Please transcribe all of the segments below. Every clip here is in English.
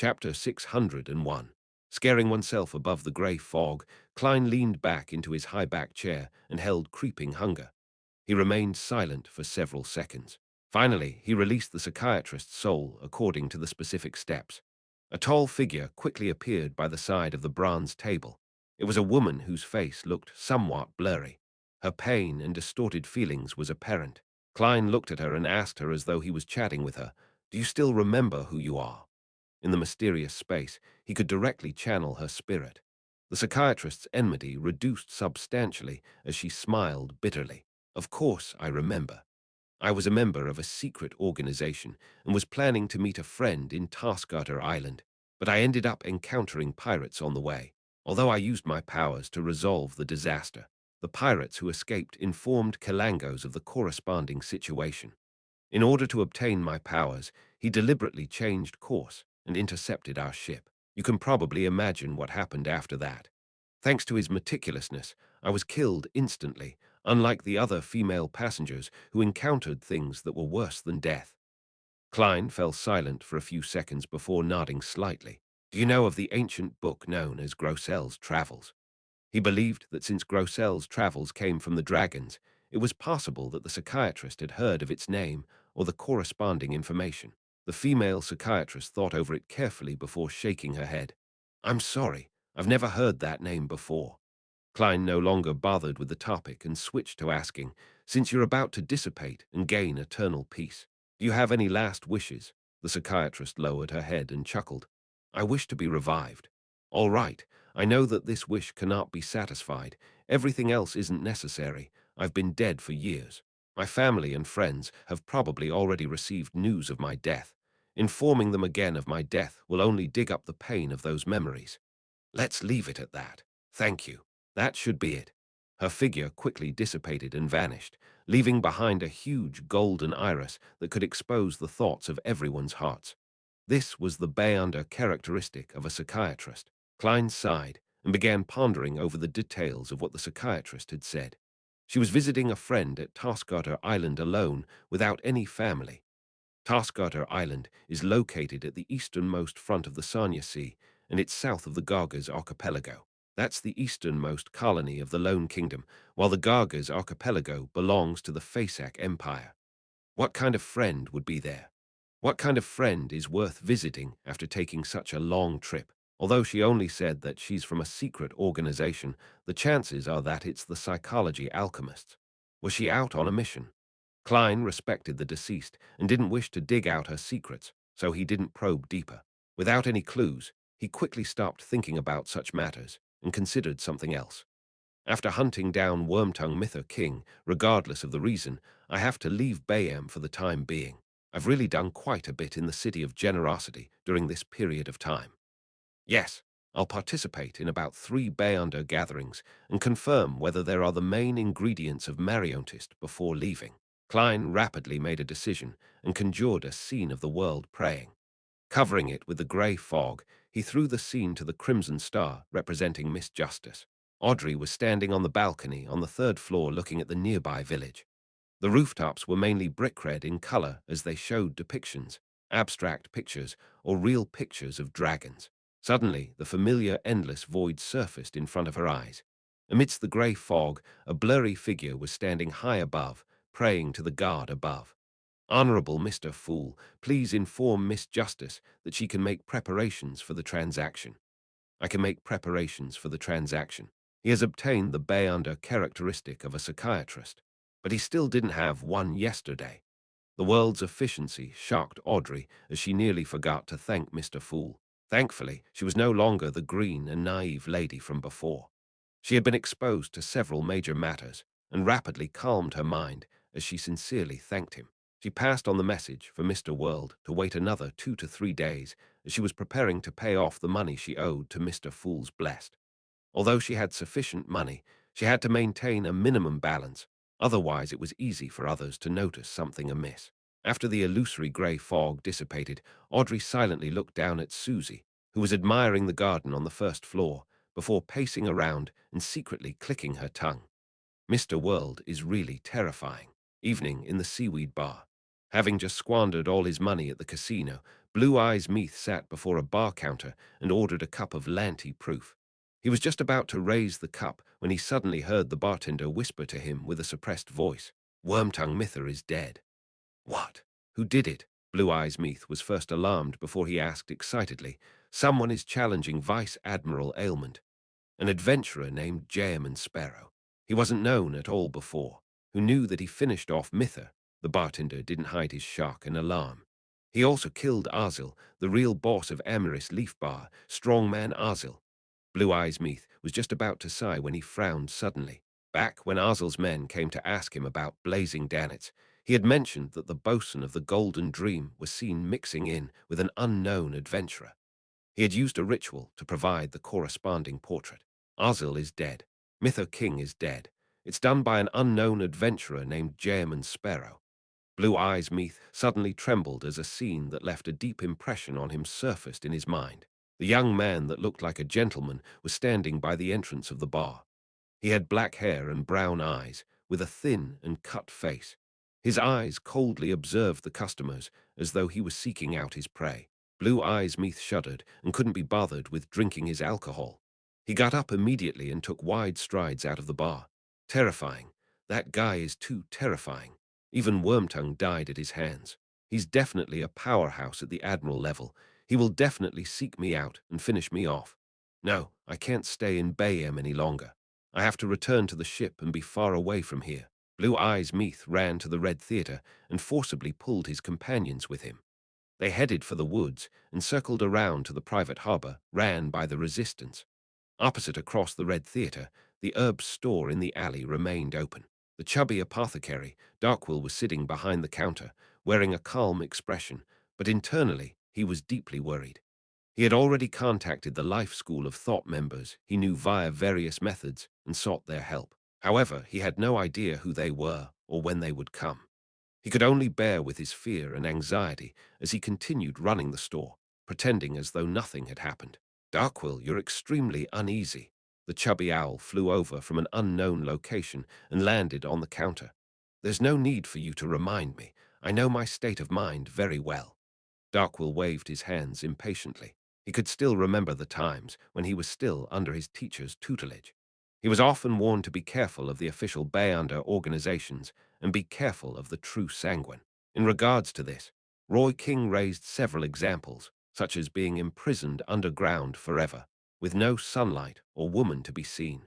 Chapter 601. Scaring oneself above the grey fog, Klein leaned back into his high-back chair and held creeping hunger. He remained silent for several seconds. Finally, he released the psychiatrist's soul according to the specific steps. A tall figure quickly appeared by the side of the bronze table. It was a woman whose face looked somewhat blurry. Her pain and distorted feelings was apparent. Klein looked at her and asked her as though he was chatting with her, "Do you still remember who you are?" In the mysterious space, he could directly channel her spirit. The psychiatrist's enmity reduced substantially as she smiled bitterly. "Of course I remember. I was a member of a secret organization and was planning to meet a friend in Taskgarter Island, but I ended up encountering pirates on the way. Although I used my powers to resolve the disaster, the pirates who escaped informed Kelangos of the corresponding situation. In order to obtain my powers, he deliberately changed course and intercepted our ship. You can probably imagine what happened after that. Thanks to his meticulousness, I was killed instantly, unlike the other female passengers who encountered things that were worse than death." Klein fell silent for a few seconds before nodding slightly. "Do you know of the ancient book known as Grossel's Travels?" He believed that since Grossel's travels came from the dragons, it was possible that the psychiatrist had heard of its name or the corresponding information. The female psychiatrist thought over it carefully before shaking her head. "I'm sorry, I've never heard that name before." Klein no longer bothered with the topic and switched to asking, "Since you're about to dissipate and gain eternal peace, do you have any last wishes?" The psychiatrist lowered her head and chuckled. "I wish to be revived." "All right, I know that this wish cannot be satisfied. Everything else isn't necessary. I've been dead for years. My family and friends have probably already received news of my death. Informing them again of my death will only dig up the pain of those memories. Let's leave it at that. Thank you. That should be it." Her figure quickly dissipated and vanished, leaving behind a huge golden iris that could expose the thoughts of everyone's hearts. This was the Beyonder characteristic of a psychiatrist. Klein sighed and began pondering over the details of what the psychiatrist had said. She was visiting a friend at Taskgarter Island alone, without any family. Taskgarter Island is located at the easternmost front of the Sanya Sea, and it's south of the Gargas archipelago. That's the easternmost colony of the Lone Kingdom, while the Gargas archipelago belongs to the Fasak Empire. What kind of friend would be there? What kind of friend is worth visiting after taking such a long trip? Although she only said that she's from a secret organization, the chances are that it's the psychology alchemists. Was she out on a mission? Klein respected the deceased and didn't wish to dig out her secrets, so he didn't probe deeper. Without any clues, he quickly stopped thinking about such matters and considered something else. "After hunting down Wormtongue Mither King, regardless of the reason, I have to leave Bayam for the time being. I've really done quite a bit in the City of Generosity during this period of time. Yes, I'll participate in about 3 Beyonder gatherings and confirm whether there are the main ingredients of Mariontist before leaving." Klein rapidly made a decision and conjured a scene of the world praying. Covering it with the grey fog, he threw the scene to the crimson star representing Miss Justice. Audrey was standing on the balcony on the 3rd floor looking at the nearby village. The rooftops were mainly brick red in color as they showed depictions, abstract pictures, or real pictures of dragons. Suddenly, the familiar endless void surfaced in front of her eyes. Amidst the grey fog, a blurry figure was standing high above, praying to the god above. "Honorable Mr. Fool, please inform Miss Justice that she can make preparations for the transaction." "I can make preparations for the transaction." He has obtained the Beyonder characteristic of a psychiatrist, but he still didn't have one yesterday. The world's efficiency shocked Audrey as she nearly forgot to thank Mr. Fool. Thankfully, she was no longer the green and naive lady from before. She had been exposed to several major matters and rapidly calmed her mind as she sincerely thanked him. She passed on the message for Mr. World to wait another 2 to 3 days as she was preparing to pay off the money she owed to Mr. Fool's Blessed. Although she had sufficient money, she had to maintain a minimum balance, otherwise it was easy for others to notice something amiss. After the illusory grey fog dissipated, Audrey silently looked down at Susie, who was admiring the garden on the 1st floor, before pacing around and secretly clicking her tongue. Mr. World is really terrifying. Evening in the seaweed bar. Having just squandered all his money at the casino, Blue Eyes Meath sat before a bar counter and ordered a cup of Lanty proof. He was just about to raise the cup when he suddenly heard the bartender whisper to him with a suppressed voice, "Wormtongue Mither is dead." What? Who did it? Blue Eyes Meath was first alarmed before he asked excitedly, "Someone is challenging Vice Admiral Ailment, an adventurer named Jayaman Sparrow. He wasn't known at all before. Who knew that he finished off Mither?" The bartender didn't hide his shock and alarm. "He also killed Arzil, the real boss of Amaris Leaf Bar, strongman Arzil." Blue Eyes Meath was just about to sigh when he frowned suddenly. Back when Arzil's men came to ask him about blazing Danitz, he had mentioned that the bosun of the Golden Dream was seen mixing in with an unknown adventurer. He had used a ritual to provide the corresponding portrait. Arzil is dead. Mither King is dead. It's done by an unknown adventurer named Jayaman Sparrow. Blue Eyes Meath suddenly trembled as a scene that left a deep impression on him surfaced in his mind. The young man that looked like a gentleman was standing by the entrance of the bar. He had black hair and brown eyes, with a thin and cut face. His eyes coldly observed the customers as though he was seeking out his prey. Blue Eyes Meath shuddered and couldn't be bothered with drinking his alcohol. He got up immediately and took wide strides out of the bar. Terrifying. That guy is too terrifying. Even Wormtongue died at his hands. He's definitely a powerhouse at the admiral level. He will definitely seek me out and finish me off. No, I can't stay in Bayem any longer. I have to return to the ship and be far away from here. Blue Eyes Meath ran to the Red Theatre and forcibly pulled his companions with him. They headed for the woods and circled around to the private harbor ran by the Resistance. Opposite across the Red Theatre, the herb store in the alley remained open. The chubby apothecary, Darkwill, was sitting behind the counter, wearing a calm expression, but internally he was deeply worried. He had already contacted the Life School of Thought members he knew via various methods and sought their help. However, he had no idea who they were or when they would come. He could only bear with his fear and anxiety as he continued running the store, pretending as though nothing had happened. "Darkwill, you're extremely uneasy." The chubby owl flew over from an unknown location and landed on the counter. "There's no need for you to remind me. I know my state of mind very well." Darkwill waved his hands impatiently. He could still remember the times when he was still under his teacher's tutelage. He was often warned to be careful of the official Bayanda organizations and be careful of the true sanguine. In regards to this, Roy King raised several examples, such as being imprisoned underground forever, with no sunlight or woman to be seen,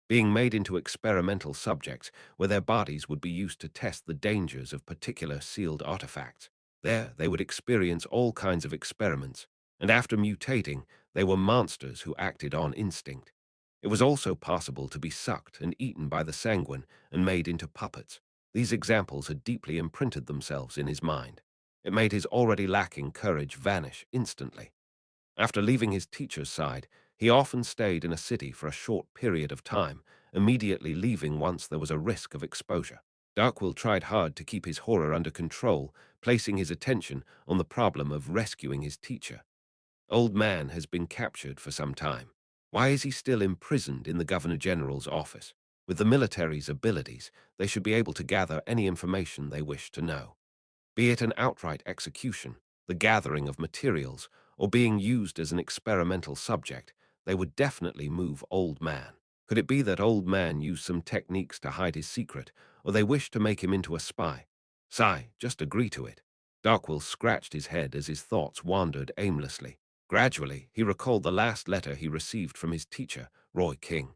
being made into experimental subjects where their bodies would be used to test the dangers of particular sealed artifacts. There, they would experience all kinds of experiments, and after mutating, they were monsters who acted on instinct. It was also possible to be sucked and eaten by the sanguine and made into puppets. These examples had deeply imprinted themselves in his mind. It made his already lacking courage vanish instantly. After leaving his teacher's side, he often stayed in a city for a short period of time, immediately leaving once there was a risk of exposure. Darkwill tried hard to keep his horror under control, placing his attention on the problem of rescuing his teacher. Old Man has been captured for some time. Why is he still imprisoned in the Governor General's office? With the military's abilities, they should be able to gather any information they wish to know. Be it an outright execution, the gathering of materials, or being used as an experimental subject, they would definitely move Old Man. Could it be that Old Man used some techniques to hide his secret, or they wished to make him into a spy? Sigh, just agree to it. Darkwill scratched his head as his thoughts wandered aimlessly. Gradually, he recalled the last letter he received from his teacher, Roy King.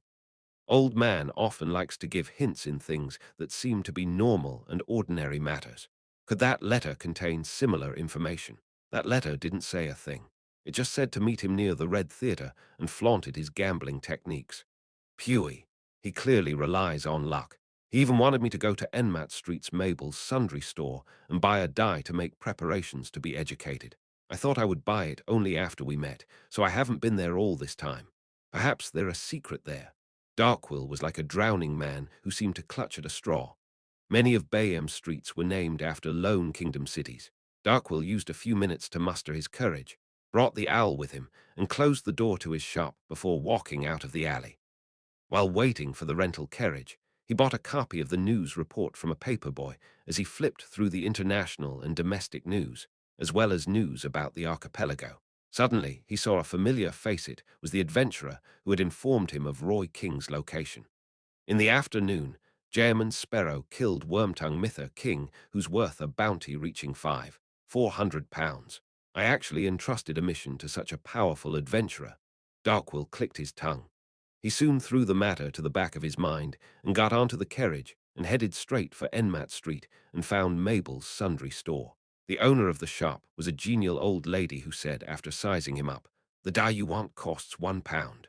Old Man often likes to give hints in things that seem to be normal and ordinary matters. Could that letter contain similar information? That letter didn't say a thing. It just said to meet him near the Red Theatre and flaunted his gambling techniques. Pewey. He clearly relies on luck. He even wanted me to go to Enmat Street's Mabel's sundry store and buy a die to make preparations to be educated. I thought I would buy it only after we met, so I haven't been there all this time. Perhaps there's a secret there. Darkwill was like a drowning man who seemed to clutch at a straw. Many of Bayem's streets were named after lone kingdom cities. Darkwill used a few minutes to muster his courage, brought the owl with him, and closed the door to his shop before walking out of the alley. While waiting for the rental carriage, he bought a copy of the news report from a paperboy as he flipped through the international and domestic news. as well as news about the archipelago. Suddenly, he saw a familiar face. It was the adventurer who had informed him of Roy King's location. In the afternoon, Jayaman Sparrow killed Wormtongue Mither King, who's worth a bounty reaching 400 pounds. I actually entrusted a mission to such a powerful adventurer. Darkwill clicked his tongue. He soon threw the matter to the back of his mind and got onto the carriage and headed straight for Enmat Street and found Mabel's sundry store. The owner of the shop was a genial old lady who said, after sizing him up, "The die you want costs £1."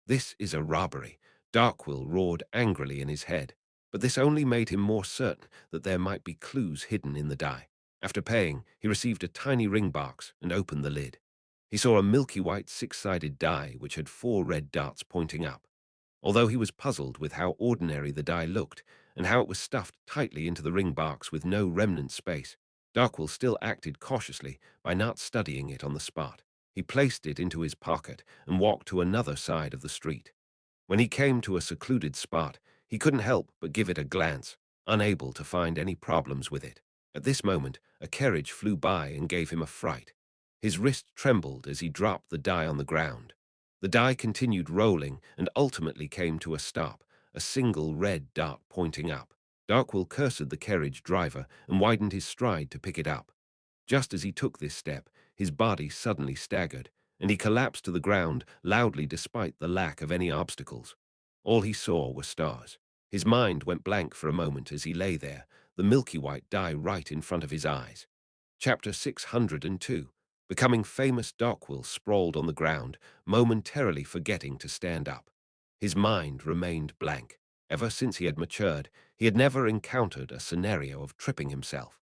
"This is a robbery," Darkwill roared angrily in his head, but this only made him more certain that there might be clues hidden in the die. After paying, he received a tiny ring box and opened the lid. He saw a milky white six-sided die which had 4 red dots pointing up. Although he was puzzled with how ordinary the die looked and how it was stuffed tightly into the ring box with no remnant space, Darkwill still acted cautiously by not studying it on the spot. He placed it into his pocket and walked to another side of the street. When he came to a secluded spot, he couldn't help but give it a glance, unable to find any problems with it. At this moment, a carriage flew by and gave him a fright. His wrist trembled as he dropped the die on the ground. The die continued rolling and ultimately came to a stop, a single red dot pointing up. Darkwill cursed the carriage driver and widened his stride to pick it up. Just as he took this step, his body suddenly staggered, and he collapsed to the ground loudly despite the lack of any obstacles. All he saw were stars. His mind went blank for a moment as he lay there, the milky white die right in front of his eyes. Chapter 602. Becoming famous, Darkwill sprawled on the ground, momentarily forgetting to stand up. His mind remained blank. Ever since he had matured, he had never encountered a scenario of tripping himself.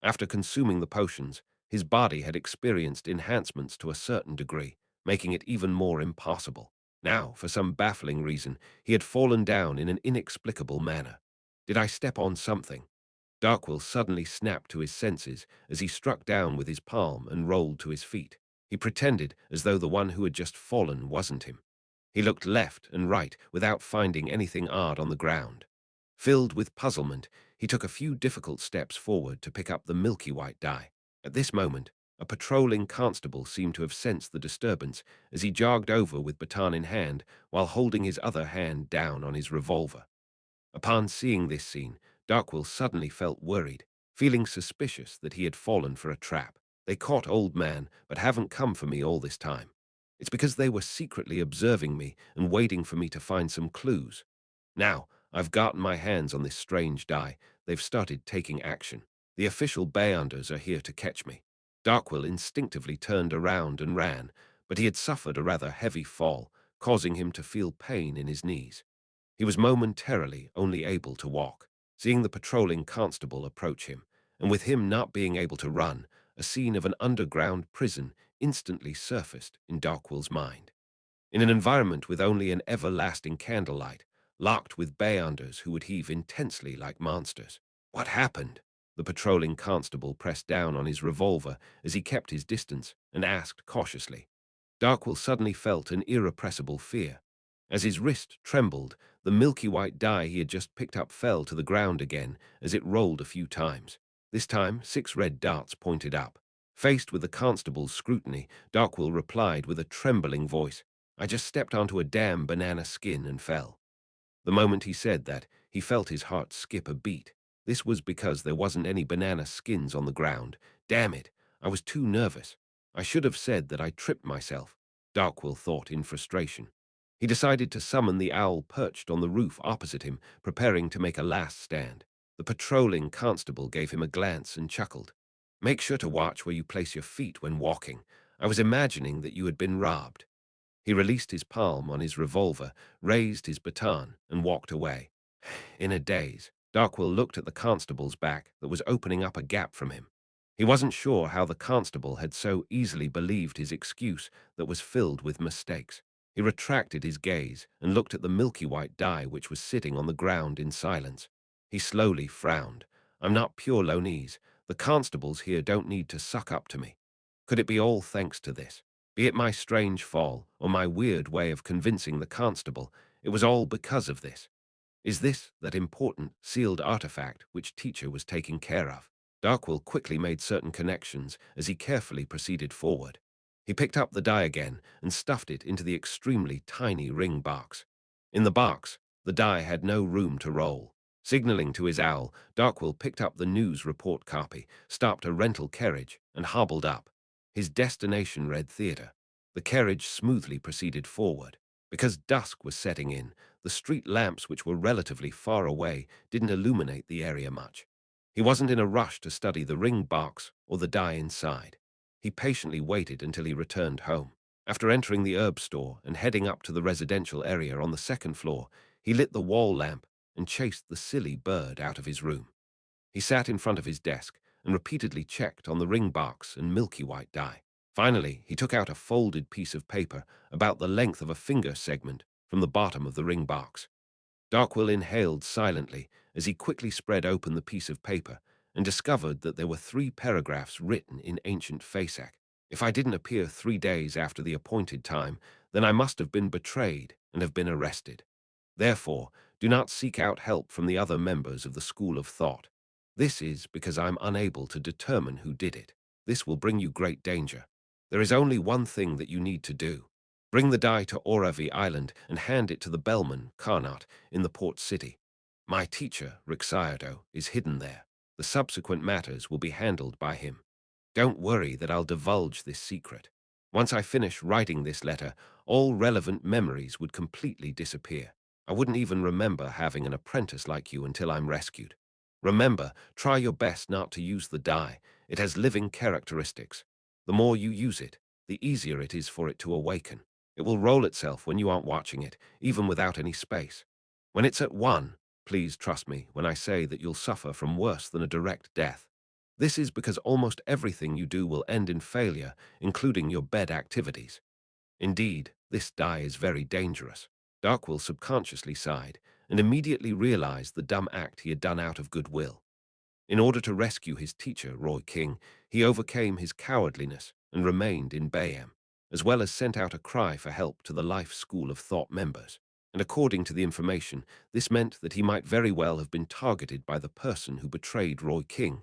After consuming the potions, his body had experienced enhancements to a certain degree, making it even more impossible. Now, for some baffling reason, he had fallen down in an inexplicable manner. Did I step on something? Darkwill suddenly snapped to his senses as he struck down with his palm and rolled to his feet. He pretended as though the one who had just fallen wasn't him. He looked left and right without finding anything odd on the ground. Filled with puzzlement, he took a few difficult steps forward to pick up the milky white die. At this moment, a patrolling constable seemed to have sensed the disturbance as he jogged over with baton in hand while holding his other hand down on his revolver. Upon seeing this scene, Darkwill suddenly felt worried, feeling suspicious that he had fallen for a trap. "They caught old man, but haven't come for me all this time. It's because they were secretly observing me and waiting for me to find some clues. Now, I've gotten my hands on this strange die. They've started taking action. The official Beyonders are here to catch me." Darkwill instinctively turned around and ran, but he had suffered a rather heavy fall, causing him to feel pain in his knees. He was momentarily only able to walk, seeing the patrolling constable approach him, and with him not being able to run, a scene of an underground prison instantly surfaced in Darkwill's mind. In an environment with only an everlasting candlelight, locked with Beyonders who would heave intensely like monsters. What happened? The patrolling constable pressed down on his revolver as he kept his distance and asked cautiously. Darkwill suddenly felt an irrepressible fear. As his wrist trembled, the milky white die he had just picked up fell to the ground again as it rolled a few times. This time, 6 red dots pointed up. Faced with the constable's scrutiny, Darkwill replied with a trembling voice, "I just stepped onto a damn banana skin and fell." The moment he said that, he felt his heart skip a beat. This was because there wasn't any banana skins on the ground. Damn it, I was too nervous. I should have said that I tripped myself, Darkwill thought in frustration. He decided to summon the owl perched on the roof opposite him, preparing to make a last stand. The patrolling constable gave him a glance and chuckled. "Make sure to watch where you place your feet when walking. I was imagining that you had been robbed." He released his palm on his revolver, raised his baton, and walked away. In a daze, Darkwill looked at the constable's back that was opening up a gap from him. He wasn't sure how the constable had so easily believed his excuse that was filled with mistakes. He retracted his gaze and looked at the milky white die which was sitting on the ground in silence. He slowly frowned. "I'm not pure Lonese. The constables here don't need to suck up to me. Could it be all thanks to this? Be it my strange fall or my weird way of convincing the constable, it was all because of this. Is this that important sealed artifact which Teacher was taking care of?" Darkwill quickly made certain connections as he carefully proceeded forward. He picked up the die again and stuffed it into the extremely tiny ring box. In the box, the die had no room to roll. Signaling to his owl, Darkwill picked up the news report copy, stopped a rental carriage, and hobbled up. His destination read theater. The carriage smoothly proceeded forward. Because dusk was setting in, the street lamps, which were relatively far away, didn't illuminate the area much. He wasn't in a rush to study the ring box or the die inside. He patiently waited until he returned home. After entering the herb store and heading up to the residential area on the second floor, he lit the wall lamp and chased the silly bird out of his room. He sat in front of his desk and repeatedly checked on the ring box and milky white die. Finally, he took out a folded piece of paper about the length of a finger segment from the bottom of the ring box. Darkwill inhaled silently as he quickly spread open the piece of paper and discovered that there were 3 paragraphs written in ancient Fasak. If I didn't appear 3 days after the appointed time, then I must have been betrayed and have been arrested. Therefore, do not seek out help from the other members of the school of thought. This is because I'm unable to determine who did it. This will bring you great danger. There is only one thing that you need to do. Bring the die to Oravi Island and hand it to the bellman, Karnat, in the port city. My teacher, Rixiardo, is hidden there. The subsequent matters will be handled by him. Don't worry that I'll divulge this secret. Once I finish writing this letter, all relevant memories would completely disappear. I wouldn't even remember having an apprentice like you until I'm rescued. Remember, try your best not to use the die. It has living characteristics. The more you use it, the easier it is for it to awaken. It will roll itself when you aren't watching it, even without any space. When it's at 1, please trust me when I say that you'll suffer from worse than a direct death. This is because almost everything you do will end in failure, including your bed activities. Indeed, this die is very dangerous. Darkwill subconsciously sighed and immediately realized the dumb act he had done out of goodwill. In order to rescue his teacher, Roy King, he overcame his cowardliness and remained in Bayam, as well as sent out a cry for help to the Life School of Thought members. And according to the information, this meant that he might very well have been targeted by the person who betrayed Roy King.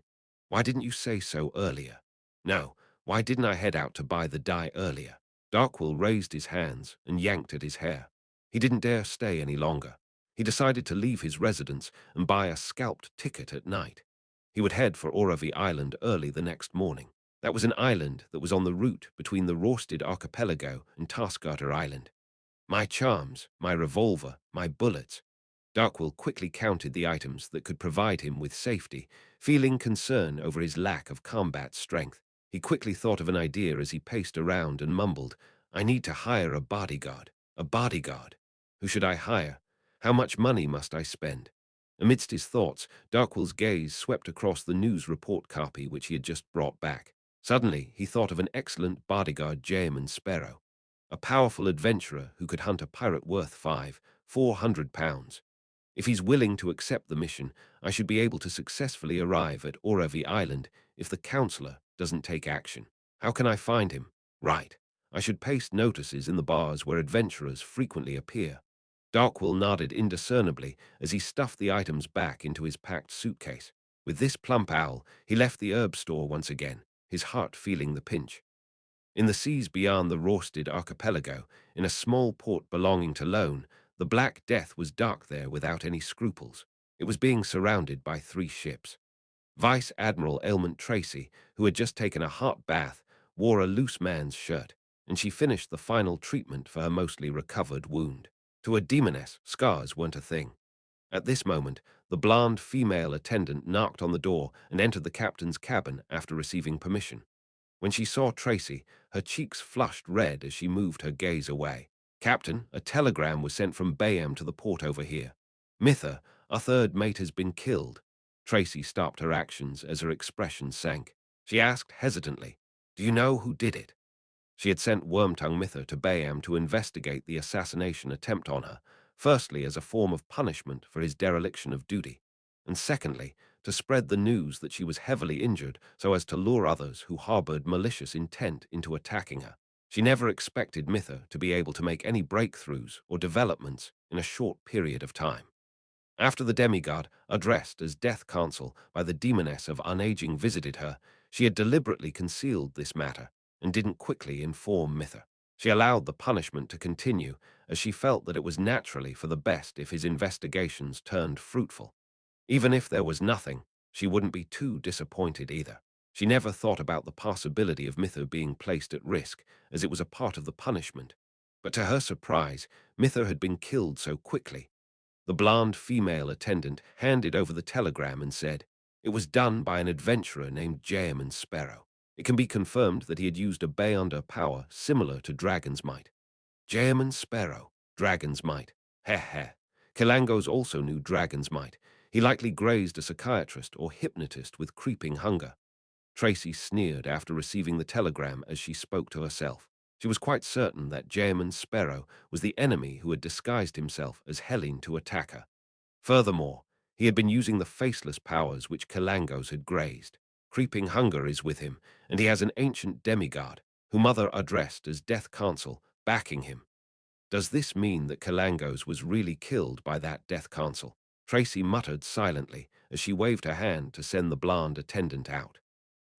Why didn't you say so earlier? No, why didn't I head out to buy the die earlier? Darkwill raised his hands and yanked at his hair. He didn't dare stay any longer. He decided to leave his residence and buy a scalped ticket at night. He would head for Oravi Island early the next morning. That was an island that was on the route between the Rorsted Archipelago and Taskgarter Island. My charms, my revolver, my bullets. Darkwill quickly counted the items that could provide him with safety, feeling concern over his lack of combat strength. He quickly thought of an idea as he paced around and mumbled, I need to hire a bodyguard. A bodyguard. Who should I hire? How much money must I spend? Amidst his thoughts, Darkwill's gaze swept across the news report copy which he had just brought back. Suddenly, he thought of an excellent bodyguard, Jaeman Sparrow, a powerful adventurer who could hunt a pirate worth 400 pounds. If he's willing to accept the mission, I should be able to successfully arrive at Oravi Island if the counselor doesn't take action. How can I find him? Right. I should paste notices in the bars where adventurers frequently appear. Darkwill nodded indiscernibly as he stuffed the items back into his packed suitcase. With this plump owl, he left the herb store once again, his heart feeling the pinch. In the seas beyond the Rorsted Archipelago, in a small port belonging to Lone, the Black Death was dark there without any scruples. It was being surrounded by 3 ships. Vice Admiral Ailment Tracy, who had just taken a hot bath, wore a loose man's shirt, and she finished the final treatment for her mostly recovered wound. To a demoness, scars weren't a thing. At this moment, the blonde female attendant knocked on the door and entered the captain's cabin after receiving permission. When she saw Tracy, her cheeks flushed red as she moved her gaze away. Captain, a telegram was sent from Bayam to the port over here. Mither, our 3rd mate, has been killed. Tracy stopped her actions as her expression sank. She asked hesitantly, Do you know who did it? She had sent Wormtongue Mither to Bayam to investigate the assassination attempt on her, firstly as a form of punishment for his dereliction of duty, and secondly, to spread the news that she was heavily injured so as to lure others who harbored malicious intent into attacking her. She never expected Mither to be able to make any breakthroughs or developments in a short period of time. After the demigod, addressed as Death Counsel by the demoness of unaging, visited her, she had deliberately concealed this matter and didn't quickly inform Mither. She allowed the punishment to continue, as she felt that it was naturally for the best if his investigations turned fruitful. Even if there was nothing, she wouldn't be too disappointed either. She never thought about the possibility of Mither being placed at risk, as it was a part of the punishment. But to her surprise, Mither had been killed so quickly. The blonde female attendant handed over the telegram and said, "It was done by an adventurer named Jaeman Sparrow. It can be confirmed that he had used a Beyonder power similar to Dragon's Might." Jaeman Sparrow, Dragon's Might. Heh heh. Kilangos also knew Dragon's Might. He likely grazed a psychiatrist or hypnotist with creeping hunger. Tracy sneered after receiving the telegram as she spoke to herself. She was quite certain that Jaeman Sparrow was the enemy who had disguised himself as Helene to attack her. Furthermore, he had been using the faceless powers which Kilangos had grazed. Creeping hunger is with him, and he has an ancient demigod, who Mother addressed as Death Counsel, backing him. Does this mean that Kilangos was really killed by that Death Counsel? Tracy muttered silently as she waved her hand to send the blonde attendant out.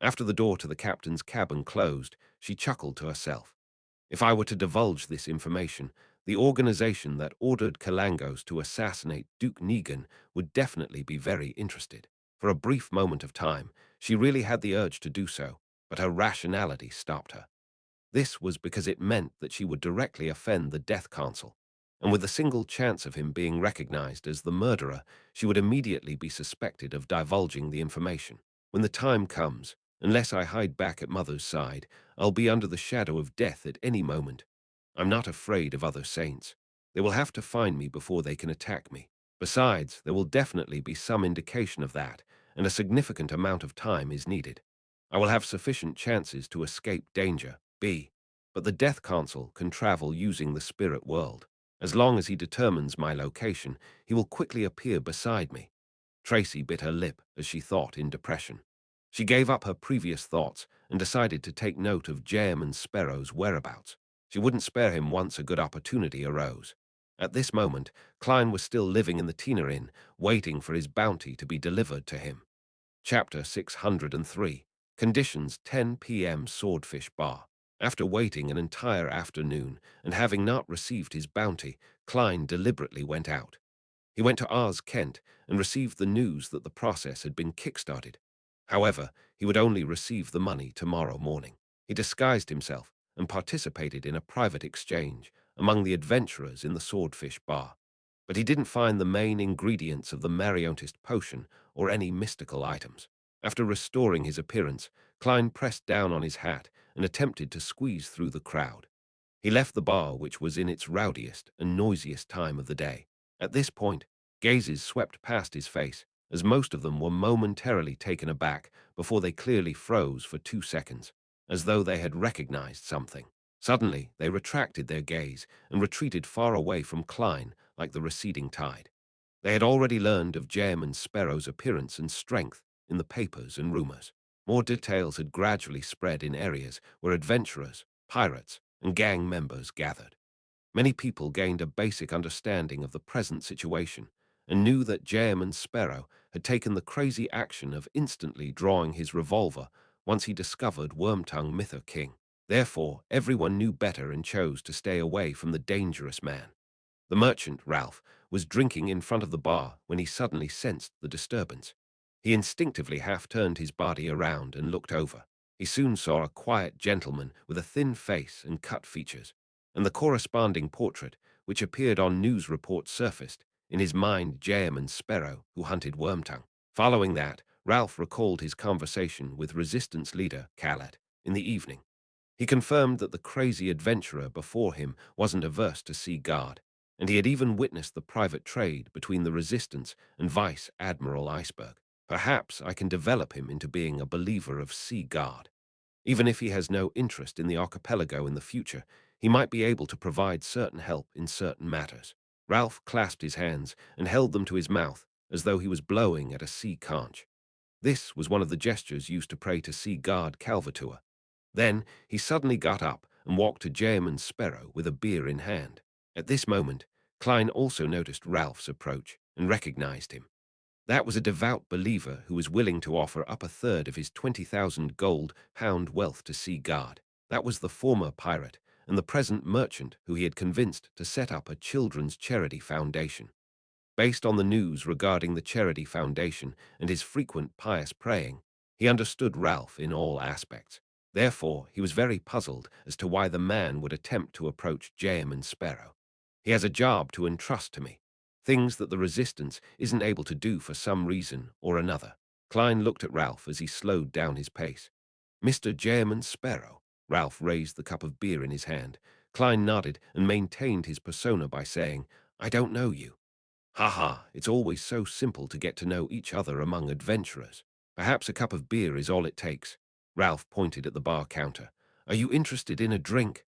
After the door to the captain's cabin closed, she chuckled to herself. If I were to divulge this information, the organization that ordered Kilangos to assassinate Duke Negan would definitely be very interested. For a brief moment of time, she really had the urge to do so, but her rationality stopped her. This was because it meant that she would directly offend the Death Counsel, and with a single chance of him being recognized as the murderer, she would immediately be suspected of divulging the information. When the time comes, unless I hide back at Mother's side, I'll be under the shadow of death at any moment. I'm not afraid of other saints. They will have to find me before they can attack me. Besides, there will definitely be some indication of that, and a significant amount of time is needed. I will have sufficient chances to escape danger. But the Death Counsel can travel using the spirit world. As long as he determines my location, he will quickly appear beside me. Tracy bit her lip as she thought in depression. She gave up her previous thoughts and decided to take note of Jaeman Sparrow's whereabouts. She wouldn't spare him once a good opportunity arose. At this moment, Klein was still living in the Tina Inn, waiting for his bounty to be delivered to him. Chapter 603. Conditions 10 p.m. Swordfish Bar. After waiting an entire afternoon and having not received his bounty, Klein deliberately went out. He went to Oz, Kent, and received the news that the process had been kick-started. However, he would only receive the money tomorrow morning. He disguised himself and participated in a private exchange among the adventurers in the Swordfish Bar. But he didn't find the main ingredients of the Mariontist potion or any mystical items. After restoring his appearance, Klein pressed down on his hat and attempted to squeeze through the crowd. He left the bar, which was in its rowdiest and noisiest time of the day. At this point, gazes swept past his face, as most of them were momentarily taken aback before they clearly froze for 2 seconds, as though they had recognized something. Suddenly, they retracted their gaze and retreated far away from Klein like the receding tide. They had already learned of Jaeman Sparrow's appearance and strength in the papers and rumors. More details had gradually spread in areas where adventurers, pirates, and gang members gathered. Many people gained a basic understanding of the present situation and knew that Jaeman Sparrow had taken the crazy action of instantly drawing his revolver once he discovered Wormtongue Mither King. Therefore, everyone knew better and chose to stay away from the dangerous man. The merchant, Ralph, was drinking in front of the bar when he suddenly sensed the disturbance. He instinctively half-turned his body around and looked over. He soon saw a quiet gentleman with a thin face and cut features, and the corresponding portrait, which appeared on news reports, surfaced. In his mind, Jaeman Sparrow, who hunted Wormtongue. Following that, Ralph recalled his conversation with resistance leader, Kalat, in the evening. He confirmed that the crazy adventurer before him wasn't averse to sea guard, and he had even witnessed the private trade between the Resistance and Vice Admiral Iceberg. Perhaps I can develop him into being a believer of sea guard. Even if he has no interest in the archipelago in the future, he might be able to provide certain help in certain matters. Ralph clasped his hands and held them to his mouth as though he was blowing at a sea conch. This was one of the gestures used to pray to sea guard Calvatua. Then he suddenly got up and walked to Jaeman Sparrow with a beer in hand. At this moment, Klein also noticed Ralph's approach. and recognized him. That was a devout believer who was willing to offer up a third of his 20,000 gold pound wealth to see God. That was the former pirate and the present merchant who he had convinced to set up a children's charity foundation. Based on the news regarding the charity foundation and his frequent pious praying, he understood Ralph in all aspects. Therefore, he was very puzzled as to why the man would attempt to approach Jam Sparrow. He has a job to entrust to me, things that the Resistance isn't able to do for some reason or another. Klein looked at Ralph as he slowed down his pace. Mr. Jam Sparrow. Ralph raised the cup of beer in his hand. Klein nodded and maintained his persona by saying, I don't know you. Ha, it's always so simple to get to know each other among adventurers. Perhaps a cup of beer is all it takes. Ralph pointed at the bar counter. Are you interested in a drink?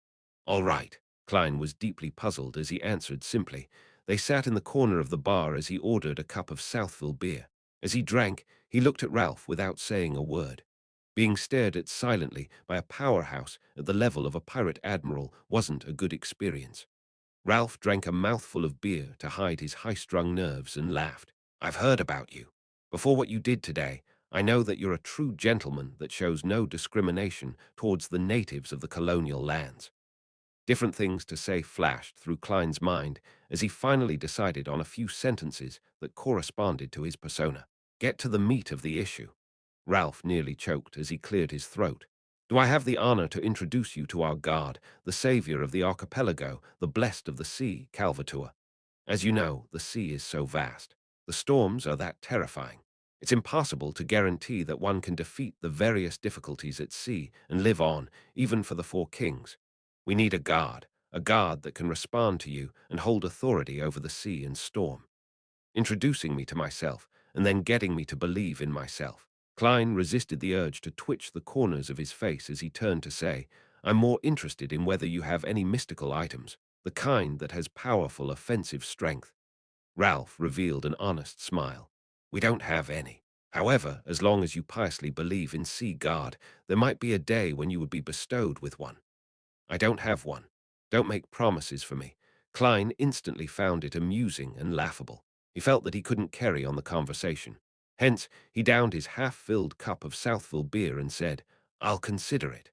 All right. Klein was deeply puzzled as he answered simply. They sat in the corner of the bar as he ordered a cup of Southville beer. As he drank, he looked at Ralph without saying a word. Being stared at silently by a powerhouse at the level of a pirate admiral wasn't a good experience. Ralph drank a mouthful of beer to hide his high-strung nerves and laughed. I've heard about you. Before what you did today, I know that you're a true gentleman that shows no discrimination towards the natives of the colonial lands. Different things to say flashed through Klein's mind as he finally decided on a few sentences that corresponded to his persona. Get to the meat of the issue. Ralph nearly choked as he cleared his throat. Do I have the honor to introduce you to our God, the savior of the archipelago, the blessed of the sea, Calvatua? As you know, the sea is so vast. The storms are that terrifying. It's impossible to guarantee that one can defeat the various difficulties at sea and live on, even for the four kings. We need a God that can respond to you and hold authority over the sea and storm. Introducing me to myself, and then getting me to believe in myself. Klein resisted the urge to twitch the corners of his face as he turned to say, I'm more interested in whether you have any mystical items, the kind that has powerful offensive strength. Ralph revealed an honest smile. We don't have any. However, as long as you piously believe in Sea God, there might be a day when you would be bestowed with one. I don't have one. Don't make promises for me. Klein instantly found it amusing and laughable. He felt that he couldn't carry on the conversation. Hence, he downed his half-filled cup of Southville beer and said, I'll consider it.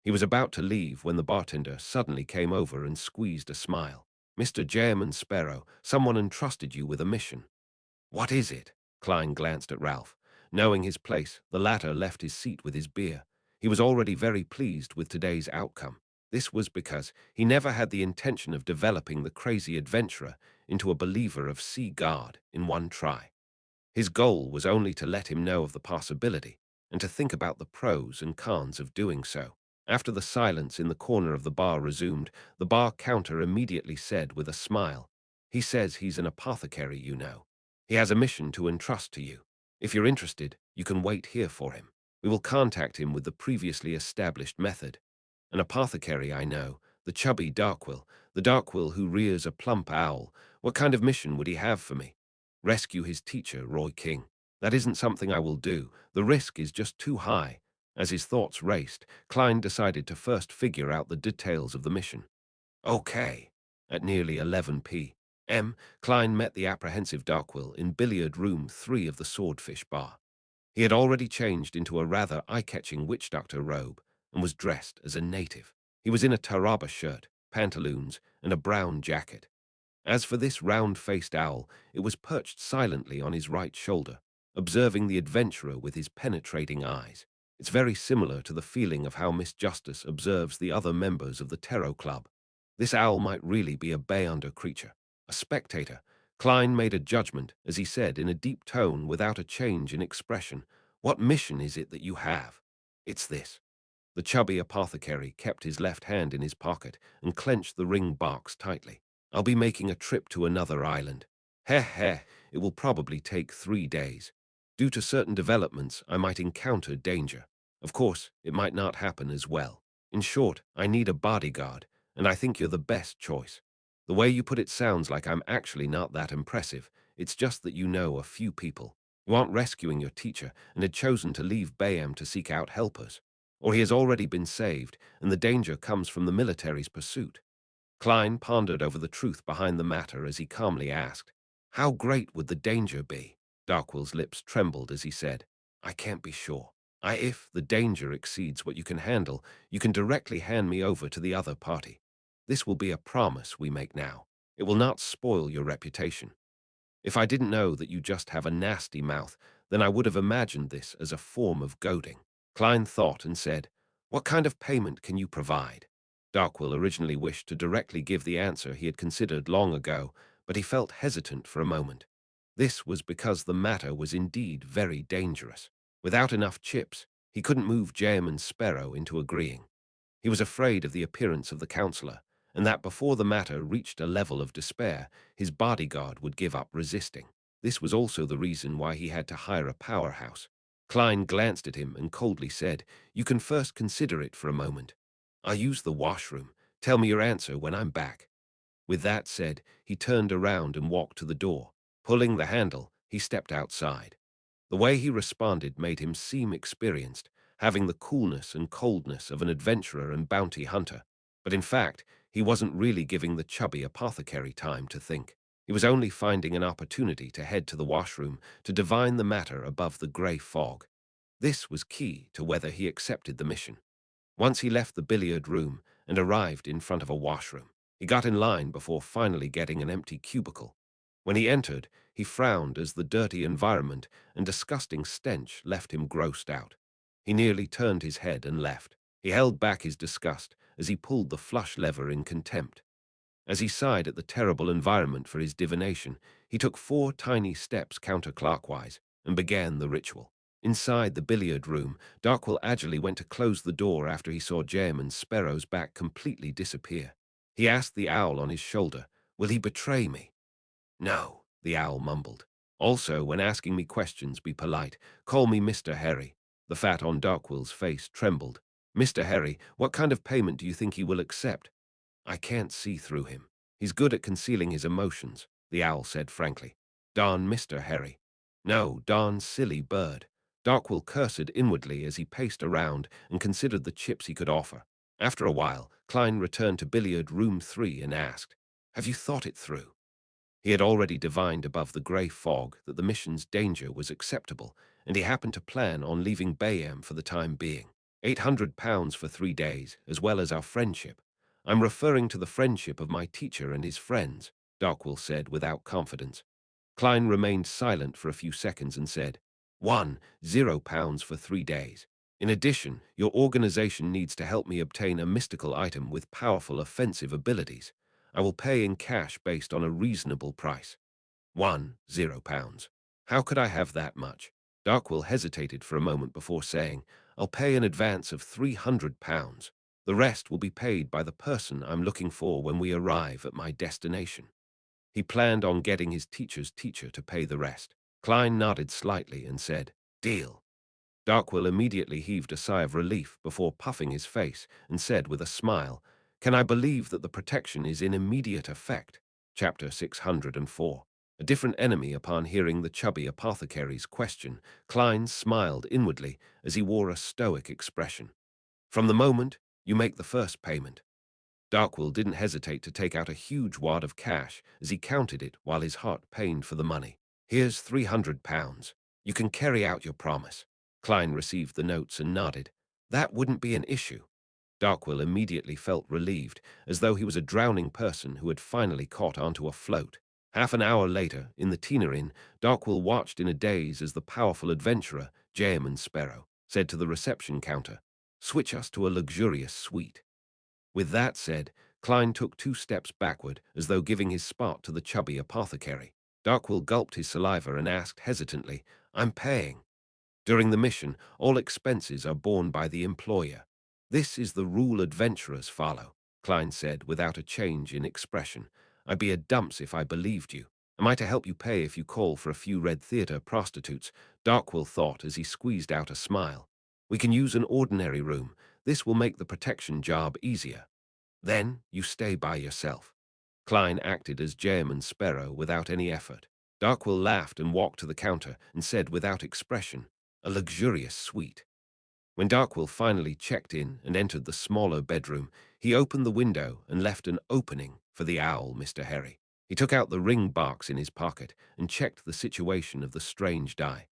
He was about to leave when the bartender suddenly came over and squeezed a smile. Mr. Jam Sparrow, someone entrusted you with a mission. What is it? Klein glanced at Ralph. Knowing his place, the latter left his seat with his beer. He was already very pleased with today's outcome. This was because he never had the intention of developing the crazy adventurer into a believer of Sea God in one try. His goal was only to let him know of the possibility and to think about the pros and cons of doing so. After the silence in the corner of the bar resumed, the bar counter immediately said with a smile, He says he's an apothecary, you know. He has a mission to entrust to you. If you're interested, you can wait here for him. We will contact him with the previously established method. An apothecary, I know, the chubby Darkwill, the Darkwill who rears a plump owl. What kind of mission would he have for me? Rescue his teacher, Roy King. That isn't something I will do. The risk is just too high. As his thoughts raced, Klein decided to first figure out the details of the mission. Okay. At nearly 11 p.m., Klein met the apprehensive Darkwill in billiard room 3 of the Swordfish Bar. He had already changed into a rather eye-catching witch doctor robe and was dressed as a native. He was in a taraba shirt, pantaloons, and a brown jacket. As for this round-faced owl, it was perched silently on his right shoulder, observing the adventurer with his penetrating eyes. It's very similar to the feeling of how Miss Justice observes the other members of the Tarot Club. This owl might really be a Beyonder creature, a spectator. Klein made a judgment as he said in a deep tone without a change in expression, What mission is it that you have? It's this. The chubby apothecary kept his left hand in his pocket and clenched the ring box tightly. I'll be making a trip to another island. Heh, it will probably take 3 days. Due to certain developments, I might encounter danger. Of course, it might not happen as well. In short, I need a bodyguard, and I think you're the best choice. The way you put it sounds like I'm actually not that impressive. It's just that you know a few people. You aren't rescuing your teacher and had chosen to leave Bayam to seek out helpers. Or he has already been saved, and the danger comes from the military's pursuit. Klein pondered over the truth behind the matter as he calmly asked, How great would the danger be? Darkwill's lips trembled as he said, I can't be sure. If the danger exceeds what you can handle, you can directly hand me over to the other party. This will be a promise we make now. It will not spoil your reputation. If I didn't know that you just have a nasty mouth, then I would have imagined this as a form of goading. Klein thought and said, What kind of payment can you provide? Darkwill originally wished to directly give the answer he had considered long ago, but he felt hesitant for a moment. This was because the matter was indeed very dangerous. Without enough chips, he couldn't move Jem and Sparrow into agreeing. He was afraid of the appearance of the counselor, and that before the matter reached a level of despair, his bodyguard would give up resisting. This was also the reason why he had to hire a powerhouse. Klein glanced at him and coldly said, You can first consider it for a moment. I'll use the washroom. Tell me your answer when I'm back. With that said, he turned around and walked to the door. Pulling the handle, he stepped outside. The way he responded made him seem experienced, having the coolness and coldness of an adventurer and bounty hunter. But in fact, he wasn't really giving the chubby apothecary time to think. He was only finding an opportunity to head to the washroom to divine the matter above the grey fog. This was key to whether he accepted the mission. Once he left the billiard room and arrived in front of a washroom, he got in line before finally getting an empty cubicle. When he entered, he frowned as the dirty environment and disgusting stench left him grossed out. He nearly turned his head and left. He held back his disgust as he pulled the flush lever in contempt. As he sighed at the terrible environment for his divination, he took 4 tiny steps counterclockwise and began the ritual. Inside the billiard room, Darkwill agilely went to close the door after he saw Jem and Sparrow's back completely disappear. He asked the owl on his shoulder, Will he betray me? No, the owl mumbled. Also, when asking me questions, be polite. Call me Mr. Harry. The fat on Darkwill's face trembled. Mr. Harry, what kind of payment do you think he will accept? I can't see through him. He's good at concealing his emotions, the owl said frankly. Darn Mr. Harry. No, darn silly bird. Darkwill cursed inwardly as he paced around and considered the chips he could offer. After a while, Klein returned to billiard room 3 and asked, Have you thought it through? He had already divined above the grey fog that the mission's danger was acceptable, and he happened to plan on leaving Bayam for the time being. £800 for 3 days, as well as our friendship. I'm referring to the friendship of my teacher and his friends, Darkwill said without confidence. Klein remained silent for a few seconds and said, £10 for 3 days. In addition, your organization needs to help me obtain a mystical item with powerful offensive abilities. I will pay in cash based on a reasonable price. £10. How could I have that much? Darkwill hesitated for a moment before saying, I'll pay an advance of £300. The rest will be paid by the person I'm looking for when we arrive at my destination. He planned on getting his teacher's teacher to pay the rest. Klein nodded slightly and said, Deal. Darkwill immediately heaved a sigh of relief before puffing his face and said with a smile, Can I believe that the protection is in immediate effect? Chapter 604. A different enemy. Upon hearing the chubby apothecary's question, Klein smiled inwardly as he wore a stoic expression. From the moment you make the first payment. Darkwill didn't hesitate to take out a huge wad of cash as he counted it while his heart pained for the money. Here's £300. You can carry out your promise. Klein received the notes and nodded. That wouldn't be an issue. Darkwill immediately felt relieved, as though he was a drowning person who had finally caught onto a float. Half an hour later, in the Tina Inn, Darkwill watched in a daze as the powerful adventurer, Jem and Sparrow, said to the reception counter, Switch us to a luxurious suite. With that said, Klein took 2 steps backward, as though giving his spot to the chubby apothecary. Darkwill gulped his saliva and asked hesitantly, I'm paying. During the mission, all expenses are borne by the employer. This is the rule adventurers follow, Klein said without a change in expression. I'd be a dumps if I believed you. Am I to help you pay if you call for a few Red Theatre prostitutes? Darkwill thought as he squeezed out a smile. We can use an ordinary room. This will make the protection job easier. Then you stay by yourself. Klein acted as Jem and Sparrow without any effort. Darkwill laughed and walked to the counter and said without expression, A luxurious suite. When Darkwill finally checked in and entered the smaller bedroom, he opened the window and left an opening for the owl, Mr. Harry. He took out the ring box in his pocket and checked the situation of the strange die.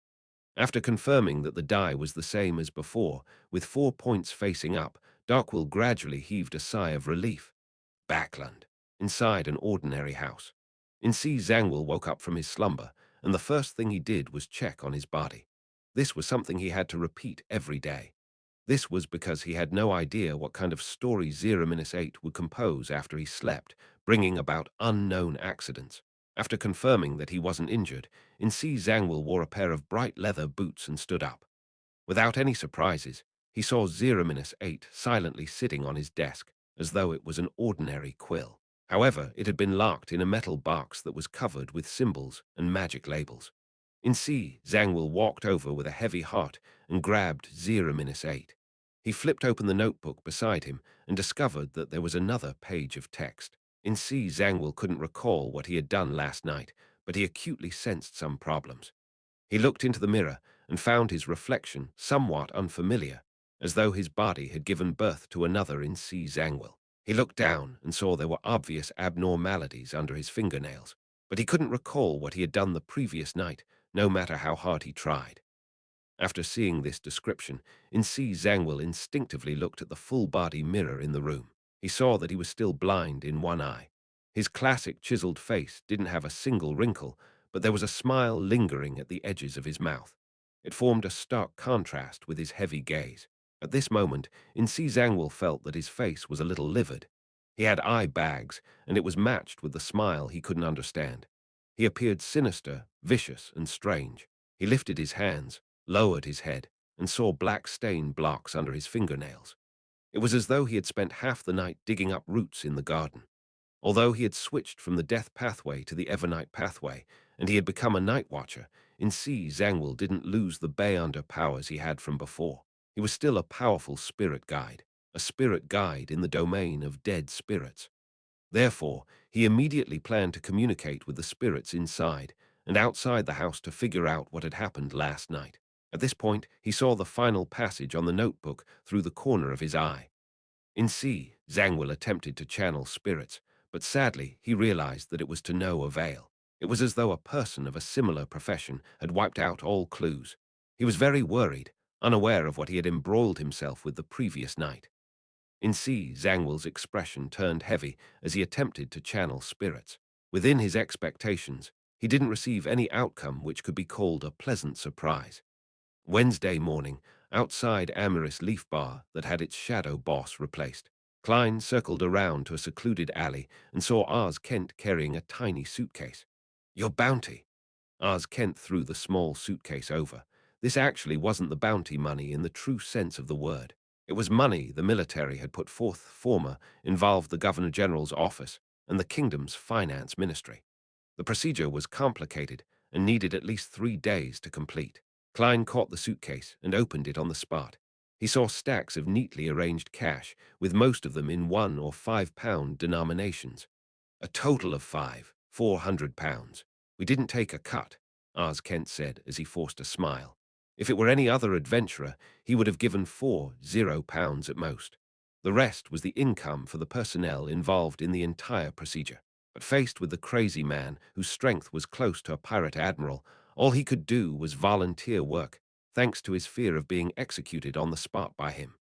After confirming that the die was the same as before, with 4 points facing up, Darkwill gradually heaved a sigh of relief. Backland, inside an ordinary house. Insi Zangwill woke up from his slumber, and the first thing he did was check on his body. This was something he had to repeat every day. This was because he had no idea what kind of story 0-8 would compose after he slept, bringing about unknown accidents. After confirming that he wasn't injured, Insi Zangwill wore a pair of bright leather boots and stood up. Without any surprises, he saw 0-8 silently sitting on his desk, as though it was an ordinary quill. However, it had been locked in a metal box that was covered with symbols and magic labels. Insi Zangwill walked over with a heavy heart and grabbed 0-8. He flipped open the notebook beside him and discovered that there was another page of text. Insi Zangwill couldn't recall what he had done last night, but he acutely sensed some problems. He looked into the mirror and found his reflection somewhat unfamiliar, as though his body had given birth to another Insi Zangwill. He looked down and saw there were obvious abnormalities under his fingernails, but he couldn't recall what he had done the previous night, no matter how hard he tried. After seeing this description, Insi Zangwill instinctively looked at the full-body mirror in the room. He saw that he was still blind in one eye. His classic chiseled face didn't have a single wrinkle, but there was a smile lingering at the edges of his mouth. It formed a stark contrast with his heavy gaze. At this moment, Insi Zangwill felt that his face was a little livid. He had eye bags, and it was matched with the smile he couldn't understand. He appeared sinister, vicious, and strange. He lifted his hands, lowered his head, and saw black stain blocks under his fingernails. It was as though he had spent half the night digging up roots in the garden. Although he had switched from the death pathway to the evernight pathway, and he had become a night watcher, Insi Zangwill didn't lose the Bayonder powers he had from before. He was still a powerful spirit guide in the domain of dead spirits. Therefore, he immediately planned to communicate with the spirits inside and outside the house to figure out what had happened last night. At this point, he saw the final passage on the notebook through the corner of his eye. Insi Zangwill attempted to channel spirits, but sadly he realized that it was to no avail. It was as though a person of a similar profession had wiped out all clues. He was very worried, unaware of what he had embroiled himself with the previous night. Insi Zangwill's expression turned heavy as he attempted to channel spirits. Within his expectations, he didn't receive any outcome which could be called a pleasant surprise. Wednesday morning, outside Amaris Leaf Bar that had its shadow boss replaced, Klein circled around to a secluded alley and saw Oz Kent carrying a tiny suitcase. "Your bounty." Oz Kent threw the small suitcase over. This actually wasn't the bounty money in the true sense of the word. It was money the military had put forth former involved the Governor General's office and the kingdom's finance ministry. The procedure was complicated and needed at least 3 days to complete. Klein caught the suitcase and opened it on the spot. He saw stacks of neatly arranged cash, with most of them in £1 or £5 denominations. A total of 400 pounds. "We didn't take a cut," Oz Kent said as he forced a smile. If it were any other adventurer, he would have given £40 at most. The rest was the income for the personnel involved in the entire procedure. But faced with the crazy man, whose strength was close to a pirate admiral, all he could do was volunteer work, thanks to his fear of being executed on the spot by him.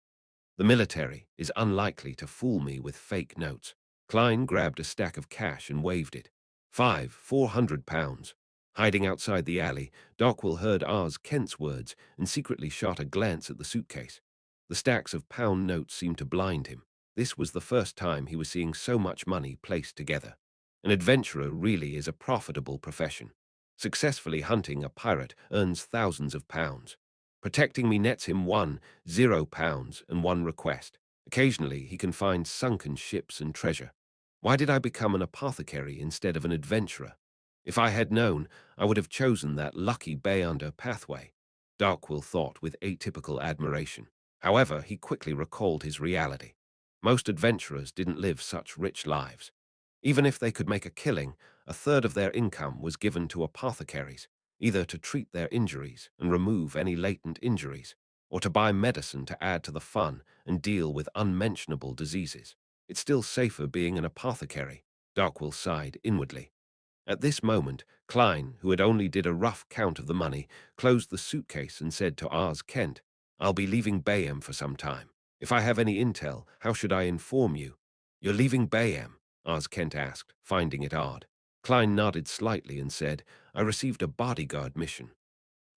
The military is unlikely to fool me with fake notes. Klein grabbed a stack of cash and waved it. 400 pounds. Hiding outside the alley, Darkwill heard Oz Kent's words and secretly shot a glance at the suitcase. The stacks of pound notes seemed to blind him. This was the first time he was seeing so much money placed together. An adventurer really is a profitable profession. Successfully hunting a pirate earns thousands of pounds. Protecting me nets him £10 and one request. Occasionally, he can find sunken ships and treasure. Why did I become an apothecary instead of an adventurer? If I had known, I would have chosen that lucky Bayonder pathway, Darkwill thought with atypical admiration. However, he quickly recalled his reality. Most adventurers didn't live such rich lives. Even if they could make a killing, a third of their income was given to apothecaries, either to treat their injuries and remove any latent injuries, or to buy medicine to add to the fun and deal with unmentionable diseases. It's still safer being an apothecary, Darkwill sighed inwardly. At this moment, Klein, who had only did a rough count of the money, closed the suitcase and said to Ars Kent, "I'll be leaving Bayham for some time. If I have any intel, how should I inform you?" "You're leaving Bayham?" Ars Kent asked, finding it odd. Klein nodded slightly and said, "I received a bodyguard mission."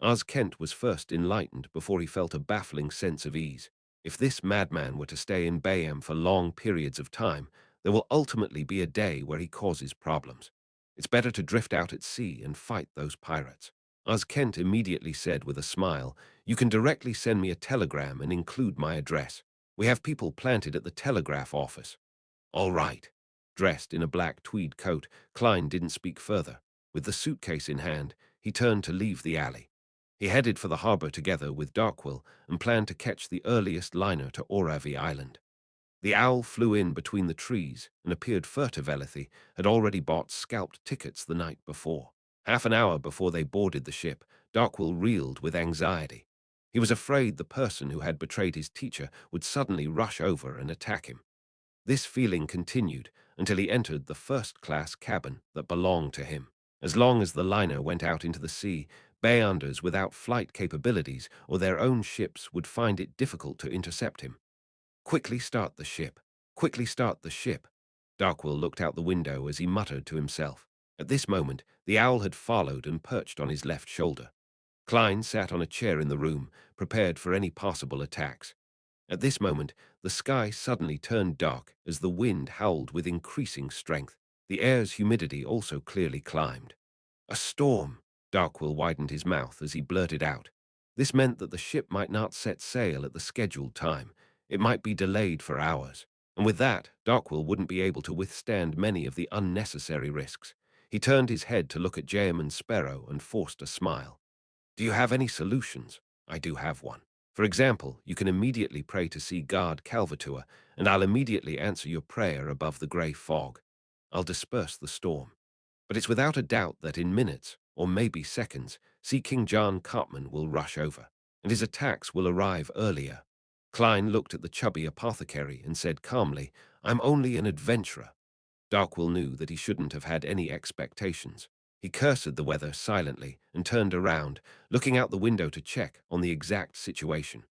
Ars Kent was first enlightened before he felt a baffling sense of ease. If this madman were to stay in Bayham for long periods of time, there will ultimately be a day where he causes problems. It's better to drift out at sea and fight those pirates. Ars Kent immediately said with a smile, "You can directly send me a telegram and include my address. We have people planted at the telegraph office." "All right." Dressed in a black tweed coat, Klein didn't speak further. With the suitcase in hand, he turned to leave the alley. He headed for the harbor together with Darkwill and planned to catch the earliest liner to Oravi Island. The owl flew in between the trees and appeared furtive. Elethy had already bought scalped tickets the night before. Half an hour before they boarded the ship, Darkwill reeled with anxiety. He was afraid the person who had betrayed his teacher would suddenly rush over and attack him. This feeling continued until he entered the first-class cabin that belonged to him. As long as the liner went out into the sea, Beyonders without flight capabilities or their own ships would find it difficult to intercept him. "Quickly start the ship. Quickly start the ship." Darkwill looked out the window as he muttered to himself. At this moment, the owl had followed and perched on his left shoulder. Klein sat on a chair in the room, prepared for any possible attacks. At this moment, the sky suddenly turned dark as the wind howled with increasing strength. The air's humidity also clearly climbed. "A storm!" Darkwill widened his mouth as he blurted out. This meant that the ship might not set sail at the scheduled time. It might be delayed for hours. And with that, Darkwill wouldn't be able to withstand many of the unnecessary risks. He turned his head to look at Jayman Sparrow and forced a smile. "Do you have any solutions?" "I do have one. For example, you can immediately pray to see God Calvatua, and I'll immediately answer your prayer above the grey fog. I'll disperse the storm. But it's without a doubt that in minutes, or maybe seconds, Sea King John Copman will rush over, and his attacks will arrive earlier." Klein looked at the chubby apothecary and said calmly, "I'm only an adventurer." Darkwill knew that he shouldn't have had any expectations. He cursed the weather silently and turned around, looking out the window to check on the exact situation.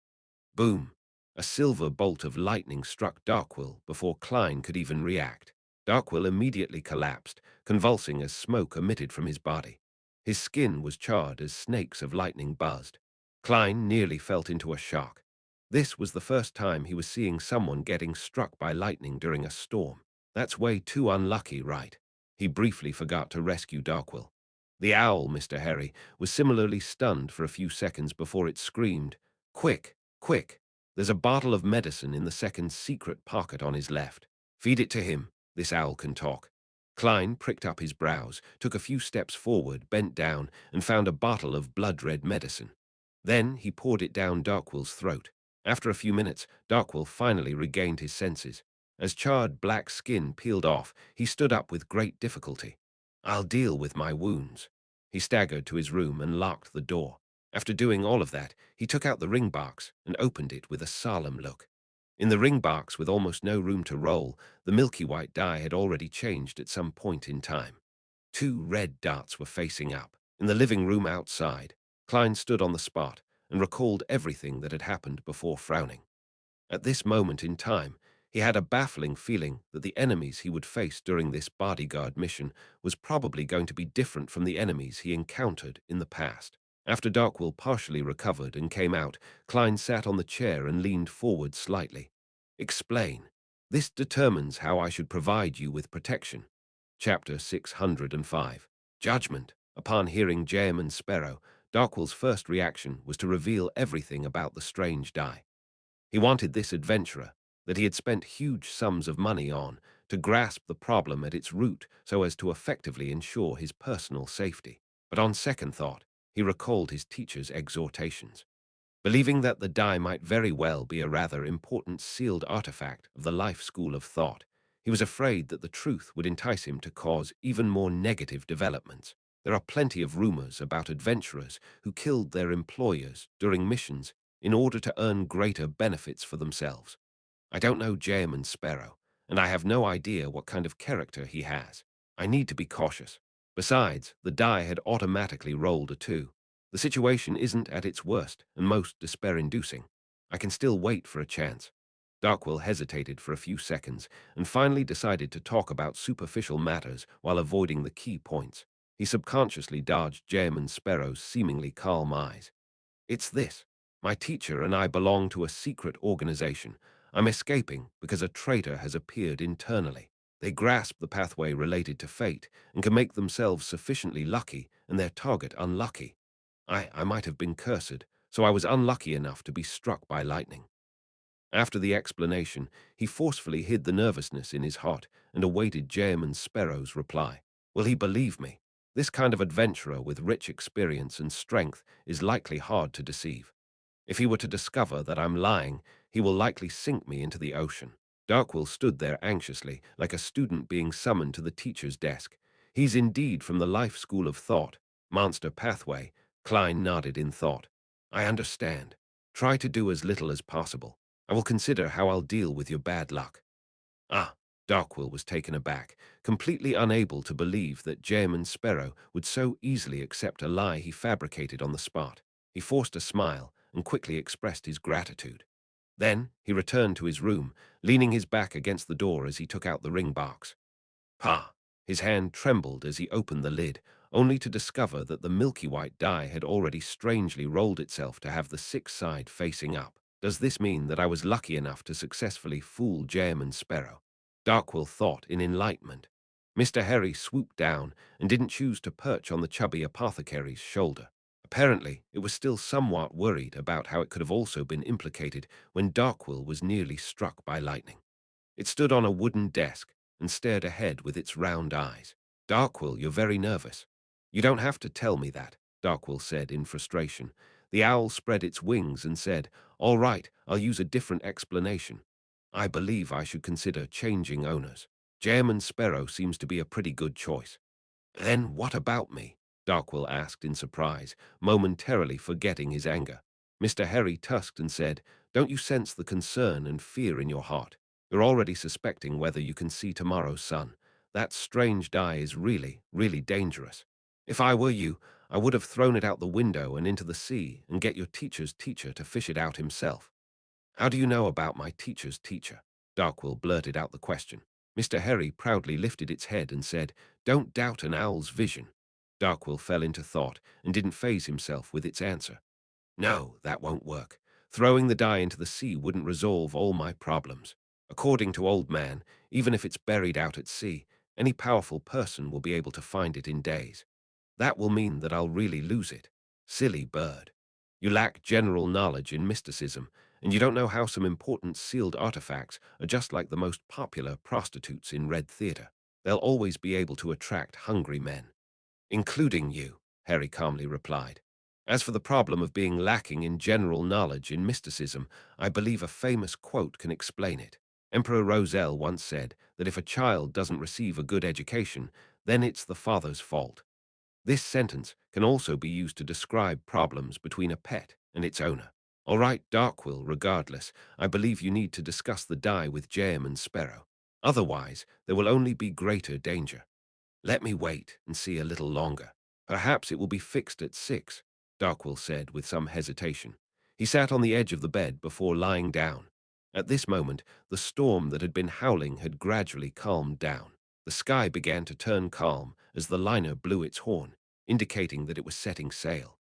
Boom! A silver bolt of lightning struck Darkwill before Klein could even react. Darkwill immediately collapsed, convulsing as smoke emitted from his body. His skin was charred as snakes of lightning buzzed. Klein nearly fell into a shock. This was the first time he was seeing someone getting struck by lightning during a storm. That's way too unlucky, right? He briefly forgot to rescue Darkwill. The owl, Mr. Harry, was similarly stunned for a few seconds before it screamed, "Quick! Quick! There's a bottle of medicine in the second secret pocket on his left. Feed it to him. This owl can talk." Klein pricked up his brows, took a few steps forward, bent down, and found a bottle of blood-red medicine. Then he poured it down Darkwill's throat. After a few minutes, Darkwill finally regained his senses. As charred black skin peeled off, he stood up with great difficulty. "I'll deal with my wounds." He staggered to his room and locked the door. After doing all of that, he took out the ring box and opened it with a solemn look. In the ring box, with almost no room to roll, the milky white die had already changed at some point in time. Two red dots were facing up. In the living room outside, Klein stood on the spot and recalled everything that had happened before frowning. At this moment in time, he had a baffling feeling that the enemies he would face during this bodyguard mission was probably going to be different from the enemies he encountered in the past. After Darkwill partially recovered and came out, Klein sat on the chair and leaned forward slightly. "Explain. This determines how I should provide you with protection." Chapter 605. Judgment. Upon hearing Jayman Sparrow, Darkwill's first reaction was to reveal everything about the strange die. He wanted this adventurer, that he had spent huge sums of money on, to grasp the problem at its root so as to effectively ensure his personal safety. But on second thought, he recalled his teacher's exhortations. Believing that the die might very well be a rather important sealed artifact of the life school of thought, he was afraid that the truth would entice him to cause even more negative developments. There are plenty of rumors about adventurers who killed their employers during missions in order to earn greater benefits for themselves. I don't know Jayman Sparrow, and I have no idea what kind of character he has. I need to be cautious. Besides, the die had automatically rolled a 2. The situation isn't at its worst and most despair-inducing. I can still wait for a chance. Darkwill hesitated for a few seconds and finally decided to talk about superficial matters while avoiding the key points. He subconsciously dodged Jem and Sparrow's seemingly calm eyes. It's this. My teacher and I belong to a secret organization. I'm escaping because a traitor has appeared internally. They grasp the pathway related to fate and can make themselves sufficiently lucky and their target unlucky. I might have been cursed, so I was unlucky enough to be struck by lightning. After the explanation, he forcefully hid the nervousness in his heart and awaited Jem and Sparrow's reply. Will he believe me? This kind of adventurer with rich experience and strength is likely hard to deceive. If he were to discover that I'm lying, he will likely sink me into the ocean. Darkwill stood there anxiously, like a student being summoned to the teacher's desk. He's indeed from the life school of thought. Monster pathway. Klein nodded in thought. I understand. Try to do as little as possible. I will consider how I'll deal with your bad luck. Ah, Darkwill was taken aback, completely unable to believe that Jem and Sparrow would so easily accept a lie he fabricated on the spot. He forced a smile and quickly expressed his gratitude. Then he returned to his room, leaning his back against the door as he took out the ring box. Pa! His hand trembled as he opened the lid, only to discover that the milky white die had already strangely rolled itself to have the 6th side facing up. Does this mean that I was lucky enough to successfully fool Jem and Sparrow? Darkwill thought in enlightenment. Mr. Harry swooped down and didn't choose to perch on the chubby apothecary's shoulder. Apparently, it was still somewhat worried about how it could have also been implicated when Darkwill was nearly struck by lightning. It stood on a wooden desk and stared ahead with its round eyes. Darkwill, you're very nervous. You don't have to tell me that, Darkwill said in frustration. The owl spread its wings and said, All right, I'll use a different explanation. I believe I should consider changing owners. Jem and Sparrow seems to be a pretty good choice. Then what about me? Darkwill asked in surprise, momentarily forgetting his anger. Mr. Harry tusked and said, Don't you sense the concern and fear in your heart? You're already suspecting whether you can see tomorrow's sun. That strange die is really, really dangerous. If I were you, I would have thrown it out the window and into the sea and get your teacher's teacher to fish it out himself. How do you know about my teacher's teacher? Darkwill blurted out the question. Mr. Harry proudly lifted its head and said, Don't doubt an owl's vision. Darkwill fell into thought and didn't faze himself with its answer. No, that won't work. Throwing the die into the sea wouldn't resolve all my problems. According to Old Man, even if it's buried out at sea, any powerful person will be able to find it in days. That will mean that I'll really lose it. Silly bird. You lack general knowledge in mysticism, and you don't know how some important sealed artifacts are just like the most popular prostitutes in Red Theater. They'll always be able to attract hungry men. Including you, Harry calmly replied. As for the problem of being lacking in general knowledge in mysticism, I believe a famous quote can explain it. Emperor Roselle once said that if a child doesn't receive a good education, then it's the father's fault. This sentence can also be used to describe problems between a pet and its owner. All right, Darkwill, regardless, I believe you need to discuss the die with Jem and Sparrow. Otherwise, there will only be greater danger. Let me wait and see a little longer. Perhaps it will be fixed at 6, Darkwill said with some hesitation. He sat on the edge of the bed before lying down. At this moment, the storm that had been howling had gradually calmed down. The sky began to turn calm as the liner blew its horn, indicating that it was setting sail.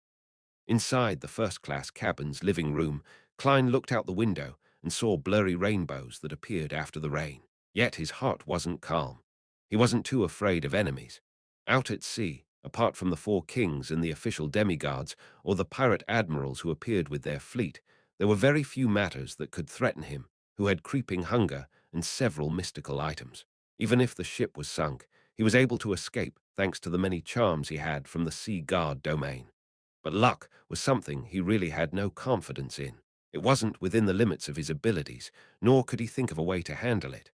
Inside the first-class cabin's living room, Klein looked out the window and saw blurry rainbows that appeared after the rain. Yet his heart wasn't calm. He wasn't too afraid of enemies. Out at sea, apart from the 4 kings and the official demigods or the pirate admirals who appeared with their fleet, there were very few matters that could threaten him, who had creeping hunger and several mystical items. Even if the ship was sunk, he was able to escape thanks to the many charms he had from the sea guard domain. But luck was something he really had no confidence in. It wasn't within the limits of his abilities, nor could he think of a way to handle it.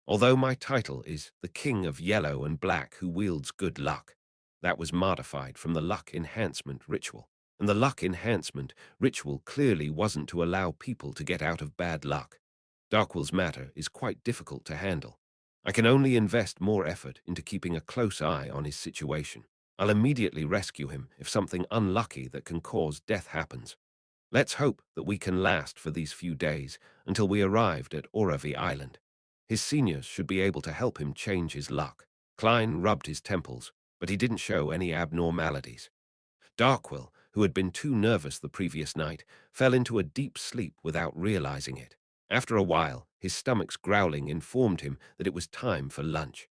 Although my title is the King of Yellow and Black who wields good luck, that was modified from the luck enhancement ritual. And the luck enhancement ritual clearly wasn't to allow people to get out of bad luck. Darkwill's matter is quite difficult to handle. I can only invest more effort into keeping a close eye on his situation. I'll immediately rescue him if something unlucky that can cause death happens. Let's hope that we can last for these few days until we arrived at Oravi Island. His seniors should be able to help him change his luck. Klein rubbed his temples, but he didn't show any abnormalities. Darkwill, who had been too nervous the previous night, fell into a deep sleep without realizing it. After a while, his stomach's growling informed him that it was time for lunch.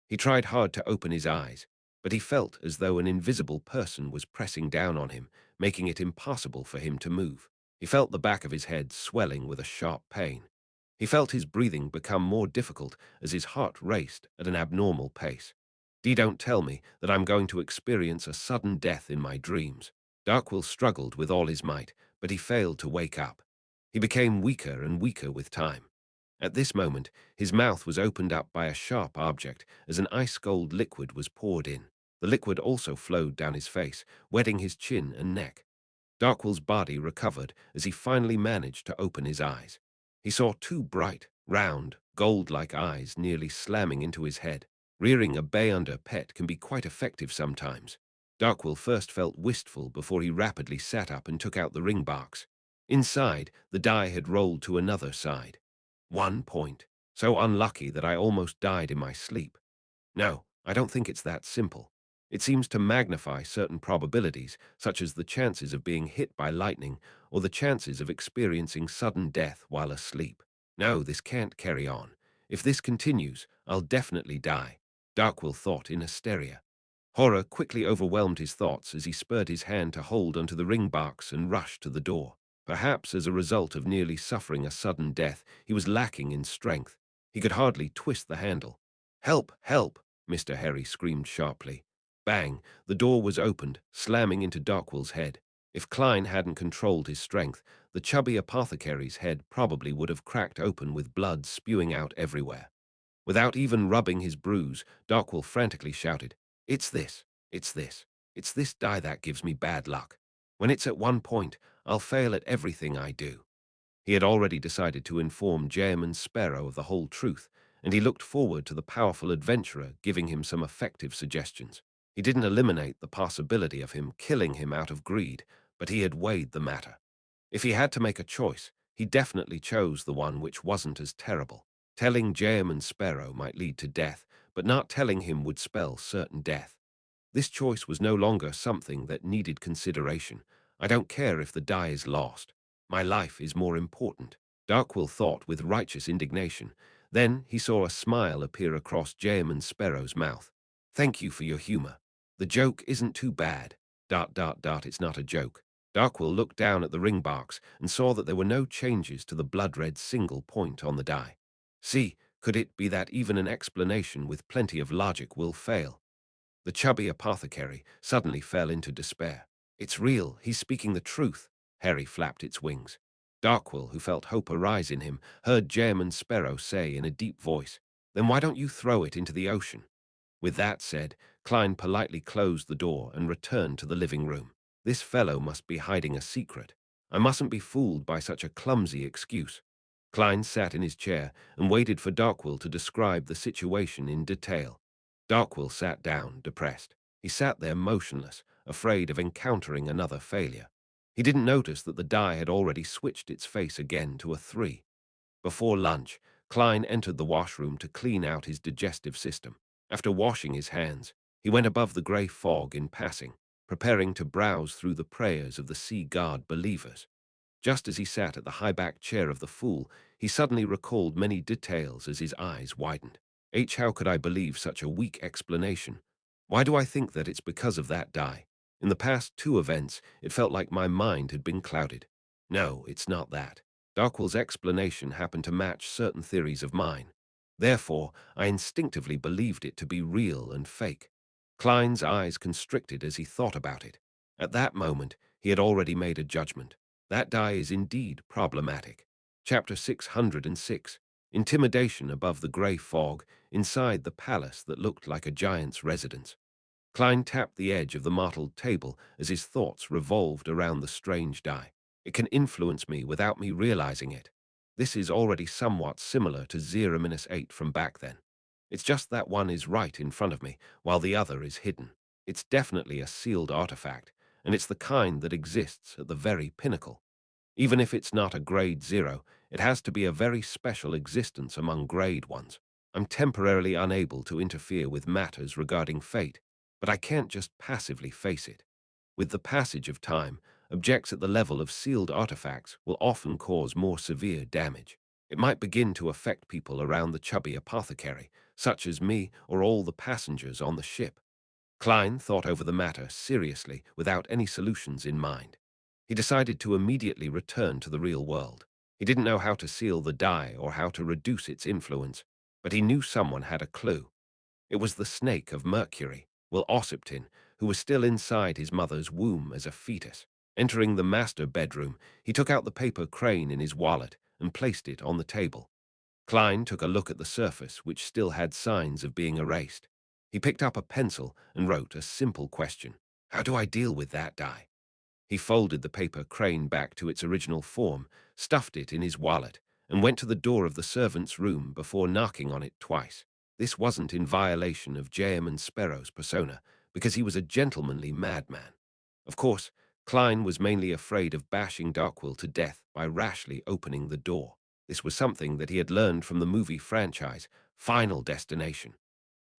He tried hard to open his eyes, but he felt as though an invisible person was pressing down on him, making it impossible for him to move. He felt the back of his head swelling with a sharp pain. He felt his breathing become more difficult as his heart raced at an abnormal pace. Don't tell me that I'm going to experience a sudden death in my dreams. Darkwill struggled with all his might, but he failed to wake up. He became weaker and weaker with time. At this moment, his mouth was opened up by a sharp object as an ice-cold liquid was poured in. The liquid also flowed down his face, wetting his chin and neck. Darkwill's body recovered as he finally managed to open his eyes. He saw two bright, round, gold-like eyes nearly slamming into his head. Rearing a bay-under pet can be quite effective sometimes. Darkwill first felt wistful before he rapidly sat up and took out the ring box. Inside, the die had rolled to another side. 1 point. So unlucky that I almost died in my sleep. No, I don't think it's that simple. It seems to magnify certain probabilities, such as the chances of being hit by lightning or the chances of experiencing sudden death while asleep. No, this can't carry on. If this continues, I'll definitely die, Darkwill thought in hysteria. Horror quickly overwhelmed his thoughts as he spurred his hand to hold onto the ring box and rushed to the door. Perhaps as a result of nearly suffering a sudden death, he was lacking in strength. He could hardly twist the handle. "Help! Help!" Mr. Harry screamed sharply. Bang! The door was opened, slamming into Darkwill's head. If Klein hadn't controlled his strength, the chubby apothecary's head probably would have cracked open with blood spewing out everywhere. Without even rubbing his bruise, Darkwill frantically shouted, "It's this! It's this! It's this die that gives me bad luck. When it's at 1 point, I'll fail at everything I do." He had already decided to inform Jem and Sparrow of the whole truth, and he looked forward to the powerful adventurer giving him some effective suggestions. He didn't eliminate the possibility of him killing him out of greed, but he had weighed the matter. If he had to make a choice, he definitely chose the one which wasn't as terrible. Telling Jem and Sparrow might lead to death, but not telling him would spell certain death. This choice was no longer something that needed consideration. I don't care if the die is lost. My life is more important, Darkwill thought with righteous indignation. Then he saw a smile appear across Jem and Sparrow's mouth. "Thank you for your humor. The joke isn't too bad. It's not a joke." Darkwill looked down at the ring box and saw that there were no changes to the blood-red single point on the die. See, could it be that even an explanation with plenty of logic will fail? The chubby apothecary suddenly fell into despair. "It's real, he's speaking the truth." Harry flapped its wings. Darkwill, who felt hope arise in him, heard Jem and Sparrow say in a deep voice, "Then why don't you throw it into the ocean?" With that said, Klein politely closed the door and returned to the living room. This fellow must be hiding a secret. I mustn't be fooled by such a clumsy excuse. Klein sat in his chair and waited for Darkwill to describe the situation in detail. Darkwill sat down, depressed. He sat there motionless, afraid of encountering another failure. He didn't notice that the die had already switched its face again to a 3. Before lunch, Klein entered the washroom to clean out his digestive system. After washing his hands, he went above the grey fog in passing, preparing to browse through the prayers of the Sea God believers. Just as he sat at the high-backed chair of the fool, he suddenly recalled many details as his eyes widened. How could I believe such a weak explanation? Why do I think that it's because of that die? In the past 2 events, it felt like my mind had been clouded. No, it's not that. Darkwill's explanation happened to match certain theories of mine. Therefore, I instinctively believed it to be real and fake. Klein's eyes constricted as he thought about it. At that moment, he had already made a judgment. That die is indeed problematic. Chapter 606. Intimidation above the grey fog, inside the palace that looked like a giant's residence. Klein tapped the edge of the mottled table as his thoughts revolved around the strange die. It can influence me without me realizing it. This is already somewhat similar to 0-8 from back then. It's just that one is right in front of me, while the other is hidden. It's definitely a sealed artifact, and it's the kind that exists at the very pinnacle. Even if it's not a grade 0, it has to be a very special existence among grade ones. I'm temporarily unable to interfere with matters regarding fate, but I can't just passively face it. With the passage of time, objects at the level of sealed artifacts will often cause more severe damage. It might begin to affect people around the chubby apothecary, such as me or all the passengers on the ship. Klein thought over the matter seriously without any solutions in mind. He decided to immediately return to the real world. He didn't know how to seal the die or how to reduce its influence, but he knew someone had a clue. It was the snake of Mercury, Will Ossipton, who was still inside his mother's womb as a fetus. Entering the master bedroom, he took out the paper crane in his wallet and placed it on the table. Klein took a look at the surface, which still had signs of being erased. He picked up a pencil and wrote a simple question. How do I deal with that die? He folded the paper crane back to its original form, stuffed it in his wallet, and went to the door of the servant's room before knocking on it twice. This wasn't in violation of J.M. and Sparrow's persona, because he was a gentlemanly madman. Of course, Klein was mainly afraid of bashing Darkwill to death by rashly opening the door. This was something that he had learned from the movie franchise, Final Destination.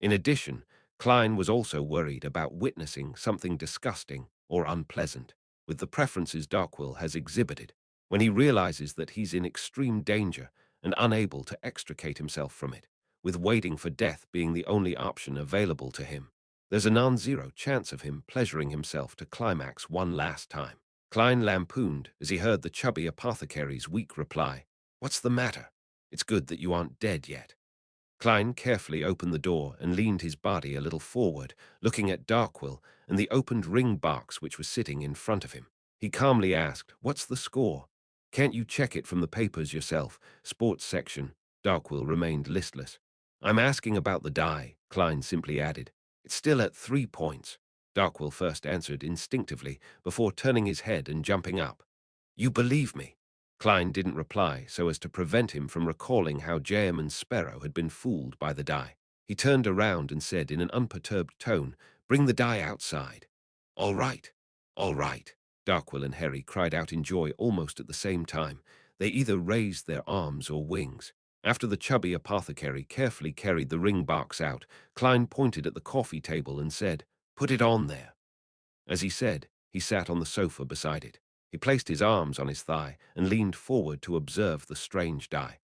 In addition, Klein was also worried about witnessing something disgusting or unpleasant, with the preferences Darkwill has exhibited, when he realizes that he's in extreme danger and unable to extricate himself from it, with waiting for death being the only option available to him. There's a non-zero chance of him pleasuring himself to climax one last time. Klein lampooned as he heard the chubby apothecary's weak reply, "What's the matter? It's good that you aren't dead yet." Klein carefully opened the door and leaned his body a little forward, looking at Darkwill and the opened ring box which was sitting in front of him. He calmly asked, "What's the score? Can't you check it from the papers yourself? Sports section." Darkwill remained listless. "I'm asking about the die," Klein simply added. "It's still at 3 points." Darkwill first answered instinctively before turning his head and jumping up. "You believe me?" Klein didn't reply so as to prevent him from recalling how J.M. and Sparrow had been fooled by the die. He turned around and said in an unperturbed tone, "Bring the die outside." "All right, all right." Darkwill and Harry cried out in joy almost at the same time. They either raised their arms or wings. After the chubby apothecary carefully carried the ring box out, Klein pointed at the coffee table and said, "Put it on there." As he said, he sat on the sofa beside it. He placed his arms on his thigh and leaned forward to observe the strange die.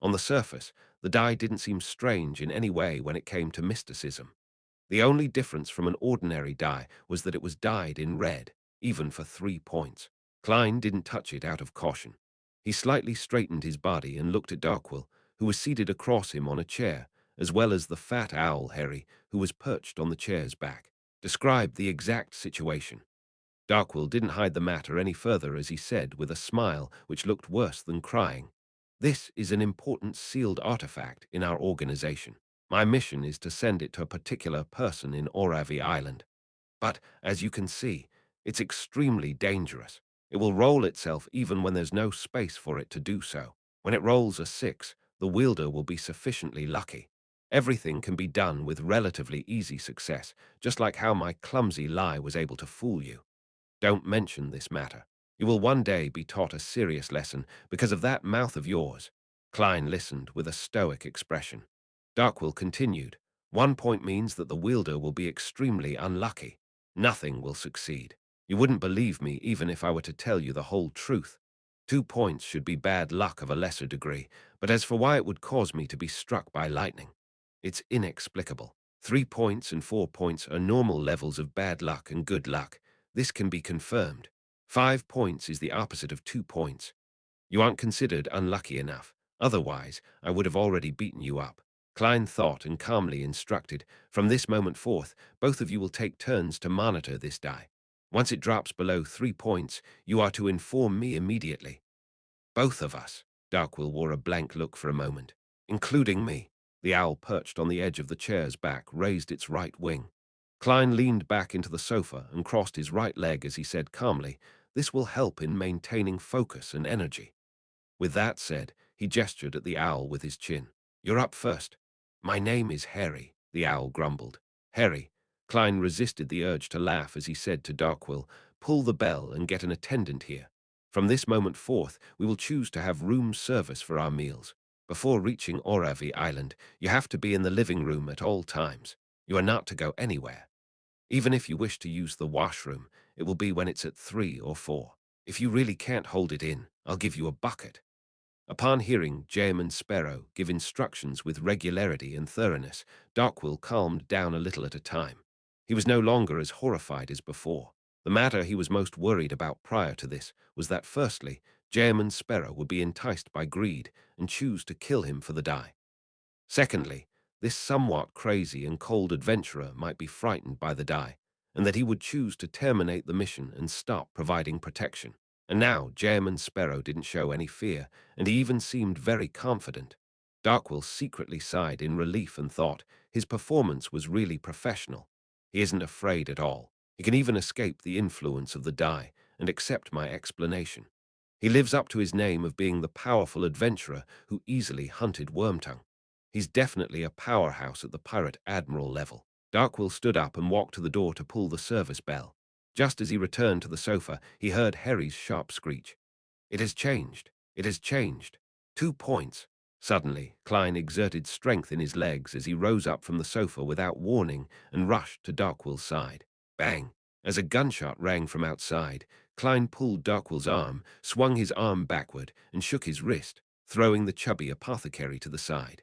On the surface, the die didn't seem strange in any way when it came to mysticism. The only difference from an ordinary die was that it was dyed in red, even for 3 points. Klein didn't touch it out of caution. He slightly straightened his body and looked at Darkwill, who was seated across him on a chair, as well as the fat owl Harry, who was perched on the chair's back. Described the exact situation. Darkwill didn't hide the matter any further as he said, with a smile which looked worse than crying, "This is an important sealed artifact in our organization. My mission is to send it to a particular person in Oravi Island. But, as you can see, it's extremely dangerous. It will roll itself even when there's no space for it to do so. When it rolls a 6, the wielder will be sufficiently lucky. Everything can be done with relatively easy success, just like how my clumsy lie was able to fool you. Don't mention this matter. You will one day be taught a serious lesson because of that mouth of yours." Klein listened with a stoic expression. Darkwill continued, "1 point means that the wielder will be extremely unlucky. Nothing will succeed. You wouldn't believe me even if I were to tell you the whole truth. 2 points should be bad luck of a lesser degree, but as for why it would cause me to be struck by lightning, it's inexplicable. 3 points and 4 points are normal levels of bad luck and good luck. This can be confirmed. 5 points is the opposite of 2 points. You aren't considered unlucky enough. Otherwise, I would have already beaten you up." Klein thought and calmly instructed, "From this moment forth, both of you will take turns to monitor this die. Once it drops below 3 points, you are to inform me immediately." "Both of us." Darkwill wore a blank look for a moment. "Including me." The owl perched on the edge of the chair's back raised its right wing. Klein leaned back into the sofa and crossed his right leg as he said calmly, "This will help in maintaining focus and energy." With that said, he gestured at the owl with his chin. "You're up first." My name is Harry, the owl grumbled. Harry. Klein resisted the urge to laugh as he said to Darkwill, pull the bell and get an attendant here. From this moment forth, we will choose to have room service for our meals. Before reaching Oravi Island, you have to be in the living room at all times. You are not to go anywhere. Even if you wish to use the washroom, it will be when it's at 3 or 4. If you really can't hold it in, I'll give you a bucket. Upon hearing Jam and Sparrow give instructions with regularity and thoroughness, Darkwill calmed down a little at a time. He was no longer as horrified as before. The matter he was most worried about prior to this was that, firstly, Jam and Sparrow would be enticed by greed and choose to kill him for the die. Secondly, this somewhat crazy and cold adventurer might be frightened by the die, and that he would choose to terminate the mission and stop providing protection. And now Jam and Sparrow didn't show any fear, and he even seemed very confident. Darkwill secretly sighed in relief and thought his performance was really professional. He isn't afraid at all. He can even escape the influence of the die and accept my explanation. He lives up to his name of being the powerful adventurer who easily hunted Wormtongue. He's definitely a powerhouse at the pirate admiral level. Darkwill stood up and walked to the door to pull the service bell. Just as he returned to the sofa, he heard Harry's sharp screech. It has changed. It has changed. 2 points. Suddenly, Klein exerted strength in his legs as he rose up from the sofa without warning and rushed to Darkwill's side. Bang! As a gunshot rang from outside, Klein pulled Darkwill's arm, swung his arm backward, and shook his wrist, throwing the chubby apothecary to the side.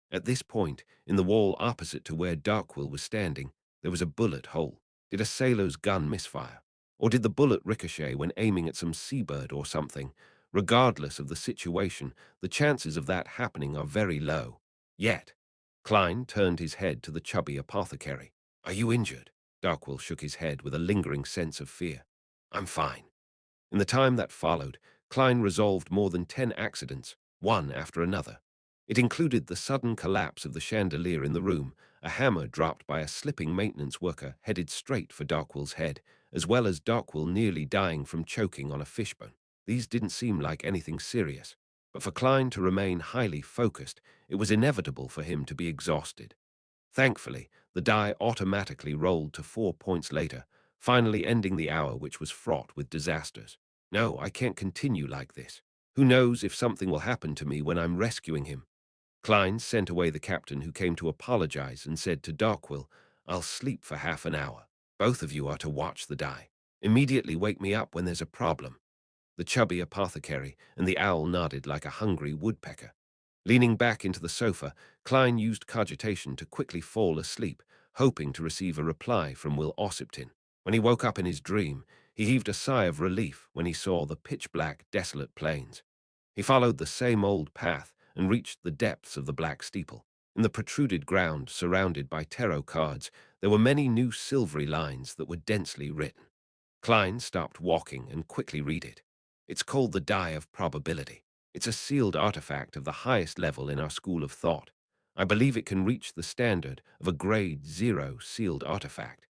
At this point, in the wall opposite to where Darkwill was standing, there was a bullet hole. Did a sailor's gun misfire? Or did the bullet ricochet when aiming at some seabird or something? Regardless of the situation, the chances of that happening are very low. Yet, Klein turned his head to the chubby apothecary. Are you injured? Darkwill shook his head with a lingering sense of fear. I'm fine. In the time that followed, Klein resolved more than 10 accidents, one after another. It included the sudden collapse of the chandelier in the room, a hammer dropped by a slipping maintenance worker headed straight for Darkwill's head, as well as Darkwill nearly dying from choking on a fishbone. These didn't seem like anything serious, but for Klein to remain highly focused, it was inevitable for him to be exhausted. Thankfully, the die automatically rolled to 4 points later, finally ending the hour which was fraught with disasters. No, I can't continue like this. Who knows if something will happen to me when I'm rescuing him? Klein sent away the captain who came to apologize and said to Darkwill, I'll sleep for half an hour. Both of you are to watch the die. Immediately wake me up when there's a problem. The chubby apothecary and the owl nodded like a hungry woodpecker. Leaning back into the sofa, Klein used cogitation to quickly fall asleep, hoping to receive a reply from Will Ossipton. When he woke up in his dream, he heaved a sigh of relief when he saw the pitch-black, desolate plains. He followed the same old path and reached the depths of the black steeple. In the protruded ground, surrounded by tarot cards, there were many new silvery lines that were densely written. Klein stopped walking and quickly read it. It's called the Die of Probability. It's a sealed artifact of the highest level in our school of thought. I believe it can reach the standard of a grade 0 sealed artifact.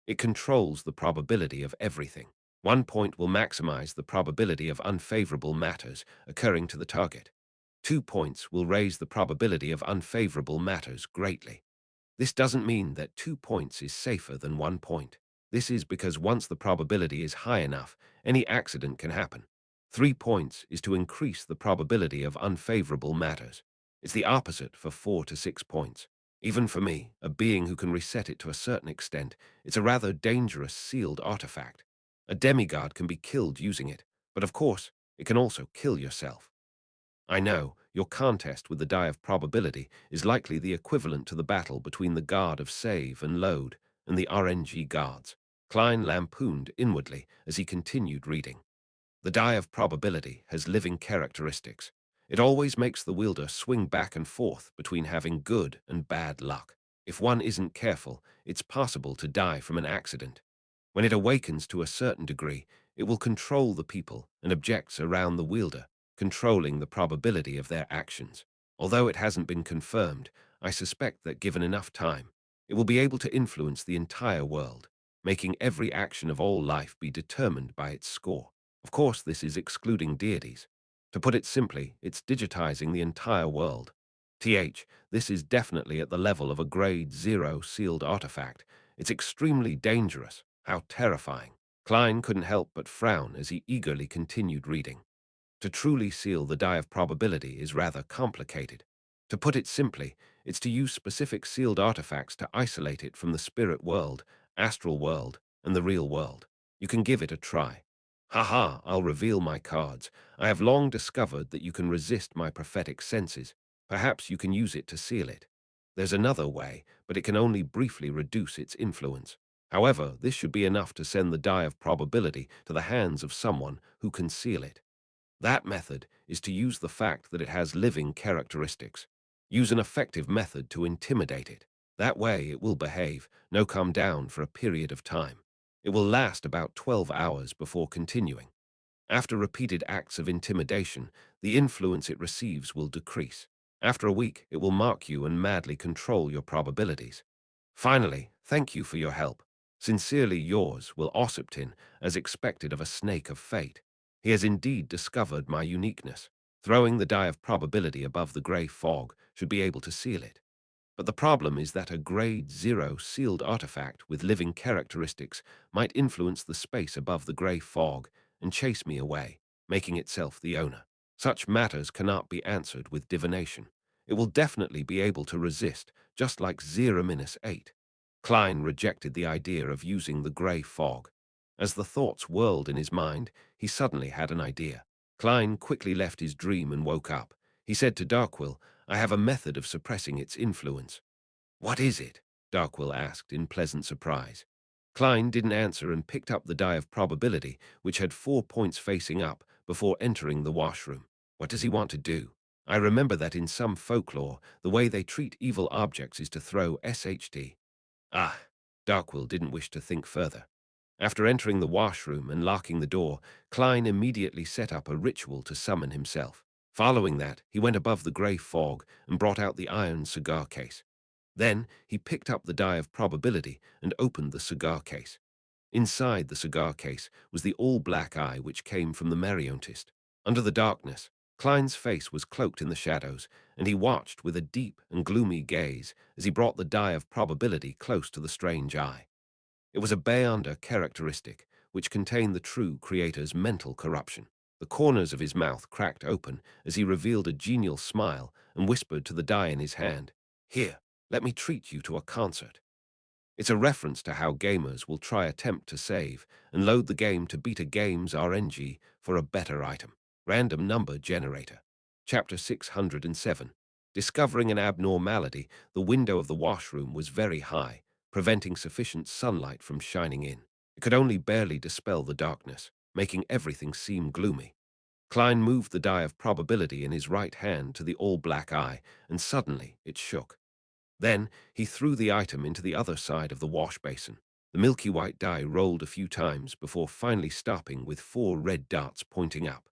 It controls the probability of everything. 1 point will maximize the probability of unfavorable matters occurring to the target. 2 points will raise the probability of unfavorable matters greatly. This doesn't mean that 2 points is safer than 1 point. This is because once the probability is high enough, any accident can happen. 3 points is to increase the probability of unfavorable matters. It's the opposite for 4 to 6 points. Even for me, a being who can reset it to a certain extent, it's a rather dangerous sealed artifact. A demigod can be killed using it, but of course, it can also kill yourself. I know, your contest with the die of probability is likely the equivalent to the battle between the guard of save and load and the RNG guards. Klein lampooned inwardly as he continued reading. The die of probability has living characteristics. It always makes the wielder swing back and forth between having good and bad luck. If one isn't careful, it's possible to die from an accident. When it awakens to a certain degree, it will control the people and objects around the wielder, controlling the probability of their actions. Although it hasn't been confirmed, I suspect that given enough time, it will be able to influence the entire world, making every action of all life be determined by its score. Of course, this is excluding deities. To put it simply, it's digitizing the entire world. This is definitely at the level of a grade 0 sealed artifact. It's extremely dangerous. How terrifying. Klein couldn't help but frown as he eagerly continued reading. To truly seal the die of probability is rather complicated. To put it simply, it's to use specific sealed artifacts to isolate it from the spirit world, astral world, and the real world. You can give it a try. Haha, I'll reveal my cards. I have long discovered that you can resist my prophetic senses. Perhaps you can use it to seal it. There's another way, but it can only briefly reduce its influence. However, this should be enough to send the die of probability to the hands of someone who can seal it. That method is to use the fact that it has living characteristics. Use an effective method to intimidate it. That way it will behave, no come down for a period of time. It will last about 12 hours before continuing. After repeated acts of intimidation, the influence it receives will decrease. After a week, it will mark you and madly control your probabilities. Finally, thank you for your help. Sincerely yours, Will Ossipton, as expected of a snake of fate. He has indeed discovered my uniqueness. Throwing the die of probability above the grey fog should be able to seal it. But the problem is that a grade 0 sealed artifact with living characteristics might influence the space above the grey fog and chase me away, making itself the owner. Such matters cannot be answered with divination. It will definitely be able to resist, just like 0-8. Klein rejected the idea of using the grey fog. As the thoughts whirled in his mind, he suddenly had an idea. Klein quickly left his dream and woke up. He said to Darkwill, I have a method of suppressing its influence. What is it? Darkwill asked in pleasant surprise. Klein didn't answer and picked up the die of probability, which had 4 points facing up, before entering the washroom. What does he want to do? I remember that in some folklore, the way they treat evil objects is to throw SHD. Ah, Darkwill didn't wish to think further. After entering the washroom and locking the door, Klein immediately set up a ritual to summon himself. Following that, he went above the grey fog and brought out the iron cigar case. Then he picked up the die of probability and opened the cigar case. Inside the cigar case was the all-black eye which came from the Mariontist. Under the darkness, Klein's face was cloaked in the shadows, and he watched with a deep and gloomy gaze as he brought the die of probability close to the strange eye. It was a Beyonder characteristic, which contained the true creator's mental corruption. The corners of his mouth cracked open as he revealed a genial smile and whispered to the die in his hand, Here, let me treat you to a concert. It's a reference to how gamers will try attempt to save and load the game to Beta Games RNG for a better item. Random Number Generator. Chapter 607. Discovering an abnormality, the window of the washroom was very high, preventing sufficient sunlight from shining in. It could only barely dispel the darkness, making everything seem gloomy. Klein moved the die of probability in his right hand to the all-black eye, and suddenly it shook. Then he threw the item into the other side of the wash basin. The milky white die rolled a few times before finally stopping with 4 red dots pointing up.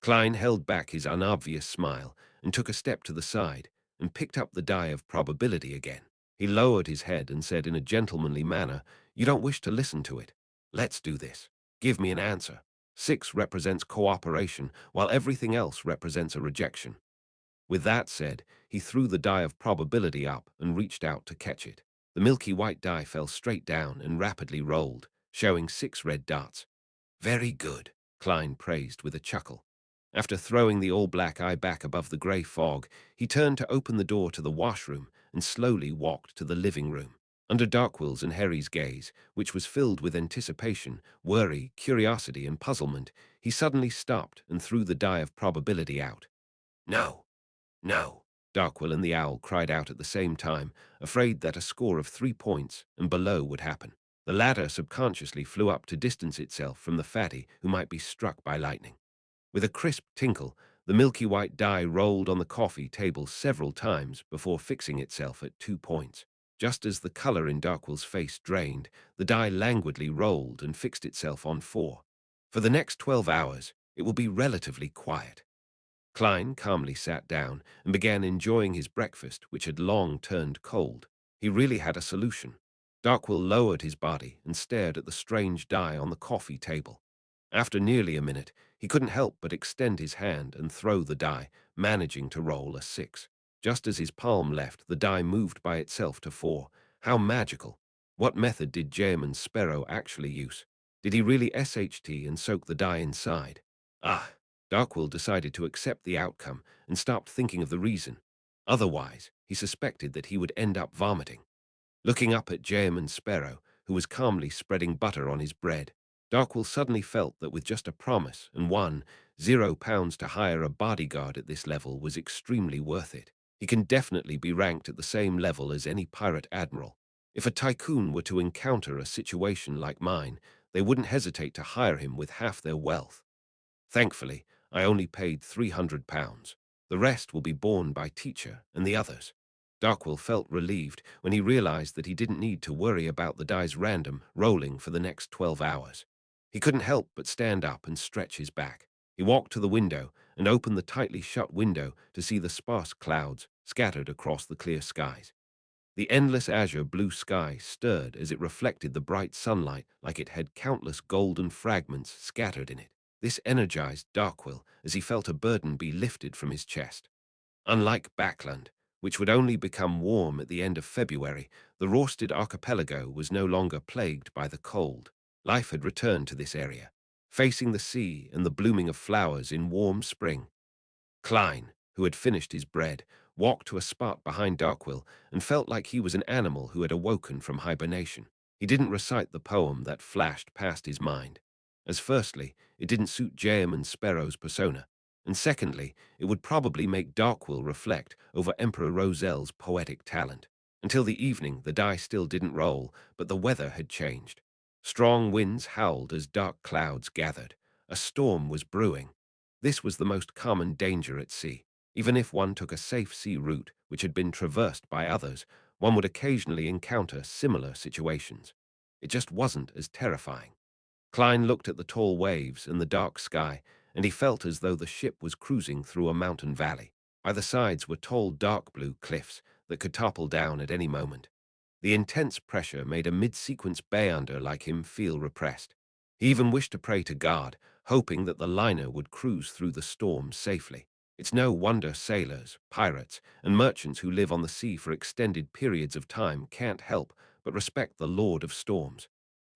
Klein held back his unobvious smile and took a step to the side and picked up the die of probability again. He lowered his head and said in a gentlemanly manner, You don't wish to listen to it. Let's do this. Give me an answer. 6 represents cooperation, while everything else represents a rejection. With that said, he threw the die of probability up and reached out to catch it. The milky white die fell straight down and rapidly rolled, showing 6 red dots. Very good, Klein praised with a chuckle. After throwing the all-black eye back above the grey fog, he turned to open the door to the washroom and slowly walked to the living room. Under Darkwill's and Harry's gaze, which was filled with anticipation, worry, curiosity, and puzzlement, he suddenly stopped and threw the die of probability out. No. No, Darkwill and the owl cried out at the same time, afraid that a score of 3 points and below would happen. The latter subconsciously flew up to distance itself from the fatty who might be struck by lightning. With a crisp tinkle, the milky white die rolled on the coffee table several times before fixing itself at 2 points. Just as the color in Darkwill's face drained, the die languidly rolled and fixed itself on 4. For the next 12 hours, it will be relatively quiet. Klein calmly sat down and began enjoying his breakfast, which had long turned cold. He really had a solution. Darkwill lowered his body and stared at the strange die on the coffee table. After nearly a minute, he couldn't help but extend his hand and throw the die, managing to roll a 6. Just as his palm left, the die moved by itself to 4. How magical! What method did Jayman Sparrow actually use? Did he really SHT and soak the die inside? Ah, Darkwill decided to accept the outcome and stopped thinking of the reason. Otherwise, he suspected that he would end up vomiting. Looking up at Jayman Sparrow, who was calmly spreading butter on his bread, Darkwill suddenly felt that with just a promise and £0 to hire a bodyguard at this level was extremely worth it. He can definitely be ranked at the same level as any pirate admiral. If a tycoon were to encounter a situation like mine, they wouldn't hesitate to hire him with half their wealth. Thankfully, I only paid £300. The rest will be borne by teacher and the others. Darkwill felt relieved when he realized that he didn't need to worry about the dice random rolling for the next 12 hours. He couldn't help but stand up and stretch his back. He walked to the window and opened the tightly shut window to see the sparse clouds scattered across the clear skies. The endless azure blue sky stirred as it reflected the bright sunlight like it had countless golden fragments scattered in it. This energized Darkwill as he felt a burden be lifted from his chest. Unlike Backland, which would only become warm at the end of February, the Rorsted archipelago was no longer plagued by the cold. Life had returned to this area, facing the sea and the blooming of flowers in warm spring. Klein, who had finished his bread, walked to a spot behind Darkwill and felt like he was an animal who had awoken from hibernation. He didn't recite the poem that flashed past his mind, as firstly, it didn't suit Jayman Sparrow's persona, and secondly, it would probably make Darkwill reflect over Emperor Roselle's poetic talent. Until the evening, the die still didn't roll, but the weather had changed. Strong winds howled as dark clouds gathered. A storm was brewing. This was the most common danger at sea. Even if one took a safe sea route, which had been traversed by others, one would occasionally encounter similar situations. It just wasn't as terrifying. Klein looked at the tall waves and the dark sky, and he felt as though the ship was cruising through a mountain valley. By the sides were tall dark blue cliffs that could topple down at any moment. The intense pressure made a mid-sequence bay-under like him feel repressed. He even wished to pray to God, hoping that the liner would cruise through the storm safely. It's no wonder sailors, pirates, and merchants who live on the sea for extended periods of time can't help but respect the Lord of Storms.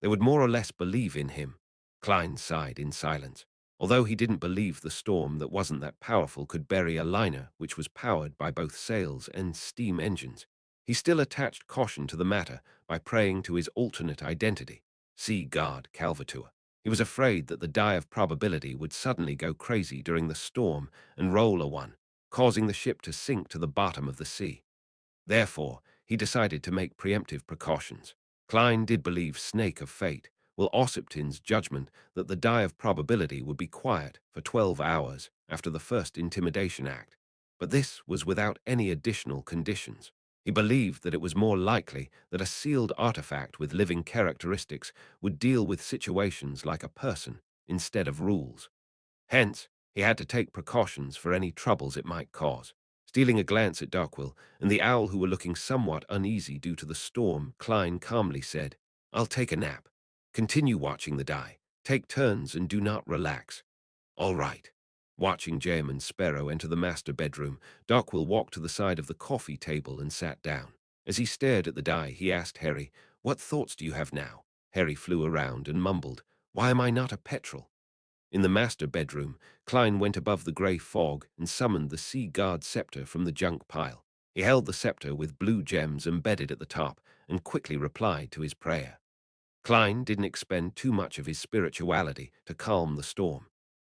They would more or less believe in him. Klein sighed in silence. Although he didn't believe the storm that wasn't that powerful could bury a liner which was powered by both sails and steam engines, he still attached caution to the matter by praying to his alternate identity, sea god Calvatur. He was afraid that the die of probability would suddenly go crazy during the storm and roll a 1, causing the ship to sink to the bottom of the sea. Therefore, he decided to make preemptive precautions. Klein did believe Snake of Fate, while Ossipton's judgment that the die of probability would be quiet for 12 hours after the first intimidation act. But this was without any additional conditions. He believed that it was more likely that a sealed artifact with living characteristics would deal with situations like a person instead of rules. Hence, he had to take precautions for any troubles it might cause. Stealing a glance at Darkwill and the owl, who were looking somewhat uneasy due to the storm, Klein calmly said, "I'll take a nap. Continue watching the die. Take turns and do not relax." "All right." Watching Jayman Sparrow enter the master bedroom, Darkwill walked to the side of the coffee table and sat down. As he stared at the die, he asked Harry, "What thoughts do you have now?" Harry flew around and mumbled, "Why am I not a petrel?" In the master bedroom, Klein went above the grey fog and summoned the Sea Guard scepter from the junk pile. He held the scepter with blue gems embedded at the top and quickly replied to his prayer. Klein didn't expend too much of his spirituality to calm the storm.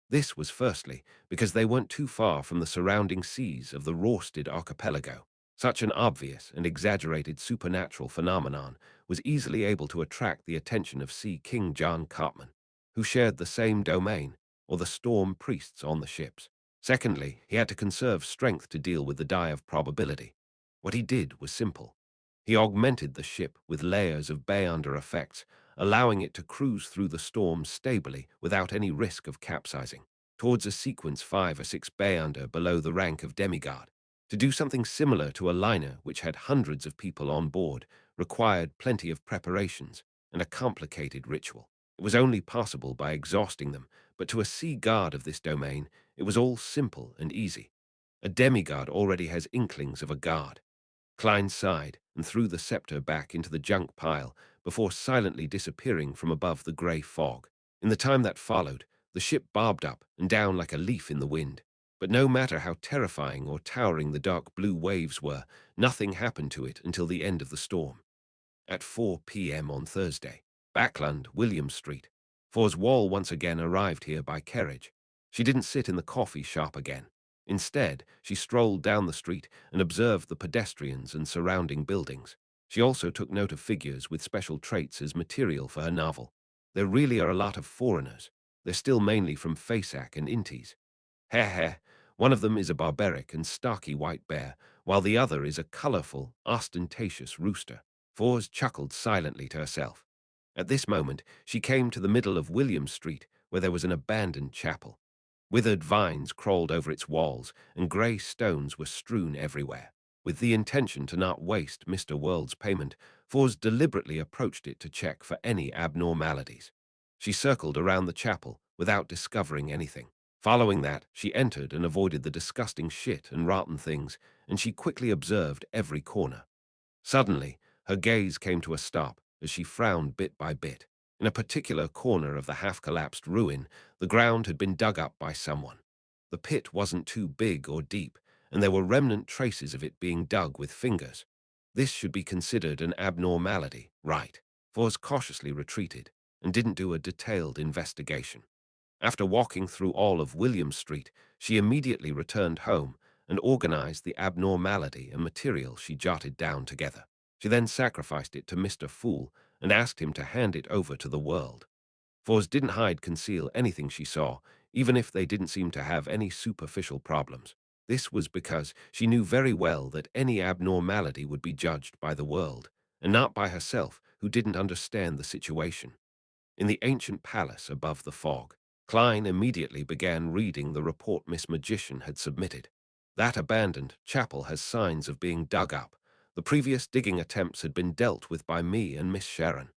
This was firstly because they weren't too far from the surrounding seas of the Rorsted archipelago. Such an obvious and exaggerated supernatural phenomenon was easily able to attract the attention of Sea King John Cartman, who shared the same domain, or the storm priests on the ships. Secondly, he had to conserve strength to deal with the die of probability. What he did was simple. He augmented the ship with layers of bay-under effects, allowing it to cruise through the storm stably without any risk of capsizing, towards a sequence 5 or 6 bay-under below the rank of demigod. To do something similar to a liner which had hundreds of people on board required plenty of preparations and a complicated ritual. It was only possible by exhausting them, but to a sea guard of this domain, it was all simple and easy. A demigod already has inklings of a god. Klein sighed and threw the scepter back into the junk pile before silently disappearing from above the grey fog. In the time that followed, the ship bobbed up and down like a leaf in the wind. But no matter how terrifying or towering the dark blue waves were, nothing happened to it until the end of the storm. At 4 p.m. on Thursday, Backland, William Street, For's Wall once again arrived here by carriage. She didn't sit in the coffee shop again. Instead, she strolled down the street and observed the pedestrians and surrounding buildings. She also took note of figures with special traits as material for her novel. There really are a lot of foreigners. They're still mainly from Fasak and Intis. Heh heh, one of them is a barbaric and stocky white bear, while the other is a colorful, ostentatious rooster. Fors chuckled silently to herself. At this moment, she came to the middle of William Street, where there was an abandoned chapel. Withered vines crawled over its walls, and grey stones were strewn everywhere. With the intention to not waste Mr. World's payment, Fors deliberately approached it to check for any abnormalities. She circled around the chapel without discovering anything. Following that, she entered and avoided the disgusting shit and rotten things, and she quickly observed every corner. Suddenly, her gaze came to a stop as she frowned bit by bit. In a particular corner of the half-collapsed ruin, the ground had been dug up by someone. The pit wasn't too big or deep, and there were remnant traces of it being dug with fingers. This should be considered an abnormality, right? Fors cautiously retreated and didn't do a detailed investigation. After walking through all of William Street, she immediately returned home and organized the abnormality and material she jotted down together. She then sacrificed it to Mr. Fool and asked him to hand it over to the world. Fors didn't conceal anything she saw, even if they didn't seem to have any superficial problems. This was because she knew very well that any abnormality would be judged by the world, and not by herself, who didn't understand the situation. In the ancient palace above the fog, Klein immediately began reading the report Miss Magician had submitted. That abandoned chapel has signs of being dug up. The previous digging attempts had been dealt with by me and Miss Sharon,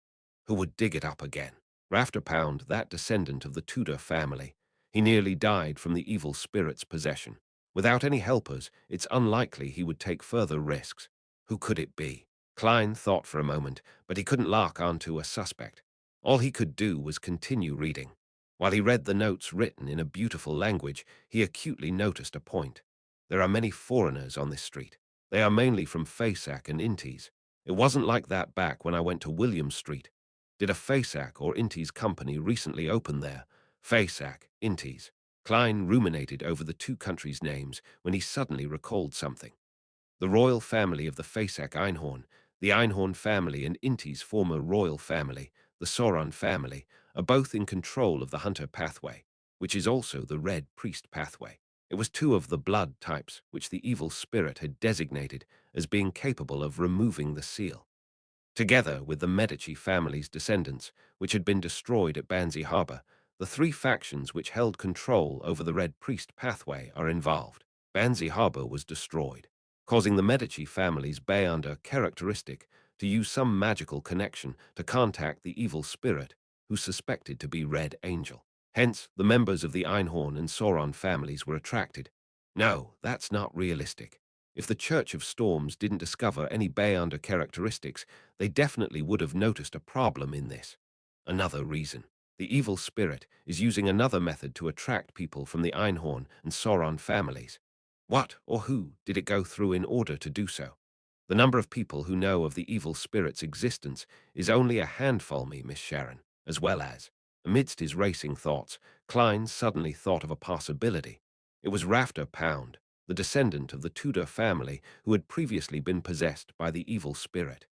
who would dig it up again. Rafterpound, that descendant of the Tudor family, he nearly died from the evil spirit's possession. Without any helpers, it's unlikely he would take further risks. Who could it be? Klein thought for a moment, but he couldn't lock onto a suspect. All he could do was continue reading. While he read the notes written in a beautiful language, he acutely noticed a point. There are many foreigners on this street. They are mainly from Fasak and Intis. It wasn't like that back when I went to William Street. Did a Fasak or Intis company recently open there? Fasak, Intis. Klein ruminated over the two countries' names when he suddenly recalled something. The royal family of the Fasak Einhorn, the Einhorn family and Inti's former royal family, the Sauron family, are both in control of the Hunter pathway, which is also the Red Priest pathway. It was two of the blood types which the evil spirit had designated as being capable of removing the seal. Together with the Medici family's descendants, which had been destroyed at Banzi Harbor, the three factions which held control over the Red Priest pathway are involved. Banzi Harbor was destroyed, causing the Medici family's Beyonder characteristic to use some magical connection to contact the evil spirit, who's suspected to be Red Angel. Hence, the members of the Einhorn and Sauron families were attracted. No, that's not realistic. If the Church of Storms didn't discover any Beyonder characteristics, they definitely would have noticed a problem in this. Another reason. The evil spirit is using another method to attract people from the Einhorn and Sauron families. What or who did it go through in order to do so? The number of people who know of the evil spirit's existence is only a handful, Miss Sharon, as well as. Amidst his racing thoughts, Klein suddenly thought of a possibility. It was Rafter Pound, the descendant of the Tudor family who had previously been possessed by the evil spirit.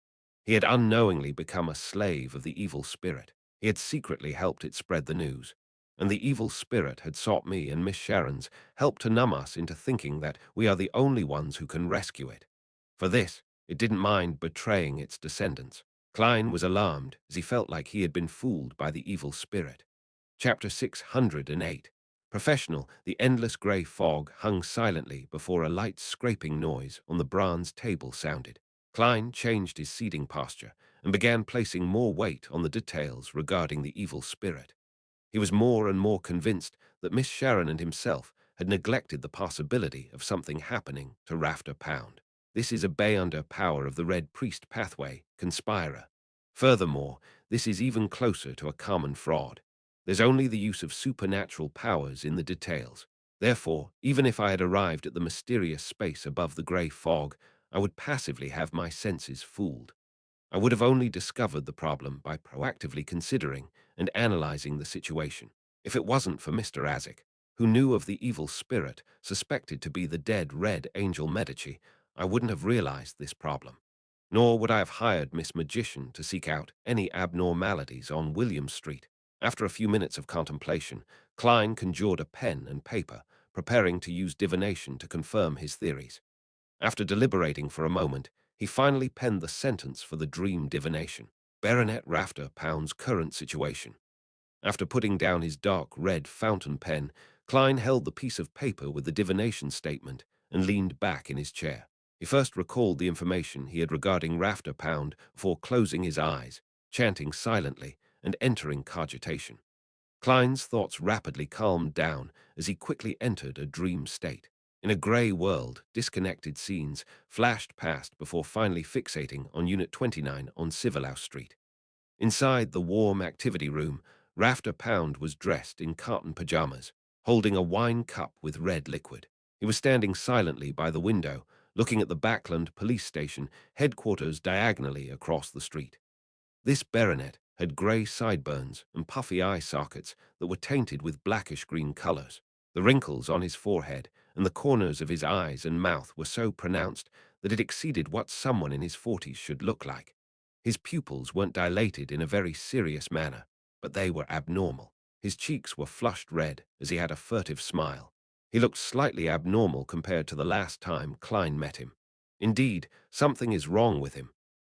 He had unknowingly become a slave of the evil spirit. He had secretly helped it spread the news. And the evil spirit had sought me and Miss Sharon's help to numb us into thinking that we are the only ones who can rescue it. For this, it didn't mind betraying its descendants. Klein was alarmed as he felt like he had been fooled by the evil spirit. Chapter 608. Professional, the endless grey fog hung silently before a light scraping noise on the bronze table sounded. Klein changed his seating posture and began placing more weight on the details regarding the evil spirit. He was more and more convinced that Miss Sharon and himself had neglected the possibility of something happening to Rafter Pound. This is a bay under power of the Red Priest pathway, conspirer. Furthermore, this is even closer to a common fraud. There's only the use of supernatural powers in the details. Therefore, even if I had arrived at the mysterious space above the grey fog, I would passively have my senses fooled. I would have only discovered the problem by proactively considering and analyzing the situation. If it wasn't for Mr. Azik, who knew of the evil spirit suspected to be the dead Red Angel Medici, I wouldn't have realized this problem. Nor would I have hired Miss Magician to seek out any abnormalities on William Street. After a few minutes of contemplation, Klein conjured a pen and paper, preparing to use divination to confirm his theories. After deliberating for a moment, he finally penned the sentence for the dream divination. Baronet Rafter Pound's current situation. After putting down his dark red fountain pen, Klein held the piece of paper with the divination statement and leaned back in his chair. He first recalled the information he had regarding Rafter Pound before closing his eyes, chanting silently, and entering cogitation. Klein's thoughts rapidly calmed down as he quickly entered a dream state. In a grey world, disconnected scenes flashed past before finally fixating on Unit 29 on Civilouse Street. Inside the warm activity room, Rafter Pound was dressed in cotton pajamas, holding a wine cup with red liquid. He was standing silently by the window, looking at the Backland police station headquarters diagonally across the street. This baronet had grey sideburns and puffy eye sockets that were tainted with blackish-green colors. The wrinkles on his forehead and the corners of his eyes and mouth were so pronounced that it exceeded what someone in his 40s should look like. His pupils weren't dilated in a very serious manner, but they were abnormal. His cheeks were flushed red as he had a furtive smile. He looked slightly abnormal compared to the last time Klein met him. Indeed, something is wrong with him.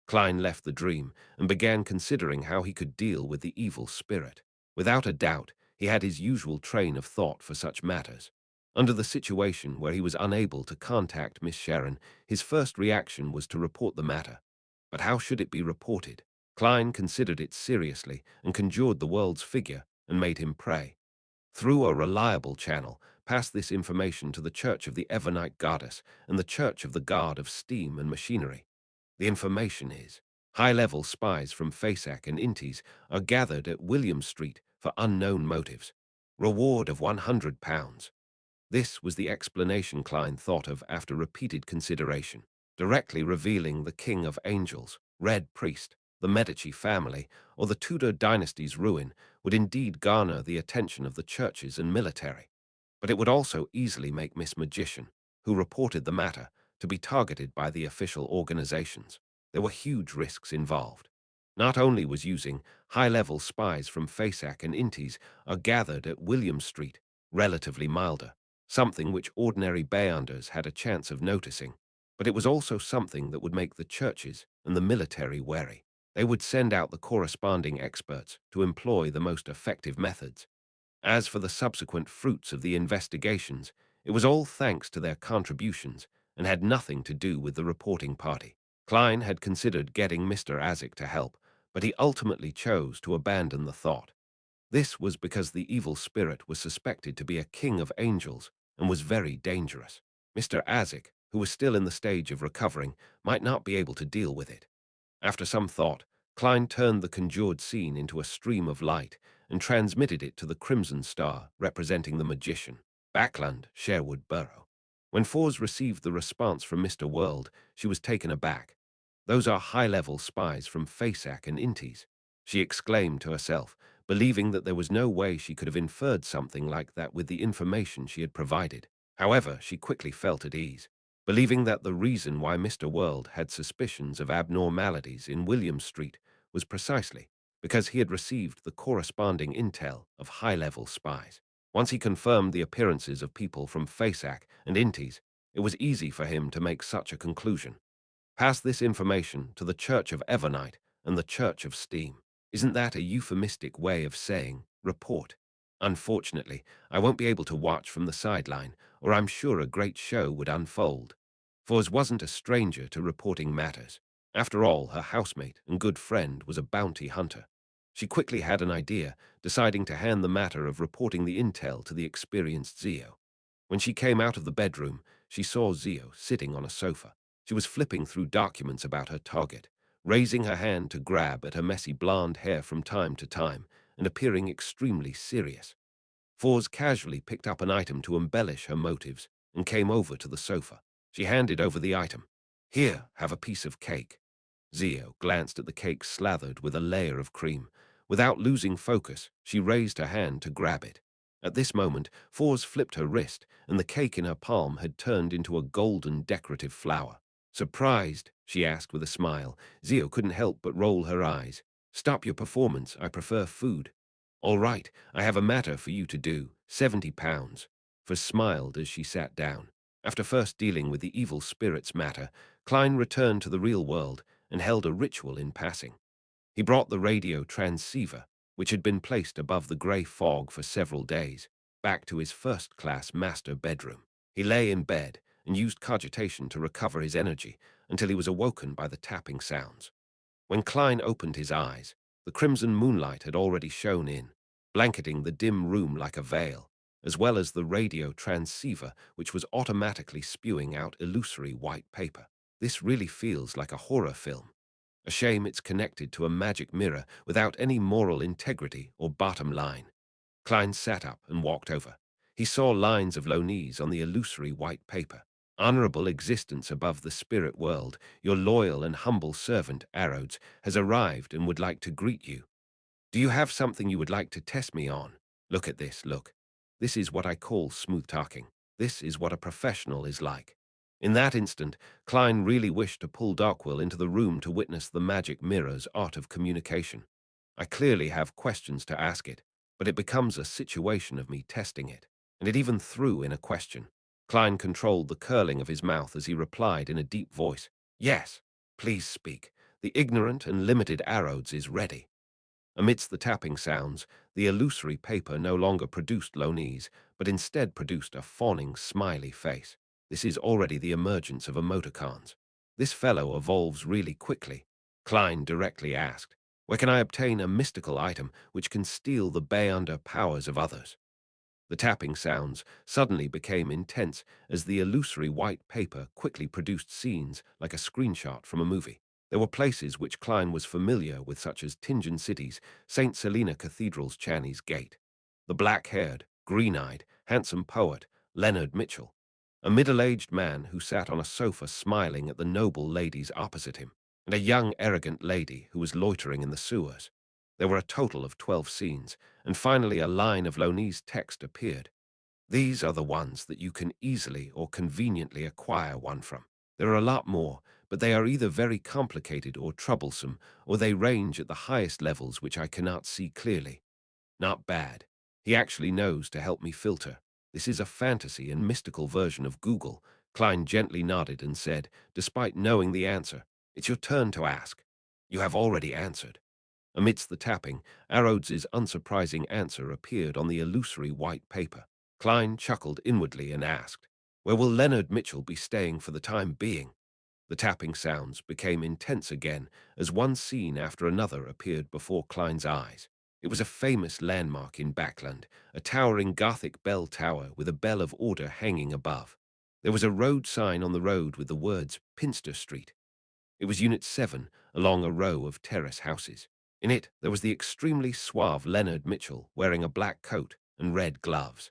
Klein left the dream and began considering how he could deal with the evil spirit. Without a doubt, he had his usual train of thought for such matters. Under the situation where he was unable to contact Miss Sharon, his first reaction was to report the matter. But how should it be reported? Klein considered it seriously and conjured the world's figure and made him pray. Through a reliable channel, pass this information to the Church of the Evernite Goddess and the Church of the God of Steam and Machinery. The information is, high-level spies from FASAC and Intis are gathered at William Street for unknown motives. Reward of £100. This was the explanation Klein thought of after repeated consideration, directly revealing the King of Angels, Red Priest, the Medici family, or the Tudor dynasty's ruin would indeed garner the attention of the churches and military. But it would also easily make Miss Magician, who reported the matter, to be targeted by the official organizations. There were huge risks involved. Not only was using high-level spies from FASAC and Intis are gathered at William Street relatively milder, something which ordinary Bayanders had a chance of noticing, but it was also something that would make the churches and the military wary. They would send out the corresponding experts to employ the most effective methods. As for the subsequent fruits of the investigations, it was all thanks to their contributions and had nothing to do with the reporting party. Klein had considered getting Mr. Azik to help, but he ultimately chose to abandon the thought. This was because the evil spirit was suspected to be a king of angels and was very dangerous. Mr. Azik, who was still in the stage of recovering, might not be able to deal with it. After some thought, Klein turned the conjured scene into a stream of light and transmitted it to the crimson star representing the magician, Backland, Sherwood Borough. When Fours received the response from Mr. World, she was taken aback. Those are high-level spies from FASAC and Intis, she exclaimed to herself, believing that there was no way she could have inferred something like that with the information she had provided. However, she quickly felt at ease, believing that the reason why Mr. World had suspicions of abnormalities in William Street was precisely because he had received the corresponding intel of high-level spies. Once he confirmed the appearances of people from FASAC and Intis, it was easy for him to make such a conclusion. Pass this information to the Church of Evernite and the Church of Steam. Isn't that a euphemistic way of saying report? Unfortunately, I won't be able to watch from the sideline, or I'm sure a great show would unfold. Foz wasn't a stranger to reporting matters. After all, her housemate and good friend was a bounty hunter. She quickly had an idea, deciding to hand the matter of reporting the intel to the experienced Zio. When she came out of the bedroom, she saw Zio sitting on a sofa. She was flipping through documents about her target, raising her hand to grab at her messy blonde hair from time to time, and appearing extremely serious. Fours casually picked up an item to embellish her motives and came over to the sofa. She handed over the item. Here, have a piece of cake. Zio glanced at the cake slathered with a layer of cream. Without losing focus, she raised her hand to grab it. At this moment, Fours flipped her wrist, and the cake in her palm had turned into a golden decorative flower. Surprised, she asked with a smile. Zio couldn't help but roll her eyes. Stop your performance, I prefer food. All right, I have a matter for you to do, 70 pounds. Fours smiled as she sat down. After first dealing with the evil spirits matter, Klein returned to the real world and held a ritual in passing. He brought the radio transceiver, which had been placed above the grey fog for several days, back to his first-class master bedroom. He lay in bed and used cogitation to recover his energy until he was awoken by the tapping sounds. When Klein opened his eyes, the crimson moonlight had already shone in, blanketing the dim room like a veil, as well as the radio transceiver, which was automatically spewing out illusory white paper. This really feels like a horror film. A shame it's connected to a magic mirror without any moral integrity or bottom line. Klein sat up and walked over. He saw lines of Lonese on the illusory white paper. Honorable existence above the spirit world, your loyal and humble servant, Arrodes, has arrived and would like to greet you. Do you have something you would like to test me on? Look at this, look. This is what I call smooth talking. This is what a professional is like. In that instant, Klein really wished to pull Darkwill into the room to witness the magic mirror's art of communication. I clearly have questions to ask it, but it becomes a situation of me testing it. And it even threw in a question. Klein controlled the curling of his mouth as he replied in a deep voice. Yes, please speak. The ignorant and limited Arrodes is ready. Amidst the tapping sounds, the illusory paper no longer produced Lonese, but instead produced a fawning, smiley face. This is already the emergence of emoticons. This fellow evolves really quickly. Klein directly asked, where can I obtain a mystical item which can steal the Beyonder powers of others? The tapping sounds suddenly became intense as the illusory white paper quickly produced scenes like a screenshot from a movie. There were places which Klein was familiar with, such as Tingen City's St. Selena Cathedral's Channy's Gate. The black-haired, green-eyed, handsome poet, Leonard Mitchell. A middle-aged man who sat on a sofa smiling at the noble ladies opposite him, and a young, arrogant lady who was loitering in the sewers. There were a total of 12 scenes, and finally a line of Lonese text appeared. These are the ones that you can easily or conveniently acquire one from. There are a lot more, but they are either very complicated or troublesome, or they range at the highest levels which I cannot see clearly. Not bad. He actually knows to help me filter. This is a fantasy and mystical version of Google. Klein gently nodded and said, despite knowing the answer, it's your turn to ask. You have already answered. Amidst the tapping, Arrodes's unsurprising answer appeared on the illusory white paper. Klein chuckled inwardly and asked, where will Leonard Mitchell be staying for the time being? The tapping sounds became intense again as one scene after another appeared before Klein's eyes. It was a famous landmark in Backland, a towering Gothic bell tower with a bell of order hanging above. There was a road sign on the road with the words Pinster Street. It was Unit 7 along a row of terrace houses. In it, there was the extremely suave Leonard Mitchell wearing a black coat and red gloves.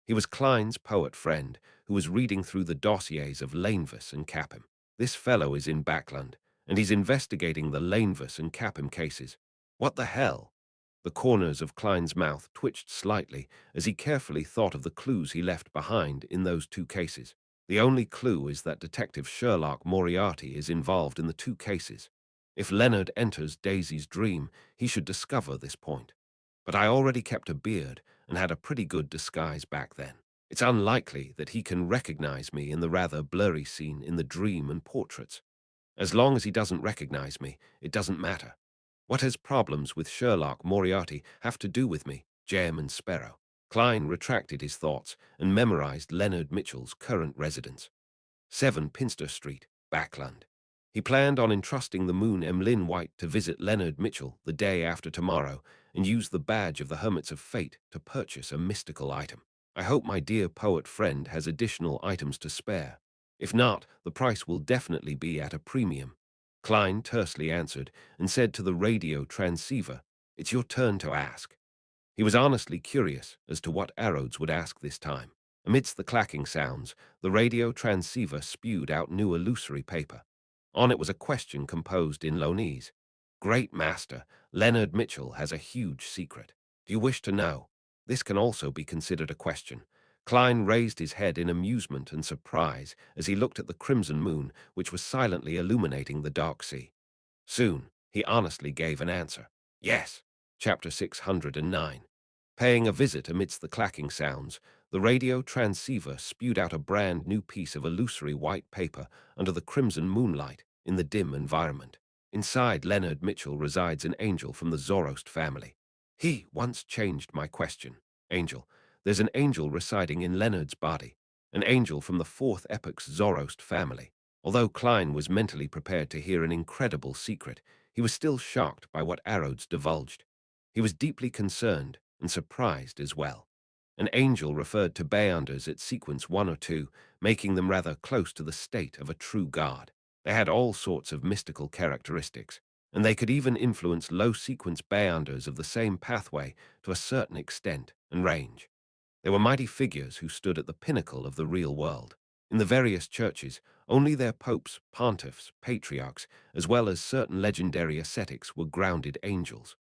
He was Klein's poet friend who was reading through the dossiers of Lanevus and Capham. This fellow is in Backland, and he's investigating the Lanevus and Capham cases. What the hell? The corners of Klein's mouth twitched slightly as he carefully thought of the clues he left behind in those two cases. The only clue is that Detective Sherlock Moriarty is involved in the two cases. If Leonard enters Daisy's dream, he should discover this point. But I already kept a beard and had a pretty good disguise back then. It's unlikely that he can recognize me in the rather blurry scene in the dream and portraits. As long as he doesn't recognize me, it doesn't matter. What has problems with Sherlock Moriarty have to do with me, Jem and Sparrow? Klein retracted his thoughts and memorized Leonard Mitchell's current residence. 7 Pinster Street, Backland. He planned on entrusting the Moon Emlyn White to visit Leonard Mitchell the day after tomorrow and use the badge of the Hermits of Fate to purchase a mystical item. I hope my dear poet friend has additional items to spare. If not, the price will definitely be at a premium. Klein tersely answered and said to the radio transceiver, "It's your turn to ask." He was honestly curious as to what Arrows would ask this time. Amidst the clacking sounds, the radio transceiver spewed out new illusory paper. On it was a question composed in Lonese. "Great Master, Leonard Mitchell has a huge secret. Do you wish to know?" This can also be considered a question. Klein raised his head in amusement and surprise as he looked at the crimson moon, which was silently illuminating the dark sea. Soon, he honestly gave an answer. "Yes." Chapter 609. Paying a visit amidst the clacking sounds, the radio transceiver spewed out a brand new piece of illusory white paper under the crimson moonlight in the dim environment. Inside Leonard Mitchell resides an angel from the Zoroast family. He once changed my question. Angel. There's an angel residing in Leonard's body, an angel from the fourth epoch's Zoroast family. Although Klein was mentally prepared to hear an incredible secret, he was still shocked by what Arrows divulged. He was deeply concerned and surprised as well. An angel referred to Beyonders at sequence 1 or 2, making them rather close to the state of a true god. They had all sorts of mystical characteristics, and they could even influence low-sequence Beyonders of the same pathway to a certain extent and range. They were mighty figures who stood at the pinnacle of the real world. In the various churches, only their popes, pontiffs, patriarchs, as well as certain legendary ascetics were grounded angels.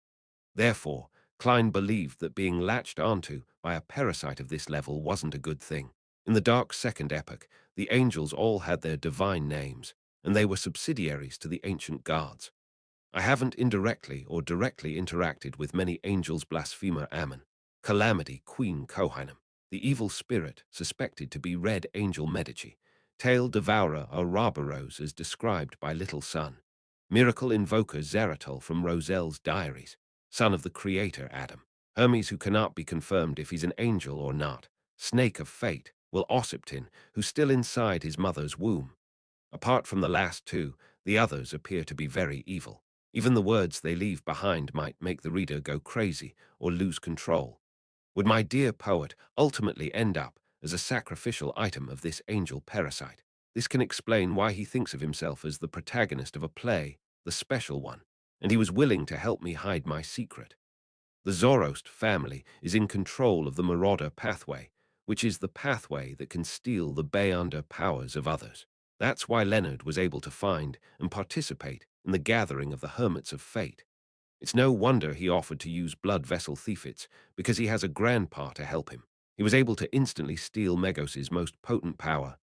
Therefore, Klein believed that being latched onto by a parasite of this level wasn't a good thing. In the dark second epoch, the angels all had their divine names, and they were subsidiaries to the ancient gods. I haven't indirectly or directly interacted with many angels. Blasphemer Ammon, Calamity Queen Kohinam, the evil spirit suspected to be Red Angel Medici, Tail Devourer Ouroboros as described by Little Sun, Miracle Invoker Zeratul from Roselle's diaries, son of the creator Adam, Hermes who cannot be confirmed if he's an angel or not, Snake of Fate, Will Ossiptin, who's still inside his mother's womb. Apart from the last two, the others appear to be very evil. Even the words they leave behind might make the reader go crazy or lose control. Would my dear poet ultimately end up as a sacrificial item of this angel parasite? This can explain why he thinks of himself as the protagonist of a play, the special one, and he was willing to help me hide my secret. The Zoroast family is in control of the Marauder pathway, which is the pathway that can steal the Beyonder powers of others. That's why Leonard was able to find and participate in the gathering of the Hermits of Fate. It's no wonder he offered to use blood vessel thiefits, because he has a grandpa to help him. He was able to instantly steal Megos's most potent power.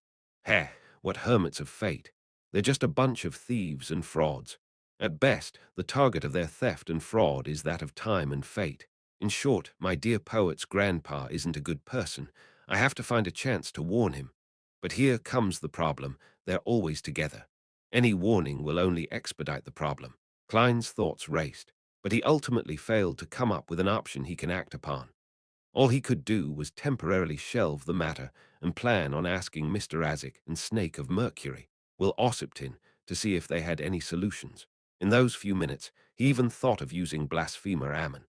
Heh, what Hermits of Fate. They're just a bunch of thieves and frauds. At best, the target of their theft and fraud is that of time and fate. In short, my dear poet's grandpa isn't a good person. I have to find a chance to warn him. But here comes the problem. They're always together. Any warning will only expedite the problem. Klein's thoughts raced, but he ultimately failed to come up with an option he can act upon. All he could do was temporarily shelve the matter and plan on asking Mr. Azik and Snake of Mercury, Will Ossiptin, to see if they had any solutions. In those few minutes, he even thought of using Blasphemer Ammon.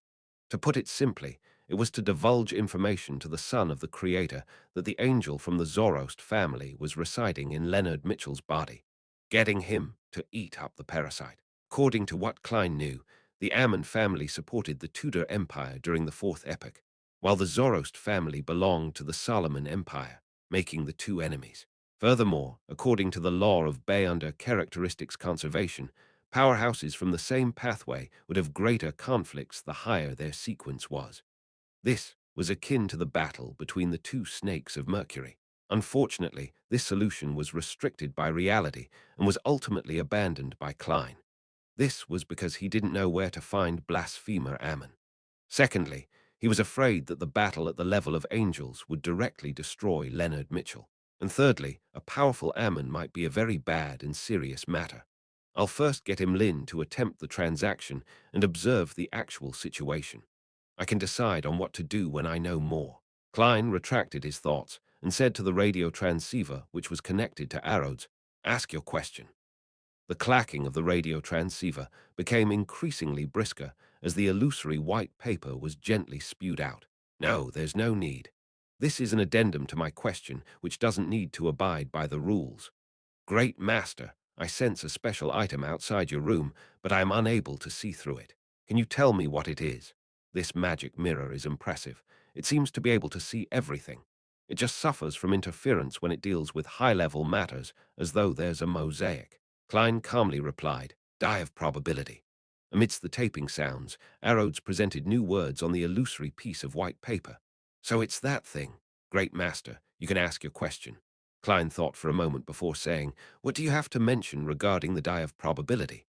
To put it simply, it was to divulge information to the son of the creator that the angel from the Zoroast family was residing in Leonard Mitchell's body, getting him to eat up the parasite. According to what Klein knew, the Ammon family supported the Tudor Empire during the Fourth Epoch, while the Zoroast family belonged to the Solomon Empire, making the two enemies. Furthermore, according to the law of Beyonder characteristics conservation, powerhouses from the same pathway would have greater conflicts the higher their sequence was. This was akin to the battle between the two snakes of Mercury. Unfortunately, this solution was restricted by reality and was ultimately abandoned by Klein. This was because he didn't know where to find Blasphemer Ammon. Secondly, he was afraid that the battle at the level of angels would directly destroy Leonard Mitchell. And thirdly, a powerful Ammon might be a very bad and serious matter. I'll first get Lin to attempt the transaction and observe the actual situation. I can decide on what to do when I know more. Klein retracted his thoughts and said to the radio transceiver, which was connected to Arrows, "Ask your question." The clacking of the radio transceiver became increasingly brisker as the illusory white paper was gently spewed out. "No, there's no need. This is an addendum to my question, which doesn't need to abide by the rules. Great Master, I sense a special item outside your room, but I am unable to see through it. Can you tell me what it is? This magic mirror is impressive. It seems to be able to see everything. It just suffers from interference when it deals with high-level matters, as though there's a mosaic. Klein calmly replied, Die of probability. Amidst the taping sounds, Arrows presented new words on the illusory piece of white paper. So it's that thing. Great Master, you can ask your question. Klein thought for a moment before saying, What do you have to mention regarding the die of probability?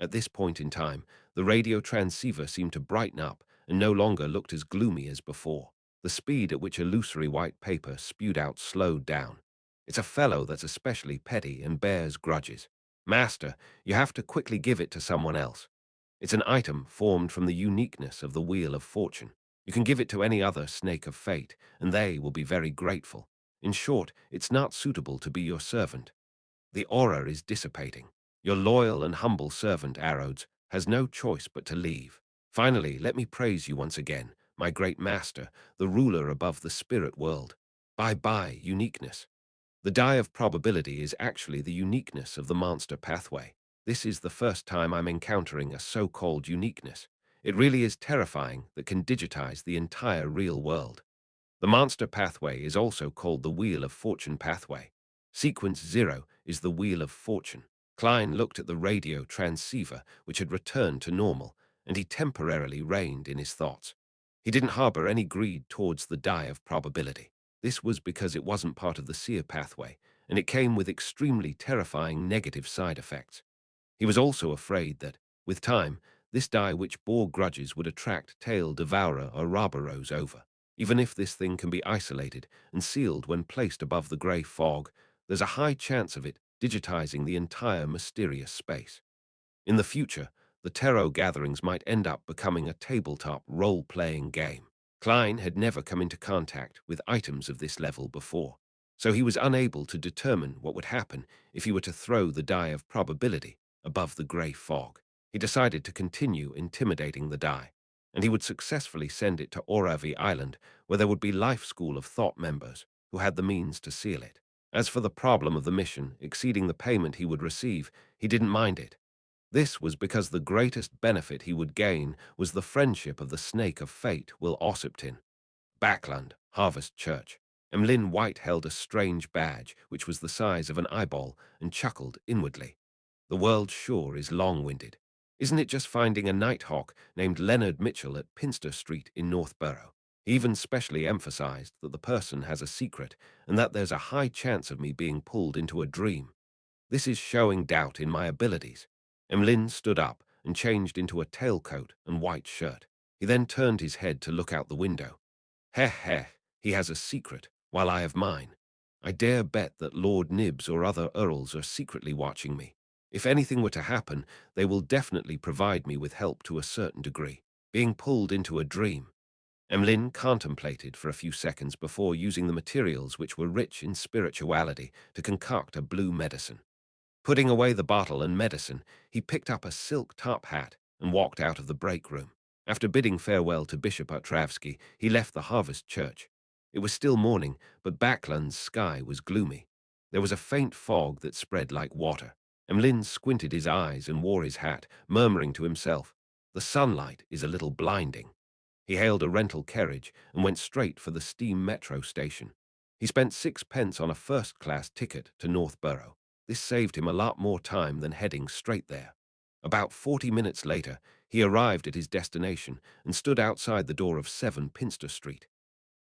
At this point in time, the radio transceiver seemed to brighten up and no longer looked as gloomy as before. The speed at which illusory white paper spewed out slowed down. It's a fellow that's especially petty and bears grudges. Master, you have to quickly give it to someone else. It's an item formed from the uniqueness of the Wheel of Fortune. You can give it to any other snake of fate, and they will be very grateful. In short, it's not suitable to be your servant. The aura is dissipating. Your loyal and humble servant, Arrows, has no choice but to leave. Finally, let me praise you once again, my great master, the ruler above the spirit world. Bye-bye, uniqueness. The die of probability is actually the uniqueness of the monster pathway. This is the first time I'm encountering a so-called uniqueness. It really is terrifying that can digitize the entire real world. The monster pathway is also called the Wheel of Fortune pathway. Sequence 0 is the Wheel of Fortune. Klein looked at the radio transceiver, which had returned to normal, and he temporarily reined in his thoughts. He didn't harbor any greed towards the die of probability. This was because it wasn't part of the seer pathway, and it came with extremely terrifying negative side effects. He was also afraid that, with time, this die which bore grudges would attract tail devourer or Rabaros over. Even if this thing can be isolated and sealed when placed above the grey fog, there's a high chance of it digitizing the entire mysterious space. In the future, the tarot gatherings might end up becoming a tabletop role-playing game. Klein had never come into contact with items of this level before, so he was unable to determine what would happen if he were to throw the die of probability above the grey fog. He decided to continue intimidating the die, and he would successfully send it to Oravi Island, where there would be Life School of Thought members who had the means to seal it. As for the problem of the mission exceeding the payment he would receive, he didn't mind it. This was because the greatest benefit he would gain was the friendship of the Snake of Fate, Will Ossipton. Backland, Harvest Church. Emlyn White held a strange badge, which was the size of an eyeball, and chuckled inwardly. The world sure is long-winded. Isn't it just finding a nighthawk named Leonard Mitchell at Pinster Street in Northborough? He even specially emphasized that the person has a secret, and that there's a high chance of me being pulled into a dream. This is showing doubt in my abilities. Emlyn stood up and changed into a tailcoat and white shirt. He then turned his head to look out the window. Heh, he has a secret, while I have mine. I dare bet that Lord Nibs or other earls are secretly watching me. If anything were to happen, they will definitely provide me with help to a certain degree. Being pulled into a dream. Emlyn contemplated for a few seconds before using the materials which were rich in spirituality to concoct a blue medicine. Putting away the bottle and medicine, he picked up a silk top hat and walked out of the break room. After bidding farewell to Bishop Otravsky, he left the Harvest Church. It was still morning, but Backland's sky was gloomy. There was a faint fog that spread like water. Emlyn squinted his eyes and wore his hat, murmuring to himself, The sunlight is a little blinding. He hailed a rental carriage and went straight for the steam metro station. He spent 6 pence on a first-class ticket to Northborough. This saved him a lot more time than heading straight there. About 40 minutes later, he arrived at his destination and stood outside the door of 7 Pinster Street.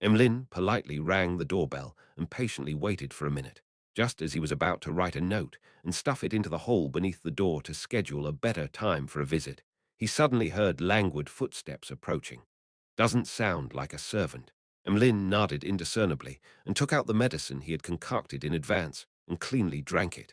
Emlyn politely rang the doorbell and patiently waited for a minute. Just as he was about to write a note and stuff it into the hole beneath the door to schedule a better time for a visit, he suddenly heard languid footsteps approaching. Doesn't sound like a servant. Emlyn nodded indiscernibly and took out the medicine he had concocted in advance and cleanly drank it.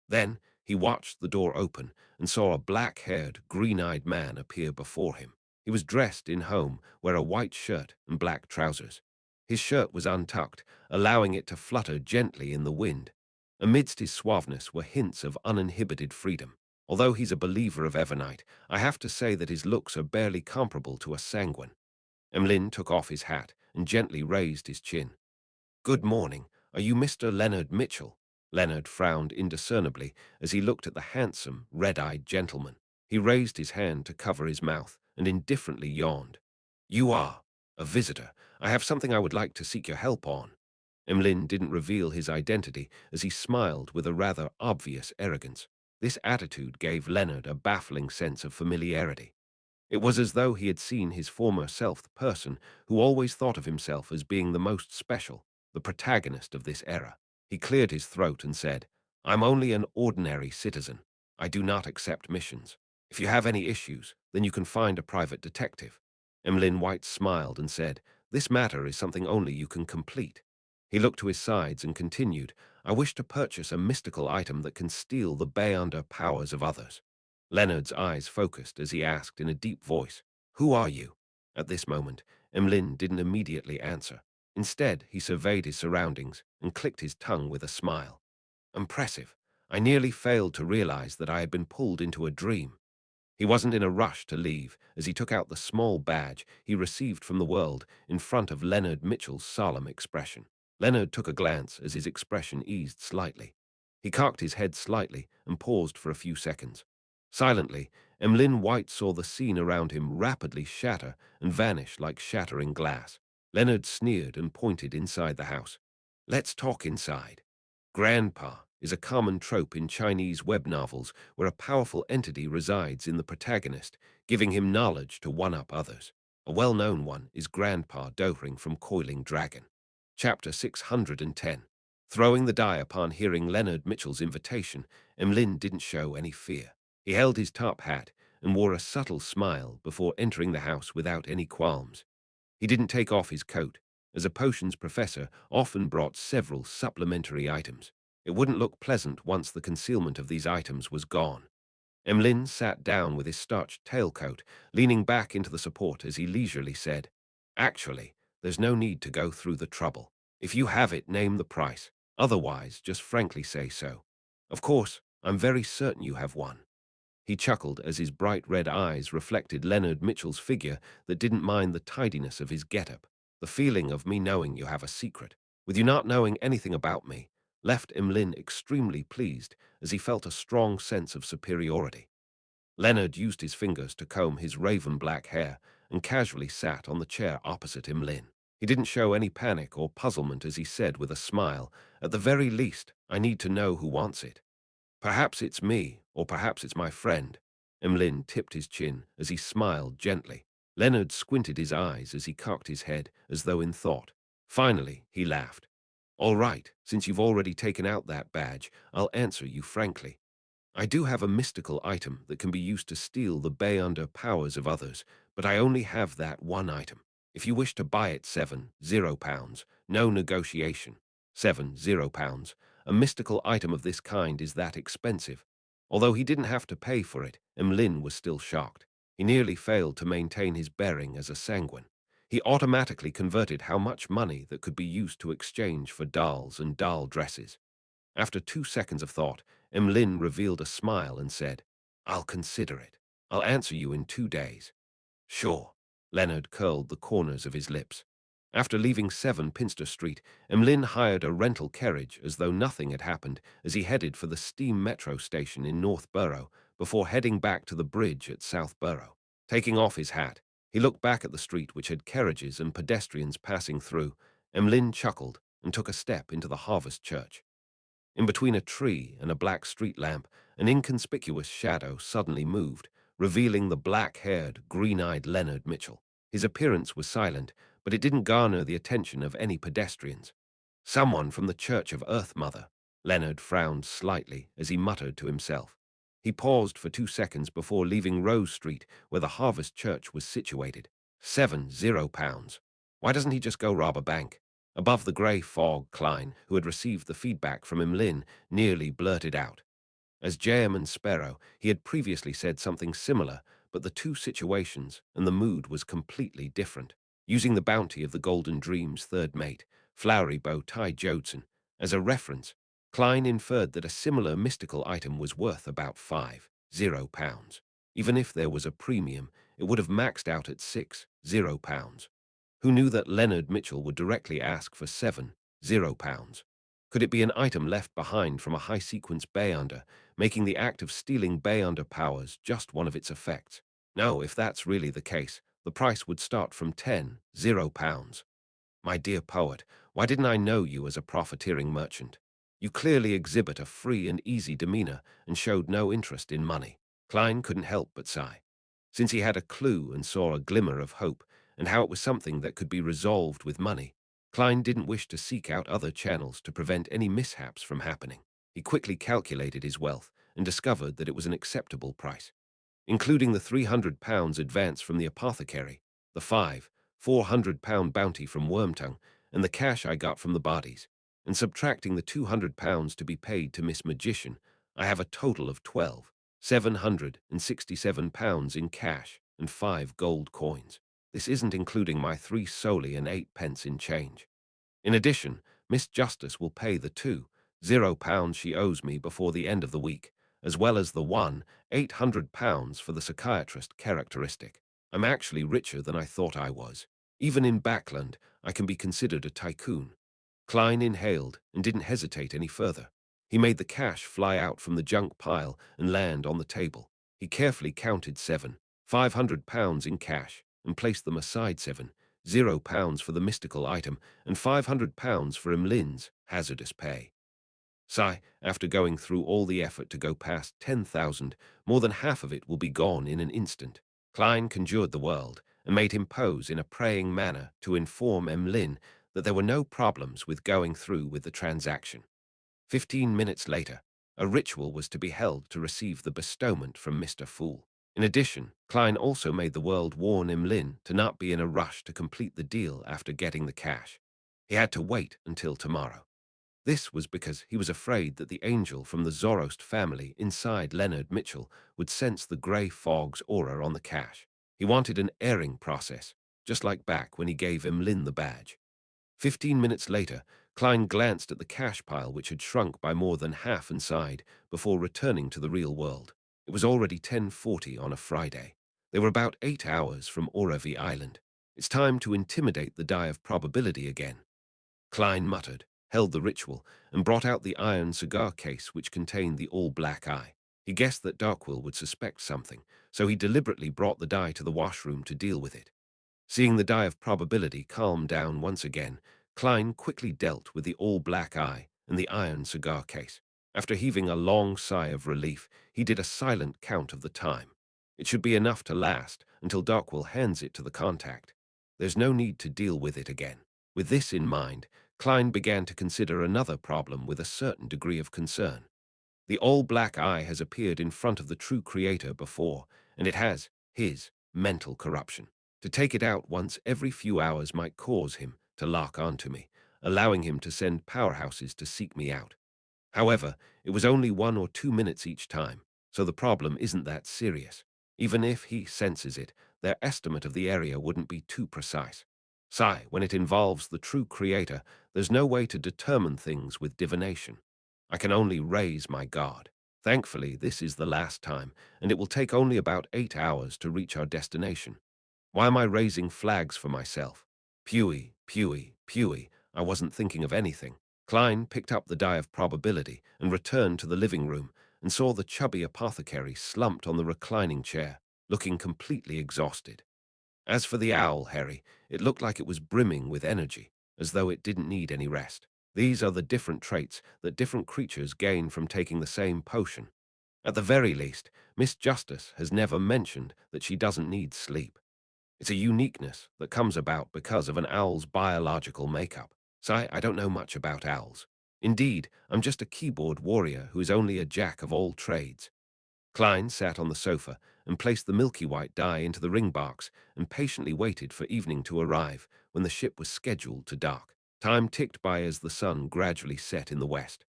Then he watched the door open and saw a black-haired, green-eyed man appear before him. He was dressed in home, wearing a white shirt and black trousers. His shirt was untucked, allowing it to flutter gently in the wind. Amidst his suaveness were hints of uninhibited freedom. Although he's a believer of Evernite, I have to say that his looks are barely comparable to a sanguine. Emlyn took off his hat and gently raised his chin. "Good morning. Are you Mr. Leonard Mitchell?" Leonard frowned indiscernibly as he looked at the handsome, red-eyed gentleman. He raised his hand to cover his mouth and indifferently yawned. "You are a visitor. I have something I would like to seek your help on." Emlyn didn't reveal his identity as he smiled with a rather obvious arrogance. This attitude gave Leonard a baffling sense of familiarity. It was as though he had seen his former self, the person who always thought of himself as being the most special, the protagonist of this era. He cleared his throat and said, "I'm only an ordinary citizen. I do not accept missions. If you have any issues, then you can find a private detective." Emlyn White smiled and said, "This matter is something only you can complete." He looked to his sides and continued, "I wish to purchase a mystical item that can steal the beyonder powers of others." Leonard's eyes focused as he asked in a deep voice, "Who are you?" At this moment, Emlyn didn't immediately answer. Instead, he surveyed his surroundings and clicked his tongue with a smile. "Impressive. I nearly failed to realize that I had been pulled into a dream." He wasn't in a rush to leave as he took out the small badge he received from the world in front of Leonard Mitchell's solemn expression. Leonard took a glance as his expression eased slightly. He cocked his head slightly and paused for a few seconds. Silently, Emlyn White saw the scene around him rapidly shatter and vanish like shattering glass. Leonard sneered and pointed inside the house. "Let's talk inside." Grandpa is a common trope in Chinese web novels where a powerful entity resides in the protagonist, giving him knowledge to one-up others. A well-known one is Grandpa Dohring from Coiling Dragon. Chapter 610. Throwing the die upon hearing Leonard Mitchell's invitation, Emlyn didn't show any fear. He held his top hat and wore a subtle smile before entering the house without any qualms. He didn't take off his coat, as a potions professor often brought several supplementary items. It wouldn't look pleasant once the concealment of these items was gone. Emlyn sat down with his starched tailcoat, leaning back into the support as he leisurely said, "Actually, there's no need to go through the trouble. If you have it, name the price. Otherwise, just frankly say so. Of course, I'm very certain you have one." He chuckled as his bright red eyes reflected Leonard Mitchell's figure that didn't mind the tidiness of his getup. "The feeling of me knowing you have a secret, with you not knowing anything about me, left Emlyn extremely pleased as he felt a strong sense of superiority." Leonard used his fingers to comb his raven-black hair and casually sat on the chair opposite Emlyn. He didn't show any panic or puzzlement as he said with a smile, "At the very least, I need to know who wants it. Perhaps it's me, or perhaps it's my friend." Emlyn tipped his chin as he smiled gently. Leonard squinted his eyes as he cocked his head as though in thought. Finally, he laughed. "All right, since you've already taken out that badge, I'll answer you frankly. I do have a mystical item that can be used to steal the beyonder powers of others, but I only have that one item. If you wish to buy it, £70, no negotiation. £70. A mystical item of this kind is that expensive." Although he didn't have to pay for it, Emlyn was still shocked. He nearly failed to maintain his bearing as a sanguine. He automatically converted how much money that could be used to exchange for dolls and doll dresses. After 2 seconds of thought, Emlyn revealed a smile and said, "I'll consider it. I'll answer you in 2 days." "Sure." Leonard curled the corners of his lips. After leaving 7 Pinster Street, Emlyn hired a rental carriage as though nothing had happened as he headed for the steam metro station in North Borough before heading back to the bridge at South Borough. Taking off his hat, he looked back at the street which had carriages and pedestrians passing through. Emlyn chuckled and took a step into the Harvest Church. In between a tree and a black street lamp, an inconspicuous shadow suddenly moved, revealing the black-haired, green-eyed Leonard Mitchell. His appearance was silent, but it didn't garner the attention of any pedestrians. "Someone from the Church of Earth Mother." Leonard frowned slightly as he muttered to himself. He paused for 2 seconds before leaving Rose Street, where the Harvest Church was situated. £70. Why doesn't he just go rob a bank? Above the grey fog, Klein, who had received the feedback from Emlyn, nearly blurted out. As Jam and Sparrow, he had previously said something similar, but the two situations and the mood was completely different. Using the bounty of the Golden Dream's third mate, Flowery Bow Tie Jodson, as a reference, Klein inferred that a similar mystical item was worth about £50. Even if there was a premium, it would have maxed out at £60. Who knew that Leonard Mitchell would directly ask for £70? Could it be an item left behind from a high-sequence Bayunder, making the act of stealing Bayunder powers just one of its effects? No, if that's really the case, the price would start from £10. My dear poet, why didn't I know you as a profiteering merchant? You clearly exhibit a free and easy demeanor and showed no interest in money. Klein couldn't help but sigh. Since he had a clue and saw a glimmer of hope, and how it was something that could be resolved with money, Klein didn't wish to seek out other channels to prevent any mishaps from happening. He quickly calculated his wealth and discovered that it was an acceptable price, including the £300 advance from the apothecary, the £400 bounty from Wormtongue, and the cash I got from the bodies, and subtracting the £200 to be paid to Miss Magician, I have a total of £12,767 in cash and 5 gold coins. This isn't including my 3 soldi and 8 pence in change. In addition, Miss Justice will pay the £20 she owes me before the end of the week, as well as the £800 for the psychiatrist characteristic. I'm actually richer than I thought I was. Even in Backland, I can be considered a tycoon. Klein inhaled and didn't hesitate any further. He made the cash fly out from the junk pile and land on the table. He carefully counted £500 in cash and placed them aside £70 for the mystical item and £500 for Emlin's hazardous pay. Sigh, after going through all the effort to go past 10,000, more than half of it will be gone in an instant. Klein conjured the world and made him pose in a praying manner to inform Emlyn that there were no problems with going through with the transaction. 15 minutes later, a ritual was to be held to receive the bestowment from Mr. Fool. In addition, Klein also made the world warn Emlyn to not be in a rush to complete the deal after getting the cash. He had to wait until tomorrow. This was because he was afraid that the angel from the Zoroast family inside Leonard Mitchell would sense the grey fog's aura on the cash. He wanted an airing process, just like back when he gave Emlyn the badge. 15 minutes later, Klein glanced at the cash pile which had shrunk by more than half inside before returning to the real world. It was already 10:40 on a Friday. They were about 8 hours from Oravi Island. It's time to intimidate the die of probability again. Klein muttered, held the ritual, and brought out the iron cigar case which contained the all-black eye. He guessed that Darkwill would suspect something, so he deliberately brought the die to the washroom to deal with it. Seeing the die of probability calm down once again, Klein quickly dealt with the all-black eye and the iron cigar case. After heaving a long sigh of relief, he did a silent count of the time. It should be enough to last until Darkwill hands it to the contact. There's no need to deal with it again. With this in mind, Klein began to consider another problem with a certain degree of concern. The all-black eye has appeared in front of the true creator before, and it has his mental corruption. To take it out once every few hours might cause him to lock onto me, allowing him to send powerhouses to seek me out. However, it was only 1 or 2 minutes each time, so the problem isn't that serious. Even if he senses it, their estimate of the area wouldn't be too precise. Sigh, when it involves the true creator, there's no way to determine things with divination. I can only raise my guard. Thankfully, this is the last time, and it will take only about 8 hours to reach our destination. Why am I raising flags for myself? Pewee, pewee, pewee. I wasn't thinking of anything. Klein picked up the die of probability and returned to the living room and saw the chubby apothecary slumped on the reclining chair, looking completely exhausted. As for the owl, Harry, it looked like it was brimming with energy, as though it didn't need any rest. These are the different traits that different creatures gain from taking the same potion. At the very least, Miss Justice has never mentioned that she doesn't need sleep. It's a uniqueness that comes about because of an owl's biological makeup. So I don't know much about owls. Indeed, I'm just a keyboard warrior who is only a jack of all trades. Klein sat on the sofa and placed the milky white die into the ring box and patiently waited for evening to arrive when the ship was scheduled to dock. Time ticked by as the sun gradually set in the west.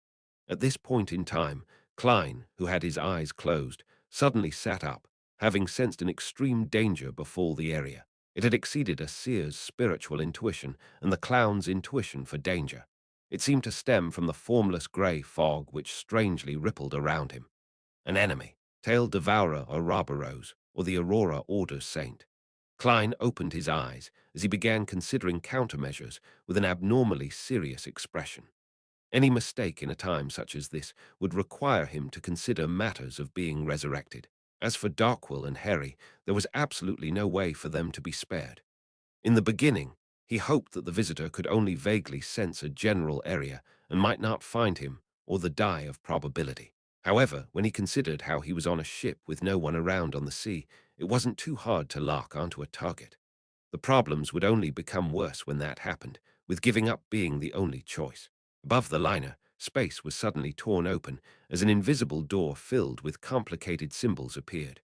At this point in time, Klein, who had his eyes closed, suddenly sat up, having sensed an extreme danger befall the area. It had exceeded a seer's spiritual intuition and the clown's intuition for danger. It seemed to stem from the formless grey fog which strangely rippled around him. An enemy, tailed devourer or Barbaros, or the Aurora Order Saint. Klein opened his eyes as he began considering countermeasures with an abnormally serious expression. Any mistake in a time such as this would require him to consider matters of being resurrected. As for Darkwill and Harry, there was absolutely no way for them to be spared. In the beginning, he hoped that the visitor could only vaguely sense a general area and might not find him or the die of probability. However, when he considered how he was on a ship with no one around on the sea, it wasn't too hard to lock onto a target. The problems would only become worse when that happened, with giving up being the only choice. Above the liner, space was suddenly torn open as an invisible door filled with complicated symbols appeared.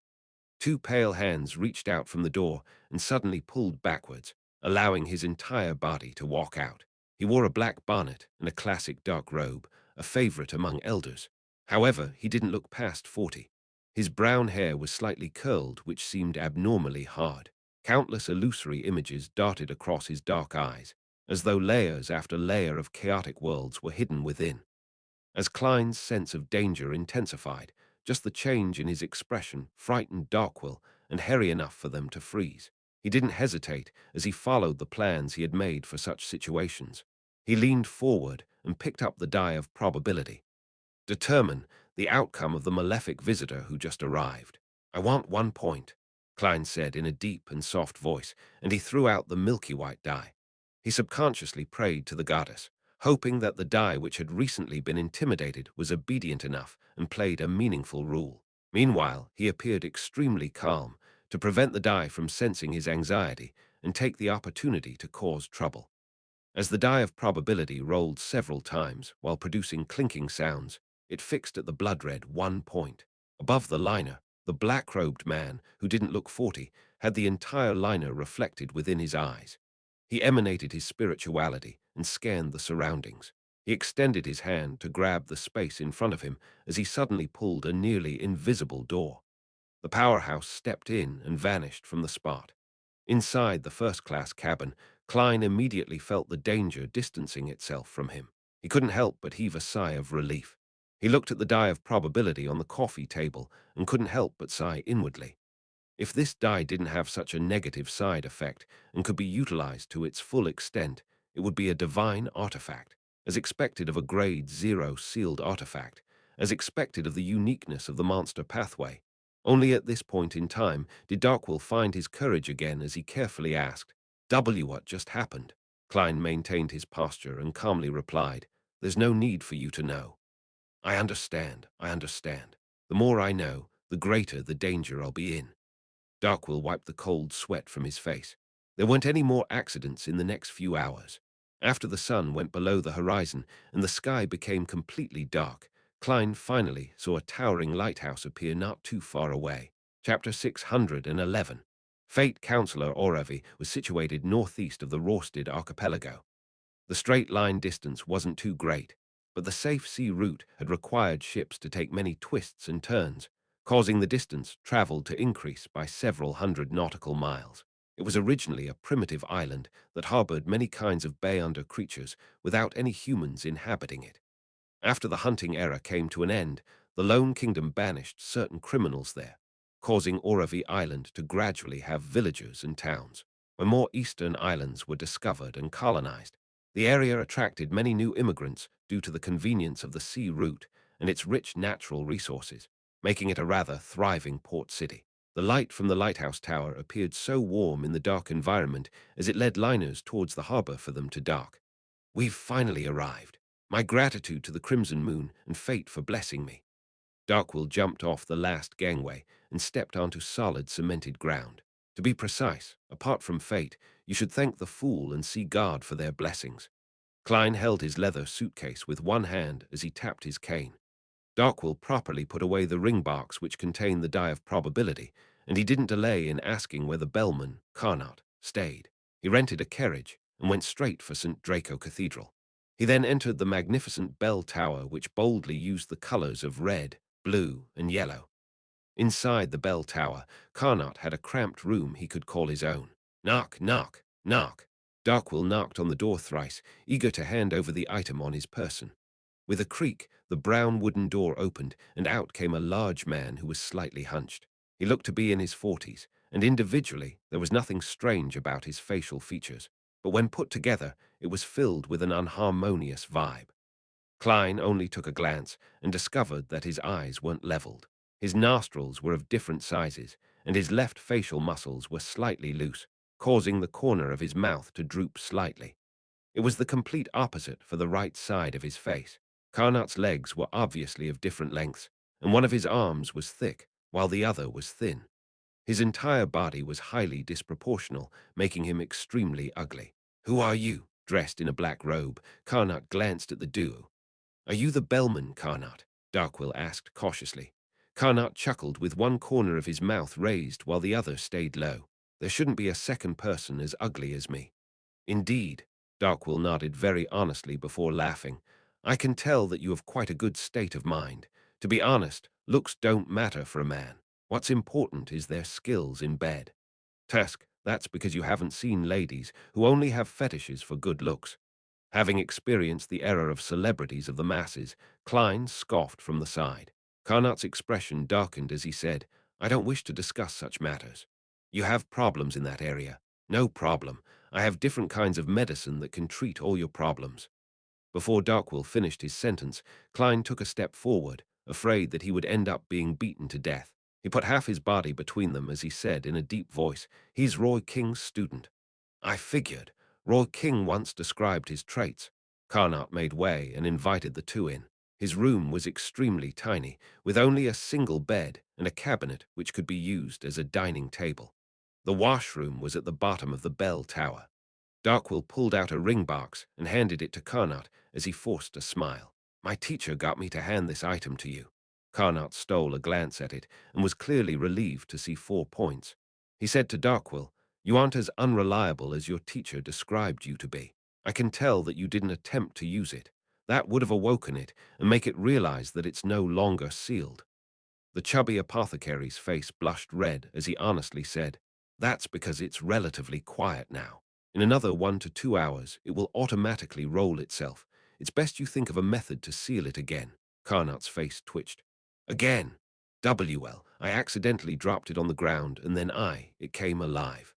Two pale hands reached out from the door and suddenly pulled backwards, allowing his entire body to walk out. He wore a black bonnet and a classic dark robe, a favorite among elders. However, he didn't look past 40. His brown hair was slightly curled, which seemed abnormally hard. Countless illusory images darted across his dark eyes, as though layers after layer of chaotic worlds were hidden within. As Klein's sense of danger intensified, just the change in his expression frightened Darkwill and Harry enough for them to freeze. He didn't hesitate as he followed the plans he had made for such situations. He leaned forward and picked up the die of probability. Determine the outcome of the malefic visitor who just arrived. I want 1 point, Klein said in a deep and soft voice, and he threw out the milky white die. He subconsciously prayed to the goddess, hoping that the die which had recently been intimidated was obedient enough and played a meaningful role. Meanwhile, he appeared extremely calm to prevent the die from sensing his anxiety and take the opportunity to cause trouble. As the die of probability rolled several times while producing clinking sounds, it fixed at the blood-red 1 point. Above the liner, the black-robed man, who didn't look 40, had the entire liner reflected within his eyes. He emanated his spirituality and scanned the surroundings. He extended his hand to grab the space in front of him as he suddenly pulled a nearly invisible door. The powerhouse stepped in and vanished from the spot. Inside the first-class cabin, Klein immediately felt the danger distancing itself from him. He couldn't help but heave a sigh of relief. He looked at the die of probability on the coffee table and couldn't help but sigh inwardly. If this die didn't have such a negative side effect and could be utilized to its full extent, it would be a divine artifact, as expected of a grade 0 sealed artifact, as expected of the uniqueness of the monster pathway. Only at this point in time did Darkwill find his courage again as he carefully asked, what just happened? Klein maintained his posture and calmly replied, There's no need for you to know. I understand, I understand. The more I know, the greater the danger I'll be in. Darkwill wiped the cold sweat from his face. There weren't any more accidents in the next few hours. After the sun went below the horizon and the sky became completely dark, Klein finally saw a towering lighthouse appear not too far away. Chapter 611. Fate Counselor Oravi was situated northeast of the Rorsted archipelago. The straight-line distance wasn't too great, but the safe sea route had required ships to take many twists and turns, causing the distance traveled to increase by several hundred nautical miles. It was originally a primitive island that harbored many kinds of bay-under creatures without any humans inhabiting it. After the hunting era came to an end, the Lone Kingdom banished certain criminals there, causing Oravi Island to gradually have villages and towns. When more eastern islands were discovered and colonized, the area attracted many new immigrants due to the convenience of the sea route and its rich natural resources, making it a rather thriving port city. The light from the lighthouse tower appeared so warm in the dark environment as it led liners towards the harbor for them to dock. We've finally arrived. My gratitude to the Crimson Moon and fate for blessing me. Darkwill jumped off the last gangway and stepped onto solid cemented ground. To be precise, apart from fate, you should thank the fool and see God for their blessings. Klein held his leather suitcase with one hand as he tapped his cane. Darkwill properly put away the ring box which contained the die of probability, and he didn't delay in asking where the bellman, Carnot, stayed. He rented a carriage and went straight for St. Draco Cathedral. He then entered the magnificent bell tower which boldly used the colors of red, blue, and yellow. Inside the bell tower, Carnot had a cramped room he could call his own. Knock, knock, knock. Darkwill knocked on the door thrice, eager to hand over the item on his person. With a creak, the brown wooden door opened, and out came a large man who was slightly hunched. He looked to be in his 40s, and individually there was nothing strange about his facial features, but when put together, it was filled with an unharmonious vibe. Klein only took a glance and discovered that his eyes weren't leveled. His nostrils were of different sizes, and his left facial muscles were slightly loose, causing the corner of his mouth to droop slightly. It was the complete opposite for the right side of his face. Carnot's legs were obviously of different lengths, and one of his arms was thick, while the other was thin. His entire body was highly disproportional, making him extremely ugly. "Who are you?" Dressed in a black robe, Carnot glanced at the duo. "Are you the bellman, Carnot?" Darkwill asked cautiously. Carnot chuckled with one corner of his mouth raised while the other stayed low. "There shouldn't be a second person as ugly as me." "Indeed," Darkwill nodded very honestly before laughing. "I can tell that you have quite a good state of mind. To be honest, looks don't matter for a man. What's important is their skills in bed. Tusk, that's because you haven't seen ladies who only have fetishes for good looks." Having experienced the error of celebrities of the masses, Klein scoffed from the side. Carnot's expression darkened as he said, "I don't wish to discuss such matters. You have problems in that area. No problem. I have different kinds of medicine that can treat all your problems." Before Darkwill finished his sentence, Klein took a step forward, afraid that he would end up being beaten to death. He put half his body between them as he said in a deep voice, "He's Roy King's student." "I figured. Roy King once described his traits." Carnot made way and invited the two in. His room was extremely tiny, with only a single bed and a cabinet which could be used as a dining table. The washroom was at the bottom of the bell tower. Darkwill pulled out a ring box and handed it to Carnot as he forced a smile. "My teacher got me to hand this item to you." Carnot stole a glance at it and was clearly relieved to see 4 points. He said to Darkwill, "You aren't as unreliable as your teacher described you to be. I can tell that you didn't attempt to use it. That would have awoken it and make it realize that it's no longer sealed." The chubby apothecary's face blushed red as he honestly said, "That's because it's relatively quiet now. In another 1 to 2 hours, it will automatically roll itself. It's best you think of a method to seal it again." Carnot's face twitched. "Again? I accidentally dropped it on the ground, and then it came alive."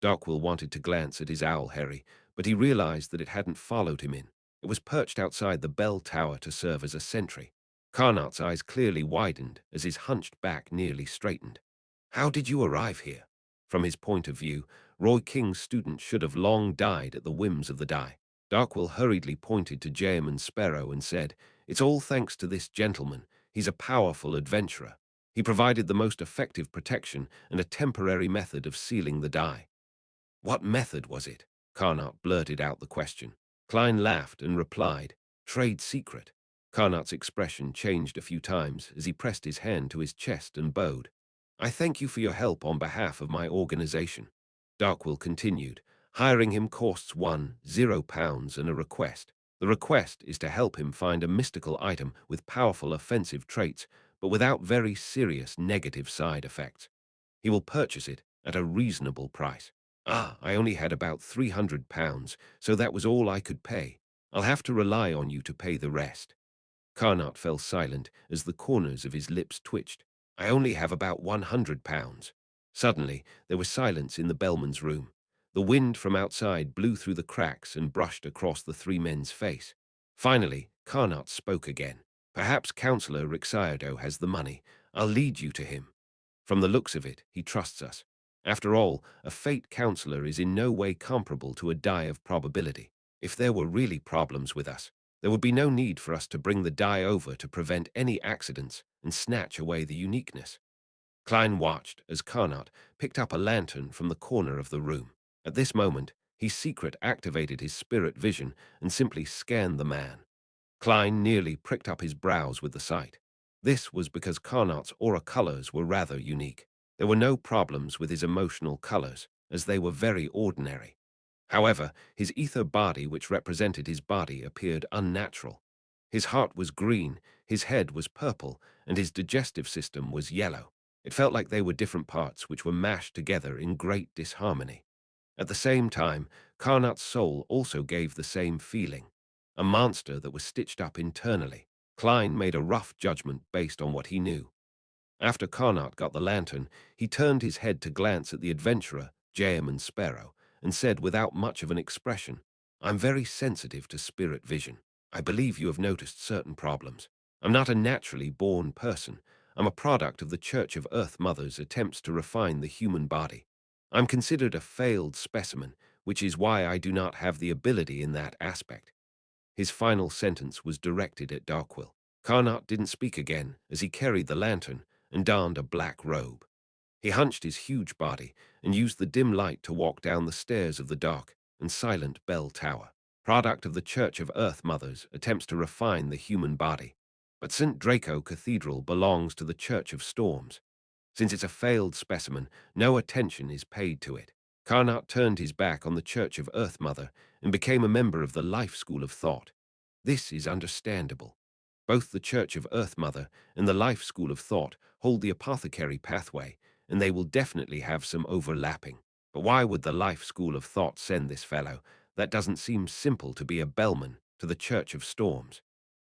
Darkwill wanted to glance at his owl Harry, but he realized that it hadn't followed him in. It was perched outside the bell tower to serve as a sentry. Carnot's eyes clearly widened as his hunched back nearly straightened. "How did you arrive here?" From his point of view, Roy King's student should have long died at the whims of the die. Darkwill hurriedly pointed to Jaeman Sparrow and said, "It's all thanks to this gentleman. He's a powerful adventurer. He provided the most effective protection and a temporary method of sealing the die." "What method was it?" Carnot blurted out the question. Klein laughed and replied, "Trade secret." Carnot's expression changed a few times as he pressed his hand to his chest and bowed. "I thank you for your help on behalf of my organization." Darkwill continued, "Hiring him costs £10 and a request. The request is to help him find a mystical item with powerful offensive traits, but without very serious negative side effects. He will purchase it at a reasonable price." I only had about £300, so that was all I could pay. I'll have to rely on you to pay the rest." Carnot fell silent as the corners of his lips twitched. "I only have about £100. Suddenly, there was silence in the bellman's room. The wind from outside blew through the cracks and brushed across the three men's face. Finally, Carnot spoke again. "Perhaps Councillor Rixiardo has the money. I'll lead you to him. From the looks of it, he trusts us. After all, a fate counselor is in no way comparable to a die of probability. If there were really problems with us, there would be no need for us to bring the die over to prevent any accidents and snatch away the uniqueness." Klein watched as Carnot picked up a lantern from the corner of the room. At this moment, he secret activated his spirit vision and simply scanned the man. Klein nearly pricked up his brows with the sight. This was because Carnot's aura colors were rather unique. There were no problems with his emotional colors, as they were very ordinary. However, his ether body, which represented his body, appeared unnatural. His heart was green, his head was purple, and his digestive system was yellow. It felt like they were different parts which were mashed together in great disharmony. At the same time, Carnot's soul also gave the same feeling. A monster that was stitched up internally. Klein made a rough judgment based on what he knew. After Carnot got the lantern, he turned his head to glance at the adventurer, Jam and Sparrow, and said without much of an expression, "I'm very sensitive to spirit vision. I believe you have noticed certain problems. I'm not a naturally born person. I'm a product of the Church of Earth Mother's attempts to refine the human body. I'm considered a failed specimen, which is why I do not have the ability in that aspect." His final sentence was directed at Darkwill. Carnot didn't speak again as he carried the lantern and donned a black robe. He hunched his huge body and used the dim light to walk down the stairs of the dark and silent bell tower, product of the Church of Earth Mothers attempts to refine the human body. But St. Draco Cathedral belongs to the Church of Storms. Since it's a failed specimen, no attention is paid to it. Carnot turned his back on the Church of Earth Mother and became a member of the Life School of Thought. This is understandable. Both the Church of Earth Mother and the Life School of Thought hold the apothecary pathway, and they will definitely have some overlapping. But why would the Life School of Thought send this fellow? That doesn't seem simple to be a bellman to the Church of Storms.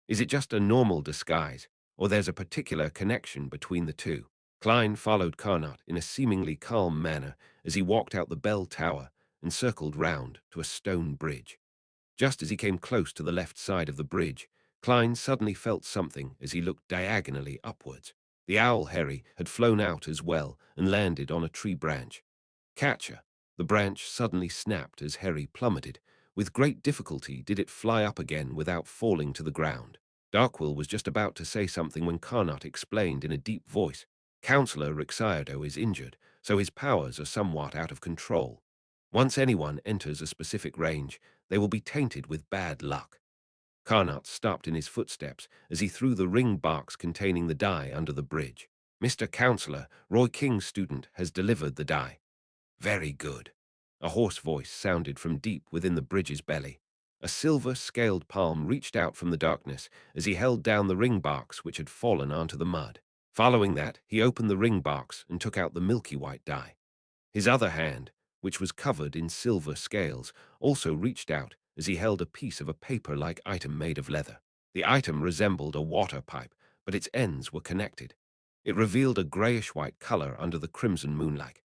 Is it just a normal disguise, or there's a particular connection between the two? Klein followed Carnot in a seemingly calm manner as he walked out the bell tower and circled round to a stone bridge. Just as he came close to the left side of the bridge, Klein suddenly felt something as he looked diagonally upwards. The owl Harry had flown out as well and landed on a tree branch. Catcher! The branch suddenly snapped as Harry plummeted. With great difficulty did it fly up again without falling to the ground. Darkwill was just about to say something when Carnot explained in a deep voice, "Councillor Rixiardo is injured, so his powers are somewhat out of control. Once anyone enters a specific range, they will be tainted with bad luck." Carnot stopped in his footsteps as he threw the ring box containing the die under the bridge. "Mr. Councillor, Roy King's student has delivered the die." "Very good." A hoarse voice sounded from deep within the bridge's belly. A silver-scaled palm reached out from the darkness as he held down the ring box which had fallen onto the mud. Following that, he opened the ring box and took out the milky white die. His other hand, which was covered in silver scales, also reached out as he held a piece of a paper-like item made of leather. The item resembled a water pipe, but its ends were connected. It revealed a grayish-white color under the crimson moonlight.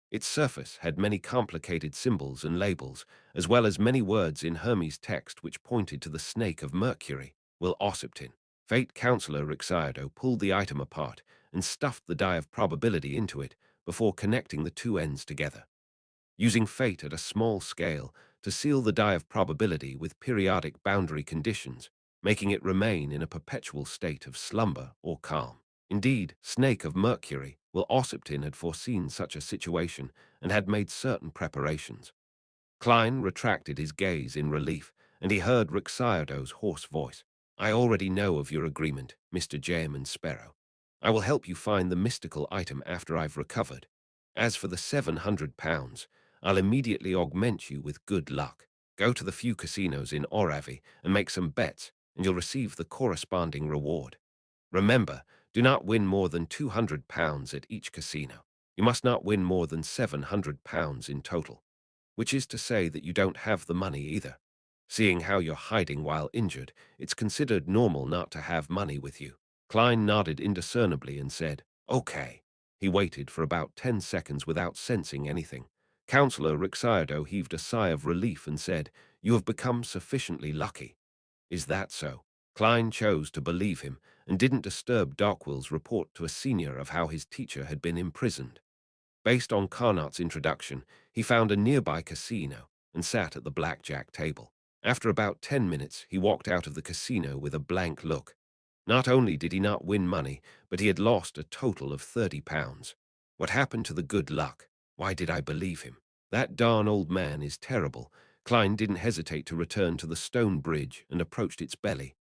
Its surface had many complicated symbols and labels, as well as many words in Hermes text which pointed to the snake of Mercury, Will Ossiptin. Fate Counselor Rixiardo pulled the item apart and stuffed the die of probability into it before connecting the two ends together. Using fate at a small scale to seal the die of probability with periodic boundary conditions, making it remain in a perpetual state of slumber or calm. Indeed, Snake of Mercury, Will Ossiptin had foreseen such a situation and had made certain preparations. Klein retracted his gaze in relief, and he heard Rixiardo's hoarse voice. "I already know of your agreement, Mr. Jam and Sparrow. I will help you find the mystical item after I've recovered. As for the £700, I'll immediately augment you with good luck. Go to the few casinos in Oravi and make some bets, and you'll receive the corresponding reward. Remember, do not win more than £200 at each casino. You must not win more than £700 in total, which is to say that you don't have the money either. Seeing how you're hiding while injured, it's considered normal not to have money with you." Klein nodded indiscernibly and said, "Okay." He waited for about 10 seconds without sensing anything. Councillor Rixiardo heaved a sigh of relief and said, "You have become sufficiently lucky." "Is that so?" Klein chose to believe him and didn't disturb Darkwill's report to a senior of how his teacher had been imprisoned. Based on Carnot's introduction, he found a nearby casino and sat at the blackjack table. After about 10 minutes, he walked out of the casino with a blank look. Not only did he not win money, but he had lost a total of £30. What happened to the good luck? Why did I believe him? That darn old man is terrible. Klein didn't hesitate to return to the stone bridge and approached its belly.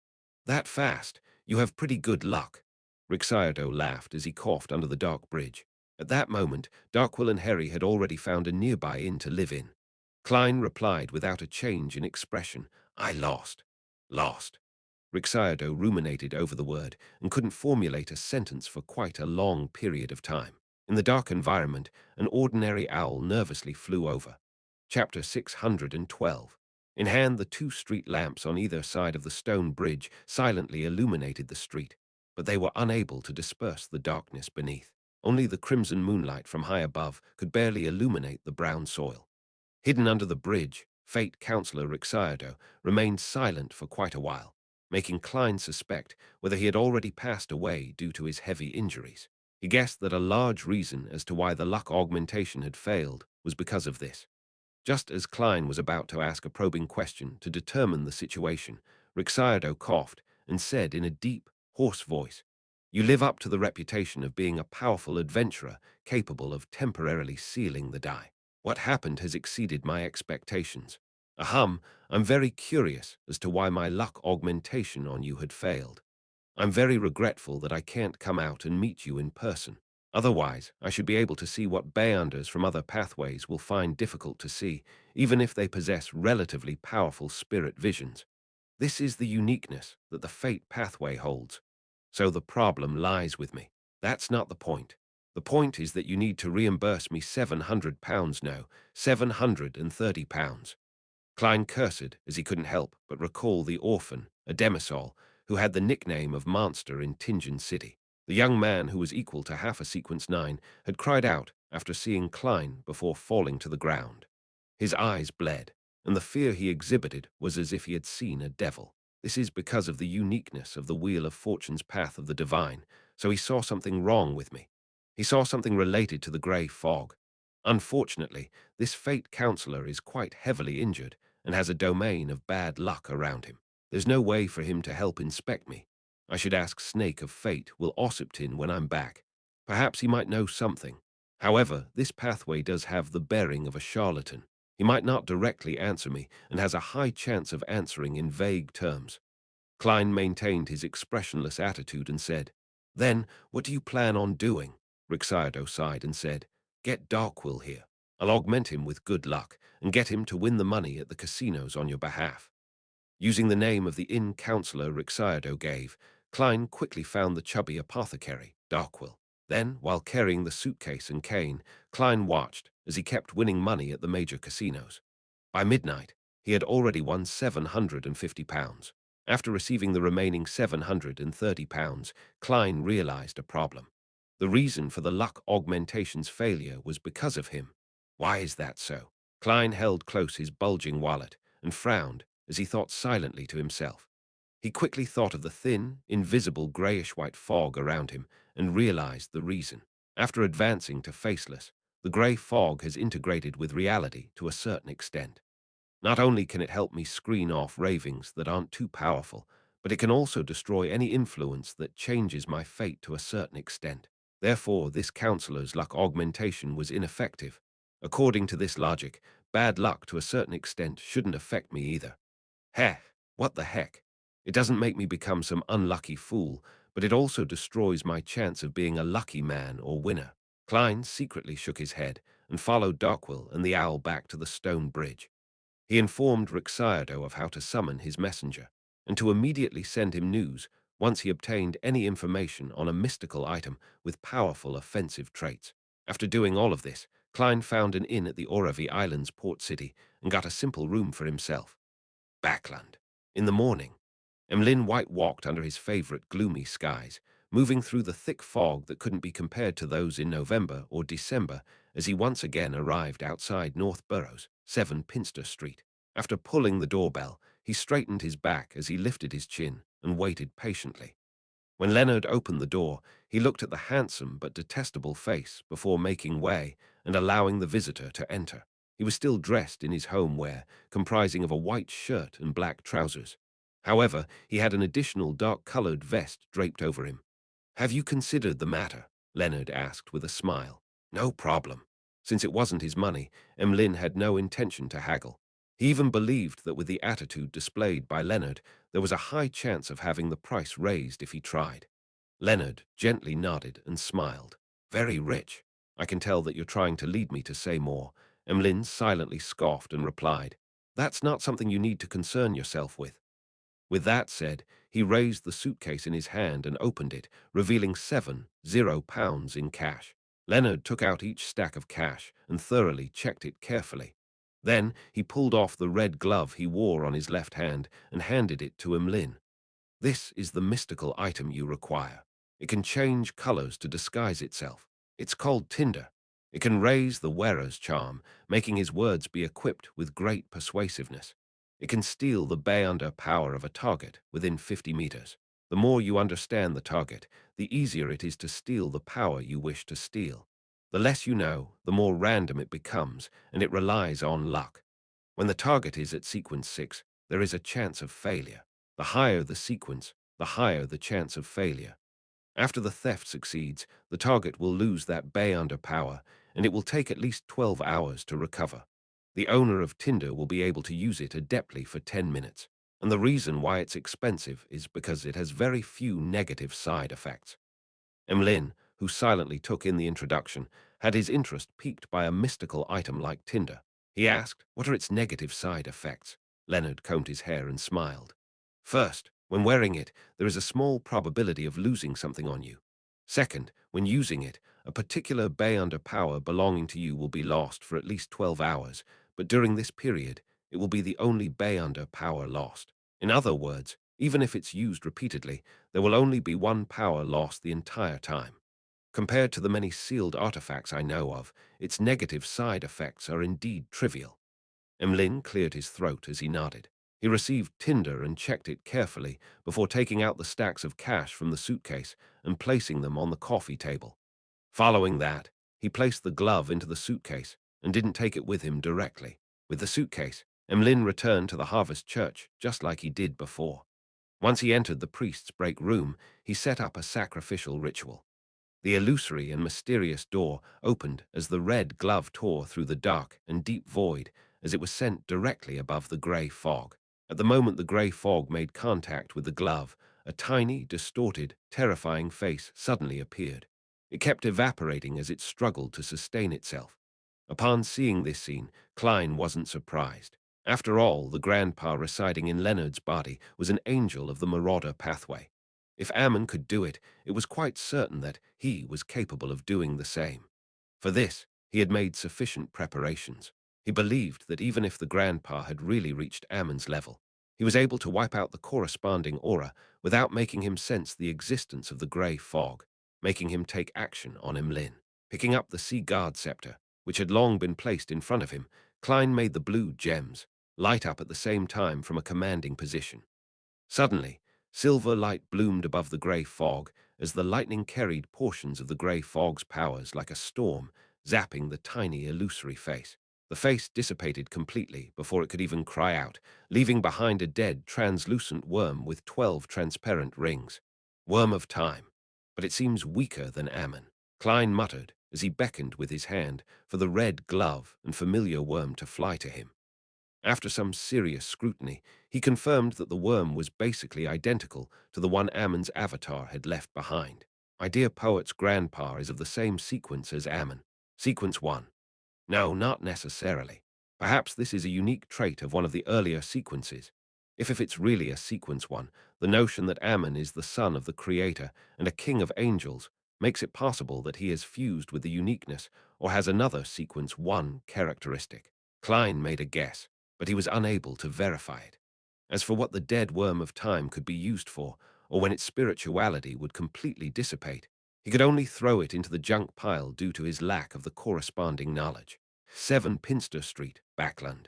"That fast? You have pretty good luck." Rixiardo laughed as he coughed under the dark bridge. At that moment, Darkwill and Harry had already found a nearby inn to live in. Klein replied without a change in expression, "I lost." "Lost." Rixiardo ruminated over the word and couldn't formulate a sentence for quite a long period of time. In the dark environment, an ordinary owl nervously flew over. Chapter 612. In hand, the two street lamps on either side of the stone bridge silently illuminated the street. but they were unable to disperse the darkness beneath. Only the crimson moonlight from high above could barely illuminate the brown soil. Hidden under the bridge, Fate Counselor Rixiardo remained silent for quite a while, making Klein suspect whether he had already passed away due to his heavy injuries. He guessed that a large reason as to why the luck augmentation had failed was because of this. Just as Klein was about to ask a probing question to determine the situation, Rixiardo coughed and said in a deep, hoarse voice, "You live up to the reputation of being a powerful adventurer capable of temporarily sealing the die. What happened has exceeded my expectations. Ahem, I'm very curious as to why my luck augmentation on you had failed. I'm very regretful that I can't come out and meet you in person. Otherwise, I should be able to see what Beyonders from other pathways will find difficult to see, even if they possess relatively powerful spirit visions. This is the uniqueness that the Fate pathway holds. So the problem lies with me. That's not the point. The point is that you need to reimburse me £700 now, £730. Klein cursed as he couldn't help but recall the orphan, a demisol, who had the nickname of Monster in Tingen City. The young man who was equal to half a sequence 9 had cried out after seeing Klein before falling to the ground. His eyes bled, and the fear he exhibited was as if he had seen a devil. This is because of the uniqueness of the Wheel of Fortune's path of the divine, so he saw something wrong with me. He saw something related to the grey fog. Unfortunately, this Fate counselor is quite heavily injured and has a domain of bad luck around him. There's no way for him to help inspect me. I should ask Snake of Fate will Ossiptin when I'm back. Perhaps he might know something. However, this pathway does have the bearing of a charlatan. He might not directly answer me and has a high chance of answering in vague terms. Klein maintained his expressionless attitude and said, "Then, what do you plan on doing?" Rixiardo sighed and said, "Get Darkwill here. I'll augment him with good luck and get him to win the money at the casinos on your behalf." Using the name of the inn counselor Rixiardo gave, Klein quickly found the chubby apothecary, Darkwill. Then, while carrying the suitcase and cane, Klein watched as he kept winning money at the major casinos. By midnight, he had already won £750. After receiving the remaining £730, Klein realized a problem. The reason for the luck augmentation's failure was because of him. Why is that so? Klein held close his bulging wallet and frowned as he thought silently to himself. He quickly thought of the thin, invisible grayish-white fog around him and realized the reason. After advancing to faceless, the grey fog has integrated with reality to a certain extent. Not only can it help me screen off ravings that aren't too powerful, but it can also destroy any influence that changes my fate to a certain extent. Therefore, this counselor's luck augmentation was ineffective. According to this logic, bad luck to a certain extent shouldn't affect me either. Heh, what the heck? It doesn't make me become some unlucky fool, but it also destroys my chance of being a lucky man or winner. Klein secretly shook his head and followed Darkwill and the owl back to the stone bridge. He informed Rixiardo of how to summon his messenger, and to immediately send him news once he obtained any information on a mystical item with powerful offensive traits. After doing all of this, Klein found an inn at the Oravi Islands port city and got a simple room for himself. Backland. In the morning, Emlyn White walked under his favorite gloomy skies, moving through the thick fog that couldn't be compared to those in November or December as he once again arrived outside North Borough's 7 Pinster Street. After pulling the doorbell, he straightened his back as he lifted his chin and waited patiently. When Leonard opened the door, he looked at the handsome but detestable face before making way and allowing the visitor to enter. He was still dressed in his home wear, comprising of a white shirt and black trousers. However, he had an additional dark-colored vest draped over him. "Have you considered the matter?" Leonard asked with a smile. "No problem." Since it wasn't his money, Emlyn had no intention to haggle. He even believed that with the attitude displayed by Leonard, there was a high chance of having the price raised if he tried. Leonard gently nodded and smiled. "Very rich. I can tell that you're trying to lead me to say more." Emlyn silently scoffed and replied, "That's not something you need to concern yourself with." With that said, he raised the suitcase in his hand and opened it, revealing £70 in cash. Leonard took out each stack of cash and thoroughly checked it carefully. Then he pulled off the red glove he wore on his left hand and handed it to Emlyn. "This is the mystical item you require. It can change colors to disguise itself. It's called tinder. It can raise the wearer's charm, making his words be equipped with great persuasiveness. It can steal the bay-under power of a target within 50 meters. The more you understand the target, the easier it is to steal the power you wish to steal. The less you know, the more random it becomes, and it relies on luck. When the target is at sequence 6, there is a chance of failure. The higher the sequence, the higher the chance of failure. After the theft succeeds, the target will lose that bay under power, and it will take at least 12 hours to recover. The owner of Tinder will be able to use it adeptly for 10 minutes, and the reason why it's expensive is because it has very few negative side effects. Emlyn, who silently took in the introduction, had his interest piqued by a mystical item like tinder. He asked, "What are its negative side effects?" Leonard combed his hair and smiled. "First, when wearing it, there is a small probability of losing something on you. Second, when using it, a particular bay under power belonging to you will be lost for at least 12 hours, but during this period, it will be the only bay under power lost. In other words, even if it's used repeatedly, there will only be one power lost the entire time. Compared to the many sealed artifacts I know of, its negative side effects are indeed trivial." Emlyn cleared his throat as he nodded. He received tinder and checked it carefully before taking out the stacks of cash from the suitcase and placing them on the coffee table. Following that, he placed the glove into the suitcase and didn't take it with him directly. With the suitcase, Emlyn returned to the Harvest Church just like he did before. Once he entered the priest's break room, he set up a sacrificial ritual. The illusory and mysterious door opened as the red glove tore through the dark and deep void as it was sent directly above the grey fog. At the moment the grey fog made contact with the glove, a tiny, distorted, terrifying face suddenly appeared. It kept evaporating as it struggled to sustain itself. Upon seeing this scene, Klein wasn't surprised. After all, the grandpa residing in Leonard's body was an angel of the marauder pathway. If Ammon could do it, it was quite certain that he was capable of doing the same. For this, he had made sufficient preparations. He believed that even if the grandpa had really reached Ammon's level, he was able to wipe out the corresponding aura without making him sense the existence of the grey fog, making him take action on Emlyn. Picking up the Sea Guard scepter, which had long been placed in front of him, Klein made the blue gems light up at the same time from a commanding position. Suddenly, silver light bloomed above the grey fog as the lightning carried portions of the grey fog's powers like a storm, zapping the tiny illusory face. The face dissipated completely before it could even cry out, leaving behind a dead, translucent worm with 12 transparent rings. Worm of time. But it seems weaker than Ammon, Klein muttered as he beckoned with his hand for the red glove and familiar worm to fly to him. After some serious scrutiny, he confirmed that the worm was basically identical to the one Ammon's avatar had left behind. My dear poet's grandpa is of the same sequence as Ammon. Sequence 1. No, not necessarily. Perhaps this is a unique trait of one of the earlier sequences. If it's really a sequence 1, the notion that Ammon is the son of the Creator and a king of angels makes it possible that he is fused with the uniqueness or has another sequence 1 characteristic. Klein made a guess, but he was unable to verify it. As for what the dead worm of time could be used for, or when its spirituality would completely dissipate, he could only throw it into the junk pile due to his lack of the corresponding knowledge. 7 Pinster Street, Backland.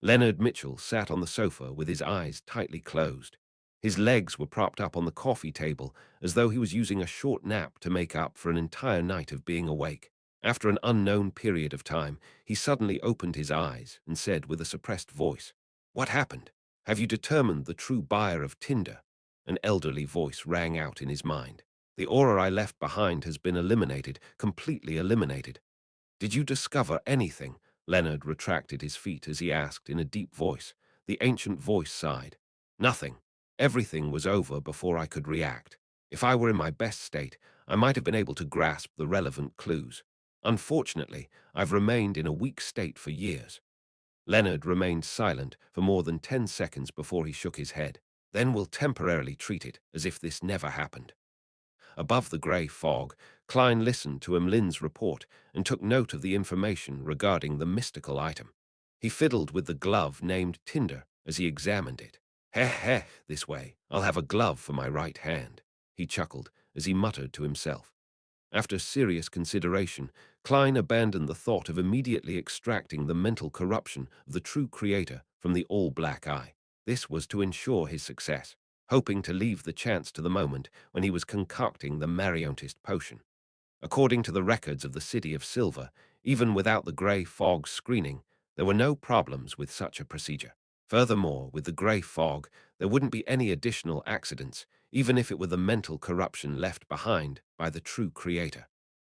Leonard Mitchell sat on the sofa with his eyes tightly closed. His legs were propped up on the coffee table as though he was using a short nap to make up for an entire night of being awake. After an unknown period of time, he suddenly opened his eyes and said with a suppressed voice, "What happened? Have you determined the true buyer of Tinder?" An elderly voice rang out in his mind. "The aura I left behind has been eliminated, completely eliminated." "Did you discover anything?" Leonard retracted his feet as he asked in a deep voice. The ancient voice sighed. "Nothing. Everything was over before I could react. If I were in my best state, I might have been able to grasp the relevant clues. Unfortunately, I've remained in a weak state for years." Leonard remained silent for more than 10 seconds before he shook his head. "Then we'll temporarily treat it as if this never happened." Above the grey fog, Klein listened to Emlyn's report and took note of the information regarding the mystical item. He fiddled with the glove named Tinder as he examined it. "Heh heh, this way, I'll have a glove for my right hand," he chuckled as he muttered to himself. After serious consideration, Klein abandoned the thought of immediately extracting the mental corruption of the true creator from the all-black eye. This was to ensure his success, hoping to leave the chance to the moment when he was concocting the Mariontist potion. According to the records of the City of Silver, even without the grey fog screening, there were no problems with such a procedure. Furthermore, with the grey fog, there wouldn't be any additional accidents, even if it were the mental corruption left behind by the true creator.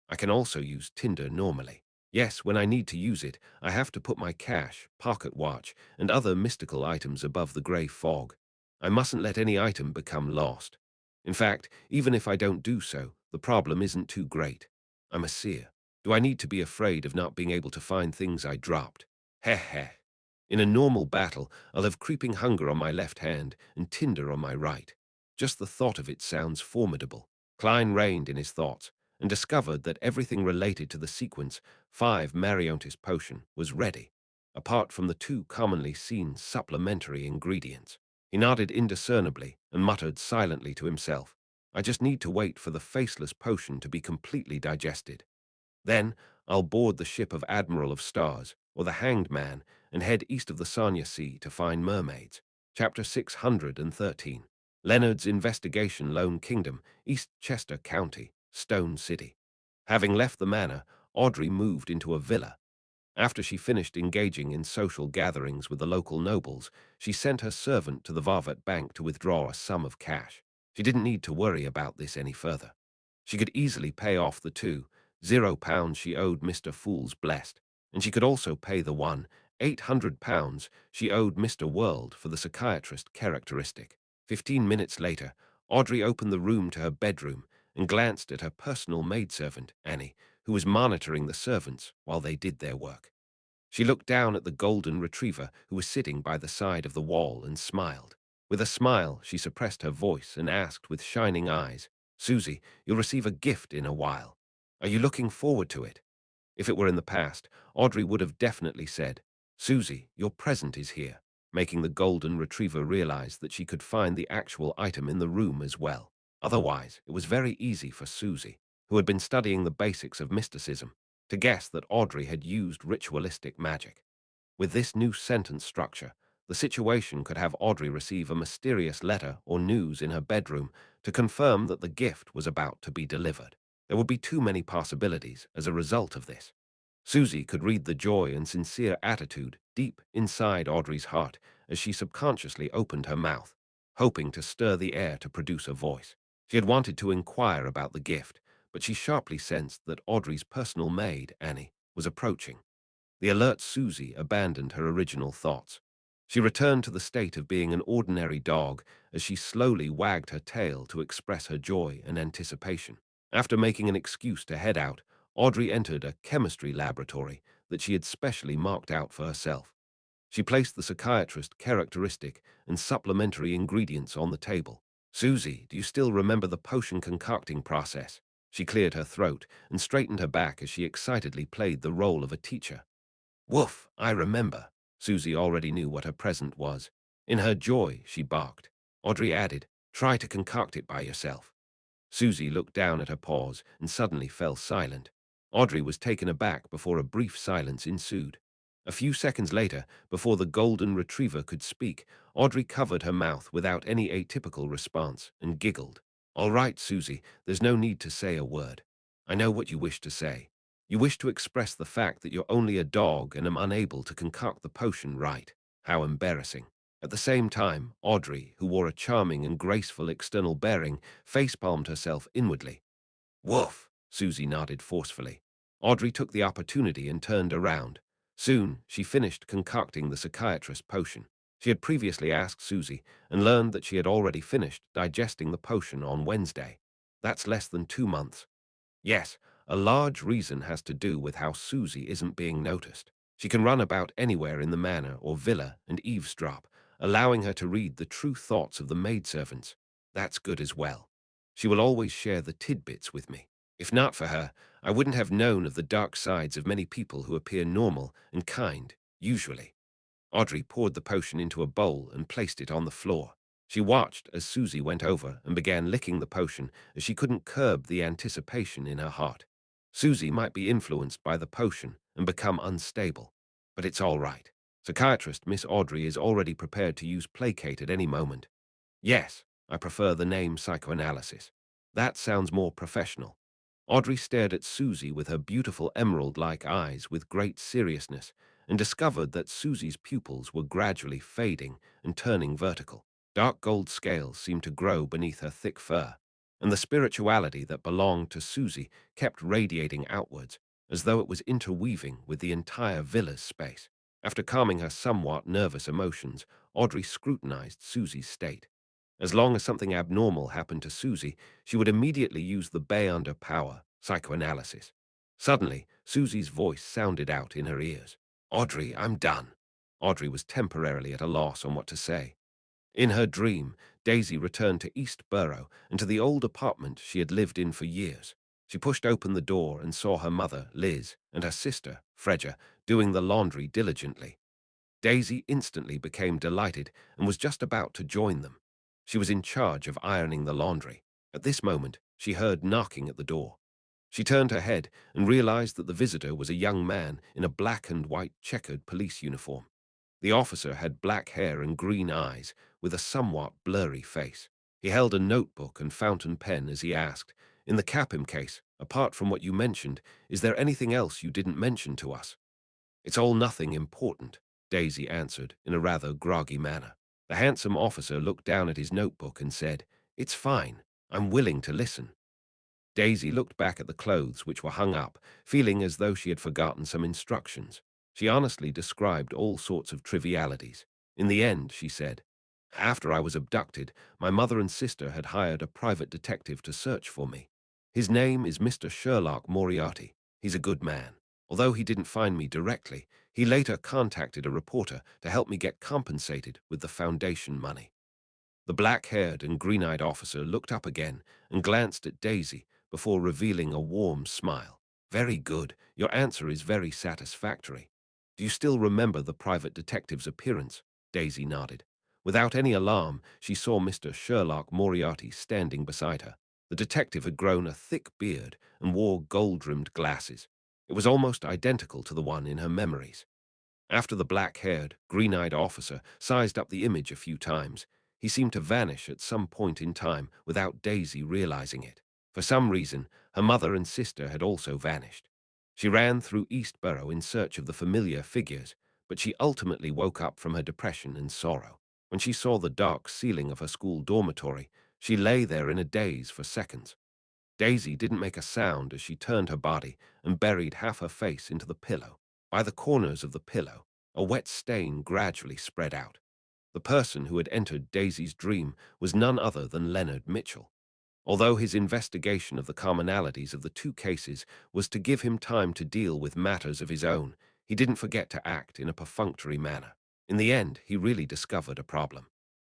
I can also use Tinder normally. Yes, when I need to use it, I have to put my cash, pocket watch, and other mystical items above the grey fog. I mustn't let any item become lost. In fact, even if I don't do so, the problem isn't too great. I'm a seer. Do I need to be afraid of not being able to find things I dropped? Heh heh. In a normal battle, I'll have creeping hunger on my left hand and Tinder on my right. Just the thought of it sounds formidable. Klein reined in his thoughts and discovered that everything related to the sequence 5 Mariontis potion was ready, apart from the two commonly seen supplementary ingredients. He nodded indiscernibly and muttered silently to himself, I just need to wait for the faceless potion to be completely digested. Then I'll board the ship of Admiral of Stars, or the Hanged Man, and head east of the Sanya Sea to find mermaids. Chapter 613. Leonard's Investigation, Lone Kingdom, East Chester County, Stone City. Having left the manor, Audrey moved into a villa. After she finished engaging in social gatherings with the local nobles, she sent her servant to the Varvat Bank to withdraw a sum of cash. She didn't need to worry about this any further. She could easily pay off the £200 she owed Mr. Fool's Blessed, and she could also pay the £800 she owed Mr. World for the psychiatrist characteristic. 15 minutes later, Audrey opened the room to her bedroom and glanced at her personal maidservant, Annie, who was monitoring the servants while they did their work. She looked down at the golden retriever who was sitting by the side of the wall and smiled. With a smile, she suppressed her voice and asked with shining eyes, Susie, you'll receive a gift in a while. Are you looking forward to it? If it were in the past, Audrey would have definitely said, Susie, your present is here, making the golden retriever realize that she could find the actual item in the room as well. Otherwise, it was very easy for Susie, who had been studying the basics of mysticism, to guess that Audrey had used ritualistic magic. With this new sentence structure, the situation could have Audrey receive a mysterious letter or news in her bedroom to confirm that the gift was about to be delivered. There would be too many possibilities as a result of this. Susie could read the joy and sincere attitude deep inside Audrey's heart as she subconsciously opened her mouth, hoping to stir the air to produce a voice. She had wanted to inquire about the gift, but she sharply sensed that Audrey's personal maid, Annie, was approaching. The alert Susie abandoned her original thoughts. She returned to the state of being an ordinary dog as she slowly wagged her tail to express her joy and anticipation. After making an excuse to head out, Audrey entered a chemistry laboratory that she had specially marked out for herself. She placed the psychiatrist characteristic and supplementary ingredients on the table. Susie, do you still remember the potion concocting process? She cleared her throat and straightened her back as she excitedly played the role of a teacher. Woof, I remember. Susie already knew what her present was. In her joy, she barked. Audrey added, try to concoct it by yourself. Susie looked down at her paws and suddenly fell silent. Audrey was taken aback before a brief silence ensued. A few seconds later, before the golden retriever could speak, Audrey covered her mouth without any atypical response and giggled. All right, Susie, there's no need to say a word. I know what you wish to say. You wish to express the fact that you're only a dog and am unable to concoct the potion, right? How embarrassing. At the same time, Audrey, who wore a charming and graceful external bearing, facepalmed herself inwardly. Woof! Susie nodded forcefully. Audrey took the opportunity and turned around. Soon, she finished concocting the psychiatrist potion. She had previously asked Susie and learned that she had already finished digesting the potion on Wednesday. That's less than 2 months. Yes, a large reason has to do with how Susie isn't being noticed. She can run about anywhere in the manor or villa and eavesdrop, allowing her to read the true thoughts of the maidservants. That's good as well. She will always share the tidbits with me. If not for her, I wouldn't have known of the dark sides of many people who appear normal and kind, usually. Audrey poured the potion into a bowl and placed it on the floor. She watched as Susie went over and began licking the potion as she couldn't curb the anticipation in her heart. Susie might be influenced by the potion and become unstable, but it's all right. Psychiatrist Miss Audrey is already prepared to use placate at any moment. Yes, I prefer the name psychoanalysis. That sounds more professional. Audrey stared at Susie with her beautiful emerald-like eyes with great seriousness and discovered that Susie's pupils were gradually fading and turning vertical. Dark gold scales seemed to grow beneath her thick fur, and the spirituality that belonged to Susie kept radiating outwards, as though it was interweaving with the entire villa's space. After calming her somewhat nervous emotions, Audrey scrutinized Susie's state. As long as something abnormal happened to Susie, she would immediately use the bay under power, psychoanalysis. Suddenly, Susie's voice sounded out in her ears. Audrey, I'm done. Audrey was temporarily at a loss on what to say. In her dream, Daisy returned to East Borough and to the old apartment she had lived in for years. She pushed open the door and saw her mother, Liz, and her sister, Fredja, doing the laundry diligently. Daisy instantly became delighted and was just about to join them. She was in charge of ironing the laundry. At this moment, she heard knocking at the door. She turned her head and realized that the visitor was a young man in a black and white checkered police uniform. The officer had black hair and green eyes, with a somewhat blurry face. He held a notebook and fountain pen as he asked, "In the Capim case, apart from what you mentioned, is there anything else you didn't mention to us?" "It's all nothing important," Daisy answered in a rather groggy manner. The handsome officer looked down at his notebook and said, "It's fine. I'm willing to listen." Daisy looked back at the clothes which were hung up, feeling as though she had forgotten some instructions. She honestly described all sorts of trivialities. In the end, she said, "After I was abducted, my mother and sister had hired a private detective to search for me. His name is Mr. Sherlock Moriarty. He's a good man. Although he didn't find me directly, he later contacted a reporter to help me get compensated with the foundation money." The black-haired and green-eyed officer looked up again and glanced at Daisy before revealing a warm smile. "Very good. Your answer is very satisfactory. Do you still remember the private detective's appearance?" Daisy nodded. Without any alarm, she saw Mr. Sherlock Moriarty standing beside her. The detective had grown a thick beard and wore gold-rimmed glasses. It was almost identical to the one in her memories. After the black-haired, green-eyed officer sized up the image a few times, he seemed to vanish at some point in time without Daisy realizing it. For some reason, her mother and sister had also vanished. She ran through Eastborough in search of the familiar figures, but she ultimately woke up from her depression and sorrow. When she saw the dark ceiling of her school dormitory, she lay there in a daze for seconds. Daisy didn't make a sound as she turned her body and buried half her face into the pillow. By the corners of the pillow, a wet stain gradually spread out. The person who had entered Daisy's dream was none other than Leonard Mitchell. Although his investigation of the commonalities of the two cases was to give him time to deal with matters of his own, he didn't forget to act in a perfunctory manner. In the end, he really discovered a problem.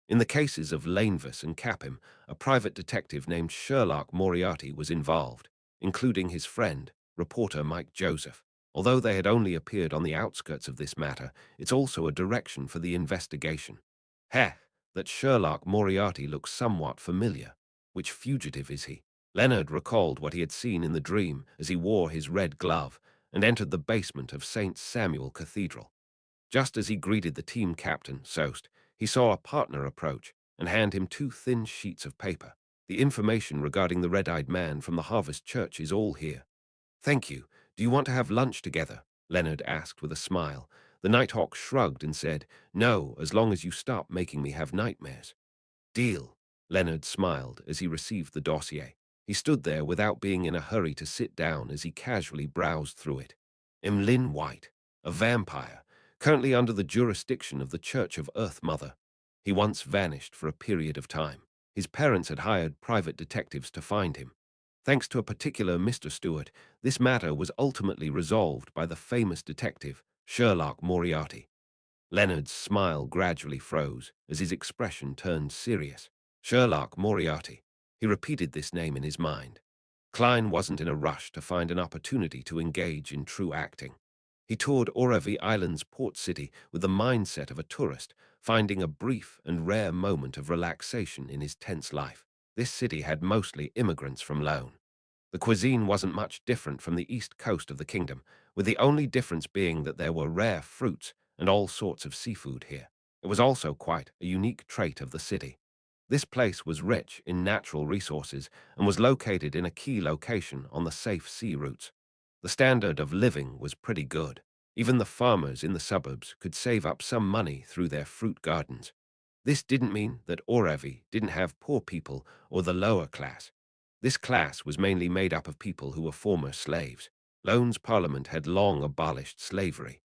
In the cases of Lanevis and Capim, a private detective named Sherlock Moriarty was involved, including his friend, reporter Mike Joseph. Although they had only appeared on the outskirts of this matter, it's also a direction for the investigation. Heh, that Sherlock Moriarty looks somewhat familiar. Which fugitive is he? Leonard recalled what he had seen in the dream as he wore his red glove and entered the basement of St. Samuel Cathedral. Just as he greeted the team captain, Sost, he saw a partner approach and hand him two thin sheets of paper. "The information regarding the red-eyed man from the Harvest Church is all here." "Thank you. Do you want to have lunch together?" Leonard asked with a smile. The Nighthawk shrugged and said, "No, as long as you stop making me have nightmares." "Deal." Leonard smiled as he received the dossier. He stood there without being in a hurry to sit down as he casually browsed through it. Emlyn White, a vampire, currently under the jurisdiction of the Church of Earth Mother. He once vanished for a period of time. His parents had hired private detectives to find him. Thanks to a particular Mr. Stewart, this matter was ultimately resolved by the famous detective, Sherlock Moriarty. Leonard's smile gradually froze as his expression turned serious. Sherlock Moriarty. He repeated this name in his mind. Klein wasn't in a rush to find an opportunity to engage in true acting. He toured Oravi Island's port city with the mindset of a tourist, finding a brief and rare moment of relaxation in his tense life. This city had mostly immigrants from Lone. The cuisine wasn't much different from the east coast of the kingdom, with the only difference being that there were rare fruits and all sorts of seafood here. It was also quite a unique trait of the city. This place was rich in natural resources and was located in a key location on the safe sea routes. The standard of living was pretty good. Even the farmers in the suburbs could save up some money through their fruit gardens. This didn't mean that Oravi didn't have poor people or the lower class. This class was mainly made up of people who were former slaves. Lone's parliament had long abolished slavery.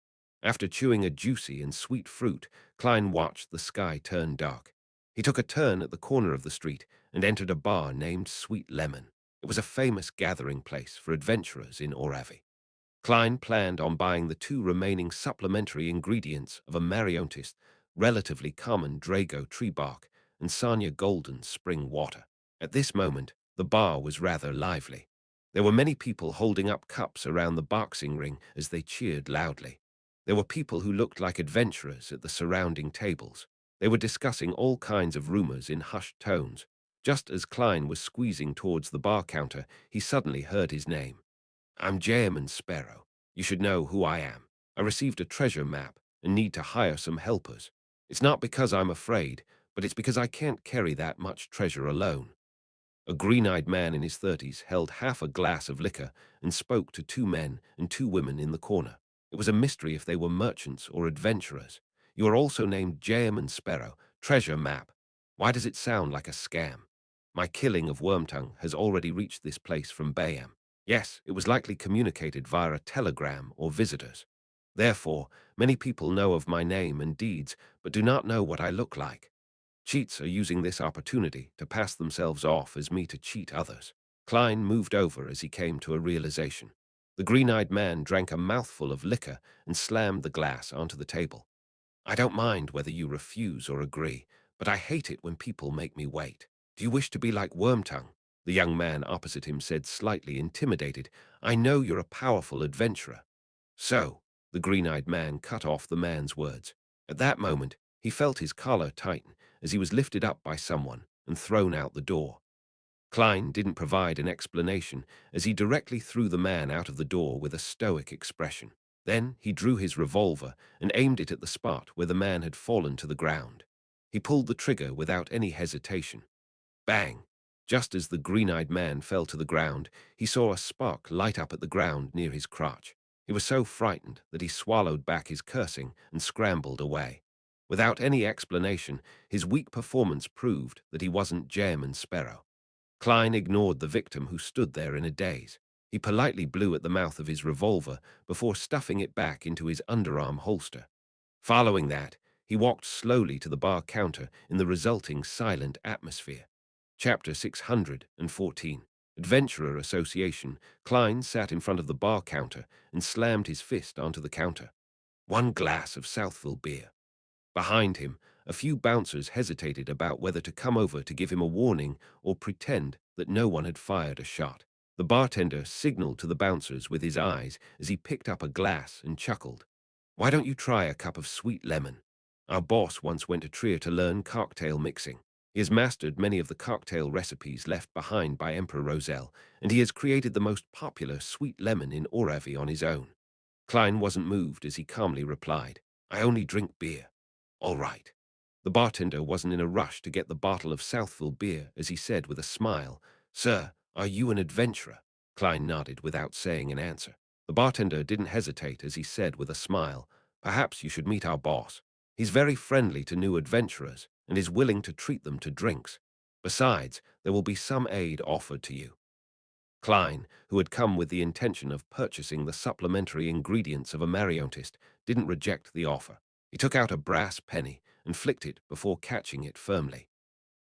After chewing a juicy and sweet fruit, Klein watched the sky turn dark. He took a turn at the corner of the street and entered a bar named Sweet Lemon. It was a famous gathering place for adventurers in Oravi. Klein planned on buying the two remaining supplementary ingredients of a Mariontist, relatively common Drago tree bark, and Sanya golden spring water. At this moment, the bar was rather lively. There were many people holding up cups around the boxing ring as they cheered loudly. There were people who looked like adventurers at the surrounding tables. They were discussing all kinds of rumors in hushed tones. Just as Klein was squeezing towards the bar counter, he suddenly heard his name. "I'm Jayman Sparrow. You should know who I am. I received a treasure map and need to hire some helpers. It's not because I'm afraid, but it's because I can't carry that much treasure alone." A green-eyed man in his 30s held half a glass of liquor and spoke to two men and two women in the corner. It was a mystery if they were merchants or adventurers. "You are also named Jayman Sparrow. Treasure map. Why does it sound like a scam? My killing of Wormtongue has already reached this place from Bayam. Yes, it was likely communicated via a telegram or visitors. Therefore, many people know of my name and deeds, but do not know what I look like. Cheats are using this opportunity to pass themselves off as me to cheat others." Klein moved over as he came to a realization. The green-eyed man drank a mouthful of liquor and slammed the glass onto the table. "I don't mind whether you refuse or agree, but I hate it when people make me wait. Do you wish to be like Wormtongue?" The young man opposite him said, slightly intimidated. "I know you're a powerful adventurer." "So," the green-eyed man cut off the man's words. At that moment, he felt his collar tighten as he was lifted up by someone and thrown out the door. Klein didn't provide an explanation as he directly threw the man out of the door with a stoic expression. Then he drew his revolver and aimed it at the spot where the man had fallen to the ground. He pulled the trigger without any hesitation. Bang! Just as the green-eyed man fell to the ground, he saw a spark light up at the ground near his crotch. He was so frightened that he swallowed back his cursing and scrambled away. Without any explanation, his weak performance proved that he wasn't Jayman Sparrow. Klein ignored the victim who stood there in a daze. He politely blew at the mouth of his revolver before stuffing it back into his underarm holster. Following that, he walked slowly to the bar counter in the resulting silent atmosphere. Chapter 614. Adventurer Association. Klein sat in front of the bar counter and slammed his fist onto the counter. "One glass of Southville beer." Behind him, a few bouncers hesitated about whether to come over to give him a warning or pretend that no one had fired a shot. The bartender signaled to the bouncers with his eyes as he picked up a glass and chuckled. "Why don't you try a cup of sweet lemon? Our boss once went to Trier to learn cocktail mixing. He has mastered many of the cocktail recipes left behind by Emperor Roselle, and he has created the most popular sweet lemon in Oravi on his own." Klein wasn't moved as he calmly replied, "I only drink beer." "All right." The bartender wasn't in a rush to get the bottle of Southville beer as he said with a smile, "Sir, are you an adventurer?" Klein nodded without saying an answer. The bartender didn't hesitate as he said with a smile, "Perhaps you should meet our boss. He's very friendly to new adventurers and is willing to treat them to drinks. Besides, there will be some aid offered to you." Klein, who had come with the intention of purchasing the supplementary ingredients of a Mariontist, didn't reject the offer. He took out a brass penny and flicked it before catching it firmly.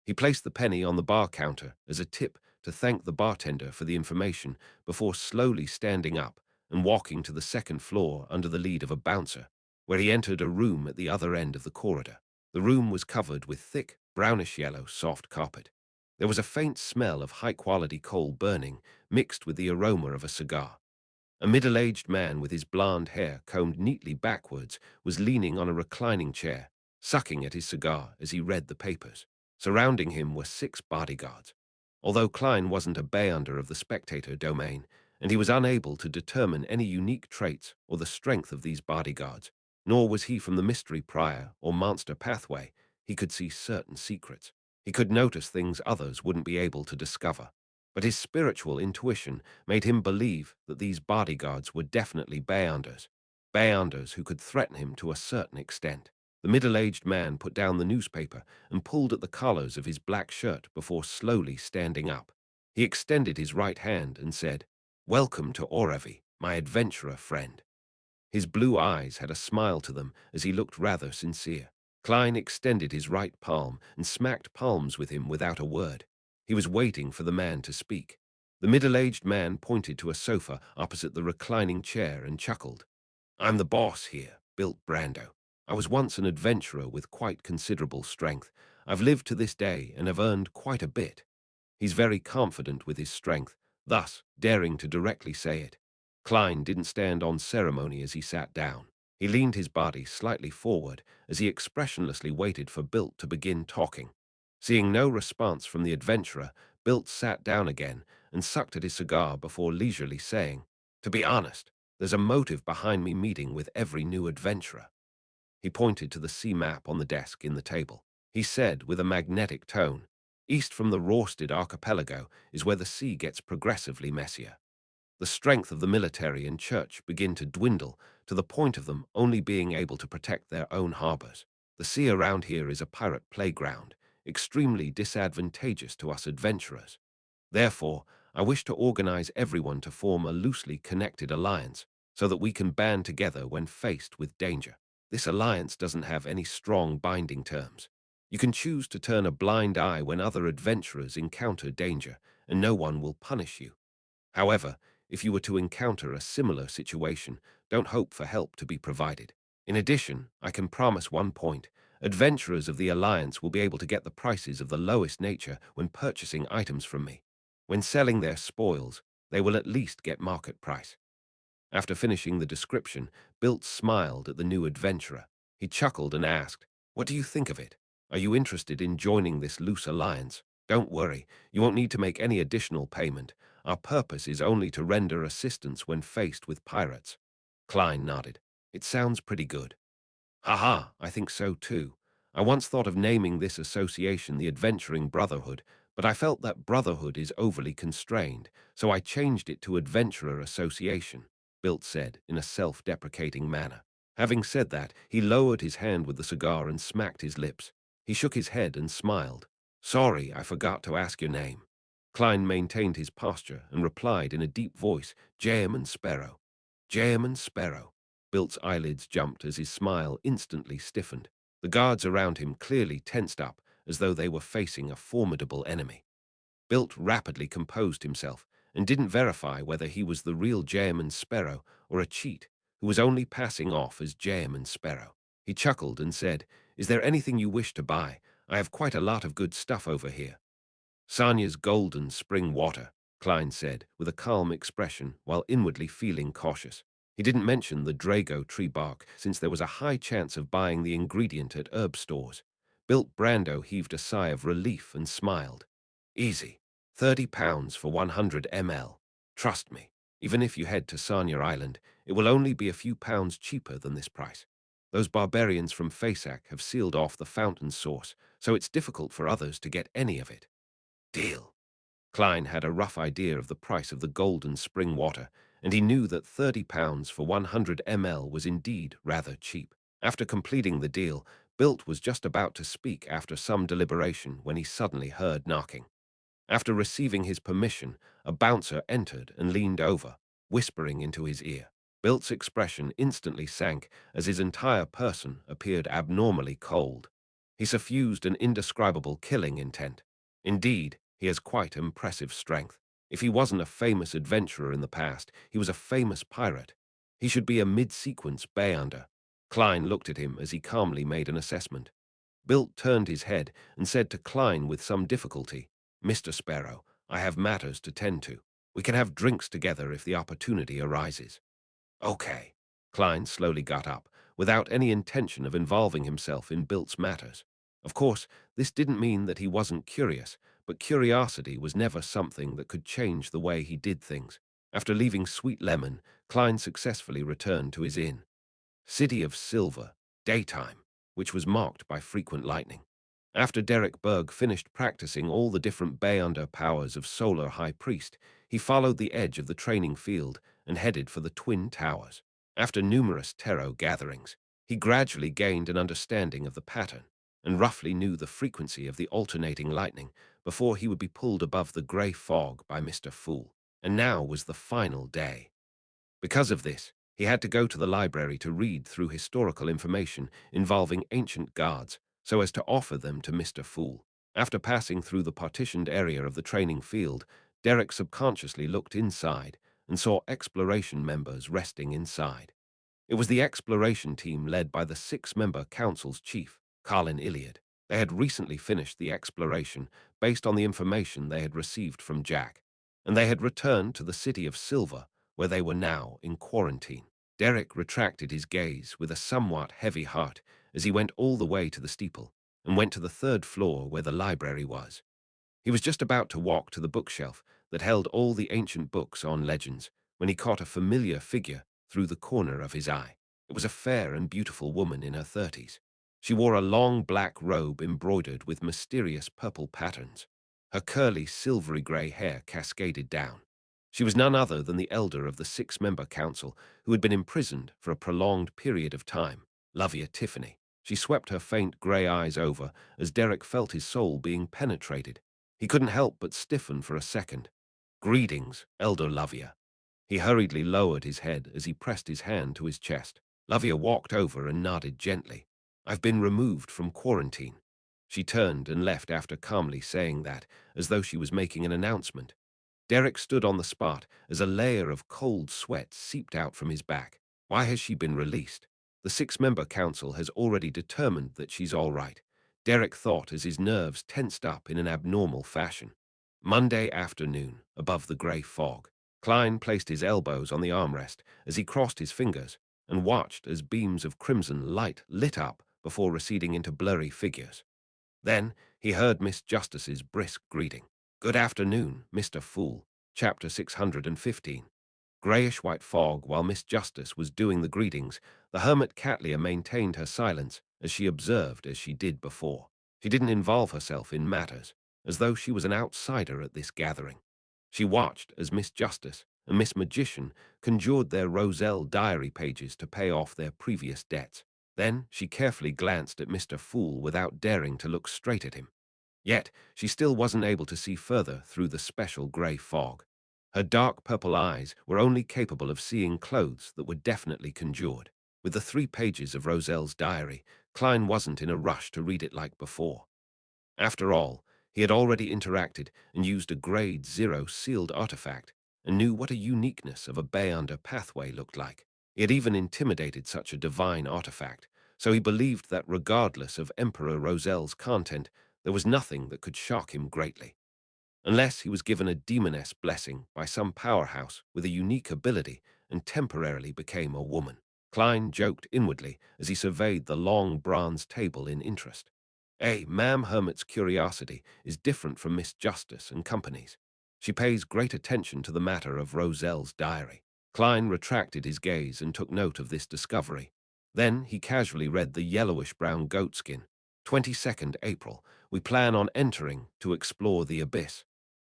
He placed the penny on the bar counter as a tip to thank the bartender for the information before slowly standing up and walking to the second floor under the lead of a bouncer, where he entered a room at the other end of the corridor. The room was covered with thick, brownish-yellow soft carpet. There was a faint smell of high-quality coal burning, mixed with the aroma of a cigar. A middle-aged man with his blonde hair combed neatly backwards was leaning on a reclining chair, sucking at his cigar as he read the papers. Surrounding him were 6 bodyguards. Although Klein wasn't a Beyonder of the spectator domain, and he was unable to determine any unique traits or the strength of these bodyguards, nor was he from the mystery prior or monster pathway, he could see certain secrets. He could notice things others wouldn't be able to discover. But his spiritual intuition made him believe that these bodyguards were definitely Beyonders, Beyonders who could threaten him to a certain extent. The middle-aged man put down the newspaper and pulled at the collars of his black shirt before slowly standing up. He extended his right hand and said, "Welcome to Orevi, my adventurer friend." His blue eyes had a smile to them as he looked rather sincere. Klein extended his right palm and smacked palms with him without a word. He was waiting for the man to speak. The middle-aged man pointed to a sofa opposite the reclining chair and chuckled. "I'm the boss here, Bilt Brando. I was once an adventurer with quite considerable strength. I've lived to this day and have earned quite a bit." He's very confident with his strength, thus daring to directly say it. Klein didn't stand on ceremony as he sat down. He leaned his body slightly forward as he expressionlessly waited for Bilt to begin talking. Seeing no response from the adventurer, Bilt sat down again and sucked at his cigar before leisurely saying, "To be honest, there's a motive behind me meeting with every new adventurer." He pointed to the sea map on the desk in the table. He said with a magnetic tone, "East from the Rorsted archipelago is where the sea gets progressively messier. The strength of the military and church begin to dwindle to the point of them only being able to protect their own harbors. The sea around here is a pirate playground, extremely disadvantageous to us adventurers. Therefore, I wish to organize everyone to form a loosely connected alliance so that we can band together when faced with danger. This alliance doesn't have any strong binding terms. You can choose to turn a blind eye when other adventurers encounter danger, and no one will punish you. However, if you were to encounter a similar situation, don't hope for help to be provided. In addition, I can promise one point. Adventurers of the Alliance will be able to get the prices of the lowest nature when purchasing items from me. When selling their spoils, they will at least get market price." After finishing the description, Bilt smiled at the new adventurer. He chuckled and asked, "What do you think of it? Are you interested in joining this loose alliance? Don't worry, you won't need to make any additional payment. Our purpose is only to render assistance when faced with pirates." Klein nodded. "It sounds pretty good." "Haha, I think so too. I once thought of naming this association the Adventuring Brotherhood, but I felt that Brotherhood is overly constrained, so I changed it to Adventurer Association," Bilt said in a self-deprecating manner. Having said that, he lowered his hand with the cigar and smacked his lips. He shook his head and smiled. "Sorry, I forgot to ask your name." Klein maintained his posture and replied in a deep voice, "Jayman Sparrow." "Jayman Sparrow." Bilt's eyelids jumped as his smile instantly stiffened. The guards around him clearly tensed up as though they were facing a formidable enemy. Bilt rapidly composed himself and didn't verify whether he was the real Jayman Sparrow or a cheat who was only passing off as Jayman Sparrow. He chuckled and said, "Is there anything you wish to buy? I have quite a lot of good stuff over here." "Sonia's golden spring water," Klein said, with a calm expression while inwardly feeling cautious. He didn't mention the Drago tree bark, since there was a high chance of buying the ingredient at herb stores. Bilt Brando heaved a sigh of relief and smiled. "Easy. £30 for 100 ml. Trust me, even if you head to Sanya Island, it will only be a few pounds cheaper than this price. Those barbarians from Fasak have sealed off the fountain source, so it's difficult for others to get any of it." "Deal." Klein had a rough idea of the price of the golden spring water, and he knew that £30 for 100 ml was indeed rather cheap. After completing the deal, Bilt was just about to speak after some deliberation when he suddenly heard knocking. After receiving his permission, a bouncer entered and leaned over, whispering into his ear. Bilt's expression instantly sank as his entire person appeared abnormally cold. He suffused an indescribable killing intent. Indeed, he has quite impressive strength. If he wasn't a famous adventurer in the past, he was a famous pirate. He should be a mid-sequence Beyonder. Klein looked at him as he calmly made an assessment. Bilt turned his head and said to Klein with some difficulty, "Mr. Sparrow, I have matters to tend to. We can have drinks together if the opportunity arises." "Okay." Klein slowly got up, without any intention of involving himself in Bilt's matters. Of course, this didn't mean that he wasn't curious, but curiosity was never something that could change the way he did things. After leaving Sweet Lemon, Klein successfully returned to his inn. City of Silver, daytime, which was marked by frequent lightning. After Derek Berg finished practicing all the different Beyonder powers of Solar High Priest, he followed the edge of the training field and headed for the Twin Towers. After numerous tarot gatherings, he gradually gained an understanding of the pattern and roughly knew the frequency of the alternating lightning before he would be pulled above the grey fog by Mr. Fool. And now was the final day. Because of this, he had to go to the library to read through historical information involving ancient gods so as to offer them to Mr. Fool. After passing through the partitioned area of the training field, Derek subconsciously looked inside and saw exploration members resting inside. It was the exploration team led by the six-member council's chief, Colin Iliad. They had recently finished the exploration based on the information they had received from Jack, and they had returned to the City of Silver, where they were now in quarantine. Derek retracted his gaze with a somewhat heavy heart as he went all the way to the steeple and went to the third floor where the library was. He was just about to walk to the bookshelf that held all the ancient books on legends when he caught a familiar figure through the corner of his eye. It was a fair and beautiful woman in her 30s. She wore a long black robe embroidered with mysterious purple patterns. Her curly, silvery grey hair cascaded down. She was none other than the elder of the six-member council who had been imprisoned for a prolonged period of time, Lovia Tiffany. She swept her faint grey eyes over as Derek felt his soul being penetrated. He couldn't help but stiffen for a second. "Greetings, Elder Lovia." He hurriedly lowered his head as he pressed his hand to his chest. Lovia walked over and nodded gently. "I've been removed from quarantine." She turned and left after calmly saying that, as though she was making an announcement. Derek stood on the spot as a layer of cold sweat seeped out from his back. Why has she been released? The six-member council has already determined that she's all right, Derek thought as his nerves tensed up in an abnormal fashion. Monday afternoon, above the grey fog, Klein placed his elbows on the armrest as he crossed his fingers and watched as beams of crimson light lit up before receding into blurry figures. Then he heard Miss Justice's brisk greeting. "Good afternoon, Mr. Fool." Chapter 615. Greyish-white fog. While Miss Justice was doing the greetings, the hermit Catlia maintained her silence as she observed as she did before. She didn't involve herself in matters, as though she was an outsider at this gathering. She watched as Miss Justice and Miss Magician conjured their Roselle diary pages to pay off their previous debts. Then she carefully glanced at Mr. Fool without daring to look straight at him. Yet she still wasn't able to see further through the special grey fog. Her dark purple eyes were only capable of seeing clothes that were definitely conjured. With the 3 pages of Roselle's diary, Klein wasn't in a rush to read it like before. After all, he had already interacted and used a Grade 0 sealed artifact and knew what a uniqueness of a Beyonder pathway looked like. He had even intimidated such a divine artifact, so he believed that regardless of Emperor Roselle's content, there was nothing that could shock him greatly. Unless he was given a demoness blessing by some powerhouse with a unique ability and temporarily became a woman. Klein joked inwardly as he surveyed the long bronze table in interest. Ma'am Hermit's curiosity is different from Miss Justice and Company's. She pays great attention to the matter of Roselle's diary. Klein retracted his gaze and took note of this discovery. Then he casually read the yellowish-brown goatskin. 22nd April. We plan on entering to explore the abyss.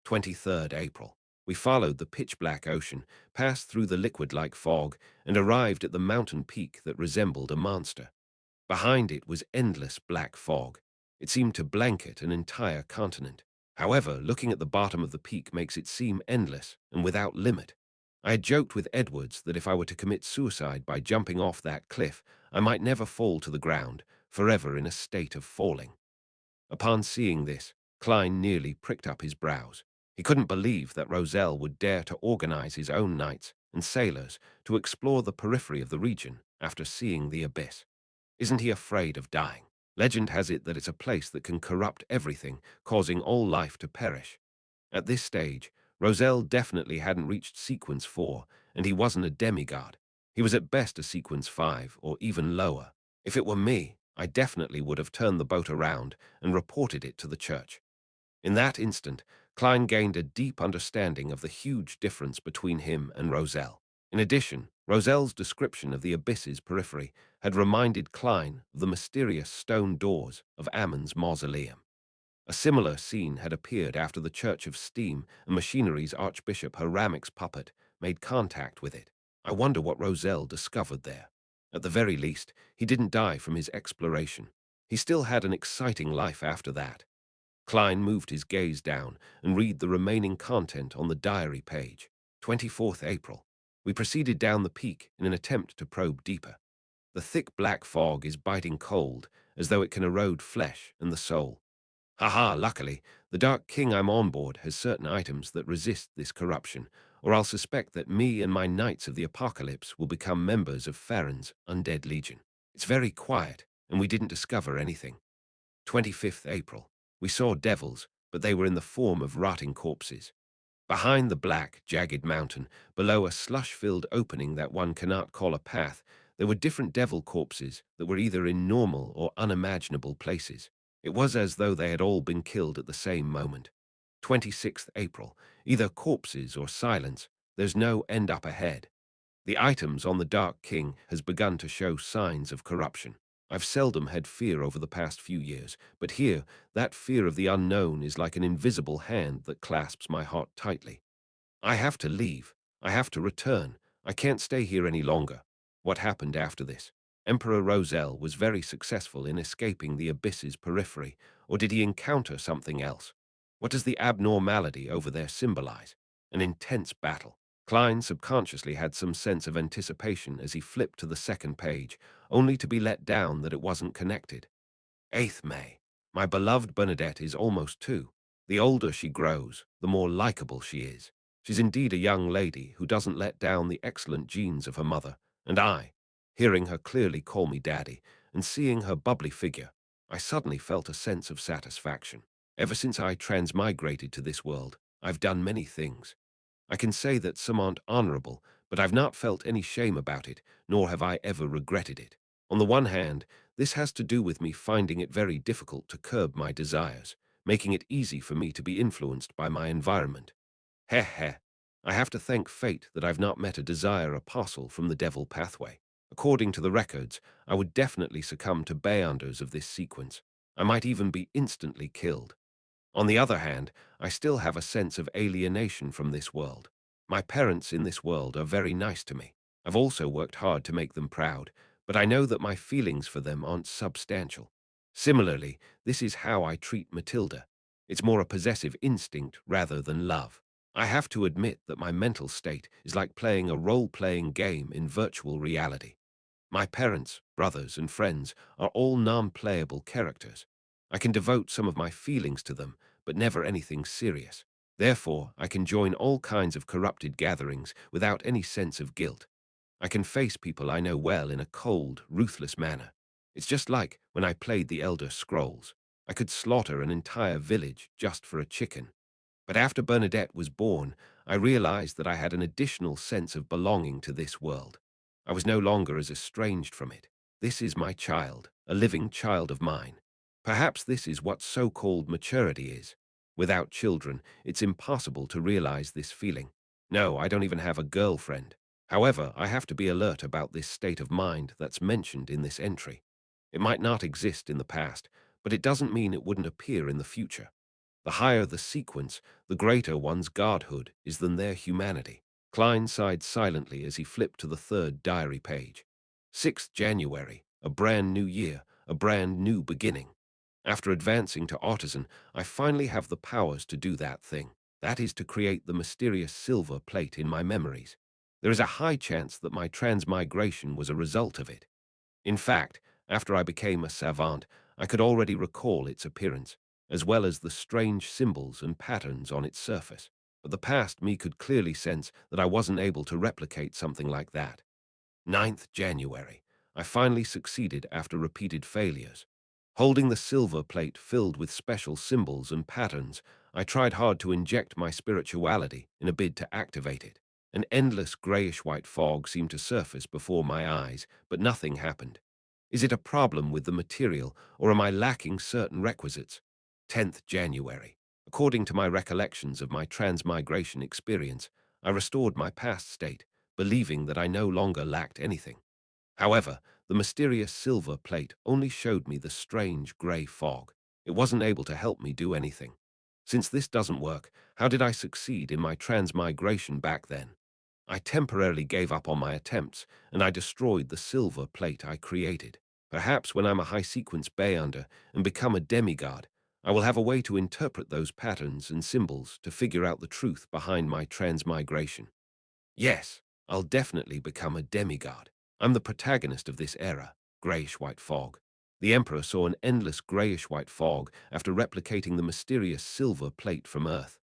23rd April. We followed the pitch-black ocean, passed through the liquid-like fog, and arrived at the mountain peak that resembled a monster. Behind it was endless black fog. It seemed to blanket an entire continent. However, looking at the bottom of the peak makes it seem endless and without limit. I had joked with Edwards that if I were to commit suicide by jumping off that cliff, I might never fall to the ground, forever in a state of falling. Upon seeing this, Klein nearly pricked up his brows. He couldn't believe that Roselle would dare to organize his own knights and sailors to explore the periphery of the region after seeing the abyss. Isn't he afraid of dying? Legend has it that it's a place that can corrupt everything, causing all life to perish. At this stage, Roselle definitely hadn't reached Sequence 4, and he wasn't a demigod. He was at best a sequence 5 or even lower. If it were me, I definitely would have turned the boat around and reported it to the church. In that instant, Klein gained a deep understanding of the huge difference between him and Roselle. In addition, Roselle's description of the abyss's periphery had reminded Klein of the mysterious stone doors of Ammon's mausoleum. A similar scene had appeared after the Church of Steam and Machinery's Archbishop Hiramic's puppet made contact with it. I wonder what Roselle discovered there. At the very least, he didn't die from his exploration. He still had an exciting life after that. Klein moved his gaze down and read the remaining content on the diary page. 24th April. We proceeded down the peak in an attempt to probe deeper. The thick black fog is biting cold, as though it can erode flesh and the soul. Haha, luckily, the Dark King I'm on board has certain items that resist this corruption, or I'll suspect that me and my Knights of the Apocalypse will become members of Farron's Undead Legion. It's very quiet, and we didn't discover anything. 25th April. We saw devils, but they were in the form of rotting corpses. Behind the black, jagged mountain, below a slush-filled opening that one cannot call a path, there were different devil corpses that were either in normal or unimaginable places. It was as though they had all been killed at the same moment. 26th April. Either corpses or silence. There's no end up ahead. The items on the Dark King has begun to show signs of corruption. I've seldom had fear over the past few years, but here, that fear of the unknown is like an invisible hand that clasps my heart tightly. I have to leave. I have to return. I can't stay here any longer. What happened after this? Emperor Roselle was very successful in escaping the abyss's periphery, or did he encounter something else? What does the abnormality over there symbolize? An intense battle. Klein subconsciously had some sense of anticipation as he flipped to the second page, only to be let down that it wasn't connected. 8th May. My beloved Bernadette is almost 2. The older she grows, the more likable she is. She's indeed a young lady who doesn't let down the excellent genes of her mother, and hearing her clearly call me daddy, and seeing her bubbly figure, I suddenly felt a sense of satisfaction. Ever since I transmigrated to this world, I've done many things. I can say that some aren't honorable, but I've not felt any shame about it, nor have I ever regretted it. On the one hand, this has to do with me finding it very difficult to curb my desires, making it easy for me to be influenced by my environment. Heh heh. I have to thank fate that I've not met a desire apostle from the devil pathway. According to the records, I would definitely succumb to bayonders of this sequence. I might even be instantly killed. On the other hand, I still have a sense of alienation from this world. My parents in this world are very nice to me. I've also worked hard to make them proud, but I know that my feelings for them aren't substantial. Similarly, this is how I treat Matilda. It's more a possessive instinct rather than love. I have to admit that my mental state is like playing a role-playing game in virtual reality. My parents, brothers, and friends are all non-playable characters. I can devote some of my feelings to them, but never anything serious. Therefore, I can join all kinds of corrupted gatherings without any sense of guilt. I can face people I know well in a cold, ruthless manner. It's just like when I played the Elder Scrolls. I could slaughter an entire village just for a chicken. But after Bernadette was born, I realized that I had an additional sense of belonging to this world. I was no longer as estranged from it. This is my child, a living child of mine. Perhaps this is what so-called maturity is. Without children, it's impossible to realize this feeling. No, I don't even have a girlfriend. However, I have to be alert about this state of mind that's mentioned in this entry. It might not exist in the past, but it doesn't mean it wouldn't appear in the future. The higher the sequence, the greater one's godhood is than their humanity. Klein sighed silently as he flipped to the third diary page. 6th January, a brand new year, a brand new beginning. After advancing to artisan, I finally have the powers to do that thing. That is to create the mysterious silver plate in my memories. There is a high chance that my transmigration was a result of it. In fact, after I became a savant, I could already recall its appearance, as well as the strange symbols and patterns on its surface. But the past me could clearly sense that I wasn't able to replicate something like that. 9th January. I finally succeeded after repeated failures. Holding the silver plate filled with special symbols and patterns, I tried hard to inject my spirituality in a bid to activate it. An endless grayish-white fog seemed to surface before my eyes, but nothing happened. Is it a problem with the material, or am I lacking certain requisites? 10th January. According to my recollections of my transmigration experience, I restored my past state, believing that I no longer lacked anything. However, the mysterious silver plate only showed me the strange grey fog. It wasn't able to help me do anything. Since this doesn't work, how did I succeed in my transmigration back then? I temporarily gave up on my attempts, and I destroyed the silver plate I created. Perhaps when I'm a high-sequence Beyonder and become a demigod, I will have a way to interpret those patterns and symbols to figure out the truth behind my transmigration. Yes, I'll definitely become a demigod. I'm the protagonist of this era, grayish-white fog. The Emperor saw an endless grayish-white fog after replicating the mysterious silver plate from Earth.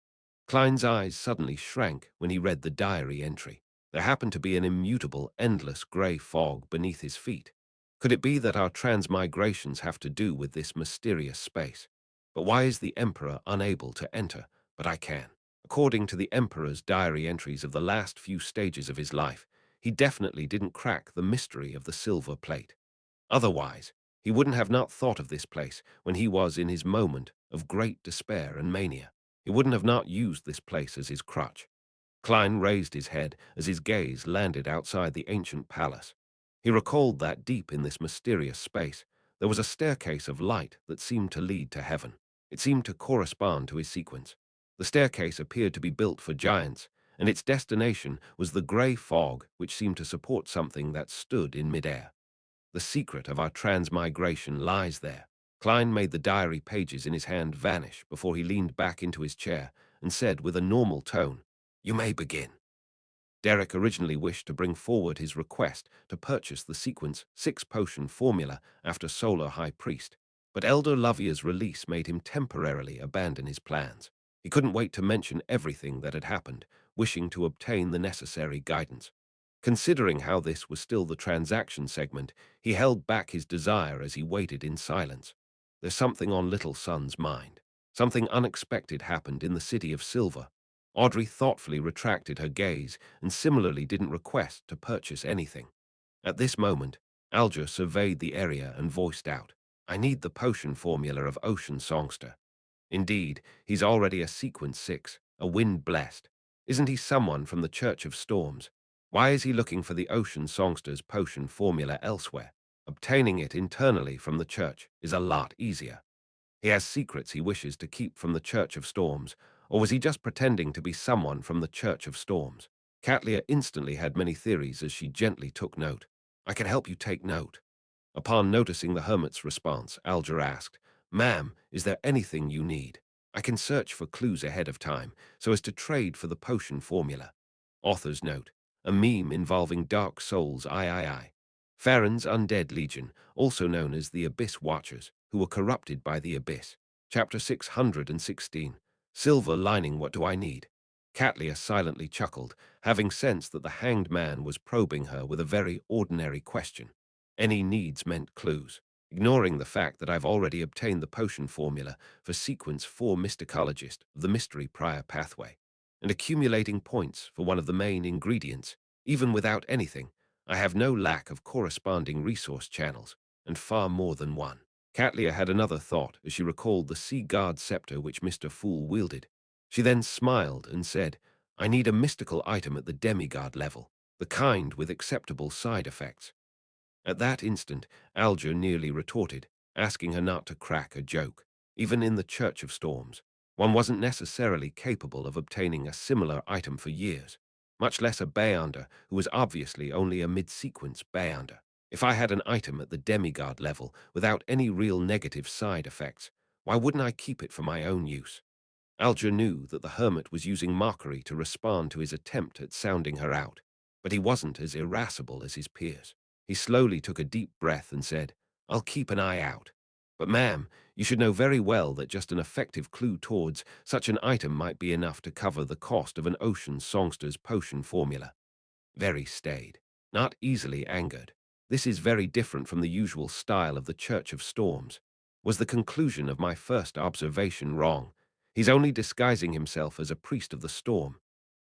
Klein's eyes suddenly shrank when he read the diary entry. There happened to be an immutable, endless grey fog beneath his feet. Could it be that our transmigrations have to do with this mysterious space? But why is the Emperor unable to enter, but I can? According to the Emperor's diary entries of the last few stages of his life, he definitely didn't crack the mystery of the silver plate. Otherwise, he wouldn't have not thought of this place when he was in his moment of great despair and mania. He wouldn't have not used this place as his crutch. Klein raised his head as his gaze landed outside the ancient palace. He recalled that deep in this mysterious space, there was a staircase of light that seemed to lead to heaven. It seemed to correspond to his sequence. The staircase appeared to be built for giants, and its destination was the grey fog which seemed to support something that stood in midair. The secret of our transmigration lies there. Klein made the diary pages in his hand vanish before he leaned back into his chair and said with a normal tone, "You may begin." Derek originally wished to bring forward his request to purchase the sequence 6-potion formula after Solar High Priest, but Elder Lovier's release made him temporarily abandon his plans. He couldn't wait to mention everything that had happened, wishing to obtain the necessary guidance. Considering how this was still the transaction segment, he held back his desire as he waited in silence. There's something on Little Son's mind. Something unexpected happened in the City of Silver. Audrey thoughtfully retracted her gaze and similarly didn't request to purchase anything. At this moment, Alger surveyed the area and voiced out, "I need the potion formula of Ocean Songster." Indeed, he's already a Sequence 6, a wind-blessed. Isn't he someone from the Church of Storms? Why is he looking for the Ocean Songster's potion formula elsewhere? Obtaining it internally from the Church is a lot easier. He has secrets he wishes to keep from the Church of Storms, or was he just pretending to be someone from the Church of Storms? Catlia instantly had many theories as she gently took note. "I can help you take note." Upon noticing the hermit's response, Alger asked, "Ma'am, is there anything you need? I can search for clues ahead of time, so as to trade for the potion formula." Author's note, a meme involving Dark Souls III. Farron's Undead Legion, also known as the Abyss Watchers, who were corrupted by the Abyss. Chapter 616. Silver lining, what do I need? Catlia silently chuckled, having sensed that the hanged man was probing her with a very ordinary question. Any needs meant clues. Ignoring the fact that I've already obtained the potion formula for Sequence 4 Mysticologist of the Mystery Prior Pathway, and accumulating points for one of the main ingredients, even without anything, I have no lack of corresponding resource channels, and far more than one. Catlia had another thought as she recalled the Sea God scepter which Mr. Fool wielded. She then smiled and said, "I need a mystical item at the demigod level, the kind with acceptable side effects." At that instant, Alger nearly retorted, asking her not to crack a joke. Even in the Church of Storms, one wasn't necessarily capable of obtaining a similar item for years, much less a Beyonder who was obviously only a mid-sequence Beyonder. If I had an item at the demigod level without any real negative side effects, why wouldn't I keep it for my own use? Alger knew that the hermit was using mockery to respond to his attempt at sounding her out, but he wasn't as irascible as his peers. He slowly took a deep breath and said, "I'll keep an eye out. But ma'am, you should know very well that just an effective clue towards such an item might be enough to cover the cost of an Ocean Songster's potion formula." Very staid, not easily angered. This is very different from the usual style of the Church of Storms. Was the conclusion of my first observation wrong? He's only disguising himself as a priest of the storm.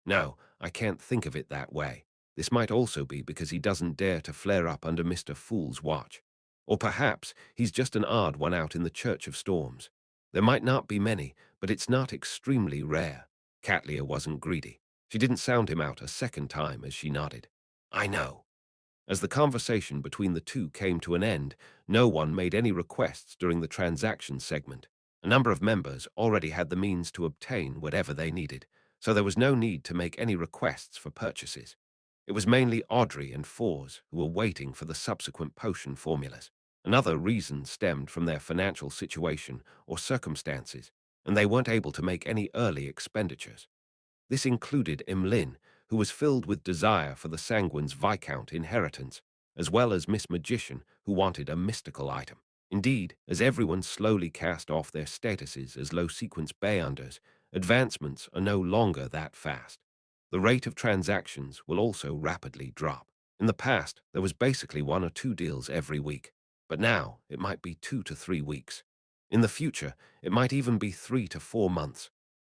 No, I can't think of it that way. This might also be because he doesn't dare to flare up under Mr. Fool's watch. Or perhaps he's just an odd one out in the Church of Storms. There might not be many, but it's not extremely rare. Catlia wasn't greedy. She didn't sound him out a second time as she nodded. I know. As the conversation between the two came to an end, no one made any requests during the transaction segment. A number of members already had the means to obtain whatever they needed, so there was no need to make any requests for purchases. It was mainly Audrey and Fours who were waiting for the subsequent potion formulas. Another reason stemmed from their financial situation or circumstances, and they weren't able to make any early expenditures. This included Emlyn, who was filled with desire for the Sanguine's Viscount inheritance, as well as Miss Magician, who wanted a mystical item. Indeed, as everyone slowly cast off their statuses as low-sequence Bayonders, advancements are no longer that fast. The rate of transactions will also rapidly drop. In the past, there was basically 1 or 2 deals every week, but now it might be 2 to 3 weeks. In the future, it might even be 3 to 4 months.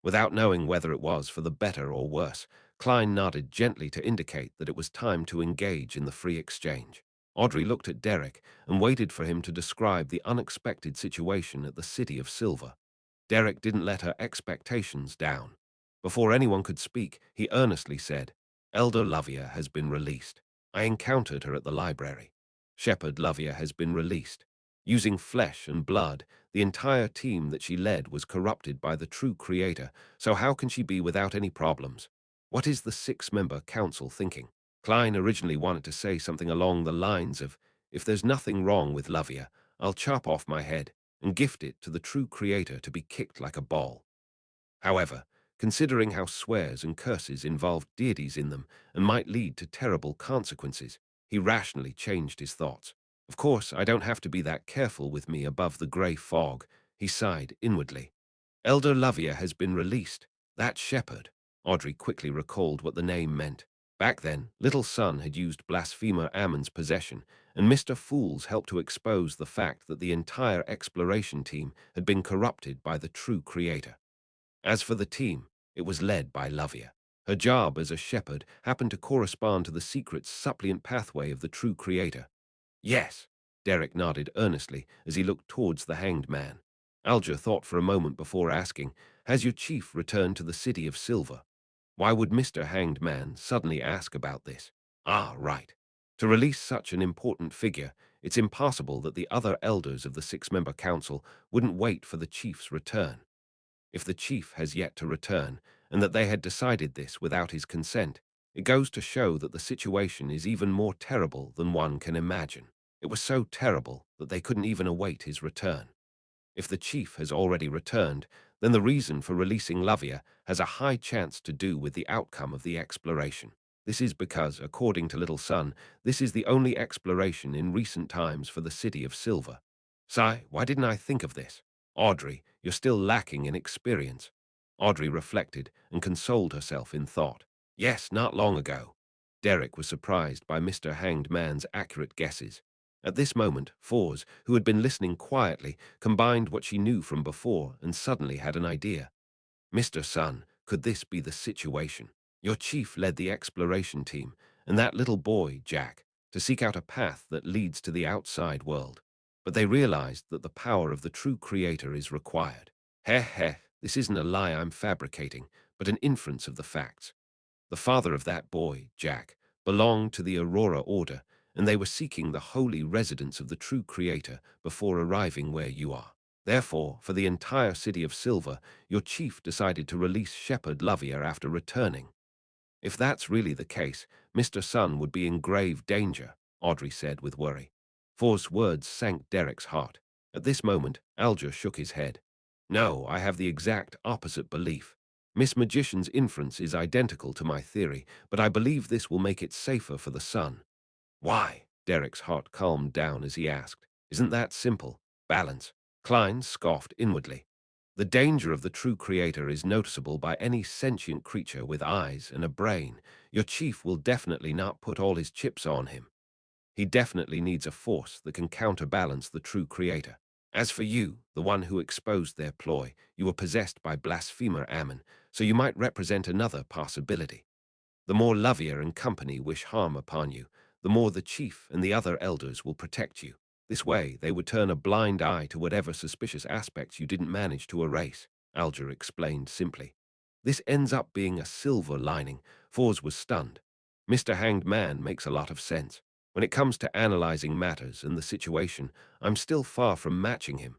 Without knowing whether it was for the better or worse, Klein nodded gently to indicate that it was time to engage in the free exchange. Audrey looked at Derek and waited for him to describe the unexpected situation at the City of Silver. Derek didn't let her expectations down. Before anyone could speak, he earnestly said, Elder Lovia has been released. I encountered her at the library. Shepherd Lovia has been released. Using flesh and blood, the entire team that she led was corrupted by the true creator, so how can she be without any problems? What is the 6-member council thinking? Klein originally wanted to say something along the lines of, if there's nothing wrong with Lovia, I'll chop off my head and gift it to the true creator to be kicked like a ball. However, considering how swears and curses involved deities in them and might lead to terrible consequences, he rationally changed his thoughts. Of course, I don't have to be that careful with me above the grey fog, he sighed inwardly. Elder Lovia has been released. That shepherd. Audrey quickly recalled what the name meant. Back then, Little Son had used Blasphemer Ammon's possession, and Mr. Fools helped to expose the fact that the entire exploration team had been corrupted by the true creator. As for the team, it was led by Lovia. Her job as a shepherd happened to correspond to the secret suppliant pathway of the true creator. Yes, Derek nodded earnestly as he looked towards the hanged man. Alger thought for a moment before asking, has your chief returned to the City of Silver? Why would Mr. Hanged Man suddenly ask about this? Ah, right. To release such an important figure, it's impossible that the other elders of the 6-member council wouldn't wait for the chief's return. If the chief has yet to return, and that they had decided this without his consent, it goes to show that the situation is even more terrible than one can imagine. It was so terrible that they couldn't even await his return. If the chief has already returned, then the reason for releasing Lovia has a high chance to do with the outcome of the exploration. This is because, according to Little Son, this is the only exploration in recent times for the City of Silver. Sigh, why didn't I think of this? Audrey, you're still lacking in experience. Audrey reflected and consoled herself in thought. Yes, not long ago. Derek was surprised by Mr. Hanged Man's accurate guesses. At this moment, Fours, who had been listening quietly, combined what she knew from before and suddenly had an idea. Mr. Sun, could this be the situation? Your chief led the exploration team, and that little boy, Jack, to seek out a path that leads to the outside world. But they realized that the power of the true creator is required. Heh heh, this isn't a lie I'm fabricating, but an inference of the facts. The father of that boy, Jack, belonged to the Aurora Order, and they were seeking the holy residence of the true creator before arriving where you are. Therefore, for the entire City of Silver, your chief decided to release Shepherd Lovia after returning. If that's really the case, Mr. Sun would be in grave danger, Audrey said with worry. Four's words sank Derek's heart. At this moment, Alger shook his head. No, I have the exact opposite belief. Miss Magician's inference is identical to my theory, but I believe this will make it safer for the Sun. Why? Derek's heart calmed down as he asked. Isn't that simple? Balance. Klein scoffed inwardly. The danger of the true creator is noticeable by any sentient creature with eyes and a brain. Your chief will definitely not put all his chips on him. He definitely needs a force that can counterbalance the true creator. As for you, the one who exposed their ploy, you were possessed by blasphemer Ammon, so you might represent another possibility. The more Lovia and company wish harm upon you, the more the chief and the other elders will protect you. This way, they would turn a blind eye to whatever suspicious aspects you didn't manage to erase, Alger explained simply. This ends up being a silver lining. Fors was stunned. Mr. Hanged Man makes a lot of sense. When it comes to analyzing matters and the situation, I'm still far from matching him.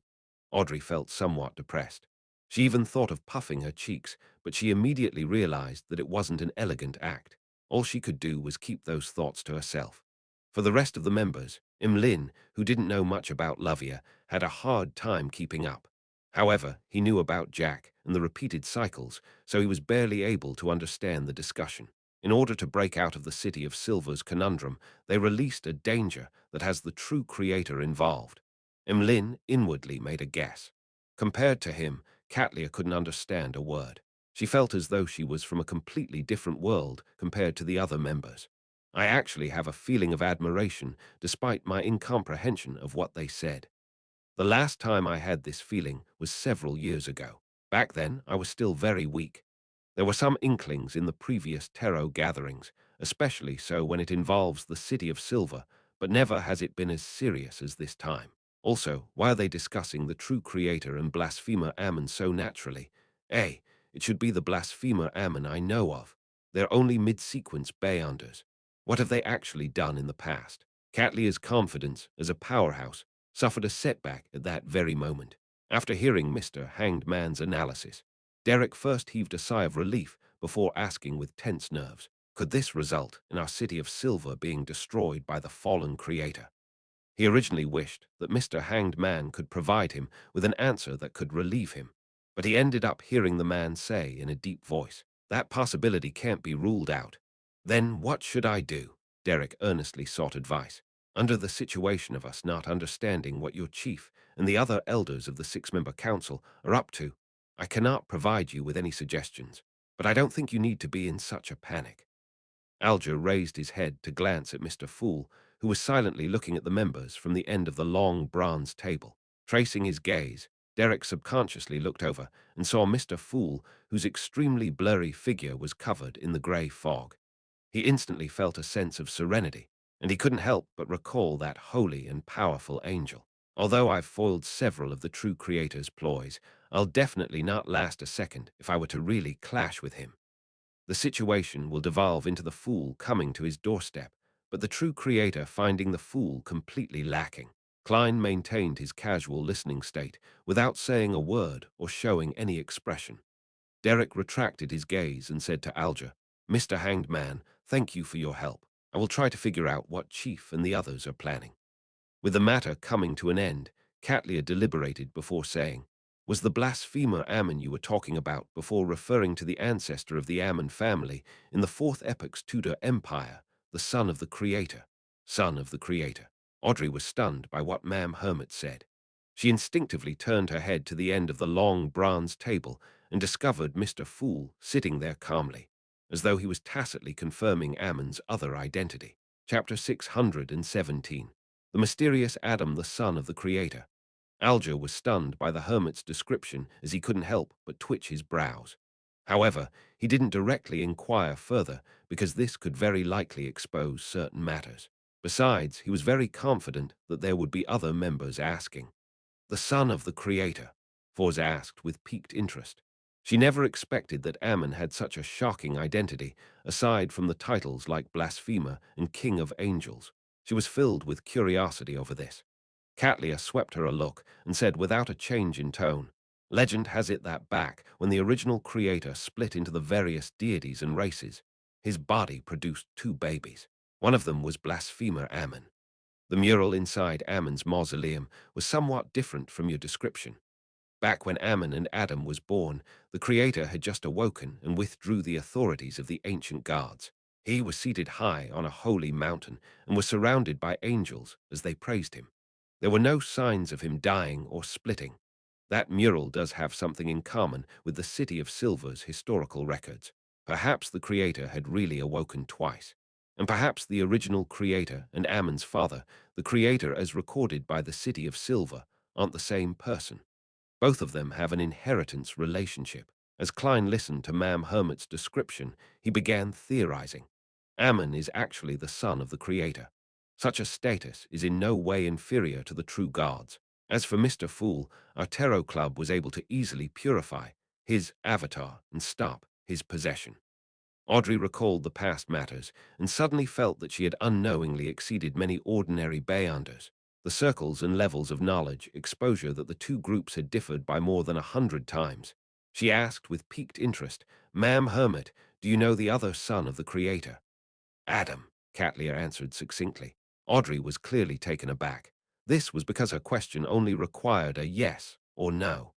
Audrey felt somewhat depressed. She even thought of puffing her cheeks, but she immediately realized that it wasn't an elegant act. All she could do was keep those thoughts to herself. For the rest of the members, Lin, who didn't know much about Lavia, had a hard time keeping up. However, he knew about Jack and the repeated cycles, so he was barely able to understand the discussion. In order to break out of the City of Silver's conundrum, they released a danger that has the true creator involved. Lin inwardly made a guess. Compared to him, Katlia couldn't understand a word. She felt as though she was from a completely different world compared to the other members. I actually have a feeling of admiration despite my incomprehension of what they said. The last time I had this feeling was several years ago. Back then, I was still very weak. There were some inklings in the previous tarot gatherings, especially so when it involves the City of Silver, but never has it been as serious as this time. Also, why are they discussing the true creator and blasphemer Ammon so naturally? It should be the blasphemer Ammon I know of. They're only mid-sequence Beyonders. What have they actually done in the past? Catlia's confidence as a powerhouse suffered a setback at that very moment. After hearing Mr. Hanged Man's analysis, Derek first heaved a sigh of relief before asking with tense nerves, could this result in our City of Silver being destroyed by the fallen creator? He originally wished that Mr. Hanged Man could provide him with an answer that could relieve him, but he ended up hearing the man say in a deep voice, that possibility can't be ruled out. Then what should I do? Derek earnestly sought advice. Under the situation of us not understanding what your chief and the other elders of the six-member council are up to, I cannot provide you with any suggestions, but I don't think you need to be in such a panic. Alger raised his head to glance at Mr. Fool, who was silently looking at the members from the end of the long bronze table. Tracing his gaze, Derek subconsciously looked over and saw Mr. Fool, whose extremely blurry figure was covered in the grey fog. He instantly felt a sense of serenity, and he couldn't help but recall that holy and powerful angel. Although I've foiled several of the true creator's ploys, I'll definitely not last a second if I were to really clash with him. The situation will devolve into the fool coming to his doorstep, but the true creator finding the fool completely lacking. Klein maintained his casual listening state without saying a word or showing any expression. Derek retracted his gaze and said to Alger, Mr. Hanged Man, thank you for your help. I will try to figure out what Chief and the others are planning. With the matter coming to an end, Katlia deliberated before saying, was the blasphemer Ammon you were talking about before referring to the ancestor of the Ammon family in the Fourth Epoch's Tudor Empire, the son of the Creator? Son of the Creator. Audrey was stunned by what Ma'am Hermit said. She instinctively turned her head to the end of the long bronze table and discovered Mr. Fool sitting there calmly, as though he was tacitly confirming Ammon's other identity. Chapter 617. The mysterious Adam, the son of the Creator. Alger was stunned by the hermit's description as he couldn't help but twitch his brows. However, he didn't directly inquire further because this could very likely expose certain matters. Besides, he was very confident that there would be other members asking. The son of the Creator, Fors asked with piqued interest. She never expected that Ammon had such a shocking identity, aside from the titles like Blasphemer and King of Angels. She was filled with curiosity over this. Katlia swept her a look and said without a change in tone, legend has it that back when the original creator split into the various deities and races, his body produced two babies. One of them was Blasphemer Ammon. The mural inside Ammon's mausoleum was somewhat different from your description. Back when Ammon and Adam was born, the creator had just awoken and withdrew the authorities of the ancient gods. He was seated high on a holy mountain and was surrounded by angels as they praised him. There were no signs of him dying or splitting. That mural does have something in common with the City of Silver's historical records. Perhaps the creator had really awoken twice. And perhaps the original creator and Ammon's father, the creator as recorded by the City of Silver, aren't the same person. Both of them have an inheritance relationship. As Klein listened to Mam Hermit's description, he began theorizing. Ammon is actually the son of the Creator. Such a status is in no way inferior to the true gods. As for Mr. Fool, our tarot club was able to easily purify his avatar and stop his possession. Audrey recalled the past matters and suddenly felt that she had unknowingly exceeded many ordinary Beyonders. The circles and levels of knowledge exposure that the two groups had differed by more than 100 times. She asked with piqued interest, "Ma'am Hermit, do you know the other son of the Creator?" "Adam," Catlear answered succinctly. Audrey was clearly taken aback. This was because her question only required a yes or no.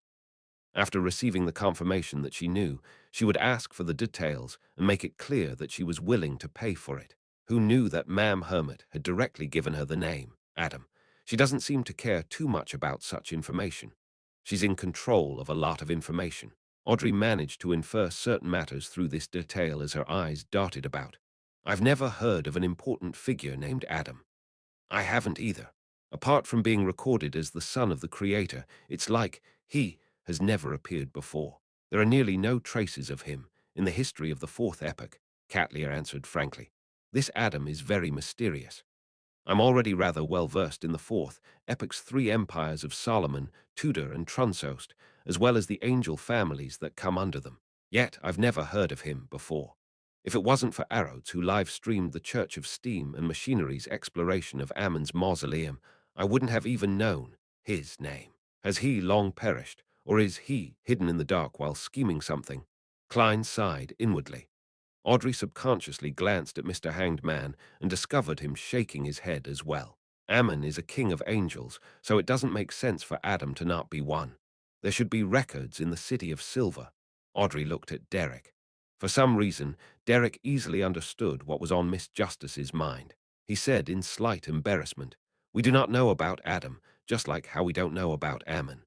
After receiving the confirmation that she knew, she would ask for the details and make it clear that she was willing to pay for it. Who knew that Ma'am Hermit had directly given her the name, Adam? She doesn't seem to care too much about such information. She's in control of a lot of information. Audrey managed to infer certain matters through this detail as her eyes darted about. "I've never heard of an important figure named Adam." "I haven't either. Apart from being recorded as the son of the Creator, it's like he has never appeared before. There are nearly no traces of him in the history of the fourth epoch," Catlear answered frankly. "This Adam is very mysterious. I'm already rather well versed in the fourth epoch's three empires of Solomon, Tudor, and Trunsost, as well as the angel families that come under them. Yet I've never heard of him before. If it wasn't for Arodes, who live-streamed the Church of Steam and Machinery's exploration of Ammon's mausoleum, I wouldn't have even known his name. Has he long perished, or is he hidden in the dark while scheming something?" Klein sighed inwardly. Audrey subconsciously glanced at Mr. Hanged Man and discovered him shaking his head as well. Ammon is a king of angels, so it doesn't make sense for Adam to not be one. There should be records in the City of Silver. Audrey looked at Derek. For some reason, Derek easily understood what was on Miss Justice's mind. He said in slight embarrassment, "We do not know about Adam, just like how we don't know about Ammon.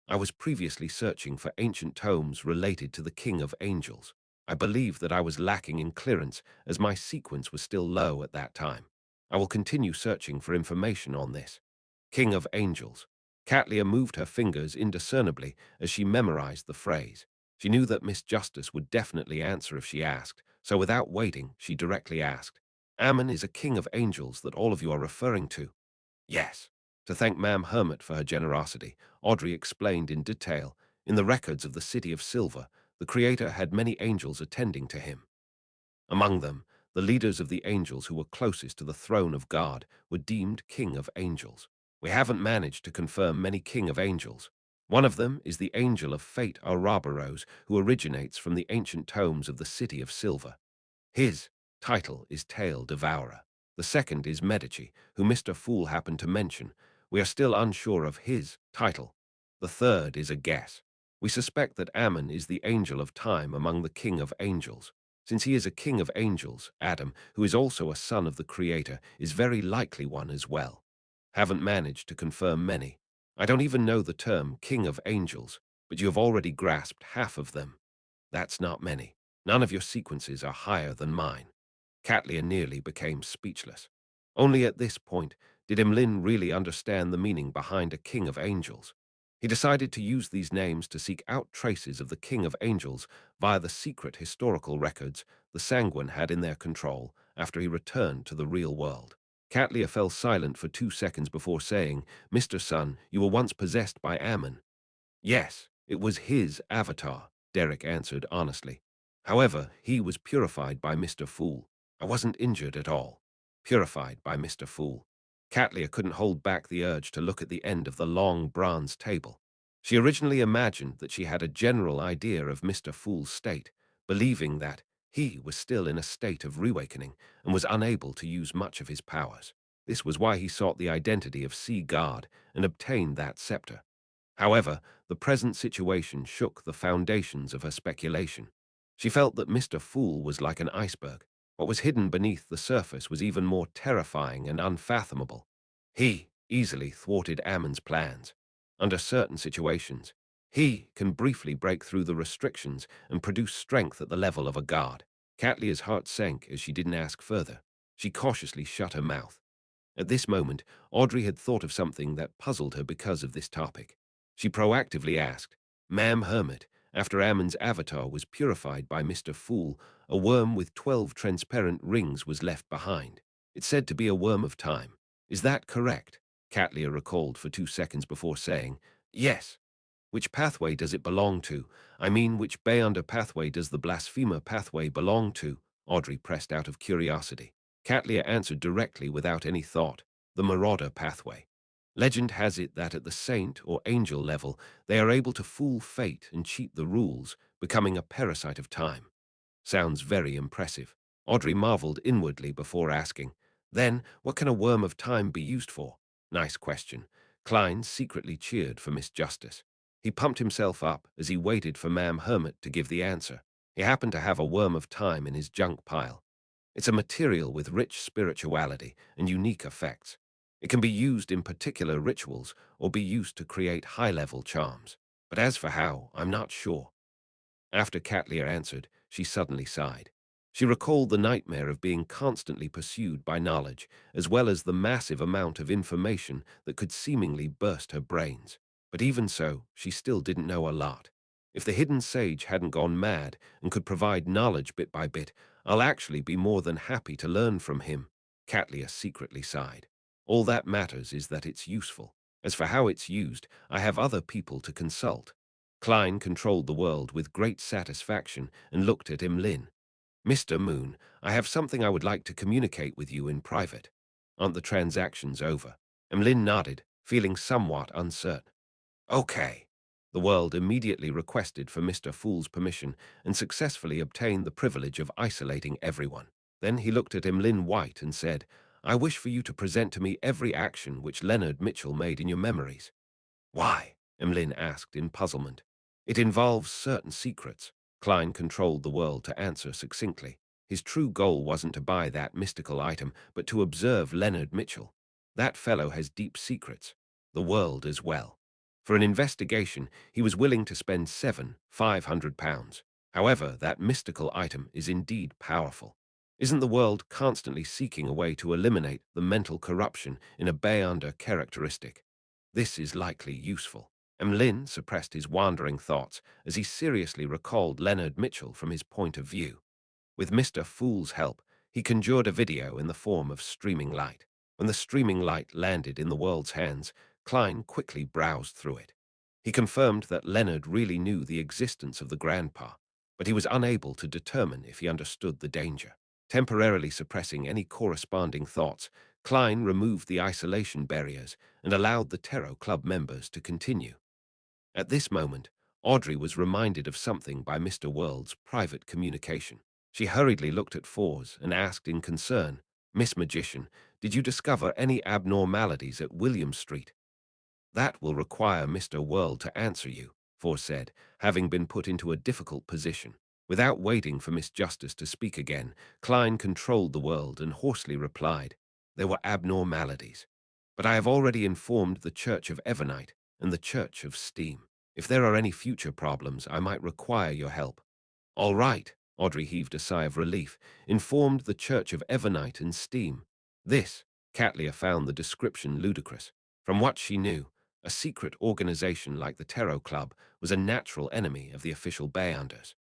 I was previously searching for ancient tomes related to the King of Angels. I believe that I was lacking in clearance as my sequence was still low at that time. I will continue searching for information on this. King of Angels." Catlear moved her fingers indiscernibly as she memorized the phrase. She knew that Miss Justice would definitely answer if she asked, so without waiting, she directly asked, "Ammon is a king of angels that all of you are referring to?" "Yes." To thank Ma'am Hermit for her generosity, Audrey explained in detail, in the records of the City of Silver, the Creator had many angels attending to him. Among them, the leaders of the angels who were closest to the throne of God were deemed King of Angels. We haven't managed to confirm many King of Angels. One of them is the Angel of Fate Ouroboros, who originates from the ancient tomes of the City of Silver. His title is Tail Devourer. The second is Medici, who Mr. Fool happened to mention. We are still unsure of his title. The third is a guess. We suspect that Ammon is the angel of time among the king of angels. Since he is a king of angels, Adam, who is also a son of the Creator, is very likely one as well. Haven't managed to confirm many. I don't even know the term king of angels, but you have already grasped half of them. That's not many. None of your sequences are higher than mine." Catlear nearly became speechless. Only at this point did Emlyn really understand the meaning behind a king of angels. He decided to use these names to seek out traces of the king of angels via the secret historical records the Sanguine had in their control after he returned to the real world. Catlear fell silent for 2 seconds before saying, "Mr. Sun, you were once possessed by Ammon." "Yes, it was his avatar," Derek answered honestly. "However, he was purified by Mr. Fool. I wasn't injured at all." Purified by Mr. Fool. Catlear couldn't hold back the urge to look at the end of the long bronze table. She originally imagined that she had a general idea of Mr. Fool's state, believing that he was still in a state of reawakening and was unable to use much of his powers. This was why he sought the identity of Sea God and obtained that scepter. However, the present situation shook the foundations of her speculation. She felt that Mr. Fool was like an iceberg. What was hidden beneath the surface was even more terrifying and unfathomable. He easily thwarted Ammon's plans. Under certain situations, he can briefly break through the restrictions and produce strength at the level of a god. Catlear's heart sank as she didn't ask further. She cautiously shut her mouth. At this moment, Audrey had thought of something that puzzled her because of this topic. She proactively asked, "Ma'am Hermit, after Ammon's avatar was purified by Mr. Fool, a worm with 12 transparent rings was left behind. It's said to be a worm of time. Is that correct?" Catlia recalled for 2 seconds before saying, "Yes." "Which pathway does it belong to? I mean, which Beyonder pathway does the blasphemer pathway belong to?" Audrey pressed out of curiosity. Catlia answered directly without any thought, "The marauder pathway. Legend has it that at the saint or angel level, they are able to fool fate and cheat the rules, becoming a parasite of time." Sounds very impressive. Audrey marveled inwardly before asking, "Then, what can a worm of time be used for?" Nice question. Klein secretly cheered for Miss Justice. He pumped himself up as he waited for Ma'am Hermit to give the answer. He happened to have a worm of time in his junk pile. It's a material with rich spirituality and unique effects. It can be used in particular rituals or be used to create high-level charms. But as for how, I'm not sure. After Catlia answered, she suddenly sighed. She recalled the nightmare of being constantly pursued by knowledge, as well as the massive amount of information that could seemingly burst her brains. But even so, she still didn't know a lot. If the hidden sage hadn't gone mad and could provide knowledge bit by bit, I'll actually be more than happy to learn from him. Catlia secretly sighed. All that matters is that it's useful. As for how it's used, I have other people to consult. Klein controlled the world with great satisfaction and looked at Emlyn. "Mr. Moon, I have something I would like to communicate with you in private. Aren't the transactions over?" Emlyn nodded, feeling somewhat uncertain. "Okay." The world immediately requested for Mr. Fool's permission and successfully obtained the privilege of isolating everyone. Then he looked at Emlyn White and said, "I wish for you to present to me every action which Leonard Mitchell made in your memories." "Why?" Emlyn asked in puzzlement. "It involves certain secrets." Klein controlled the world to answer succinctly. His true goal wasn't to buy that mystical item, but to observe Leonard Mitchell. That fellow has deep secrets. The world as well. For an investigation, he was willing to spend £500. However, that mystical item is indeed powerful. Isn't the world constantly seeking a way to eliminate the mental corruption in a Beyonder characteristic? This is likely useful. Emlyn suppressed his wandering thoughts as he seriously recalled Leonard Mitchell from his point of view. With Mr. Fool's help, he conjured a video in the form of streaming light. When the streaming light landed in the world's hands, Klein quickly browsed through it. He confirmed that Leonard really knew the existence of the grandpa, but he was unable to determine if he understood the danger. Temporarily suppressing any corresponding thoughts, Klein removed the isolation barriers and allowed the Tarot Club members to continue. At this moment, Audrey was reminded of something by Mr. World's private communication. She hurriedly looked at Fours and asked in concern, "Miss Magician, did you discover any abnormalities at William Street?" "That will require Mr. World to answer you," Four said, having been put into a difficult position. Without waiting for Miss Justice to speak again, Klein controlled the world and hoarsely replied, "There were abnormalities. But I have already informed the Church of Evernite and the Church of Steam. If there are any future problems, I might require your help." "All right," Audrey heaved a sigh of relief, "informed the Church of Evernite and Steam." This, Catlia found the description ludicrous. From what she knew, a secret organization like the Tarot Club was a natural enemy of the official Beyonders.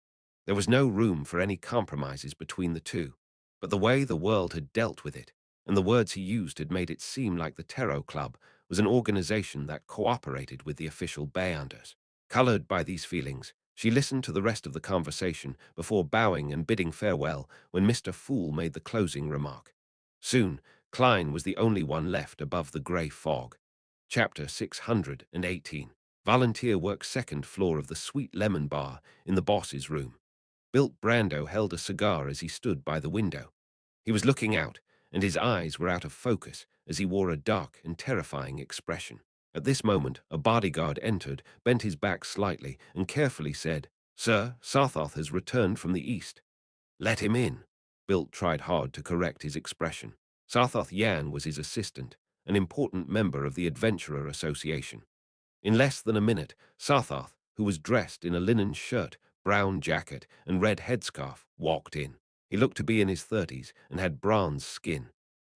There was no room for any compromises between the two, but the way the world had dealt with it, and the words he used had made it seem like the Tarot Club was an organization that cooperated with the official Beyonders. Colored by these feelings, she listened to the rest of the conversation before bowing and bidding farewell when Mr. Fool made the closing remark. Soon, Klein was the only one left above the grey fog. Chapter 618. Volunteer work second floor of the Sweet Lemon Bar in the boss's room. Bilt Brando held a cigar as he stood by the window. He was looking out, and his eyes were out of focus as he wore a dark and terrifying expression. At this moment, a bodyguard entered, bent his back slightly, and carefully said, "Sir, Sarthoth has returned from the east." "Let him in." Bilt tried hard to correct his expression. Sarthoth Yan was his assistant, an important member of the Adventurer Association. In less than a minute, Sarthoth, who was dressed in a linen shirt, brown jacket, and red headscarf, walked in. He looked to be in his 30s and had bronze skin.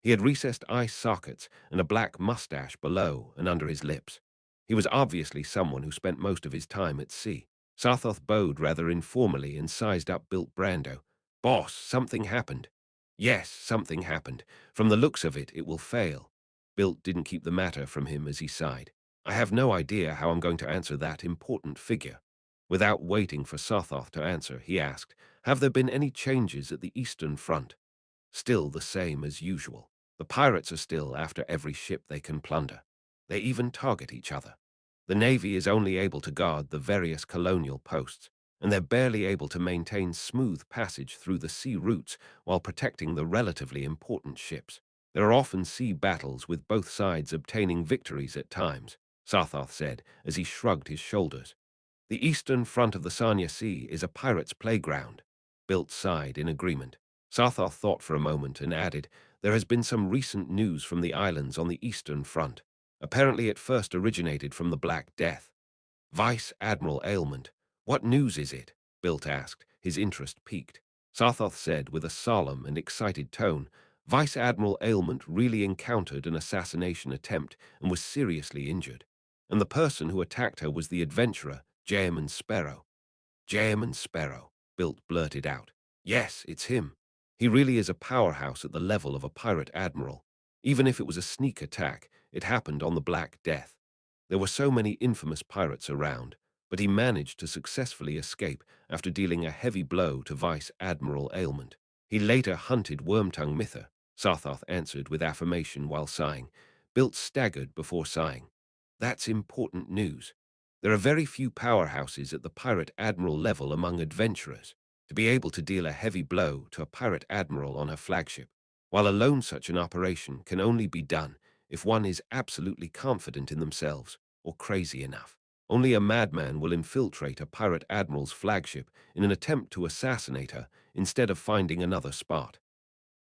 He had recessed eye sockets and a black mustache below and under his lips. He was obviously someone who spent most of his time at sea. Sarthoth bowed rather informally and sized up Bilt Brando. "Boss, something happened." "Yes, something happened. From the looks of it, it will fail." Bilt didn't keep the matter from him as he sighed. "I have no idea how I'm going to answer that important figure." Without waiting for Sarthoth to answer, he asked, "Have there been any changes at the Eastern Front?" "Still the same as usual. The pirates are still after every ship they can plunder. They even target each other. The Navy is only able to guard the various colonial posts, and they're barely able to maintain smooth passage through the sea routes while protecting the relatively important ships. There are often sea battles with both sides obtaining victories at times," Sarthoth said as he shrugged his shoulders. "The eastern front of the Sanya Sea is a pirate's playground." Bilt sighed in agreement. Sarthoth thought for a moment and added, "There has been some recent news from the islands on the eastern front. Apparently it first originated from the Black Death." "Vice Admiral Ailment. What news is it?" Bilt asked, his interest piqued. Sarthoth said with a solemn and excited tone, "Vice Admiral Ailment really encountered an assassination attempt and was seriously injured. And the person who attacked her was the adventurer, Jamin Sparrow." "Jamin Sparrow," Bilt blurted out. "Yes, it's him. He really is a powerhouse at the level of a pirate admiral. Even if it was a sneak attack, it happened on the Black Death. There were so many infamous pirates around, but he managed to successfully escape after dealing a heavy blow to Vice Admiral Ailment. He later hunted Wormtongue Mither," Sarthoth answered with affirmation while sighing. Bilt staggered before sighing. "That's important news. There are very few powerhouses at the pirate admiral level among adventurers. To be able to deal a heavy blow to a pirate admiral on her flagship, while alone such an operation can only be done if one is absolutely confident in themselves or crazy enough. Only a madman will infiltrate a pirate admiral's flagship in an attempt to assassinate her instead of finding another spot."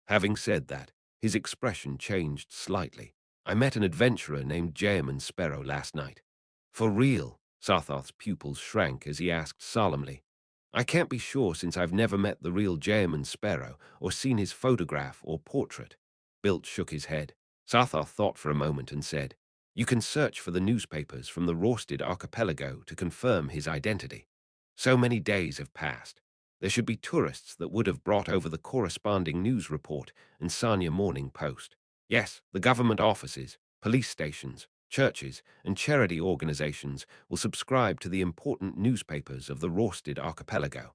Having said that, his expression changed slightly. "I met an adventurer named Jamin Sparrow last night." "For real?" Sarthoth's pupils shrank as he asked solemnly. "I can't be sure since I've never met the real Jamin Sparrow or seen his photograph or portrait." Bilt shook his head. Sarthoth thought for a moment and said, "You can search for the newspapers from the Rorsted archipelago to confirm his identity. So many days have passed. There should be tourists that would have brought over the corresponding news report and Sanya Morning Post. Yes, the government offices, police stations, churches, and charity organizations will subscribe to the important newspapers of the Rorsted archipelago."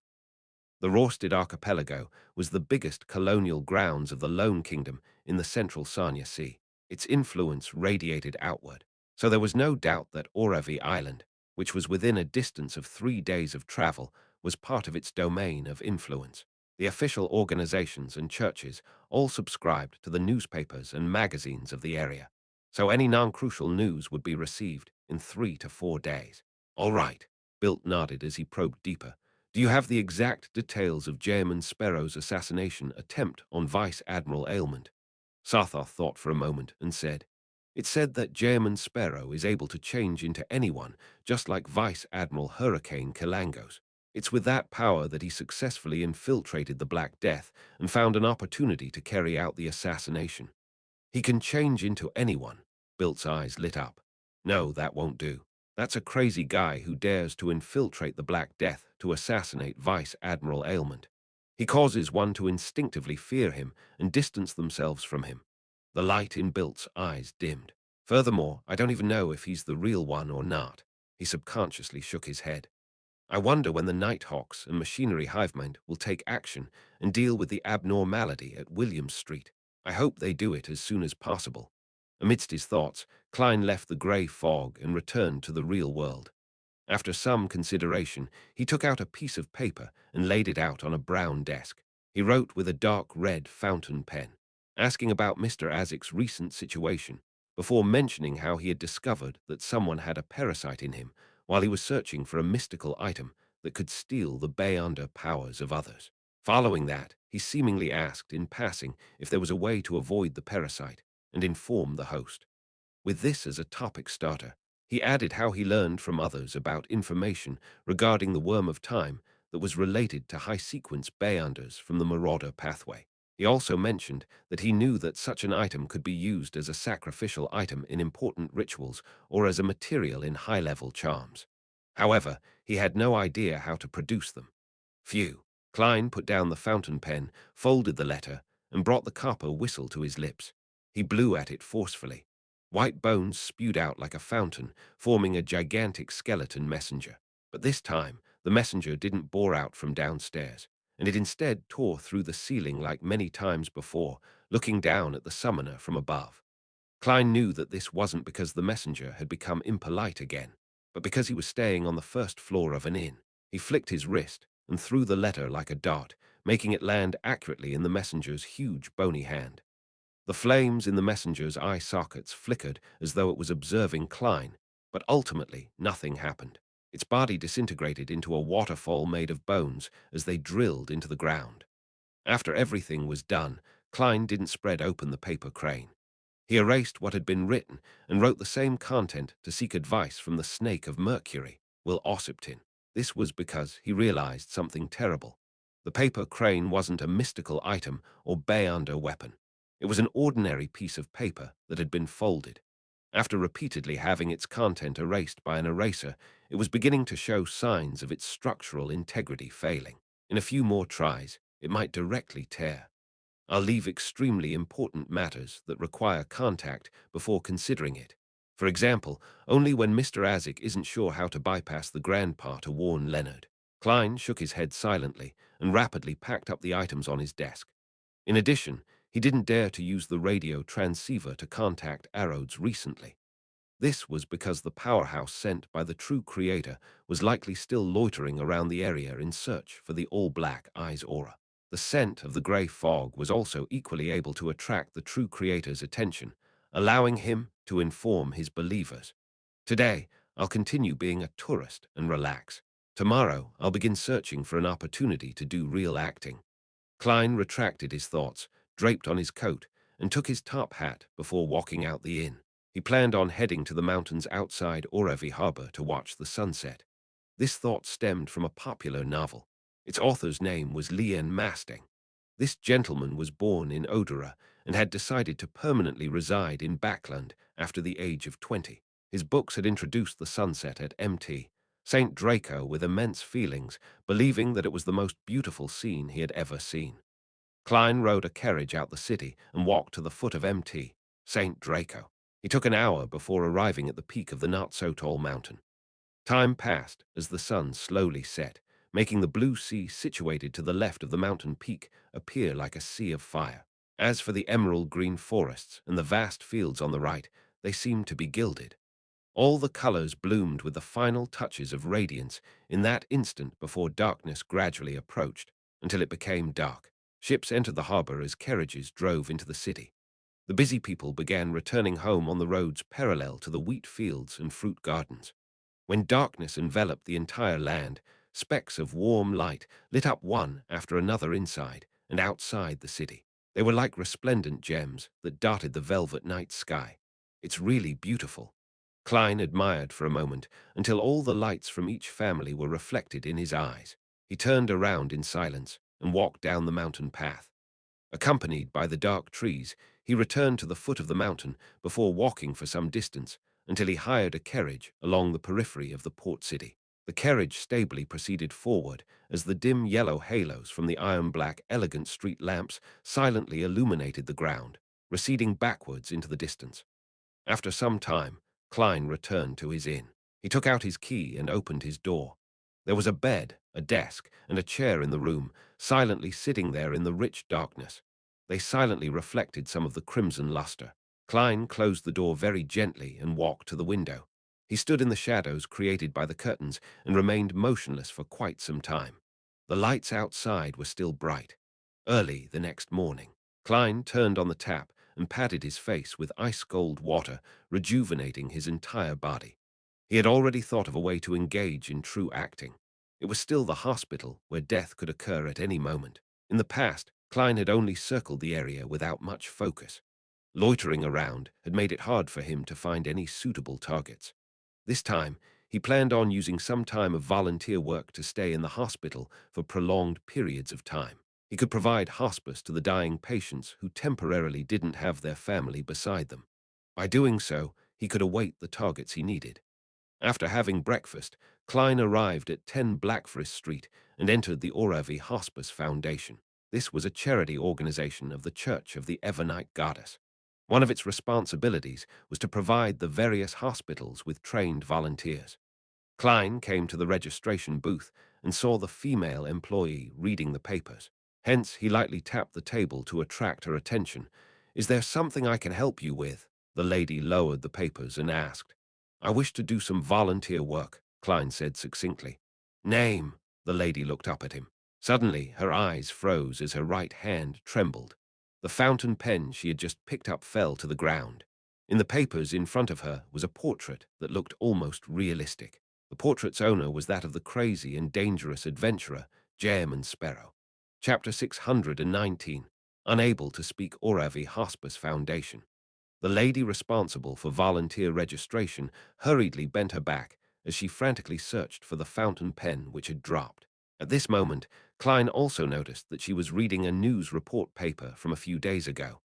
The Rorsted archipelago was the biggest colonial grounds of the Lone Kingdom in the central Sanya Sea. Its influence radiated outward, so there was no doubt that Oravi Island, which was within a distance of 3 days of travel, was part of its domain of influence. The official organizations and churches all subscribed to the newspapers and magazines of the area, so any non-crucial news would be received in 3 to 4 days. "All right," Bilt nodded as he probed deeper. "Do you have the exact details of Jamin Sparrow's assassination attempt on Vice Admiral Ailment?" Sarthoth thought for a moment and said, "It said that Jamin Sparrow is able to change into anyone, just like Vice Admiral Hurricane Kilangos. It's with that power that he successfully infiltrated the Black Death and found an opportunity to carry out the assassination." "He can change into anyone." Bilt's eyes lit up. "No, that won't do. That's a crazy guy who dares to infiltrate the Black Death to assassinate Vice Admiral Ailment. He causes one to instinctively fear him and distance themselves from him." The light in Bilt's eyes dimmed. "Furthermore, I don't even know if he's the real one or not." He subconsciously shook his head. "I wonder when the Nighthawks and Machinery Hivemind will take action and deal with the abnormality at Williams Street. I hope they do it as soon as possible." Amidst his thoughts, Klein left the grey fog and returned to the real world. After some consideration, he took out a piece of paper and laid it out on a brown desk. He wrote with a dark red fountain pen, asking about Mr. Azik's recent situation, before mentioning how he had discovered that someone had a parasite in him while he was searching for a mystical item that could steal the Beyonder powers of others. Following that, he seemingly asked in passing if there was a way to avoid the parasite and inform the host. With this as a topic starter, he added how he learned from others about information regarding the Worm of Time that was related to high-sequence Beyonders from the Marauder pathway. He also mentioned that he knew that such an item could be used as a sacrificial item in important rituals or as a material in high-level charms. However, he had no idea how to produce them. Phew. Klein put down the fountain pen, folded the letter, and brought the copper whistle to his lips. He blew at it forcefully. White bones spewed out like a fountain, forming a gigantic skeleton messenger. But this time, the messenger didn't bore out from downstairs, and it instead tore through the ceiling like many times before, looking down at the summoner from above. Klein knew that this wasn't because the messenger had become impolite again, but because he was staying on the first floor of an inn. He flicked his wrist and threw the letter like a dart, making it land accurately in the messenger's huge bony hand. The flames in the messenger's eye sockets flickered as though it was observing Klein, but ultimately nothing happened. Its body disintegrated into a waterfall made of bones as they drilled into the ground. After everything was done, Klein didn't spread open the paper crane. He erased what had been written and wrote the same content to seek advice from the snake of Mercury, Will Ossipton. This was because he realized something terrible. The paper crane wasn't a mystical item or Beyonder weapon. It was an ordinary piece of paper that had been folded. After repeatedly having its content erased by an eraser, it was beginning to show signs of its structural integrity failing. In a few more tries, it might directly tear. I'll leave extremely important matters that require contact before considering it. For example, only when Mr. Azik isn't sure how to bypass the grandpa to warn Leonard. Klein shook his head silently and rapidly packed up the items on his desk. In addition, he didn't dare to use the radio transceiver to contact Arodes recently. This was because the powerhouse sent by the true creator was likely still loitering around the area in search for the all-black eyes aura. The scent of the grey fog was also equally able to attract the true creator's attention, allowing him to inform his believers. Today, I'll continue being a tourist and relax. Tomorrow, I'll begin searching for an opportunity to do real acting. Klein retracted his thoughts, draped on his coat, and took his top hat before walking out the inn. He planned on heading to the mountains outside Oravi Harbor to watch the sunset. This thought stemmed from a popular novel. Its author's name was Leon Masting. This gentleman was born in Odera and had decided to permanently reside in Backland after the age of 20. His books had introduced the sunset at Mt. St. Draco with immense feelings, believing that it was the most beautiful scene he had ever seen. Klein rode a carriage out the city and walked to the foot of Mt. St. Draco. He took an hour before arriving at the peak of the not-so-tall mountain. Time passed as the sun slowly set, making the blue sea situated to the left of the mountain peak appear like a sea of fire. As for the emerald green forests and the vast fields on the right, they seemed to be gilded. All the colors bloomed with the final touches of radiance in that instant before darkness gradually approached, until it became dark. Ships entered the harbor as carriages drove into the city. The busy people began returning home on the roads parallel to the wheat fields and fruit gardens. When darkness enveloped the entire land, specks of warm light lit up one after another inside and outside the city. They were like resplendent gems that dotted the velvet night sky. It's really beautiful. Klein admired for a moment until all the lights from each family were reflected in his eyes. He turned around in silence and walked down the mountain path. Accompanied by the dark trees, he returned to the foot of the mountain before walking for some distance until he hired a carriage along the periphery of the port city. The carriage stably proceeded forward as the dim yellow halos from the iron-black elegant street lamps silently illuminated the ground, receding backwards into the distance. After some time, Klein returned to his inn. He took out his key and opened his door. There was a bed, a desk, and a chair in the room, silently sitting there in the rich darkness. They silently reflected some of the crimson luster. Klein closed the door very gently and walked to the window. He stood in the shadows created by the curtains and remained motionless for quite some time. The lights outside were still bright. Early the next morning, Klein turned on the tap and patted his face with ice-cold water, rejuvenating his entire body. He had already thought of a way to engage in true acting. It was still the hospital where death could occur at any moment. In the past, Klein had only circled the area without much focus. Loitering around had made it hard for him to find any suitable targets. This time, he planned on using some time of volunteer work to stay in the hospital for prolonged periods of time. He could provide hospice to the dying patients who temporarily didn't have their family beside them. By doing so, he could await the targets he needed. After having breakfast, Klein arrived at 10 Blackfriars Street and entered the Oravi Hospice Foundation. This was a charity organization of the Church of the Evernite Goddess. One of its responsibilities was to provide the various hospitals with trained volunteers. Klein came to the registration booth and saw the female employee reading the papers. Hence, he lightly tapped the table to attract her attention. "Is there something I can help you with?" The lady lowered the papers and asked. "I wish to do some volunteer work," Klein said succinctly. "Name?" The lady looked up at him. Suddenly, her eyes froze as her right hand trembled. The fountain pen she had just picked up fell to the ground. In the papers in front of her was a portrait that looked almost realistic. The portrait's owner was that of the crazy and dangerous adventurer, Jem Sparrow. Chapter 619, Unable to Speak Oravi Hospice Foundation. The lady responsible for volunteer registration hurriedly bent her back as she frantically searched for the fountain pen which had dropped. At this moment, Klein also noticed that she was reading a news report paper from a few days ago.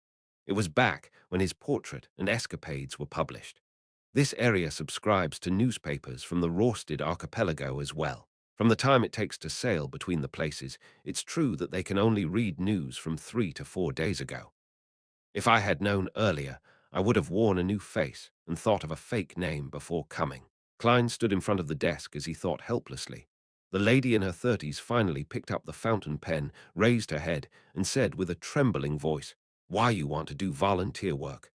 It was back when his portrait and escapades were published. This area subscribes to newspapers from the Rorsted archipelago as well. From the time it takes to sail between the places, it's true that they can only read news from 3 to 4 days ago. If I had known earlier, I would have worn a new face and thought of a fake name before coming. Klein stood in front of the desk as he thought helplessly. The lady in her 30s finally picked up the fountain pen, raised her head, and said with a trembling voice, "Why you want to do volunteer work?"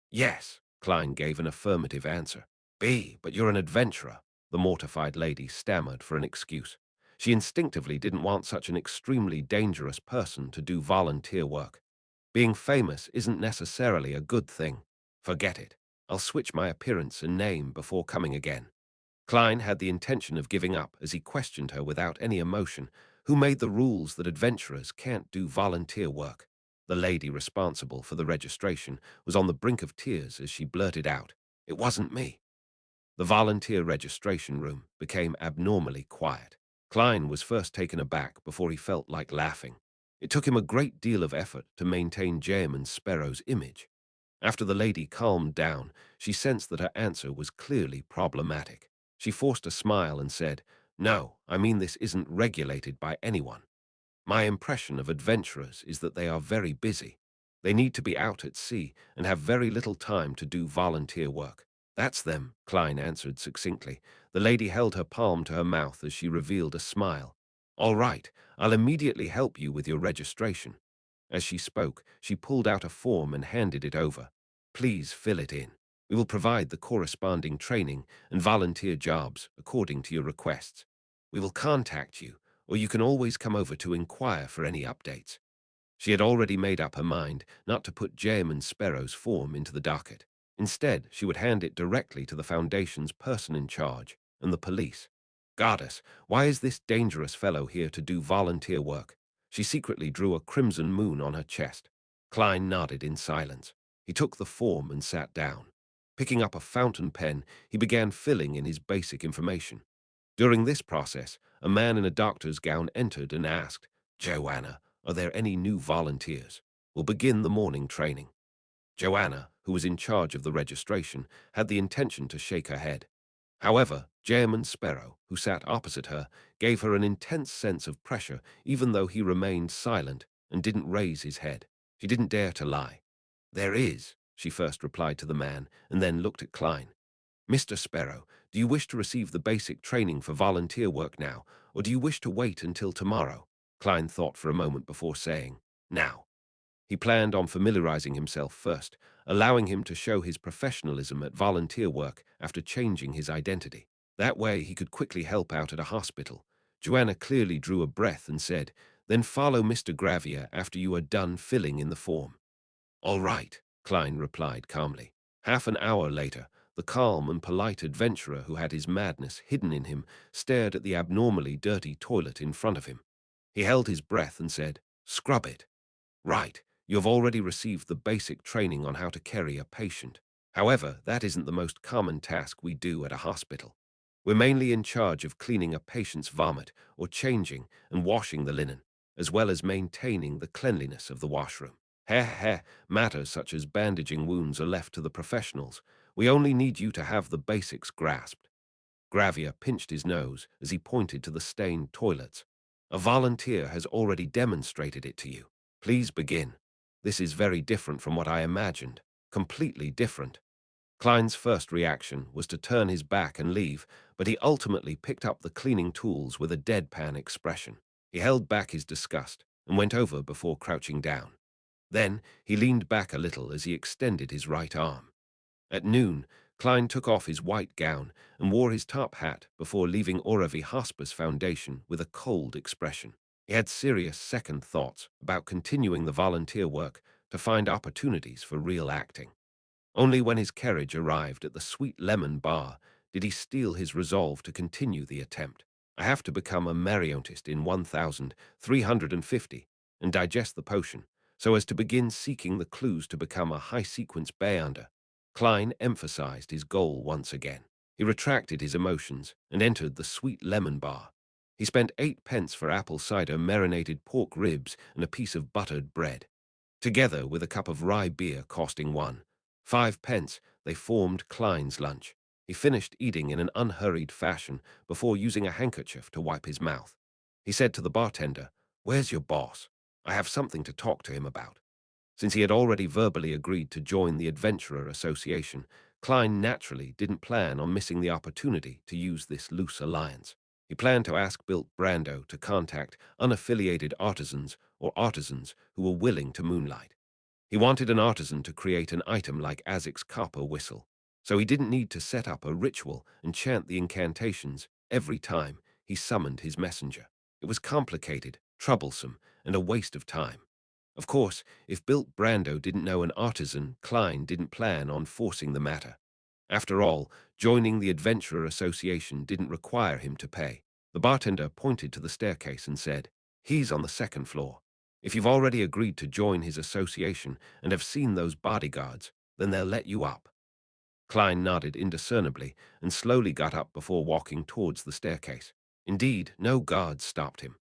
"Yes," Klein gave an affirmative answer. "But you're an adventurer," the mortified lady stammered for an excuse. She instinctively didn't want such an extremely dangerous person to do volunteer work. Being famous isn't necessarily a good thing. Forget it. I'll switch my appearance and name before coming again. Klein had the intention of giving up as he questioned her without any emotion. Who made the rules that adventurers can't do volunteer work? The lady responsible for the registration was on the brink of tears as she blurted out, "It wasn't me." The volunteer registration room became abnormally quiet. Klein was first taken aback before he felt like laughing. It took him a great deal of effort to maintain Jem Sparrow's image. After the lady calmed down, she sensed that her answer was clearly problematic. She forced a smile and said, "No, I mean this isn't regulated by anyone. My impression of adventurers is that they are very busy. They need to be out at sea and have very little time to do volunteer work." "That's them," Klein answered succinctly. The lady held her palm to her mouth as she revealed a smile. "All right, I'll immediately help you with your registration." As she spoke, she pulled out a form and handed it over. "Please fill it in. We will provide the corresponding training and volunteer jobs according to your requests. We will contact you, or you can always come over to inquire for any updates." She had already made up her mind not to put Jem Sparrow's form into the docket. Instead, she would hand it directly to the Foundation's person in charge and the police. "Goddess, why is this dangerous fellow here to do volunteer work?" She secretly drew a crimson moon on her chest. Klein nodded in silence. He took the form and sat down. Picking up a fountain pen, he began filling in his basic information. During this process, a man in a doctor's gown entered and asked, "Joanna, are there any new volunteers? We'll begin the morning training." Joanna, who was in charge of the registration, had the intention to shake her head. However, Jem Sparrow, who sat opposite her, gave her an intense sense of pressure even though he remained silent and didn't raise his head. She didn't dare to lie. "There is," she first replied to the man and then looked at Klein. "Mr. Sparrow, do you wish to receive the basic training for volunteer work now, or do you wish to wait until tomorrow?" Klein thought for a moment before saying, "Now." He planned on familiarizing himself first, allowing him to show his professionalism at volunteer work after changing his identity. That way he could quickly help out at a hospital. Joanna clearly drew a breath and said, "Then follow Mr. Gravier after you are done filling in the form." "All right," Klein replied calmly. Half an hour later, the calm and polite adventurer who had his madness hidden in him stared at the abnormally dirty toilet in front of him. He held his breath and said, "Scrub it." "Right. You have already received the basic training on how to carry a patient. However, that isn't the most common task we do at a hospital. We're mainly in charge of cleaning a patient's vomit or changing and washing the linen. as well as maintaining the cleanliness of the washroom. Heh heh, matters such as bandaging wounds are left to the professionals. We only need you to have the basics grasped. Gravier pinched his nose as he pointed to the stained toilets. A volunteer has already demonstrated it to you. Please begin. This is very different from what I imagined. Completely different. Klein's first reaction was to turn his back and leave, but he ultimately picked up the cleaning tools with a deadpan expression. He held back his disgust and went over before crouching down. Then he leaned back a little as he extended his right arm. At noon, Klein took off his white gown and wore his top hat before leaving Oravi Hospice Foundation with a cold expression. He had serious second thoughts about continuing the volunteer work to find opportunities for real acting. Only when his carriage arrived at the Sweet Lemon Bar did he steel his resolve to continue the attempt. I have to become a marionettist in 1350 and digest the potion, so as to begin seeking the clues to become a high-sequence beyonder. Klein emphasized his goal once again. He retracted his emotions and entered the Sweet Lemon Bar. He spent 8 pence for apple cider marinated pork ribs and a piece of buttered bread. Together with a cup of rye beer costing 1.5 pence, they formed Klein's lunch. He finished eating in an unhurried fashion before using a handkerchief to wipe his mouth. He said to the bartender, "Where's your boss? I have something to talk to him about." Since he had already verbally agreed to join the Adventurer Association, Klein naturally didn't plan on missing the opportunity to use this loose alliance. He planned to ask Bilt Brando to contact unaffiliated artisans or artisans who were willing to moonlight. He wanted an artisan to create an item like Azic's copper whistle, so he didn't need to set up a ritual and chant the incantations every time he summoned his messenger. It was complicated, troublesome, and a waste of time. Of course, if Bilt Brando didn't know an artisan, Klein didn't plan on forcing the matter. After all, joining the Adventurer Association didn't require him to pay. The bartender pointed to the staircase and said, "He's on the second floor. If you've already agreed to join his association and have seen those bodyguards, then they'll let you up." Klein nodded indiscernibly and slowly got up before walking towards the staircase. Indeed, no guards stopped him.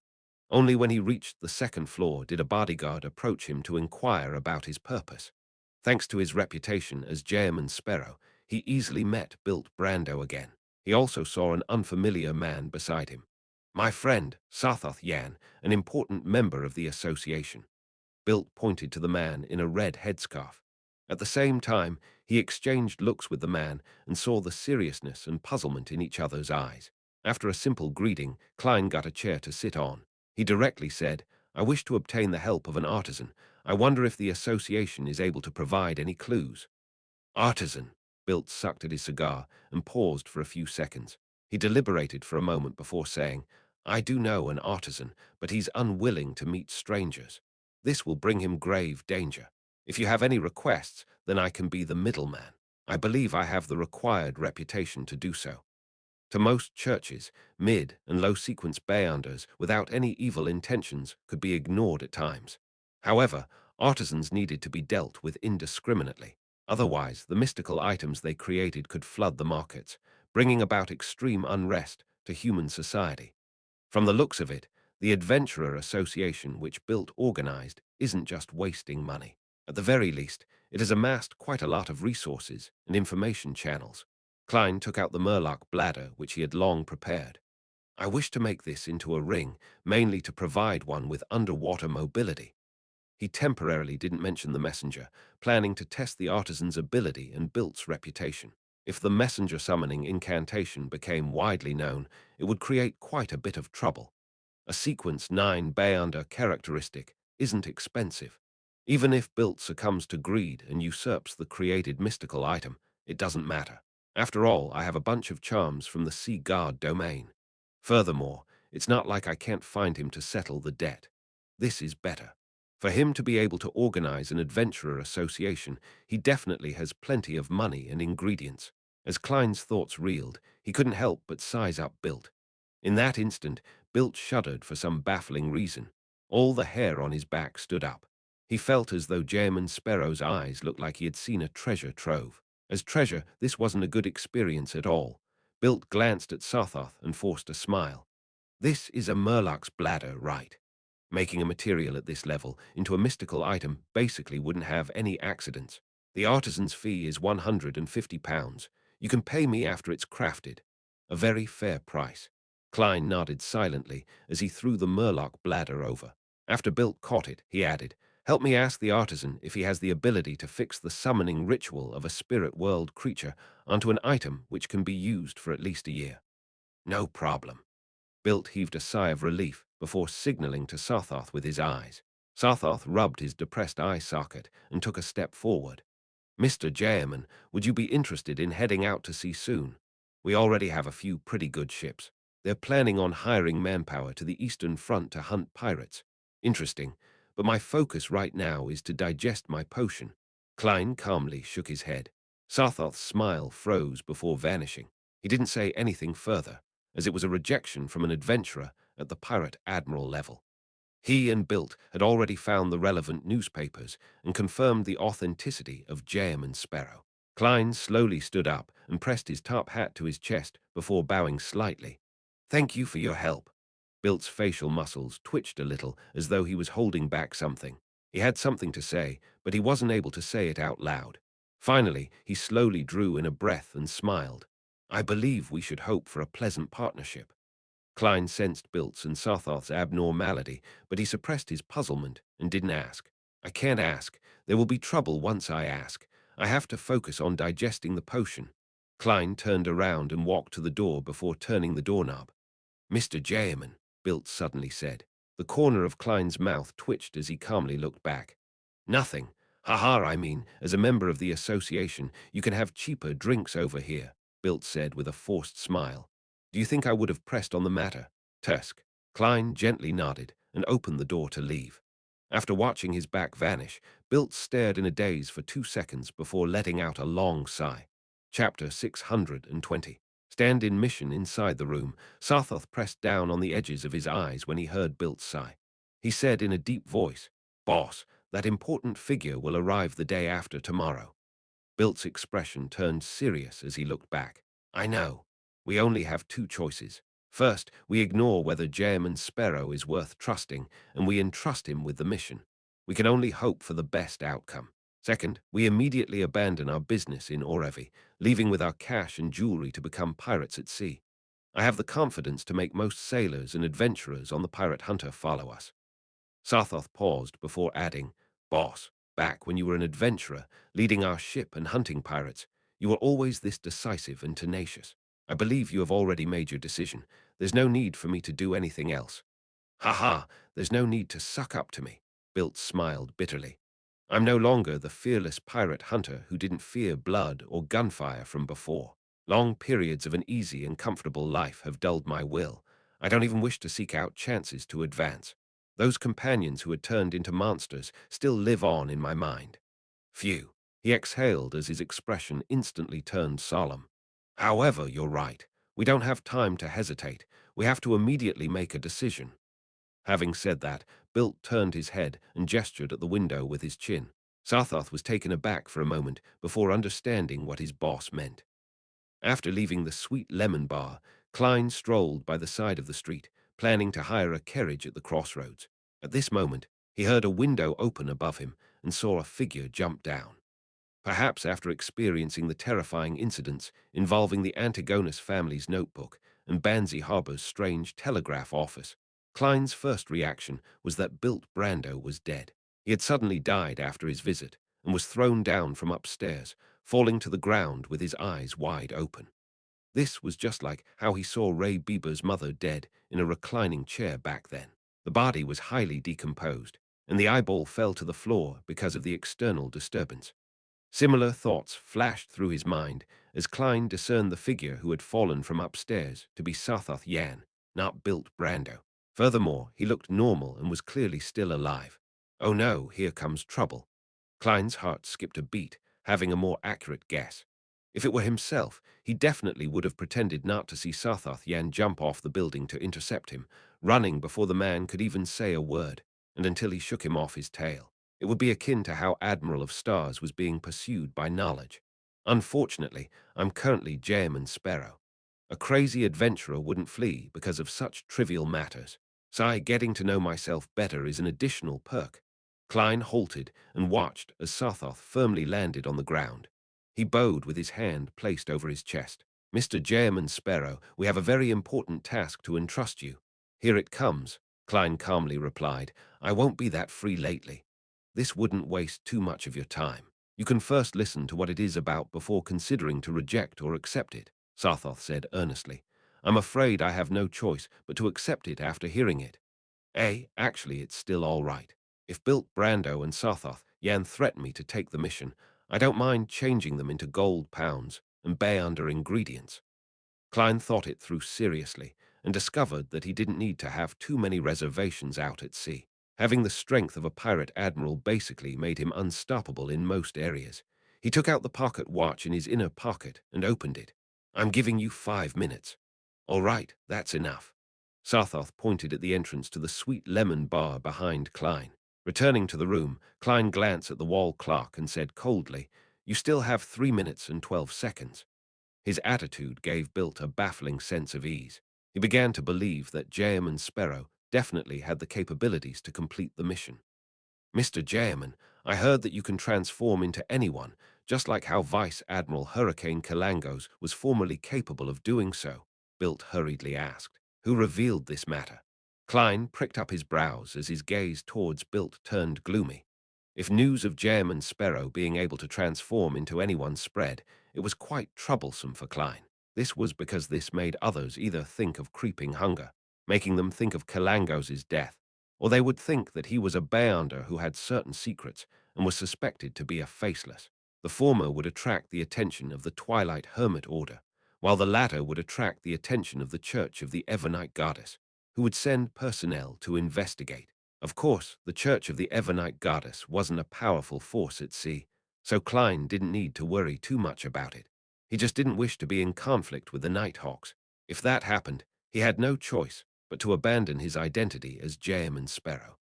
Only when he reached the second floor did a bodyguard approach him to inquire about his purpose. Thanks to his reputation as Jayman Sparrow, he easily met Bilt Brando again. He also saw an unfamiliar man beside him. "My friend, Sarthoth Yan, an important member of the association." Bilt pointed to the man in a red headscarf. At the same time, he exchanged looks with the man and saw the seriousness and puzzlement in each other's eyes. After a simple greeting, Klein got a chair to sit on. He directly said, "I wish to obtain the help of an artisan. I wonder if the association is able to provide any clues." "Artisan." Bilt sucked at his cigar and paused for a few seconds. He deliberated for a moment before saying, "I do know an artisan, but he's unwilling to meet strangers. This will bring him grave danger. If you have any requests, then I can be the middleman. I believe I have the required reputation to do so." To most churches, mid- and low-sequence beyonders without any evil intentions could be ignored at times. However, artisans needed to be dealt with indiscriminately. Otherwise, the mystical items they created could flood the markets, bringing about extreme unrest to human society. From the looks of it, the Adventurer Association, which Bilt organized, isn't just wasting money. At the very least, it has amassed quite a lot of resources and information channels. Klein took out the Murloc bladder, which he had long prepared. "I wish to make this into a ring, mainly to provide one with underwater mobility." He temporarily didn't mention the messenger, planning to test the artisan's ability and Bilt's reputation. If the messenger summoning incantation became widely known, it would create quite a bit of trouble. A sequence 9 Beyonder characteristic isn't expensive. Even if Bilt succumbs to greed and usurps the created mystical item, it doesn't matter. After all, I have a bunch of charms from the Sea Guard domain. Furthermore, it's not like I can't find him to settle the debt. This is better. For him to be able to organize an adventurer association, he definitely has plenty of money and ingredients. As Klein's thoughts reeled, he couldn't help but size up Bilt. In that instant, Bilt shuddered for some baffling reason. All the hair on his back stood up. He felt as though Jayman Sparrow's eyes looked like he had seen a treasure trove. As treasure, this wasn't a good experience at all. Bilt glanced at Sarthoth and forced a smile. "This is a Murloc's bladder, right?" Making a material at this level into a mystical item basically wouldn't have any accidents. The artisan's fee is £150. You can pay me after it's crafted. A very fair price. Klein nodded silently as he threw the Murloc bladder over. After Bilt caught it, he added, "Help me ask the artisan if he has the ability to fix the summoning ritual of a spirit world creature onto an item which can be used for at least a year." "No problem." Bilt heaved a sigh of relief before signaling to Sarthoth with his eyes. Sarthoth rubbed his depressed eye socket and took a step forward. "Mr. Jayaman, would you be interested in heading out to sea soon? We already have a few pretty good ships. They're planning on hiring manpower to the Eastern Front to hunt pirates. Interesting, but my focus right now is to digest my potion." Klein calmly shook his head. Sarthoth's smile froze before vanishing. He didn't say anything further, as it was a rejection from an adventurer at the pirate admiral level. He and Bilt had already found the relevant newspapers and confirmed the authenticity of Jam and Sparrow. Klein slowly stood up and pressed his top hat to his chest before bowing slightly. "Thank you for your help." Bilt's facial muscles twitched a little as though he was holding back something. He had something to say, but he wasn't able to say it out loud. Finally, he slowly drew in a breath and smiled. "I believe we should hope for a pleasant partnership." Klein sensed Bilt's and Sarthoth's abnormality, but he suppressed his puzzlement and didn't ask. "I can't ask. There will be trouble once I ask. I have to focus on digesting the potion." Klein turned around and walked to the door before turning the doorknob. "Mr. Jayaman," Bilt suddenly said. The corner of Klein's mouth twitched as he calmly looked back. "Nothing. Haha, I mean, as a member of the association, you can have cheaper drinks over here," Bilt said with a forced smile. "Do you think I would have pressed on the matter?" Tusk. Klein gently nodded and opened the door to leave. After watching his back vanish, Bilt stared in a daze for 2 seconds before letting out a long sigh. Chapter 620. Stand-in mission inside the room. Sarthoth pressed down on the edges of his eyes when he heard Bilt's sigh. He said in a deep voice, "Boss, that important figure will arrive the day after tomorrow." Bilt's expression turned serious as he looked back. "I know. We only have two choices. First, we ignore whether Jam and Sparrow is worth trusting, and we entrust him with the mission. We can only hope for the best outcome. Second, we immediately abandon our business in Orevi, leaving with our cash and jewelry to become pirates at sea. I have the confidence to make most sailors and adventurers on the Pirate Hunter follow us." Sarthoth paused before adding, "Boss, back when you were an adventurer, leading our ship and hunting pirates, you were always this decisive and tenacious. I believe you have already made your decision. There's no need for me to do anything else." "Ha, there's no need to suck up to me," Bilt smiled bitterly. "I'm no longer the fearless pirate hunter who didn't fear blood or gunfire from before. Long periods of an easy and comfortable life have dulled my will. I don't even wish to seek out chances to advance. Those companions who had turned into monsters still live on in my mind." Phew. He exhaled as his expression instantly turned solemn. "However, you're right. We don't have time to hesitate. We have to immediately make a decision." Having said that, Bilt turned his head and gestured at the window with his chin. Sarthoth was taken aback for a moment before understanding what his boss meant. After leaving the Sweet Lemon Bar, Klein strolled by the side of the street, planning to hire a carriage at the crossroads. At this moment, he heard a window open above him and saw a figure jump down. Perhaps after experiencing the terrifying incidents involving the Antigonus family's notebook and Banzi Harbor's strange telegraph office, Klein's first reaction was that Bilt Brando was dead. He had suddenly died after his visit and was thrown down from upstairs, falling to the ground with his eyes wide open. This was just like how he saw Ray Bieber's mother dead in a reclining chair back then. The body was highly decomposed, and the eyeball fell to the floor because of the external disturbance. Similar thoughts flashed through his mind as Klein discerned the figure who had fallen from upstairs to be Sarthoth Yan, not Bilt Brando. Furthermore, he looked normal and was clearly still alive. Oh no, here comes trouble. Klein's heart skipped a beat, having a more accurate guess. If it were himself, he definitely would have pretended not to see Sarthoth Yan jump off the building to intercept him, running before the man could even say a word, and until he shook him off his tail. It would be akin to how Admiral of Stars was being pursued by knowledge. Unfortunately, I'm currently Jam and Sparrow. A crazy adventurer wouldn't flee because of such trivial matters. Sigh, getting to know myself better is an additional perk. Klein halted and watched as Sarthoth firmly landed on the ground. He bowed with his hand placed over his chest. Mr. German Sparrow, we have a very important task to entrust you. Here it comes, Klein calmly replied. I won't be that free lately. This wouldn't waste too much of your time. You can first listen to what it is about before considering to reject or accept it, Sarthoth said earnestly. I'm afraid I have no choice but to accept it after hearing it. Actually, it's still all right. If Bilt, Brando, and Sarthoth Yan threaten me to take the mission, I don't mind changing them into gold pounds and bay under ingredients. Klein thought it through seriously and discovered that he didn't need to have too many reservations out at sea. Having the strength of a pirate admiral basically made him unstoppable in most areas. He took out the pocket watch in his inner pocket and opened it. I'm giving you 5 minutes. All right, that's enough. Sarthoth pointed at the entrance to the sweet lemon bar behind Klein. Returning to the room, Klein glanced at the wall clock and said coldly, You still have 3 minutes and 12 seconds. His attitude gave Bilt a baffling sense of ease. He began to believe that Jayman Sparrow definitely had the capabilities to complete the mission. Mr. Jayman, I heard that you can transform into anyone, just like how Vice Admiral Hurricane Kalangos was formerly capable of doing so, Bilt hurriedly asked. Who revealed this matter? Klein pricked up his brows as his gaze towards Bilt turned gloomy. If news of Jayman Sparrow being able to transform into anyone spread, it was quite troublesome for Klein. This was because this made others either think of creeping hunger, making them think of Kalangos's death, or they would think that he was a beyonder who had certain secrets and was suspected to be a faceless. The former would attract the attention of the Twilight Hermit Order, while the latter would attract the attention of the Church of the Evernite Goddess, who would send personnel to investigate. Of course, the Church of the Evernite Goddess wasn't a powerful force at sea, so Klein didn't need to worry too much about it. He just didn't wish to be in conflict with the Nighthawks. If that happened, he had no choice but to abandon his identity as Jayman Sparrow.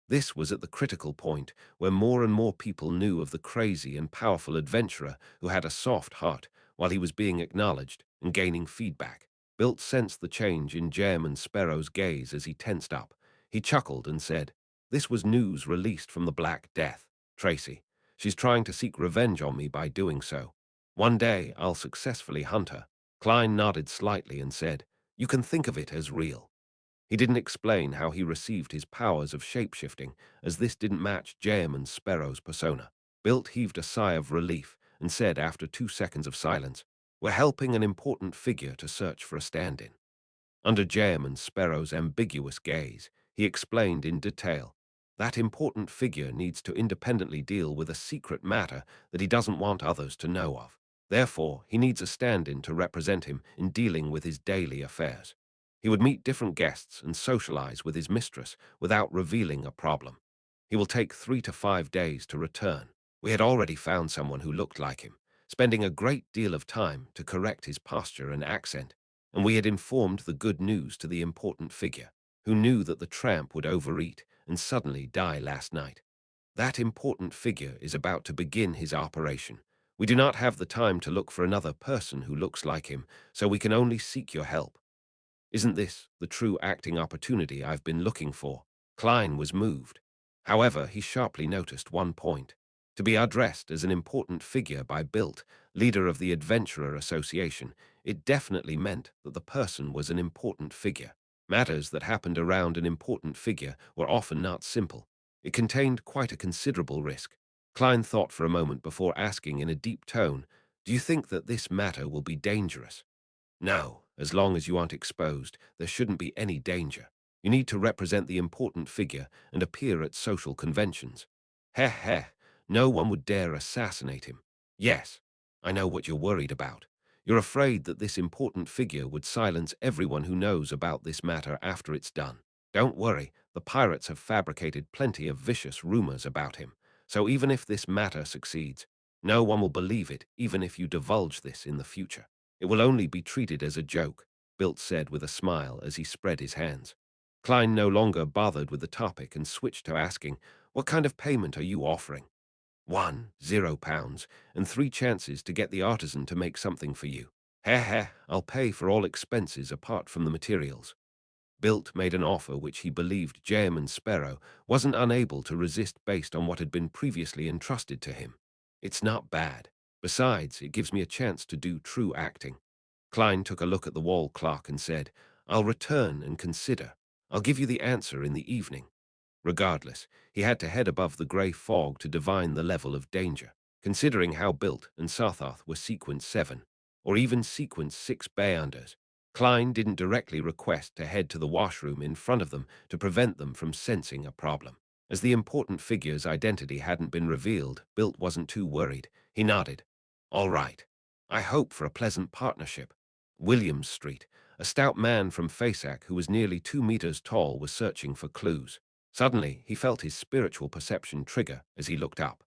This was at the critical point where more and more people knew of the crazy and powerful adventurer who had a soft heart while he was being acknowledged and gaining feedback. Bilt sensed the change in Jayman Sparrow's gaze as he tensed up. He chuckled and said, This was news released from the Black Death, Tracy. She's trying to seek revenge on me by doing so. One day I'll successfully hunt her. Klein nodded slightly and said, You can think of it as real. He didn't explain how he received his powers of shapeshifting, as this didn't match Jayman Sparrow's persona. Bilt heaved a sigh of relief and said after 2 seconds of silence, We're helping an important figure to search for a stand-in. Under Jayman Sparrow's ambiguous gaze, he explained in detail, That important figure needs to independently deal with a secret matter that he doesn't want others to know of. Therefore, he needs a stand-in to represent him in dealing with his daily affairs. He would meet different guests and socialize with his mistress without revealing a problem. He will take 3 to 5 days to return. We had already found someone who looked like him, spending a great deal of time to correct his posture and accent, and we had informed the good news to the important figure, who knew that the tramp would overeat and suddenly die last night. That important figure is about to begin his operation. We do not have the time to look for another person who looks like him, so we can only seek your help. Isn't this the true acting opportunity I've been looking for? Klein was moved. However, he sharply noticed one point. To be addressed as an important figure by Bilt, leader of the Adventurer Association, it definitely meant that the person was an important figure. Matters that happened around an important figure were often not simple. It contained quite a considerable risk. Klein thought for a moment before asking in a deep tone, Do you think that this matter will be dangerous? No, as long as you aren't exposed, there shouldn't be any danger. You need to represent the important figure and appear at social conventions. Heh heh, no one would dare assassinate him. Yes, I know what you're worried about. You're afraid that this important figure would silence everyone who knows about this matter after it's done. Don't worry, the pirates have fabricated plenty of vicious rumors about him, so even if this matter succeeds, no one will believe it even if you divulge this in the future. It will only be treated as a joke, Bilt said with a smile as he spread his hands. Klein no longer bothered with the topic and switched to asking, What kind of payment are you offering? 0 pounds, and 3 chances to get the artisan to make something for you. Heh heh, I'll pay for all expenses apart from the materials. Bilt made an offer which he believed Chairman Sparrow wasn't unable to resist based on what had been previously entrusted to him. It's not bad. Besides, it gives me a chance to do true acting. Klein took a look at the wall clock and said, I'll return and consider. I'll give you the answer in the evening. Regardless, he had to head above the grey fog to divine the level of danger, considering how Bilt and Sarthoth were sequence 7, or even sequence 6 Bayanders. Klein didn't directly request to head to the washroom in front of them to prevent them from sensing a problem. As the important figure's identity hadn't been revealed, Bilt wasn't too worried. He nodded. All right. I hope for a pleasant partnership. Williams Street. A stout man from Fasak who was nearly 2 meters tall was searching for clues. Suddenly, he felt his spiritual perception trigger as he looked up.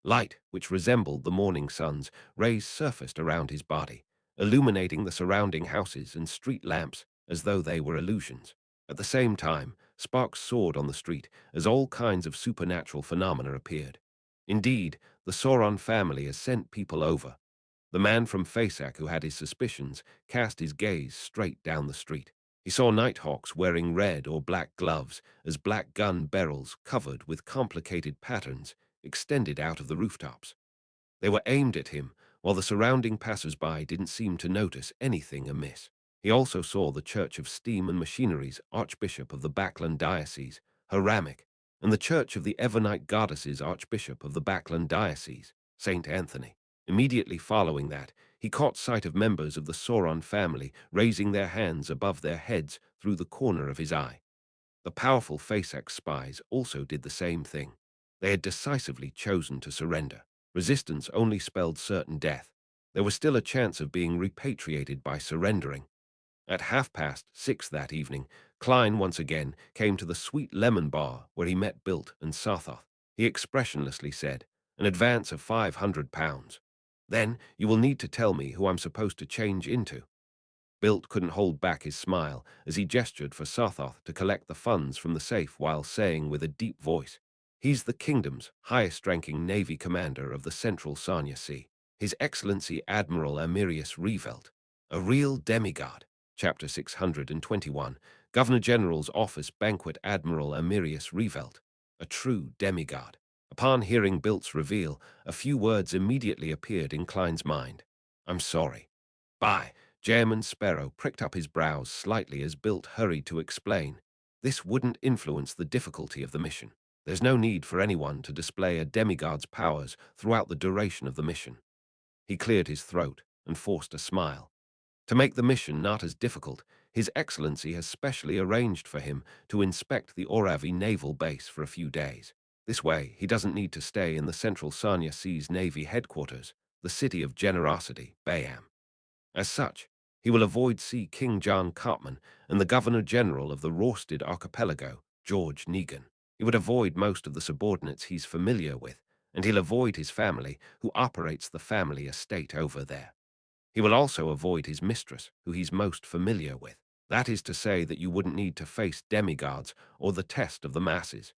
Light, which resembled the morning sun's rays, surfaced around his body, illuminating the surrounding houses and street lamps as though they were illusions. At the same time, sparks soared on the street as all kinds of supernatural phenomena appeared. Indeed, the Sauron family has sent people over. The man from Fasak who had his suspicions cast his gaze straight down the street. He saw nighthawks wearing red or black gloves as black gun barrels covered with complicated patterns extended out of the rooftops. They were aimed at him, while the surrounding passers-by didn't seem to notice anything amiss. He also saw the Church of Steam and Machinery's Archbishop of the Backland Diocese, Haramic, and the Church of the Evernite Goddesses Archbishop of the Backland Diocese, Saint Anthony. Immediately following that, he caught sight of members of the Sauron family raising their hands above their heads through the corner of his eye. The powerful Fasak spies also did the same thing. They had decisively chosen to surrender. Resistance only spelled certain death. There was still a chance of being repatriated by surrendering. At 6:30 that evening, Klein once again came to the Sweet Lemon Bar where he met Bilt and Sarthoth. He expressionlessly said, an advance of £500. Then you will need to tell me who I'm supposed to change into. Bilt couldn't hold back his smile as he gestured for Sarthoth to collect the funds from the safe while saying with a deep voice, he's the kingdom's highest-ranking navy commander of the Central Sarnia Sea, His Excellency Admiral Amirius Revelt, a real demigod. Chapter 621, Governor General's Office Banquet Admiral Amirius Revelt, a true demigod. Upon hearing Bilt's reveal, a few words immediately appeared in Klein's mind. I'm sorry. Bye. Chairman Sparrow pricked up his brows slightly as Bilt hurried to explain. This wouldn't influence the difficulty of the mission. There's no need for anyone to display a demigod's powers throughout the duration of the mission. He cleared his throat and forced a smile. To make the mission not as difficult, His Excellency has specially arranged for him to inspect the Oravi naval base for a few days. This way, he doesn't need to stay in the Central Sarnia Sea's Navy headquarters, the City of Generosity, Bayam. As such, he will avoid see King John Cartman and the Governor-General of the Rorsted Archipelago, George Negan. He would avoid most of the subordinates he's familiar with, and he'll avoid his family, who operates the family estate over there. He will also avoid his mistress, who he's most familiar with. That is to say that you wouldn't need to face demigods or the test of the masses.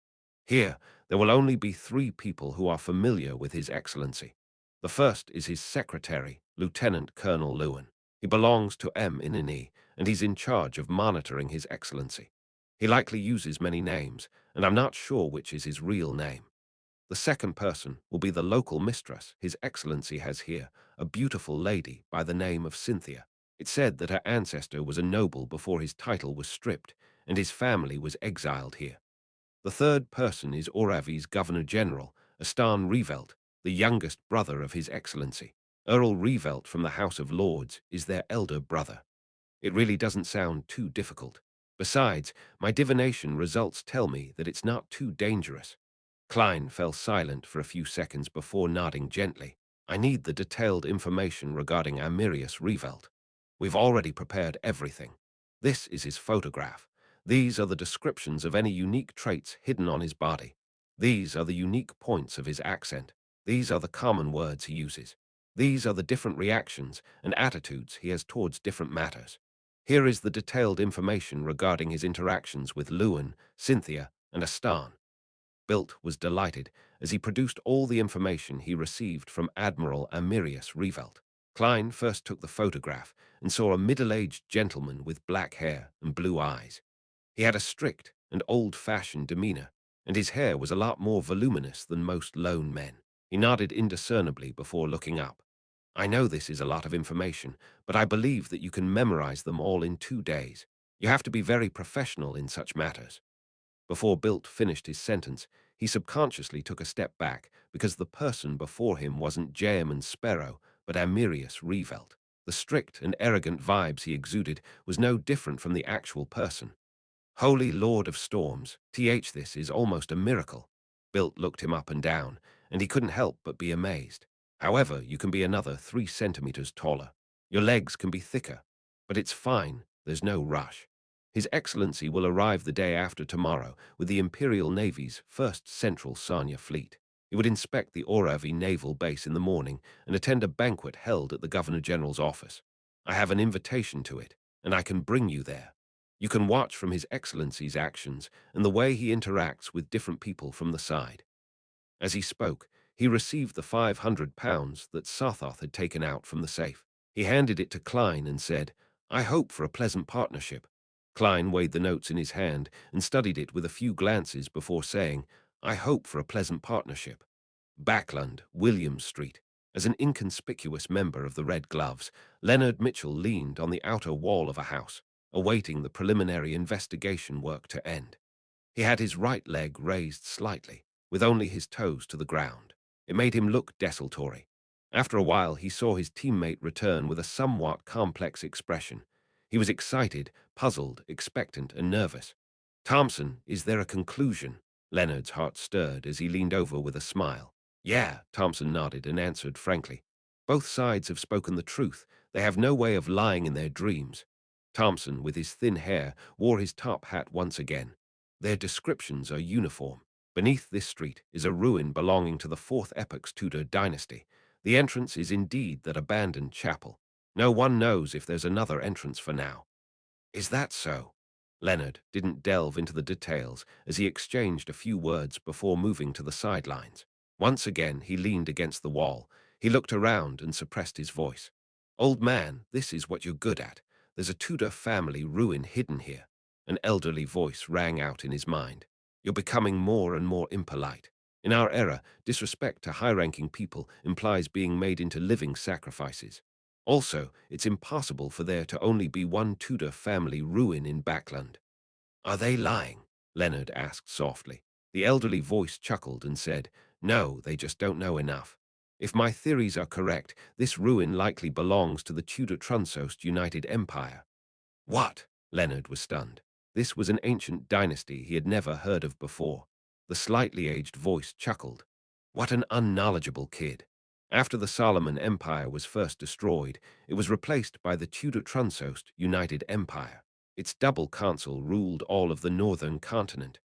Here, there will only be 3 people who are familiar with His Excellency. The first is his secretary, Lieutenant Colonel Lewin. He belongs to M.N.E., and he's in charge of monitoring His Excellency. He likely uses many names, and I'm not sure which is his real name. The second person will be the local mistress His Excellency has here, a beautiful lady by the name of Cynthia. It's said that her ancestor was a noble before his title was stripped, and his family was exiled here. The third person is Oravi's Governor-General, Astan Revelt, the youngest brother of His Excellency. Earl Revelt from the House of Lords is their elder brother. It really doesn't sound too difficult. Besides, my divination results tell me that it's not too dangerous. Klein fell silent for a few seconds before nodding gently. I need the detailed information regarding Amirius Revelt. We've already prepared everything. This is his photograph. These are the descriptions of any unique traits hidden on his body. These are the unique points of his accent. These are the common words he uses. These are the different reactions and attitudes he has towards different matters. Here is the detailed information regarding his interactions with Lewin, Cynthia, and Astan. Bilt was delighted as he produced all the information he received from Admiral Amirius Revelt. Klein first took the photograph and saw a middle-aged gentleman with black hair and blue eyes. He had a strict and old-fashioned demeanor, and his hair was a lot more voluminous than most lone men. He nodded indiscernibly before looking up. I know this is a lot of information, but I believe that you can memorize them all in 2 days. You have to be very professional in such matters. Before Bilt finished his sentence, he subconsciously took a step back because the person before him wasn't Jaeman Sparrow, but Amirius Revelt. The strict and arrogant vibes he exuded was no different from the actual person. Holy Lord of Storms, this is almost a miracle. Bilt looked him up and down, and he couldn't help but be amazed. However, you can be another 3 centimeters taller. Your legs can be thicker, but it's fine, there's no rush. His Excellency will arrive the day after tomorrow with the Imperial Navy's 1st Central Sanya Fleet. He would inspect the Oravi naval base in the morning and attend a banquet held at the Governor General's office. I have an invitation to it, and I can bring you there. You can watch from His Excellency's actions and the way he interacts with different people from the side. As he spoke, he received the £500 that Sothoth had taken out from the safe. He handed it to Klein and said, I hope for a pleasant partnership. Klein weighed the notes in his hand and studied it with a few glances before saying, I hope for a pleasant partnership. Backland, Williams Street. As an inconspicuous member of the Red Gloves, Leonard Mitchell leaned on the outer wall of a house, awaiting the preliminary investigation work to end. He had his right leg raised slightly, with only his toes to the ground. It made him look desultory. After a while, he saw his teammate return with a somewhat complex expression. He was excited, puzzled, expectant, and nervous. Thompson, is there a conclusion? Leonard's heart stirred as he leaned over with a smile. Yeah, Thompson nodded and answered frankly. Both sides have spoken the truth. They have no way of lying in their dreams. Thompson, with his thin hair, wore his top hat once again. Their descriptions are uniform. Beneath this street is a ruin belonging to the 4th Epoch's Tudor dynasty. The entrance is indeed that abandoned chapel. No one knows if there's another entrance for now. Is that so? Leonard didn't delve into the details as he exchanged a few words before moving to the sidelines. Once again, he leaned against the wall. He looked around and suppressed his voice. Old man, this is what you're good at. There's a Tudor family ruin hidden here. An elderly voice rang out in his mind. You're becoming more and more impolite. In our era, disrespect to high-ranking people implies being made into living sacrifices. Also, it's impossible for there to only be one Tudor family ruin in Backland. Are they lying? Leonard asked softly. The elderly voice chuckled and said, No, they just don't know enough. If my theories are correct, this ruin likely belongs to the Tudor Trunsost United Empire. What? Leonard was stunned. This was an ancient dynasty he had never heard of before. The slightly aged voice chuckled. What an unknowledgeable kid. After the Solomon Empire was first destroyed, it was replaced by the Tudor Trunsost United Empire. Its double consul ruled all of the northern continent.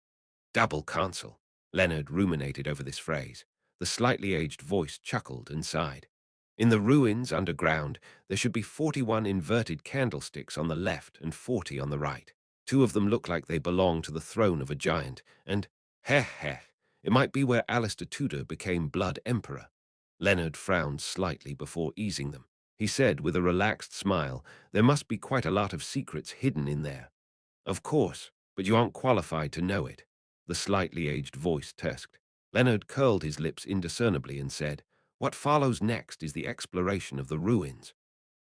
Double consul. Leonard ruminated over this phrase. The slightly aged voice chuckled and sighed. In the ruins underground, there should be 41 inverted candlesticks on the left and 40 on the right. 2 of them look like they belong to the throne of a giant, and, heh, it might be where Alistair Tudor became Blood Emperor. Leonard frowned slightly before easing them. He said with a relaxed smile, there must be quite a lot of secrets hidden in there. Of course, but you aren't qualified to know it. The slightly aged voice tusked. Leonard curled his lips indiscernibly and said, What follows next is the exploration of the ruins.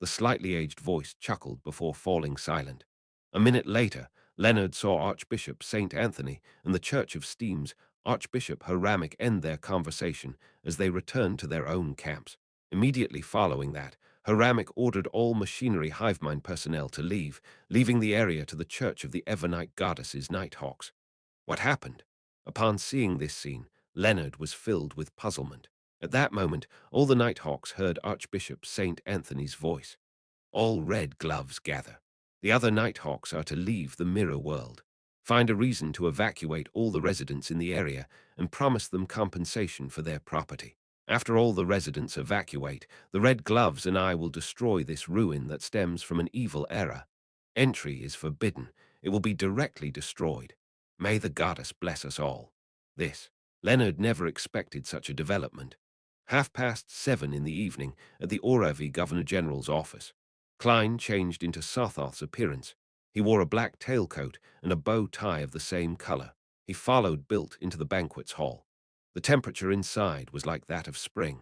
The slightly aged voice chuckled before falling silent. A minute later, Leonard saw Archbishop St. Anthony and the Church of Steam's Archbishop Haramic end their conversation as they returned to their own camps. Immediately following that, Haramic ordered all machinery hivemind personnel to leave, leaving the area to the Church of the Evernite Goddesses Nighthawks. What happened? Upon seeing this scene, Leonard was filled with puzzlement. At that moment, all the Nighthawks heard Archbishop St. Anthony's voice. All Red Gloves gather. The other Nighthawks are to leave the mirror world. Find a reason to evacuate all the residents in the area and promise them compensation for their property. After all the residents evacuate, the Red Gloves and I will destroy this ruin that stems from an evil era. Entry is forbidden. It will be directly destroyed. May the goddess bless us all. This. Leonard never expected such a development. 7:30 in the evening at the Oravi Governor General's office. Klein changed into Sothoth's appearance. He wore a black tailcoat and a bow tie of the same color. He followed Bilt into the banquet's hall. The temperature inside was like that of spring.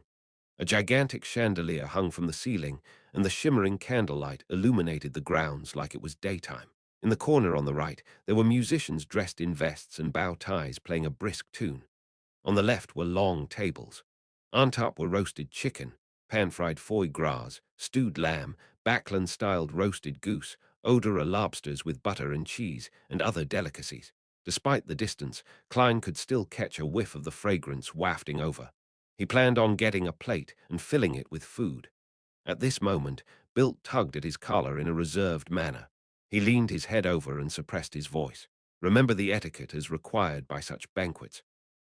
A gigantic chandelier hung from the ceiling, and the shimmering candlelight illuminated the grounds like it was daytime. In the corner on the right, there were musicians dressed in vests and bow ties playing a brisk tune. On the left were long tables. On top were roasted chicken, pan-fried foie gras, stewed lamb, Backland-styled roasted goose, odora lobsters with butter and cheese, and other delicacies. Despite the distance, Klein could still catch a whiff of the fragrance wafting over. He planned on getting a plate and filling it with food. At this moment, Bilt tugged at his collar in a reserved manner. He leaned his head over and suppressed his voice. Remember the etiquette as required by such banquets.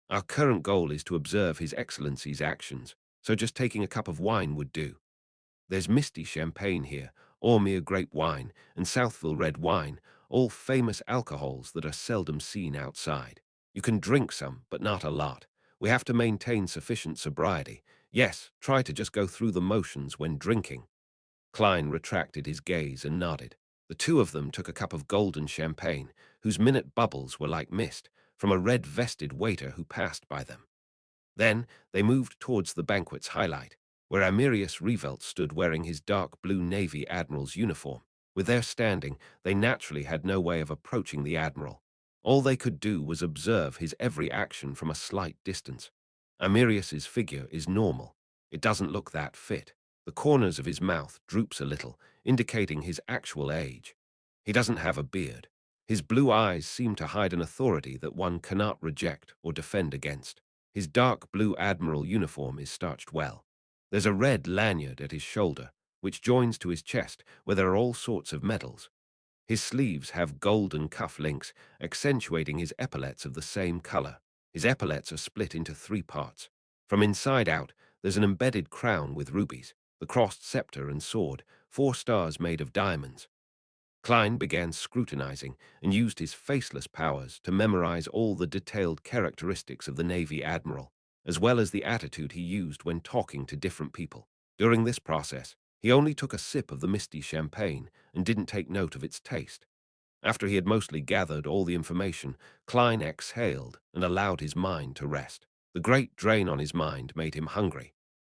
Our current goal is to observe His Excellency's actions, so just taking a cup of wine would do. There's Misty champagne here, Ormere grape wine, and Southville red wine, all famous alcohols that are seldom seen outside. You can drink some, but not a lot. We have to maintain sufficient sobriety. Yes, try to just go through the motions when drinking. Klein retracted his gaze and nodded. The two of them took a cup of golden champagne, whose minute bubbles were like mist, from a red-vested waiter who passed by them. Then they moved towards the banquet's highlight, where Amirius Revelt stood wearing his dark blue Navy Admiral's uniform. With their standing, they naturally had no way of approaching the Admiral. All they could do was observe his every action from a slight distance. Amirius's figure is normal. It doesn't look that fit. The corners of his mouth droops a little, indicating his actual age. He doesn't have a beard. His blue eyes seem to hide an authority that one cannot reject or defend against. His dark blue admiral uniform is starched well. There's a red lanyard at his shoulder, which joins to his chest, where there are all sorts of medals. His sleeves have golden cuff links, accentuating his epaulets of the same color. His epaulets are split into 3 parts. From inside out, there's an embedded crown with rubies, the crossed scepter and sword, 4 stars made of diamonds. Klein began scrutinizing and used his faceless powers to memorize all the detailed characteristics of the Navy Admiral, as well as the attitude he used when talking to different people. During this process, he only took a sip of the misty champagne and didn't take note of its taste. After he had mostly gathered all the information, Klein exhaled and allowed his mind to rest. The great drain on his mind made him hungry.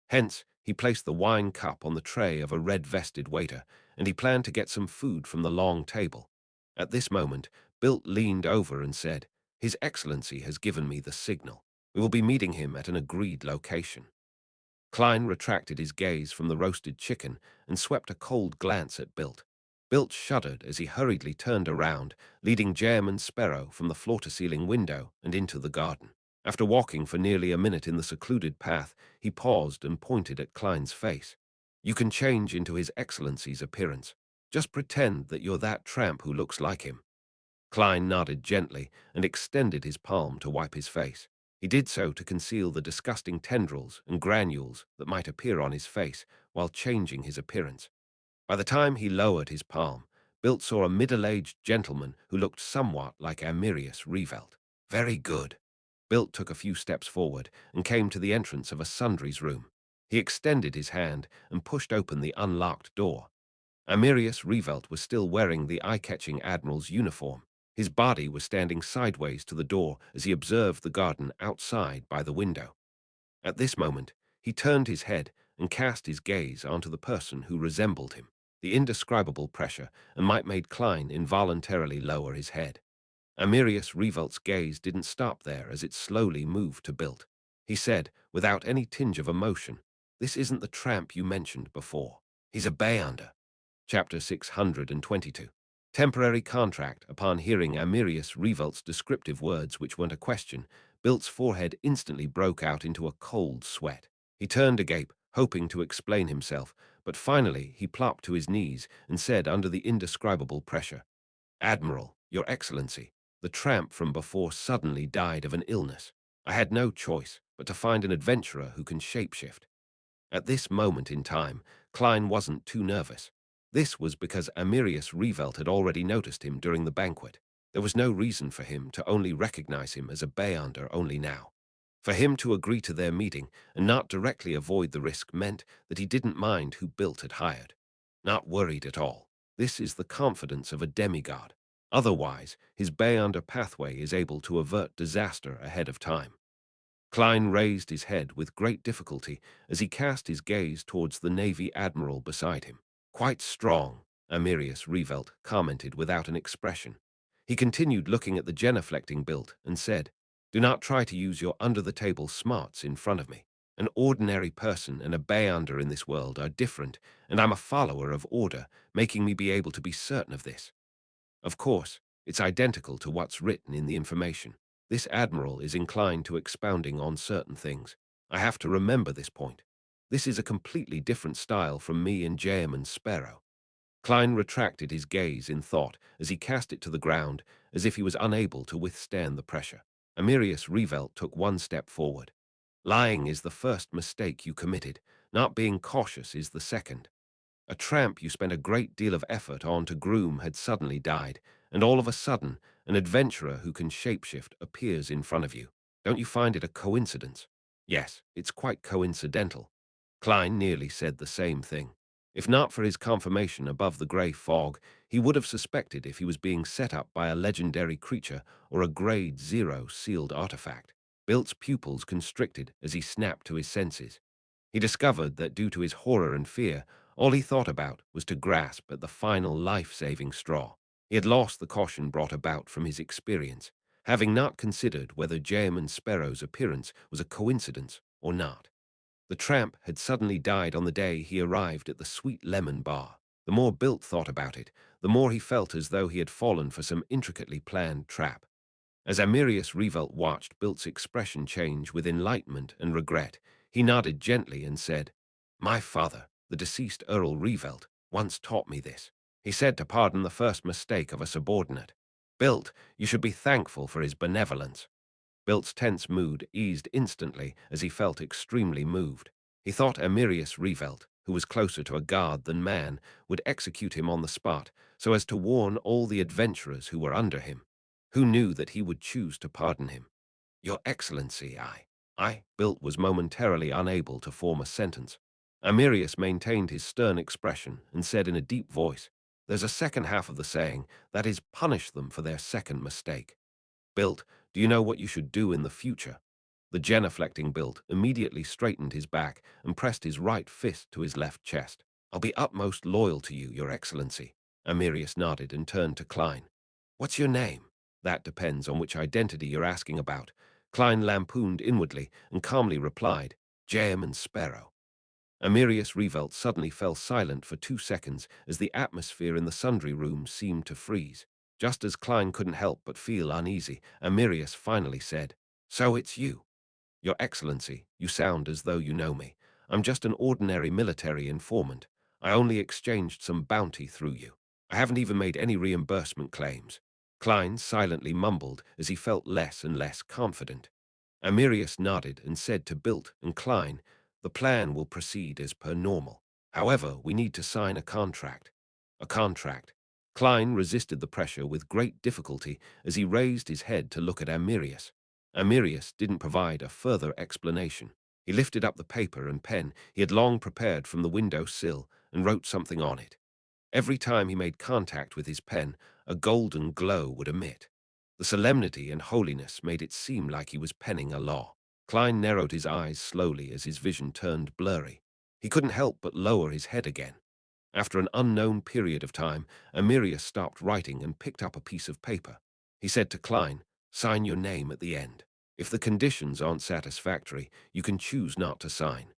Hence, he placed the wine cup on the tray of a red-vested waiter, and he planned to get some food from the long table. At this moment, Bilt leaned over and said, "His Excellency has given me the signal. We will be meeting him at an agreed location." Klein retracted his gaze from the roasted chicken and swept a cold glance at Bilt. Bilt shuddered as he hurriedly turned around, leading Jem and Sparrow from the floor-to-ceiling window and into the garden. After walking for nearly a minute in the secluded path, he paused and pointed at Klein's face. "You can change into His Excellency's appearance. Just pretend that you're that tramp who looks like him." Klein nodded gently and extended his palm to wipe his face. He did so to conceal the disgusting tendrils and granules that might appear on his face while changing his appearance. By the time he lowered his palm, Bilt saw a middle-aged gentleman who looked somewhat like Amirius Revelt. "Very good." Bilt took a few steps forward and came to the entrance of a sundries room. He extended his hand and pushed open the unlocked door. Amirius Revelt was still wearing the eye-catching admiral's uniform. His body was standing sideways to the door as he observed the garden outside by the window. At this moment, he turned his head and cast his gaze onto the person who resembled him. The indescribable pressure and might made Klein involuntarily lower his head. Amirius Revelt's gaze didn't stop there as it slowly moved to Bilt. He said, without any tinge of emotion, "This isn't the tramp you mentioned before. He's a Beyonder." Chapter 622. Temporary contract. Upon hearing Amirius Revelt's descriptive words, which weren't a question, Bilt's forehead instantly broke out into a cold sweat. He turned agape, hoping to explain himself, but finally he plopped to his knees and said under the indescribable pressure, "Admiral, Your Excellency, the tramp from before suddenly died of an illness. I had no choice but to find an adventurer who can shapeshift." At this moment in time, Klein wasn't too nervous. This was because Amirius Revelt had already noticed him during the banquet. There was no reason for him to only recognize him as a Beyonder only now. For him to agree to their meeting and not directly avoid the risk meant that he didn't mind who Bilt had hired. Not worried at all. This is the confidence of a demigod. Otherwise, his bay-under pathway is able to avert disaster ahead of time. Klein raised his head with great difficulty as he cast his gaze towards the Navy admiral beside him. Quite strong, Amirius Revelt commented without an expression. He continued looking at the genuflecting built and said, "Do not try to use your under-the-table smarts in front of me. An ordinary person and a bay-under in this world are different, and I'm a follower of order, making me be able to be certain of this. Of course, it's identical to what's written in the information. This admiral is inclined to expounding on certain things. I have to remember this point. This is a completely different style from me and Jaeman Sparrow." Klein retracted his gaze in thought as he cast it to the ground, as if he was unable to withstand the pressure. Amirius Revelt took one step forward. "Lying is the first mistake you committed. Not being cautious is the second. A tramp you spent a great deal of effort on to groom had suddenly died, and all of a sudden, an adventurer who can shapeshift appears in front of you. Don't you find it a coincidence?" "Yes, it's quite coincidental." Klein nearly said the same thing. If not for his confirmation above the grey fog, he would have suspected if he was being set up by a legendary creature or a Grade Zero sealed artifact. Bilt's pupils constricted as he snapped to his senses. He discovered that due to his horror and fear, all he thought about was to grasp at the final life-saving straw. He had lost the caution brought about from his experience, having not considered whether Jaeman Sparrow's appearance was a coincidence or not. The tramp had suddenly died on the day he arrived at the Sweet Lemon Bar. The more Bilt thought about it, the more he felt as though he had fallen for some intricately planned trap. As Amirius Revelt watched Bilt's expression change with enlightenment and regret, he nodded gently and said, "My father, the deceased Earl Revelt, once taught me this. He said to pardon the first mistake of a subordinate. Bilt, you should be thankful for his benevolence." Bilt's tense mood eased instantly as he felt extremely moved. He thought Amirius Revelt, who was closer to a god than man, would execute him on the spot so as to warn all the adventurers who were under him. Who knew that he would choose to pardon him? "Your Excellency, Bilt was momentarily unable to form a sentence. Amirius maintained his stern expression and said in a deep voice, "There's a second half of the saying, that is, punish them for their second mistake. Bilt, do you know what you should do in the future?" The genuflecting Bilt immediately straightened his back and pressed his right fist to his left chest. "I'll be utmost loyal to you, Your Excellency." Amirius nodded and turned to Klein. "What's your name?" "That depends on which identity you're asking about." Klein lampooned inwardly and calmly replied, "Jaeman Sparrow." Amirius Revelt suddenly fell silent for 2 seconds as the atmosphere in the sundry room seemed to freeze. Just as Klein couldn't help but feel uneasy, Amirius finally said, "So it's you. Your Excellency, you sound as though you know me. I'm just an ordinary military informant. I only exchanged some bounty through you. I haven't even made any reimbursement claims." Klein silently mumbled as he felt less and less confident. Amirius nodded and said to Bilt and Klein, "The plan will proceed as per normal. However, we need to sign a contract." "A contract?" Klein resisted the pressure with great difficulty as he raised his head to look at Amirius. Amirius didn't provide a further explanation. He lifted up the paper and pen he had long prepared from the window sill and wrote something on it. Every time he made contact with his pen, a golden glow would emit. The solemnity and holiness made it seem like he was penning a law. Klein narrowed his eyes slowly as his vision turned blurry. He couldn't help but lower his head again. After an unknown period of time, Amirius stopped writing and picked up a piece of paper. He said to Klein, "Sign your name at the end. If the conditions aren't satisfactory, you can choose not to sign."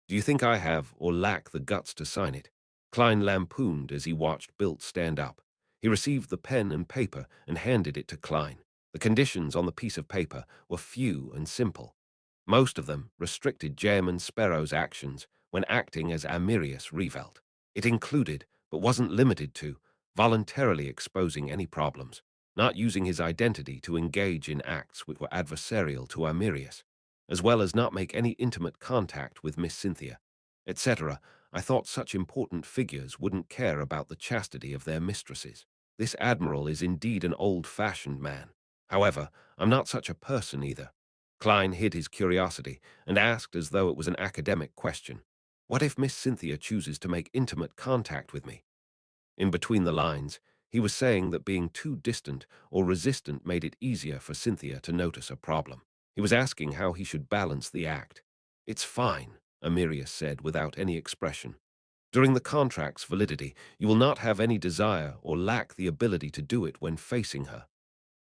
"Do you think I have or lack the guts to sign it?" Klein lampooned as he watched Bilt stand up. He received the pen and paper and handed it to Klein. The conditions on the piece of paper were few and simple. Most of them restricted Jaeman Sparrow's actions when acting as Amirius Revelt. It included, but wasn't limited to, voluntarily exposing any problems, not using his identity to engage in acts which were adversarial to Amirius, as well as not make any intimate contact with Miss Cynthia, etc. I thought such important figures wouldn't care about the chastity of their mistresses. This admiral is indeed an old-fashioned man. However, I'm not such a person either. Klein hid his curiosity and asked as though it was an academic question. "What if Miss Cynthia chooses to make intimate contact with me?" In between the lines, he was saying that being too distant or resistant made it easier for Cynthia to notice a problem. He was asking how he should balance the act. "It's fine," Amirius said without any expression. "During the contract's validity, you will not have any desire or lack the ability to do it when facing her.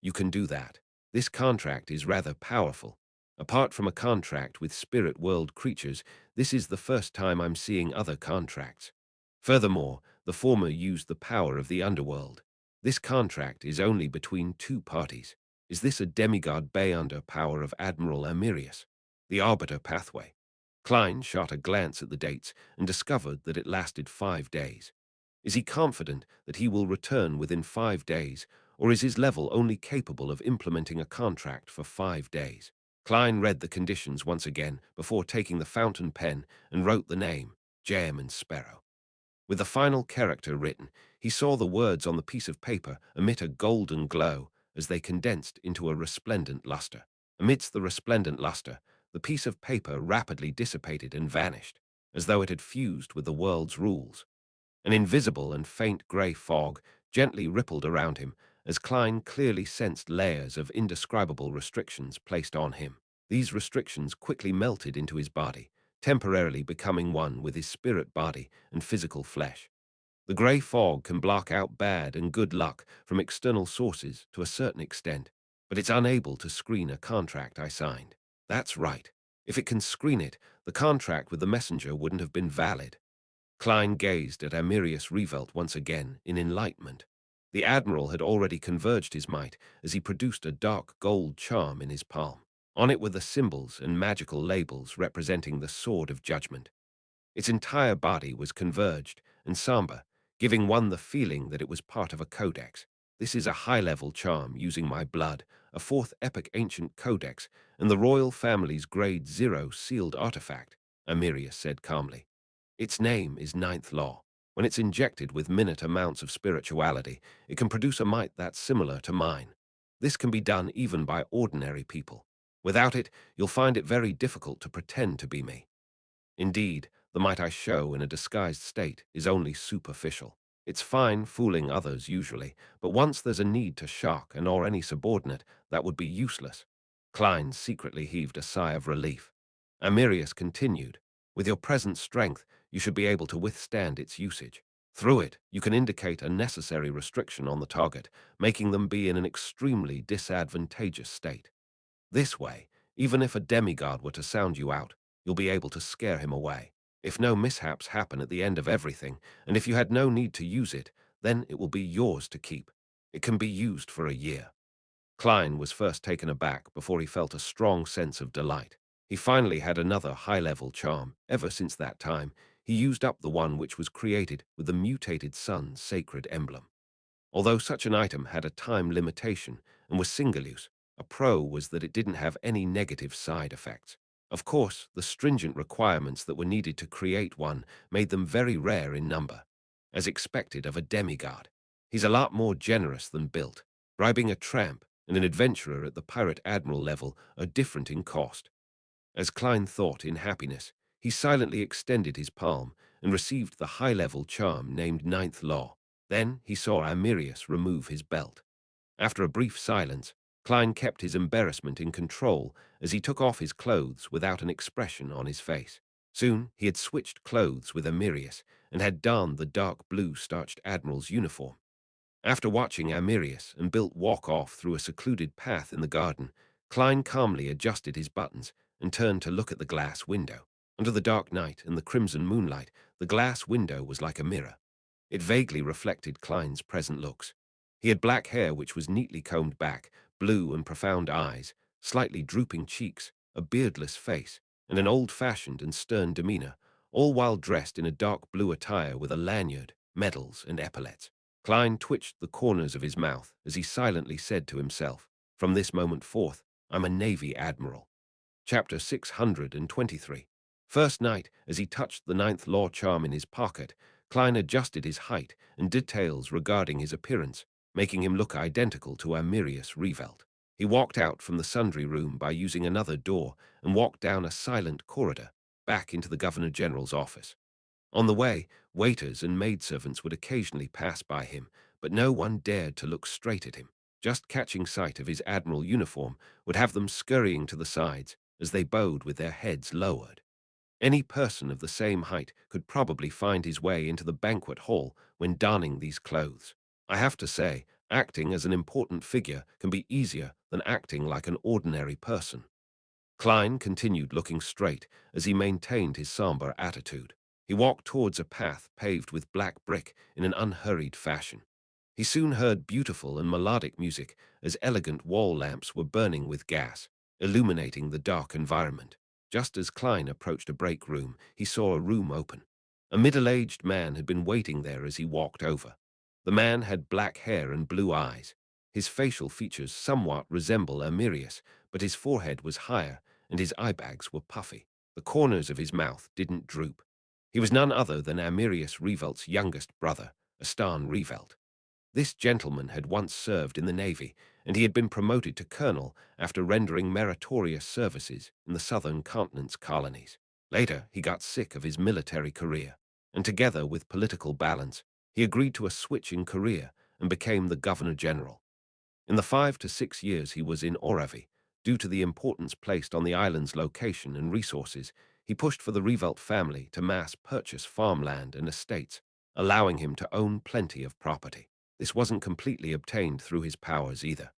You can do that. This contract is rather powerful. Apart from a contract with spirit world creatures, this is the first time I'm seeing other contracts. Furthermore, the former used the power of the underworld. This contract is only between two parties. Is this a demigod bay under power of Admiral Amirius? The Arbiter Pathway." Klein shot a glance at the dates and discovered that it lasted 5 days. Is he confident that he will return within 5 days, or is his level only capable of implementing a contract for 5 days? Klein read the conditions once again before taking the fountain pen and wrote the name, Jam and Sparrow. With the final character written, he saw the words on the piece of paper emit a golden glow as they condensed into a resplendent luster. Amidst the resplendent luster, the piece of paper rapidly dissipated and vanished, as though it had fused with the world's rules. An invisible and faint grey fog gently rippled around him as Klein clearly sensed layers of indescribable restrictions placed on him. These restrictions quickly melted into his body, temporarily becoming one with his spirit body and physical flesh. The grey fog can block out bad and good luck from external sources to a certain extent, but it's unable to screen a contract I signed. That's right. If it can screen it, the contract with the messenger wouldn't have been valid. Klein gazed at Amirius Revelt once again in enlightenment. The Admiral had already converged his might as he produced a dark gold charm in his palm. On it were the symbols and magical labels representing the Sword of Judgment. Its entire body was converged and somber, giving one the feeling that it was part of a codex. "This is a high-level charm using my blood, a fourth epic ancient codex, and the royal family's Grade 0 sealed artifact," Amirius said calmly. "Its name is Ninth Law. When it's injected with minute amounts of spirituality, it can produce a might that's similar to mine. This can be done even by ordinary people. Without it, you'll find it very difficult to pretend to be me. Indeed, the might I show in a disguised state is only superficial. It's fine fooling others usually, but once there's a need to shock an or any subordinate, that would be useless." Klein secretly heaved a sigh of relief. Amirius continued, "With your present strength, you should be able to withstand its usage. Through it, you can indicate a necessary restriction on the target, making them be in an extremely disadvantageous state. This way, even if a demigod were to sound you out, you'll be able to scare him away. If no mishaps happen at the end of everything, and if you had no need to use it, then it will be yours to keep. It can be used for a year." Klein was first taken aback before he felt a strong sense of delight. He finally had another high-level charm. Ever since that time, he used up the one which was created with the mutated sun's sacred emblem. Although such an item had a time limitation and was single-use, a pro was that it didn't have any negative side effects. Of course, the stringent requirements that were needed to create one made them very rare in number. As expected of a demigod, he's a lot more generous than built. Bribing a tramp and an adventurer at the pirate admiral level are different in cost. As Klein thought in happiness, he silently extended his palm and received the high-level charm named Ninth Law. Then he saw Amirius remove his belt. After a brief silence, Klein kept his embarrassment in control as he took off his clothes without an expression on his face. Soon he had switched clothes with Amirius and had donned the dark blue starched admiral's uniform. After watching Amirius and Bilt walk off through a secluded path in the garden, Klein calmly adjusted his buttons and turned to look at the glass window. Under the dark night and the crimson moonlight, the glass window was like a mirror. It vaguely reflected Klein's present looks. He had black hair which was neatly combed back, blue and profound eyes, slightly drooping cheeks, a beardless face, and an old-fashioned and stern demeanor, all while dressed in a dark blue attire with a lanyard, medals, and epaulets. Klein twitched the corners of his mouth as he silently said to himself, "From this moment forth, I'm a Navy Admiral." Chapter 623. First night, as he touched the Ninth Law charm in his pocket, Klein adjusted his height and details regarding his appearance, making him look identical to Amirius Revelt. He walked out from the sundry room by using another door and walked down a silent corridor, back into the Governor General's office. On the way, waiters and maidservants would occasionally pass by him, but no one dared to look straight at him. Just catching sight of his admiral uniform would have them scurrying to the sides as they bowed with their heads lowered. Any person of the same height could probably find his way into the banquet hall when donning these clothes. I have to say, acting as an important figure can be easier than acting like an ordinary person. Klein continued looking straight as he maintained his somber attitude. He walked towards a path paved with black brick in an unhurried fashion. He soon heard beautiful and melodic music as elegant wall lamps were burning with gas, illuminating the dark environment. Just as Klein approached a break room, he saw a room open. A middle-aged man had been waiting there as he walked over. The man had black hair and blue eyes. His facial features somewhat resemble Amirius, but his forehead was higher and his eyebags were puffy. The corners of his mouth didn't droop. He was none other than Amirius Revelt's youngest brother, Astan Revelt. This gentleman had once served in the Navy, and he had been promoted to colonel after rendering meritorious services in the southern continent's colonies. Later, he got sick of his military career, and together with political balance, he agreed to a switch in career and became the governor-general. In the 5 to 6 years he was in Oravi, due to the importance placed on the island's location and resources, he pushed for the Revelt family to mass purchase farmland and estates, allowing him to own plenty of property. This wasn't completely obtained through his powers either.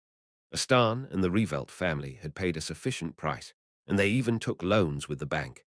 Astan and the Revelt family had paid a sufficient price, and they even took loans with the bank.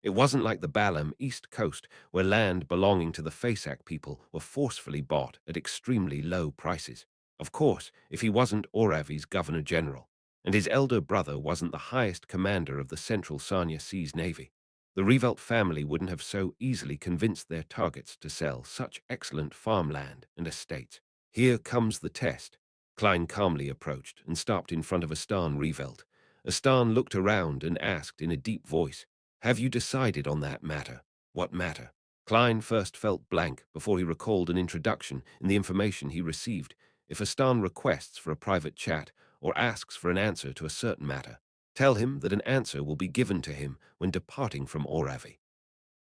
It wasn't like the Balam East Coast, where land belonging to the Fasak people were forcefully bought at extremely low prices. Of course, if he wasn't Oravi's governor-general, and his elder brother wasn't the highest commander of the Central Sanya Seas Navy, the Revelt family wouldn't have so easily convinced their targets to sell such excellent farmland and estates. Here comes the test. Klein calmly approached and stopped in front of Astan Revelt. Astan looked around and asked in a deep voice, "Have you decided on that matter?" "What matter?" Klein first felt blank before he recalled an introduction in the information he received. If Astan requests for a private chat or asks for an answer to a certain matter, tell him that an answer will be given to him when departing from Oravi.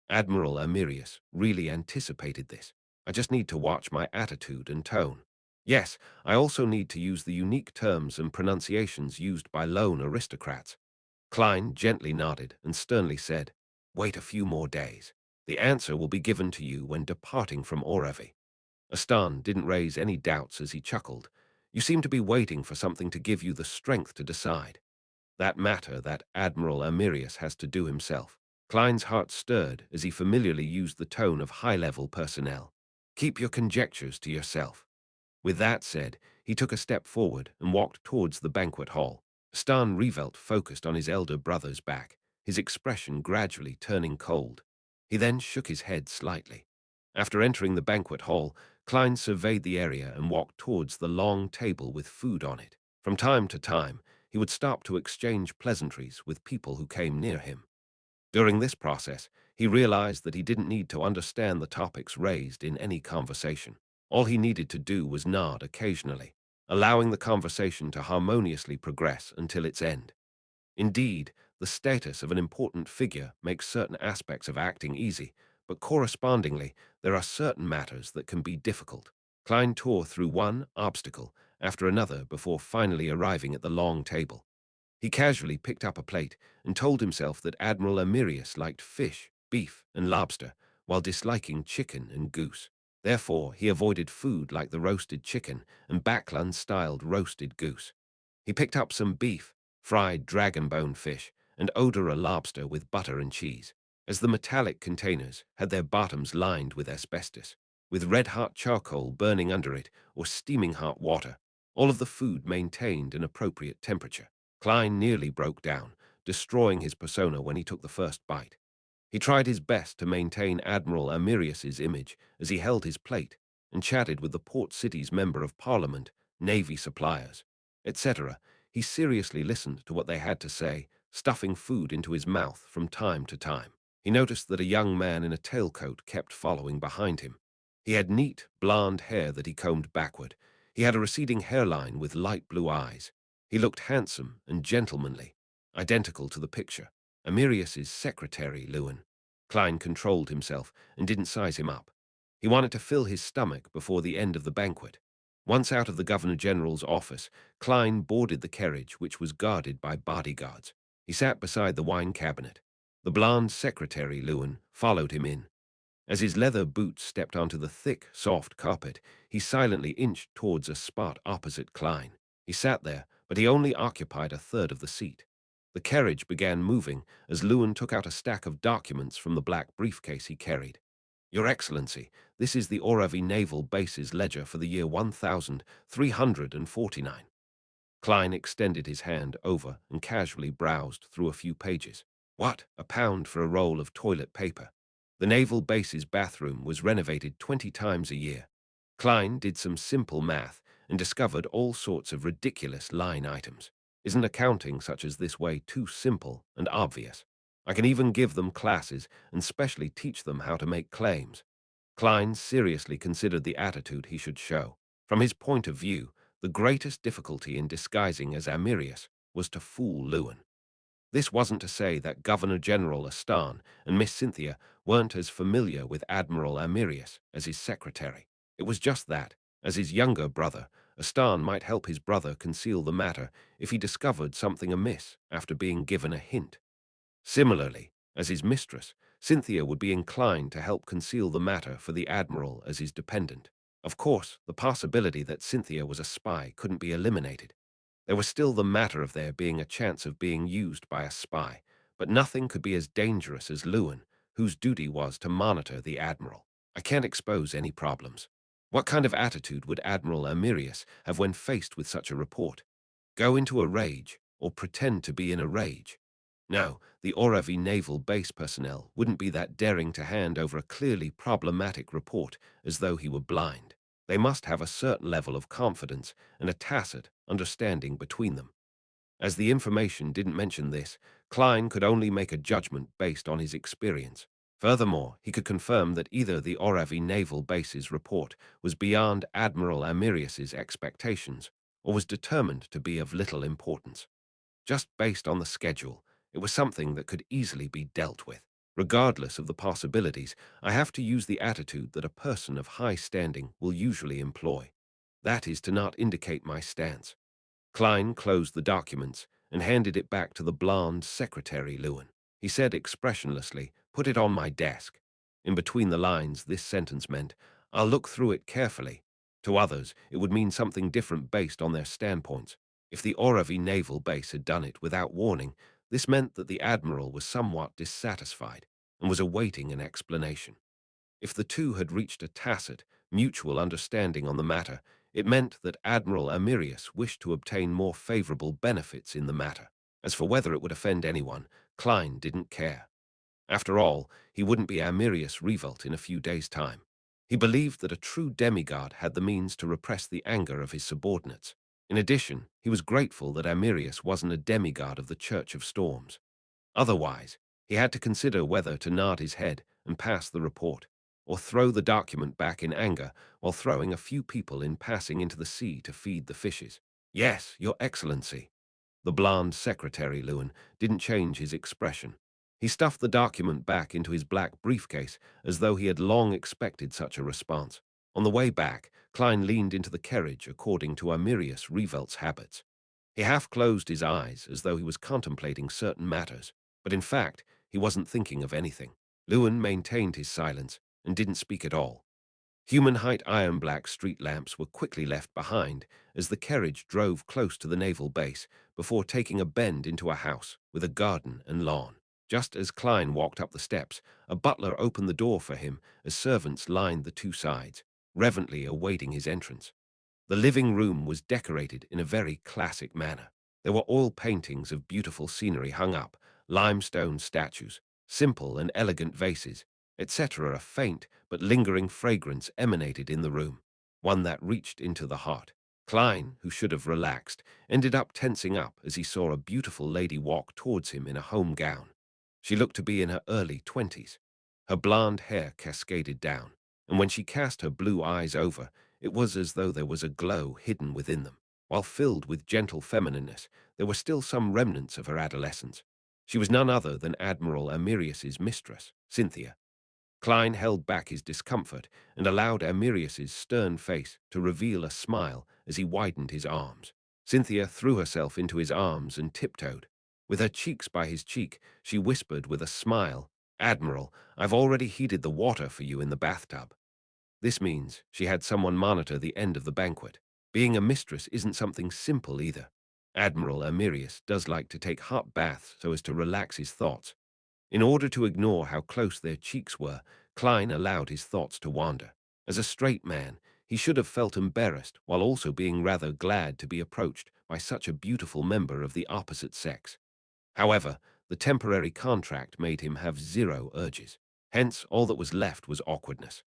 Admiral Amirius really anticipated this. I just need to watch my attitude and tone. Yes, I also need to use the unique terms and pronunciations used by lone aristocrats. Klein gently nodded and sternly said, "Wait a few more days. The answer will be given to you when departing from Oravi." Astan didn't raise any doubts as he chuckled. "You seem to be waiting for something to give you the strength to decide. That matter that Admiral Amirius has to do himself." Klein's heart stirred as he familiarly used the tone of high-level personnel. "Keep your conjectures to yourself." With that said, he took a step forward and walked towards the banquet hall. Stan Revelt focused on his elder brother's back, his expression gradually turning cold. He then shook his head slightly. After entering the banquet hall, Klein surveyed the area and walked towards the long table with food on it. From time to time, he would stop to exchange pleasantries with people who came near him. During this process, he realized that he didn't need to understand the topics raised in any conversation. All he needed to do was nod occasionally, allowing the conversation to harmoniously progress until its end. Indeed, the status of an important figure makes certain aspects of acting easy, but correspondingly, there are certain matters that can be difficult. Klein tore through one obstacle after another before finally arriving at the long table. He casually picked up a plate and told himself that Admiral Amirius liked fish, beef, and lobster, while disliking chicken and goose. Therefore, he avoided food like the roasted chicken and Baklan-styled roasted goose. He picked up some beef, fried dragon-bone fish, and odora lobster with butter and cheese, as the metallic containers had their bottoms lined with asbestos, with red-hot charcoal burning under it or steaming hot water. All of the food maintained an appropriate temperature. Klein nearly broke down, destroying his persona when he took the first bite. He tried his best to maintain Admiral Amirius's image as he held his plate and chatted with the port city's member of parliament, navy suppliers, etc. He seriously listened to what they had to say, stuffing food into his mouth from time to time. He noticed that a young man in a tailcoat kept following behind him. He had neat, blonde hair that he combed backward. He had a receding hairline with light blue eyes. He looked handsome and gentlemanly, identical to the picture. Amirius's secretary, Lewin. Klein controlled himself and didn't size him up. He wanted to fill his stomach before the end of the banquet. Once out of the Governor General's office, Klein boarded the carriage, which was guarded by bodyguards. He sat beside the wine cabinet. The blonde secretary, Lewin, followed him in. As his leather boots stepped onto the thick, soft carpet, he silently inched towards a spot opposite Klein. He sat there, but he only occupied a third of the seat. The carriage began moving as Lewin took out a stack of documents from the black briefcase he carried. Your Excellency, this is the Oravi Naval Base's ledger for the year 1349. Klein extended his hand over and casually browsed through a few pages. What? £1 for a roll of toilet paper. The naval base's bathroom was renovated 20 times a year. Klein did some simple math and discovered all sorts of ridiculous line items. Isn't accounting such as this way too simple and obvious? I can even give them classes and specially teach them how to make claims. Klein seriously considered the attitude he should show. From his point of view, the greatest difficulty in disguising as Amirius was to fool Lewin. This wasn't to say that Governor General Astan and Miss Cynthia weren't as familiar with Admiral Amirius as his secretary. It was just that, as his younger brother, Astan might help his brother conceal the matter if he discovered something amiss after being given a hint. Similarly, as his mistress, Cynthia would be inclined to help conceal the matter for the Admiral as his dependent. Of course, the possibility that Cynthia was a spy couldn't be eliminated. There was still the matter of there being a chance of being used by a spy, but nothing could be as dangerous as Lewin, whose duty was to monitor the Admiral. I can't expose any problems. What kind of attitude would Admiral Amirius have when faced with such a report? Go into a rage, or pretend to be in a rage? No, the Oravi naval base personnel wouldn't be that daring to hand over a clearly problematic report as though he were blind. They must have a certain level of confidence and a tacit understanding between them. As the information didn't mention this, Klein could only make a judgment based on his experience. Furthermore, he could confirm that either the Oravi naval base's report was beyond Admiral Amirius's expectations or was determined to be of little importance. Just based on the schedule, it was something that could easily be dealt with. Regardless of the possibilities, I have to use the attitude that a person of high standing will usually employ. That is to not indicate my stance. Klein closed the documents and handed it back to the blonde secretary, Lewin. He said expressionlessly, "Put it on my desk." In between the lines, this sentence meant, "I'll look through it carefully." To others, it would mean something different based on their standpoints. If the Oravi naval base had done it without warning, this meant that the Admiral was somewhat dissatisfied and was awaiting an explanation. If the two had reached a tacit, mutual understanding on the matter, it meant that Admiral Amirius wished to obtain more favorable benefits in the matter. As for whether it would offend anyone, Klein didn't care. After all, he wouldn't be Amirius Revolt in a few days' time. He believed that a true demigod had the means to repress the anger of his subordinates. In addition, he was grateful that Amirius wasn't a demigod of the Church of Storms. Otherwise, he had to consider whether to nod his head and pass the report, or throw the document back in anger while throwing a few people in passing into the sea to feed the fishes. Yes, Your Excellency. The blonde secretary, Lewin, didn't change his expression. He stuffed the document back into his black briefcase as though he had long expected such a response. On the way back, Klein leaned into the carriage according to Amirius Revelt's habits. He half closed his eyes as though he was contemplating certain matters, but in fact, he wasn't thinking of anything. Lewin maintained his silence and didn't speak at all. Human-height iron-black street lamps were quickly left behind as the carriage drove close to the naval base before taking a bend into a house with a garden and lawn. Just as Klein walked up the steps, a butler opened the door for him as servants lined the two sides, reverently awaiting his entrance. The living room was decorated in a very classic manner. There were oil paintings of beautiful scenery hung up, limestone statues, simple and elegant vases, etc. A faint but lingering fragrance emanated in the room, one that reached into the heart. Klein, who should have relaxed, ended up tensing up as he saw a beautiful lady walk towards him in a home gown. She looked to be in her early 20s. Her blonde hair cascaded down, and when she cast her blue eyes over, it was as though there was a glow hidden within them. While filled with gentle feminineness, there were still some remnants of her adolescence. She was none other than Admiral Amirius's mistress, Cynthia. Klein held back his discomfort and allowed Amirius's stern face to reveal a smile as he widened his arms. Cynthia threw herself into his arms and tiptoed. With her cheeks by his cheek, she whispered with a smile, "Admiral, I've already heated the water for you in the bathtub." This means she had someone monitor the end of the banquet. Being a mistress isn't something simple either. Admiral Amirius does like to take hot baths so as to relax his thoughts. In order to ignore how close their cheeks were, Klein allowed his thoughts to wander. As a straight man, he should have felt embarrassed while also being rather glad to be approached by such a beautiful member of the opposite sex. However, the temporary contract made him have zero urges. Hence, all that was left was awkwardness.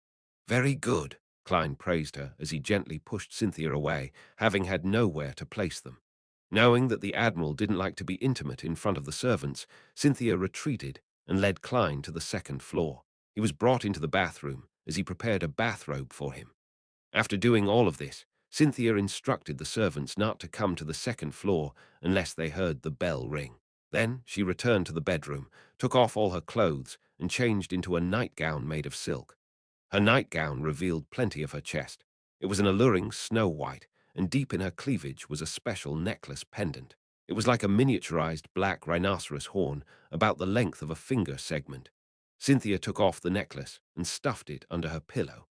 "Very good," Klein praised her as he gently pushed Cynthia away, having had nowhere to place them. Knowing that the Admiral didn't like to be intimate in front of the servants, Cynthia retreated and led Klein to the second floor. He was brought into the bathroom as he prepared a bathrobe for him. After doing all of this, Cynthia instructed the servants not to come to the second floor unless they heard the bell ring. Then she returned to the bedroom, took off all her clothes, and changed into a nightgown made of silk. Her nightgown revealed plenty of her chest. It was an alluring snow white, and deep in her cleavage was a special necklace pendant. It was like a miniaturized black rhinoceros horn about the length of a finger segment. Cynthia took off the necklace and stuffed it under her pillow.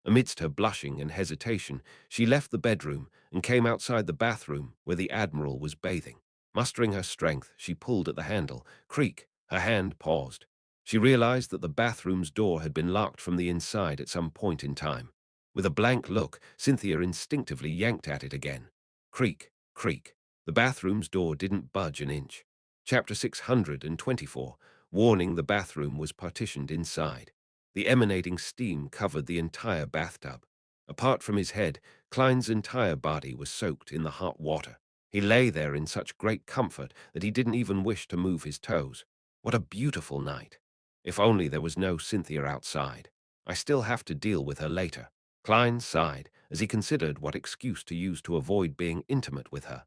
Amidst her blushing and hesitation, she left the bedroom and came outside the bathroom where the Admiral was bathing. Mustering her strength, she pulled at the handle. Creak! Her hand paused. She realized that the bathroom's door had been locked from the inside at some point in time. With a blank look, Cynthia instinctively yanked at it again. Creak! Creak! The bathroom's door didn't budge an inch. Chapter 624, warning the bathroom was partitioned inside. The emanating steam covered the entire bathtub. Apart from his head, Klein's entire body was soaked in the hot water. He lay there in such great comfort that he didn't even wish to move his toes. What a beautiful night. If only there was no Cynthia outside. I still have to deal with her later. Klein sighed as he considered what excuse to use to avoid being intimate with her.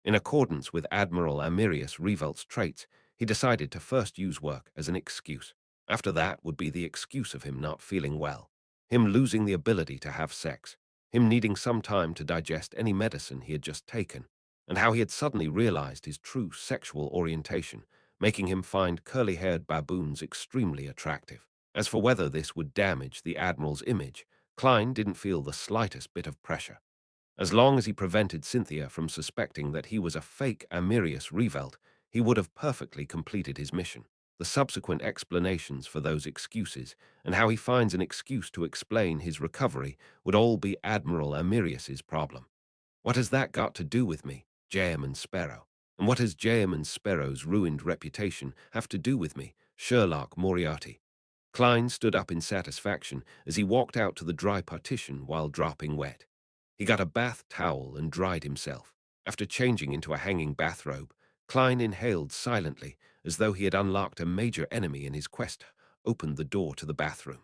In accordance with Admiral Amirius Revelt's traits, he decided to first use work as an excuse. After that would be the excuse of him not feeling well, him losing the ability to have sex, him needing some time to digest any medicine he had just taken, and how he had suddenly realized his true sexual orientation, making him find curly-haired baboons extremely attractive. As for whether this would damage the Admiral's image, Klein didn't feel the slightest bit of pressure. As long as he prevented Cynthia from suspecting that he was a fake Amirius Revelt, he would have perfectly completed his mission. The subsequent explanations for those excuses, and how he finds an excuse to explain his recovery, would all be Admiral Amirius's problem. What has that got to do with me, J.M. and Sparrow? And what has J.M. and Sparrow's ruined reputation have to do with me, Sherlock Moriarty? Klein stood up in satisfaction as he walked out to the dry partition while dropping wet. He got a bath towel and dried himself. After changing into a hanging bathrobe, Klein inhaled silently as though he had unlocked a major enemy in his quest, opened the door to the bathroom.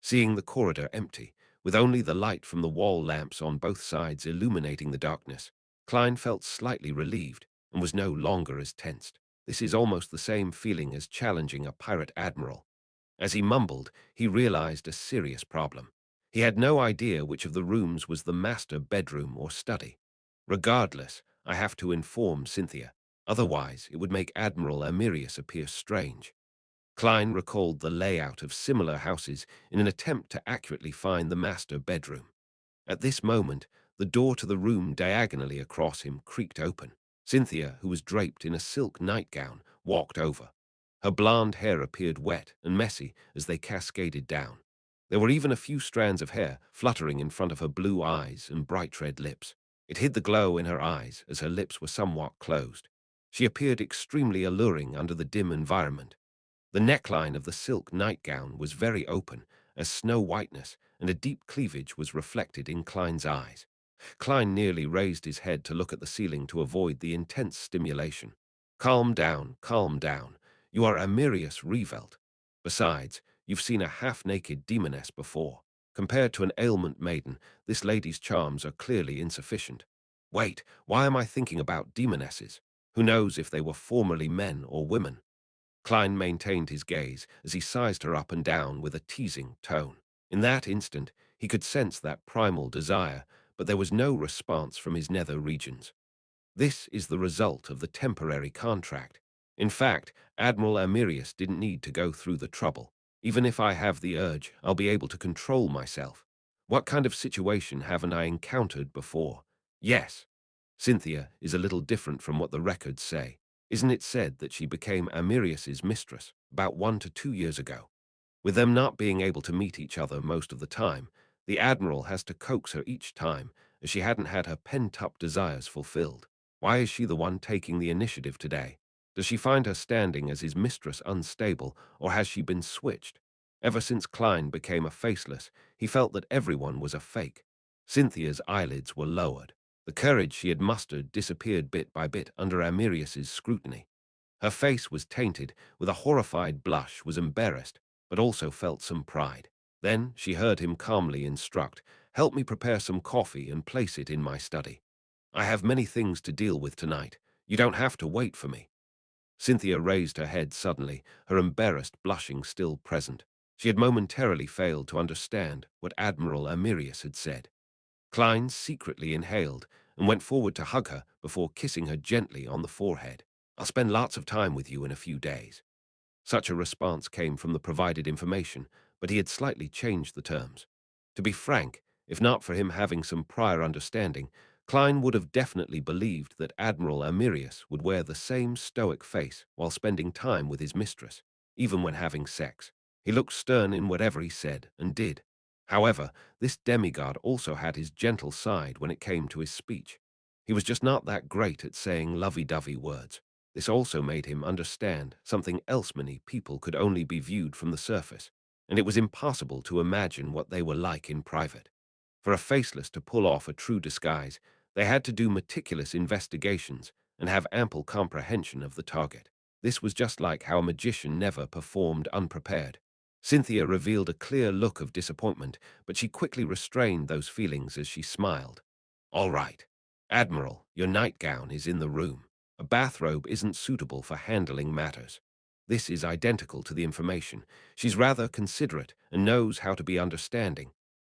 Seeing the corridor empty, with only the light from the wall lamps on both sides illuminating the darkness, Klein felt slightly relieved and was no longer as tensed. This is almost the same feeling as challenging a pirate admiral. As he mumbled, he realized a serious problem. He had no idea which of the rooms was the master bedroom or study. Regardless, I have to inform Cynthia. Otherwise, it would make Admiral Amirius appear strange. Klein recalled the layout of similar houses in an attempt to accurately find the master bedroom. At this moment, the door to the room diagonally across him creaked open. Cynthia, who was draped in a silk nightgown, walked over. Her blonde hair appeared wet and messy as they cascaded down. There were even a few strands of hair fluttering in front of her blue eyes and bright red lips. It hid the glow in her eyes as her lips were somewhat closed. She appeared extremely alluring under the dim environment. The neckline of the silk nightgown was very open, as snow whiteness, and a deep cleavage was reflected in Klein's eyes. Klein nearly raised his head to look at the ceiling to avoid the intense stimulation. Calm down, calm down. You are Amirius Revelt. Besides, you've seen a half-naked demoness before. Compared to an ailment maiden, this lady's charms are clearly insufficient. Wait, why am I thinking about demonesses? Who knows if they were formerly men or women? Klein maintained his gaze as he sized her up and down with a teasing tone. In that instant, he could sense that primal desire, but there was no response from his nether regions. This is the result of the temporary contract. In fact, Admiral Amirius didn't need to go through the trouble. Even if I have the urge, I'll be able to control myself. What kind of situation haven't I encountered before? Yes. Cynthia is a little different from what the records say. Isn't it said that she became Amirius's mistress about 1 to 2 years ago? With them not being able to meet each other most of the time, the Admiral has to coax her each time, as she hadn't had her pent-up desires fulfilled. Why is she the one taking the initiative today? Does she find her standing as his mistress unstable, or has she been switched? Ever since Klein became a faceless, he felt that everyone was a fake. Cynthia's eyelids were lowered. The courage she had mustered disappeared bit by bit under Amirius's scrutiny. Her face was tainted, with a horrified blush, was embarrassed, but also felt some pride. Then she heard him calmly instruct, "Help me prepare some coffee and place it in my study. I have many things to deal with tonight. You don't have to wait for me." Cynthia raised her head suddenly, her embarrassed blushing still present. She had momentarily failed to understand what Admiral Amirius had said. Klein secretly inhaled and went forward to hug her before kissing her gently on the forehead. "I'll spend lots of time with you in a few days." Such a response came from the provided information, but he had slightly changed the terms. To be frank, if not for him having some prior understanding, Klein would have definitely believed that Admiral Amirius would wear the same stoic face while spending time with his mistress, even when having sex. He looked stern in whatever he said and did. However, this demigod also had his gentle side when it came to his speech. He was just not that great at saying lovey-dovey words. This also made him understand something else: many people could only be viewed from the surface, and it was impossible to imagine what they were like in private. For a faceless to pull off a true disguise, they had to do meticulous investigations and have ample comprehension of the target. This was just like how a magician never performed unprepared. Cynthia revealed a clear look of disappointment, but she quickly restrained those feelings as she smiled. "All right. Admiral, your nightgown is in the room. A bathrobe isn't suitable for handling matters." This is identical to the information. She's rather considerate and knows how to be understanding.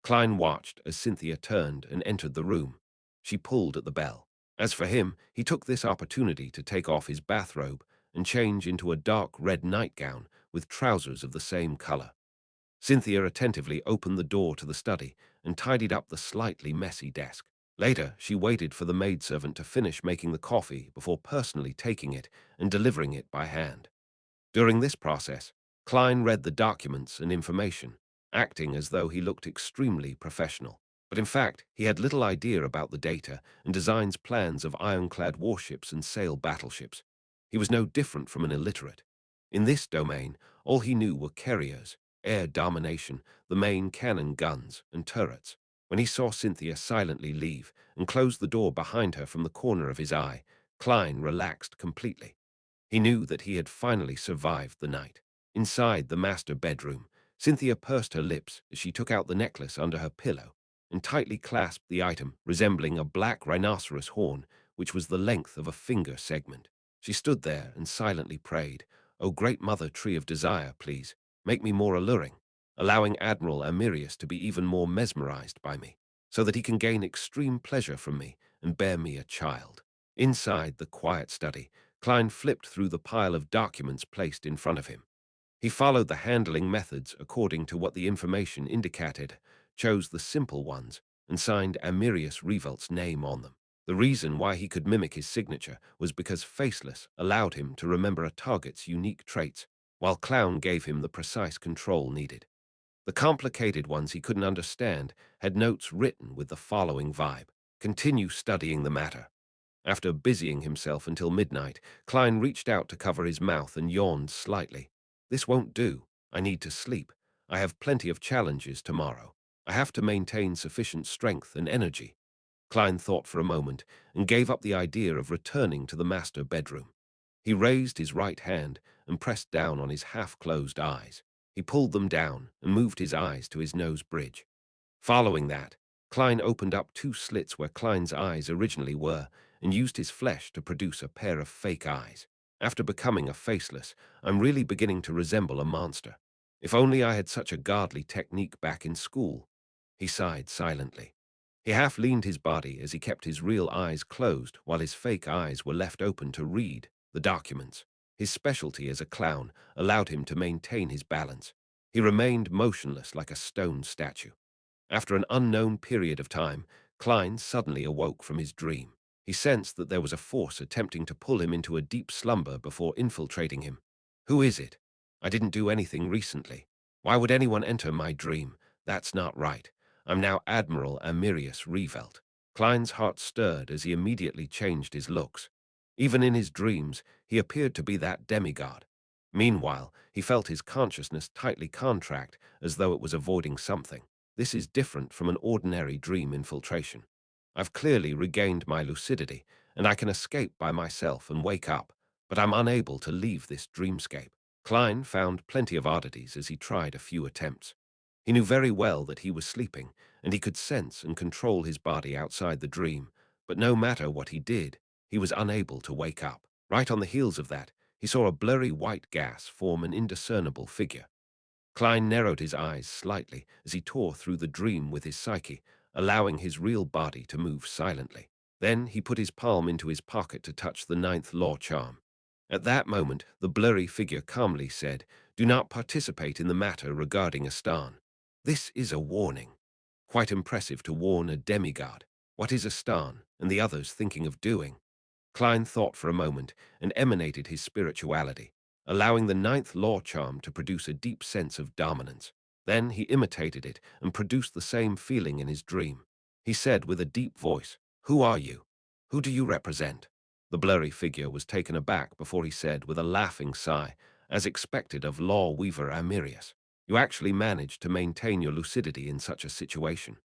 Klein watched as Cynthia turned and entered the room. She pulled at the bell. As for him, he took this opportunity to take off his bathrobe and change into a dark red nightgown with trousers of the same color. Cynthia attentively opened the door to the study and tidied up the slightly messy desk. Later, she waited for the maidservant to finish making the coffee before personally taking it and delivering it by hand. During this process, Klein read the documents and information, acting as though he looked extremely professional. But in fact, he had little idea about the data and designs plans of ironclad warships and sail battleships. He was no different from an illiterate. In this domain, all he knew were carriers, air domination, the main cannon guns, and turrets. When he saw Cynthia silently leave and close the door behind her from the corner of his eye, Klein relaxed completely. He knew that he had finally survived the night. Inside the master bedroom, Cynthia pursed her lips as she took out the necklace under her pillow and tightly clasped the item, resembling a black rhinoceros horn, which was the length of a finger segment. She stood there and silently prayed, "O great mother tree of desire, please, make me more alluring," allowing Admiral Amirius to be even more mesmerized by me, so that he can gain extreme pleasure from me and bear me a child. Inside the quiet study, Klein flipped through the pile of documents placed in front of him. He followed the handling methods according to what the information indicated, chose the simple ones, and signed Amirius Revelt's name on them. The reason why he could mimic his signature was because Faceless allowed him to remember a target's unique traits, while Clown gave him the precise control needed. The complicated ones he couldn't understand had notes written with the following vibe: "Continue studying the matter." After busying himself until midnight, Klein reached out to cover his mouth and yawned slightly. "This won't do. I need to sleep. I have plenty of challenges tomorrow. I have to maintain sufficient strength and energy." Klein thought for a moment and gave up the idea of returning to the master bedroom. He raised his right hand and pressed down on his half-closed eyes. He pulled them down and moved his eyes to his nose bridge. Following that, Klein opened up two slits where Klein's eyes originally were and used his flesh to produce a pair of fake eyes. After becoming a faceless, I'm really beginning to resemble a monster. If only I had such a godly technique back in school. He sighed silently. He half leaned his body as he kept his real eyes closed while his fake eyes were left open to read the documents. His specialty as a clown allowed him to maintain his balance. He remained motionless like a stone statue. After an unknown period of time, Klein suddenly awoke from his dream. He sensed that there was a force attempting to pull him into a deep slumber before infiltrating him. Who is it? I didn't do anything recently. Why would anyone enter my dream? That's not right. I'm now Admiral Amirius Revelt. Klein's heart stirred as he immediately changed his looks. Even in his dreams, he appeared to be that demigod. Meanwhile, he felt his consciousness tightly contract as though it was avoiding something. This is different from an ordinary dream infiltration. I've clearly regained my lucidity, and I can escape by myself and wake up, but I'm unable to leave this dreamscape. Klein found plenty of oddities as he tried a few attempts. He knew very well that he was sleeping, and he could sense and control his body outside the dream, but no matter what he did, he was unable to wake up. Right on the heels of that, he saw a blurry white gas form an indiscernible figure. Klein narrowed his eyes slightly as he tore through the dream with his psyche, allowing his real body to move silently. Then he put his palm into his pocket to touch the ninth law charm. At that moment, the blurry figure calmly said, "Do not participate in the matter regarding Astan. This is a warning." Quite impressive to warn a demigod. What is Astan and the others thinking of doing? Klein thought for a moment and emanated his spirituality, allowing the ninth law charm to produce a deep sense of dominance. Then he imitated it and produced the same feeling in his dream. He said with a deep voice, "Who are you? Who do you represent?" The blurry figure was taken aback before he said with a laughing sigh, as expected of law weaver Amirius, "You actually managed to maintain your lucidity in such a situation."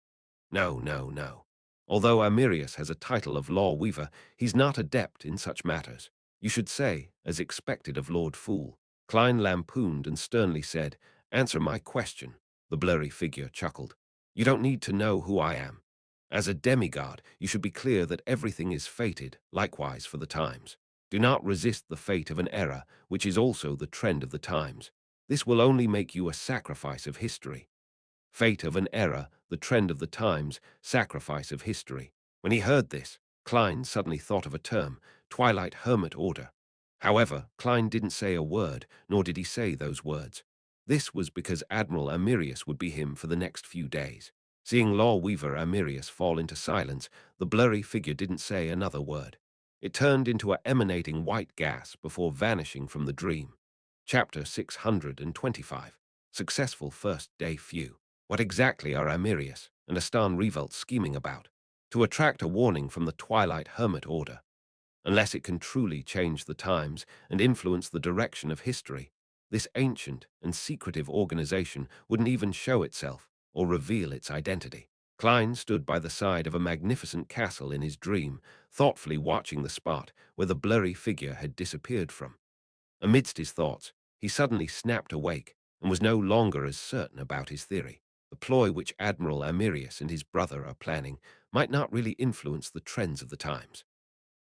No, no, no. Although Amirius has a title of law weaver, he's not adept in such matters. You should say, as expected of Lord Fool. Klein lampooned and sternly said, "Answer my question." The blurry figure chuckled. "You don't need to know who I am. As a demigod, you should be clear that everything is fated, likewise for the times. Do not resist the fate of an era, which is also the trend of the times. This will only make you a sacrifice of history. Fate of an era, the trend of the times, sacrifice of history." When he heard this, Klein suddenly thought of a term, Twilight Hermit Order. However, Klein didn't say a word, nor did he say those words. This was because Admiral Amirius would be him for the next few days. Seeing Law Weaver Amirius fall into silence, the blurry figure didn't say another word. It turned into a emanating white gas before vanishing from the dream. Chapter 625. Successful First Day Few. What exactly are Amirius and Astan Revolt scheming about? To attract a warning from the Twilight Hermit Order. Unless it can truly change the times and influence the direction of history, this ancient and secretive organization wouldn't even show itself or reveal its identity. Klein stood by the side of a magnificent castle in his dream, thoughtfully watching the spot where the blurry figure had disappeared from. Amidst his thoughts, he suddenly snapped awake and was no longer as certain about his theory. The ploy which Admiral Amirius and his brother are planning might not really influence the trends of the times.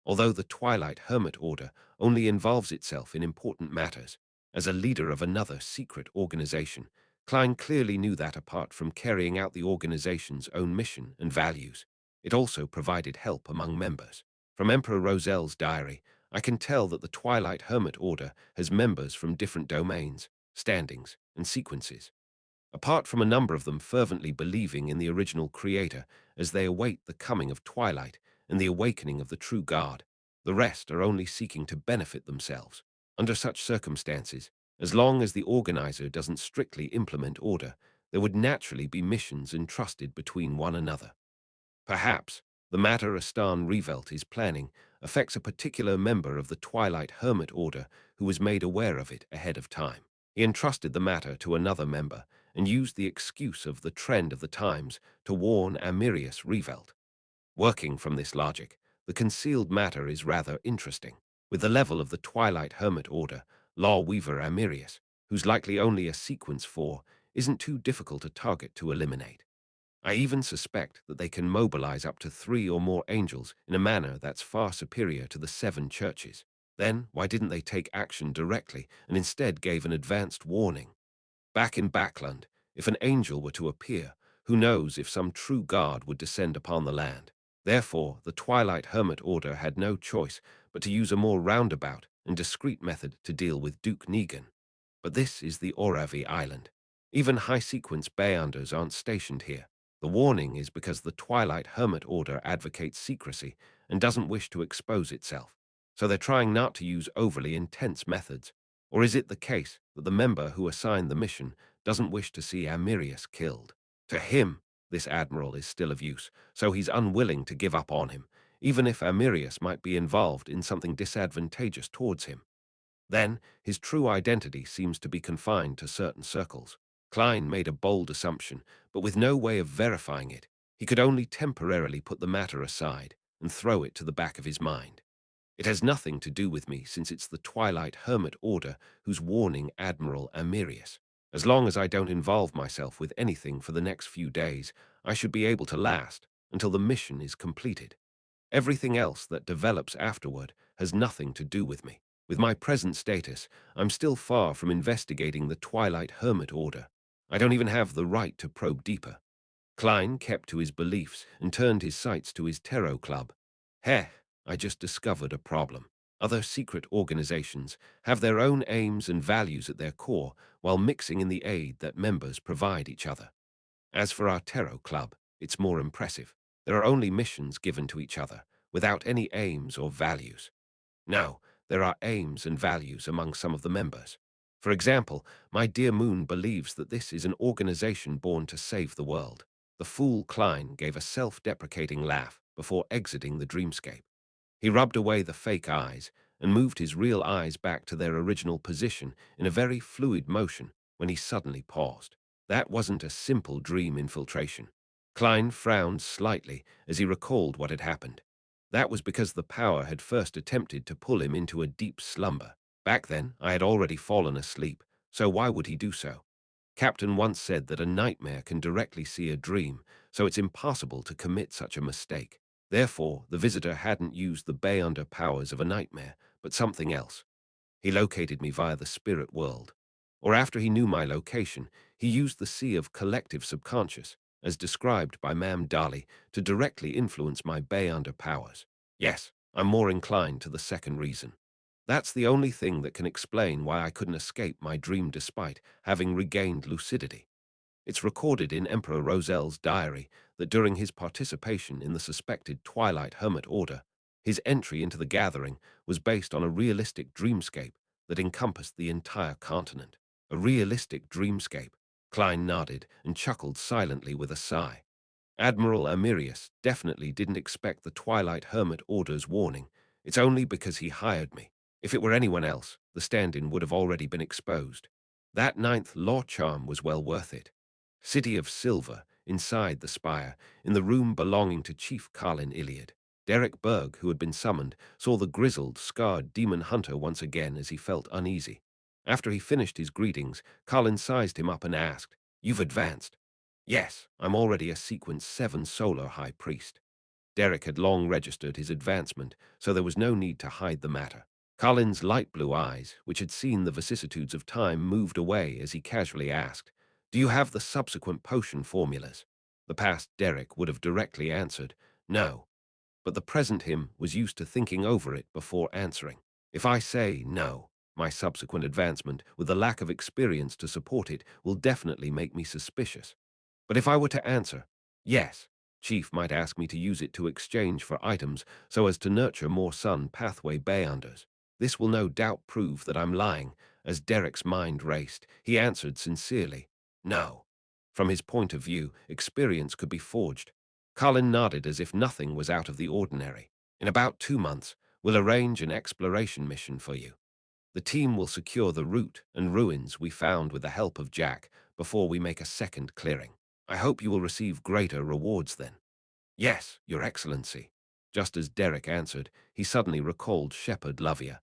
Although the Twilight Hermit Order only involves itself in important matters, as a leader of another secret organization, Klein clearly knew that apart from carrying out the organization's own mission and values, it also provided help among members. From Emperor Rosel's diary, I can tell that the Twilight Hermit Order has members from different domains, standings, and sequences. Apart from a number of them fervently believing in the original creator as they await the coming of twilight and the awakening of the true God, the rest are only seeking to benefit themselves. Under such circumstances, as long as the organizer doesn't strictly implement order, there would naturally be missions entrusted between one another. Perhaps the matter Astan Revelt is planning affects a particular member of the Twilight Hermit Order who was made aware of it ahead of time. He entrusted the matter to another member and used the excuse of the trend of the times to warn Amirius Revelt. Working from this logic, the concealed matter is rather interesting. With the level of the Twilight Hermit Order, Law Weaver Amirius, who's likely only a sequence 4, isn't too difficult a target to eliminate. I even suspect that they can mobilize up to 3 or more angels in a manner that's far superior to the 7 churches. Then, why didn't they take action directly and instead gave an advanced warning? Back in Backland, if an angel were to appear, who knows if some true guard would descend upon the land. Therefore, the Twilight Hermit Order had no choice but to use a more roundabout and discreet method to deal with Duke Negan. But this is the Oravi Island. Even high-sequence Beyonders aren't stationed here. The warning is because the Twilight Hermit Order advocates secrecy and doesn't wish to expose itself. So they're trying not to use overly intense methods. Or is it the case that the member who assigned the mission doesn't wish to see Amirius killed? To him, this admiral is still of use, so he's unwilling to give up on him, even if Amirius might be involved in something disadvantageous towards him. Then, his true identity seems to be confined to certain circles. Klein made a bold assumption, but with no way of verifying it. He could only temporarily put the matter aside and throw it to the back of his mind. It has nothing to do with me since it's the Twilight Hermit Order who's warning Admiral Amirius. As long as I don't involve myself with anything for the next few days, I should be able to last until the mission is completed. Everything else that develops afterward has nothing to do with me. With my present status, I'm still far from investigating the Twilight Hermit Order. I don't even have the right to probe deeper. Klein kept to his beliefs and turned his sights to his tarot club. Heh, I just discovered a problem. Other secret organizations have their own aims and values at their core while mixing in the aid that members provide each other. As for our tarot club, it's more impressive. There are only missions given to each other, without any aims or values. No, there are aims and values among some of the members. For example, my dear Moon believes that this is an organization born to save the world. The fool Klein gave a self-deprecating laugh before exiting the dreamscape. He rubbed away the fake eyes and moved his real eyes back to their original position in a very fluid motion when he suddenly paused. That wasn't a simple dream infiltration. Klein frowned slightly as he recalled what had happened. That was because the power had first attempted to pull him into a deep slumber. Back then, I had already fallen asleep, so why would he do so? Captain once said that a nightmare can directly see a dream, so it's impossible to commit such a mistake. Therefore, the visitor hadn't used the Beyonder powers of a nightmare, but something else. He located me via the spirit world. Or after he knew my location, he used the sea of collective subconscious, as described by Ma'am Dali, to directly influence my Beyonder powers. Yes, I'm more inclined to the second reason. That's the only thing that can explain why I couldn't escape my dream despite having regained lucidity. It's recorded in Emperor Rosel's diary that during his participation in the suspected Twilight Hermit Order, his entry into the gathering was based on a realistic dreamscape that encompassed the entire continent. A realistic dreamscape. Klein nodded and chuckled silently with a sigh. Admiral Amirius definitely didn't expect the Twilight Hermit Order's warning. It's only because he hired me. If it were anyone else, the stand-in would have already been exposed. That ninth law charm was well worth it. City of Silver, inside the spire, in the room belonging to Chief Carlin Iliad. Derek Berg, who had been summoned, saw the grizzled, scarred demon hunter once again as he felt uneasy. After he finished his greetings, Carlin sized him up and asked, "You've advanced?" "Yes, I'm already a Sequence 7 Solar High Priest." Derek had long registered his advancement, so there was no need to hide the matter. Colin's light blue eyes, which had seen the vicissitudes of time, moved away as he casually asked, "Do you have the subsequent potion formulas?" The past Derek would have directly answered, "No," but the present him was used to thinking over it before answering. If I say no, my subsequent advancement, with the lack of experience to support it, will definitely make me suspicious. But if I were to answer, yes, Chief might ask me to use it to exchange for items so as to nurture more Sun Pathway Beyonders. This will no doubt prove that I'm lying. As Derek's mind raced, he answered sincerely, "No." From his point of view, experience could be forged. Colin nodded as if nothing was out of the ordinary. "In about 2 months, we'll arrange an exploration mission for you. The team will secure the route and ruins we found with the help of Jack before we make a second clearing. I hope you will receive greater rewards then." "Yes, Your Excellency." Just as Derek answered, he suddenly recalled Shepherd Lovia.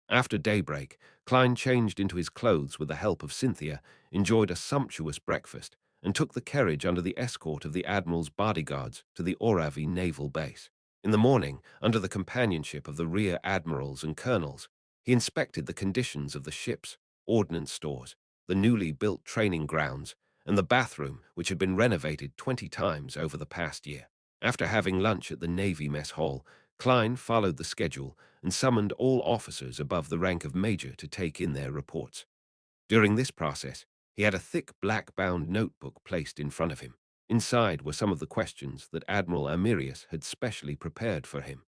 After daybreak, Klein changed into his clothes with the help of Cynthia, enjoyed a sumptuous breakfast, and took the carriage under the escort of the Admiral's bodyguards to the Oravi naval base. In the morning, under the companionship of the rear admirals and colonels, he inspected the conditions of the ships, ordnance stores, the newly built training grounds, and the bathroom, which had been renovated 20 times over the past year. After having lunch at the Navy mess hall, Klein followed the schedule and summoned all officers above the rank of major to take in their reports. During this process, he had a thick black-bound notebook placed in front of him. Inside were some of the questions that Admiral Amirius had specially prepared for him.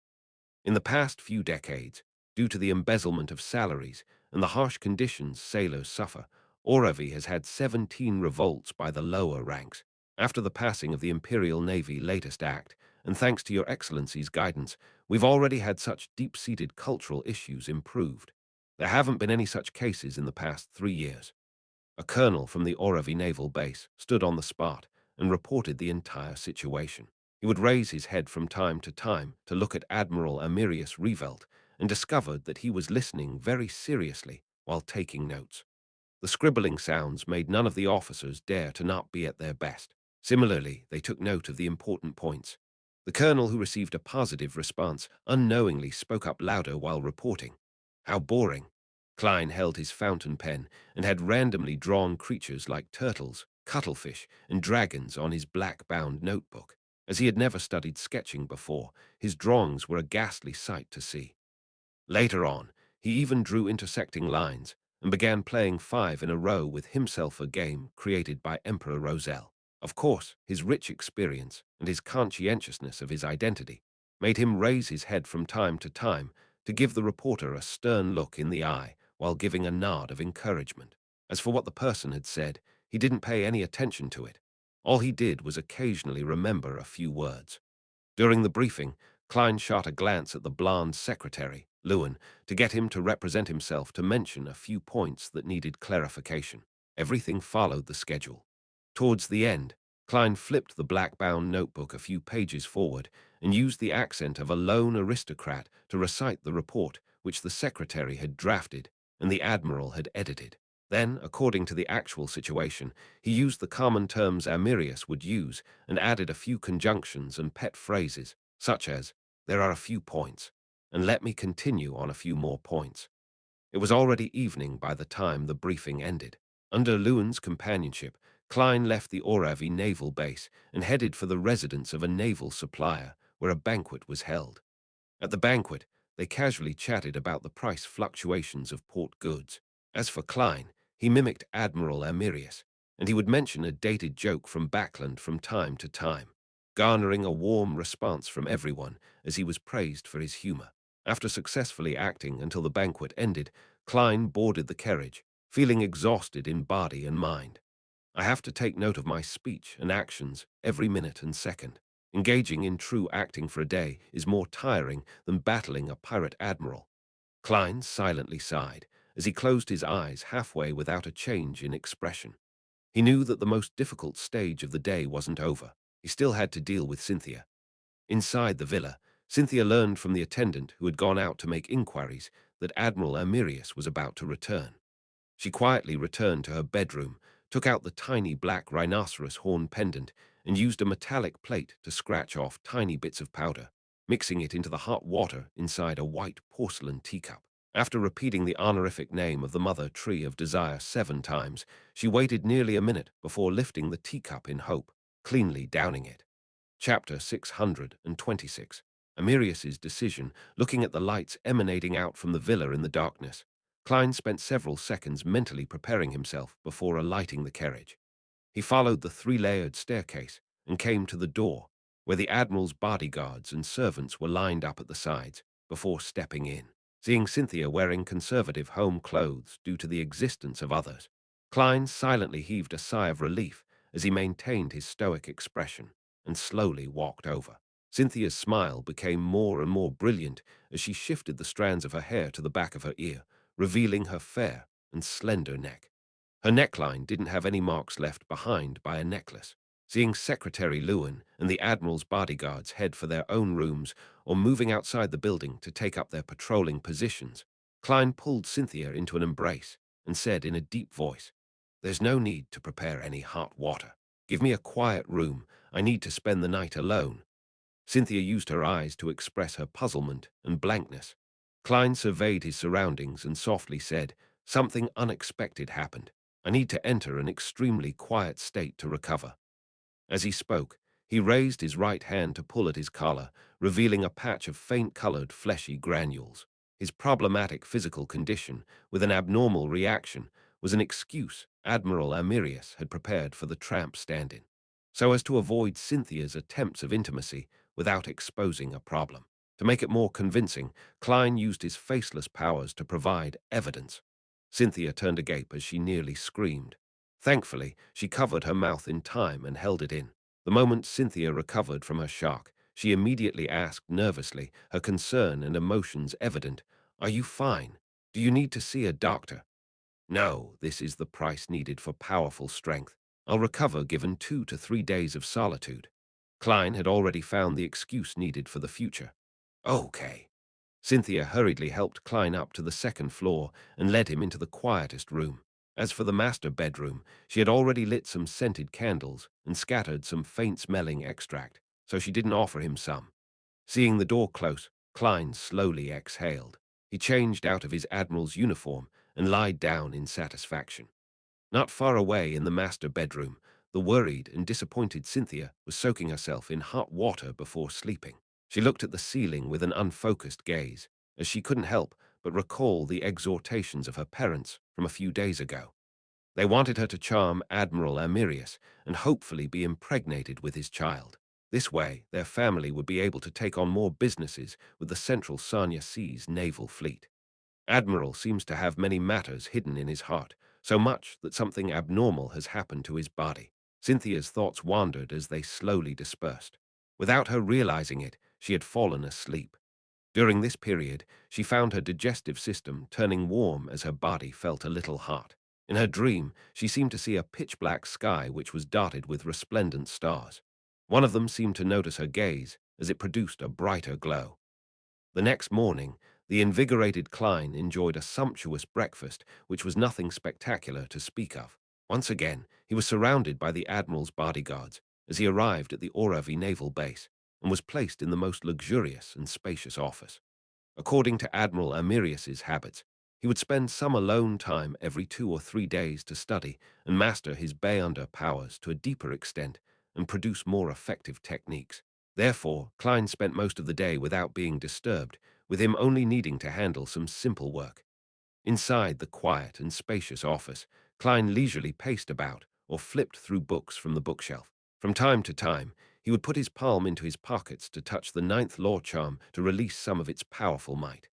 In the past few decades, due to the embezzlement of salaries and the harsh conditions sailors suffer, Oravi has had 17 revolts by the lower ranks. After the passing of the Imperial Navy latest act, and thanks to your Excellency's guidance, we've already had such deep-seated cultural issues improved. There haven't been any such cases in the past 3 years. A colonel from the Oravi naval base stood on the spot and reported the entire situation. He would raise his head from time to look at Admiral Amirius Revelt and discovered that he was listening very seriously while taking notes. The scribbling sounds made none of the officers dare to not be at their best. Similarly, they took note of the important points. The colonel, who received a positive response, unknowingly spoke up louder while reporting. How boring. Klein held his fountain pen and had randomly drawn creatures like turtles, cuttlefish, and dragons on his black-bound notebook. As he had never studied sketching before, his drawings were a ghastly sight to see. Later on, he even drew intersecting lines and began playing 5 in a row with himself, a game created by Emperor Roselle. Of course, his rich experience and his conscientiousness of his identity made him raise his head from time to give the reporter a stern look in the eye while giving a nod of encouragement. As for what the person had said, he didn't pay any attention to it. All he did was occasionally remember a few words. During the briefing, Klein shot a glance at the blonde secretary, Lewin, to get him to represent himself to mention a few points that needed clarification. Everything followed the schedule. Towards the end, Klein flipped the black-bound notebook a few pages forward and used the accent of a lone aristocrat to recite the report which the secretary had drafted and the admiral had edited. Then, according to the actual situation, he used the common terms Amirius would use and added a few conjunctions and pet phrases, such as, "There are a few points," and "Let me continue on a few more points." It was already evening by the time the briefing ended. Under Lewin's companionship, Klein left the Oravi naval base and headed for the residence of a naval supplier, where a banquet was held. At the banquet, they casually chatted about the price fluctuations of port goods. As for Klein, he mimicked Admiral Amirius, and he would mention a dated joke from Backland from time to time, garnering a warm response from everyone as he was praised for his humor. After successfully acting until the banquet ended, Klein boarded the carriage, feeling exhausted in body and mind. I have to take note of my speech and actions every minute and second. Engaging in true acting for a day is more tiring than battling a pirate admiral. Klein silently sighed as he closed his eyes halfway without a change in expression. He knew that the most difficult stage of the day wasn't over. He still had to deal with Cynthia. Inside the villa, Cynthia learned from the attendant who had gone out to make inquiries that Admiral Amirius was about to return. She quietly returned to her bedroom, took out the tiny black rhinoceros horn pendant, and used a metallic plate to scratch off tiny bits of powder, mixing it into the hot water inside a white porcelain teacup. After repeating the honorific name of the Mother Tree of Desire 7 times, she waited nearly a minute before lifting the teacup in hope, cleanly downing it. Chapter 626. Amirius's decision, looking at the lights emanating out from the villa in the darkness. Klein spent several seconds mentally preparing himself before alighting the carriage. He followed the 3-layered staircase and came to the door, where the Admiral's bodyguards and servants were lined up at the sides, before stepping in. Seeing Cynthia wearing conservative home clothes due to the existence of others, Klein silently heaved a sigh of relief as he maintained his stoic expression and slowly walked over. Cynthia's smile became more and more brilliant as she shifted the strands of her hair to the back of her ear, revealing her fair and slender neck. Her neckline didn't have any marks left behind by a necklace. Seeing Secretary Lewin and the Admiral's bodyguards head for their own rooms or moving outside the building to take up their patrolling positions, Klein pulled Cynthia into an embrace and said in a deep voice, "There's no need to prepare any hot water. Give me a quiet room. I need to spend the night alone. Cynthia used her eyes to express her puzzlement and blankness. Klein surveyed his surroundings and softly said, "Something unexpected happened. I need to enter an extremely quiet state to recover." As he spoke, he raised his right hand to pull at his collar, revealing a patch of faint-colored, fleshy granules. His problematic physical condition, with an abnormal reaction, was an excuse Admiral Amirius had prepared for the tramp stand-in, so as to avoid Cynthia's attempts of intimacy without exposing a problem. To make it more convincing, Klein used his faceless powers to provide evidence. Cynthia turned agape as she nearly screamed. Thankfully, she covered her mouth in time and held it in. The moment Cynthia recovered from her shock, she immediately asked nervously, her concern and emotions evident, "Are you fine? Do you need to see a doctor?" "No, this is the price needed for powerful strength. I'll recover given 2 to 3 days of solitude." Klein had already found the excuse needed for the future. "Okay." Cynthia hurriedly helped Klein up to the second floor and led him into the quietest room. As for the master bedroom, she had already lit some scented candles and scattered some faint-smelling extract, so she didn't offer him some. Seeing the door close, Klein slowly exhaled. He changed out of his admiral's uniform and lied down in satisfaction. Not far away in the master bedroom, the worried and disappointed Cynthia was soaking herself in hot water before sleeping. She looked at the ceiling with an unfocused gaze, as she couldn't help but recall the exhortations of her parents from a few days ago. They wanted her to charm Admiral Amirius and hopefully be impregnated with his child. This way, their family would be able to take on more businesses with the Central Sanya Sea's naval fleet. Admiral seems to have many matters hidden in his heart, so much that something abnormal has happened to his body. Cynthia's thoughts wandered as they slowly dispersed. Without her realizing it, she had fallen asleep. During this period, she found her digestive system turning warm as her body felt a little hot. In her dream, she seemed to see a pitch-black sky which was dotted with resplendent stars. One of them seemed to notice her gaze as it produced a brighter glow. The next morning, the invigorated Klein enjoyed a sumptuous breakfast which was nothing spectacular to speak of. Once again, he was surrounded by the Admiral's bodyguards as he arrived at the Oravi naval base and was placed in the most luxurious and spacious office. According to Admiral Amirius's habits, he would spend some alone time every 2 or 3 days to study and master his Bayonder powers to a deeper extent and produce more effective techniques. Therefore, Klein spent most of the day without being disturbed, with him only needing to handle some simple work. Inside the quiet and spacious office, Klein leisurely paced about or flipped through books from the bookshelf. From time to time, he would put his palm into his pockets to touch the ninth law charm to release some of its powerful might.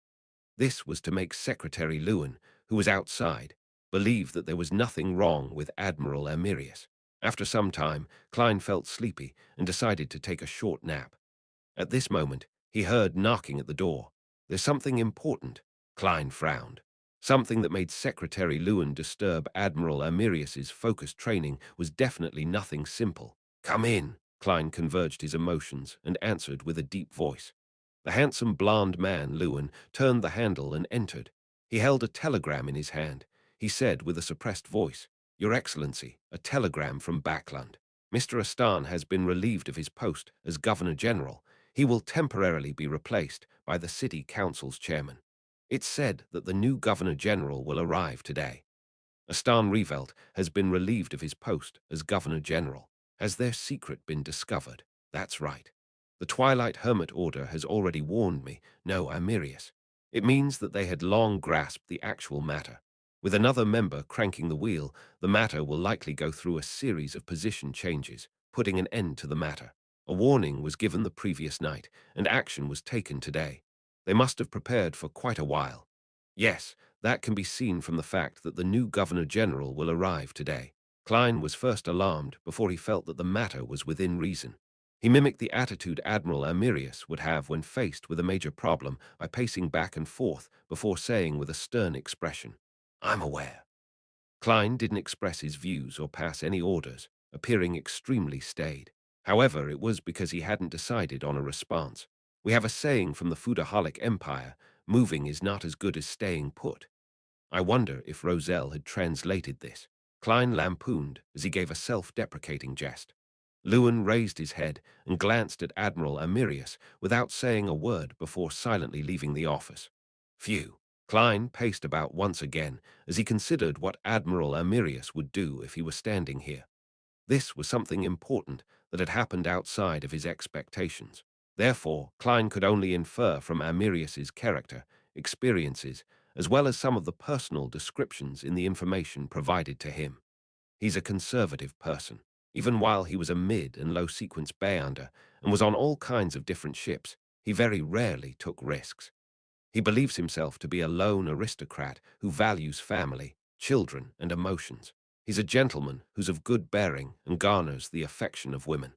This was to make Secretary Lewin, who was outside, believe that there was nothing wrong with Admiral Amirius. After some time, Klein felt sleepy and decided to take a short nap. At this moment, he heard knocking at the door. "There's something important," Klein frowned. Something that made Secretary Lewin disturb Admiral Amirius's focused training was definitely nothing simple. "Come in." Klein converged his emotions and answered with a deep voice. The handsome blond man, Lewin, turned the handle and entered. He held a telegram in his hand. He said with a suppressed voice, "Your Excellency, a telegram from Backland. Mr. Astan has been relieved of his post as Governor-General. He will temporarily be replaced by the City Council's chairman. It's said that the new Governor-General will arrive today. Astan Revelt has been relieved of his post as Governor-General. Has their secret been discovered? That's right. The Twilight Hermit Order has already warned me, no Amirius. It means that they had long grasped the actual matter. With another member cranking the wheel, the matter will likely go through a series of position changes, putting an end to the matter. A warning was given the previous night, and action was taken today. They must have prepared for quite a while. Yes, that can be seen from the fact that the new Governor-General will arrive today. Klein was first alarmed before he felt that the matter was within reason. He mimicked the attitude Admiral Amirius would have when faced with a major problem by pacing back and forth before saying with a stern expression, "I'm aware." Klein didn't express his views or pass any orders, appearing extremely staid. However, it was because he hadn't decided on a response. We have a saying from the Foodaholic Empire, "Moving is not as good as staying put." I wonder if Roselle had translated this. Klein lampooned as he gave a self-deprecating jest. Lewin raised his head and glanced at Admiral Amirius without saying a word before silently leaving the office. Phew! Klein paced about once again as he considered what Admiral Amirius would do if he were standing here. This was something important that had happened outside of his expectations. Therefore, Klein could only infer from Amirius's character, experiences, as well as some of the personal descriptions in the information provided to him. He's a conservative person. Even while he was a mid and low-sequence Beyonder and was on all kinds of different ships, he very rarely took risks. He believes himself to be a lone aristocrat who values family, children, and emotions. He's a gentleman who's of good bearing and garners the affection of women.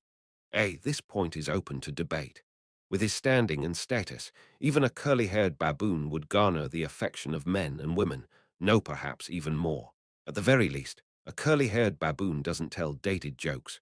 This point is open to debate. With his standing and status, even a curly-haired baboon would garner the affection of men and women, no perhaps even more. At the very least, a curly-haired baboon doesn't tell dated jokes.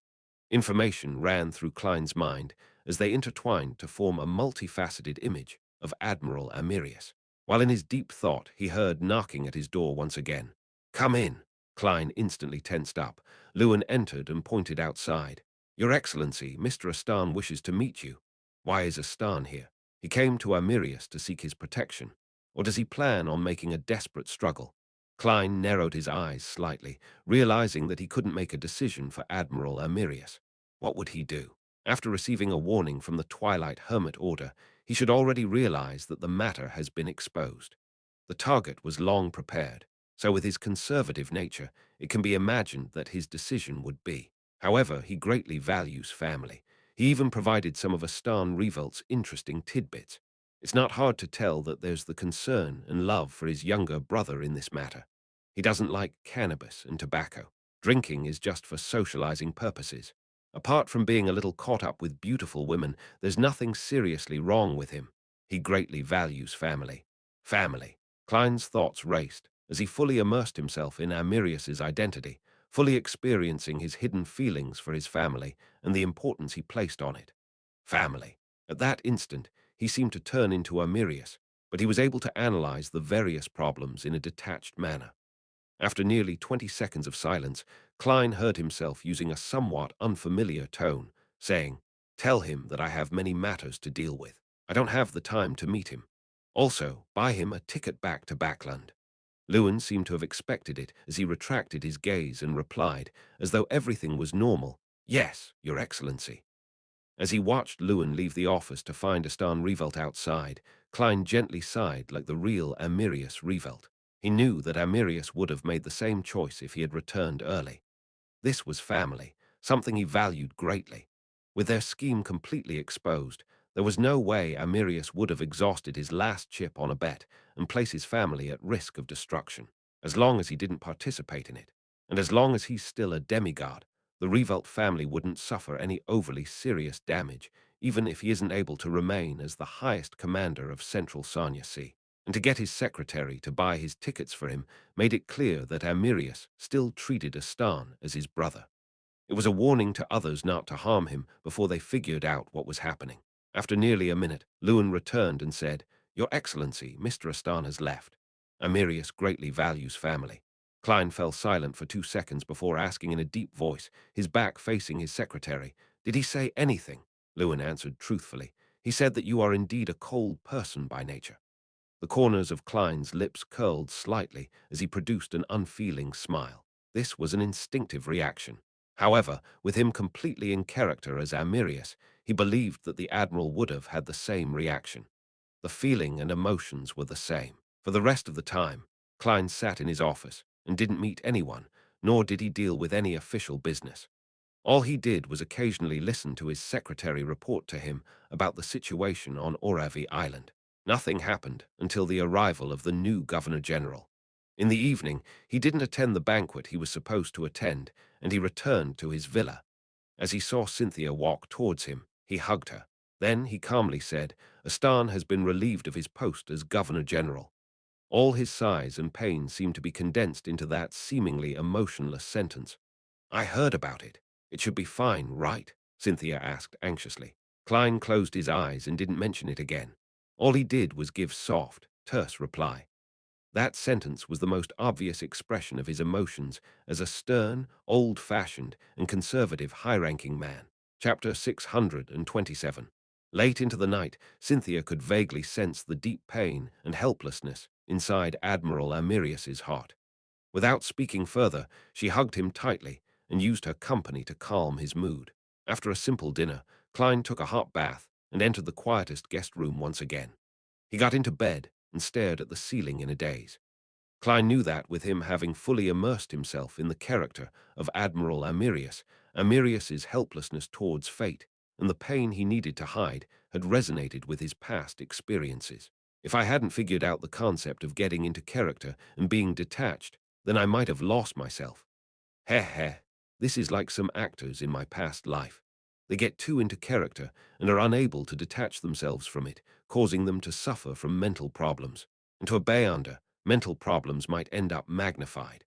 Information ran through Klein's mind as they intertwined to form a multifaceted image of Admiral Amirius. While in his deep thought, he heard knocking at his door once again. "Come in." Klein instantly tensed up. Lewin entered and pointed outside. "Your Excellency, Mr. Astan wishes to meet you." Why is Astan here? He came to Amirius to seek his protection. Or does he plan on making a desperate struggle? Klein narrowed his eyes slightly, realizing that he couldn't make a decision for Admiral Amirius. What would he do? After receiving a warning from the Twilight Hermit Order, he should already realize that the matter has been exposed. The target was long prepared, so with his conservative nature, it can be imagined that his decision would be. However, he greatly values family. He even provided some of Astan Revolt's interesting tidbits. It's not hard to tell that there's the concern and love for his younger brother in this matter. He doesn't like cannabis and tobacco. Drinking is just for socializing purposes. Apart from being a little caught up with beautiful women, there's nothing seriously wrong with him. He greatly values family. Family. Klein's thoughts raced as he fully immersed himself in Amirius's identity, fully experiencing his hidden feelings for his family and the importance he placed on it. Family. At that instant, he seemed to turn into Amirius, but he was able to analyze the various problems in a detached manner. After nearly 20 seconds of silence, Klein heard himself using a somewhat unfamiliar tone, saying, "Tell him that I have many matters to deal with. I don't have the time to meet him. Also, buy him a ticket back to Backland." Lewin seemed to have expected it as he retracted his gaze and replied, as though everything was normal, "Yes, Your Excellency." As he watched Lewin leave the office to find Astan Revolt outside, Klein gently sighed like the real Amirius Revolt. He knew that Amirius would have made the same choice if he had returned early. This was family, something he valued greatly. With their scheme completely exposed, there was no way Amirius would have exhausted his last chip on a bet and place his family at risk of destruction, as long as he didn't participate in it. And as long as he's still a demigod, the Revolt family wouldn't suffer any overly serious damage, even if he isn't able to remain as the highest commander of Central Sanya Sea. And to get his secretary to buy his tickets for him made it clear that Amirius still treated Astan as his brother. It was a warning to others not to harm him before they figured out what was happening. After nearly a minute, Lewin returned and said, "Your Excellency, Mr. Astan has left. Amirius greatly values family." Klein fell silent for 2 seconds before asking in a deep voice, his back facing his secretary, "Did he say anything?" Lewin answered truthfully, "He said that you are indeed a cold person by nature." The corners of Klein's lips curled slightly as he produced an unfeeling smile. This was an instinctive reaction. However, with him completely in character as Amirius, he believed that the Admiral would have had the same reaction. The feeling and emotions were the same. For the rest of the time, Klein sat in his office and didn't meet anyone, nor did he deal with any official business. All he did was occasionally listen to his secretary report to him about the situation on Oravi Island. Nothing happened until the arrival of the new Governor-General. In the evening, he didn't attend the banquet he was supposed to attend, and he returned to his villa. As he saw Cynthia walk towards him, he hugged her. Then he calmly said, "Astan has been relieved of his post as Governor-General." All his sighs and pain seemed to be condensed into that seemingly emotionless sentence. "I heard about it. It should be fine, right?" Cynthia asked anxiously. Klein closed his eyes and didn't mention it again. All he did was give soft, terse reply. That sentence was the most obvious expression of his emotions as a stern, old-fashioned, and conservative high-ranking man. Chapter 627. Late into the night, Cynthia could vaguely sense the deep pain and helplessness inside Admiral Amirius's heart. Without speaking further, she hugged him tightly and used her company to calm his mood. After a simple dinner, Klein took a hot bath and entered the quietest guest room once again. He got into bed and stared at the ceiling in a daze. Klein knew that, with him having fully immersed himself in the character of Admiral Amirius, Amirius's helplessness towards fate and the pain he needed to hide had resonated with his past experiences. If I hadn't figured out the concept of getting into character and being detached, then I might have lost myself. Heh heh, this is like some actors in my past life. They get too into character and are unable to detach themselves from it, causing them to suffer from mental problems. And to a Beyonder, mental problems might end up magnified.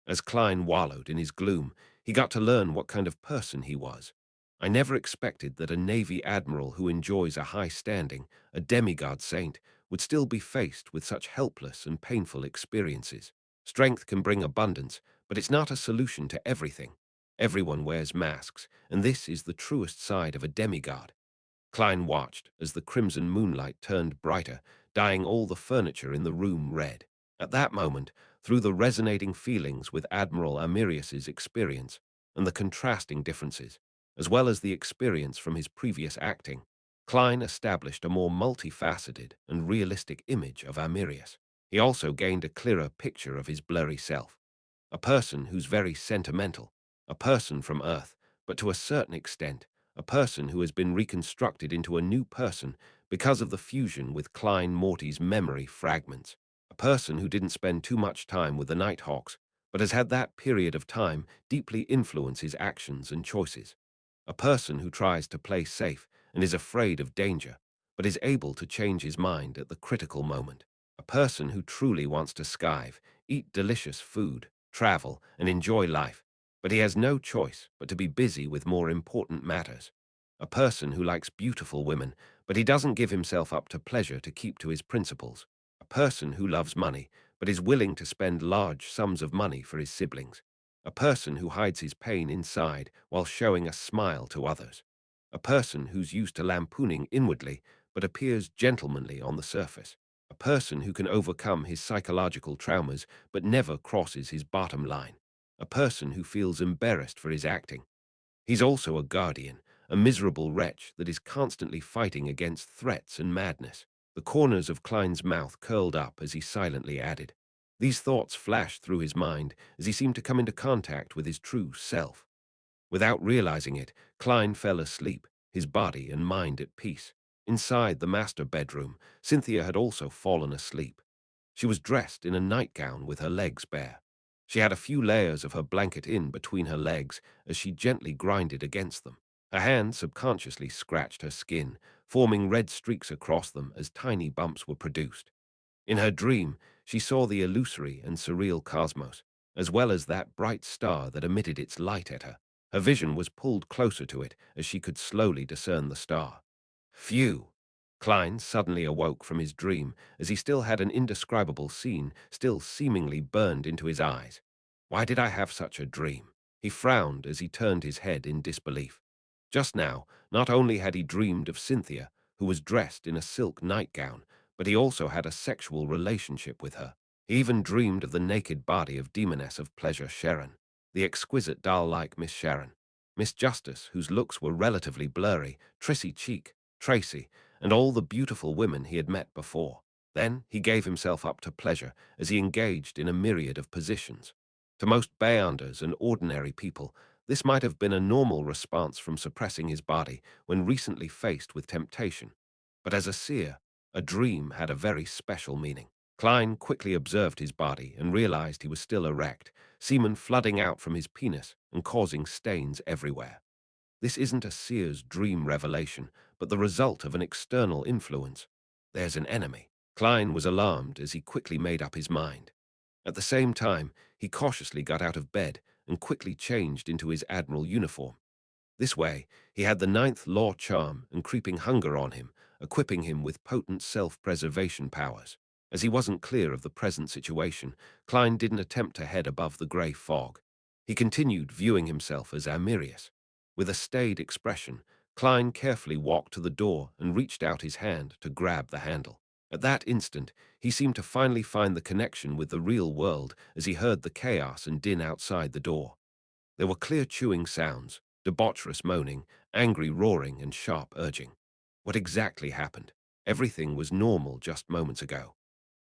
As Klein wallowed in his gloom, he got to learn what kind of person he was. I never expected that a Navy admiral who enjoys a high standing, a demigod saint, would still be faced with such helpless and painful experiences. Strength can bring abundance, but it's not a solution to everything. Everyone wears masks, and this is the truest side of a demigod. Klein watched as the crimson moonlight turned brighter, dyeing all the furniture in the room red. At that moment, through the resonating feelings with Admiral Amirius's experience and the contrasting differences, as well as the experience from his previous acting, Klein established a more multifaceted and realistic image of Amirius. He also gained a clearer picture of his blurry self, a person who's very sentimental, a person from Earth, but to a certain extent, a person who has been reconstructed into a new person because of the fusion with Klein Morty's memory fragments, a person who didn't spend too much time with the Nighthawks, but has had that period of time deeply influence his actions and choices, a person who tries to play safe and is afraid of danger, but is able to change his mind at the critical moment, a person who truly wants to skive, eat delicious food, travel, and enjoy life, but he has no choice but to be busy with more important matters. A person who likes beautiful women, but he doesn't give himself up to pleasure to keep to his principles. A person who loves money, but is willing to spend large sums of money for his siblings. A person who hides his pain inside while showing a smile to others. A person who's used to lampooning inwardly, but appears gentlemanly on the surface. A person who can overcome his psychological traumas but never crosses his bottom line. A person who feels embarrassed for his acting. He's also a guardian, a miserable wretch that is constantly fighting against threats and madness. The corners of Klein's mouth curled up as he silently added. These thoughts flashed through his mind as he seemed to come into contact with his true self. Without realizing it, Klein fell asleep, his body and mind at peace. Inside the master bedroom, Cynthia had also fallen asleep. She was dressed in a nightgown with her legs bare. She had a few layers of her blanket in between her legs as she gently grinded against them. Her hand subconsciously scratched her skin, forming red streaks across them as tiny bumps were produced. In her dream, she saw the illusory and surreal cosmos, as well as that bright star that emitted its light at her. Her vision was pulled closer to it as she could slowly discern the star. Phew! Klein suddenly awoke from his dream as he still had an indescribable scene still seemingly burned into his eyes. Why did I have such a dream? He frowned as he turned his head in disbelief. Just now, not only had he dreamed of Cynthia, who was dressed in a silk nightgown, but he also had a sexual relationship with her. He even dreamed of the naked body of Demoness of Pleasure Sharon, the exquisite doll-like Miss Sharon, Miss Justice, whose looks were relatively blurry, Trissy Cheek, Tracy, and all the beautiful women he had met before. Then he gave himself up to pleasure as he engaged in a myriad of positions. To most Beyonders and ordinary people, this might have been a normal response from suppressing his body when recently faced with temptation. But as a seer, a dream had a very special meaning. Klein quickly observed his body and realized he was still erect, semen flooding out from his penis and causing stains everywhere. This isn't a seer's dream revelation, but the result of an external influence. There's an enemy. Klein was alarmed as he quickly made up his mind. At the same time, he cautiously got out of bed and quickly changed into his admiral uniform. This way, he had the ninth law charm and creeping hunger on him, equipping him with potent self-preservation powers. As he wasn't clear of the present situation, Klein didn't attempt to head above the grey fog. He continued viewing himself as Amirius. With a staid expression, Klein carefully walked to the door and reached out his hand to grab the handle. At that instant, he seemed to finally find the connection with the real world as he heard the chaos and din outside the door. There were clear chewing sounds, debaucherous moaning, angry roaring, and sharp urging. What exactly happened? Everything was normal just moments ago.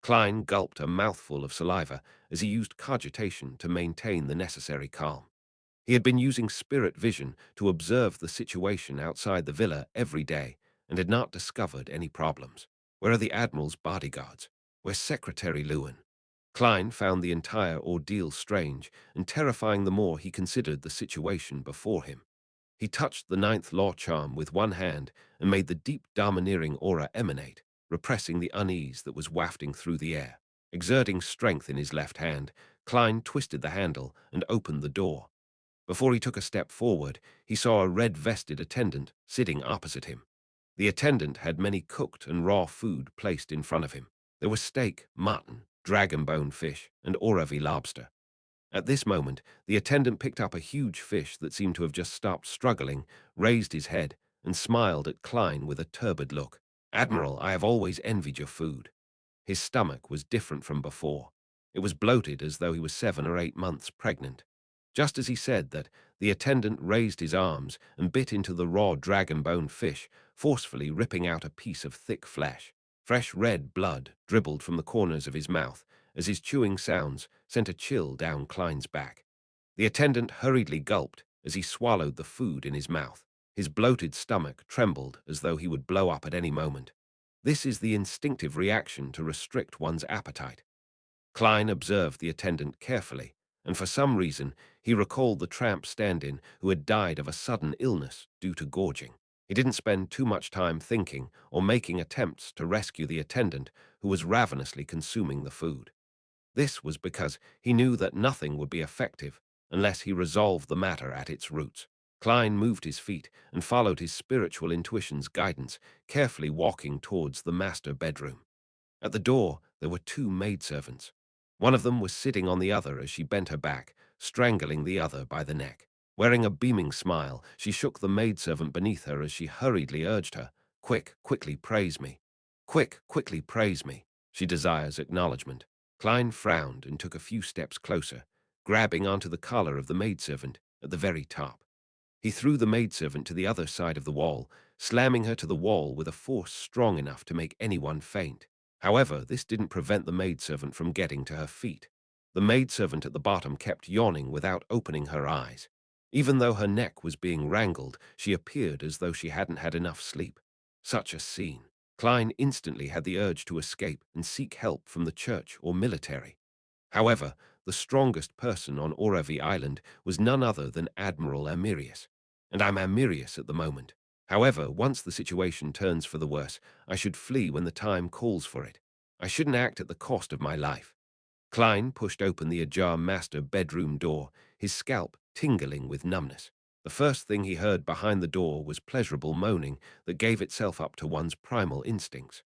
Klein gulped a mouthful of saliva as he used cogitation to maintain the necessary calm. He had been using spirit vision to observe the situation outside the villa every day and had not discovered any problems. Where are the Admiral's bodyguards? Where's Secretary Lewin? Klein found the entire ordeal strange and terrifying the more he considered the situation before him. He touched the ninth law charm with one hand and made the deep domineering aura emanate, repressing the unease that was wafting through the air. Exerting strength in his left hand, Klein twisted the handle and opened the door. Before he took a step forward, he saw a red-vested attendant sitting opposite him. The attendant had many cooked and raw food placed in front of him. There was steak, mutton, dragon bone fish, and Oravi lobster. At this moment, the attendant picked up a huge fish that seemed to have just stopped struggling, raised his head, and smiled at Klein with a turbid look. "Admiral, I have always envied your food." His stomach was different from before. It was bloated as though he was 7 or 8 months pregnant. Just as he said that, the attendant raised his arms and bit into the raw dragon bone fish, forcefully ripping out a piece of thick flesh. Fresh red blood dribbled from the corners of his mouth as his chewing sounds sent a chill down Klein's back. The attendant hurriedly gulped as he swallowed the food in his mouth. His bloated stomach trembled as though he would blow up at any moment. This is the instinctive reaction to restrict one's appetite. Klein observed the attendant carefully, and for some reason he recalled the tramp stand-in who had died of a sudden illness due to gorging. He didn't spend too much time thinking or making attempts to rescue the attendant who was ravenously consuming the food. This was because he knew that nothing would be effective unless he resolved the matter at its roots. Klein moved his feet and followed his spiritual intuition's guidance, carefully walking towards the master bedroom. At the door, there were two maidservants. One of them was sitting on the other as she bent her back, strangling the other by the neck. Wearing a beaming smile, she shook the maidservant beneath her as she hurriedly urged her, "Quick, quickly praise me. Quick, quickly praise me." She desires acknowledgement. Klein frowned and took a few steps closer, grabbing onto the collar of the maidservant at the very top. He threw the maidservant to the other side of the wall, slamming her to the wall with a force strong enough to make anyone faint. However, this didn't prevent the maidservant from getting to her feet. The maidservant at the bottom kept yawning without opening her eyes. Even though her neck was being wrangled, she appeared as though she hadn't had enough sleep. Such a scene. Klein instantly had the urge to escape and seek help from the church or military. However, the strongest person on Oravi Island was none other than Admiral Amirius. And I'm Amirius at the moment. However, once the situation turns for the worse, I should flee when the time calls for it. I shouldn't act at the cost of my life. Klein pushed open the ajar master bedroom door, his scalp tingling with numbness. The first thing he heard behind the door was pleasurable moaning that gave itself up to one's primal instincts.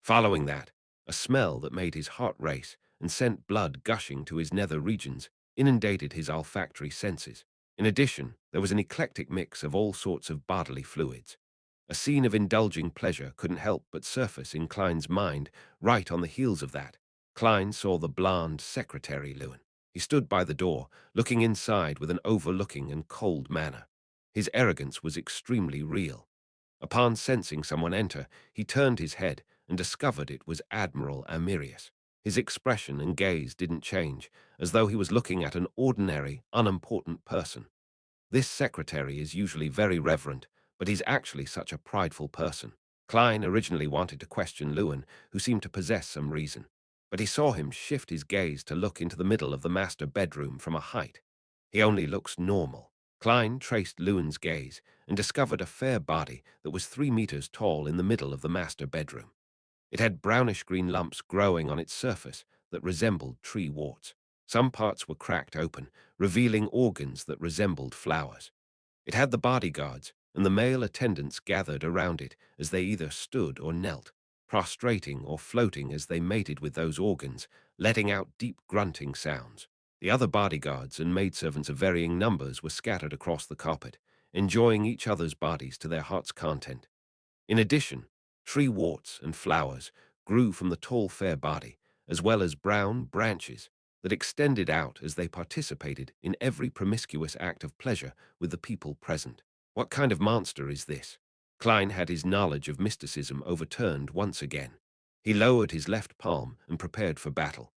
Following that, a smell that made his heart race and sent blood gushing to his nether regions inundated his olfactory senses. In addition, there was an eclectic mix of all sorts of bodily fluids. A scene of indulging pleasure couldn't help but surface in Klein's mind. Right on the heels of that, Klein saw the blonde Secretary Lewin. He stood by the door, looking inside with an overlooking and cold manner. His arrogance was extremely real. Upon sensing someone enter, he turned his head and discovered it was Admiral Amirius. His expression and gaze didn't change, as though he was looking at an ordinary, unimportant person. This secretary is usually very reverent, but he's actually such a prideful person. Klein originally wanted to question Lewin, who seemed to possess some reason, but he saw him shift his gaze to look into the middle of the master bedroom from a height. He only looks normal. Klein traced Lewin's gaze and discovered a fair body that was 3 meters tall in the middle of the master bedroom. It had brownish-green lumps growing on its surface that resembled tree warts. Some parts were cracked open, revealing organs that resembled flowers. It had the bodyguards and the male attendants gathered around it as they either stood or knelt. prostrating or floating as they mated with those organs, letting out deep grunting sounds. The other bodyguards and maidservants of varying numbers were scattered across the carpet, enjoying each other's bodies to their heart's content. In addition, tree worts and flowers grew from the tall fair body, as well as brown branches that extended out as they participated in every promiscuous act of pleasure with the people present. What kind of monster is this? Klein had his knowledge of mysticism overturned once again. He lowered his left palm and prepared for battle.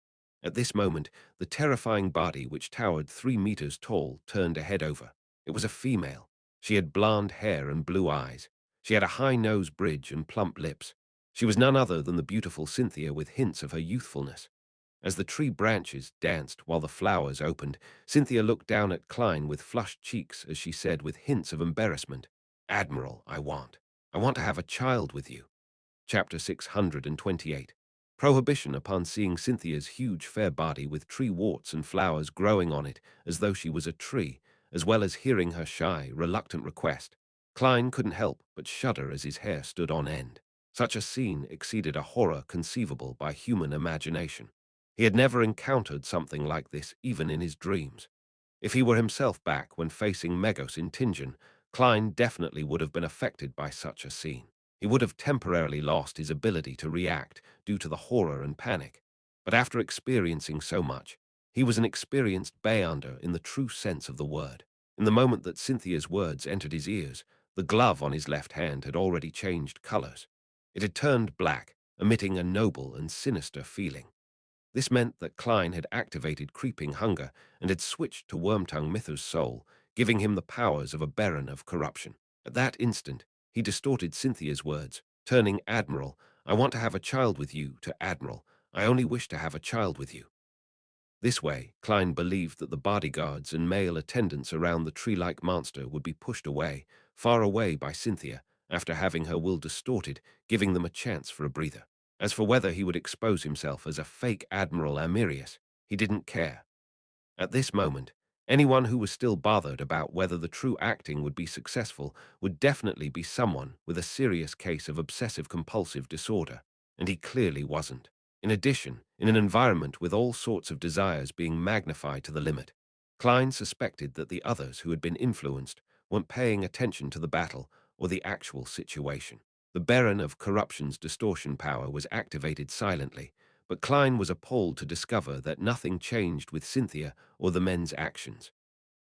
At this moment, the terrifying body which towered 3 meters tall turned a head over. It was a female. She had blonde hair and blue eyes. She had a high nose bridge and plump lips. She was none other than the beautiful Cynthia with hints of her youthfulness. As the tree branches danced while the flowers opened, Cynthia looked down at Klein with flushed cheeks as she said with hints of embarrassment, "Admiral, I want. I want to have a child with you." Chapter 628. Prohibition upon seeing Cynthia's huge fair body with tree worts and flowers growing on it as though she was a tree, as well as hearing her shy, reluctant request. Klein couldn't help but shudder as his hair stood on end. Such a scene exceeded a horror conceivable by human imagination. He had never encountered something like this even in his dreams. If he were himself back when facing Megos in Tingen, Klein definitely would have been affected by such a scene. He would have temporarily lost his ability to react due to the horror and panic. But after experiencing so much, he was an experienced Beyonder in the true sense of the word. In the moment that Cynthia's words entered his ears, the glove on his left hand had already changed colors. It had turned black, emitting a noble and sinister feeling. This meant that Klein had activated creeping hunger and had switched to Wormtongue Mither's soul, giving him the powers of a baron of corruption. At that instant, he distorted Cynthia's words, turning Admiral, "I want to have a child with you," to Admiral, "I only wish to have a child with you." This way, Klein believed that the bodyguards and male attendants around the tree-like monster would be pushed away, far away by Cynthia, after having her will distorted, giving them a chance for a breather. As for whether he would expose himself as a fake Admiral Amirius, he didn't care. At this moment, anyone who was still bothered about whether the true acting would be successful would definitely be someone with a serious case of obsessive-compulsive disorder, and he clearly wasn't. In addition, in an environment with all sorts of desires being magnified to the limit, Klein suspected that the others who had been influenced weren't paying attention to the battle or the actual situation. The Baron of Corruption's distortion power was activated silently, but Klein was appalled to discover that nothing changed with Cynthia or the men's actions.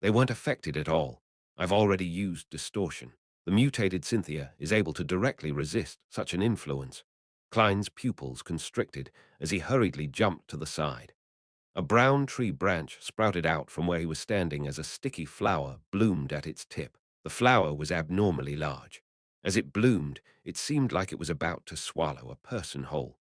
They weren't affected at all. I've already used distortion. The mutated Cynthia is able to directly resist such an influence. Klein's pupils constricted as he hurriedly jumped to the side. A brown tree branch sprouted out from where he was standing as a sticky flower bloomed at its tip. The flower was abnormally large. As it bloomed, it seemed like it was about to swallow a person whole.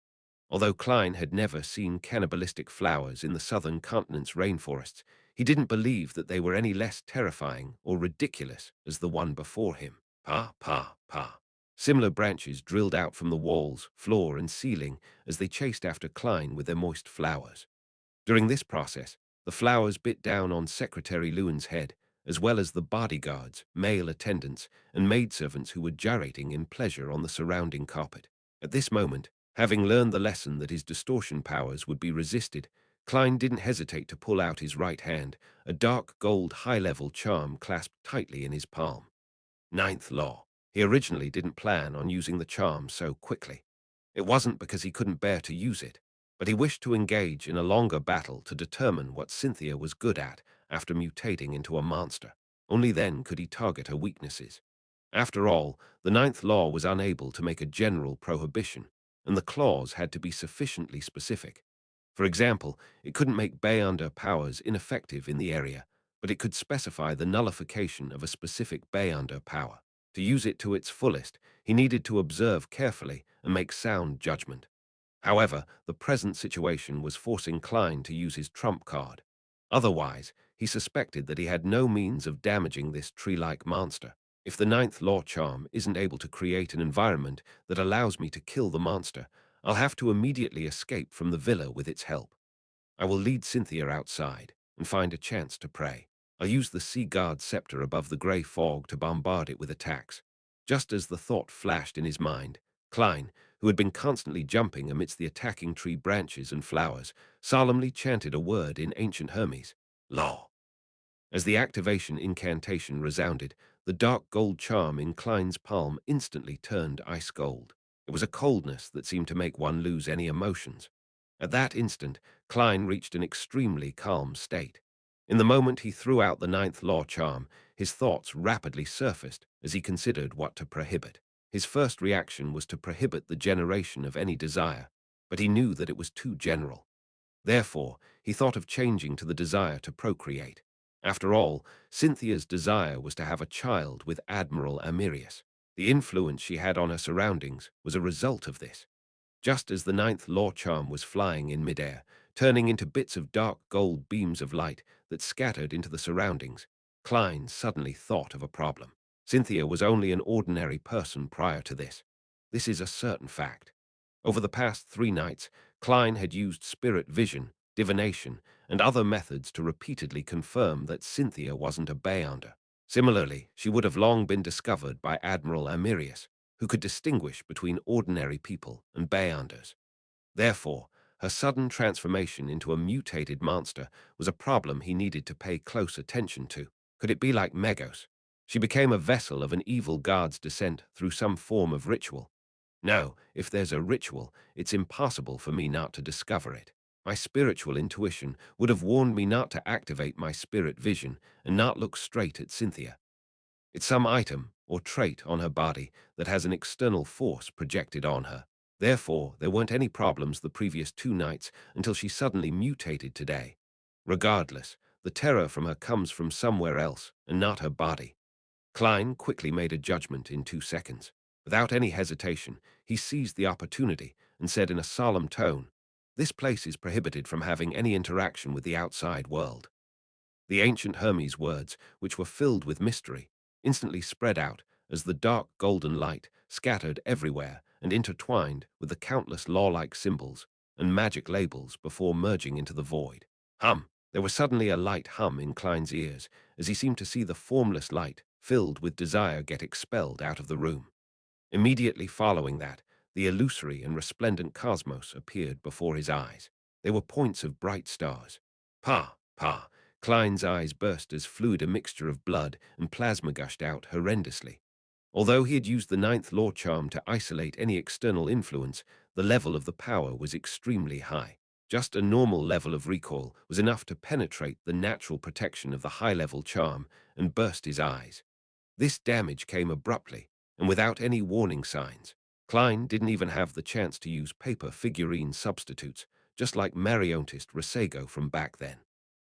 Although Klein had never seen cannibalistic flowers in the southern continent's rainforests, he didn't believe that they were any less terrifying or ridiculous as the one before him. Pa, pa, pa. Similar branches drilled out from the walls, floor, and ceiling as they chased after Klein with their moist flowers. During this process, the flowers bit down on Secretary Lewin's head, as well as the bodyguards, male attendants, and maidservants who were gyrating in pleasure on the surrounding carpet. At this moment, having learned the lesson that his distortion powers would be resisted, Klein didn't hesitate to pull out his right hand, a dark gold high-level charm clasped tightly in his palm. Ninth Law. He originally didn't plan on using the charm so quickly. It wasn't because he couldn't bear to use it, but he wished to engage in a longer battle to determine what Cynthia was good at after mutating into a monster. Only then could he target her weaknesses. After all, the Ninth Law was unable to make a general prohibition, and the clause had to be sufficiently specific. For example, it couldn't make Beyonder powers ineffective in the area, but it could specify the nullification of a specific Beyonder power. To use it to its fullest, he needed to observe carefully and make sound judgment. However, the present situation was forcing Klein to use his trump card. Otherwise, he suspected that he had no means of damaging this tree-like monster. If the Ninth Law charm isn't able to create an environment that allows me to kill the monster, I'll have to immediately escape from the villa with its help. I will lead Cynthia outside and find a chance to pray. I'll use the Sea Guard scepter above the grey fog to bombard it with attacks. Just as the thought flashed in his mind, Klein, who had been constantly jumping amidst the attacking tree branches and flowers, solemnly chanted a word in ancient Hermes, Law. As the activation incantation resounded, the dark gold charm in Klein's palm instantly turned ice gold. It was a coldness that seemed to make one lose any emotions. At that instant, Klein reached an extremely calm state. In the moment he threw out the ninth law charm, his thoughts rapidly surfaced as he considered what to prohibit. His first reaction was to prohibit the generation of any desire, but he knew that it was too general. Therefore, he thought of changing to the desire to procreate. After all, Cynthia's desire was to have a child with Admiral Amirius. The influence she had on her surroundings was a result of this. Just as the ninth law charm was flying in midair, turning into bits of dark gold beams of light that scattered into the surroundings, Klein suddenly thought of a problem. Cynthia was only an ordinary person prior to this. This is a certain fact. Over the past 3 nights, Klein had used spirit vision, divination, and other methods to repeatedly confirm that Cynthia wasn't a Beyonder. Similarly, she would have long been discovered by Admiral Amirius, who could distinguish between ordinary people and Beyonders. Therefore, her sudden transformation into a mutated monster was a problem he needed to pay close attention to. Could it be like Megos? She became a vessel of an evil god's descent through some form of ritual. No, if there's a ritual, it's impossible for me not to discover it. My spiritual intuition would have warned me not to activate my spirit vision and not look straight at Cynthia. It's some item or trait on her body that has an external force projected on her. Therefore, there weren't any problems the previous 2 nights until she suddenly mutated today. Regardless, the terror from her comes from somewhere else and not her body. Klein quickly made a judgment in 2 seconds. Without any hesitation, he seized the opportunity and said in a solemn tone, "This place is prohibited from having any interaction with the outside world." The ancient Hermes words, which were filled with mystery, instantly spread out as the dark golden light scattered everywhere and intertwined with the countless law-like symbols and magic labels before merging into the void. Hum! There was suddenly a light hum in Klein's ears as he seemed to see the formless light filled with desire get expelled out of the room. Immediately following that, the illusory and resplendent cosmos appeared before his eyes. They were points of bright stars. Pa, pa! Klein's eyes burst as fluid a mixture of blood and plasma gushed out horrendously. Although he had used the ninth law charm to isolate any external influence, the level of the power was extremely high. Just a normal level of recoil was enough to penetrate the natural protection of the high-level charm and burst his eyes. This damage came abruptly, and without any warning signs. Klein didn't even have the chance to use paper figurine substitutes, just like marionettist Resego from back then.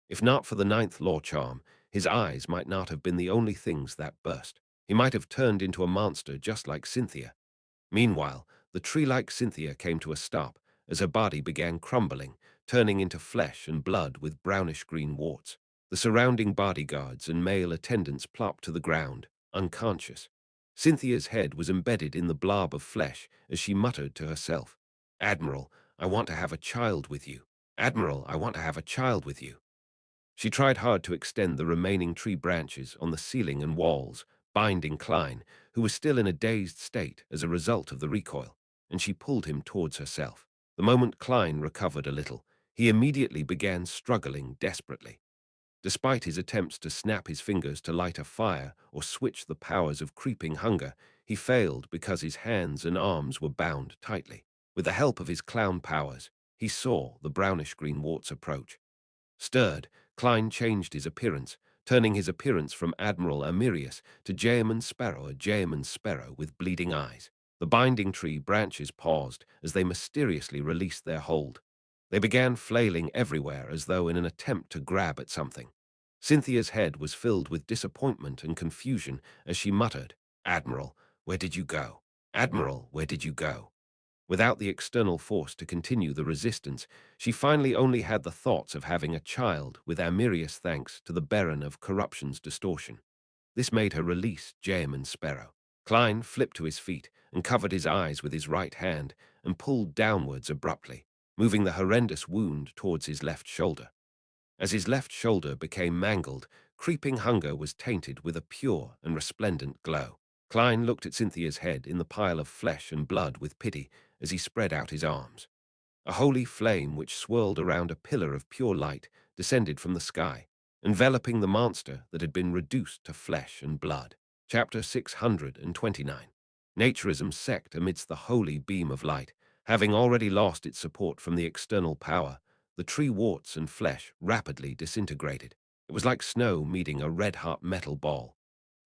If not for the ninth law charm, his eyes might not have been the only things that burst. He might have turned into a monster just like Cynthia. Meanwhile, the tree-like Cynthia came to a stop as her body began crumbling, turning into flesh and blood with brownish-green warts. The surrounding bodyguards and male attendants plopped to the ground, unconscious. Cynthia's head was embedded in the blob of flesh as she muttered to herself, "Admiral, I want to have a child with you. Admiral, I want to have a child with you." She tried hard to extend the remaining tree branches on the ceiling and walls, binding Klein, who was still in a dazed state as a result of the recoil, and she pulled him towards herself. The moment Klein recovered a little, he immediately began struggling desperately. Despite his attempts to snap his fingers to light a fire or switch the powers of creeping hunger, he failed because his hands and arms were bound tightly. With the help of his clown powers, he saw the brownish-green warts approach. Stirred, Klein changed his appearance, turning his appearance from Admiral Amirius to Jaeman Sparrow, a Jaeman Sparrow with bleeding eyes. The binding tree branches paused as they mysteriously released their hold. They began flailing everywhere as though in an attempt to grab at something. Cynthia's head was filled with disappointment and confusion as she muttered, "Admiral, where did you go? Admiral, where did you go?" Without the external force to continue the resistance, she finally only had the thoughts of having a child with Amirius thanks to the Baron of Corruption's distortion. This made her release Jaeman Sparrow. Klein flipped to his feet and covered his eyes with his right hand and pulled downwards abruptly, moving the horrendous wound towards his left shoulder. As his left shoulder became mangled, creeping hunger was tainted with a pure and resplendent glow. Klein looked at Cynthia's head in the pile of flesh and blood with pity as he spread out his arms. A holy flame which swirled around a pillar of pure light descended from the sky, enveloping the monster that had been reduced to flesh and blood. Chapter 629. Naturism sect amidst the holy beam of light. Having already lost its support from the external power, the tree warts and flesh rapidly disintegrated. It was like snow meeting a red-hot metal ball.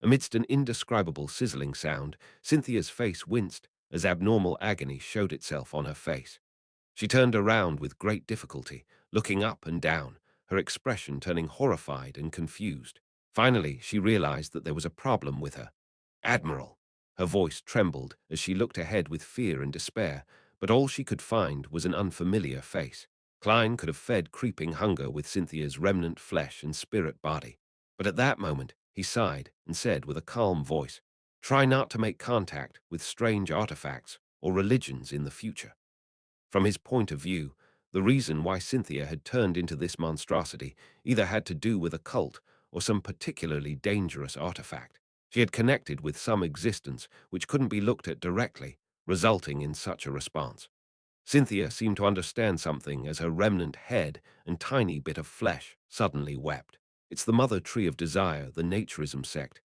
Amidst an indescribable sizzling sound, Cynthia's face winced as abnormal agony showed itself on her face. She turned around with great difficulty, looking up and down, her expression turning horrified and confused. Finally, she realized that there was a problem with her. Admiral! Her voice trembled as she looked ahead with fear and despair, but all she could find was an unfamiliar face. Klein could have fed creeping hunger with Cynthia's remnant flesh and spirit body. But at that moment, he sighed and said with a calm voice, "Try not to make contact with strange artifacts or religions in the future." From his point of view, the reason why Cynthia had turned into this monstrosity either had to do with a cult or some particularly dangerous artifact. She had connected with some existence which couldn't be looked at directly, resulting in such a response. Cynthia seemed to understand something as her remnant head and tiny bit of flesh suddenly wept. It's the mother tree of desire, the naturism sect.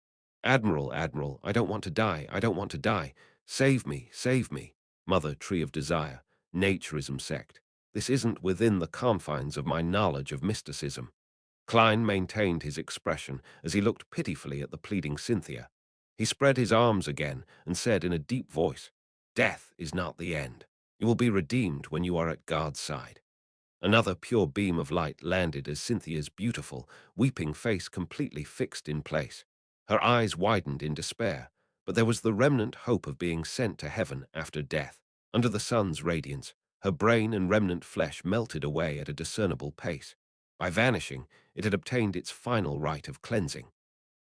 Admiral, Admiral, I don't want to die, I don't want to die. Save me, save me. Mother tree of desire, naturism sect. This isn't within the confines of my knowledge of mysticism. Klein maintained his expression as he looked pitifully at the pleading Cynthia. He spread his arms again and said in a deep voice, "Death is not the end. You will be redeemed when you are at God's side." Another pure beam of light landed as Cynthia's beautiful, weeping face completely fixed in place. Her eyes widened in despair, but there was the remnant hope of being sent to heaven after death. Under the sun's radiance, her brain and remnant flesh melted away at a discernible pace. By vanishing, it had obtained its final rite of cleansing.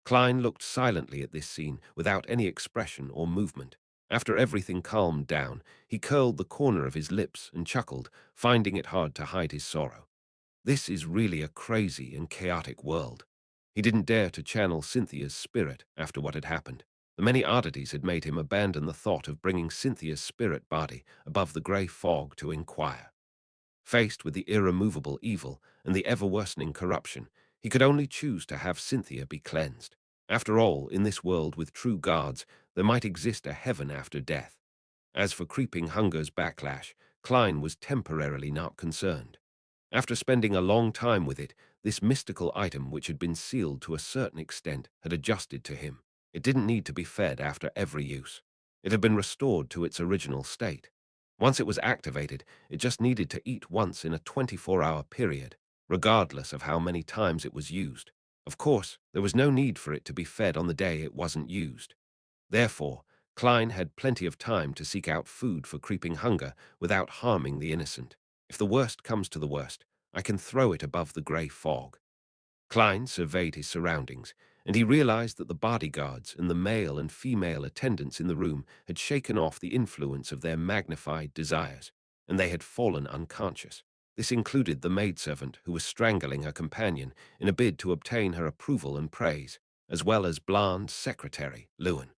Klein looked silently at this scene without any expression or movement. After everything calmed down, he curled the corner of his lips and chuckled, finding it hard to hide his sorrow. This is really a crazy and chaotic world. He didn't dare to channel Cynthia's spirit after what had happened. The many oddities had made him abandon the thought of bringing Cynthia's spirit body above the grey fog to inquire. Faced with the irremovable evil and the ever-worsening corruption, he could only choose to have Cynthia be cleansed. After all, in this world with true gods, there might exist a heaven after death. As for creeping hunger's backlash, Klein was temporarily not concerned. After spending a long time with it, this mystical item which had been sealed to a certain extent had adjusted to him. It didn't need to be fed after every use. It had been restored to its original state. Once it was activated, it just needed to eat once in a 24-hour period, regardless of how many times it was used. Of course, there was no need for it to be fed on the day it wasn't used. Therefore, Klein had plenty of time to seek out food for creeping hunger without harming the innocent. If the worst comes to the worst, I can throw it above the grey fog. Klein surveyed his surroundings, and he realized that the bodyguards and the male and female attendants in the room had shaken off the influence of their magnified desires, and they had fallen unconscious. This included the maidservant who was strangling her companion in a bid to obtain her approval and praise, as well as Blande's secretary, Lewin.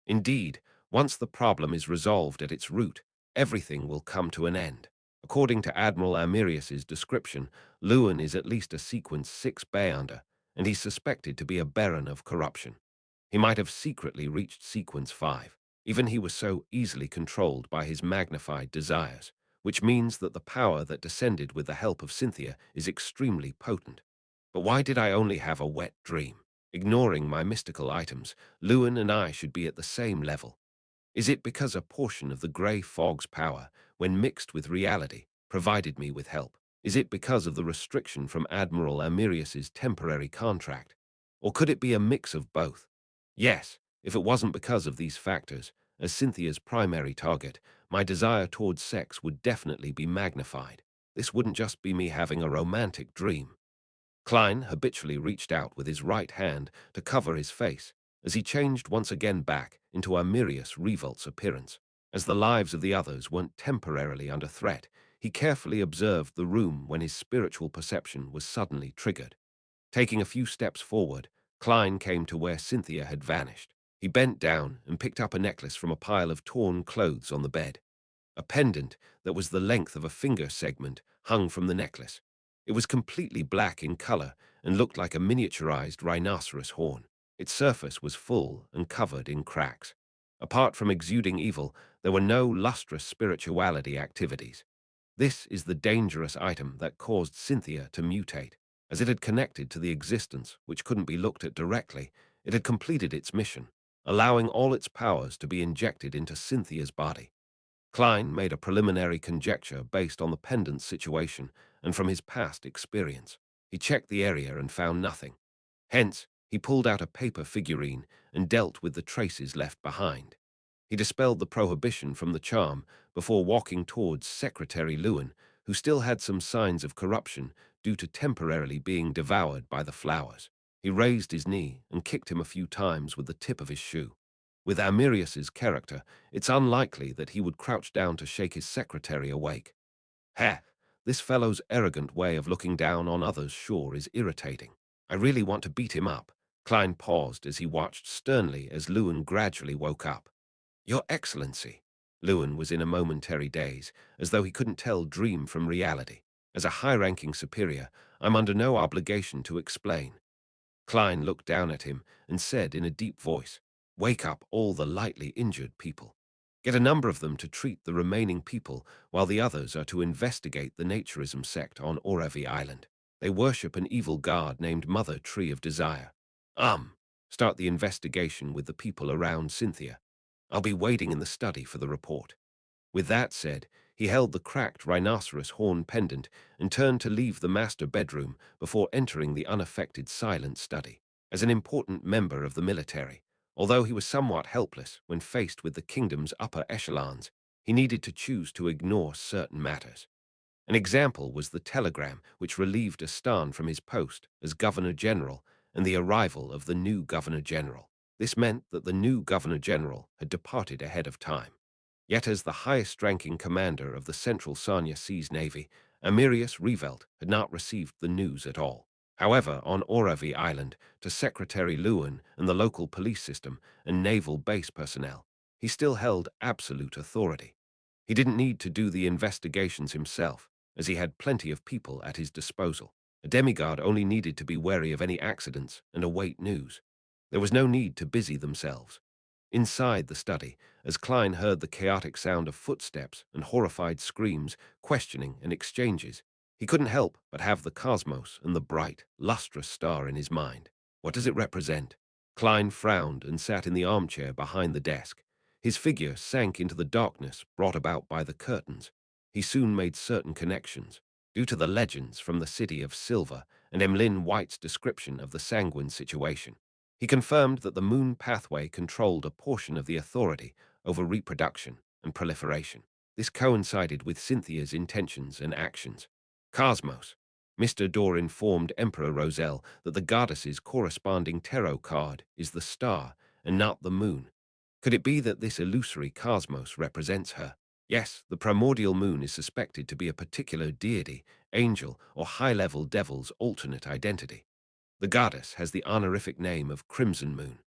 Indeed, once the problem is resolved at its root, everything will come to an end. According to Admiral Amirius's description, Lewin is at least a sequence 6 Beyonder, and he's suspected to be a baron of corruption. He might have secretly reached sequence 5. Even he was so easily controlled by his magnified desires, which means that the power that descended with the help of Cynthia is extremely potent. But why did I only have a wet dream? Ignoring my mystical items, Lewin and I should be at the same level. Is it because a portion of the grey fog's power, when mixed with reality, provided me with help? Is it because of the restriction from Admiral Amirius's temporary contract? Or could it be a mix of both? Yes, if it wasn't because of these factors, as Cynthia's primary target, my desire towards sex would definitely be magnified. This wouldn't just be me having a romantic dream. Klein habitually reached out with his right hand to cover his face, as he changed once again back into Amirius Revolt's appearance. As the lives of the others weren't temporarily under threat, he carefully observed the room when his spiritual perception was suddenly triggered. Taking a few steps forward, Klein came to where Cynthia had vanished. He bent down and picked up a necklace from a pile of torn clothes on the bed. A pendant that was the length of a finger segment hung from the necklace. It was completely black in color and looked like a miniaturized rhinoceros horn. Its surface was full and covered in cracks. Apart from exuding evil, there were no lustrous spirituality activities. This is the dangerous item that caused Cynthia to mutate. As it had connected to the existence which couldn't be looked at directly, it had completed its mission, allowing all its powers to be injected into Cynthia's body. Klein made a preliminary conjecture based on the pendant's situation and from his past experience. He checked the area and found nothing. Hence, he pulled out a paper figurine and dealt with the traces left behind. He dispelled the prohibition from the charm before walking towards Secretary Lewin, who still had some signs of corruption due to temporarily being devoured by the flowers. He raised his knee and kicked him a few times with the tip of his shoe. With Amirius's character, it's unlikely that he would crouch down to shake his secretary awake. Heh, this fellow's arrogant way of looking down on others sure is irritating. I really want to beat him up. Klein paused as he watched sternly as Lewin gradually woke up. Your Excellency. Lewin was in a momentary daze, as though he couldn't tell dream from reality. As a high-ranking superior, I'm under no obligation to explain. Klein looked down at him and said in a deep voice, Wake up all the lightly injured people. Get a number of them to treat the remaining people while the others are to investigate the Naturism sect on Oravi Island. They worship an evil god named Mother Tree of Desire. Start the investigation with the people around Cynthia. I'll be waiting in the study for the report. With that said, he held the cracked rhinoceros horn pendant and turned to leave the master bedroom before entering the unaffected silent study. As an important member of the military, although he was somewhat helpless when faced with the kingdom's upper echelons, he needed to choose to ignore certain matters. An example was the telegram which relieved Astan from his post as Governor-General and the arrival of the new Governor-General. This meant that the new Governor-General had departed ahead of time. Yet as the highest-ranking commander of the Central Sanya Seas Navy, Amirius Revelt had not received the news at all. However, on Oravi Island, to Secretary Lewin and the local police system and naval base personnel, he still held absolute authority. He didn't need to do the investigations himself, as he had plenty of people at his disposal. A demigod only needed to be wary of any accidents and await news. There was no need to busy themselves. Inside the study, as Klein heard the chaotic sound of footsteps and horrified screams, questioning and exchanges, he couldn't help but have the cosmos and the bright, lustrous star in his mind. What does it represent? Klein frowned and sat in the armchair behind the desk. His figure sank into the darkness brought about by the curtains. He soon made certain connections, due to the legends from the city of Silver and Emlyn White's description of the sanguine situation. He confirmed that the moon pathway controlled a portion of the authority over reproduction and proliferation. This coincided with Cynthia's intentions and actions. Cosmos. Mr. Dorr informed Emperor Roselle that the goddess's corresponding tarot card is the star and not the moon. Could it be that this illusory cosmos represents her? Yes, the primordial moon is suspected to be a particular deity, angel, or high-level devil's alternate identity. The goddess has the honorific name of Crimson Moon.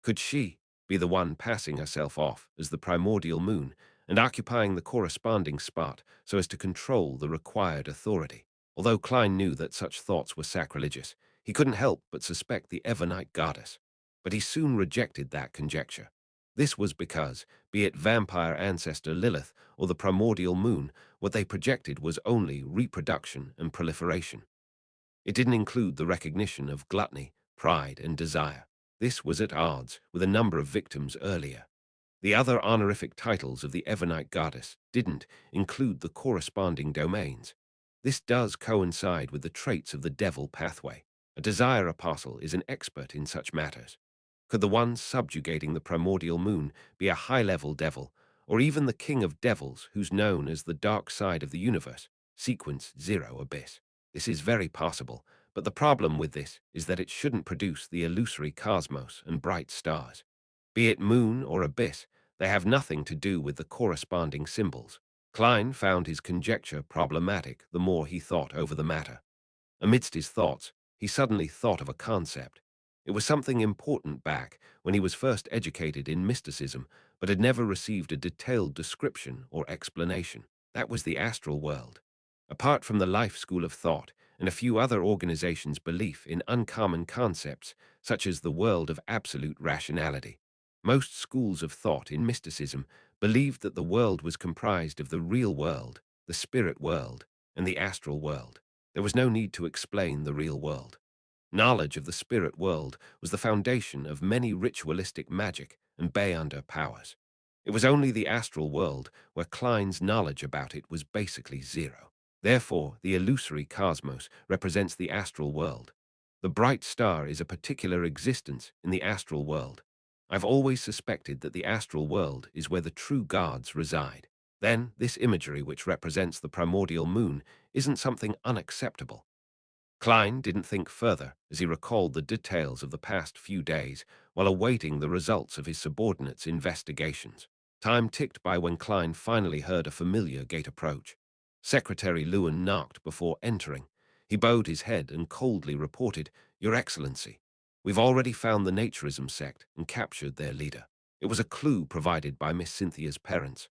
Could she be the one passing herself off as the primordial moon and occupying the corresponding spot so as to control the required authority? Although Klein knew that such thoughts were sacrilegious, he couldn't help but suspect the Evernite goddess. But he soon rejected that conjecture. This was because, be it vampire ancestor Lilith or the primordial moon, what they projected was only reproduction and proliferation. It didn't include the recognition of gluttony, pride, and desire. This was at odds with a number of victims earlier. The other honorific titles of the Evernite goddess didn't include the corresponding domains. This does coincide with the traits of the devil pathway. A desire apostle is an expert in such matters. Could the one subjugating the primordial moon be a high-level devil, or even the king of devils who's known as the dark side of the universe, sequence 0 abyss? This is very possible, but the problem with this is that it shouldn't produce the illusory cosmos and bright stars. Be it moon or abyss, they have nothing to do with the corresponding symbols. Klein found his conjecture problematic the more he thought over the matter. Amidst his thoughts, he suddenly thought of a concept. It was something important back when he was first educated in mysticism, but had never received a detailed description or explanation. That was the astral world. Apart from the life school of thought and a few other organizations' belief in uncommon concepts, such as the world of absolute rationality, most schools of thought in mysticism believed that the world was comprised of the real world, the spirit world, and the astral world. There was no need to explain the real world. Knowledge of the spirit world was the foundation of many ritualistic magic and Beyonder powers. It was only the astral world where Klein's knowledge about it was basically zero. Therefore, the illusory cosmos represents the astral world. The bright star is a particular existence in the astral world. I've always suspected that the astral world is where the true gods reside. Then, this imagery which represents the primordial moon isn't something unacceptable. Klein didn't think further as he recalled the details of the past few days while awaiting the results of his subordinates' investigations. Time ticked by when Klein finally heard a familiar gate approach. Secretary Lewin knocked before entering. He bowed his head and coldly reported, "Your Excellency, we've already found the Naturism sect and captured their leader." It was a clue provided by Miss Cynthia's parents.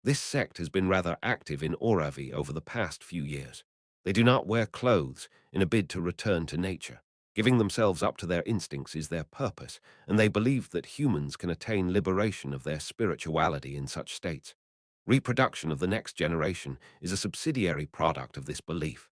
This sect has been rather active in Oravi over the past few years. They do not wear clothes in a bid to return to nature. Giving themselves up to their instincts is their purpose, and they believe that humans can attain liberation of their spirituality in such states. Reproduction of the next generation is a subsidiary product of this belief.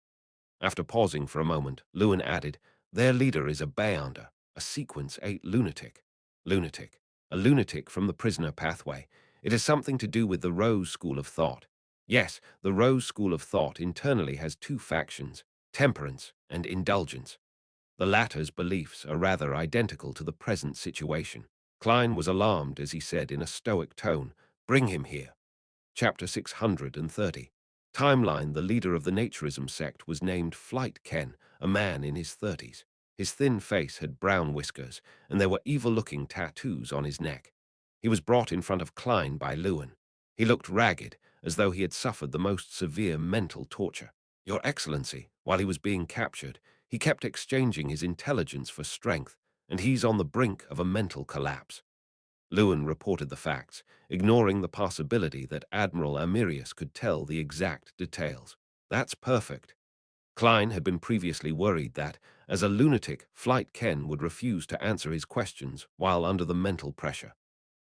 After pausing for a moment, Lewin added, "Their leader is a Beyonder, a Sequence 8 lunatic." Lunatic. A lunatic from the prisoner pathway. It has something to do with the Rose School of Thought. Yes, the Rose School of Thought internally has two factions, temperance and indulgence. The latter's beliefs are rather identical to the present situation. Klein was alarmed as he said in a stoic tone, "Bring him here." Chapter 630. Timeline: the leader of the Naturism sect was named Flight Ken, a man in his 30s. His thin face had brown whiskers, and there were evil-looking tattoos on his neck. He was brought in front of Klein by Lewin. He looked ragged, as though he had suffered the most severe mental torture. "Your Excellency," while he was being captured, he kept exchanging his intelligence for strength, and he's on the brink of a mental collapse. Lewin reported the facts, ignoring the possibility that Admiral Amirius could tell the exact details. That's perfect. Klein had been previously worried that, as a lunatic, Flight Ken would refuse to answer his questions while under the mental pressure.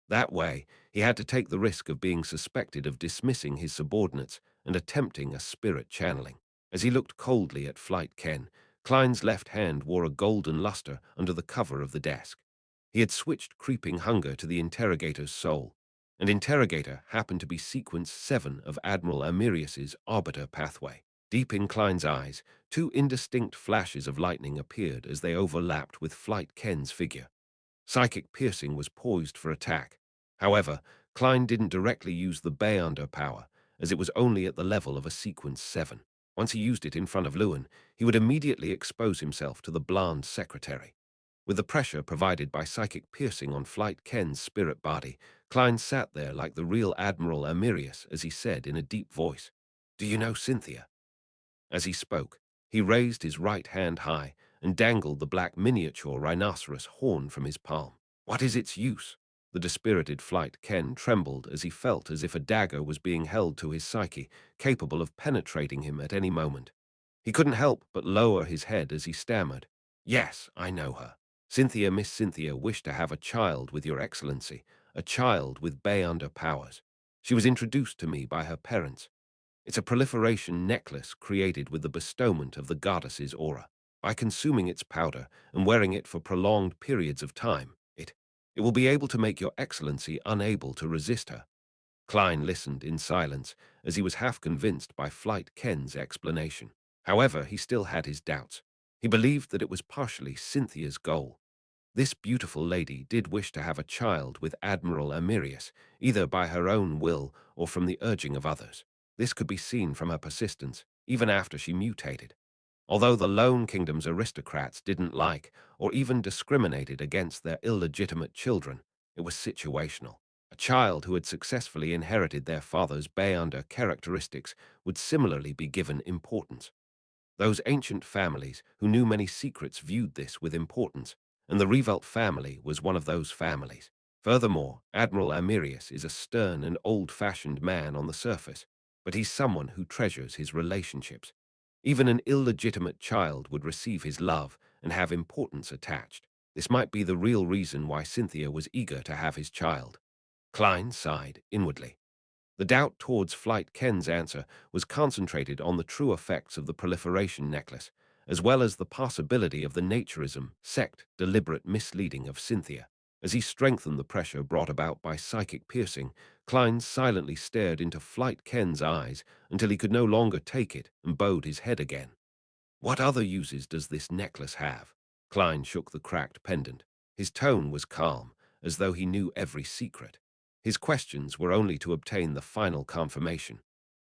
That way, he had to take the risk of being suspected of dismissing his subordinates and attempting a spirit channeling. As he looked coldly at Flight Ken, Klein's left hand wore a golden luster under the cover of the desk. He had switched creeping hunger to the interrogator's soul, and interrogator happened to be sequence 7 of Admiral Amirius's arbiter pathway. Deep in Klein's eyes, two indistinct flashes of lightning appeared as they overlapped with Flight Ken's figure. Psychic piercing was poised for attack. However, Klein didn't directly use the Beyonder power, as it was only at the level of a sequence 7. Once he used it in front of Lewin, he would immediately expose himself to the blonde secretary. With the pressure provided by psychic piercing on Flight Ken's spirit body, Klein sat there like the real Admiral Amirius as he said in a deep voice, "Do you know Cynthia?" As he spoke, he raised his right hand high and dangled the black miniature rhinoceros horn from his palm. "What is its use?" The dispirited Flight Ken trembled as he felt as if a dagger was being held to his psyche, capable of penetrating him at any moment. He couldn't help but lower his head as he stammered, "Yes, I know her. Miss Cynthia wished to have a child with your Excellency, a child with Beyonder powers. She was introduced to me by her parents. It's a proliferation necklace created with the bestowment of the goddess's aura. By consuming its powder and wearing it for prolonged periods of time, it will be able to make your Excellency unable to resist her." Klein listened in silence as he was half convinced by Flight Ken's explanation. However, he still had his doubts. He believed that it was partially Cynthia's goal. This beautiful lady did wish to have a child with Admiral Amirius, either by her own will or from the urging of others. This could be seen from her persistence, even after she mutated. Although the Lone Kingdom's aristocrats didn't like or even discriminated against their illegitimate children, it was situational. A child who had successfully inherited their father's Beyonder characteristics would similarly be given importance. Those ancient families who knew many secrets viewed this with importance, and the Revolt family was one of those families. Furthermore, Admiral Amirius is a stern and old-fashioned man on the surface, but he's someone who treasures his relationships. Even an illegitimate child would receive his love and have importance attached. This might be the real reason why Cynthia was eager to have his child. Klein sighed inwardly. The doubt towards Flight Ken's answer was concentrated on the true effects of the proliferation necklace, as well as the possibility of the naturism sect deliberate misleading of Cynthia. As he strengthened the pressure brought about by psychic piercing, Klein silently stared into Flight Ken's eyes until he could no longer take it and bowed his head again. What other uses does this necklace have? Klein shook the cracked pendant. His tone was calm, as though he knew every secret. His questions were only to obtain the final confirmation.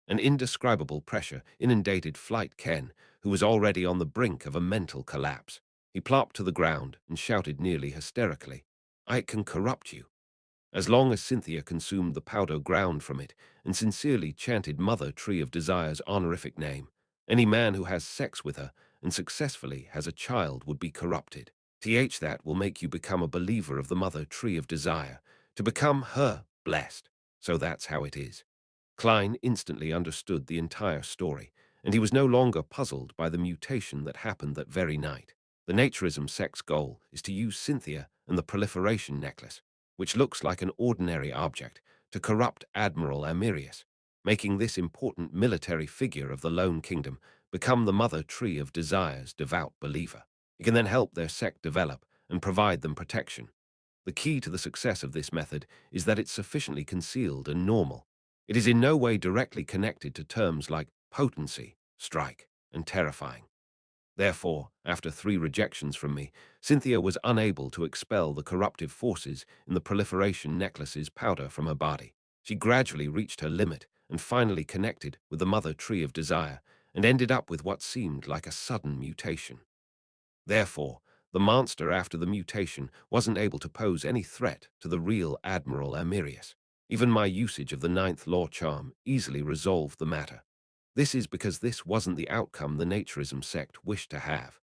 An indescribable pressure inundated Flight Ken, who was already on the brink of a mental collapse. He plopped to the ground and shouted nearly hysterically, "I can corrupt you." As long as Cynthia consumed the powder ground from it and sincerely chanted Mother Tree of Desire's honorific name, any man who has sex with her and successfully has a child would be corrupted. That will make you become a believer of the Mother Tree of Desire, to become her blessed. So that's how it is. Klein instantly understood the entire story, and he was no longer puzzled by the mutation that happened that very night. The naturism sect's goal is to use Cynthia and the proliferation necklace, which looks like an ordinary object, to corrupt Admiral Amirius, making this important military figure of the Lone Kingdom become the Mother Tree of Desire's devout believer. He can then help their sect develop and provide them protection. The key to the success of this method is that it's sufficiently concealed and normal. It is in no way directly connected to terms like potency, strike, and terrifying. Therefore, after 3 rejections from me, Cynthia was unable to expel the corruptive forces in the proliferation necklace's powder from her body. She gradually reached her limit and finally connected with the Mother Tree of Desire and ended up with what seemed like a sudden mutation. Therefore, the monster after the mutation wasn't able to pose any threat to the real Admiral Amirius. Even my usage of the 9th law charm easily resolved the matter. This is because this wasn't the outcome the naturism sect wished to have.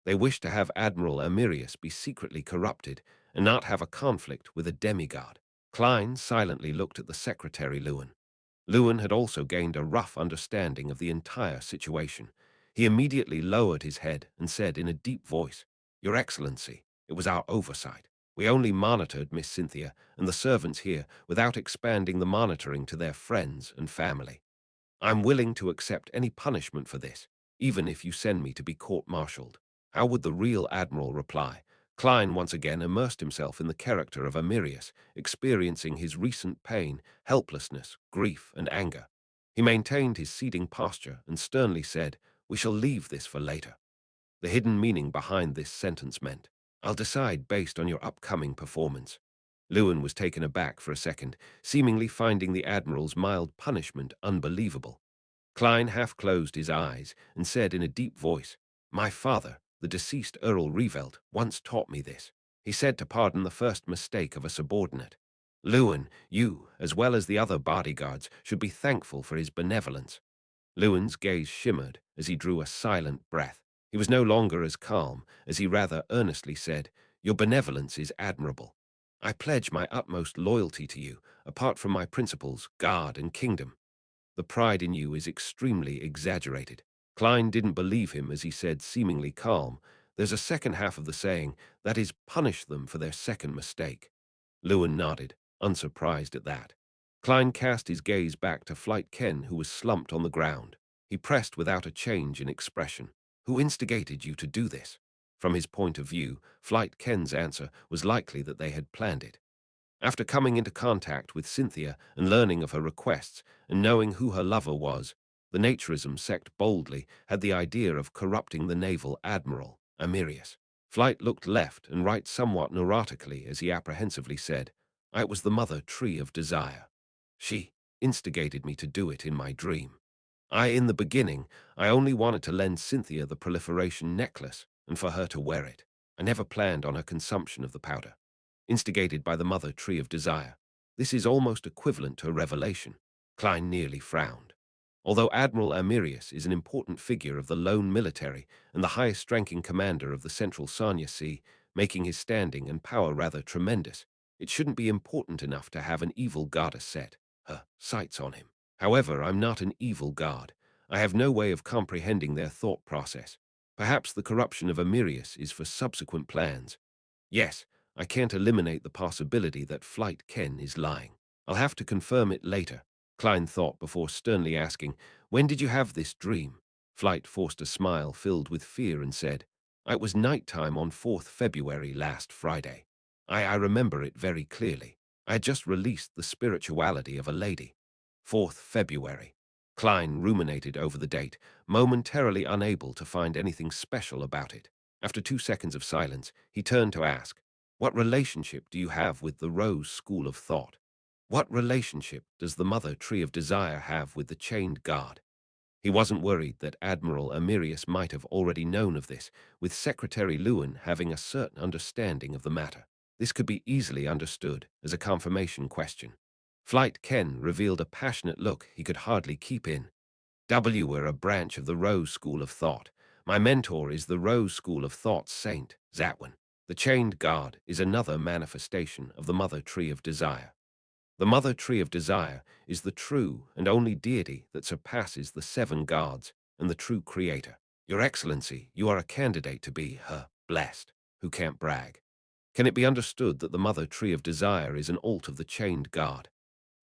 They wished to have Admiral Amirius be secretly corrupted and not have a conflict with a demigod. Klein silently looked at the secretary Lewin. Lewin had also gained a rough understanding of the entire situation. He immediately lowered his head and said in a deep voice, "Your Excellency, it was our oversight. We only monitored Miss Cynthia and the servants here without expanding the monitoring to their friends and family. I'm willing to accept any punishment for this, even if you send me to be court-martialed." How would the real admiral reply? Klein once again immersed himself in the character of Amirius, experiencing his recent pain, helplessness, grief, and anger. He maintained his seating posture and sternly said, "We shall leave this for later." The hidden meaning behind this sentence meant, "I'll decide based on your upcoming performance." Lewin was taken aback for a second, seemingly finding the admiral's mild punishment unbelievable. Klein half closed his eyes and said in a deep voice, "My father, the deceased Earl Revolt, once taught me this. He said to pardon the first mistake of a subordinate. Lewin, you, as well as the other bodyguards, should be thankful for his benevolence." Lewin's gaze shimmered as he drew a silent breath. He was no longer as calm, as he rather earnestly said, "Your benevolence is admirable. I pledge my utmost loyalty to you, apart from my principles, guard, and kingdom. The pride in you is extremely exaggerated." Klein didn't believe him as he said, seemingly calm, "There's a second half of the saying, that is, punish them for their second mistake." Lewin nodded, unsurprised at that. Klein cast his gaze back to Flight Ken, who was slumped on the ground. He pressed without a change in expression. "Who instigated you to do this?" From his point of view, Flight Ken's answer was likely that they had planned it. After coming into contact with Cynthia and learning of her requests and knowing who her lover was, the naturism sect boldly had the idea of corrupting the naval admiral, Amirius. Flight looked left and right somewhat neurotically as he apprehensively said, "It was the Mother Tree of Desire. She instigated me to do it in my dream. In the beginning, I only wanted to lend Cynthia the proliferation necklace and for her to wear it. I never planned on her consumption of the powder. Instigated by the Mother Tree of Desire. This is almost equivalent to a revelation." Klein nearly frowned. Although Admiral Amirius is an important figure of the lone military and the highest-ranking commander of the Central Sanya Sea, making his standing and power rather tremendous. It shouldn't be important enough to have an evil goddess set her sights on him. However, I'm not an evil god. I have no way of comprehending their thought process. Perhaps the corruption of Amirius is for subsequent plans. Yes, I can't eliminate the possibility that Flight Ken is lying. I'll have to confirm it later, Klein thought before sternly asking, "When did you have this dream?" Flight forced a smile filled with fear and said, "It was nighttime on 4th February last Friday. I remember it very clearly. I had just released the spirituality of a lady. 4th February. Klein ruminated over the date, momentarily unable to find anything special about it. After 2 seconds of silence, he turned to ask, "What relationship do you have with the Rose School of Thought? What relationship does the Mother Tree of Desire have with the Chained Guard?" He wasn't worried that Admiral Amirius might have already known of this, with Secretary Lewin having a certain understanding of the matter. This could be easily understood as a confirmation question. Flight Ken revealed a passionate look he could hardly keep in. We're a branch of the Rose School of Thought. My mentor is the Rose School of Thought's saint, Zatwin. The Chained Guard is another manifestation of the Mother Tree of Desire. The Mother Tree of Desire is the true and only deity that surpasses the seven gods and the true creator. Your Excellency, you are a candidate to be her blessed, who can't brag. Can it be understood that the Mother Tree of Desire is an alt of the Chained Guard?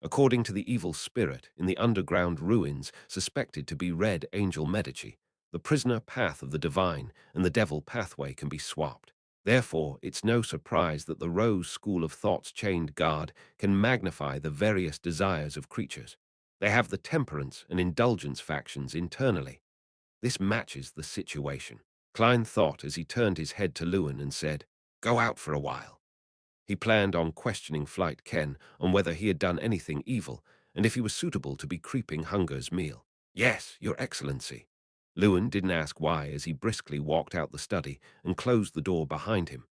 According to the evil spirit in the underground ruins suspected to be Red Angel Medici, the prisoner path of the divine and the devil pathway can be swapped. Therefore, it's no surprise that the Rose School of Thought's Chained Guard can magnify the various desires of creatures. They have the temperance and indulgence factions internally. This matches the situation. Klein thought as he turned his head to Lewin and said, "Go out for a while." He planned on questioning Flight Ken on whether he had done anything evil and if he was suitable to be Creeping Hunger's meal. "Yes, Your Excellency." Lewin didn't ask why as he briskly walked out the study and closed the door behind him.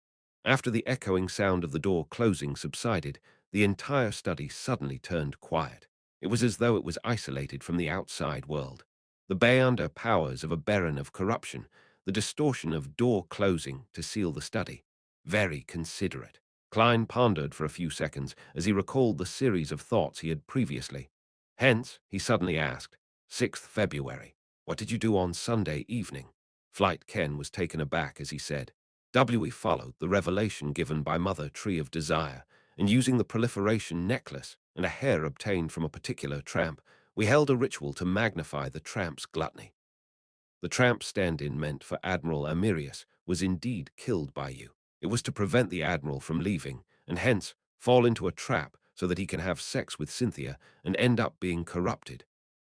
After the echoing sound of the door closing subsided, the entire study suddenly turned quiet. It was as though it was isolated from the outside world. The beyonder powers of a baron of corruption, the distortion of door closing to seal the study. Very considerate. Klein pondered for a few seconds as he recalled the series of thoughts he had previously. Hence, he suddenly asked, 6th February, what did you do on Sunday evening? Flight Ken was taken aback as he said, "We followed the revelation given by Mother Tree of Desire, and using the proliferation necklace and a hair obtained from a particular tramp, we held a ritual to magnify the tramp's gluttony. The tramp stand-in meant for Admiral Amirius was indeed killed by you. It was to prevent the Admiral from leaving, and hence fall into a trap so that he can have sex with Cynthia and end up being corrupted."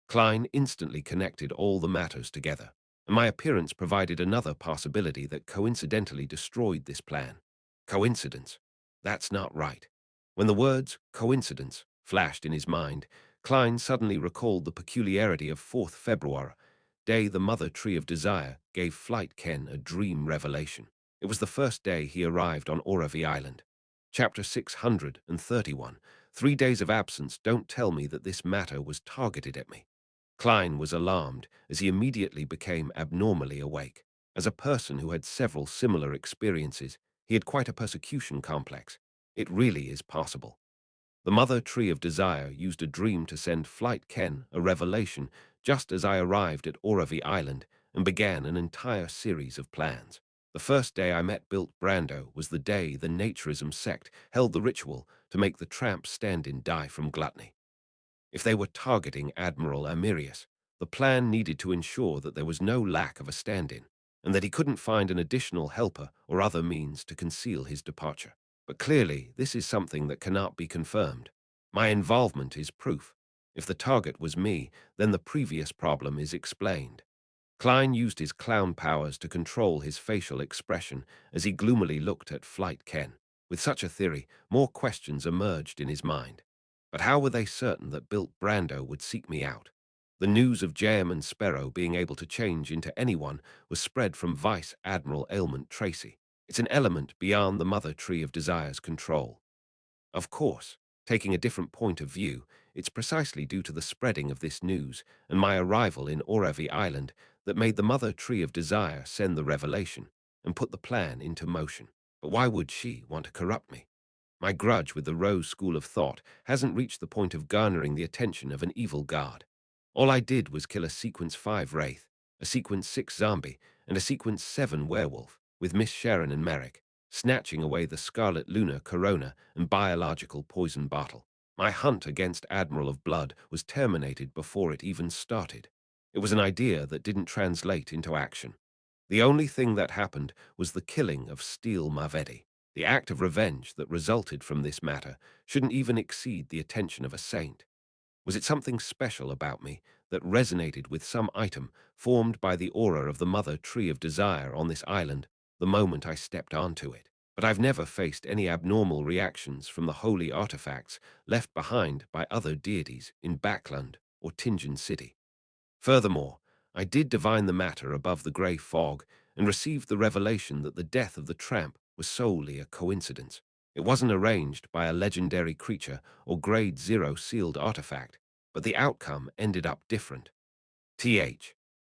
Klein instantly connected all the matters together, and my appearance provided another possibility that coincidentally destroyed this plan. Coincidence? That's not right. When the words coincidence flashed in his mind, Klein suddenly recalled the peculiarity of 4th February, day the Mother Tree of Desire gave Flight Ken a dream revelation. It was the first day he arrived on Oravi Island. Chapter 631. 3 days of absence don't tell me that this matter was targeted at me. Klein was alarmed as he immediately became abnormally awake. As a person who had several similar experiences, he had quite a persecution complex. It really is possible. The Mother Tree of Desire used a dream to send Flight Ken a revelation just as I arrived at Oravi Island and began an entire series of plans. The first day I met Bilt Brando was the day the Naturism sect held the ritual to make the tramp stand-in die from gluttony. If they were targeting Admiral Amirius, the plan needed to ensure that there was no lack of a stand-in, and that he couldn't find an additional helper or other means to conceal his departure. But clearly, this is something that cannot be confirmed. My involvement is proof. If the target was me, then the previous problem is explained. Klein used his clown powers to control his facial expression as he gloomily looked at Flight Ken. With such a theory, more questions emerged in his mind. But how were they certain that Bilt Brando would seek me out? The news of J.M. and Sparrow being able to change into anyone was spread from Vice Admiral Ailment Tracy. It's an element beyond the Mother Tree of Desire's control. Of course, taking a different point of view, it's precisely due to the spreading of this news and my arrival in Oravi Island that made the Mother Tree of Desire send the revelation and put the plan into motion. But why would she want to corrupt me? My grudge with the Rose school of thought hasn't reached the point of garnering the attention of an evil guard. All I did was kill a Sequence 5 Wraith, a Sequence 6 Zombie, and a Sequence 7 Werewolf, with Miss Sharon and Merrick, snatching away the Scarlet Luna Corona and biological poison bottle. My hunt against Admiral of Blood was terminated before it even started. It was an idea that didn't translate into action. The only thing that happened was the killing of Steel Marvetti. The act of revenge that resulted from this matter shouldn't even exceed the attention of a saint. Was it something special about me that resonated with some item formed by the aura of the Mother Tree of Desire on this island the moment I stepped onto it? But I've never faced any abnormal reactions from the holy artifacts left behind by other deities in Backland or Tingen City. Furthermore, I did divine the matter above the grey fog and received the revelation that the death of the tramp was solely a coincidence. It wasn't arranged by a legendary creature or Grade Zero sealed artifact, but the outcome ended up different.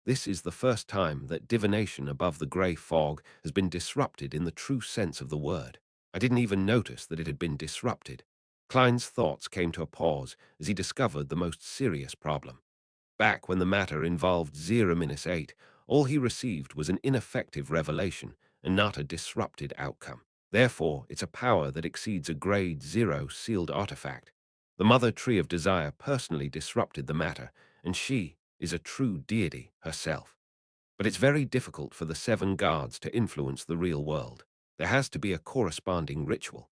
This is the first time that divination above the grey fog has been disrupted in the true sense of the word. I didn't even notice that it had been disrupted. Klein's thoughts came to a pause as he discovered the most serious problem. Back when the matter involved 0-8, all he received was an ineffective revelation and not a disrupted outcome. Therefore, it's a power that exceeds a Grade 0 sealed artifact. The Mother Tree of Desire personally disrupted the matter, and she is a true deity herself. But it's very difficult for the 7 guards to influence the real world. There has to be a corresponding ritual.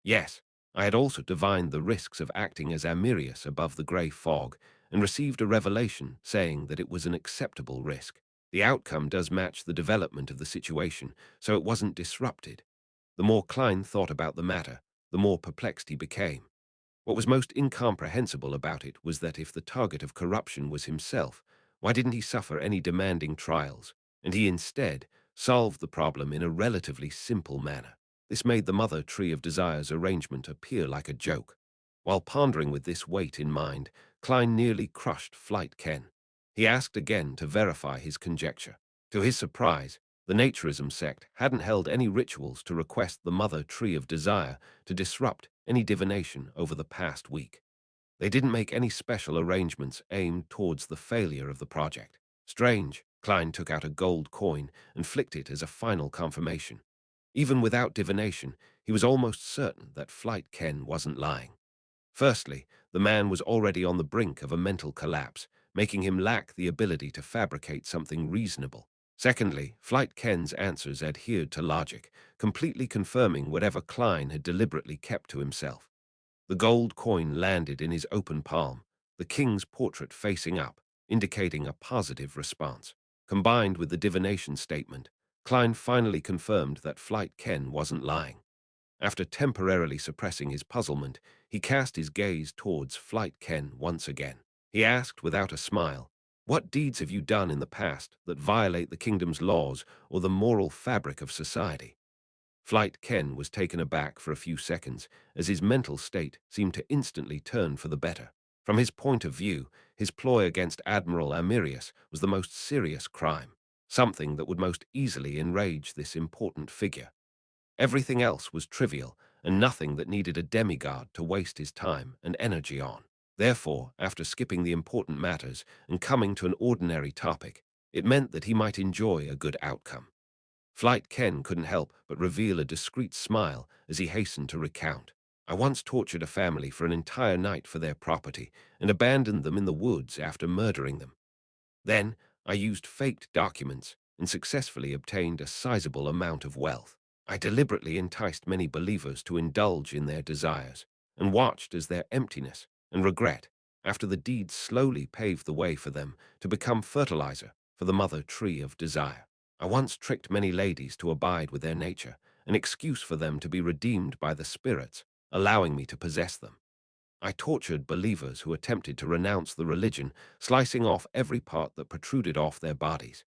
Yes, I had also divined the risks of acting as Amirius above the grey fog and received a revelation saying that it was an acceptable risk. The outcome does match the development of the situation, so it wasn't disrupted. The more Klein thought about the matter, the more perplexed he became. What was most incomprehensible about it was that if the target of corruption was himself, why didn't he suffer any demanding trials, and he instead solved the problem in a relatively simple manner? This made the Mother Tree of Desire's arrangement appear like a joke. While pondering with this weight in mind, Klein nearly crushed Flight Ken. He asked again to verify his conjecture. To his surprise, the Naturism sect hadn't held any rituals to request the Mother Tree of Desire to disrupt any divination over the past week. They didn't make any special arrangements aimed towards the failure of the project. Strange, Klein took out a gold coin and flicked it as a final confirmation. Even without divination, he was almost certain that Flight Ken wasn't lying. Firstly, the man was already on the brink of a mental collapse, making him lack the ability to fabricate something reasonable. Secondly, Flight Ken's answers adhered to logic, completely confirming whatever Klein had deliberately kept to himself. The gold coin landed in his open palm, the king's portrait facing up, indicating a positive response. Combined with the divination statement, Klein finally confirmed that Flight Ken wasn't lying. After temporarily suppressing his puzzlement, he cast his gaze towards Flight Ken once again. He asked without a smile, "What deeds have you done in the past that violate the kingdom's laws or the moral fabric of society?" Flight Ken was taken aback for a few seconds as his mental state seemed to instantly turn for the better. From his point of view, his ploy against Admiral Amirius was the most serious crime, something that would most easily enrage this important figure. Everything else was trivial and nothing that needed a demigod to waste his time and energy on. Therefore, after skipping the important matters and coming to an ordinary topic, it meant that he might enjoy a good outcome. Flight Ken couldn't help but reveal a discreet smile as he hastened to recount. "I once tortured a family for an entire night for their property and abandoned them in the woods after murdering them. Then I used faked documents and successfully obtained a sizable amount of wealth. I deliberately enticed many believers to indulge in their desires and watched as their emptiness and regret after the deed slowly paved the way for them to become fertilizer for the Mother Tree of Desire. I once tricked many ladies to abide with their nature, an excuse for them to be redeemed by the spirits, allowing me to possess them. I tortured believers who attempted to renounce the religion, slicing off every part that protruded off their bodies.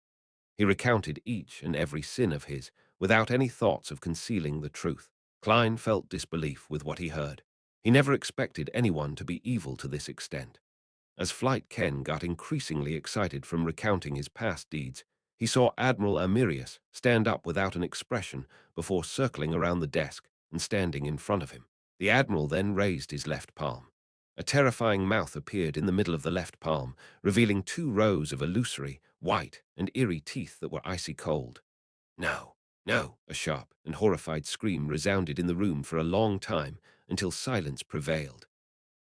He recounted each and every sin of his, without any thoughts of concealing the truth. Klein felt disbelief with what he heard. He never expected anyone to be evil to this extent. As Flight Ken got increasingly excited from recounting his past deeds, He saw Admiral Amirius stand up without an expression before circling around the desk and standing in front of him. The Admiral then raised his left palm. A terrifying mouth appeared in the middle of the left palm, revealing 2 rows of illusory, white, and eerie teeth that were icy cold. No, no! A sharp and horrified scream resounded in the room for a long time until silence prevailed.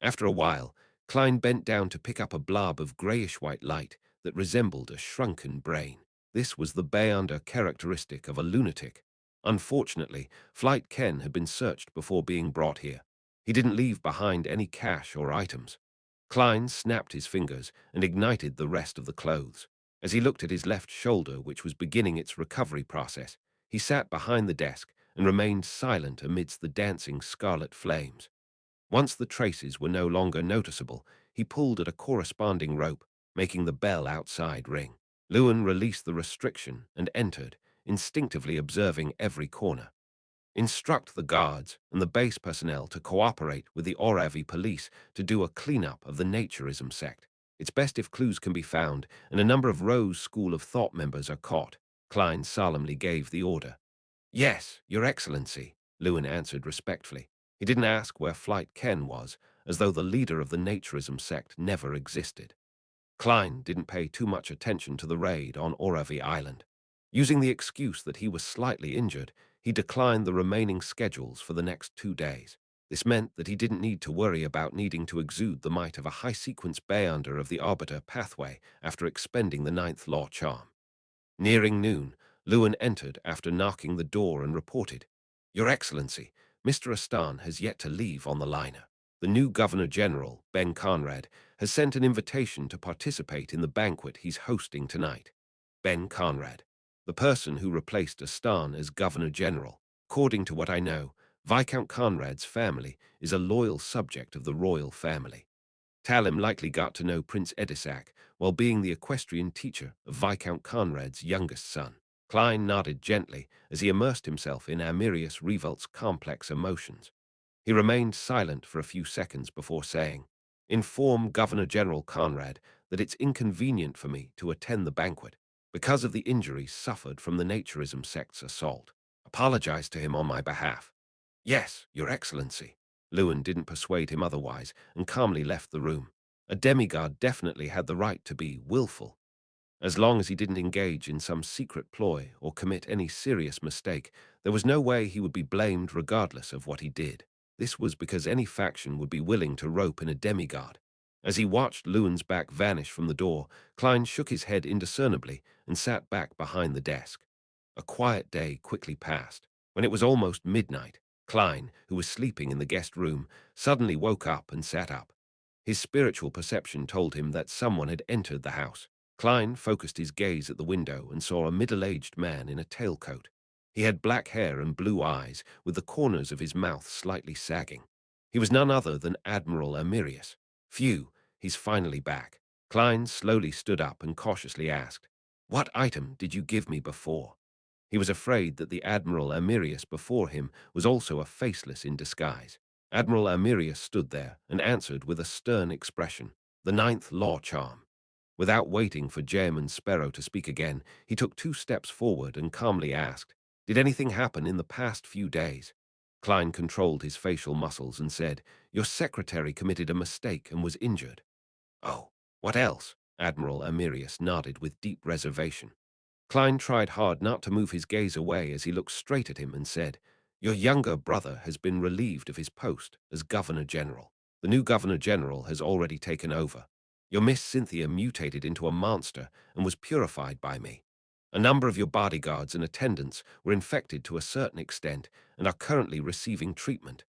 After a while, Klein bent down to pick up a blob of grayish-white light that resembled a shrunken brain. This was the beyonder characteristic of a lunatic. Unfortunately, Flight Ken had been searched before being brought here. He didn't leave behind any cash or items. Klein snapped his fingers and ignited the rest of the clothes. As he looked at his left shoulder, which was beginning its recovery process, he sat behind the desk and remained silent amidst the dancing scarlet flames. Once the traces were no longer noticeable, he pulled at a corresponding rope, making the bell outside ring. Lewin released the restriction and entered, instinctively observing every corner. Instruct the guards and the base personnel to cooperate with the Oravi police to do a cleanup of the naturism sect. It's best if clues can be found and a number of Rose School of Thought members are caught. Klein solemnly gave the order. Yes, Your Excellency, Lewin answered respectfully. He didn't ask where Flight Ken was, as though the leader of the naturism sect never existed. Klein didn't pay too much attention to the raid on Oravi Island. Using the excuse that he was slightly injured, he declined the remaining schedules for the next 2 days. This meant that he didn't need to worry about needing to exude the might of a high-sequence beyonder of the Arbiter pathway after expending the 9th law charm. Nearing noon, Lewin entered after knocking the door and reported, Your Excellency, Mr. Astan has yet to leave on the liner. The new Governor-General, Ben Conrad, has sent an invitation to participate in the banquet he's hosting tonight. Ben Conrad, the person who replaced Astan as Governor-General. According to what I know, Viscount Conrad's family is a loyal subject of the royal family. Talim likely got to know Prince Edisac while being the equestrian teacher of Viscount Conrad's youngest son. Klein nodded gently as he immersed himself in Amirius Revolt's complex emotions. He remained silent for a few seconds before saying, Inform Governor-General Conrad that it's inconvenient for me to attend the banquet because of the injuries suffered from the naturism sect's assault. Apologize to him on my behalf. Yes, Your Excellency. Lewin didn't persuade him otherwise and calmly left the room. A demigod definitely had the right to be willful. As long as he didn't engage in some secret ploy or commit any serious mistake, there was no way he would be blamed regardless of what he did. This was because any faction would be willing to rope in a demigod. As he watched Lewin's back vanish from the door, Klein shook his head indiscernibly and sat back behind the desk. A quiet day quickly passed. When it was almost midnight, Klein, who was sleeping in the guest room, suddenly woke up and sat up. His spiritual perception told him that someone had entered the house. Klein focused his gaze at the window and saw a middle-aged man in a tailcoat. He had black hair and blue eyes, with the corners of his mouth slightly sagging. He was none other than Admiral Amirius. Phew, he's finally back. Klein slowly stood up and cautiously asked, What item did you give me before? He was afraid that the Admiral Amirius before him was also a faceless in disguise. Admiral Amirius stood there and answered with a stern expression, the 9th law charm. Without waiting for Jem and Sparrow to speak again, he took 2 steps forward and calmly asked, Did anything happen in the past few days? Klein controlled his facial muscles and said, Your secretary committed a mistake and was injured. Oh, what else? Admiral Amirius nodded with deep reservation. Klein tried hard not to move his gaze away as he looked straight at him and said, Your younger brother has been relieved of his post as Governor-General. The new Governor-General has already taken over. Your Miss Cynthia mutated into a monster and was purified by me. A number of your bodyguards and attendants were infected to a certain extent and are currently receiving treatment.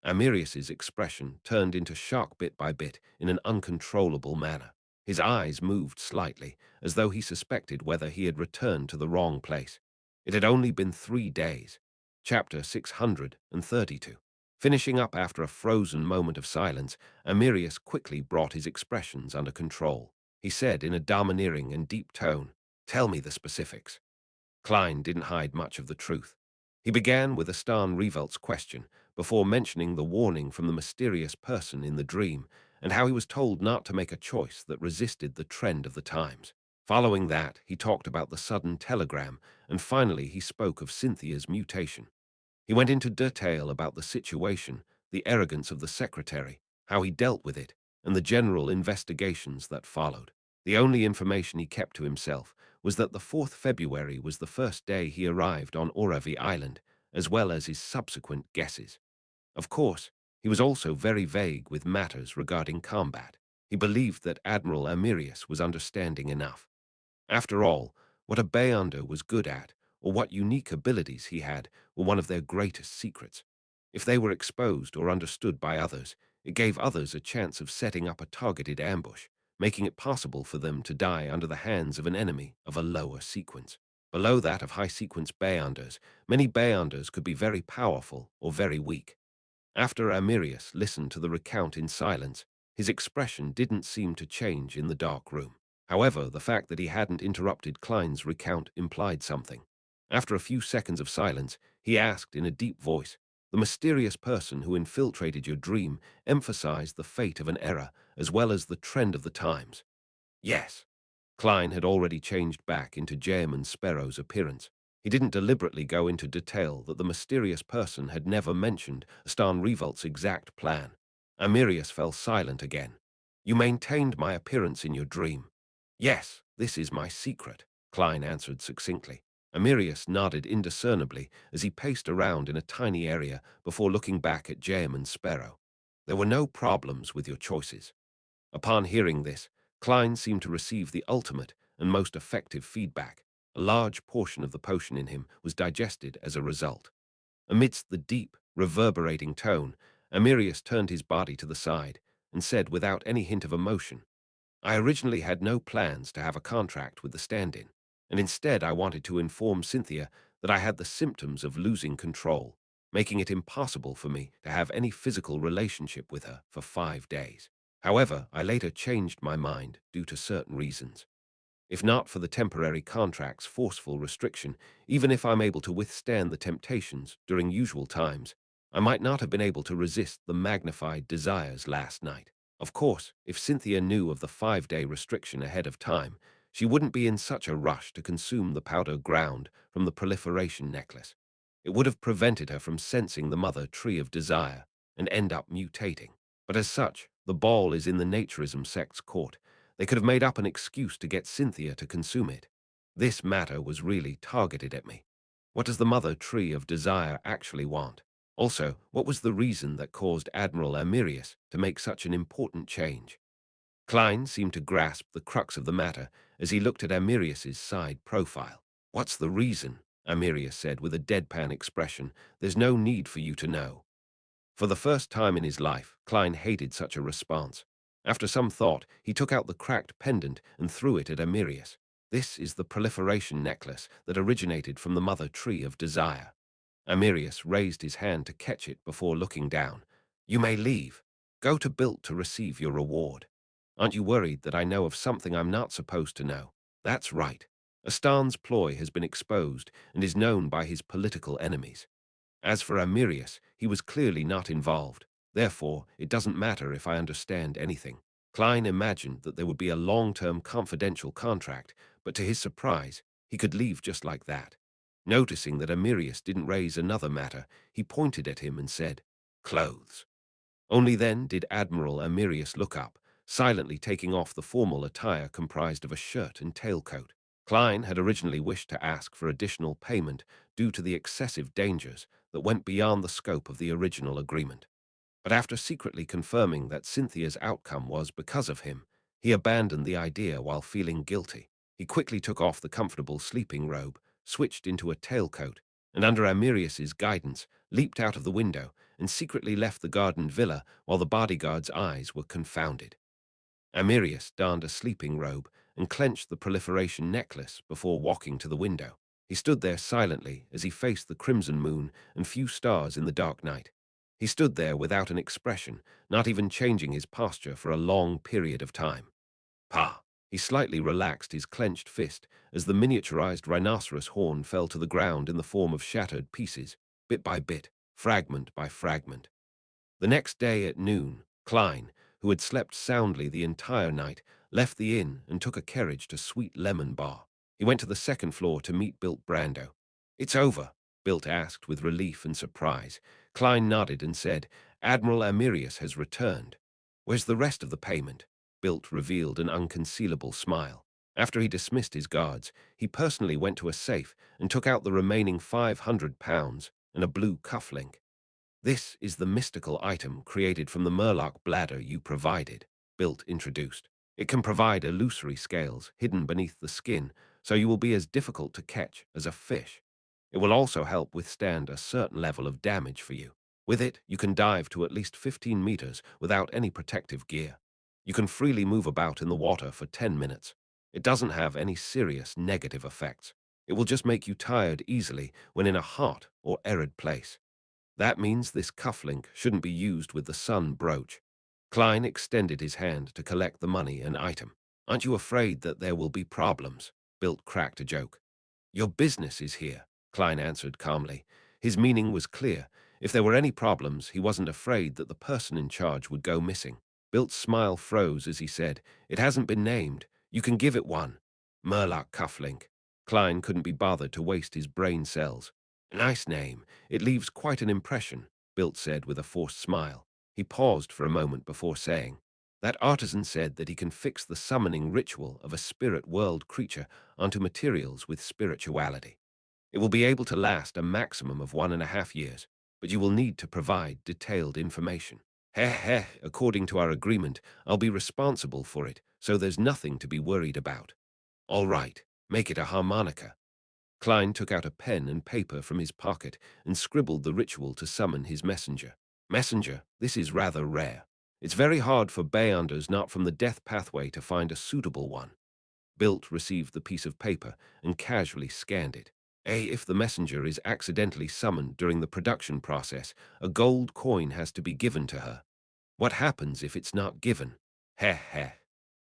Amirius's expression turned into shock bit by bit in an uncontrollable manner. His eyes moved slightly, as though he suspected whether he had returned to the wrong place. It had only been 3 days. Chapter 632. Finishing up after a frozen moment of silence, Amirius quickly brought his expressions under control. He said in a domineering and deep tone, Tell me the specifics. Klein didn't hide much of the truth. He began with Astan Revolt's question, before mentioning the warning from the mysterious person in the dream, and how he was told not to make a choice that resisted the trend of the times. Following that, he talked about the sudden telegram, and finally he spoke of Cynthia's mutation. He went into detail about the situation, the arrogance of the secretary, how he dealt with it, and the general investigations that followed. The only information he kept to himself was that the 4th February was the first day he arrived on Oravi Island, as well as his subsequent guesses. Of course, he was also very vague with matters regarding combat. He believed that Admiral Amirius was understanding enough. After all, what a Beyonder was good at, or what unique abilities he had, were one of their greatest secrets. If they were exposed or understood by others, it gave others a chance of setting up a targeted ambush, making it possible for them to die under the hands of an enemy of a lower sequence. Below that of high-sequence Beyonders, many Beyonders could be very powerful or very weak. After Amirius listened to the recount in silence, his expression didn't seem to change in the dark room. However, the fact that he hadn't interrupted Klein's recount implied something. After a few seconds of silence, he asked in a deep voice, "The mysterious person who infiltrated your dream emphasized the fate of an era as well as the trend of the times." Yes. Klein had already changed back into Jamin Sparrow's appearance. He didn't deliberately go into detail that the mysterious person had never mentioned Stan Revolt's exact plan. Amirius fell silent again. "You maintained my appearance in your dream." "Yes, this is my secret," Klein answered succinctly. Amirius nodded indiscernibly as he paced around in a tiny area before looking back at Jamin Sparrow. "There were no problems with your choices." Upon hearing this, Klein seemed to receive the ultimate and most effective feedback. A large portion of the potion in him was digested as a result. Amidst the deep, reverberating tone, Amirius turned his body to the side and said without any hint of emotion, "I originally had no plans to have a contract with the stand-in, and instead I wanted to inform Cynthia that I had the symptoms of losing control, making it impossible for me to have any physical relationship with her for 5 days. However, I later changed my mind due to certain reasons. If not for the temporary contract's forceful restriction, even if I'm able to withstand the temptations during usual times, I might not have been able to resist the magnified desires last night. Of course, if Cynthia knew of the 5-day restriction ahead of time, she wouldn't be in such a rush to consume the powder ground from the proliferation necklace. It would have prevented her from sensing the mother tree of desire and end up mutating. But as such, the ball is in the naturism sect's court. They could have made up an excuse to get Cynthia to consume it. This matter was really targeted at me. What does the mother tree of desire actually want? Also, what was the reason that caused Admiral Amirius to make such an important change? Klein seemed to grasp the crux of the matter as he looked at Amirius's side profile. "What's the reason?" Amirius said with a deadpan expression. "There's no need for you to know." For the first time in his life, Klein hated such a response. After some thought, he took out the cracked pendant and threw it at Amirius. "This is the proliferation necklace that originated from the mother tree of desire." Amirius raised his hand to catch it before looking down. "You may leave. Go to Built to receive your reward. Aren't you worried that I know of something I'm not supposed to know?" "That's right. Astan's ploy has been exposed and is known by his political enemies. As for Amirius, he was clearly not involved. Therefore, it doesn't matter if I understand anything." Klein imagined that there would be a long-term confidential contract, but to his surprise, he could leave just like that. Noticing that Amirius didn't raise another matter, he pointed at him and said, "Clothes." Only then did Admiral Amirius look up, silently taking off the formal attire comprised of a shirt and tailcoat. Klein had originally wished to ask for additional payment due to the excessive dangers that went beyond the scope of the original agreement. But after secretly confirming that Cynthia's outcome was because of him, he abandoned the idea while feeling guilty. He quickly took off the comfortable sleeping robe, switched into a tailcoat, and under Amirius's guidance, leaped out of the window and secretly left the garden villa while the bodyguard's eyes were confounded. Amirius donned a sleeping robe and clenched the proliferation necklace before walking to the window. He stood there silently as he faced the crimson moon and few stars in the dark night. He stood there without an expression, not even changing his posture for a long period of time. "Pa!" He slightly relaxed his clenched fist as the miniaturized rhinoceros horn fell to the ground in the form of shattered pieces, bit by bit, fragment by fragment. The next day at noon, Klein, who had slept soundly the entire night, left the inn and took a carriage to Sweet Lemon Bar. He went to the second floor to meet Bilt Brando. "It's over," Bilt asked with relief and surprise. Klein nodded and said, "Admiral Amirius has returned." "Where's the rest of the payment?" Bilt revealed an unconcealable smile. After he dismissed his guards, he personally went to a safe and took out the remaining £500 and a blue cufflink. "This is the mystical item created from the Murloc bladder you provided," Bilt introduced. "It can provide illusory scales hidden beneath the skin, so you will be as difficult to catch as a fish. It will also help withstand a certain level of damage for you. With it, you can dive to at least 15 meters without any protective gear. You can freely move about in the water for 10 minutes. It doesn't have any serious negative effects. It will just make you tired easily when in a hot or arid place. That means this cufflink shouldn't be used with the sun brooch." Klein extended his hand to collect the money and item. "Aren't you afraid that there will be problems?" Bilt cracked a joke. "Your business is here," Klein answered calmly. His meaning was clear. If there were any problems, he wasn't afraid that the person in charge would go missing. Bilt's smile froze as he said, "It hasn't been named. You can give it one." "Murloc cufflink." Klein couldn't be bothered to waste his brain cells. "Nice name. It leaves quite an impression," Bilt said with a forced smile. He paused for a moment before saying, "That artisan said that he can fix the summoning ritual of a spirit world creature onto materials with spirituality. It will be able to last a maximum of 1.5 years, but you will need to provide detailed information." "Heh heh, according to our agreement, I'll be responsible for it, so there's nothing to be worried about." "All right, make it a harmonica." Klein took out a pen and paper from his pocket and scribbled the ritual to summon his messenger. "Messenger, this is rather rare. It's very hard for Beyonders not from the death pathway to find a suitable one." Bilt received the piece of paper and casually scanned it. If the messenger is accidentally summoned during the production process, a gold coin has to be given to her. What happens if it's not given? Heh heh.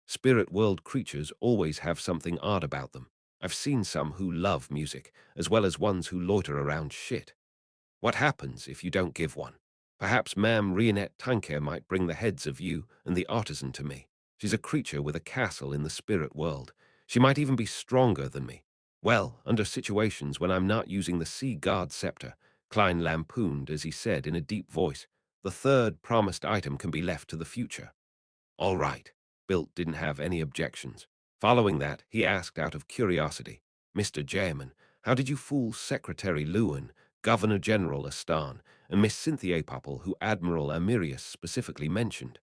Spirit world creatures always have something odd about them. I've seen some who love music, as well as ones who loiter around shit. What happens if you don't give one? Perhaps Ma'am Rionette Tanker might bring the heads of you and the artisan to me. She's a creature with a castle in the spirit world. She might even be stronger than me. Well, under situations when I'm not using the Sea God Scepter, Klein lampooned as he said in a deep voice, the third promised item can be left to the future. All right. Bilt didn't have any objections. Following that, he asked out of curiosity, "Mr. Jamin, how did you fool Secretary Lewin, Governor General Astan, and Miss Cynthia Popple, who Admiral Amirius specifically mentioned?"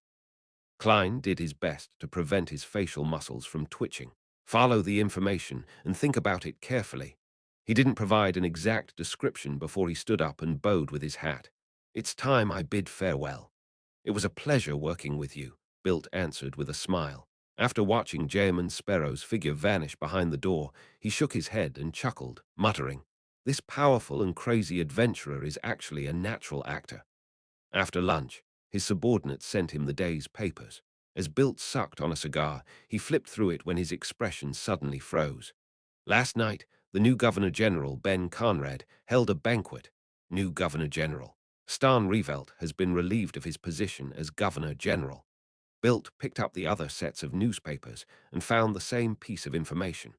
Klein did his best to prevent his facial muscles from twitching. "Follow the information and think about it carefully." He didn't provide an exact description before he stood up and bowed with his hat. "It's time I bid farewell." "It was a pleasure working with you," Bilt answered with a smile. After watching Jamin Sparrow's figure vanish behind the door, he shook his head and chuckled, muttering, "This powerful and crazy adventurer is actually a natural actor." After lunch, his subordinate sent him the day's papers. As Bilt sucked on a cigar, he flipped through it when his expression suddenly froze. Last night, the new Governor General, Ben Conrad, held a banquet. New Governor General. Stan Revelt has been relieved of his position as Governor General. Bilt picked up the other sets of newspapers and found the same piece of information.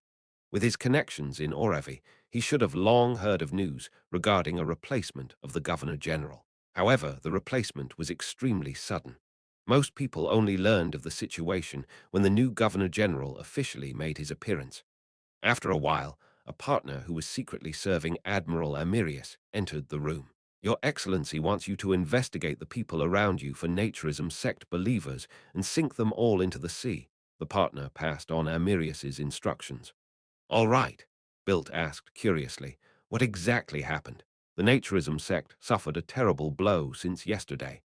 With his connections in Oravi, he should have long heard of news regarding a replacement of the Governor General. However, the replacement was extremely sudden. Most people only learned of the situation when the new Governor General officially made his appearance. After a while, a partner who was secretly serving Admiral Amirius entered the room. "Your Excellency wants you to investigate the people around you for naturism sect believers and sink them all into the sea," the partner passed on Amirius's instructions. "All right," Bilt asked curiously, "what exactly happened?" "The naturism sect suffered a terrible blow since yesterday."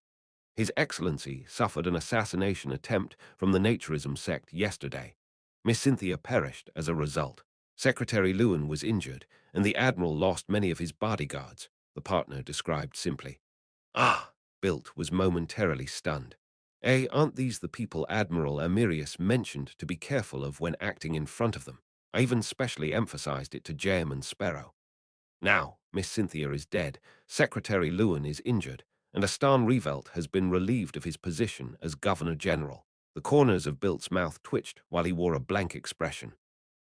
"His Excellency suffered an assassination attempt from the naturism sect yesterday. Miss Cynthia perished as a result. Secretary Lewin was injured, and the Admiral lost many of his bodyguards," the partner described simply. "Ah!" Bilt was momentarily stunned. Aren't these the people Admiral Amirius mentioned to be careful of when acting in front of them? I even specially emphasized it to Jem and Sparrow. Now, Miss Cynthia is dead, Secretary Lewin is injured. and Astan Revelt has been relieved of his position as Governor General. The corners of Bilt's mouth twitched while he wore a blank expression.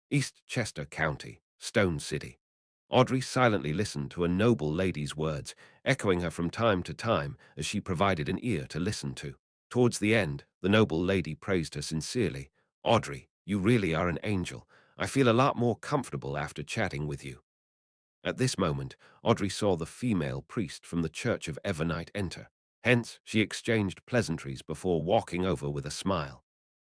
East Chester County, Stone City. Audrey silently listened to a noble lady's words, echoing her from time to time as she provided an ear to listen to. Towards the end, the noble lady praised her sincerely. "Audrey, you really are an angel. I feel a lot more comfortable after chatting with you." At this moment, Audrey saw the female priest from the Church of Evernite enter. Hence, she exchanged pleasantries before walking over with a smile.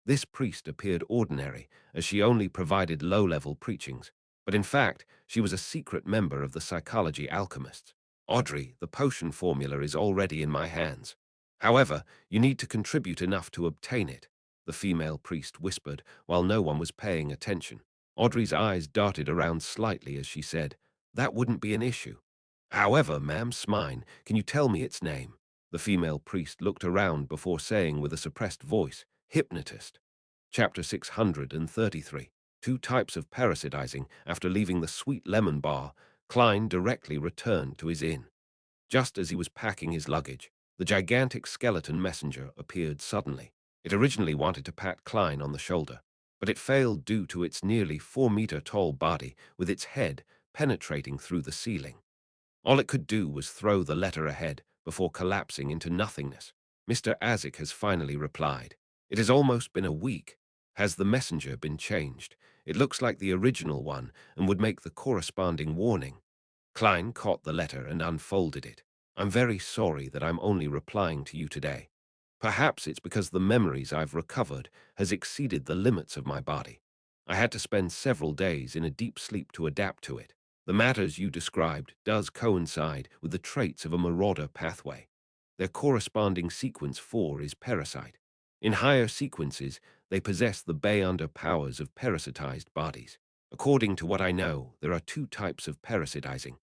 This priest appeared ordinary, as she only provided low-level preachings, but in fact, she was a secret member of the psychology alchemists. "Audrey, the potion formula is already in my hands. However, you need to contribute enough to obtain it," the female priest whispered, while no one was paying attention. Audrey's eyes darted around slightly as she said, "That wouldn't be an issue. However, ma'am, Smine, can you tell me its name?" The female priest looked around before saying with a suppressed voice, "Hypnotist." Chapter 633. Two types of parasitizing. After leaving the Sweet Lemon Bar, Klein directly returned to his inn. Just as he was packing his luggage, the gigantic skeleton messenger appeared suddenly. It originally wanted to pat Klein on the shoulder, but it failed due to its nearly 4-meter tall body with its head penetrating through the ceiling. All it could do was throw the letter ahead before collapsing into nothingness. "Mr. Azik has finally replied. It has almost been a week. Has the messenger been changed? It looks like the original one and would make the corresponding warning." Klein caught the letter and unfolded it. "I'm very sorry that I'm only replying to you today. Perhaps it's because the memories I've recovered has exceeded the limits of my body. I had to spend several days in a deep sleep to adapt to it. The matters you described does coincide with the traits of a marauder pathway. Their corresponding sequence 4 is parasite. In higher sequences, they possess the Bayunder powers of parasitized bodies. According to what I know, there are two types of parasitizing.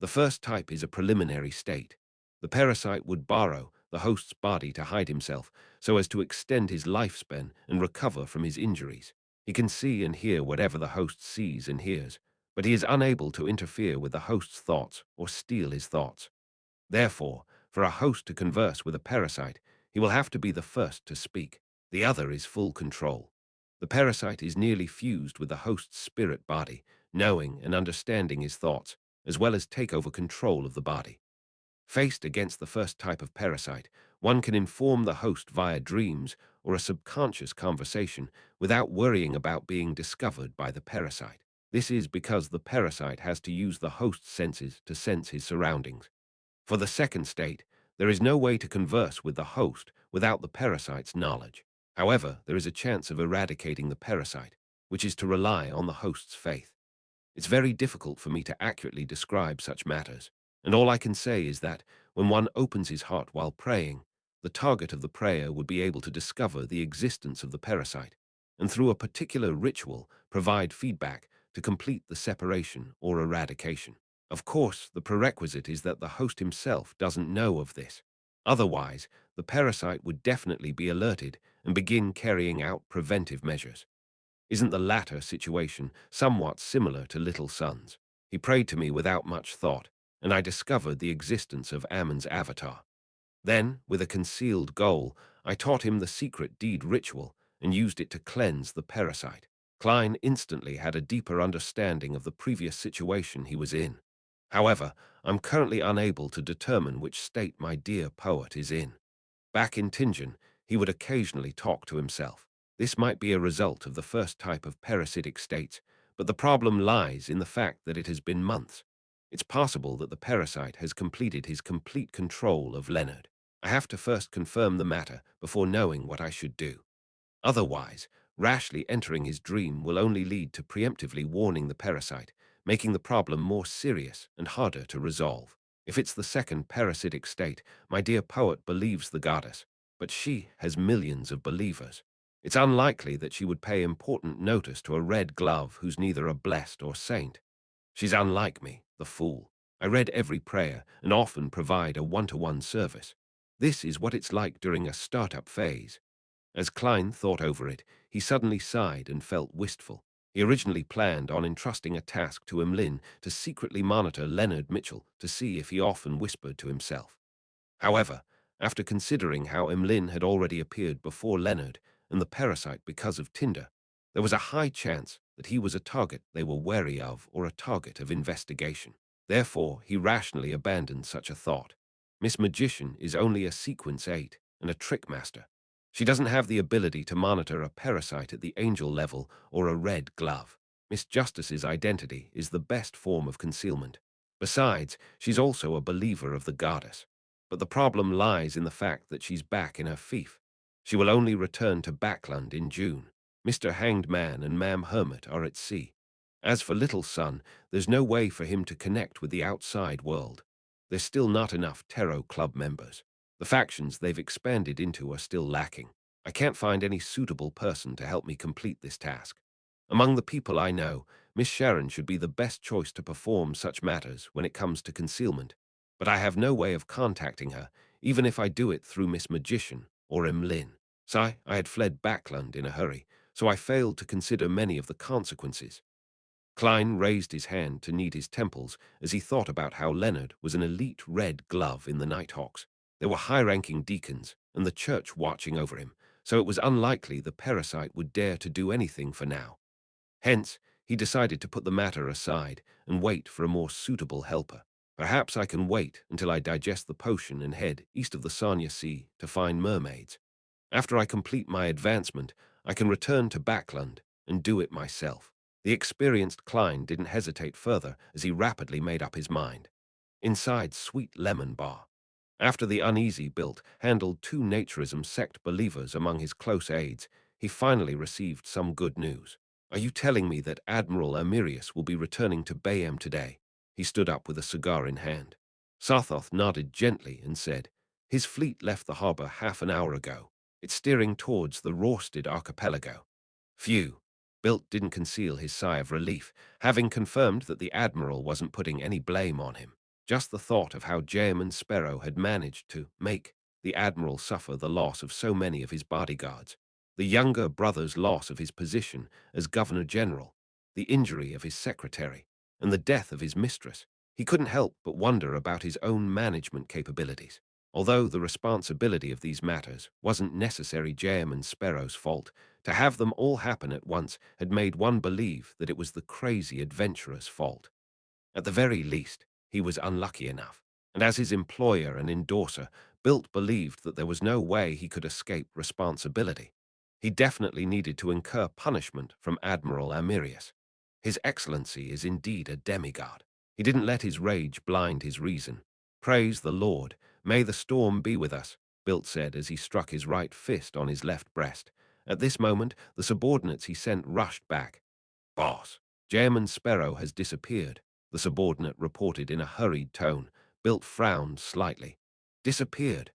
The first type is a preliminary state. The parasite would borrow the host's body to hide himself so as to extend his lifespan and recover from his injuries. He can see and hear whatever the host sees and hears, but he is unable to interfere with the host's thoughts or steal his thoughts. Therefore, for a host to converse with a parasite, he will have to be the first to speak. The other is full control. The parasite is nearly fused with the host's spirit body, knowing and understanding his thoughts, as well as take over control of the body. Faced against the first type of parasite, one can inform the host via dreams or a subconscious conversation without worrying about being discovered by the parasite. This is because the parasite has to use the host's senses to sense his surroundings. For the second state, there is no way to converse with the host without the parasite's knowledge. However, there is a chance of eradicating the parasite, which is to rely on the host's faith. It's very difficult for me to accurately describe such matters, and all I can say is that when one opens his heart while praying, the target of the prayer would be able to discover the existence of the parasite, and through a particular ritual provide feedback to complete the separation or eradication. Of course, the prerequisite is that the host himself doesn't know of this. Otherwise, the parasite would definitely be alerted and begin carrying out preventive measures. Isn't the latter situation somewhat similar to Little Son's? He prayed to me without much thought, and I discovered the existence of Ammon's avatar. Then, with a concealed goal, I taught him the secret deed ritual and used it to cleanse the parasite. Klein instantly had a deeper understanding of the previous situation he was in. However, I'm currently unable to determine which state my dear poet is in. Back in Tingen, he would occasionally talk to himself. This might be a result of the first type of parasitic states, but the problem lies in the fact that it has been months. It's possible that the parasite has completed his complete control of Leonard. I have to first confirm the matter before knowing what I should do. Otherwise, rashly entering his dream will only lead to preemptively warning the parasite, making the problem more serious and harder to resolve. If it's the second parasitic state, my dear poet believes the goddess, but she has millions of believers. It's unlikely that she would pay important notice to a red glove who's neither a blessed or saint. She's unlike me, the fool. I read every prayer and often provide a one-to-one service. This is what it's like during a startup phase. As Klein thought over it, he suddenly sighed and felt wistful. He originally planned on entrusting a task to Emlyn to secretly monitor Leonard Mitchell to see if he often whispered to himself. However, after considering how Emlyn had already appeared before Leonard and the parasite because of Tinder, there was a high chance that he was a target they were wary of or a target of investigation. Therefore, he rationally abandoned such a thought. Miss Magician is only a sequence 8 and a trick master. She doesn't have the ability to monitor a parasite at the angel level or a red glove. Miss Justice's identity is the best form of concealment. Besides, she's also a believer of the goddess. But the problem lies in the fact that she's back in her fief. She will only return to Backland in June. Mr. Hanged Man and Ma'am Hermit are at sea. As for Little Son, there's no way for him to connect with the outside world. There's still not enough Tarot Club members. The factions they've expanded into are still lacking. I can't find any suitable person to help me complete this task. Among the people I know, Miss Sharon should be the best choice to perform such matters when it comes to concealment, but I have no way of contacting her, even if I do it through Miss Magician or Emlyn. I had fled Backland in a hurry, so I failed to consider many of the consequences. Klein raised his hand to knead his temples as he thought about how Leonard was an elite red glove in the Nighthawks. There were high-ranking deacons and the church watching over him, so it was unlikely the parasite would dare to do anything for now. Hence, he decided to put the matter aside and wait for a more suitable helper. Perhaps I can wait until I digest the potion and head east of the Sanya Sea to find mermaids. After I complete my advancement, I can return to Backland and do it myself. The experienced Klein didn't hesitate further as he rapidly made up his mind. Inside Sweet Lemon Bar. After the uneasy built handled 2 naturism sect believers among his close aides, he finally received some good news. Are you telling me that Admiral Amirius will be returning to Bayam today? He stood up with a cigar in hand. Sarthoth nodded gently and said, his fleet left the harbor half an hour ago. It's steering towards the Rorsted archipelago. Phew. Bilt didn't conceal his sigh of relief, having confirmed that the Admiral wasn't putting any blame on him. Just the thought of how Jaem and Sparrow had managed to make the Admiral suffer the loss of so many of his bodyguards, the younger brother's loss of his position as Governor-General, the injury of his secretary, and the death of his mistress, he couldn't help but wonder about his own management capabilities. Although the responsibility of these matters wasn't necessarily Jaem and Sparrow's fault, to have them all happen at once had made one believe that it was the crazy adventurer's fault. At the very least, he was unlucky enough, and as his employer and endorser, Bilt believed that there was no way he could escape responsibility. He definitely needed to incur punishment from Admiral Amirius. His Excellency is indeed a demigod. He didn't let his rage blind his reason. Praise the Lord. May the storm be with us, Bilt said as he struck his right fist on his left breast. At this moment, the subordinates he sent rushed back. Boss, Chairman Sparrow has disappeared, the subordinate reported in a hurried tone. Bilt frowned slightly. Disappeared?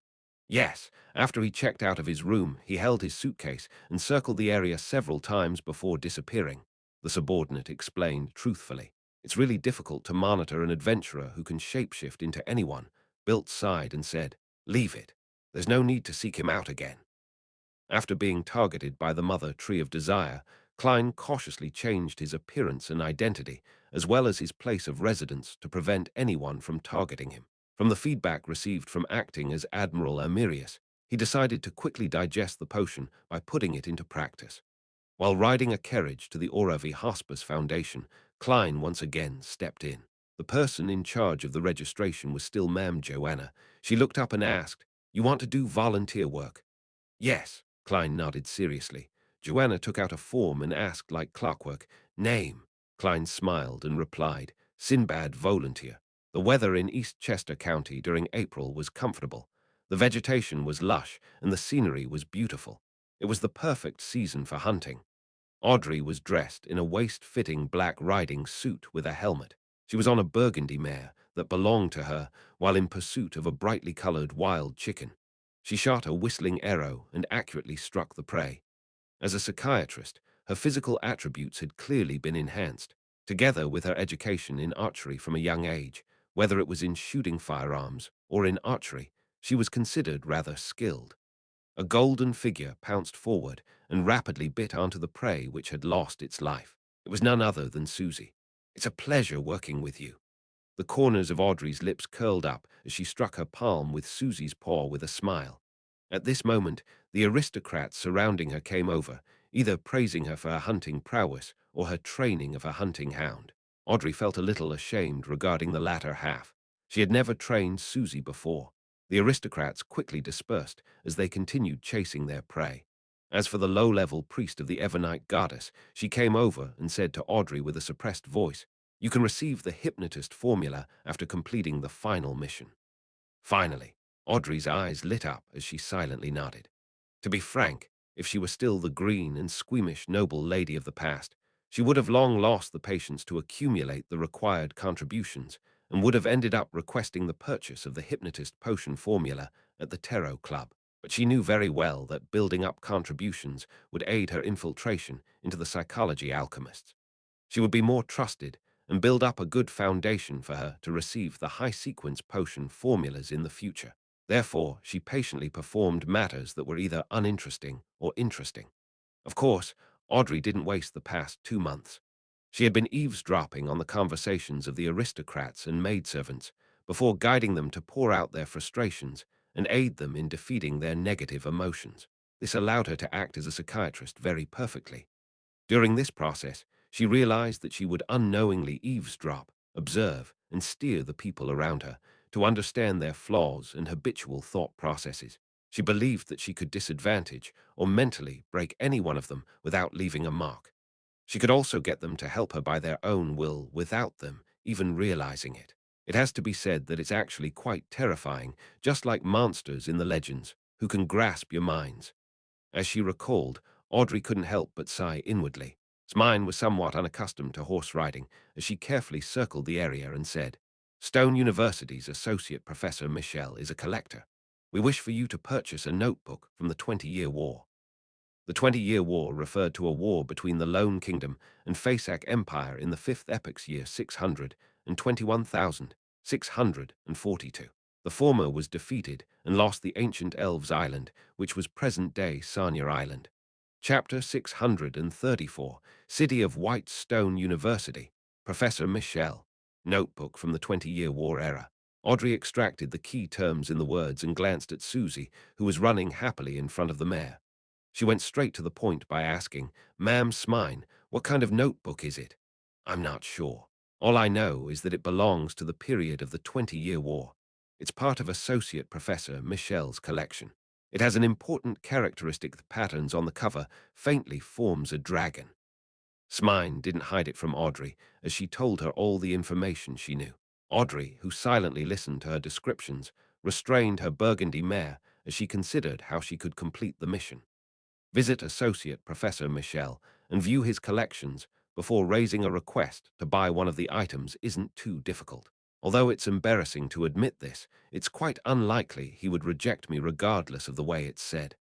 Yes, after he checked out of his room, he held his suitcase and circled the area several times before disappearing, the subordinate explained truthfully. It's really difficult to monitor an adventurer who can shapeshift into anyone. Bilt sighed and said, leave it. There's no need to seek him out again. After being targeted by the Mother Tree of Desire, Klein cautiously changed his appearance and identity, as well as his place of residence, to prevent anyone from targeting him. From the feedback received from acting as Admiral Amirius, he decided to quickly digest the potion by putting it into practice. While riding a carriage to the Oravi Hospice Foundation, Klein once again stepped in. The person in charge of the registration was still Ma'am Joanna. She looked up and asked, "You want to do volunteer work?" "Yes," Klein nodded seriously. Joanna took out a form and asked like clockwork, "Name?" Klein smiled and replied, "Sinbad Volunteer." The weather in East Chester County during April was comfortable. The vegetation was lush and the scenery was beautiful. It was the perfect season for hunting. Audrey was dressed in a waist-fitting black riding suit with a helmet. She was on a burgundy mare that belonged to her while in pursuit of a brightly colored wild chicken. She shot a whistling arrow and accurately struck the prey. As a psychiatrist, her physical attributes had clearly been enhanced, together with her education in archery from a young age. Whether it was in shooting firearms or in archery, she was considered rather skilled. A golden figure pounced forward and rapidly bit onto the prey which had lost its life. It was none other than Susie. "It's a pleasure working with you." The corners of Audrey's lips curled up as she struck her palm with Susie's paw with a smile. At this moment, the aristocrats surrounding her came over, either praising her for her hunting prowess or her training of a hunting hound. Audrey felt a little ashamed regarding the latter half. She had never trained Susie before. The aristocrats quickly dispersed as they continued chasing their prey. As for the low-level priest of the Evernite goddess, she came over and said to Audrey with a suppressed voice, "You can receive the hypnotist formula after completing the final mission." Finally, Audrey's eyes lit up as she silently nodded. To be frank, if she were still the green and squeamish noble lady of the past, she would have long lost the patience to accumulate the required contributions and would have ended up requesting the purchase of the hypnotist potion formula at the Tarot Club. But she knew very well that building up contributions would aid her infiltration into the psychology alchemists. She would be more trusted and build up a good foundation for her to receive the high-sequence potion formulas in the future. Therefore, she patiently performed matters that were either uninteresting or interesting. Of course, Audrey didn't waste the past 2 months. She had been eavesdropping on the conversations of the aristocrats and maidservants before guiding them to pour out their frustrations and aid them in defeating their negative emotions. This allowed her to act as a psychiatrist very perfectly. During this process, she realized that she would unknowingly eavesdrop, observe, and steer the people around her to understand their flaws and habitual thought processes. She believed that she could disadvantage or mentally break any one of them without leaving a mark. She could also get them to help her by their own will without them even realizing it. It has to be said that it's actually quite terrifying, just like monsters in the legends, who can grasp your minds. As she recalled, Audrey couldn't help but sigh inwardly. Smine was somewhat unaccustomed to horse riding as she carefully circled the area and said, "Stone University's Associate Professor Michel is a collector. We wish for you to purchase a notebook from the 20-Year War." The 20-Year War referred to a war between the Lone Kingdom and Fasak Empire in the 5th Epic's year 600 and 21,642. The former was defeated and lost the ancient Elves Island, which was present-day Sarnia Island. Chapter 634, City of White Stone University, Professor Michel. Notebook from the 20-Year War era. Audrey extracted the key terms in the words and glanced at Susie, who was running happily in front of the mare. She went straight to the point by asking, "Ma'am Smine, what kind of notebook is it?" "I'm not sure. All I know is that it belongs to the period of the 20-Year War. It's part of Associate Professor Michel's collection. It has an important characteristic. The patterns on the cover faintly forms a dragon." Smine didn't hide it from Audrey as she told her all the information she knew. Audrey, who silently listened to her descriptions, restrained her burgundy mare as she considered how she could complete the mission. Visit Associate Professor Michel and view his collections before raising a request to buy one of the items isn't too difficult. Although it's embarrassing to admit this, it's quite unlikely he would reject me regardless of the way it's said.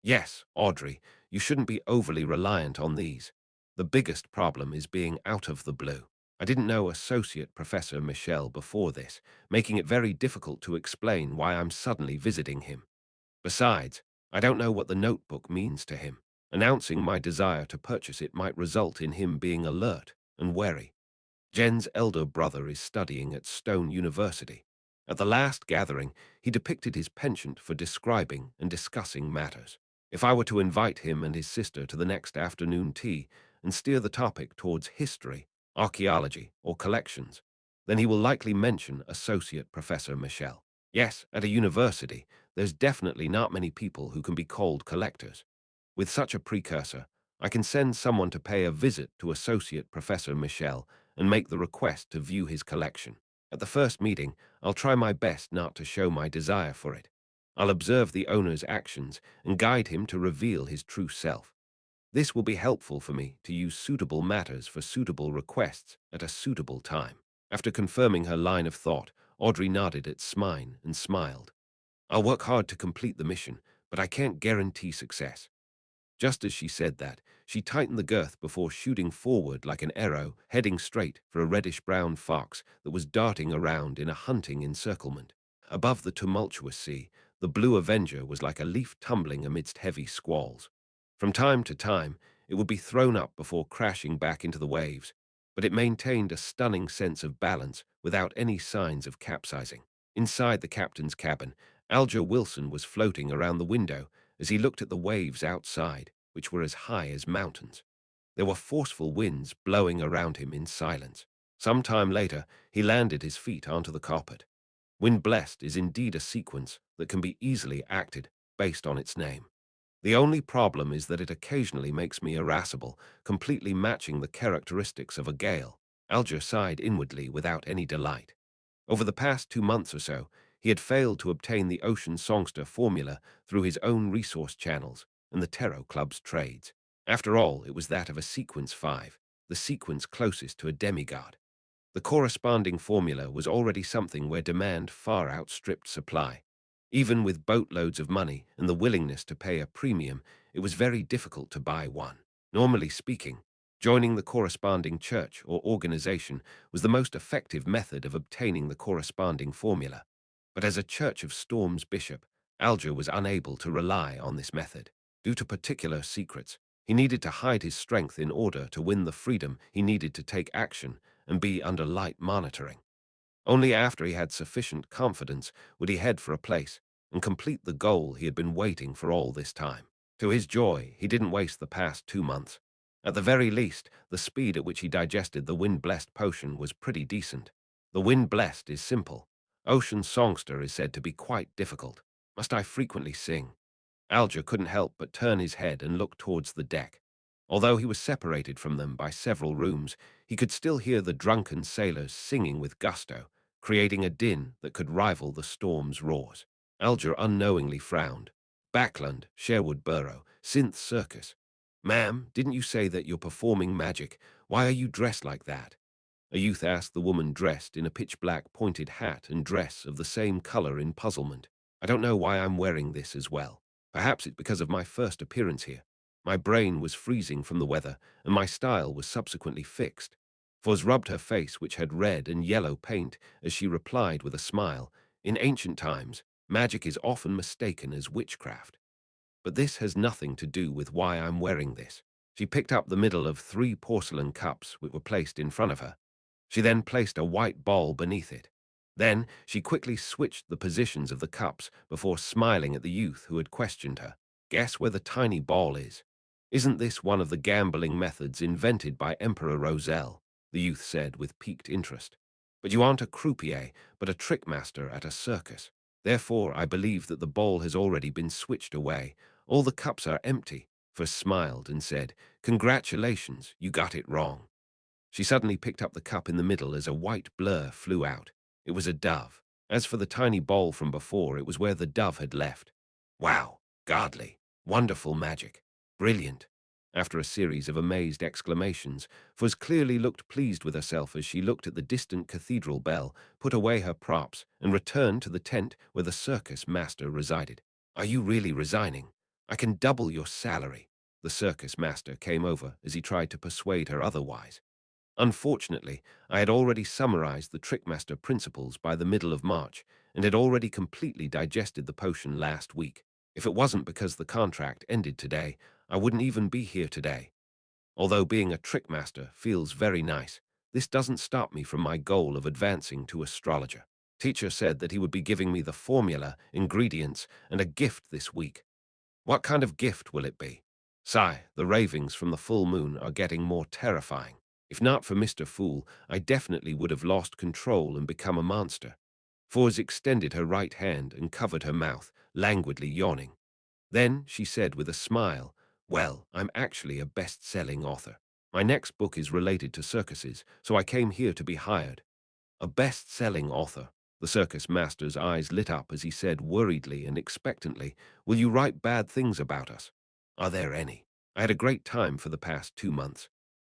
Yes, Audrey, you shouldn't be overly reliant on these. The biggest problem is being out of the blue. I didn't know Associate Professor Michel before this, making it very difficult to explain why I'm suddenly visiting him. Besides, I don't know what the notebook means to him. Announcing my desire to purchase it might result in him being alert and wary. Jen's elder brother is studying at Stone University. At the last gathering, he depicted his penchant for describing and discussing matters. If I were to invite him and his sister to the next afternoon tea and steer the topic towards history, archaeology, or collections, then he will likely mention Associate Professor Michel. Yes, at a university, there's definitely not many people who can be called collectors. With such a precursor, I can send someone to pay a visit to Associate Professor Michel and make the request to view his collection. At the first meeting, I'll try my best not to show my desire for it. I'll observe the owner's actions and guide him to reveal his true self. This will be helpful for me to use suitable matters for suitable requests at a suitable time. After confirming her line of thought, Audrey nodded at Smine and smiled. "I'll work hard to complete the mission, but I can't guarantee success." Just as she said that, she tightened the girth before shooting forward like an arrow, heading straight for a reddish-brown fox that was darting around in a hunting encirclement. Above the tumultuous sea, the blue Avenger was like a leaf tumbling amidst heavy squalls. From time to time, it would be thrown up before crashing back into the waves, but it maintained a stunning sense of balance without any signs of capsizing. Inside the captain's cabin, Alger Wilson was floating around the window as he looked at the waves outside, which were as high as mountains. There were forceful winds blowing around him in silence. Some time later, he landed his feet onto the carpet. Wind Blessed is indeed a sequence that can be easily acted based on its name. The only problem is that it occasionally makes me irascible, completely matching the characteristics of a gale. Alger sighed inwardly without any delight. Over the past 2 months or so, he had failed to obtain the Ocean Songster formula through his own resource channels and the Tarot Club's trades. After all, it was that of a Sequence 5, the sequence closest to a demigod. The corresponding formula was already something where demand far outstripped supply. Even with boatloads of money and the willingness to pay a premium, it was very difficult to buy one. Normally speaking, joining the corresponding church or organization was the most effective method of obtaining the corresponding formula. But as a Church of Storms bishop, Alger was unable to rely on this method. Due to particular secrets, he needed to hide his strength in order to win the freedom he needed to take action and be under light monitoring. Only after he had sufficient confidence would he head for a place and complete the goal he had been waiting for all this time. To his joy, he didn't waste the past 2 months. At the very least, the speed at which he digested the Wind-Blessed potion was pretty decent. The Wind-Blessed is simple. Ocean Songster is said to be quite difficult. Must I frequently sing? Alger couldn't help but turn his head and look towards the deck. Although he was separated from them by several rooms, he could still hear the drunken sailors singing with gusto, creating a din that could rival the storm's roars. Alger unknowingly frowned. Backland, Sherwood Borough, Synth Circus. Ma'am, didn't you say that you're performing magic? Why are you dressed like that? A youth asked the woman dressed in a pitch-black pointed hat and dress of the same color in puzzlement. I don't know why I'm wearing this as well. Perhaps it's because of my first appearance here. My brain was freezing from the weather, and my style was subsequently fixed. Foz rubbed her face, which had red and yellow paint, as she replied with a smile, "In ancient times, magic is often mistaken as witchcraft. But this has nothing to do with why I'm wearing this." She picked up the middle of 3 porcelain cups which were placed in front of her. She then placed a white ball beneath it. Then she quickly switched the positions of the cups before smiling at the youth who had questioned her. "Guess where the tiny ball is?" "Isn't this one of the gambling methods invented by Emperor Roselle?" the youth said with piqued interest. "But you aren't a croupier, but a trickmaster at a circus. Therefore, I believe that the ball has already been switched away. All the cups are empty." First smiled and said, "Congratulations, you got it wrong." She suddenly picked up the cup in the middle as a white blur flew out. It was a dove. As for the tiny ball from before, it was where the dove had left. "Wow, godly, wonderful magic, brilliant." After a series of amazed exclamations, Fuzz clearly looked pleased with herself as she looked at the distant cathedral bell, put away her props, and returned to the tent where the circus master resided. "Are you really resigning? I can double your salary." The circus master came over as he tried to persuade her otherwise. Unfortunately, I had already summarized the Trickmaster principles by the middle of March and had already completely digested the potion last week. If it wasn't because the contract ended today, I wouldn't even be here today. Although being a Trickmaster feels very nice, this doesn't stop me from my goal of advancing to astrologer. Teacher said that he would be giving me the formula, ingredients, and a gift this week. What kind of gift will it be? Sigh, the ravings from the full moon are getting more terrifying. If not for Mr. Fool, I definitely would have lost control and become a monster. Foz extended her right hand and covered her mouth, languidly yawning. Then she said with a smile, "Well, I'm actually a best-selling author. My next book is related to circuses, so I came here to be hired." "A best-selling author." The circus master's eyes lit up as he said worriedly and expectantly, "Will you write bad things about us?" "Are there any? I had a great time for the past 2 months."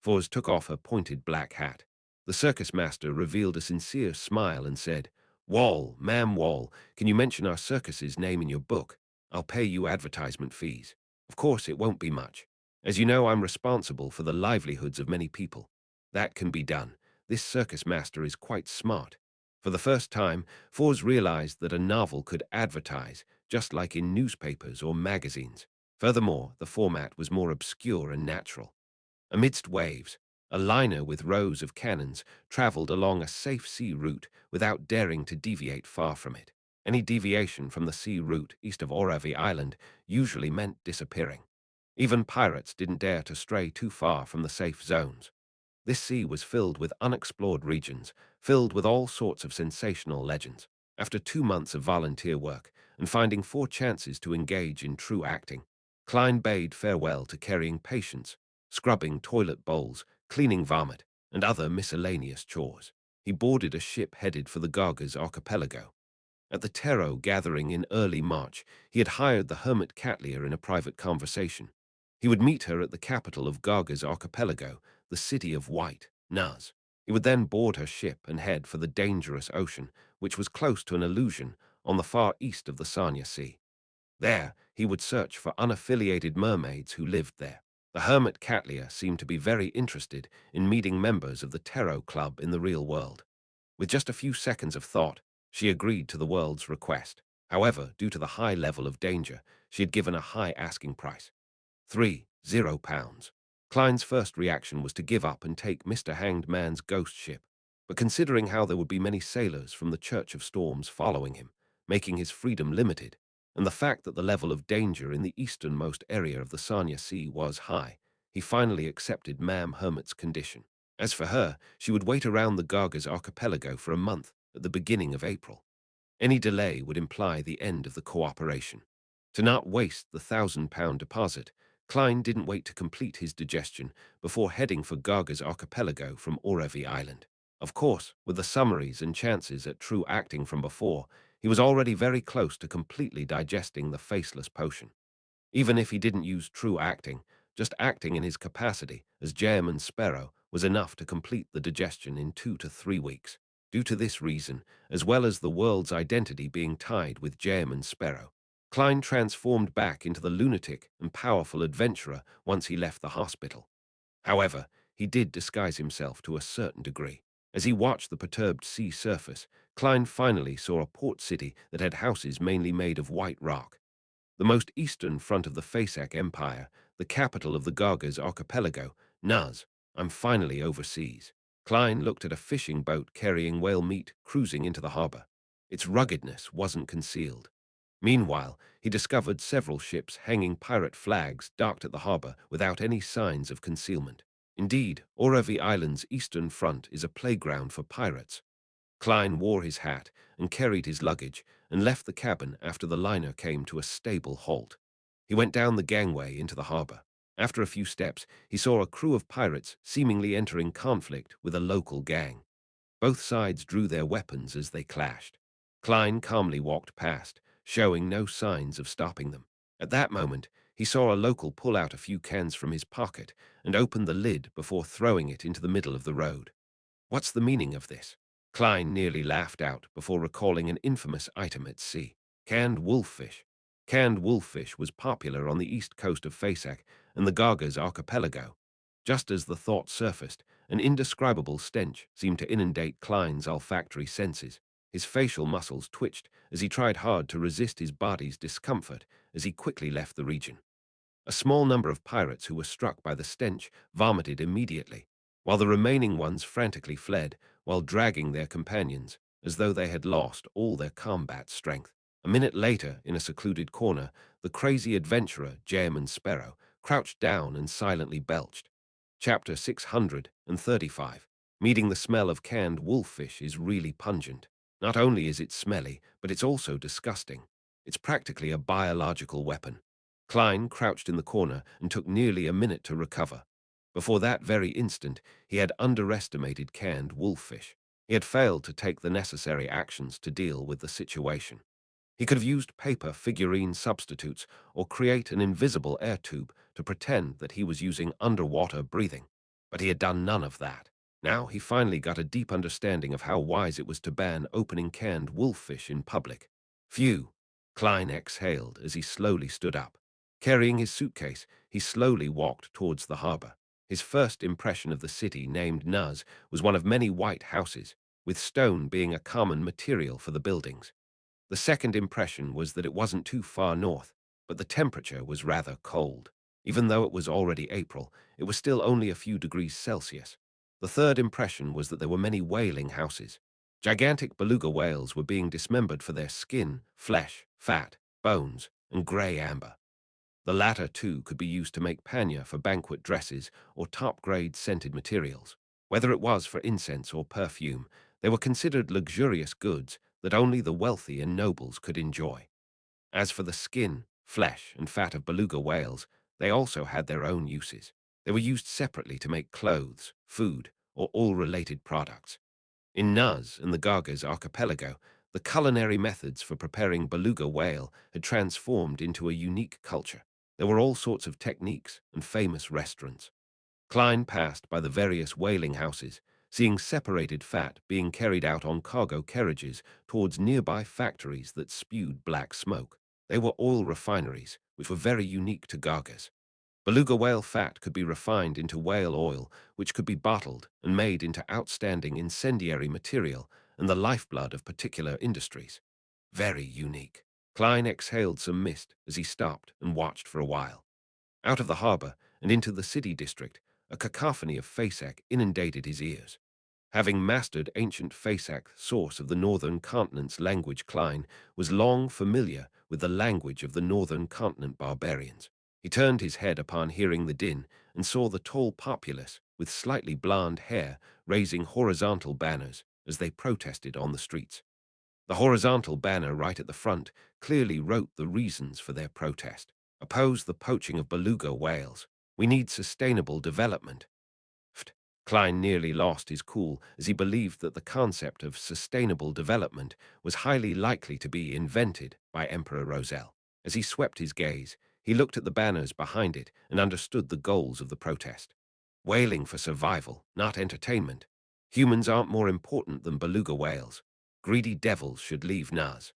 Foz took off her pointed black hat. The circus master revealed a sincere smile and said, "Wall, ma'am Wall, can you mention our circus's name in your book? I'll pay you advertisement fees. Of course, it won't be much. As you know, I'm responsible for the livelihoods of many people. That can be done. This circus master is quite smart." For the first time, Foz realized that a novel could advertise, just like in newspapers or magazines. Furthermore, the format was more obscure and natural. Amidst waves, A liner with rows of cannons traveled along a safe sea route without daring to deviate far from it. Any deviation from the sea route east of Oravi Island usually meant disappearing. Even pirates didn't dare to stray too far from the safe zones. This sea was filled with unexplored regions, filled with all sorts of sensational legends. After 2 months of volunteer work and finding 4 chances to engage in true acting, Klein bade farewell to carrying patients, scrubbing toilet bowls, cleaning vomit, and other miscellaneous chores. He boarded a ship headed for the Garga's archipelago. At the Taro gathering in early March, he had hired the hermit Catlia in a private conversation. He would meet her at the capital of Garga's archipelago, the city of White, Naz. He would then board her ship and head for the dangerous ocean, which was close to an illusion on the far east of the Sanya Sea. There, he would search for unaffiliated mermaids who lived there. The hermit Catlia seemed to be very interested in meeting members of the Taro Club in the real world. With just a few seconds of thought, she agreed to the world's request. However, due to the high level of danger, she had given a high asking price. £30. Klein's first reaction was to give up and take Mr. Hanged Man's ghost ship. But considering how there would be many sailors from the Church of Storms following him, making his freedom limited, and the fact that the level of danger in the easternmost area of the Sanya Sea was high, he finally accepted Ma'am Hermit's condition. As for her, she would wait around the Garga's archipelago for a month at the beginning of April. Any delay would imply the end of the cooperation. To not waste the £1,000 deposit, Klein didn't wait to complete his digestion before heading for Garga's archipelago from Oravi Island. Of course, with the summaries and chances at true acting from before, he was already very close to completely digesting the faceless potion. Even if he didn't use true acting, just acting in his capacity as German Sparrow was enough to complete the digestion in 2 to 3 weeks. Due to this reason, as well as the world's identity being tied with German Sparrow, Klein transformed back into the lunatic and powerful adventurer once he left the hospital. However, he did disguise himself to a certain degree. As he watched the perturbed sea surface, Klein finally saw a port city that had houses mainly made of white rock. The most eastern front of the Fasak Empire, the capital of the Garga's archipelago, Naz. I'm finally overseas. Klein looked at a fishing boat carrying whale meat cruising into the harbor. Its ruggedness wasn't concealed. Meanwhile, he discovered several ships hanging pirate flags docked at the harbor without any signs of concealment. Indeed, Oravi Island's eastern front is a playground for pirates. Klein wore his hat and carried his luggage and left the cabin after the liner came to a stable halt. He went down the gangway into the harbor. After a few steps, he saw a crew of pirates seemingly entering conflict with a local gang. Both sides drew their weapons as they clashed. Klein calmly walked past, showing no signs of stopping them. At that moment, he saw a local pull out a few cans from his pocket and open the lid before throwing it into the middle of the road. What's the meaning of this? Klein nearly laughed out before recalling an infamous item at sea. Canned wolffish. Canned wolffish was popular on the east coast of Fasak and the Garga's archipelago. Just as the thought surfaced, an indescribable stench seemed to inundate Klein's olfactory senses. His facial muscles twitched as he tried hard to resist his body's discomfort as he quickly left the region. A small number of pirates who were struck by the stench vomited immediately, while the remaining ones frantically fled while dragging their companions as though they had lost all their combat strength. A minute later, in a secluded corner, the crazy adventurer, German Sparrow, crouched down and silently belched. Chapter 635. Meeting the smell of canned wolffish is really pungent. Not only is it smelly, but it's also disgusting. It's practically a biological weapon. Klein crouched in the corner and took nearly a minute to recover. Before that very instant, he had underestimated canned wolffish. He had failed to take the necessary actions to deal with the situation. He could have used paper figurine substitutes or create an invisible air tube to pretend that he was using underwater breathing. But he had done none of that. Now he finally got a deep understanding of how wise it was to ban opening canned wolffish in public. Phew! Klein exhaled as he slowly stood up. Carrying his suitcase, he slowly walked towards the harbor. His first impression of the city, named Nuz, was one of many white houses, with stone being a common material for the buildings. The second impression was that it wasn't too far north, but the temperature was rather cold. Even though it was already April, it was still only a few degrees Celsius. The third impression was that there were many whaling houses. Gigantic beluga whales were being dismembered for their skin, flesh, fat, bones, and grey amber. The latter, too, could be used to make paña for banquet dresses or top-grade scented materials. Whether it was for incense or perfume, they were considered luxurious goods that only the wealthy and nobles could enjoy. As for the skin, flesh, and fat of beluga whales, they also had their own uses. They were used separately to make clothes, food, or all related products. In Nuz and the Gargas archipelago, the culinary methods for preparing beluga whale had transformed into a unique culture. There were all sorts of techniques and famous restaurants. Klein passed by the various whaling houses, seeing separated fat being carried out on cargo carriages towards nearby factories that spewed black smoke. They were oil refineries, which were very unique to Gargas. Beluga whale fat could be refined into whale oil, which could be bottled and made into outstanding incendiary material and the lifeblood of particular industries. Very unique. Klein exhaled some mist as he stopped and watched for a while. Out of the harbor and into the city district, a cacophony of Fasak inundated his ears. Having mastered ancient Fasak, source of the northern continent's language, Klein was long familiar with the language of the northern continent barbarians. He turned his head upon hearing the din and saw the tall populace with slightly blonde hair raising horizontal banners as they protested on the streets. The horizontal banner right at the front clearly wrote the reasons for their protest. Oppose the poaching of beluga whales. We need sustainable development. Klein nearly lost his cool as he believed that the concept of sustainable development was highly likely to be invented by Emperor Roselle. As he swept his gaze, he looked at the banners behind it and understood the goals of the protest. Whaling for survival, not entertainment. Humans aren't more important than beluga whales. Greedy devils should leave Naz.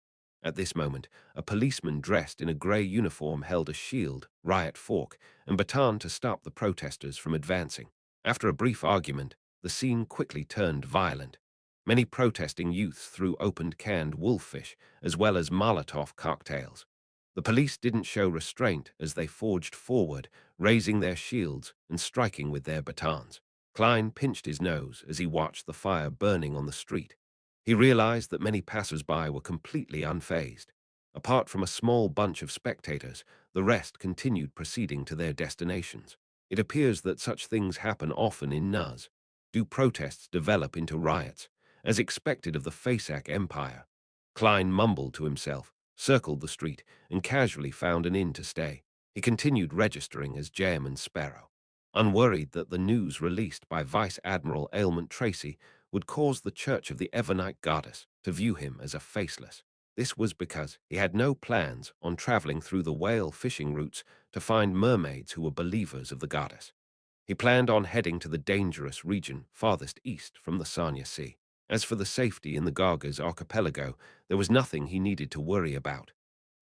At this moment, a policeman dressed in a grey uniform held a shield, riot fork, and baton to stop the protesters from advancing. After a brief argument, the scene quickly turned violent. Many protesting youths threw opened canned wolffish as well as Molotov cocktails. The police didn't show restraint as they forged forward, raising their shields and striking with their batons. Klein pinched his nose as he watched the fire burning on the street. He realized that many passers-by were completely unfazed. Apart from a small bunch of spectators, the rest continued proceeding to their destinations. It appears that such things happen often in Nuz. Do protests develop into riots, as expected of the Fasak Empire? Klein mumbled to himself, circled the street, and casually found an inn to stay. He continued registering as Jem and Sparrow, unworried that the news released by Vice Admiral Ailment Tracy would cause the Church of the Evernite Goddess to view him as a faceless. This was because he had no plans on traveling through the whale fishing routes to find mermaids who were believers of the goddess. He planned on heading to the dangerous region farthest east from the Sanya Sea. As for the safety in the Gargas archipelago, there was nothing he needed to worry about.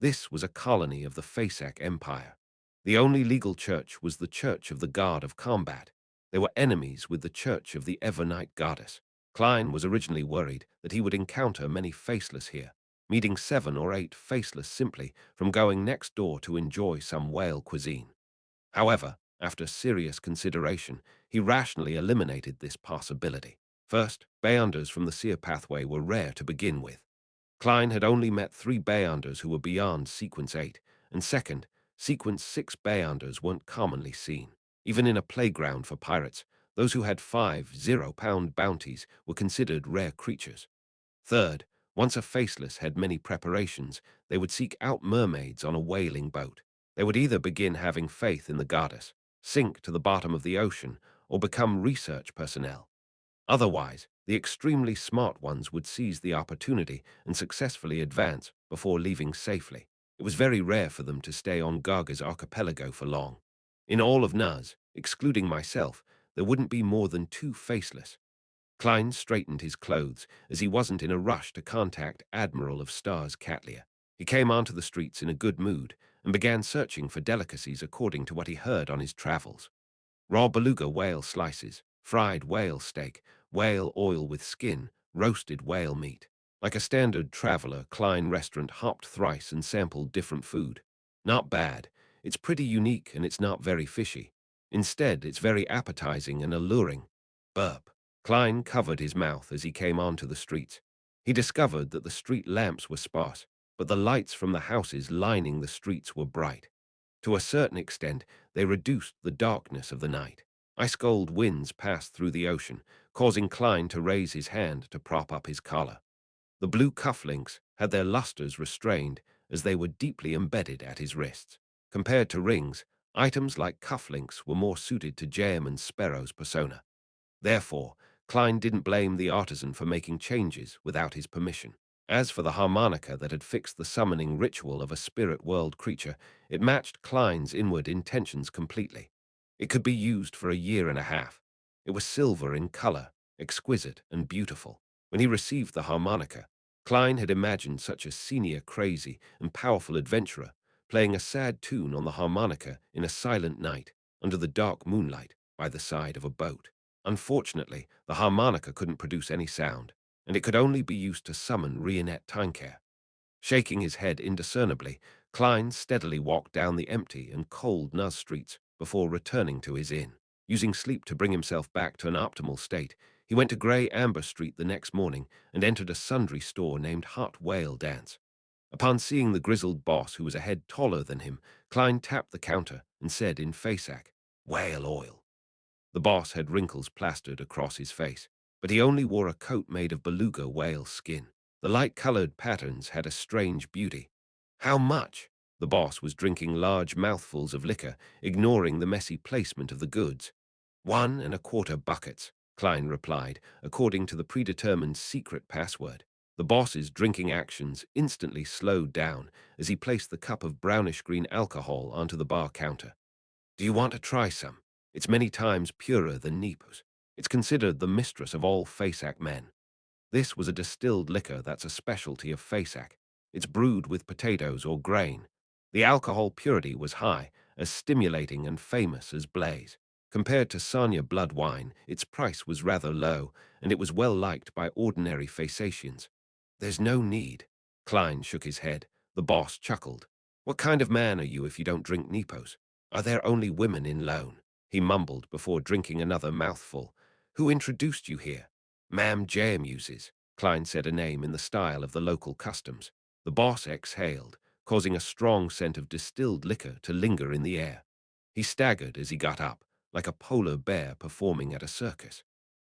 This was a colony of the Fasak Empire. The only legal church was the Church of the God of Combat. They were enemies with the Church of the Evernite Goddess. Klein was originally worried that he would encounter many faceless here, meeting 7 or 8 faceless simply from going next door to enjoy some whale cuisine. However, after serious consideration, he rationally eliminated this possibility. First, bayanders from the seer pathway were rare to begin with. Klein had only met 3 bayanders who were beyond Sequence 8, and second, Sequence 6 bayanders weren't commonly seen. Even in a playground for pirates, those who had 5 zero-pound bounties were considered rare creatures. Third, once a faceless had many preparations, they would seek out mermaids on a whaling boat. They would either begin having faith in the goddess, sink to the bottom of the ocean, or become research personnel. Otherwise, the extremely smart ones would seize the opportunity and successfully advance before leaving safely. It was very rare for them to stay on Garga's archipelago for long. In all of Nuz, excluding myself, there wouldn't be more than 2 faceless. Klein straightened his clothes as he wasn't in a rush to contact Admiral of Stars Catlia. He came onto the streets in a good mood and began searching for delicacies according to what he heard on his travels. Raw beluga whale slices, fried whale steak, whale oil with skin, roasted whale meat. Like a standard traveler, Klein restaurant hopped thrice and sampled different food. Not bad. It's pretty unique and it's not very fishy. Instead, it's very appetizing and alluring. Burp. Klein covered his mouth as he came onto the streets. He discovered that the street lamps were sparse, but the lights from the houses lining the streets were bright. To a certain extent, they reduced the darkness of the night. Ice-cold winds passed through the ocean, causing Klein to raise his hand to prop up his collar. The blue cufflinks had their lusters restrained as they were deeply embedded at his wrists. Compared to rings, items like cufflinks were more suited to Jam and Sparrow's persona. Therefore, Klein didn't blame the artisan for making changes without his permission. As for the harmonica that had fixed the summoning ritual of a spirit world creature, it matched Klein's inward intentions completely. It could be used for a year and a half. It was silver in color, exquisite and beautiful. When he received the harmonica, Klein had imagined such a senior, crazy, and powerful adventurer playing a sad tune on the harmonica in a silent night under the dark moonlight by the side of a boat. Unfortunately, the harmonica couldn't produce any sound, and it could only be used to summon Rionette Tinker. Shaking his head indiscernibly, Klein steadily walked down the empty and cold Nuz streets before returning to his inn. Using sleep to bring himself back to an optimal state, he went to Grey Amber Street the next morning and entered a sundry store named Hot Whale Dance. Upon seeing the grizzled boss, who was a head taller than him, Klein tapped the counter and said in Faceac, "Whale oil." The boss had wrinkles plastered across his face, but he only wore a coat made of beluga whale skin. The light-colored patterns had a strange beauty. "How much?" The boss was drinking large mouthfuls of liquor, ignoring the messy placement of the goods. 1.25 buckets, Klein replied, according to the predetermined secret password. The boss's drinking actions instantly slowed down as he placed the cup of brownish-green alcohol onto the bar counter. "Do you want to try some? It's many times purer than Nepo's. It's considered the mistress of all Faceac men." This was a distilled liquor that's a specialty of Faceac. It's brewed with potatoes or grain. The alcohol purity was high, as stimulating and famous as Blaze. Compared to Sanya blood wine, its price was rather low, and it was well liked by ordinary Faceacians. "There's no need." Klein shook his head. The boss chuckled. "What kind of man are you if you don't drink Nepos? Are there only women in Lone?" He mumbled before drinking another mouthful. "Who introduced you here?" "Ma'am Jam uses." Klein said a name in the style of the local customs. The boss exhaled, causing a strong scent of distilled liquor to linger in the air. He staggered as he got up, like a polar bear performing at a circus.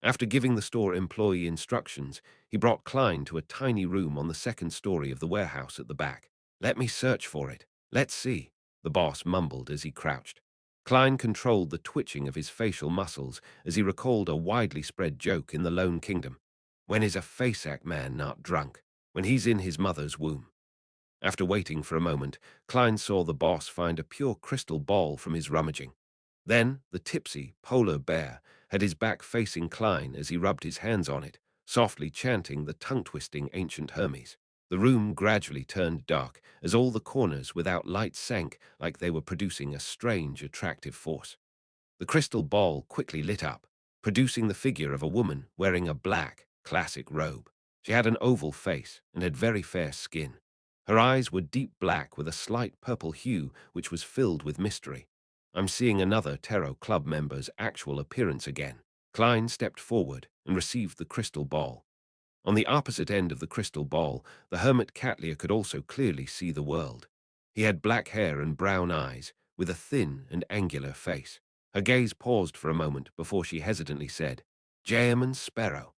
After giving the store employee instructions, he brought Klein to a tiny room on the second story of the warehouse at the back. "Let me search for it. Let's see," the boss mumbled as he crouched. Klein controlled the twitching of his facial muscles as he recalled a widely spread joke in the Lone Kingdom. "When is a Faceac man not drunk? When he's in his mother's womb." After waiting for a moment, Klein saw the boss find a pure crystal ball from his rummaging. Then the tipsy polar bear had his back facing Klein as he rubbed his hands on it, softly chanting the tongue-twisting ancient Hermes. The room gradually turned dark as all the corners without light sank like they were producing a strange, attractive force. The crystal ball quickly lit up, producing the figure of a woman wearing a black, classic robe. She had an oval face and had very fair skin. Her eyes were deep black with a slight purple hue which was filled with mystery. "I'm seeing another Tarot Club member's actual appearance again." Klein stepped forward and received the crystal ball. On the opposite end of the crystal ball, the hermit Catlia could also clearly see the world. He had black hair and brown eyes, with a thin and angular face. Her gaze paused for a moment before she hesitantly said, "Jam and Sparrow."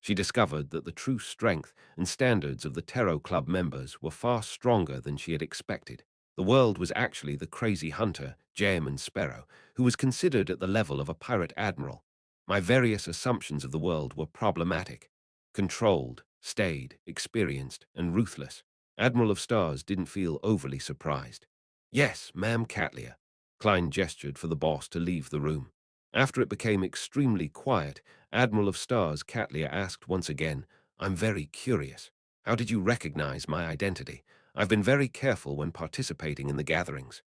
She discovered that the true strength and standards of the Tarot Club members were far stronger than she had expected. The world was actually the crazy hunter, Jam and Sparrow, who was considered at the level of a pirate admiral. My various assumptions of the world were problematic. Controlled, staid, experienced, and ruthless. Admiral of Stars didn't feel overly surprised. "Yes, Ma'am Catlia." Klein gestured for the boss to leave the room. After it became extremely quiet, Admiral of Stars Catlia asked once again, "I'm very curious. How did you recognize my identity? I've been very careful when participating in the gatherings."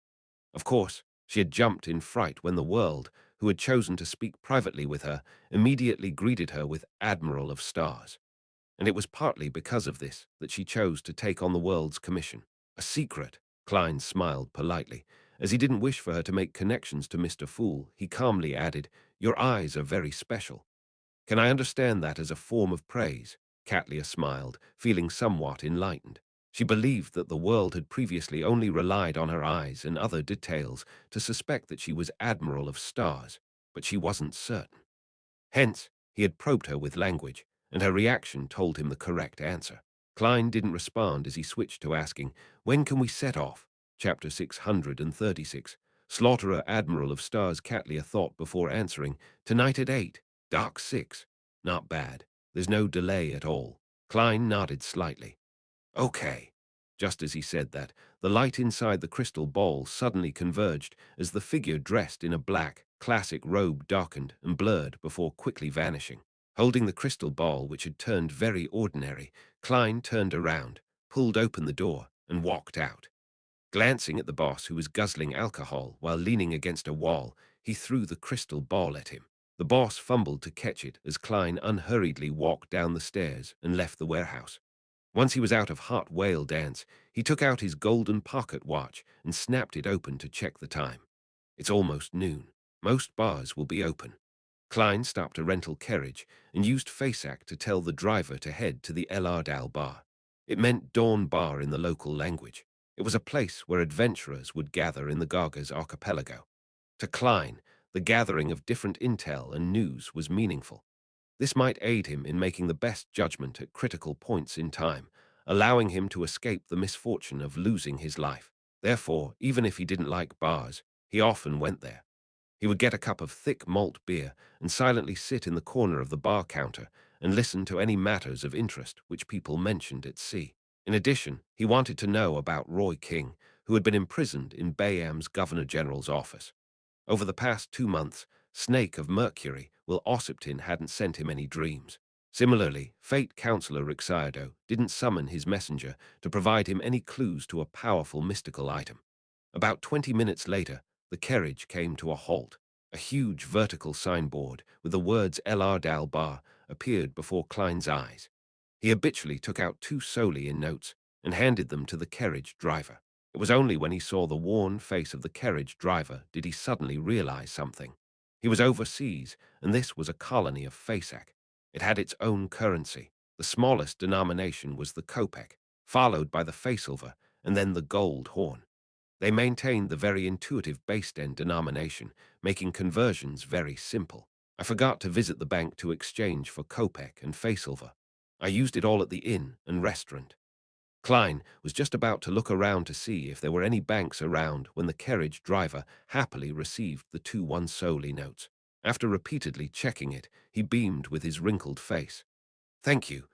Of course, she had jumped in fright when the world, who had chosen to speak privately with her, immediately greeted her with Admiral of Stars. And it was partly because of this that she chose to take on the world's commission. "A secret," Klein smiled politely, As he didn't wish for her to make connections to Mr. Fool, he calmly added, "Your eyes are very special." "Can I understand that as a form of praise?" Catlia smiled, feeling somewhat enlightened. She believed that the world had previously only relied on her eyes and other details to suspect that she was Admiral of Stars, but she wasn't certain. Hence, he had probed her with language, and her reaction told him the correct answer. Klein didn't respond as he switched to asking, "When can we set off?" Chapter 636. Slaughterer Admiral of Stars Catlia thought before answering, "Tonight at 8, dark 6. Not bad. There's no delay at all." Klein nodded slightly. "Okay." Just as he said that, the light inside the crystal ball suddenly converged as the figure dressed in a black, classic robe darkened and blurred before quickly vanishing. Holding the crystal ball, which had turned very ordinary, Klein turned around, pulled open the door, and walked out. Glancing at the boss, who was guzzling alcohol while leaning against a wall, he threw the crystal ball at him. The boss fumbled to catch it as Klein unhurriedly walked down the stairs and left the warehouse. Once he was out of hot whale dance, he took out his golden pocket watch and snapped it open to check the time. It's almost noon. Most bars will be open. Klein stopped a rental carriage and used FASAC to tell the driver to head to the El Ardal bar. It meant Dawn Bar in the local language. It was a place where adventurers would gather in the Gargas archipelago. To Klein, the gathering of different intel and news was meaningful. This might aid him in making the best judgment at critical points in time, allowing him to escape the misfortune of losing his life. Therefore, even if he didn't like bars, he often went there. He would get a cup of thick malt beer and silently sit in the corner of the bar counter and listen to any matters of interest which people mentioned at sea. In addition, he wanted to know about Roy King, who had been imprisoned in Bayam's Governor General's office. Over the past 2 months, Snake of Mercury, Will Ossipton hadn't sent him any dreams. Similarly, Fate Counselor Rixiardo didn't summon his messenger to provide him any clues to a powerful mystical item. About 20 minutes later, the carriage came to a halt. A huge vertical signboard with the words El Ardal Bar appeared before Klein's eyes. He habitually took out 2 soldi in notes and handed them to the carriage driver. It was only when he saw the worn face of the carriage driver did he suddenly realize something. He was overseas, and this was a colony of FASAC. It had its own currency. The smallest denomination was the kopeck, followed by the faysilver, and then the gold horn. They maintained the very intuitive based-end denomination, making conversions very simple. I forgot to visit the bank to exchange for kopeck and faysilver. I used it all at the inn and restaurant. Klein was just about to look around to see if there were any banks around when the carriage driver happily received the 2 1 soldi notes. After repeatedly checking it, he beamed with his wrinkled face. Thank you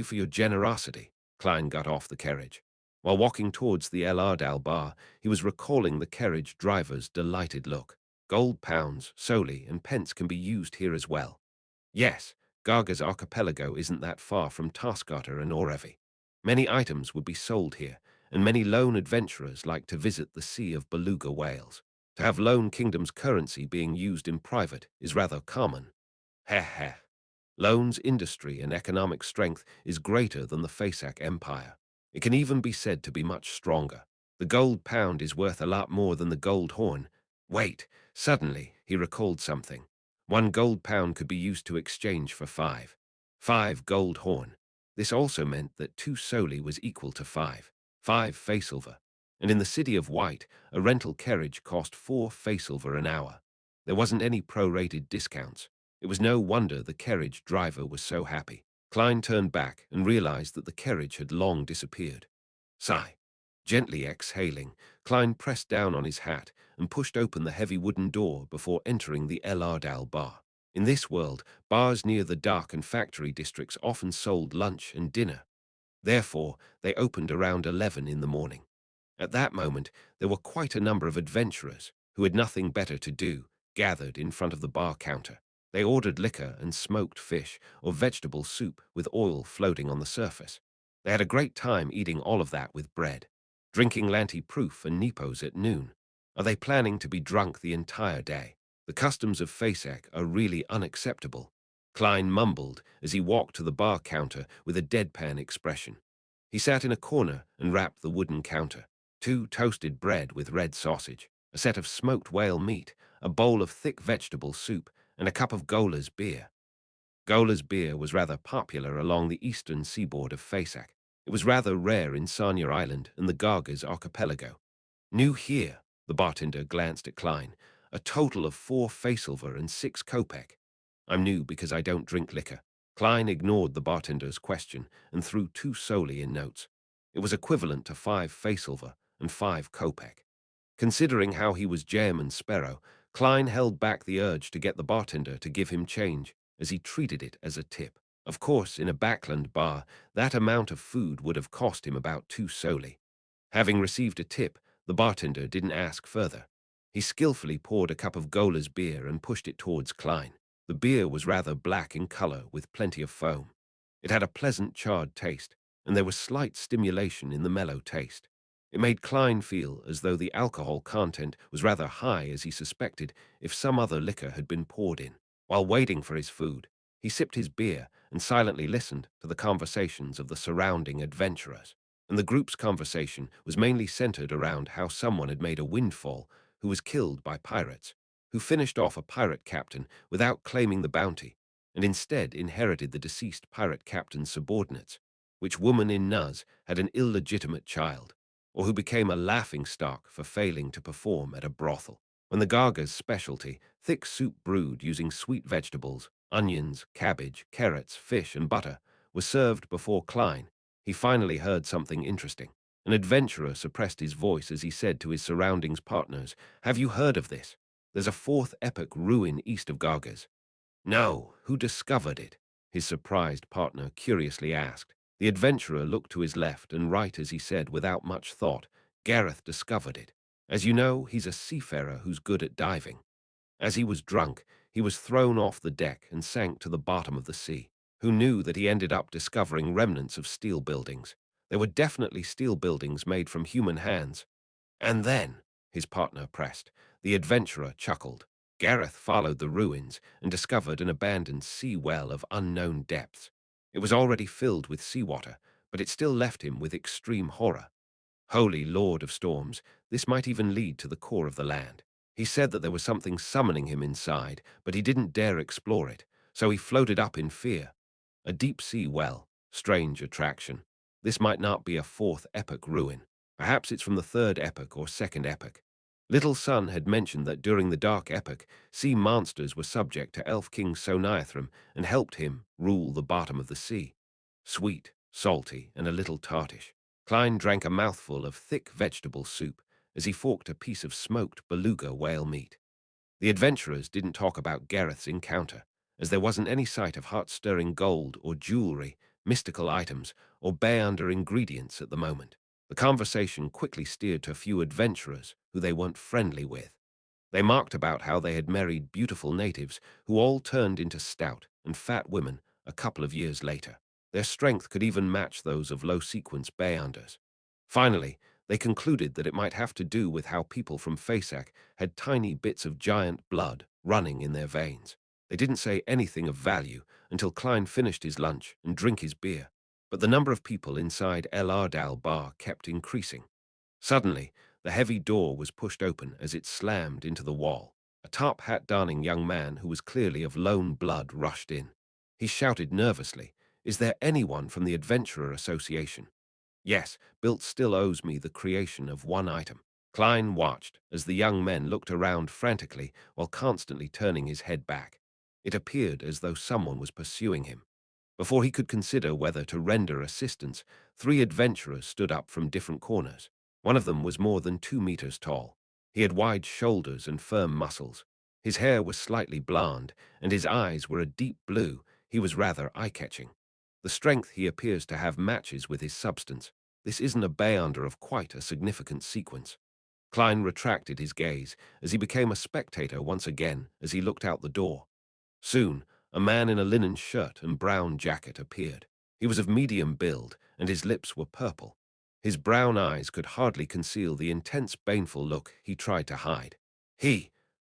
for your generosity." Klein got off the carriage. While walking towards the El Ardal bar, he was recalling the carriage driver's delighted look. "Gold pounds, soldi, and pence can be used here as well." Yes, Garga's archipelago isn't that far from Taskarta and Orevi. Many items would be sold here, and many lone adventurers like to visit the Sea of Beluga whales. To have Lone Kingdom's currency being used in private is rather common. Heh heh. Lone's industry and economic strength is greater than the FASAC Empire. It can even be said to be much stronger. The gold pound is worth a lot more than the gold horn. Wait, suddenly he recalled something. 1 gold pound could be used to exchange for 5. 5 gold horn. This also meant that 2 soldi was equal to 5. 5 faysilver. And in the City of White, a rental carriage cost 4 faysilver an hour. There wasn't any prorated discounts. It was no wonder the carriage driver was so happy. Klein turned back and realized that the carriage had long disappeared. Sigh. Gently exhaling, Klein pressed down on his hat and pushed open the heavy wooden door before entering the El Ardal bar. In this world, bars near the dock and factory districts often sold lunch and dinner. Therefore, they opened around 11 in the morning. At that moment, there were quite a number of adventurers who had nothing better to do, gathered in front of the bar counter. They ordered liquor and smoked fish or vegetable soup with oil floating on the surface. They had a great time eating all of that with bread, drinking Lanty Proof and Nepos at noon. Are they planning to be drunk the entire day? The customs of FASAC are really unacceptable. Klein mumbled as he walked to the bar counter with a deadpan expression. He sat in a corner and rapped the wooden counter. 2 toasted bread with red sausage, a set of smoked whale meat, a bowl of thick vegetable soup, and a cup of Gola's beer. Gola's beer was rather popular along the eastern seaboard of Fasak. It was rather rare in Sanya Island and the Gargas archipelago. New here, the bartender glanced at Klein. A total of 4 Faysilver and 6 Kopek. I'm new because I don't drink liquor. Klein ignored the bartender's question and threw 2 solely in notes. It was equivalent to 5 Faysilver and 5 Kopek. Considering how he was Jem and Sparrow, Klein held back the urge to get the bartender to give him change, as he treated it as a tip. Of course, in a backland bar, that amount of food would have cost him about 2 solely. Having received a tip, the bartender didn't ask further. He skillfully poured a cup of Gola's beer and pushed it towards Klein. The beer was rather black in color with plenty of foam. It had a pleasant charred taste, and there was slight stimulation in the mellow taste. It made Klein feel as though the alcohol content was rather high as he suspected if some other liquor had been poured in. While waiting for his food, he sipped his beer and silently listened to the conversations of the surrounding adventurers. And the group's conversation was mainly centered around how someone had made a windfall who was killed by pirates, who finished off a pirate captain without claiming the bounty, and instead inherited the deceased pirate captain's subordinates, which woman in Nuz had an illegitimate child, or who became a laughingstock for failing to perform at a brothel. When the Garga's specialty, thick soup brewed using sweet vegetables, onions, cabbage, carrots, fish, and butter, was served before Klein, he finally heard something interesting. An adventurer suppressed his voice as he said to his surroundings partners, "Have you heard of this? There's a 4th epoch ruin east of Gargas." "No, who discovered it?" his surprised partner curiously asked. The adventurer looked to his left and right as he said without much thought, "Gareth discovered it. As you know, he's a seafarer who's good at diving. As he was drunk, he was thrown off the deck and sank to the bottom of the sea. Who knew that he ended up discovering remnants of steel buildings? There were definitely steel buildings made from human hands. And then, his partner pressed, the adventurer chuckled. Gareth followed the ruins and discovered an abandoned sea well of unknown depths. It was already filled with seawater, but it still left him with extreme horror. Holy Lord of Storms, this might even lead to the core of the land. He said that there was something summoning him inside, but he didn't dare explore it, so he floated up in fear. A deep-sea well, strange attraction. This might not be a 4th epoch ruin. Perhaps it's from the 3rd epoch or 2nd epoch. Little Sun had mentioned that during the Dark Epoch, sea monsters were subject to Elf King Soniathram and helped him rule the bottom of the sea. Sweet, salty, and a little tartish. Klein drank a mouthful of thick vegetable soup as he forked a piece of smoked beluga whale meat. The adventurers didn't talk about Gareth's encounter, as there wasn't any sight of heart-stirring gold or jewelry, mystical items, or bay-under ingredients at the moment. The conversation quickly steered to a few adventurers who they weren't friendly with. They mocked about how they had married beautiful natives who all turned into stout and fat women a couple of years later. Their strength could even match those of low-sequence bay-unders. Finally, they concluded that it might have to do with how people from Fasak had tiny bits of giant blood running in their veins. They didn't say anything of value until Klein finished his lunch and drank his beer, but the number of people inside El Ardal bar kept increasing. Suddenly, the heavy door was pushed open as it slammed into the wall. A top hat-donning young man who was clearly of lone blood rushed in. He shouted nervously, "Is there anyone from the Adventurer Association?" "Yes, Bilt still owes me the creation of one item." Klein watched as the young men looked around frantically while constantly turning his head back. It appeared as though someone was pursuing him. Before he could consider whether to render assistance, 3 adventurers stood up from different corners. One of them was more than 2 meters tall. He had wide shoulders and firm muscles. His hair was slightly blonde, and his eyes were a deep blue. He was rather eye-catching. The strength he appears to have matches with his substance. This isn't a Beyonder of quite a significant sequence. Klein retracted his gaze as he became a spectator once again as he looked out the door. Soon, a man in a linen shirt and brown jacket appeared. He was of medium build, and his lips were purple. His brown eyes could hardly conceal the intense, baneful look he tried to hide.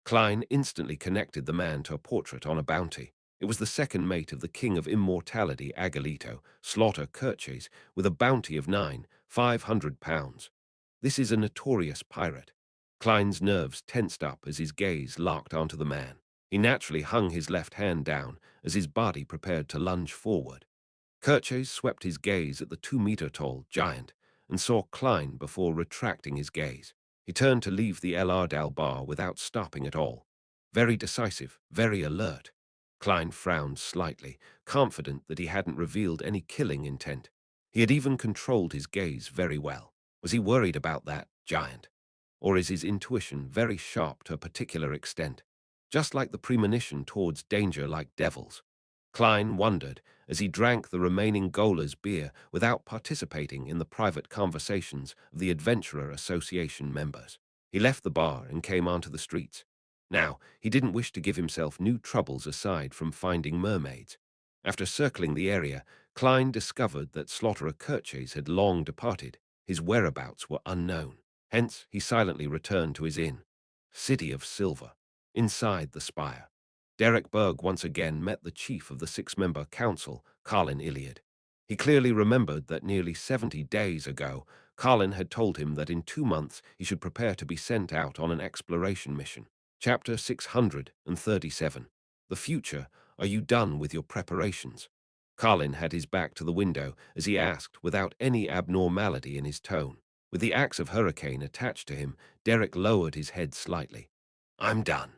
Klein instantly connected the man to a portrait on a bounty. It was the second mate of the King of Immortality, Agalito, Slaughter Kirches, with a bounty of £9,500. This is a notorious pirate. Klein's nerves tensed up as his gaze locked onto the man. He naturally hung his left hand down as his body prepared to lunge forward. Kirches swept his gaze at the 2-meter-tall giant and saw Klein before retracting his gaze. He turned to leave the El Ardal bar without stopping at all. Very decisive, very alert. Klein frowned slightly, confident that he hadn't revealed any killing intent. He had even controlled his gaze very well. Was he worried about that giant? Or is his intuition very sharp to a particular extent, just like the premonition towards danger like devils? Klein wondered as he drank the remaining Goler's beer without participating in the private conversations of the Adventurer Association members. He left the bar and came onto the streets. Now, he didn't wish to give himself new troubles aside from finding mermaids. After circling the area, Klein discovered that Slaughterer Kirches had long departed. His whereabouts were unknown. Hence, he silently returned to his inn. City of Silver. Inside the spire, Derek Berg once again met the chief of the 6-member council, Carlin Iliad. He clearly remembered that nearly 70 days ago, Carlin had told him that in 2 months he should prepare to be sent out on an exploration mission. Chapter 637. The Future. Are you done with your preparations? Carlin had his back to the window as he asked without any abnormality in his tone. With the axe of Hurricane attached to him, Derek lowered his head slightly. I'm done.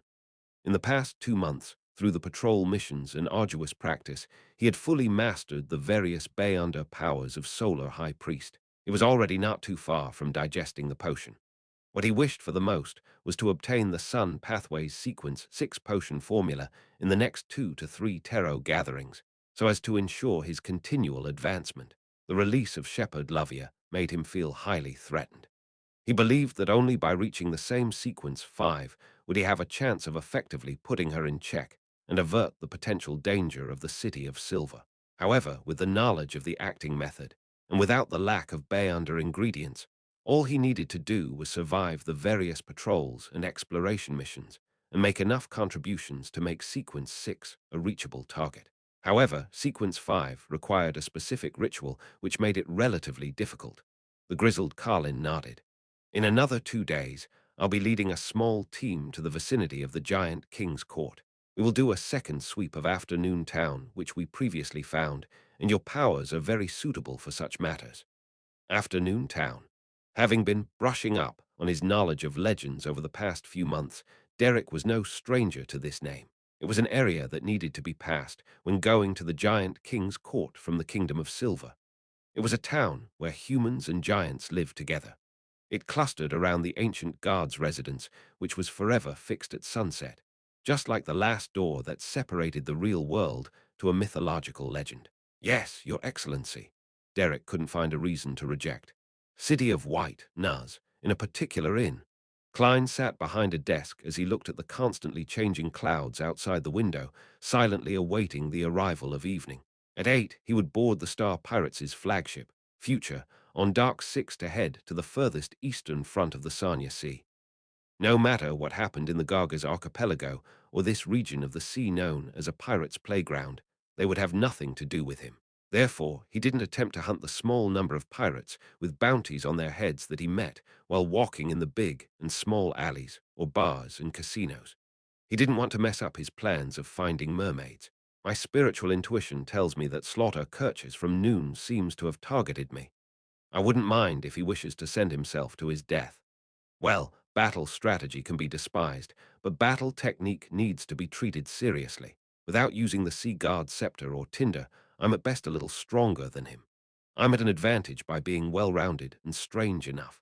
In the past 2 months, through the patrol missions and arduous practice, he had fully mastered the various Beyonder powers of Solar High Priest. He was already not too far from digesting the potion. What he wished for the most was to obtain the Sun Pathways Sequence 6 potion formula in the next 2 to 3 tarot gatherings, so as to ensure his continual advancement. The release of Shepherd Lovia made him feel highly threatened. He believed that only by reaching the same sequence 5 would he have a chance of effectively putting her in check and avert the potential danger of the City of Silver. However, with the knowledge of the acting method, and without the lack of Beyonder ingredients, all he needed to do was survive the various patrols and exploration missions and make enough contributions to make Sequence 6 a reachable target. However, Sequence 5 required a specific ritual which made it relatively difficult. The grizzled Carlin nodded. In another 2 days, I'll be leading a small team to the vicinity of the giant King's Court. We will do a second sweep of Afternoon Town, which we previously found, and your powers are very suitable for such matters. Afternoon Town. Having been brushing up on his knowledge of legends over the past few months, Derek was no stranger to this name. It was an area that needed to be passed when going to the giant King's Court from the Kingdom of Silver. It was a town where humans and giants lived together. It clustered around the ancient guard's residence, which was forever fixed at sunset, just like the last door that separated the real world to a mythological legend. Yes, Your Excellency. Derek couldn't find a reason to reject. City of White, Nuz, in a particular inn. Klein sat behind a desk as he looked at the constantly changing clouds outside the window, silently awaiting the arrival of evening. At 8, he would board the Star Pirates' flagship, Future, on Dock 6 to head to the furthest eastern front of the Sanya Sea. No matter what happened in the Garga's archipelago or this region of the sea known as a pirate's playground, they would have nothing to do with him. Therefore, he didn't attempt to hunt the small number of pirates with bounties on their heads that he met while walking in the big and small alleys or bars and casinos. He didn't want to mess up his plans of finding mermaids. My spiritual intuition tells me that Slaughter Kirches from Noon seems to have targeted me. I wouldn't mind if he wishes to send himself to his death. Well, battle strategy can be despised, but battle technique needs to be treated seriously. Without using the Sea Guard scepter or tinder, I'm at best a little stronger than him. I'm at an advantage by being well-rounded and strange enough.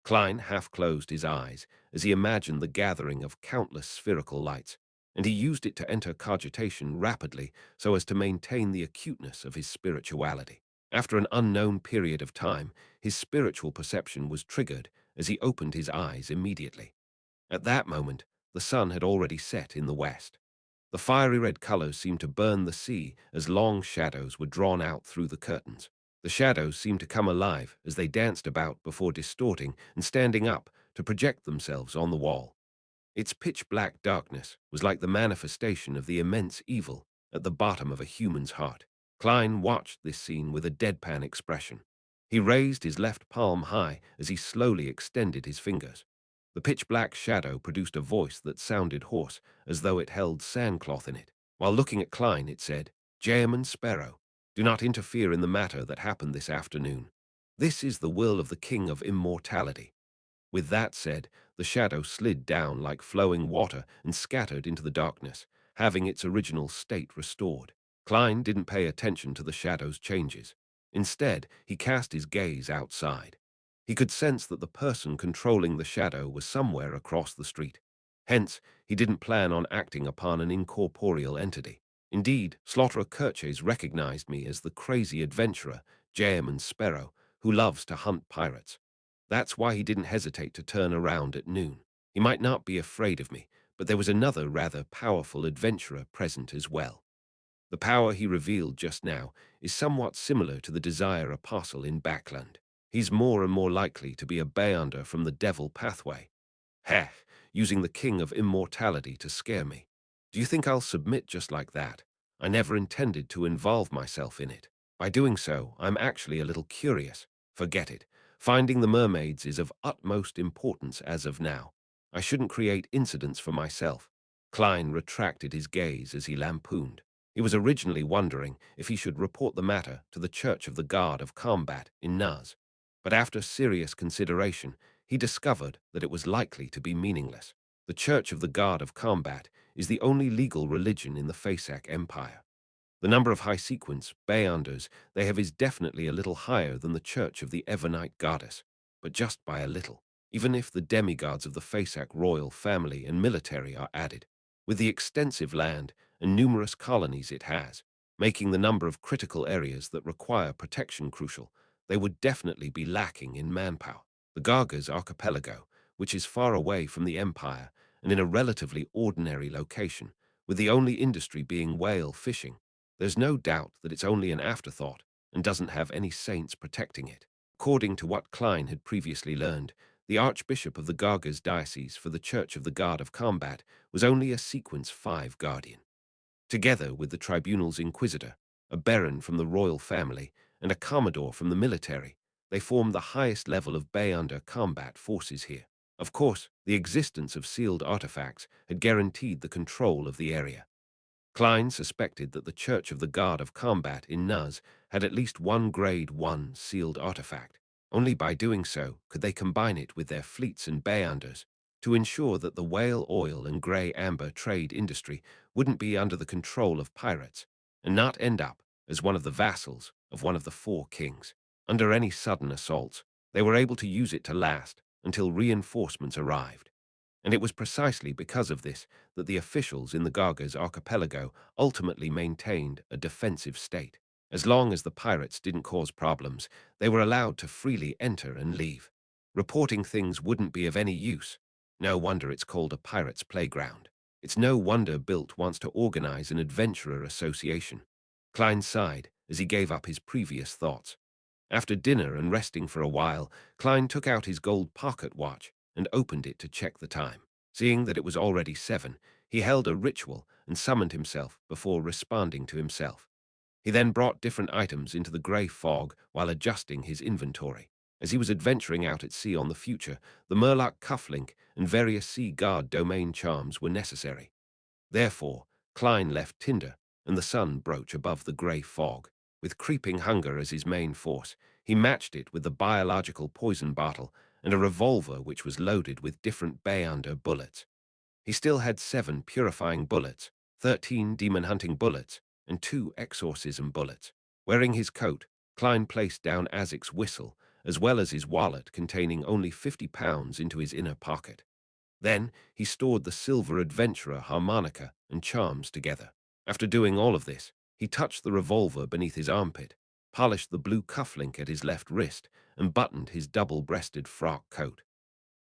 Klein half-closed his eyes as he imagined the gathering of countless spherical lights, and he used it to enter cogitation rapidly so as to maintain the acuteness of his spirituality. After an unknown period of time, his spiritual perception was triggered as he opened his eyes immediately. At that moment, the sun had already set in the west. The fiery red colors seemed to burn the sea as long shadows were drawn out through the curtains. The shadows seemed to come alive as they danced about before distorting and standing up to project themselves on the wall. Its pitch-black darkness was like the manifestation of the immense evil at the bottom of a human's heart. Klein watched this scene with a deadpan expression. He raised his left palm high as he slowly extended his fingers. The pitch-black shadow produced a voice that sounded hoarse, as though it held sandcloth in it. While looking at Klein, it said, "Jayman Sparrow, do not interfere in the matter that happened this afternoon. This is the will of the King of Immortality." With that said, the shadow slid down like flowing water and scattered into the darkness, having its original state restored. Klein didn't pay attention to the shadow's changes. Instead, he cast his gaze outside. He could sense that the person controlling the shadow was somewhere across the street. Hence, he didn't plan on acting upon an incorporeal entity. Indeed, Slaughterer Kirches recognized me as the crazy adventurer, Jayman Sparrow, who loves to hunt pirates. That's why he didn't hesitate to turn around at noon. He might not be afraid of me, but there was another rather powerful adventurer present as well. The power he revealed just now is somewhat similar to the Desire Apostle in Backland. He's more and more likely to be a beyonder from the Devil pathway. Heh, using the King of Immortality to scare me. Do you think I'll submit just like that? I never intended to involve myself in it. By doing so, I'm actually a little curious. Forget it. Finding the mermaids is of utmost importance as of now. I shouldn't create incidents for myself. Klein retracted his gaze as he lampooned. He was originally wondering if he should report the matter to the Church of the God of Combat in Nuz. But after serious consideration, he discovered that it was likely to be meaningless. The Church of the God of Combat is the only legal religion in the Fasak Empire. The number of high-sequence Beyonders they have is definitely a little higher than the Church of the Evernite Goddess, but just by a little, even if the demigods of the Fasak royal family and military are added. With the extensive land and numerous colonies it has, making the number of critical areas that require protection crucial, they would definitely be lacking in manpower. The Gargas archipelago, which is far away from the empire and in a relatively ordinary location, with the only industry being whale fishing, there's no doubt that it's only an afterthought and doesn't have any saints protecting it. According to what Klein had previously learned, the Archbishop of the Gargas Diocese for the Church of the God of Combat was only a Sequence 5 guardian. Together with the tribunal's inquisitor, a baron from the royal family, and a commodore from the military, they formed the highest level of Beyonder combat forces here. Of course, the existence of sealed artifacts had guaranteed the control of the area. Klein suspected that the Church of the God of Combat in Nuz had at least one Grade 1 sealed artifact. Only by doing so could they combine it with their fleets and Beyonders to ensure that the whale oil and grey amber trade industry wouldn't be under the control of pirates and not end up as one of the vassals of one of the four kings. Under any sudden assaults, they were able to use it to last until reinforcements arrived. And it was precisely because of this that the officials in the Gargas archipelago ultimately maintained a defensive state. As long as the pirates didn't cause problems, they were allowed to freely enter and leave. Reporting things wouldn't be of any use. No wonder it's called a pirate's playground. It's no wonder Bilt wants to organize an adventurer association. Klein sighed as he gave up his previous thoughts. After dinner and resting for a while, Klein took out his gold pocket watch and opened it to check the time. Seeing that it was already 7, he held a ritual and summoned himself before responding to himself. He then brought different items into the grey fog while adjusting his inventory. As he was adventuring out at sea on the future, the Murloc cufflink and various sea guard domain charms were necessary. Therefore, Klein left tinder and the sun brooch above the grey fog. With creeping hunger as his main force, he matched it with the biological poison bottle and a revolver which was loaded with different Beyonder bullets. He still had 7 purifying bullets, 13 demon-hunting bullets, and 2 exorcism bullets. Wearing his coat, Klein placed down Azic's whistle, as well as his wallet containing only 50 pounds into his inner pocket. Then he stored the silver adventurer harmonica and charms together. After doing all of this, he touched the revolver beneath his armpit, polished the blue cufflink at his left wrist, and buttoned his double-breasted frock coat.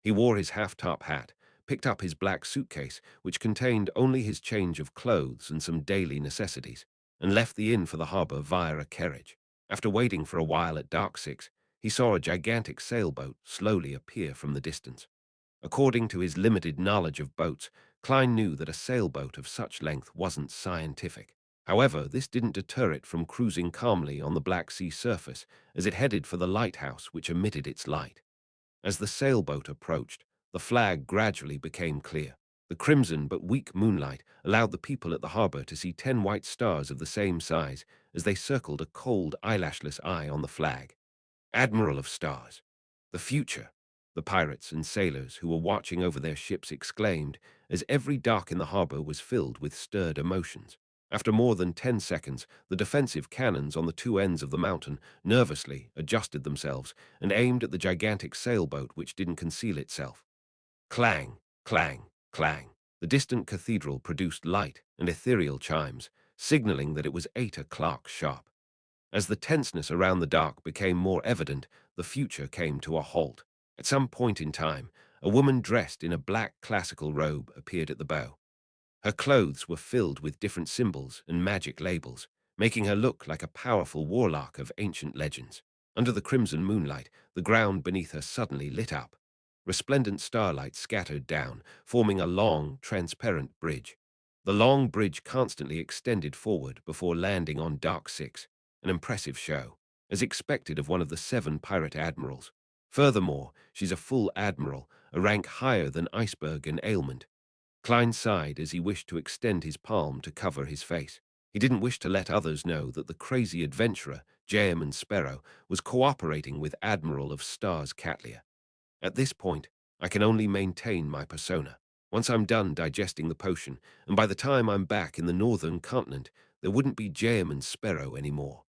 He wore his half-top hat, picked up his black suitcase, which contained only his change of clothes and some daily necessities, and left the inn for the harbor via a carriage. After waiting for a while at Dock 6, he saw a gigantic sailboat slowly appear from the distance. According to his limited knowledge of boats, Klein knew that a sailboat of such length wasn't scientific. However, this didn't deter it from cruising calmly on the Black Sea surface as it headed for the lighthouse which emitted its light. As the sailboat approached, the flag gradually became clear. The crimson but weak moonlight allowed the people at the harbor to see 10 white stars of the same size as they circled a cold, eyelashless eye on the flag. Admiral of Stars. The future, the pirates and sailors who were watching over their ships exclaimed as every dock in the harbor was filled with stirred emotions. After more than 10 seconds, the defensive cannons on the two ends of the mountain nervously adjusted themselves and aimed at the gigantic sailboat which didn't conceal itself. Clang, clang, clang. The distant cathedral produced light and ethereal chimes, signaling that it was 8 o'clock sharp. As the tenseness around the dock became more evident, the future came to a halt. At some point in time, a woman dressed in a black classical robe appeared at the bow. Her clothes were filled with different symbols and magic labels, making her look like a powerful warlock of ancient legends. Under the crimson moonlight, the ground beneath her suddenly lit up. Resplendent starlight scattered down, forming a long, transparent bridge. The long bridge constantly extended forward before landing on Dock 6, an impressive show, as expected of one of the 7 pirate admirals. Furthermore, she's a full admiral, a rank higher than Iceberg and Ailment. Klein sighed as he wished to extend his palm to cover his face. He didn't wish to let others know that the crazy adventurer, and Sparrow, was cooperating with Admiral of Stars Catlia. At this point, I can only maintain my persona. Once I'm done digesting the potion, and by the time I'm back in the northern continent, there wouldn't be and Sparrow anymore.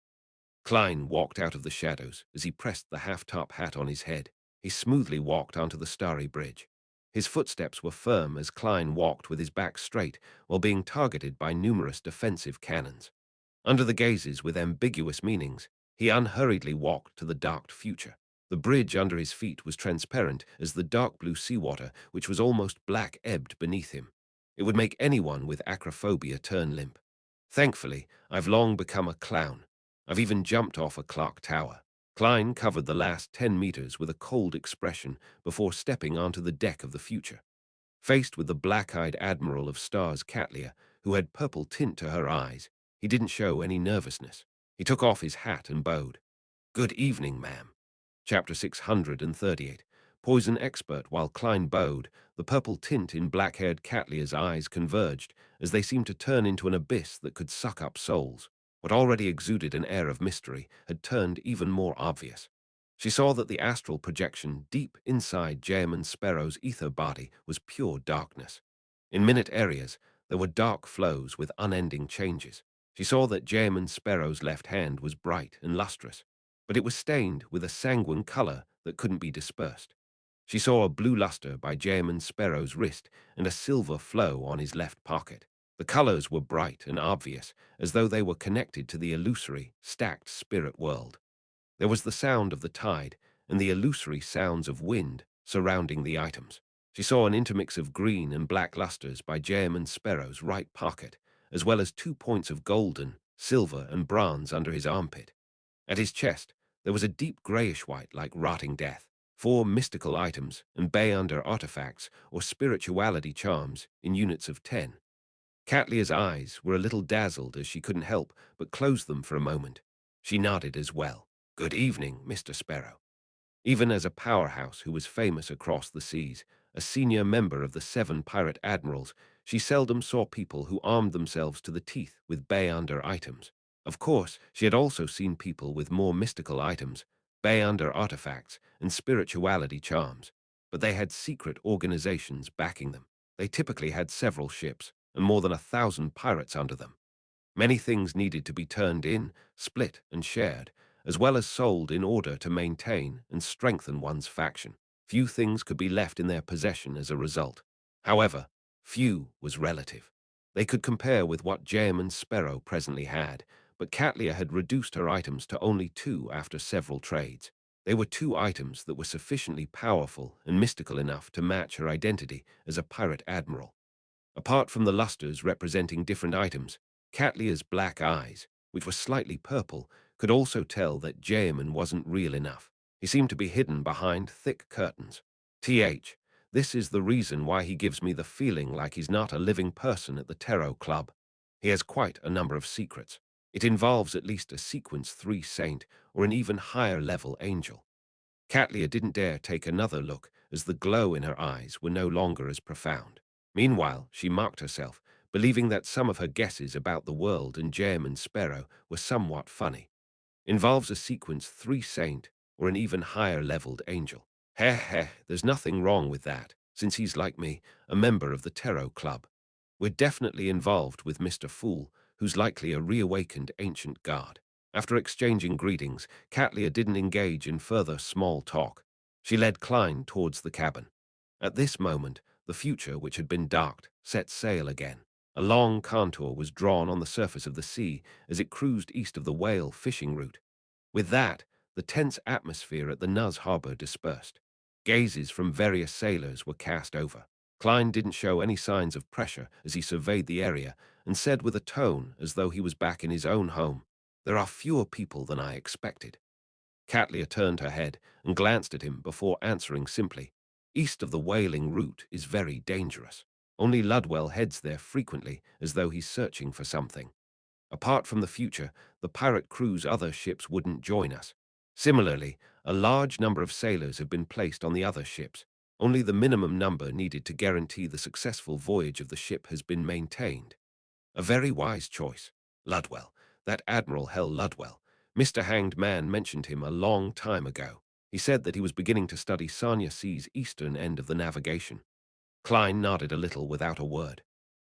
Klein walked out of the shadows as he pressed the half-top hat on his head. He smoothly walked onto the starry bridge. His footsteps were firm as Klein walked with his back straight while being targeted by numerous defensive cannons. Under the gazes with ambiguous meanings, he unhurriedly walked to the dark future. The bridge under his feet was transparent as the dark blue seawater, which was almost black, ebbed beneath him. It would make anyone with acrophobia turn limp. Thankfully, I've long become a clown. I've even jumped off a clock tower. Klein covered the last 10 meters with a cold expression before stepping onto the deck of the future. Faced with the black-eyed Admiral of Stars Catlia, who had purple tint to her eyes, he didn't show any nervousness. He took off his hat and bowed. "Good evening, ma'am." Chapter 638. Poison expert. While Klein bowed, the purple tint in black-haired Catlia's eyes converged as they seemed to turn into an abyss that could suck up souls. What already exuded an air of mystery had turned even more obvious. She saw that the astral projection deep inside and Sparrow's ether body was pure darkness. In minute areas, there were dark flows with unending changes. She saw that and Sparrow's left hand was bright and lustrous, but it was stained with a sanguine color that couldn't be dispersed. She saw a blue luster by and Sparrow's wrist and a silver flow on his left pocket. The colors were bright and obvious, as though they were connected to the illusory, stacked spirit world. There was the sound of the tide and the illusory sounds of wind surrounding the items. She saw an intermix of green and black lusters by and Sparrow's right pocket, as well as 2 points of golden, silver, and bronze under his armpit. At his chest, there was a deep grayish-white like rotting death, 4 mystical items and bay-under artifacts or spirituality charms in units of 10. Catlia's eyes were a little dazzled as she couldn't help but close them for a moment. She nodded as well. "Good evening, Mr. Sparrow." Even as a powerhouse who was famous across the seas, a senior member of the 7 pirate admirals, she seldom saw people who armed themselves to the teeth with bay-under items. Of course, she had also seen people with more mystical items, bay-under artifacts, and spirituality charms, but they had secret organizations backing them. They typically had several ships and more than 1,000 pirates under them. Many things needed to be turned in, split, and shared, as well as sold in order to maintain and strengthen one's faction. Few things could be left in their possession as a result. However, few was relative. They could compare with what and Sparrow presently had, but Catlia had reduced her items to only 2 after several trades. They were 2 items that were sufficiently powerful and mystical enough to match her identity as a pirate admiral. Apart from the lusters representing different items, Catlia's black eyes, which were slightly purple, could also tell that Jaeman wasn't real enough. He seemed to be hidden behind thick curtains. This is the reason why he gives me the feeling like he's not a living person at the Tarot Club. He has quite a number of secrets. It involves at least a Sequence 3 saint or an even higher level angel. Catlia didn't dare take another look as the glow in her eyes were no longer as profound. Meanwhile, she mocked herself, believing that some of her guesses about the world and Jem and Sparrow were somewhat funny. Involves a sequence 3 saint or an even higher-leveled angel. Heh heh, there's nothing wrong with that, since he's like me, a member of the Tarot Club. We're definitely involved with Mr. Fool, who's likely a reawakened ancient god. After exchanging greetings, Catlia didn't engage in further small talk. She led Klein towards the cabin. At this moment, the future, which had been docked, set sail again. A long contour was drawn on the surface of the sea as it cruised east of the whale fishing route. With that, the tense atmosphere at the Nuz harbor dispersed. Gazes from various sailors were cast over. Klein didn't show any signs of pressure as he surveyed the area and said with a tone as though he was back in his own home, "There are fewer people than I expected." Catlia turned her head and glanced at him before answering simply, "East of the whaling route is very dangerous. Only Ludwell heads there frequently as though he's searching for something. Apart from the future, the pirate crew's other ships wouldn't join us. Similarly, a large number of sailors have been placed on the other ships. Only the minimum number needed to guarantee the successful voyage of the ship has been maintained. A very wise choice. Ludwell, that Admiral Hell Ludwell. Mr. Hanged Man mentioned him a long time ago. He said that he was beginning to study Sanya Sea's eastern end of the navigation." Klein nodded a little without a word.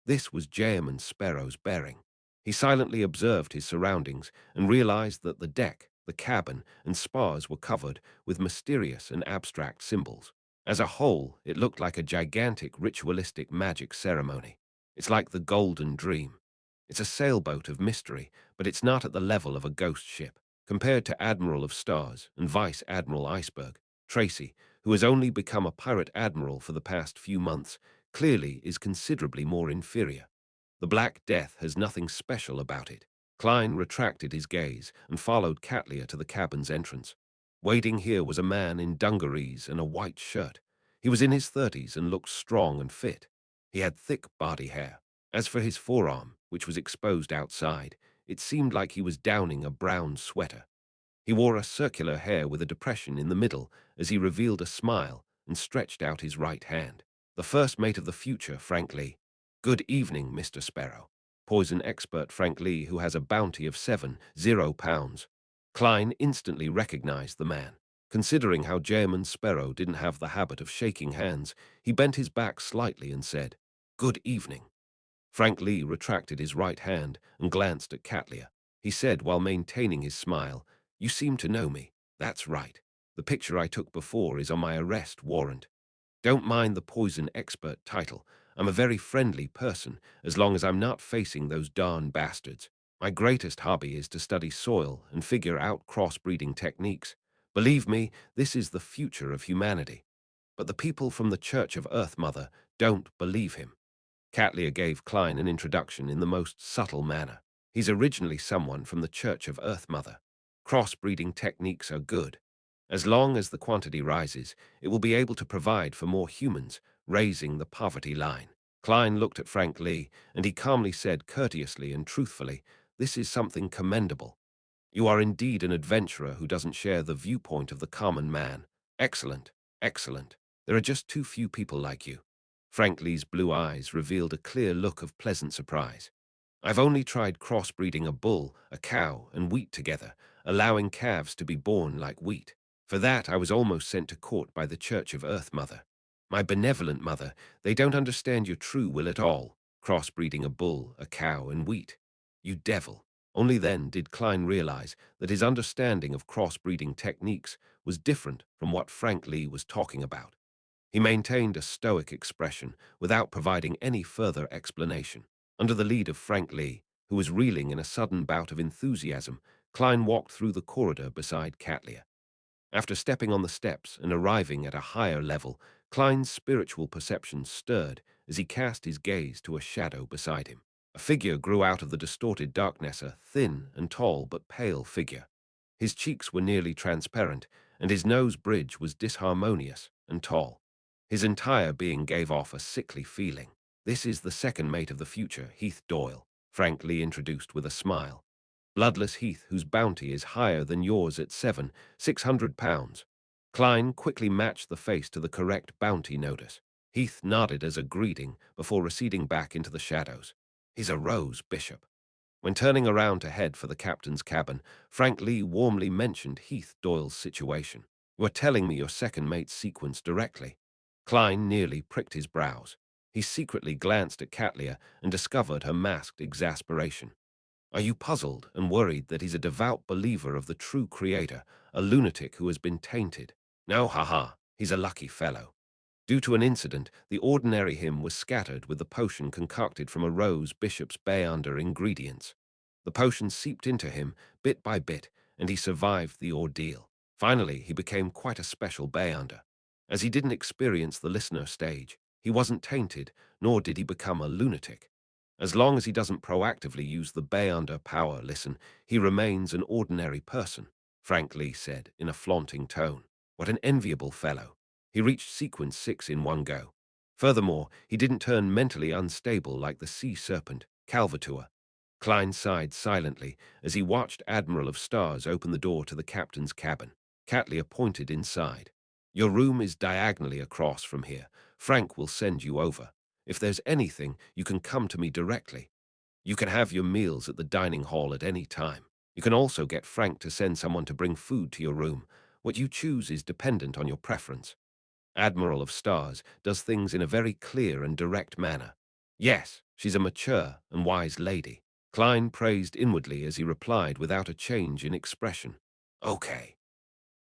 This was Jem Sparrow's bearing. He silently observed his surroundings and realized that the deck, the cabin, and spars were covered with mysterious and abstract symbols. As a whole, it looked like a gigantic ritualistic magic ceremony. It's like the Golden Dream. It's a sailboat of mystery, but it's not at the level of a ghost ship. Compared to Admiral of Stars and Vice Admiral Iceberg, Tracy, who has only become a pirate admiral for the past few months, clearly is considerably more inferior. The Black Death has nothing special about it. Klein retracted his gaze and followed Catlia to the cabin's entrance. Waiting here was a man in dungarees and a white shirt. He was in his 30s and looked strong and fit. He had thick body hair. As for his forearm, which was exposed outside, it seemed like he was downing a brown sweater. He wore a circular hair with a depression in the middle as he revealed a smile and stretched out his right hand. The first mate of the future, Frank Lee. "Good evening, Mr. Sparrow." Poison expert Frank Lee, who has a bounty of 70 pounds. Klein instantly recognized the man. Considering how Jem Sparrow didn't have the habit of shaking hands, he bent his back slightly and said, "Good evening." Frank Lee retracted his right hand and glanced at Catlia. He said while maintaining his smile, "You seem to know me." "That's right. The picture I took before is on my arrest warrant. Don't mind the poison expert title. I'm a very friendly person, as long as I'm not facing those darn bastards. My greatest hobby is to study soil and figure out crossbreeding techniques. Believe me, this is the future of humanity. But the people from the Church of Earth Mother don't believe him." Catlia gave Klein an introduction in the most subtle manner. "He's originally someone from the Church of Earth Mother. Crossbreeding techniques are good. As long as the quantity rises, it will be able to provide for more humans, raising the poverty line." Klein looked at Frank Lee, and he calmly said courteously and truthfully, "This is something commendable. You are indeed an adventurer who doesn't share the viewpoint of the common man. Excellent, excellent. There are just too few people like you." Frank Lee's blue eyes revealed a clear look of pleasant surprise. "I've only tried crossbreeding a bull, a cow, and wheat together, allowing calves to be born like wheat. For that, I was almost sent to court by the Church of Earth Mother. My benevolent mother, they don't understand your true will at all. Crossbreeding a bull, a cow, and wheat. You devil." Only then did Klein realize that his understanding of crossbreeding techniques was different from what Frank Lee was talking about. He maintained a stoic expression without providing any further explanation. Under the lead of Frank Lee, who was reeling in a sudden bout of enthusiasm, Klein walked through the corridor beside Catlia. After stepping on the steps and arriving at a higher level, Klein's spiritual perception stirred as he cast his gaze to a shadow beside him. A figure grew out of the distorted darkness, a thin and tall but pale figure. His cheeks were nearly transparent, and his nose bridge was disharmonious and tall. His entire being gave off a sickly feeling. "This is the second mate of the future, Heath Doyle," Frank Lee introduced with a smile. "Bloodless Heath, whose bounty is higher than yours at 600 pounds. Klein quickly matched the face to the correct bounty notice. Heath nodded as a greeting before receding back into the shadows. He's a Rose Bishop. When turning around to head for the captain's cabin, Frank Lee warmly mentioned Heath Doyle's situation. "You are telling me your second mate's sequence directly." Klein nearly pricked his brows. He secretly glanced at Catlia and discovered her masked exasperation. "Are you puzzled and worried that he's a devout believer of the true creator, a lunatic who has been tainted? No, haha, he's a lucky fellow. Due to an incident, the ordinary hymn was scattered with the potion concocted from a Rose Bishop's Bayonder ingredients. The potion seeped into him bit by bit, and he survived the ordeal. Finally, he became quite a special Bayonder. As he didn't experience the listener stage, he wasn't tainted, nor did he become a lunatic. As long as he doesn't proactively use the Bayonder power, listen, he remains an ordinary person," Frank Lee said in a flaunting tone. "What an enviable fellow. He reached sequence 6 in one go. Furthermore, he didn't turn mentally unstable like the sea serpent, Calvatua." Klein sighed silently as he watched Admiral of Stars open the door to the captain's cabin. Catlia pointed inside. "Your room is diagonally across from here. Frank will send you over. If there's anything, you can come to me directly. You can have your meals at the dining hall at any time. You can also get Frank to send someone to bring food to your room. What you choose is dependent on your preference." Admiral of Stars does things in a very clear and direct manner. Yes, she's a mature and wise lady. Klein praised inwardly as he replied without a change in expression. "Okay."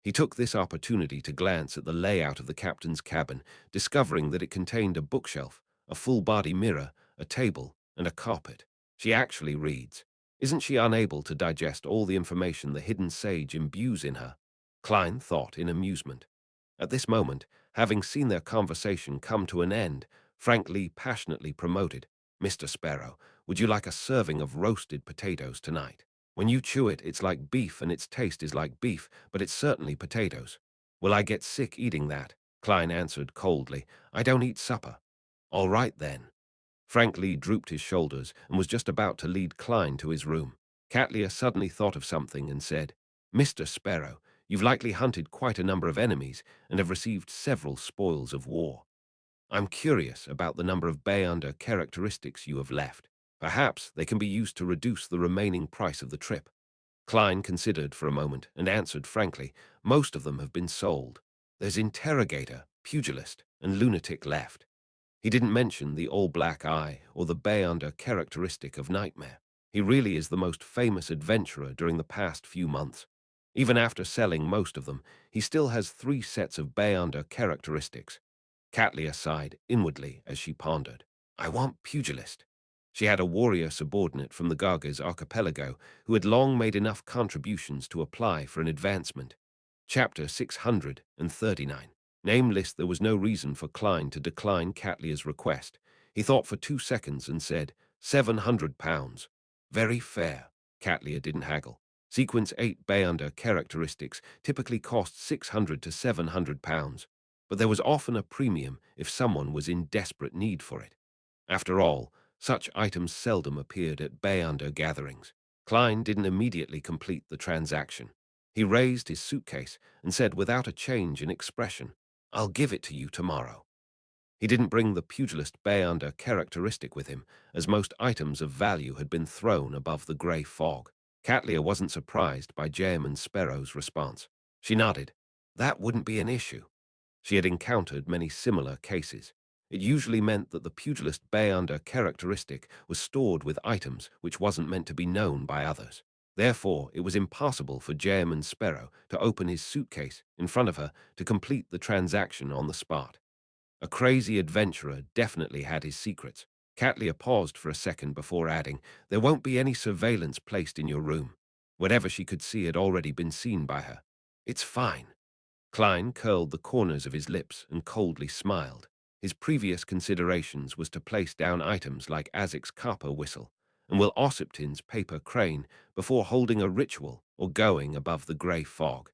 He took this opportunity to glance at the layout of the captain's cabin, discovering that it contained a bookshelf, a full-body mirror, a table, and a carpet. She actually reads. Isn't she unable to digest all the information the hidden sage imbues in her? Klein thought in amusement. At this moment, having seen their conversation come to an end, Frank Lee passionately promoted, "Mr. Sparrow, would you like a serving of roasted potatoes tonight? When you chew it, it's like beef and its taste is like beef, but it's certainly potatoes." "Will I get sick eating that?" Klein answered coldly. "I don't eat supper." "All right, then." Frank Lee drooped his shoulders and was just about to lead Klein to his room. Catlia suddenly thought of something and said, "Mr. Sparrow, you've likely hunted quite a number of enemies and have received several spoils of war. I'm curious about the number of Bayonder characteristics you have left. Perhaps they can be used to reduce the remaining price of the trip." Klein considered for a moment and answered frankly, "Most of them have been sold. There's Interrogator, Pugilist, and Lunatic left." He didn't mention the all-black eye or the Bayonder characteristic of Nightmare. He really is the most famous adventurer during the past few months. Even after selling most of them, he still has 3 sets of Bayonder characteristics. Catlia sighed inwardly as she pondered. "I want Pugilist." She had a warrior subordinate from the Gargas archipelago who had long made enough contributions to apply for an advancement. Chapter 639. Nameless, there was no reason for Klein to decline Catlia's request. He thought for 2 seconds and said, £700. "Very fair." Catlia didn't haggle. Sequence 8 Bayonder characteristics typically cost £600 to £700, but there was often a premium if someone was in desperate need for it. After all, such items seldom appeared at Bayonder gatherings. Klein didn't immediately complete the transaction. He raised his suitcase and said without a change in expression, "I'll give it to you tomorrow." He didn't bring the pugilist Bayonder characteristic with him, as most items of value had been thrown above the grey fog. Catlia wasn't surprised by Jem and Sparrow's response. She nodded. That wouldn't be an issue. She had encountered many similar cases. It usually meant that the pugilist Bayonder characteristic was stored with items which wasn't meant to be known by others. Therefore, it was impossible for Jem and Sparrow to open his suitcase in front of her to complete the transaction on the spot. A crazy adventurer definitely had his secrets. Catlia paused for a second before adding, "There won't be any surveillance placed in your room." Whatever she could see had already been seen by her. "It's fine." Klein curled the corners of his lips and coldly smiled. His previous considerations was to place down items like Azic's copper whistle and Will Ossipton's paper crane before holding a ritual or going above the grey fog.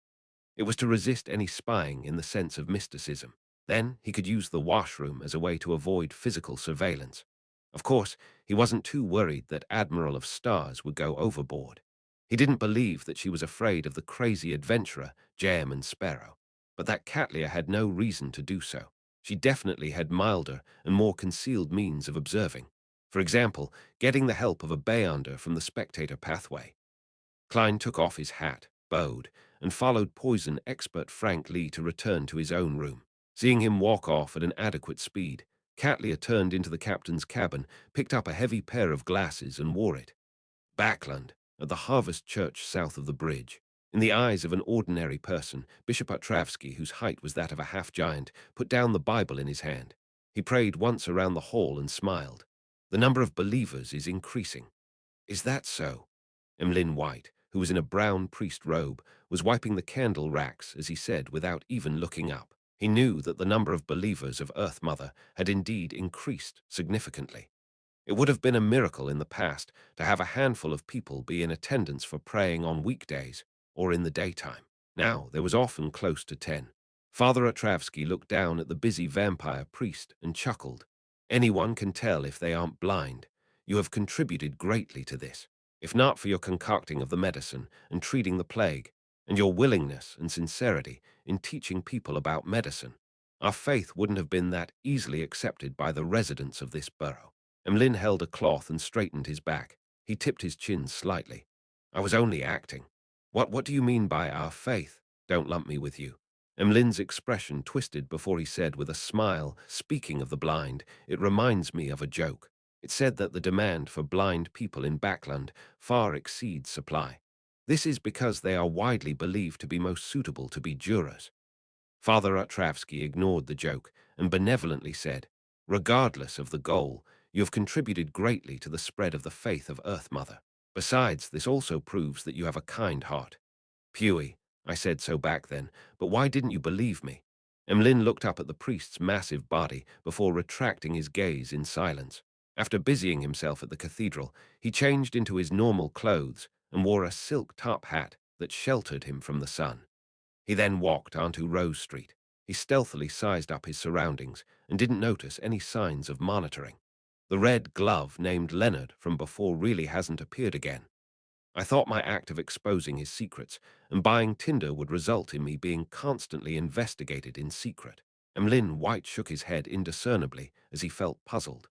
It was to resist any spying in the sense of mysticism. Then he could use the washroom as a way to avoid physical surveillance. Of course, he wasn't too worried that Admiral of Stars would go overboard. He didn't believe that she was afraid of the crazy adventurer, Jem and Sparrow. but that Catlia had no reason to do so. She definitely had milder and more concealed means of observing. For example, getting the help of a bayonder from the spectator pathway. Klein took off his hat, bowed, and followed poison expert Frank Lee to return to his own room. Seeing him walk off at an adequate speed, Catlia turned into the captain's cabin, picked up a heavy pair of glasses, and wore it. Backland, at the Harvest Church south of the bridge. In the eyes of an ordinary person, Bishop Otravsky, whose height was that of a half-giant, put down the Bible in his hand. He prayed once around the hall and smiled. The number of believers is increasing. Is that so? Emlyn White, who was in a brown priest robe, was wiping the candle racks as he said without even looking up. He knew that the number of believers of Earth Mother had indeed increased significantly. It would have been a miracle in the past to have a handful of people be in attendance for praying on weekdays or in the daytime. Now there was often close to 10. Father Otravsky looked down at the busy vampire priest and chuckled. Anyone can tell if they aren't blind. You have contributed greatly to this, if not for your concocting of the medicine and treating the plague, and your willingness and sincerity in teaching people about medicine. Our faith wouldn't have been that easily accepted by the residents of this borough. Emlyn held a cloth and straightened his back. He tipped his chin slightly. I was only acting. What do you mean by our faith? Don't lump me with you. Emlyn's expression twisted before he said with a smile, speaking of the blind, it reminds me of a joke. It said that the demand for blind people in Backland far exceeds supply. This is because they are widely believed to be most suitable to be jurors. Father Otravsky ignored the joke and benevolently said, regardless of the goal, you have contributed greatly to the spread of the faith of Earth Mother. Besides, this also proves that you have a kind heart. Pewey, I said so back then, but why didn't you believe me? Emlyn looked up at the priest's massive body before retracting his gaze in silence. After busying himself at the cathedral, he changed into his normal clothes and wore a silk top hat that sheltered him from the sun. He then walked onto Rose Street. He stealthily sized up his surroundings and didn't notice any signs of monitoring. The red glove named Leonard from before really hasn't appeared again. I thought my act of exposing his secrets and buying Tinder would result in me being constantly investigated in secret. Emlyn White shook his head indiscernibly as he felt puzzled.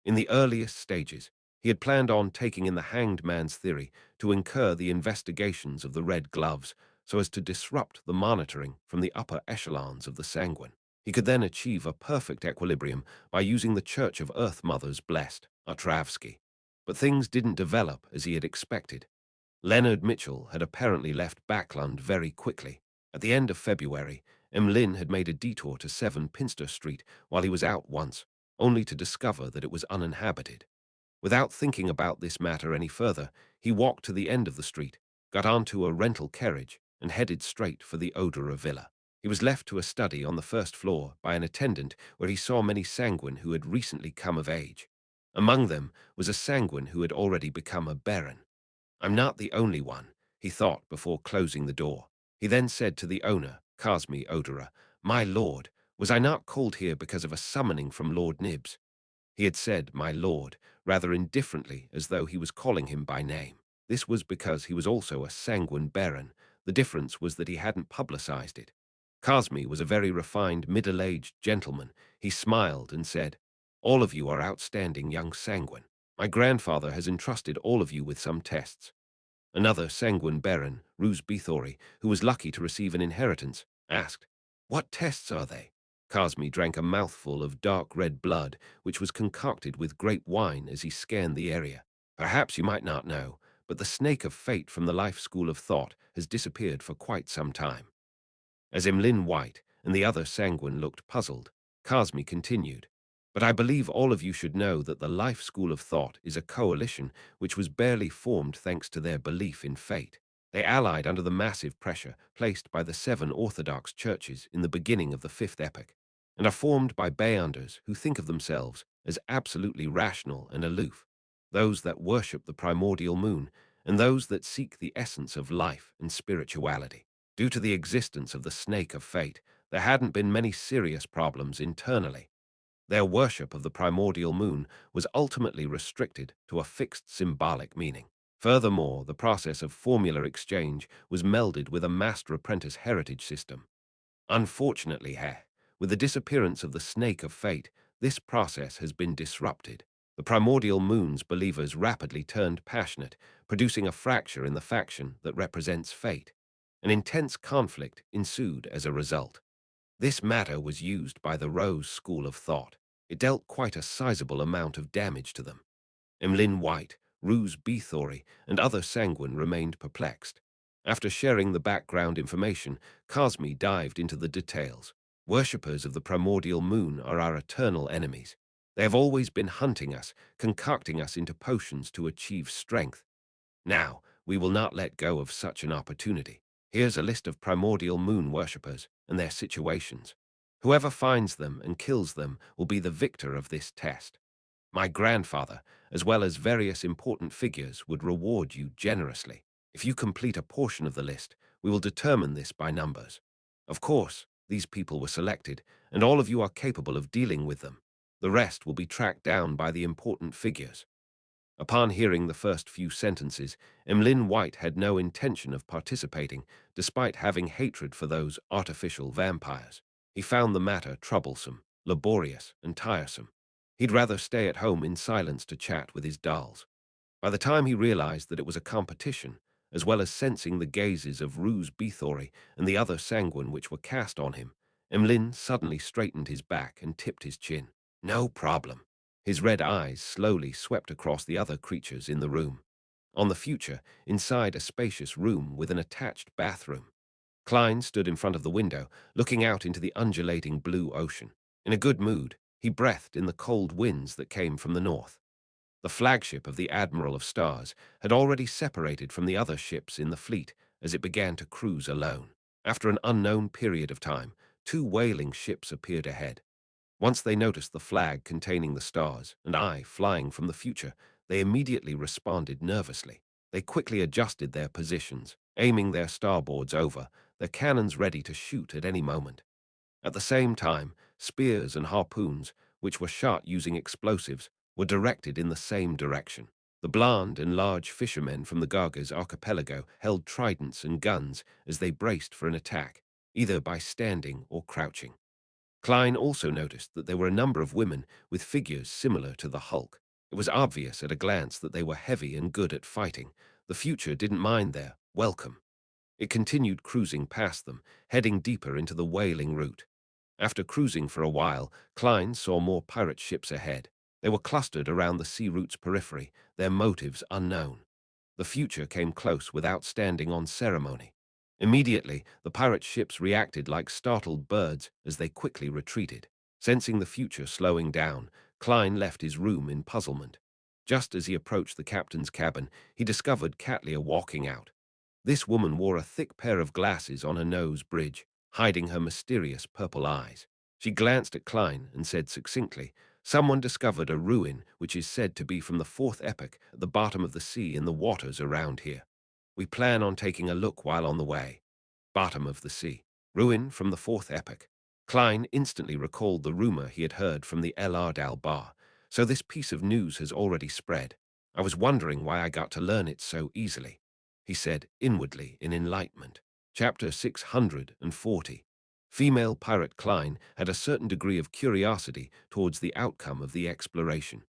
In the earliest stages, he had planned on taking in the hanged man's theory to incur the investigations of the red gloves so as to disrupt the monitoring from the upper echelons of the Sanguine. He could then achieve a perfect equilibrium by using the Church of Earth Mother's blessed Otravsky. But things didn't develop as he had expected. Leonard Mitchell had apparently left Backland very quickly. At the end of February, Emlyn had made a detour to 7 Pinster Street while he was out once, only to discover that it was uninhabited. Without thinking about this matter any further, he walked to the end of the street, got onto a rental carriage, and headed straight for the Odora Villa. He was left to a study on the first floor by an attendant where he saw many Sanguine who had recently come of age. Among them was a Sanguine who had already become a baron. I'm not the only one, he thought before closing the door. He then said to the owner, Cosme Odora, my lord, was I not called here because of a summoning from Lord Nibs? He had said, my lord, rather indifferently as though he was calling him by name. This was because he was also a Sanguine baron. The difference was that he hadn't publicized it. Cosme was a very refined, middle-aged gentleman. He smiled and said, all of you are outstanding young Sanguine. My grandfather has entrusted all of you with some tests. Another Sanguine baron, Ruse Bithori, who was lucky to receive an inheritance, asked, what tests are they? Cosme drank a mouthful of dark red blood, which was concocted with grape wine as he scanned the area. Perhaps you might not know, but the snake of fate from the life school of thought has disappeared for quite some time. As Emlyn White and the other Sanguine looked puzzled, Cosme continued, but I believe all of you should know that the life school of thought is a coalition which was barely formed thanks to their belief in fate. They allied under the massive pressure placed by the 7 Orthodox churches in the beginning of the 5th epoch, and are formed by Bayanders who think of themselves as absolutely rational and aloof, those that worship the primordial moon, and those that seek the essence of life and spirituality. Due to the existence of the snake of fate, there hadn't been many serious problems internally. Their worship of the primordial moon was ultimately restricted to a fixed symbolic meaning. Furthermore, the process of formula exchange was melded with a master-apprentice heritage system. Unfortunately, with the disappearance of the snake of fate, this process has been disrupted. The primordial moon's believers rapidly turned passionate, producing a fracture in the faction that represents fate. An intense conflict ensued as a result. This matter was used by the Rose school of thought. It dealt quite a sizable amount of damage to them. Emlyn White, Ruse Bethori, and other sanguine remained perplexed. After sharing the background information, Cosme dived into the details. Worshippers of the primordial moon are our eternal enemies. They have always been hunting us, concocting us into potions to achieve strength. Now, we will not let go of such an opportunity. Here's a list of primordial moon worshippers and their situations. Whoever finds them and kills them will be the victor of this test. My grandfather, as well as various important figures, would reward you generously. If you complete a portion of the list, we will determine this by numbers. Of course, these people were selected, and all of you are capable of dealing with them. The rest will be tracked down by the important figures. Upon hearing the first few sentences, Emlyn White had no intention of participating, despite having hatred for those artificial vampires. He found the matter troublesome, laborious, and tiresome. He'd rather stay at home in silence to chat with his dolls. By the time he realized that it was a competition, as well as sensing the gazes of Ruse Bethori and the other sanguine which were cast on him, Emlyn suddenly straightened his back and tipped his chin. No problem. His red eyes slowly swept across the other creatures in the room. On the future, inside a spacious room with an attached bathroom. Klein stood in front of the window, looking out into the undulating blue ocean. In a good mood, he breathed in the cold winds that came from the north. The flagship of the Admiral of Stars had already separated from the other ships in the fleet as it began to cruise alone. After an unknown period of time, two whaling ships appeared ahead. Once they noticed the flag containing the stars and I flying from the future, they immediately responded nervously. They quickly adjusted their positions, aiming their starboards over, their cannons ready to shoot at any moment. At the same time, spears and harpoons, which were shot using explosives, were directed in the same direction. The Bland and large fishermen from the Gargas archipelago held tridents and guns as they braced for an attack, either by standing or crouching. Klein also noticed that there were a number of women with figures similar to the Hulk. It was obvious at a glance that they were heavy and good at fighting. The future didn't mind their welcome. It continued cruising past them, heading deeper into the whaling route. After cruising for a while, Klein saw more pirate ships ahead. They were clustered around the sea route's periphery, their motives unknown. The future came close without standing on ceremony. Immediately, the pirate ships reacted like startled birds as they quickly retreated. Sensing the future slowing down, Klein left his room in puzzlement. Just as he approached the captain's cabin, he discovered Katlia walking out. This woman wore a thick pair of glasses on her nose bridge, hiding her mysterious purple eyes. She glanced at Klein and said succinctly, "Someone discovered a ruin which is said to be from the fourth epoch at the bottom of the sea in the waters around here. We plan on taking a look while on the way." Bottom of the sea. Ruin from the fourth epoch. Klein instantly recalled the rumor he had heard from the El Ardal bar. So this piece of news has already spread. I was wondering why I got to learn it so easily, he said inwardly in enlightenment. Chapter 640. Female pirate Klein had a certain degree of curiosity towards the outcome of the exploration.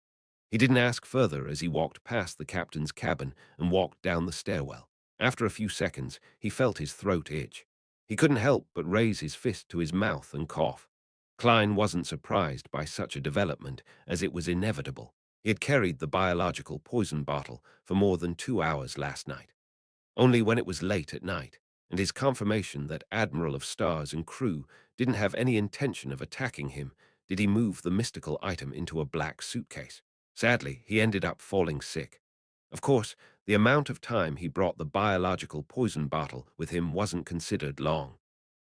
He didn't ask further as he walked past the captain's cabin and walked down the stairwell. After a few seconds, he felt his throat itch. He couldn't help but raise his fist to his mouth and cough. Klein wasn't surprised by such a development, as it was inevitable. He had carried the biological poison bottle for more than 2 hours last night. Only when it was late at night, and his confirmation that Admiral of Stars and crew didn't have any intention of attacking him, did he move the mystical item into a black suitcase. Sadly, he ended up falling sick. Of course, the amount of time he brought the biological poison bottle with him wasn't considered long.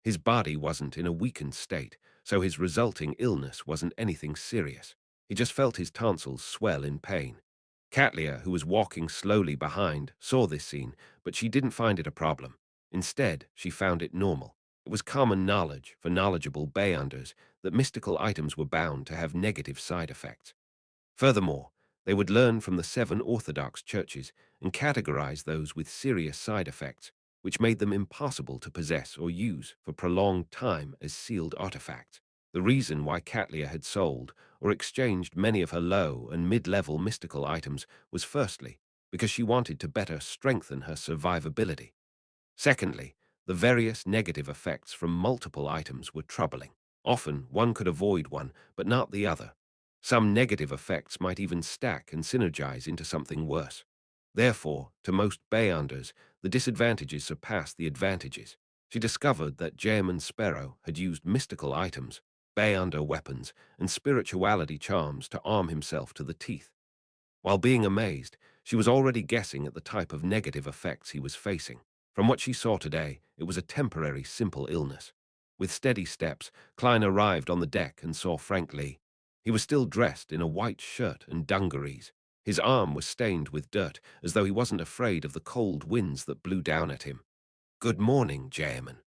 His body wasn't in a weakened state, so his resulting illness wasn't anything serious. He just felt his tonsils swell in pain. Katlia, who was walking slowly behind, saw this scene, but she didn't find it a problem. Instead, she found it normal. It was common knowledge for knowledgeable Bayunders that mystical items were bound to have negative side effects. Furthermore, they would learn from the 7 Orthodox churches and categorize those with serious side effects, which made them impossible to possess or use for prolonged time as sealed artifacts. The reason why Catlia had sold or exchanged many of her low and mid-level mystical items was firstly, because she wanted to better strengthen her survivability. Secondly, the various negative effects from multiple items were troubling. Often, one could avoid one, but not the other. Some negative effects might even stack and synergize into something worse. Therefore, to most Beyonders, the disadvantages surpassed the advantages. She discovered that Jayman Sparrow had used mystical items, Beyonder weapons, and spirituality charms to arm himself to the teeth. While being amazed, she was already guessing at the type of negative effects he was facing. From what she saw today, it was a temporary, simple illness. With steady steps, Klein arrived on the deck and saw Frank Lee. He was still dressed in a white shirt and dungarees. His arm was stained with dirt, as though he wasn't afraid of the cold winds that blew down at him. "Good morning, Jayman."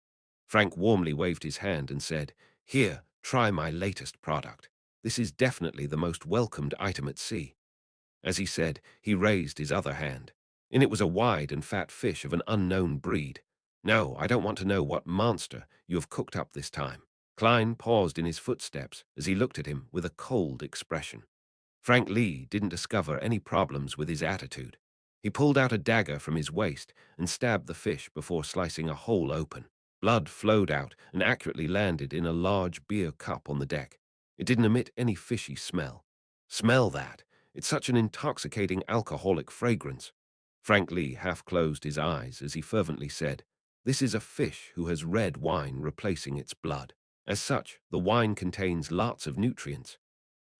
Frank warmly waved his hand and said, "Here, try my latest product. This is definitely the most welcomed item at sea." As he said, he raised his other hand. In it was a wide and fat fish of an unknown breed. "No, I don't want to know what monster you have cooked up this time." Klein paused in his footsteps as he looked at him with a cold expression. Frank Lee didn't discover any problems with his attitude. He pulled out a dagger from his waist and stabbed the fish before slicing a hole open. Blood flowed out and accurately landed in a large beer cup on the deck. It didn't emit any fishy smell. "Smell that? It's such an intoxicating alcoholic fragrance." Frank Lee half closed his eyes as he fervently said, "This is a fish who has red wine replacing its blood. As such, the wine contains lots of nutrients."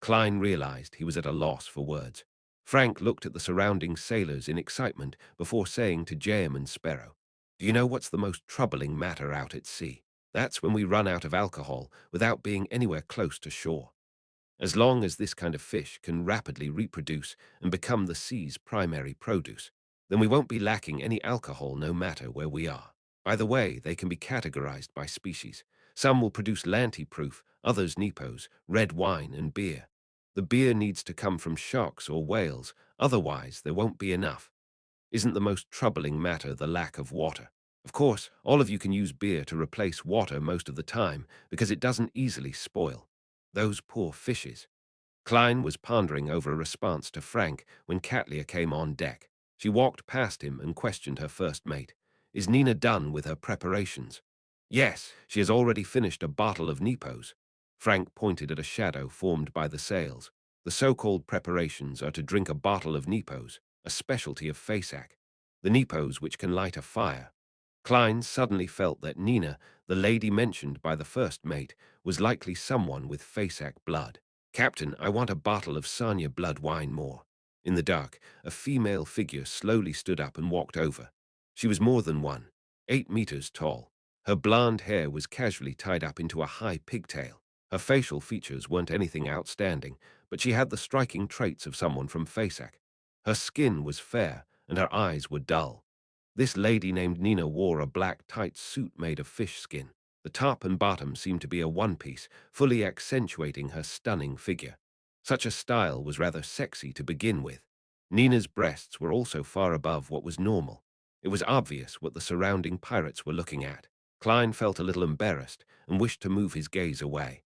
Klein realized he was at a loss for words. Frank looked at the surrounding sailors in excitement before saying to Jayman Sparrow, "Do you know what's the most troubling matter out at sea? That's when we run out of alcohol without being anywhere close to shore. As long as this kind of fish can rapidly reproduce and become the sea's primary produce, then we won't be lacking any alcohol no matter where we are. By the way, they can be categorized by species. Some will produce Lanty-proof, others Nepos, red wine, and beer. The beer needs to come from sharks or whales, otherwise there won't be enough. Isn't the most troubling matter the lack of water? Of course, all of you can use beer to replace water most of the time because it doesn't easily spoil. Those poor fishes." Klein was pondering over a response to Frank when Catlia came on deck. She walked past him and questioned her first mate. "Is Nina done with her preparations?" "Yes, she has already finished a bottle of Nepos." Frank pointed at a shadow formed by the sails. "The so-called preparations are to drink a bottle of Nepos, a specialty of Fasak. The Nepos which can light a fire." Klein suddenly felt that Nina, the lady mentioned by the first mate, was likely someone with Fasak blood. "Captain, I want a bottle of Sanya blood wine more." In the dark, a female figure slowly stood up and walked over. She was more than 8 meters tall. Her blonde hair was casually tied up into a high pigtail. Her facial features weren't anything outstanding, but she had the striking traits of someone from Fasak. Her skin was fair, and her eyes were dull. This lady named Nina wore a black tight suit made of fish skin. The top and bottom seemed to be a one-piece, fully accentuating her stunning figure. Such a style was rather sexy to begin with. Nina's breasts were also far above what was normal. It was obvious what the surrounding pirates were looking at. Klein felt a little embarrassed and wished to move his gaze away.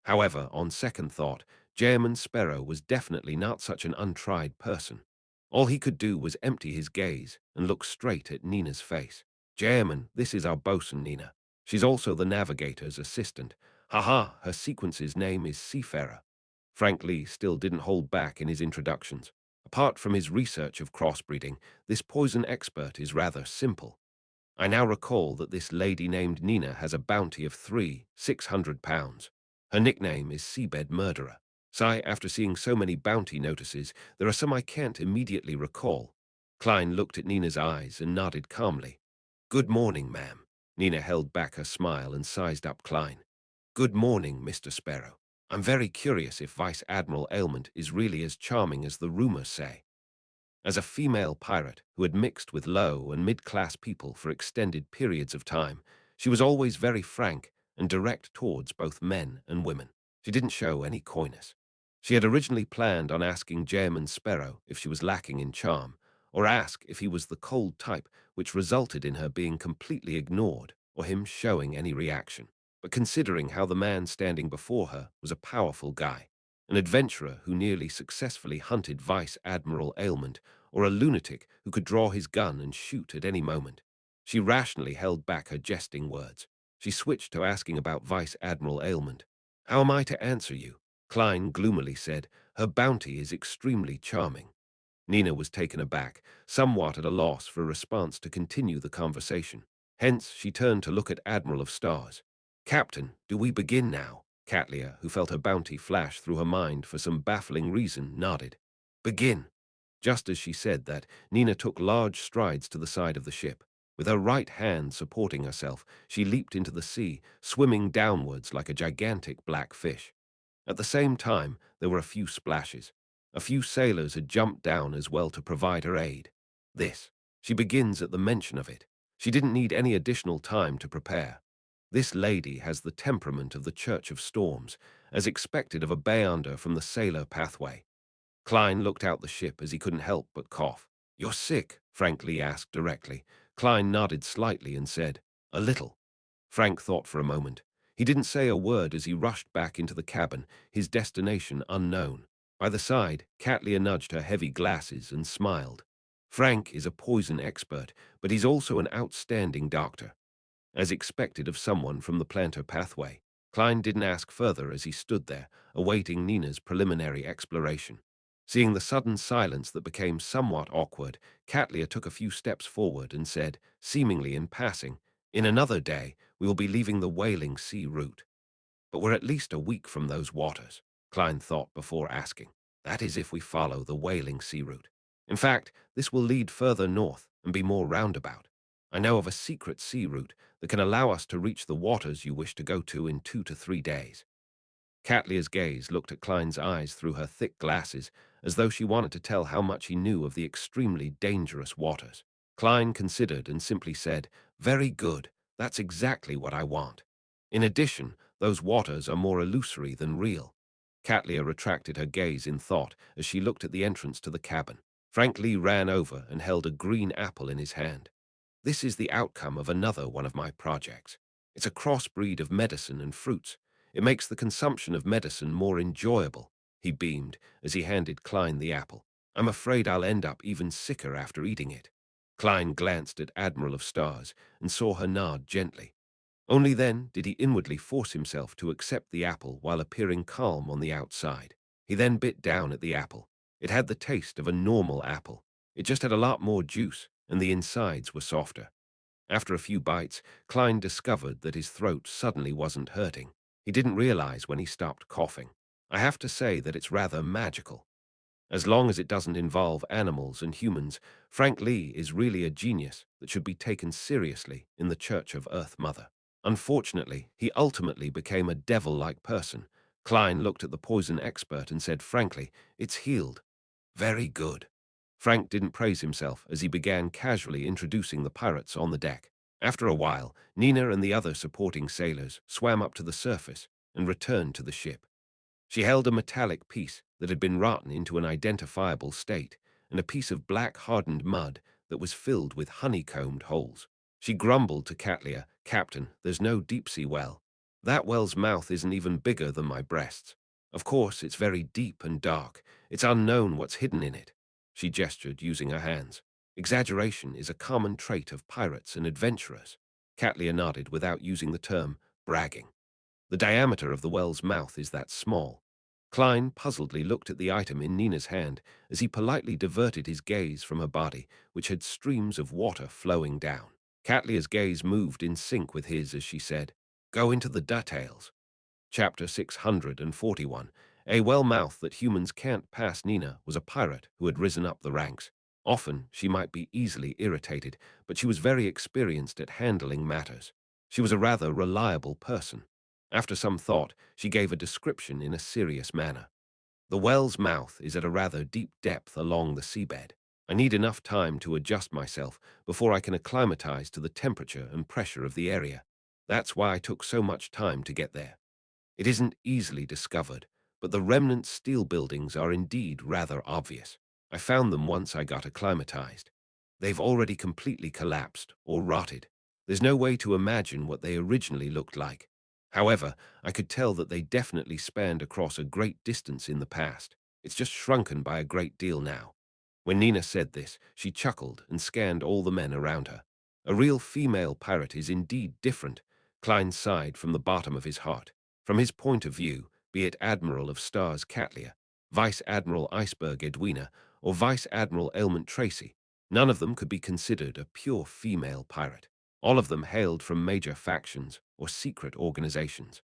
However, on second thought, Jayman Sparrow was definitely not such an untried person. All he could do was empty his gaze and look straight at Nina's face. "Jayman, this is our bosun, Nina. She's also the navigator's assistant. Haha, her sequence's name is Seafarer." Frank Lee still didn't hold back in his introductions. Apart from his research of crossbreeding, this poison expert is rather simple. I now recall that this lady named Nina has a bounty of 600 pounds. Her nickname is Seabed Murderer. After seeing so many bounty notices, there are some I can't immediately recall. Klein looked at Nina's eyes and nodded calmly. "Good morning, ma'am." Nina held back her smile and sized up Klein. "Good morning, Mr. Sparrow. I'm very curious if Vice Admiral Ailment is really as charming as the rumors say." As a female pirate who had mixed with low and mid-class people for extended periods of time, she was always very frank and direct towards both men and women. She didn't show any coyness. She had originally planned on asking Jayman Sparrow if she was lacking in charm, or ask if he was the cold type, which resulted in her being completely ignored or him showing any reaction. But considering how the man standing before her was a powerful guy, an adventurer who nearly successfully hunted Vice Admiral Ailment, or a lunatic who could draw his gun and shoot at any moment, she rationally held back her jesting words. She switched to asking about Vice Admiral Ailment. "How am I to answer you?" Klein gloomily said. "Her bounty is extremely charming." Nina was taken aback, somewhat at a loss for a response to continue the conversation. Hence, she turned to look at Admiral of Stars. "Captain, do we begin now?" Catlia, who felt her bounty flash through her mind for some baffling reason, nodded. "Begin." Just as she said that, Nina took large strides to the side of the ship. With her right hand supporting herself, she leaped into the sea, swimming downwards like a gigantic black fish. At the same time, there were a few splashes. A few sailors had jumped down as well to provide her aid. This. She begins at the mention of it. She didn't need any additional time to prepare. This lady has the temperament of the Church of Storms, as expected of a beyonder from the sailor pathway. Klein looked out the ship as he couldn't help but cough. "You're sick?" Frank Lee asked directly. Klein nodded slightly and said, "A little." Frank thought for a moment. He didn't say a word as he rushed back into the cabin, his destination unknown. By the side, Catlia nudged her heavy glasses and smiled. "Frank is a poison expert, but he's also an outstanding doctor." As expected of someone from the planter pathway, Klein didn't ask further as he stood there, awaiting Nina's preliminary exploration. Seeing the sudden silence that became somewhat awkward, Catlia took a few steps forward and said, seemingly in passing, "In another day, we will be leaving the Whaling Sea route." "But we're at least a week from those waters," Klein thought before asking. "That is if we follow the Whaling Sea route. In fact, this will lead further north and be more roundabout. I know of a secret sea route that can allow us to reach the waters you wish to go to in 2 to 3 days." Catlia's gaze looked at Klein's eyes through her thick glasses, as though she wanted to tell how much he knew of the extremely dangerous waters. Klein considered and simply said, "Very good, that's exactly what I want. In addition, those waters are more illusory than real." Catlia retracted her gaze in thought as she looked at the entrance to the cabin. Frank Lee ran over and held a green apple in his hand. "This is the outcome of another one of my projects. It's a crossbreed of medicine and fruits. It makes the consumption of medicine more enjoyable," he beamed as he handed Klein the apple. "I'm afraid I'll end up even sicker after eating it." Klein glanced at Admiral of Stars and saw her nod gently. Only then did he inwardly force himself to accept the apple while appearing calm on the outside. He then bit down at the apple. It had the taste of a normal apple. It just had a lot more juice, and the insides were softer. After a few bites, Klein discovered that his throat suddenly wasn't hurting. He didn't realize when he stopped coughing. "I have to say that it's rather magical. As long as it doesn't involve animals and humans, Frank Lee is really a genius that should be taken seriously in the Church of Earth Mother." Unfortunately, he ultimately became a devil-like person. Klein looked at the poison expert and said frankly, "It's healed." "Very good." Frank didn't praise himself as he began casually introducing the pirates on the deck. After a while, Nina and the other supporting sailors swam up to the surface and returned to the ship. She held a metallic piece that had been rotten into an identifiable state, and a piece of black hardened mud that was filled with honeycombed holes. She grumbled to Catlia, "Captain, there's no deep-sea well. That well's mouth isn't even bigger than my breasts. Of course, it's very deep and dark. It's unknown what's hidden in it." She gestured, using her hands. "Exaggeration is a common trait of pirates and adventurers." Catlia nodded without using the term bragging. "The diameter of the well's mouth is that small." Klein puzzledly looked at the item in Nina's hand as he politely diverted his gaze from her body, which had streams of water flowing down. Catlia's gaze moved in sync with his as she said, "Go into the details." Chapter 641. A well-mouthed that humans can't pass. Nina was a pirate who had risen up the ranks. Often, she might be easily irritated, but she was very experienced at handling matters. She was a rather reliable person. After some thought, she gave a description in a serious manner. "The well's mouth is at a rather deep depth along the seabed. I need enough time to adjust myself before I can acclimatize to the temperature and pressure of the area. That's why I took so much time to get there. It isn't easily discovered, but the remnant steel buildings are indeed rather obvious. I found them once I got acclimatized. They've already completely collapsed or rotted. There's no way to imagine what they originally looked like. However, I could tell that they definitely spanned across a great distance in the past. It's just shrunken by a great deal now. When Nina said this, she chuckled and scanned all the men around her. A real female pirate is indeed different, Klein sighed from the bottom of his heart. From his point of view, be it Admiral of Stars Catlia, Vice Admiral Iceberg Edwina, or Vice Admiral Ailment Tracy, none of them could be considered a pure female pirate. All of them hailed from major factions or secret organizations.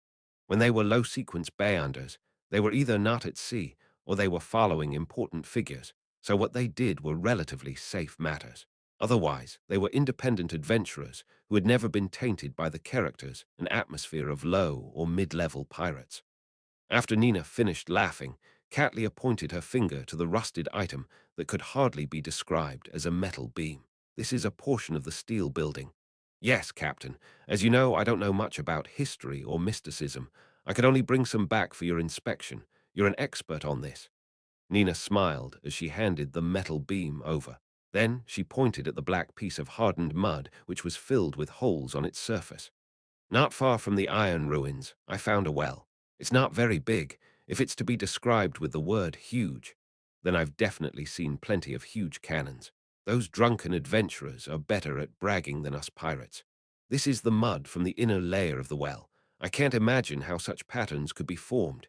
When they were low-sequence bayanders, they were either not at sea or they were following important figures, so what they did were relatively safe matters. Otherwise, they were independent adventurers who had never been tainted by the characters and atmosphere of low or mid-level pirates. After Nina finished laughing, Catlia pointed her finger to the rusted item that could hardly be described as a metal beam. This is a portion of the steel building. Yes, Captain. As you know, I don't know much about history or mysticism. I could only bring some back for your inspection. You're an expert on this. Nina smiled as she handed the metal beam over. Then she pointed at the black piece of hardened mud which was filled with holes on its surface. Not far from the iron ruins, I found a well. It's not very big. If it's to be described with the word huge, then I've definitely seen plenty of huge cannons. Those drunken adventurers are better at bragging than us pirates. This is the mud from the inner layer of the well. I can't imagine how such patterns could be formed.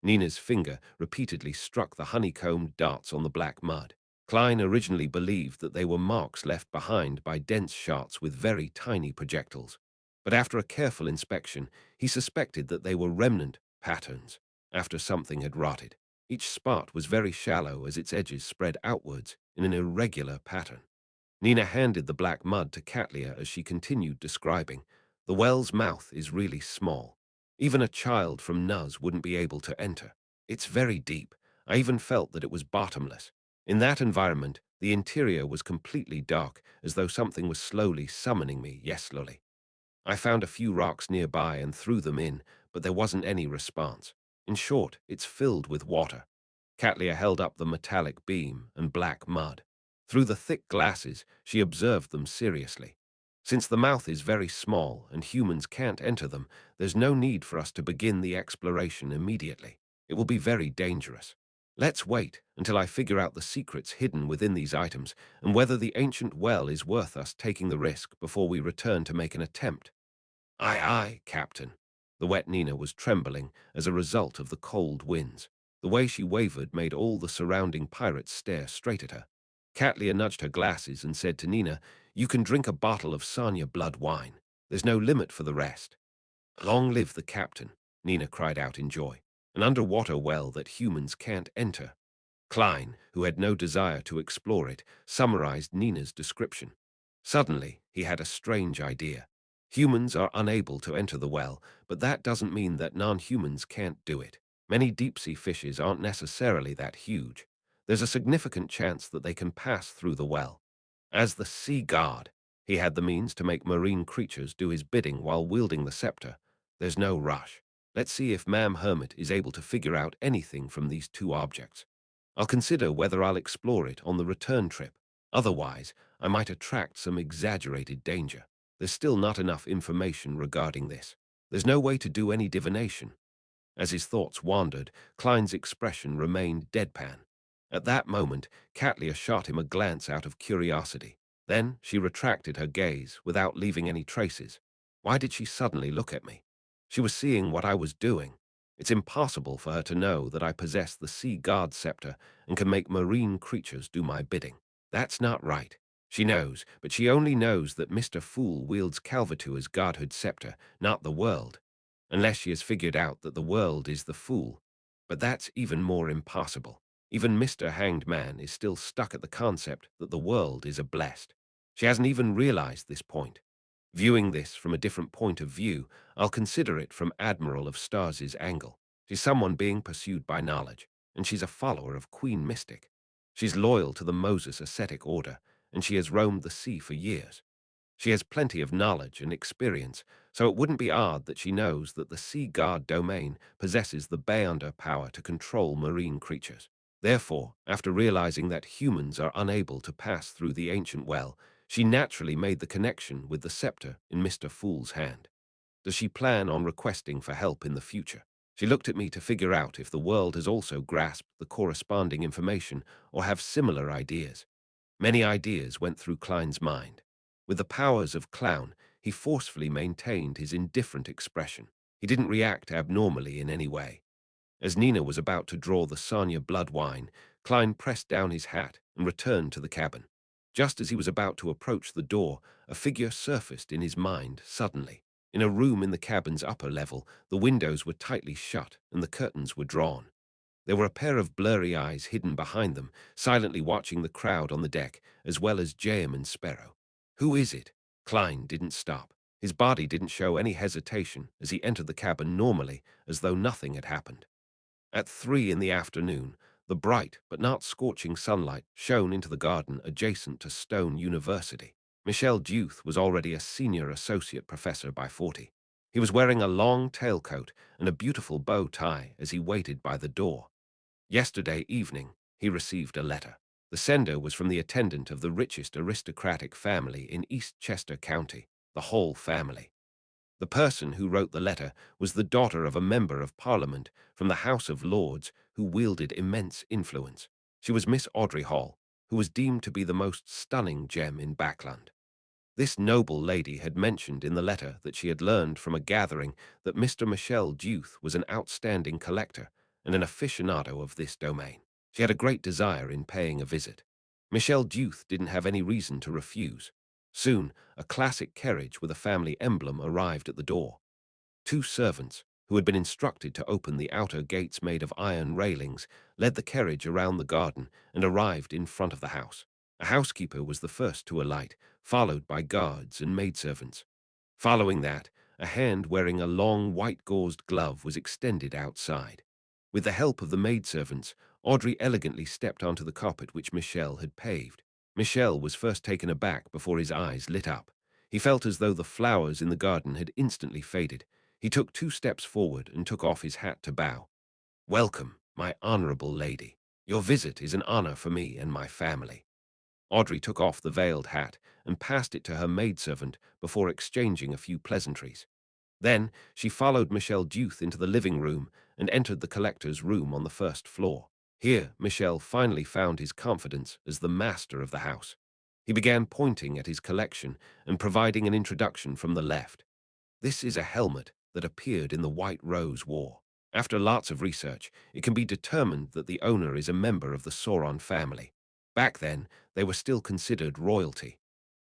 Nina's finger repeatedly struck the honeycombed dots on the black mud. Klein originally believed that they were marks left behind by dense shards with very tiny projectiles. But after a careful inspection, he suspected that they were remnant patterns after something had rotted. Each spot was very shallow as its edges spread outwards in an irregular pattern. Nina handed the black mud to Catlia as she continued describing. The well's mouth is really small. Even a child from Nuz wouldn't be able to enter. It's very deep. I even felt that it was bottomless. In that environment, the interior was completely dark, as though something was slowly summoning me, yes, slowly. I found a few rocks nearby and threw them in, but there wasn't any response. In short, it's filled with water. Catlia held up the metallic beam and black mud. Through the thick glasses, she observed them seriously. Since the mouth is very small and humans can't enter them, there's no need for us to begin the exploration immediately. It will be very dangerous. Let's wait until I figure out the secrets hidden within these items and whether the ancient well is worth us taking the risk before we return to make an attempt. Aye, aye, Captain. The wet Nina was trembling as a result of the cold winds. The way she wavered made all the surrounding pirates stare straight at her. Catlia nudged her glasses and said to Nina, "You can drink a bottle of Sanya blood wine. There's no limit for the rest." "Long live the captain," Nina cried out in joy. "An underwater well that humans can't enter." Klein, who had no desire to explore it, summarized Nina's description. Suddenly, he had a strange idea. Humans are unable to enter the well, but that doesn't mean that non-humans can't do it. Many deep-sea fishes aren't necessarily that huge. There's a significant chance that they can pass through the well. As the sea god, he had the means to make marine creatures do his bidding while wielding the scepter. There's no rush. Let's see if Ma'am Hermit is able to figure out anything from these two objects. I'll consider whether I'll explore it on the return trip. Otherwise, I might attract some exaggerated danger. There's still not enough information regarding this. There's no way to do any divination. As his thoughts wandered, Klein's expression remained deadpan. At that moment, Catlia shot him a glance out of curiosity. Then she retracted her gaze without leaving any traces. Why did she suddenly look at me? She was seeing what I was doing. It's impossible for her to know that I possess the sea god scepter and can make marine creatures do my bidding. That's not right. She knows, but she only knows that Mr. Fool wields Calvatua's godhood scepter, not the world. Unless she has figured out that the world is the fool. But that's even more impossible. Even Mr. Hanged Man is still stuck at the concept that the world is a blessed. She hasn't even realized this point. Viewing this from a different point of view, I'll consider it from Admiral of Stars's angle. She's someone being pursued by knowledge, and she's a follower of Queen Mystic. She's loyal to the Moses ascetic order, and she has roamed the sea for years. She has plenty of knowledge and experience, so it wouldn't be odd that she knows that the Sea God domain possesses the Beyonder power to control marine creatures. Therefore, after realizing that humans are unable to pass through the ancient well, she naturally made the connection with the scepter in Mr. Fool's hand. Does she plan on requesting for help in the future? She looked at me to figure out if the world has also grasped the corresponding information or have similar ideas. Many ideas went through Klein's mind. With the powers of Clown, he forcefully maintained his indifferent expression. He didn't react abnormally in any way. As Nina was about to draw the Sanya blood wine, Klein pressed down his hat and returned to the cabin. Just as he was about to approach the door, a figure surfaced in his mind suddenly. In a room in the cabin's upper level, the windows were tightly shut and the curtains were drawn. There were a pair of blurry eyes hidden behind them, silently watching the crowd on the deck, as well as Jam and Sparrow. "Who is it?" Klein didn't stop. His body didn't show any hesitation as he entered the cabin normally, as though nothing had happened. At 3 in the afternoon, the bright but not scorching sunlight shone into the garden adjacent to Stone University. Michel Duth was already a senior associate professor by 40. He was wearing a long tailcoat and a beautiful bow tie as he waited by the door. Yesterday evening, he received a letter. The sender was from the attendant of the richest aristocratic family in East Chester County, the Hall family. The person who wrote the letter was the daughter of a member of Parliament from the House of Lords who wielded immense influence. She was Miss Audrey Hall, who was deemed to be the most stunning gem in Backland. This noble lady had mentioned in the letter that she had learned from a gathering that Mr. Michel Duth was an outstanding collector and an aficionado of this domain. She had a great desire in paying a visit. Michel Duth didn't have any reason to refuse. Soon, a classic carriage with a family emblem arrived at the door. Two servants, who had been instructed to open the outer gates made of iron railings, led the carriage around the garden and arrived in front of the house. A housekeeper was the first to alight, followed by guards and maidservants. Following that, a hand wearing a long white-gauzed glove was extended outside. With the help of the maidservants, Audrey elegantly stepped onto the carpet which Michel had paved. Michel was first taken aback before his eyes lit up. He felt as though the flowers in the garden had instantly faded. He took 2 steps forward and took off his hat to bow. "Welcome, my honorable lady. Your visit is an honor for me and my family." Audrey took off the veiled hat and passed it to her maidservant before exchanging a few pleasantries. Then she followed Michel Duth into the living room and entered the collector's room on the first floor. Here, Michel finally found his confidence as the master of the house. He began pointing at his collection and providing an introduction from the left. "This is a helmet that appeared in the White Rose War. After lots of research, it can be determined that the owner is a member of the Sauron family. Back then, they were still considered royalty.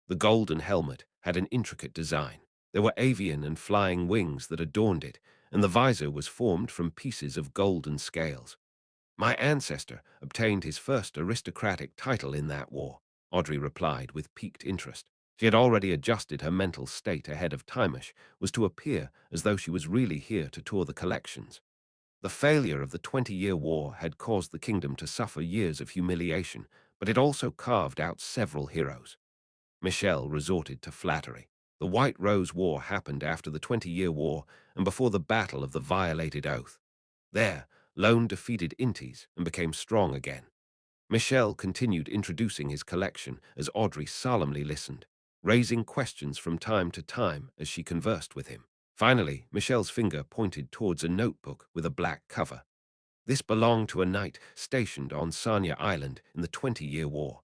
The golden helmet had an intricate design. There were avian and flying wings that adorned it, and the visor was formed from pieces of golden scales. My ancestor obtained his first aristocratic title in that war," Audrey replied with piqued interest. She had already adjusted her mental state ahead of Timish, was to appear as though she was really here to tour the collections. The failure of the 20-year war had caused the kingdom to suffer years of humiliation, but it also carved out several heroes. Michel resorted to flattery. The White Rose War happened after the 20-year war and before the Battle of the Violated Oath. There, Lone defeated Intis and became strong again. Michel continued introducing his collection as Audrey solemnly listened, raising questions from time to time as she conversed with him. Finally, Michel's finger pointed towards a notebook with a black cover. This belonged to a knight stationed on Sanya Island in the 20-year war.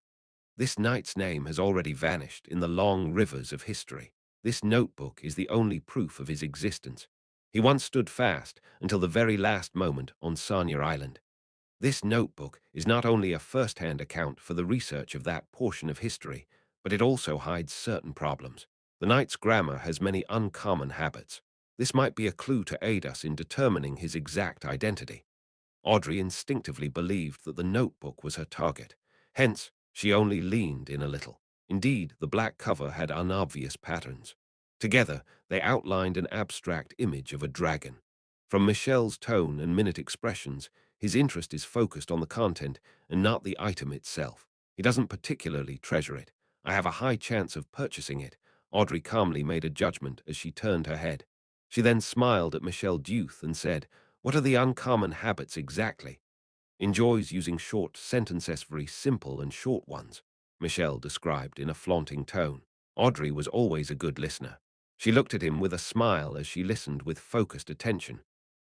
This knight's name has already vanished in the long rivers of history. This notebook is the only proof of his existence. He once stood fast until the very last moment on Sanya Island. This notebook is not only a first-hand account for the research of that portion of history, but it also hides certain problems. The knight's grammar has many uncommon habits. This might be a clue to aid us in determining his exact identity. Audrey instinctively believed that the notebook was her target. Hence, she only leaned in a little. Indeed, the black cover had unobvious patterns. Together, they outlined an abstract image of a dragon. From Michel's tone and minute expressions, his interest is focused on the content and not the item itself. He doesn't particularly treasure it. "I have a high chance of purchasing it," Audrey calmly made a judgment as she turned her head. She then smiled at Michel Duth and said, "What are the uncommon habits exactly?" Enjoys using short sentences, very simple and short ones, Michelle described in a flaunting tone. Audrey was always a good listener. She looked at him with a smile as she listened with focused attention.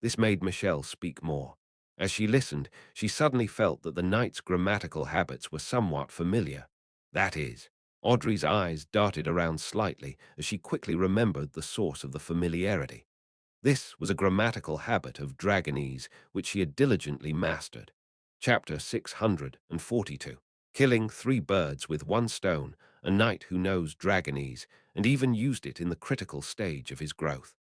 This made Michelle speak more. As she listened, she suddenly felt that the knight's grammatical habits were somewhat familiar. That is, Audrey's eyes darted around slightly as she quickly remembered the source of the familiarity. This was a grammatical habit of Dragonese which she had diligently mastered. Chapter 642. Killing 3 birds with 1 stone, a knight who knows Dragonese and even used it in the critical stage of his growth.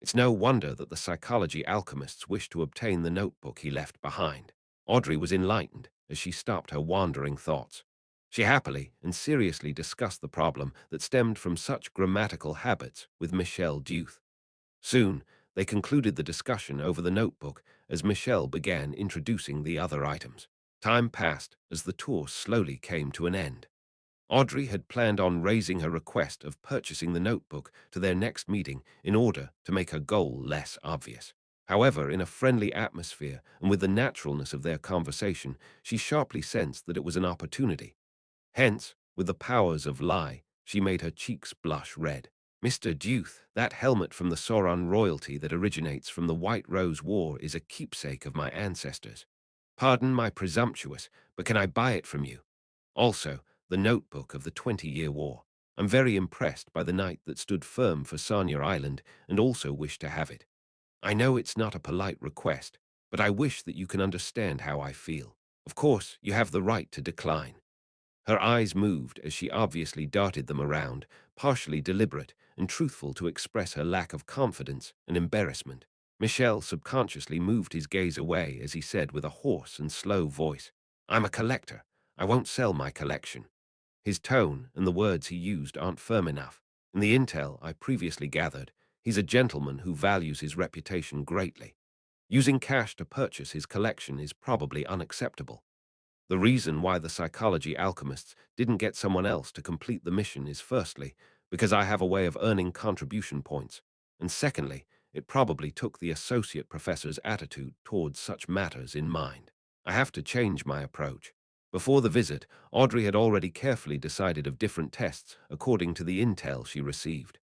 It's no wonder that the psychology alchemists wished to obtain the notebook he left behind. Audrey was enlightened as she stopped her wandering thoughts. She happily and seriously discussed the problem that stemmed from such grammatical habits with Michel Duth. Soon, they concluded the discussion over the notebook as Michelle began introducing the other items. Time passed as the tour slowly came to an end. Audrey had planned on raising her request of purchasing the notebook to their next meeting in order to make her goal less obvious. However, in a friendly atmosphere and with the naturalness of their conversation, she sharply sensed that it was an opportunity. Hence, with the powers of lie, she made her cheeks blush red. Mr. Duth, that helmet from the Sauron royalty that originates from the White Rose War is a keepsake of my ancestors. Pardon my presumptuous, but can I buy it from you? Also, the notebook of the 20-Year War. I'm very impressed by the knight that stood firm for Sanya Island and also wish to have it. I know it's not a polite request, but I wish that you can understand how I feel. Of course, you have the right to decline. Her eyes moved as she obviously darted them around, partially deliberate and truthful to express her lack of confidence and embarrassment. Michel subconsciously moved his gaze away as he said with a hoarse and slow voice, I'm a collector. I won't sell my collection. His tone and the words he used aren't firm enough. In the intel I previously gathered, he's a gentleman who values his reputation greatly. Using cash to purchase his collection is probably unacceptable. The reason why the psychology alchemists didn't get someone else to complete the mission is firstly, because I have a way of earning contribution points, and secondly, it probably took the associate professor's attitude towards such matters in mind. I have to change my approach. Before the visit, Audrey had already carefully decided of different tests according to the intel she received.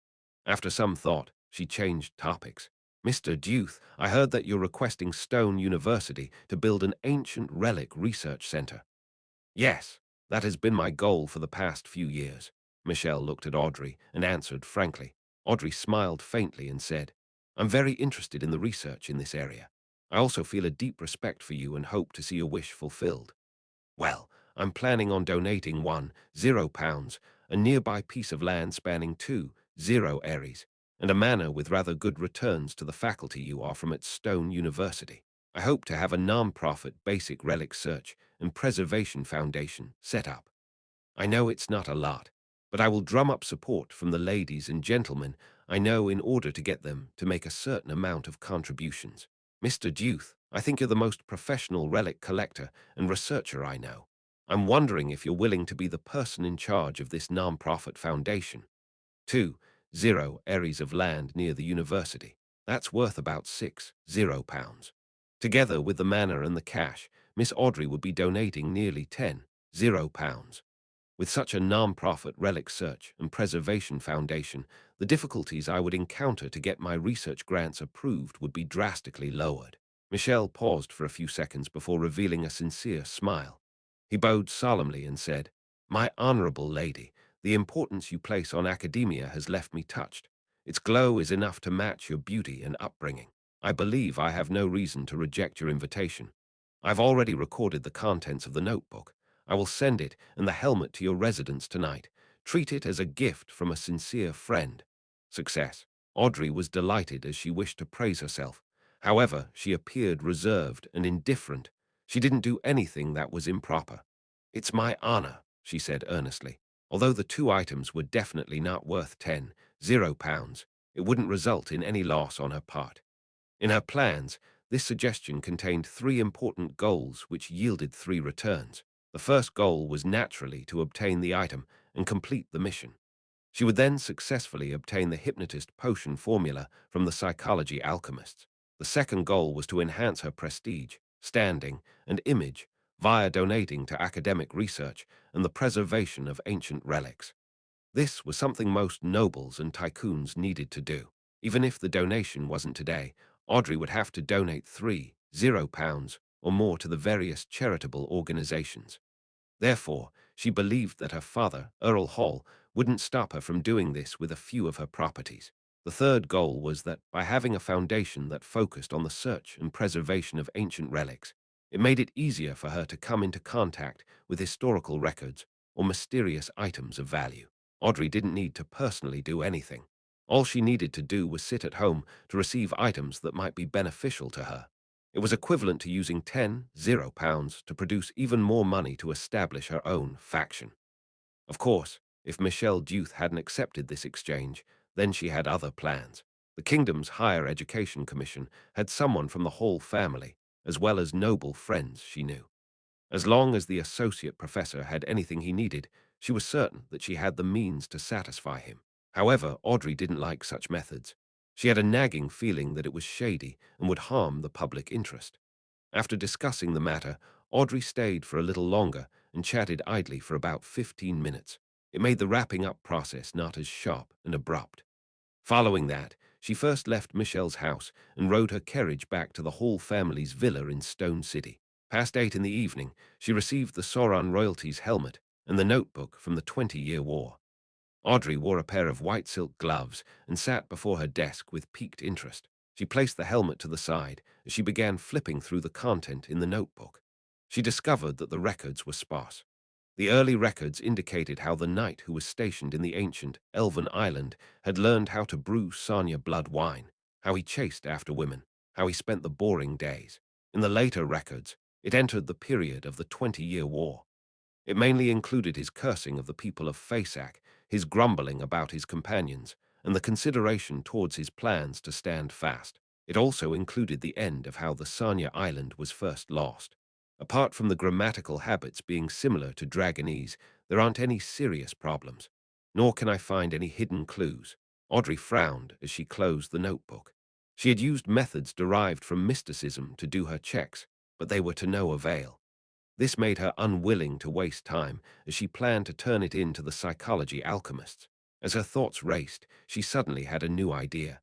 After some thought, she changed topics. Mr. Duth, I heard that you're requesting Stone University to build an ancient relic research center. Yes, that has been my goal for the past few years. Michelle looked at Audrey and answered frankly. Audrey smiled faintly and said, I'm very interested in the research in this area. I also feel a deep respect for you and hope to see your wish fulfilled. Well, I'm planning on donating £10, a nearby piece of land spanning 20 areas, and a manor with rather good returns to the faculty you are from at Stone University. I hope to have a non-profit basic relic search and preservation foundation set up. I know it's not a lot, but I will drum up support from the ladies and gentlemen I know in order to get them to make a certain amount of contributions. Mr. Duth, I think you're the most professional relic collector and researcher I know. I'm wondering if you're willing to be the person in charge of this non-profit foundation. 20 areas of land near the university. That's worth about £60. Together with the manor and the cash, Miss Audrey would be donating nearly £10. With such a non-profit relic search and preservation foundation, the difficulties I would encounter to get my research grants approved would be drastically lowered. Michel paused for a few seconds before revealing a sincere smile. He bowed solemnly and said, My honorable lady, the importance you place on academia has left me touched. Its glow is enough to match your beauty and upbringing. I believe I have no reason to reject your invitation. I've already recorded the contents of the notebook. I will send it and the helmet to your residence tonight. Treat it as a gift from a sincere friend. Success. Audrey was delighted as she wished to praise herself. However, she appeared reserved and indifferent. She didn't do anything that was improper. It's my honor, she said earnestly. Although the 2 items were definitely not worth £10, it wouldn't result in any loss on her part. In her plans, this suggestion contained 3 important goals which yielded 3 returns. The first goal was naturally to obtain the item and complete the mission. She would then successfully obtain the hypnotist potion formula from the psychology alchemists. The second goal was to enhance her prestige. standing, and image via donating to academic research and the preservation of ancient relics. This was something most nobles and tycoons needed to do. Even if the donation wasn't today, Audrey would have to donate £30 or more to the various charitable organizations. Therefore, she believed that her father, Earl Hall, wouldn't stop her from doing this with a few of her properties. The third goal was that, by having a foundation that focused on the search and preservation of ancient relics, it made it easier for her to come into contact with historical records or mysterious items of value. Audrey didn't need to personally do anything. All she needed to do was sit at home to receive items that might be beneficial to her. It was equivalent to using £10 to produce even more money to establish her own faction. Of course, if Michelle Duth hadn't accepted this exchange, then she had other plans. The kingdom's Higher Education Commission had someone from the Hall family, as well as noble friends she knew. As long as the associate professor had anything he needed, she was certain that she had the means to satisfy him. However, Audrey didn't like such methods. She had a nagging feeling that it was shady and would harm the public interest. After discussing the matter, Audrey stayed for a little longer and chatted idly for about 15 minutes. It made the wrapping up process not as sharp and abrupt. Following that, she first left Michelle's house and rode her carriage back to the Hall family's villa in Stone City. Past 8 in the evening, she received the Sauron royalty's helmet and the notebook from the 20-Year War. Audrey wore a pair of white silk gloves and sat before her desk with piqued interest. She placed the helmet to the side as she began flipping through the content in the notebook. She discovered that the records were sparse. The early records indicated how the knight who was stationed in the ancient Elven island had learned how to brew Sonya blood wine, how he chased after women, how he spent the boring days. In the later records, it entered the period of the 20-Year War. It mainly included his cursing of the people of Fasak, his grumbling about his companions, and the consideration towards his plans to stand fast. It also included the end of how the Sanya Island was first lost. Apart from the grammatical habits being similar to Dragonese, there aren't any serious problems, nor can I find any hidden clues. Audrey frowned as she closed the notebook. She had used methods derived from mysticism to do her checks, but they were to no avail. This made her unwilling to waste time as she planned to turn it in to the psychology alchemists. As her thoughts raced, she suddenly had a new idea.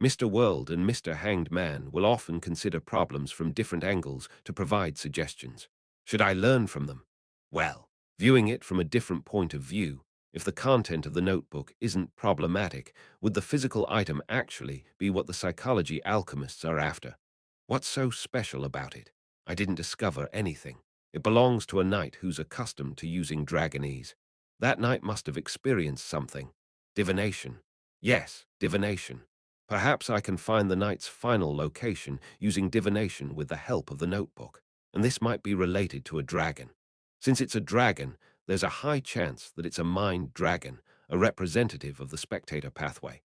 Mr. World and Mr. Hanged Man will often consider problems from different angles to provide suggestions. Should I learn from them? Well, viewing it from a different point of view, if the content of the notebook isn't problematic, would the physical item actually be what the psychology alchemists are after? What's so special about it? I didn't discover anything. It belongs to a knight who's accustomed to using Dragonese. That knight must have experienced something. Divination. Yes, divination. Perhaps I can find the knight's final location using divination with the help of the notebook, and this might be related to a dragon. Since it's a dragon, there's a high chance that it's a mind dragon, a representative of the spectator pathway.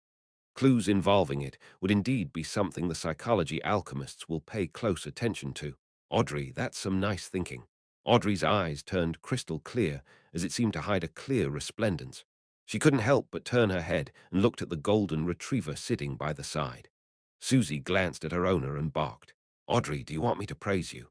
Clues involving it would indeed be something the psychology alchemists will pay close attention to. Audrey, that's some nice thinking. Audrey's eyes turned crystal clear as it seemed to hide a clear resplendence. She couldn't help but turn her head and looked at the golden retriever sitting by the side. Susie glanced at her owner and barked. Audrey, do you want me to praise you?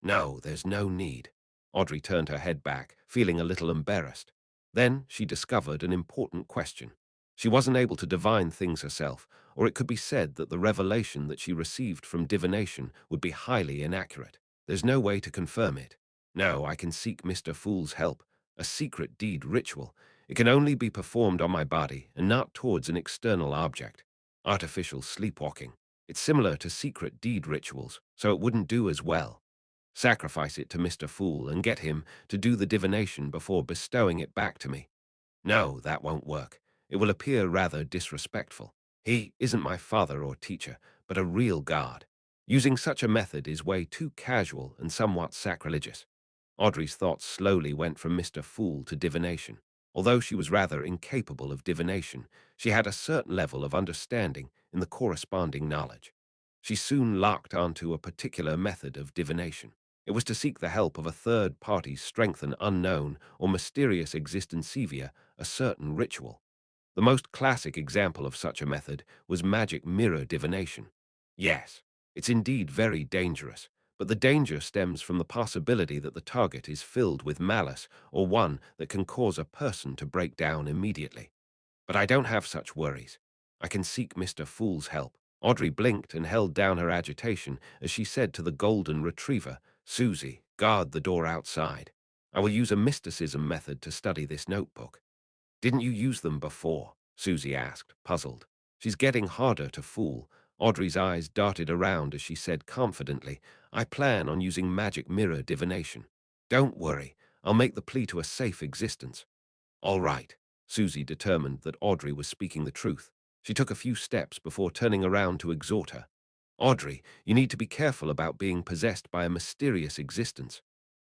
No, there's no need. Audrey turned her head back, feeling a little embarrassed. Then she discovered an important question. She wasn't able to divine things herself, or it could be said that the revelation that she received from divination would be highly inaccurate. There's no way to confirm it. No, I can seek Mr. Fool's help. A secret deed ritual. It can only be performed on my body and not towards an external object. Artificial sleepwalking. It's similar to secret deed rituals, so it wouldn't do as well. Sacrifice it to Mr. Fool and get him to do the divination before bestowing it back to me. No, that won't work. It will appear rather disrespectful. He isn't my father or teacher, but a real god. Using such a method is way too casual and somewhat sacrilegious. Audrey's thoughts slowly went from Mr. Fool to divination. Although she was rather incapable of divination, she had a certain level of understanding in the corresponding knowledge. She soon locked onto a particular method of divination. It was to seek the help of a third party strengthen unknown or mysterious existence via a certain ritual. The most classic example of such a method was magic mirror divination. Yes, it's indeed very dangerous, but the danger stems from the possibility that the target is filled with malice or one that can cause a person to break down immediately. But I don't have such worries. I can seek Mr. Fool's help. Audrey blinked and held down her agitation as she said to the golden retriever, Susie, guard the door outside. I will use a mysticism method to study this notebook. Didn't you use them before? Susie asked, puzzled. She's getting harder to fool. Audrey's eyes darted around as she said confidently, I plan on using magic mirror divination. Don't worry, I'll make the plea to a safe existence. All right. Susie determined that Audrey was speaking the truth. She took a few steps before turning around to exhort her. Audrey, you need to be careful about being possessed by a mysterious existence.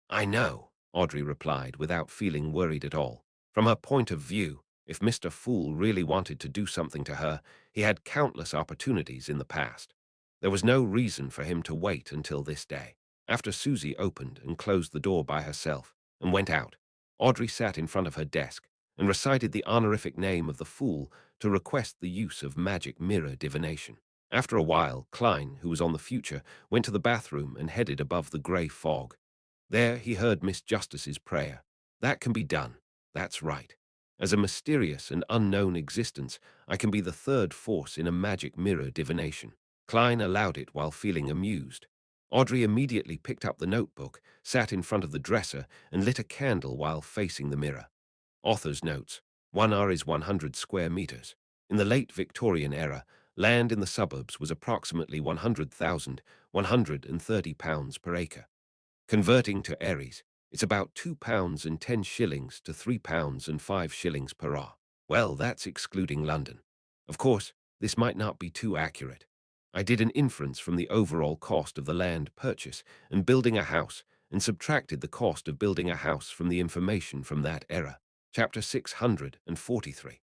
I know, Audrey replied without feeling worried at all. From her point of view, if Mr. Fool really wanted to do something to her, he had countless opportunities in the past. There was no reason for him to wait until this day. After Susie opened and closed the door by herself and went out, Audrey sat in front of her desk and recited the honorific name of the Fool to request the use of magic mirror divination. After a while, Klein, who was on the future, went to the bathroom and headed above the grey fog. There he heard Miss Justice's prayer. That can be done. That's right. As a mysterious and unknown existence, I can be the third force in a magic mirror divination. Klein allowed it while feeling amused. Audrey immediately picked up the notebook, sat in front of the dresser, and lit a candle while facing the mirror. Author's notes. 1R is 100 square meters. In the late Victorian era, land in the suburbs was approximately 100,000, 130 pounds per acre. Converting to Aries, it's about £2 and 10 shillings to £3 and 5 shillings per hour. Well, that's excluding London. Of course, this might not be too accurate. I did an inference from the overall cost of the land purchase and building a house and subtracted the cost of building a house from the information from that era. Chapter 643.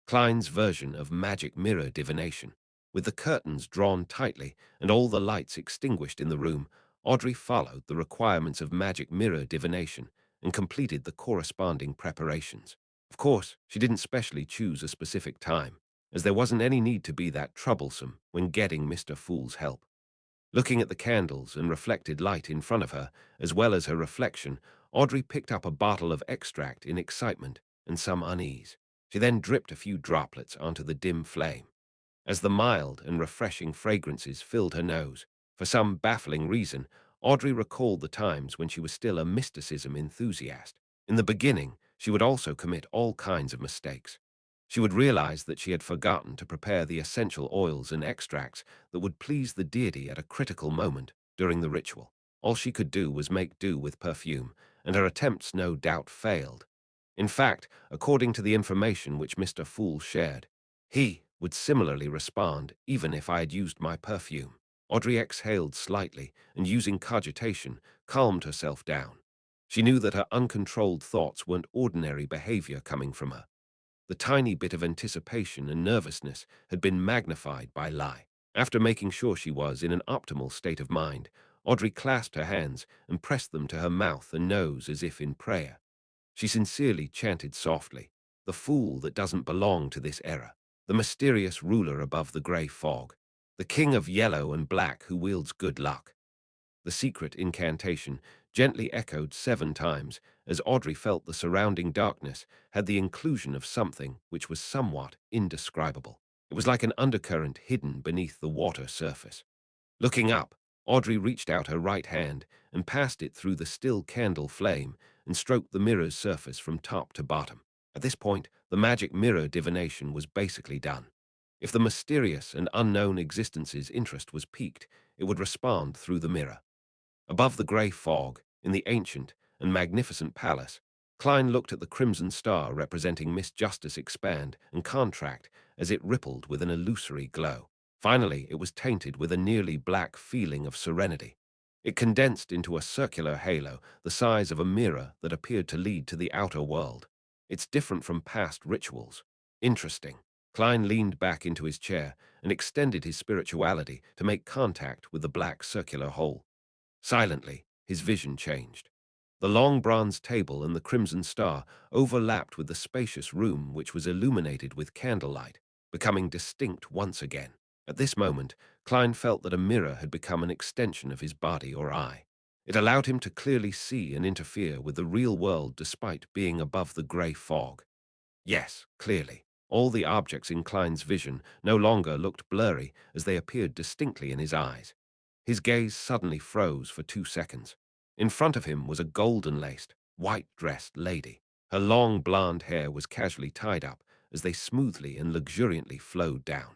Klein's version of magic mirror divination. With the curtains drawn tightly and all the lights extinguished in the room, Audrey followed the requirements of magic mirror divination and completed the corresponding preparations. Of course, she didn't specially choose a specific time, as there wasn't any need to be that troublesome when getting Mr. Fool's help. Looking at the candles and reflected light in front of her, as well as her reflection, Audrey picked up a bottle of extract in excitement and some unease. She then dripped a few droplets onto the dim flame. As the mild and refreshing fragrances filled her nose, for some baffling reason, Audrey recalled the times when she was still a mysticism enthusiast. In the beginning, she would also commit all kinds of mistakes. She would realize that she had forgotten to prepare the essential oils and extracts that would please the deity at a critical moment during the ritual. All she could do was make do with perfume, and her attempts no doubt failed. In fact, according to the information which Mr. Fool shared, he would similarly respond even if I had used my perfume. Audrey exhaled slightly and, using cogitation, calmed herself down. She knew that her uncontrolled thoughts weren't ordinary behavior coming from her. The tiny bit of anticipation and nervousness had been magnified by lie. After making sure she was in an optimal state of mind, Audrey clasped her hands and pressed them to her mouth and nose as if in prayer. She sincerely chanted softly, the fool that doesn't belong to this era, the mysterious ruler above the grey fog, the king of yellow and black who wields good luck. The secret incantation, gently echoed 7 times, as Audrey felt the surrounding darkness had the inclusion of something which was somewhat indescribable. It was like an undercurrent hidden beneath the water surface. Looking up, Audrey reached out her right hand and passed it through the still candle flame and stroked the mirror's surface from top to bottom. At this point, the magic mirror divination was basically done. If the mysterious and unknown existence's interest was piqued, it would respond through the mirror. Above the grey fog, in the ancient and magnificent palace, Klein looked at the crimson star representing Miss Justice expand and contract as it rippled with an illusory glow. Finally, it was tainted with a nearly black feeling of serenity. It condensed into a circular halo the size of a mirror that appeared to lead to the outer world. It's different from past rituals. Interesting. Klein leaned back into his chair and extended his spirituality to make contact with the black circular hole. Silently, his vision changed. The long bronze table and the crimson star overlapped with the spacious room which was illuminated with candlelight, becoming distinct once again. At this moment, Klein felt that a mirror had become an extension of his body or eye. It allowed him to clearly see and interfere with the real world despite being above the grey fog. Yes, clearly. All the objects in Klein's vision no longer looked blurry as they appeared distinctly in his eyes. His gaze suddenly froze for 2 seconds. In front of him was a golden-laced, white-dressed lady. Her long blonde hair was casually tied up as they smoothly and luxuriantly flowed down.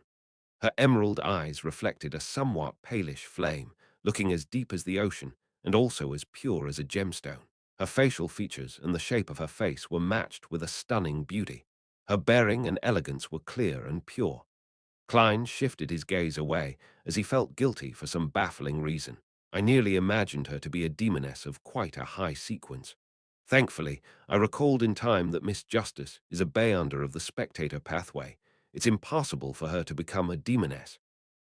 Her emerald eyes reflected a somewhat palish flame, looking as deep as the ocean and also as pure as a gemstone. Her facial features and the shape of her face were matched with a stunning beauty. Her bearing and elegance were clear and pure. Klein shifted his gaze away as he felt guilty for some baffling reason. I nearly imagined her to be a demoness of quite a high sequence. Thankfully, I recalled in time that Miss Justice is a beyonder of the spectator pathway. It's impossible for her to become a demoness.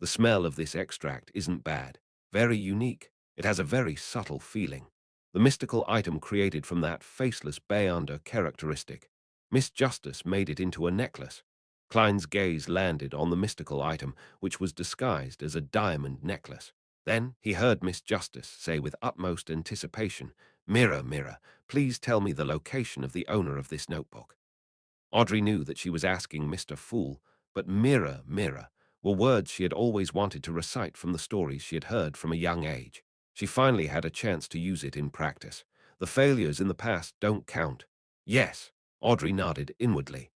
The smell of this extract isn't bad. Very unique. It has a very subtle feeling. The mystical item created from that faceless beyonder characteristic. Miss Justice made it into a necklace. Klein's gaze landed on the mystical item, which was disguised as a diamond necklace. Then he heard Miss Justice say with utmost anticipation, "Mirror, mirror, please tell me the location of the owner of this notebook." Audrey knew that she was asking Mr. Fool, but mirror, mirror were words she had always wanted to recite from the stories she had heard from a young age. She finally had a chance to use it in practice. The failures in the past don't count. Yes, Audrey nodded inwardly.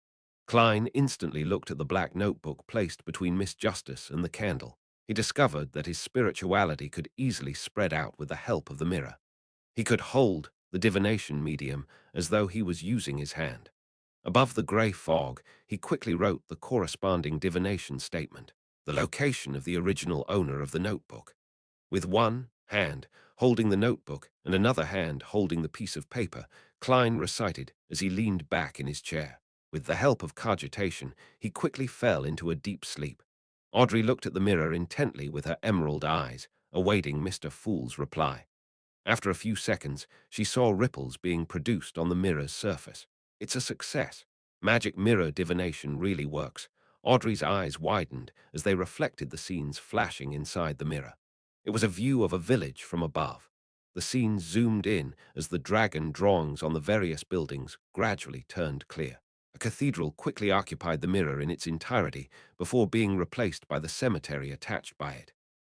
Klein instantly looked at the black notebook placed between Miss Justice and the candle. He discovered that his spirituality could easily spread out with the help of the mirror. He could hold the divination medium as though he was using his hand. Above the grey fog, he quickly wrote the corresponding divination statement, the location of the original owner of the notebook. With one hand holding the notebook and another hand holding the piece of paper, Klein recited as he leaned back in his chair. With the help of cogitation, he quickly fell into a deep sleep. Audrey looked at the mirror intently with her emerald eyes, awaiting Mr. Fool's reply. After a few seconds, she saw ripples being produced on the mirror's surface. It's a success. Magic mirror divination really works. Audrey's eyes widened as they reflected the scenes flashing inside the mirror. It was a view of a village from above. The scene zoomed in as the dragon drawings on the various buildings gradually turned clear. A cathedral quickly occupied the mirror in its entirety before being replaced by the cemetery attached by it.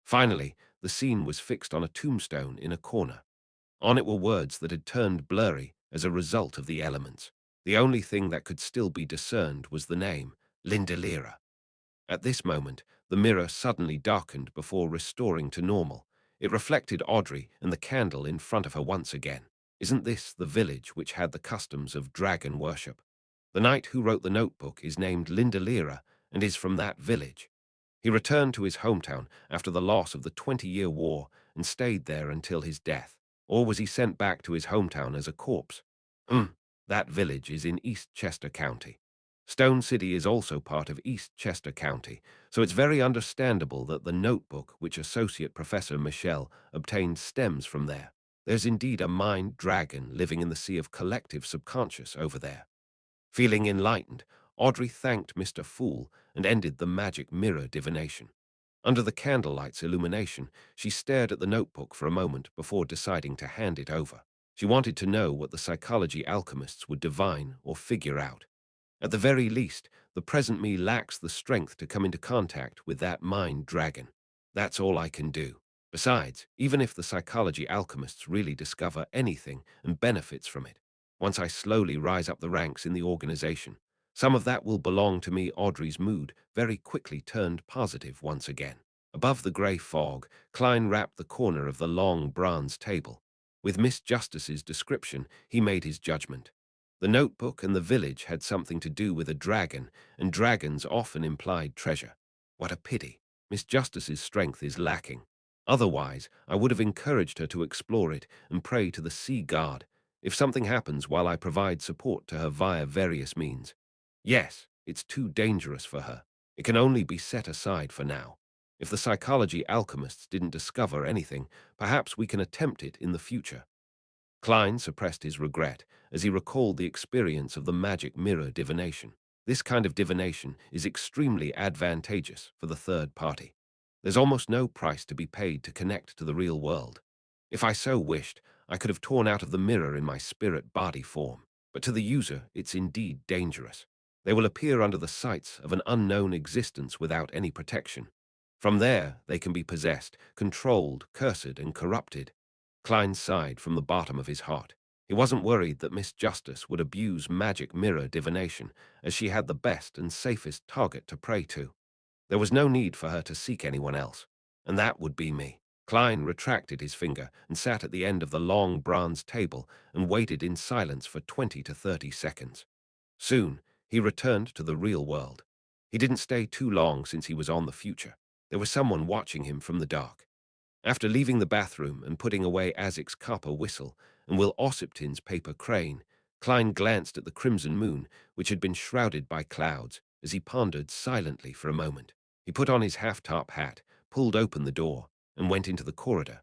Finally, the scene was fixed on a tombstone in a corner. On it were words that had turned blurry as a result of the elements. The only thing that could still be discerned was the name, Lindalira. At this moment, the mirror suddenly darkened before restoring to normal. It reflected Audrey and the candle in front of her once again. Isn't this the village which had the customs of dragon worship? The knight who wrote the notebook is named Lindalira and is from that village. He returned to his hometown after the loss of the 20-year war and stayed there until his death. Or was he sent back to his hometown as a corpse? That village is in East Chester County. Stone City is also part of East Chester County, so it's very understandable that the notebook which Associate Professor Michelle obtained stems from there. There's indeed a mind dragon living in the sea of collective subconscious over there. Feeling enlightened, Audrey thanked Mr. Fool and ended the magic mirror divination. Under the candlelight's illumination, she stared at the notebook for a moment before deciding to hand it over. She wanted to know what the psychology alchemists would divine or figure out. At the very least, the present me lacks the strength to come into contact with that mind dragon. That's all I can do. Besides, even if the psychology alchemists really discover anything and benefits from it, once I slowly rise up the ranks in the organization, some of that will belong to me. Audrey's mood very quickly turned positive once again. Above the grey fog, Klein rapped the corner of the long bronze table. With Miss Justice's description, he made his judgment. The notebook and the village had something to do with a dragon, and dragons often implied treasure. What a pity. Miss Justice's strength is lacking. Otherwise, I would have encouraged her to explore it and pray to the sea god if something happens while I provide support to her via various means. Yes, it's too dangerous for her. It can only be set aside for now. If the psychology alchemists didn't discover anything, perhaps we can attempt it in the future. Klein suppressed his regret as he recalled the experience of the magic mirror divination. This kind of divination is extremely advantageous for the third party. There's almost no price to be paid to connect to the real world. If I so wished, I could have torn out of the mirror in my spirit body form. But to the user, it's indeed dangerous. They will appear under the sights of an unknown existence without any protection. From there, they can be possessed, controlled, cursed, and corrupted. Klein sighed from the bottom of his heart. He wasn't worried that Miss Justice would abuse magic mirror divination, as she had the best and safest target to prey to. There was no need for her to seek anyone else, and that would be me. Klein retracted his finger and sat at the end of the long bronze table and waited in silence for 20 to 30 seconds. Soon, he returned to the real world. He didn't stay too long since he was on the future. There was someone watching him from the dark. After leaving the bathroom and putting away Azic's copper whistle and Will Ossipton's paper crane, Klein glanced at the crimson moon, which had been shrouded by clouds, as he pondered silently for a moment. He put on his half-top hat, pulled open the door, and went into the corridor.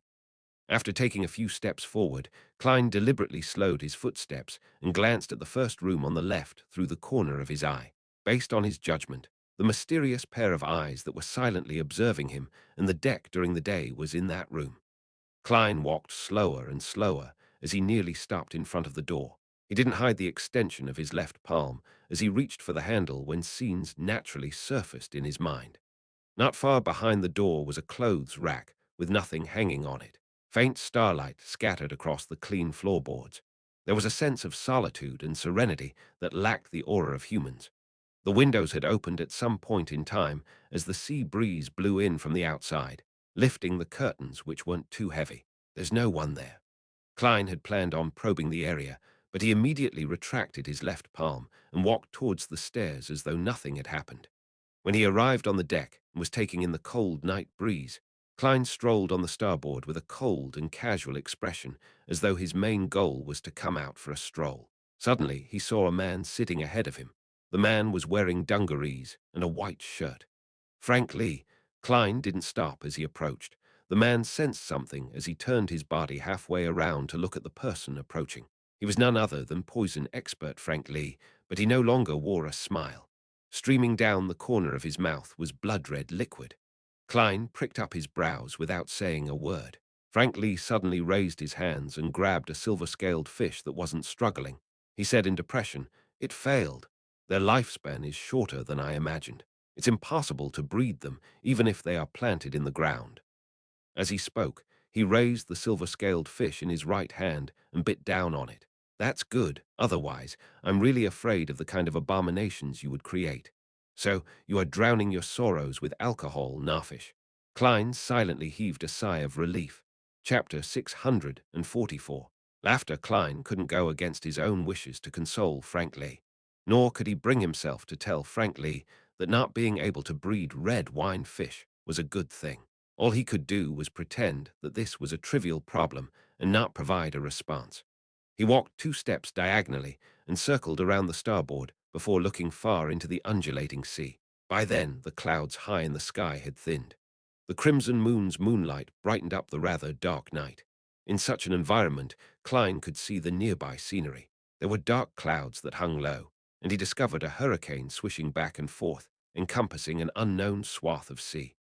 After taking a few steps forward, Klein deliberately slowed his footsteps and glanced at the first room on the left through the corner of his eye. Based on his judgment, the mysterious pair of eyes that were silently observing him and the deck during the day was in that room. Klein walked slower and slower as he nearly stopped in front of the door. He didn't hide the extension of his left palm as he reached for the handle when scenes naturally surfaced in his mind. Not far behind the door was a clothes rack with nothing hanging on it. Faint starlight scattered across the clean floorboards. There was a sense of solitude and serenity that lacked the aura of humans. The windows had opened at some point in time as the sea breeze blew in from the outside, lifting the curtains which weren't too heavy. There's no one there. Klein had planned on probing the area, but he immediately retracted his left palm and walked towards the stairs as though nothing had happened. When he arrived on the deck and was taking in the cold night breeze, Klein strolled on the starboard with a cold and casual expression, as though his main goal was to come out for a stroll. Suddenly, he saw a man sitting ahead of him. The man was wearing dungarees and a white shirt. Frank Lee. Klein didn't stop as he approached. The man sensed something as he turned his body halfway around to look at the person approaching. He was none other than poison expert Frank Lee, but he no longer wore a smile. Streaming down the corner of his mouth was blood-red liquid. Klein pricked up his brows without saying a word. Frank Lee suddenly raised his hands and grabbed a silver-scaled fish that wasn't struggling. He said in depression, "It failed. Their lifespan is shorter than I imagined. It's impossible to breed them, even if they are planted in the ground." As he spoke, he raised the silver-scaled fish in his right hand and bit down on it. "That's good. Otherwise, I'm really afraid of the kind of abominations you would create. So, you are drowning your sorrows with alcohol, Narfish." Klein silently heaved a sigh of relief. Chapter 644. After Klein couldn't go against his own wishes to console Frank Lee. Nor could he bring himself to tell Frank Lee that not being able to breed red wine fish was a good thing. All he could do was pretend that this was a trivial problem and not provide a response. He walked 2 steps diagonally and circled around the starboard before looking far into the undulating sea. By then, the clouds high in the sky had thinned. The crimson moon's moonlight brightened up the rather dark night. In such an environment, Klein could see the nearby scenery. There were dark clouds that hung low, and he discovered a hurricane swishing back and forth, encompassing an unknown swath of sea.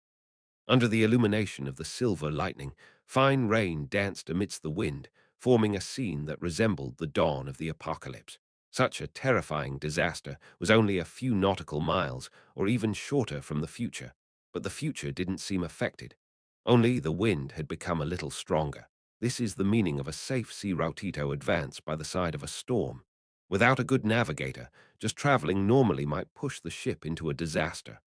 Under the illumination of the silver lightning, fine rain danced amidst the wind, forming a scene that resembled the dawn of the apocalypse. Such a terrifying disaster was only a few nautical miles, or even shorter from the future, but the future didn't seem affected. Only the wind had become a little stronger. This is the meaning of a safe sea routito advance by the side of a storm. Without a good navigator, just traveling normally might push the ship into a disaster.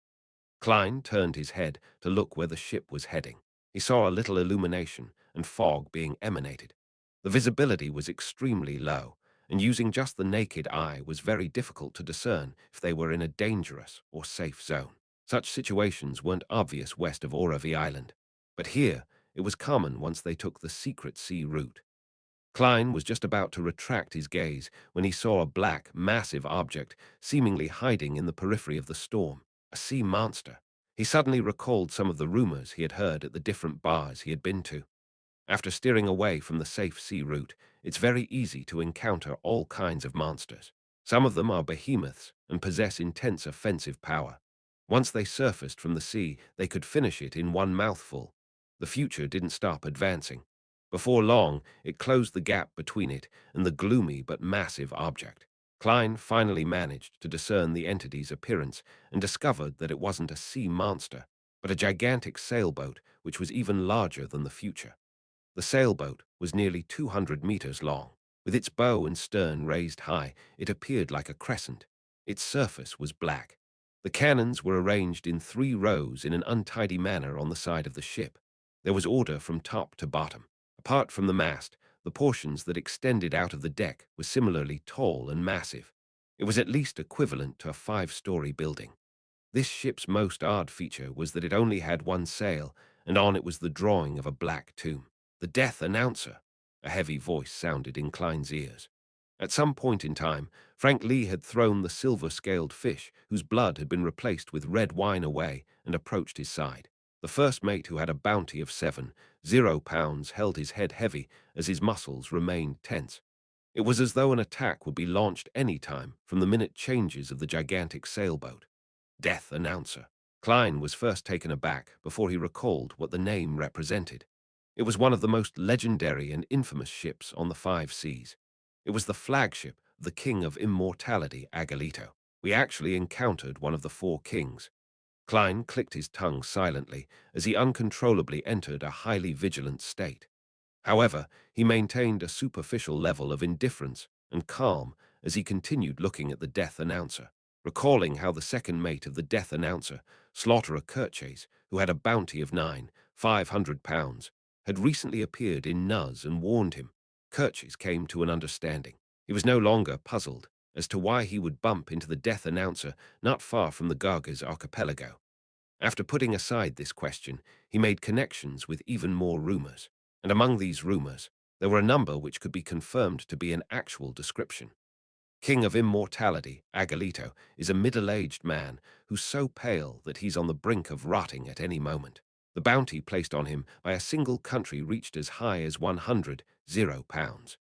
Klein turned his head to look where the ship was heading. He saw a little illumination and fog being emanated. The visibility was extremely low, and using just the naked eye was very difficult to discern if they were in a dangerous or safe zone. Such situations weren't obvious west of Oravi Island, but here it was common once they took the secret sea route. Klein was just about to retract his gaze when he saw a black, massive object seemingly hiding in the periphery of the storm. A sea monster. He suddenly recalled some of the rumors he had heard at the different bars he had been to. After steering away from the safe sea route, it's very easy to encounter all kinds of monsters. Some of them are behemoths and possess intense offensive power. Once they surfaced from the sea, they could finish it in one mouthful. The future didn't stop advancing. Before long, it closed the gap between it and the gloomy but massive object. Klein finally managed to discern the entity's appearance and discovered that it wasn't a sea monster, but a gigantic sailboat which was even larger than the future. The sailboat was nearly 200 meters long. With its bow and stern raised high, it appeared like a crescent. Its surface was black. The cannons were arranged in 3 rows in an untidy manner on the side of the ship. There was order from top to bottom. Apart from the mast, the portions that extended out of the deck were similarly tall and massive. It was at least equivalent to a 5-story building. This ship's most odd feature was that it only had one sail, and on it was the drawing of a black tomb. The death announcer, a heavy voice sounded in Klein's ears. At some point in time, Frank Lee had thrown the silver-scaled fish, whose blood had been replaced with red wine, away and approached his side. The first mate, who had a bounty of 7.0 pounds, held his head heavy as his muscles remained tense. It was as though an attack would be launched any time from the minute changes of the gigantic sailboat. Death announcer. Klein was first taken aback before he recalled what the name represented. It was one of the most legendary and infamous ships on the 5 seas. It was the flagship of the King of Immortality, Agalito. We actually encountered one of the 4 kings. Klein clicked his tongue silently as he uncontrollably entered a highly vigilant state. However, he maintained a superficial level of indifference and calm as he continued looking at the death announcer, recalling how the second mate of the death announcer, Slaughterer Kirches, who had a bounty of 9,500 pounds, had recently appeared in Nuz and warned him. Kirches came to an understanding. He was no longer puzzled as to why he would bump into the death announcer not far from the Garga's archipelago. After putting aside this question, he made connections with even more rumors, and among these rumors, there were a number which could be confirmed to be an actual description. King of Immortality, Agalito, is a middle-aged man who's so pale that he's on the brink of rotting at any moment. The bounty placed on him by a single country reached as high as 100 pounds.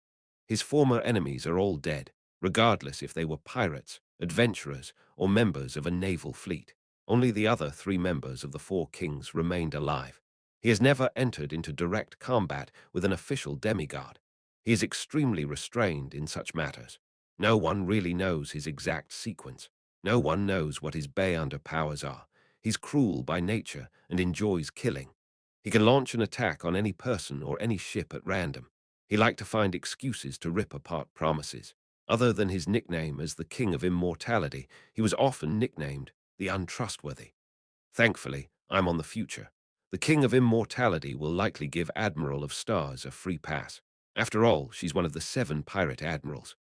His former enemies are all dead, regardless if they were pirates, adventurers, or members of a naval fleet. Only the other 3 members of the 4 kings remained alive. He has never entered into direct combat with an official demigod. He is extremely restrained in such matters. No one really knows his exact sequence. No one knows what his Beyonder powers are. He's cruel by nature and enjoys killing. He can launch an attack on any person or any ship at random. He liked to find excuses to rip apart promises. Other than his nickname as the King of Immortality, he was often nicknamed the Untrustworthy. Thankfully, I'm on the future. The King of Immortality will likely give Admiral of Stars a free pass. After all, she's one of the 7 pirate admirals.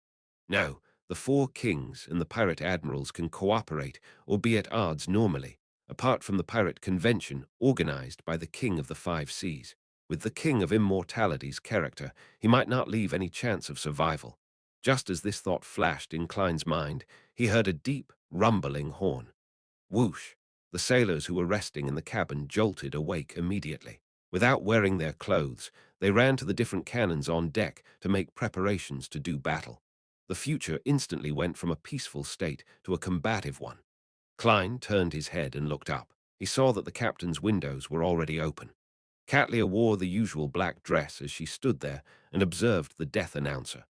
No, the 4 kings and the pirate admirals can cooperate or be at odds normally, apart from the pirate convention organized by the King of the 5 seas. With the King of Immortality's character, he might not leave any chance of survival. Just as this thought flashed in Klein's mind, he heard a deep, rumbling horn. Whoosh! The sailors who were resting in the cabin jolted awake immediately. Without wearing their clothes, they ran to the different cannons on deck to make preparations to do battle. The future instantly went from a peaceful state to a combative one. Klein turned his head and looked up. He saw that the captain's windows were already open. Katlia wore the usual black dress as she stood there and observed the death announcer.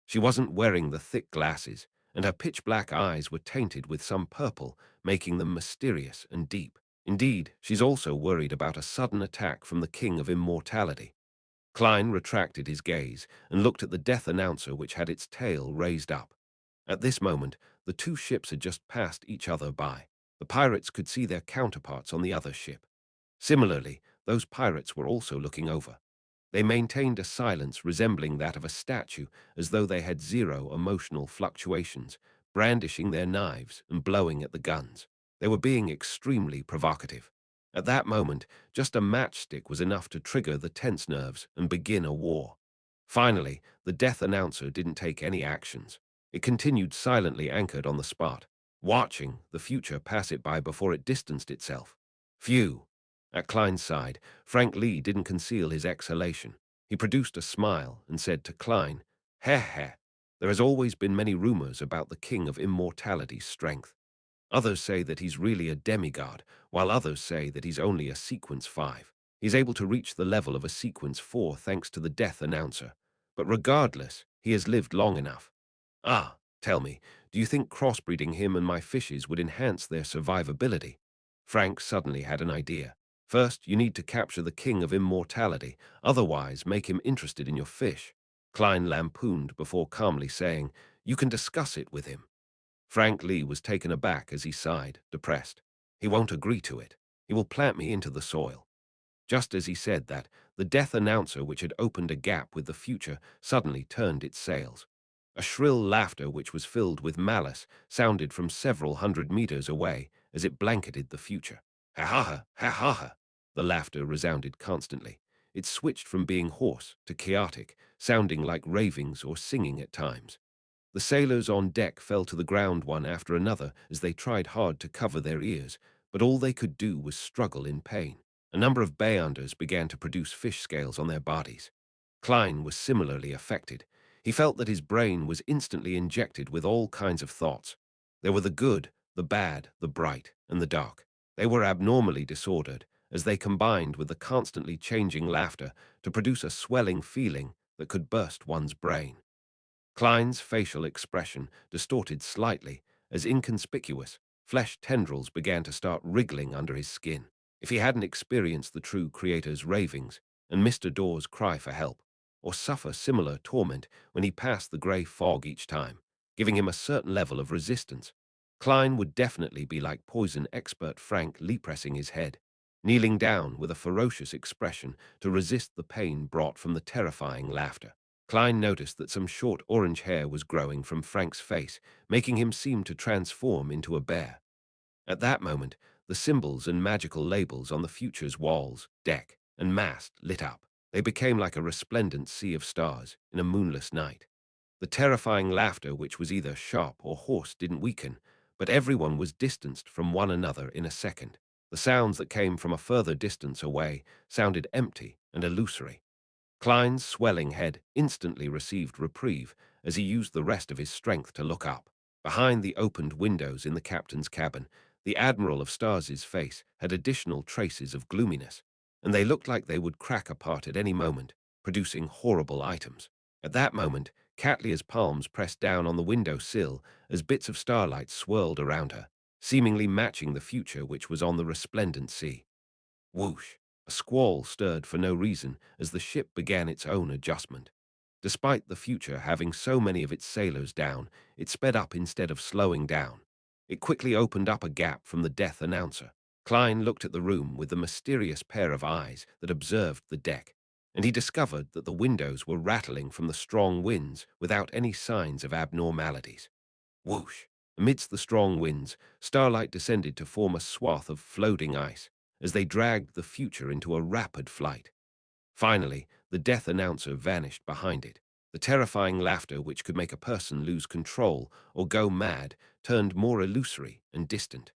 She wasn't wearing the thick glasses, and her pitch-black eyes were tainted with some purple, making them mysterious and deep. Indeed, she's also worried about a sudden attack from the King of Immortality. Klein retracted his gaze and looked at the death announcer, which had its tail raised up. At this moment, the 2 ships had just passed each other by. The pirates could see their counterparts on the other ship. Similarly, those pirates were also looking over. They maintained a silence resembling that of a statue, as though they had 0 emotional fluctuations, brandishing their knives and blowing at the guns. They were being extremely provocative. At that moment, just a matchstick was enough to trigger the tense nerves and begin a war. Finally, the death announcer didn't take any actions. It continued silently anchored on the spot, watching the future pass it by before it distanced itself. Phew! At Klein's side, Frank Lee didn't conceal his exhalation. He produced a smile and said to Klein, "Heh heh." There has always been many rumors about the King of Immortality's strength. Others say that he's really a demigod, while others say that he's only a Sequence 5. He's able to reach the level of a Sequence 4 thanks to the Death Announcer. But regardless, he has lived long enough. Ah, tell me, do you think crossbreeding him and my fishes would enhance their survivability? Frank suddenly had an idea. First, you need to capture the King of Immortality, otherwise make him interested in your fish. Klein lampooned before calmly saying, you can discuss it with him. Frank Lee was taken aback as he sighed, depressed. He won't agree to it. He will plant me into the soil. Just as he said that, the death announcer, which had opened a gap with the future, suddenly turned its sails. A shrill laughter which was filled with malice sounded from several hundred meters away as it blanketed the future. Ha ha ha, ha ha ha. The laughter resounded constantly. It switched from being hoarse to chaotic, sounding like ravings or singing at times. The sailors on deck fell to the ground one after another as they tried hard to cover their ears, but all they could do was struggle in pain. A number of Bayanders began to produce fish scales on their bodies. Klein was similarly affected. He felt that his brain was instantly injected with all kinds of thoughts. There were the good, the bad, the bright, and the dark. They were abnormally disordered, as they combined with the constantly changing laughter to produce a swelling feeling that could burst one's brain. Klein's facial expression distorted slightly as inconspicuous, flesh tendrils began to start wriggling under his skin. If he hadn't experienced the true creator's ravings and Mr. Dawes' cry for help, or suffer similar torment when he passed the grey fog each time, giving him a certain level of resistance, Klein would definitely be like poison expert Frank Lee pressing his head, kneeling down with a ferocious expression to resist the pain brought from the terrifying laughter. Klein noticed that some short orange hair was growing from Frank's face, making him seem to transform into a bear. At that moment, the symbols and magical labels on the future's walls, deck, and mast lit up. They became like a resplendent sea of stars in a moonless night. The terrifying laughter, which was either sharp or hoarse, didn't weaken, but everyone was distanced from one another in a second. The sounds that came from a further distance away sounded empty and illusory. Klein's swelling head instantly received reprieve as he used the rest of his strength to look up. Behind the opened windows in the captain's cabin, the Admiral of Stars's face had additional traces of gloominess, and they looked like they would crack apart at any moment, producing horrible items. At that moment, Catlia's palms pressed down on the window sill as bits of starlight swirled around her, seemingly matching the future which was on the resplendent sea. Whoosh! A squall stirred for no reason as the ship began its own adjustment. Despite the future having so many of its sailors down, it sped up instead of slowing down. It quickly opened up a gap from the death announcer. Klein looked at the room with the mysterious pair of eyes that observed the deck, and he discovered that the windows were rattling from the strong winds without any signs of abnormalities. Whoosh! Amidst the strong winds, starlight descended to form a swath of floating ice as they dragged the future into a rapid flight. Finally, the death announcer vanished behind it. The terrifying laughter, which could make a person lose control or go mad, turned more illusory and distant.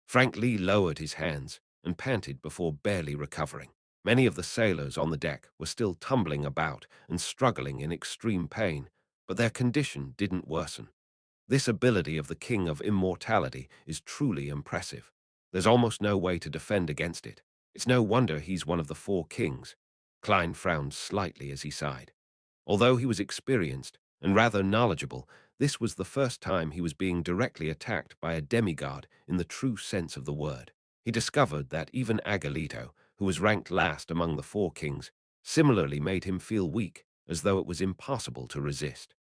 Frank Lee lowered his hands and panted before barely recovering. Many of the sailors on the deck were still tumbling about and struggling in extreme pain, but their condition didn't worsen. This ability of the King of Immortality is truly impressive. There's almost no way to defend against it. It's no wonder he's one of the four kings. Klein frowned slightly as he sighed. Although he was experienced and rather knowledgeable, this was the first time he was being directly attacked by a demigod in the true sense of the word. He discovered that even Agalito, who was ranked last among the four kings, similarly made him feel weak, as though it was impossible to resist.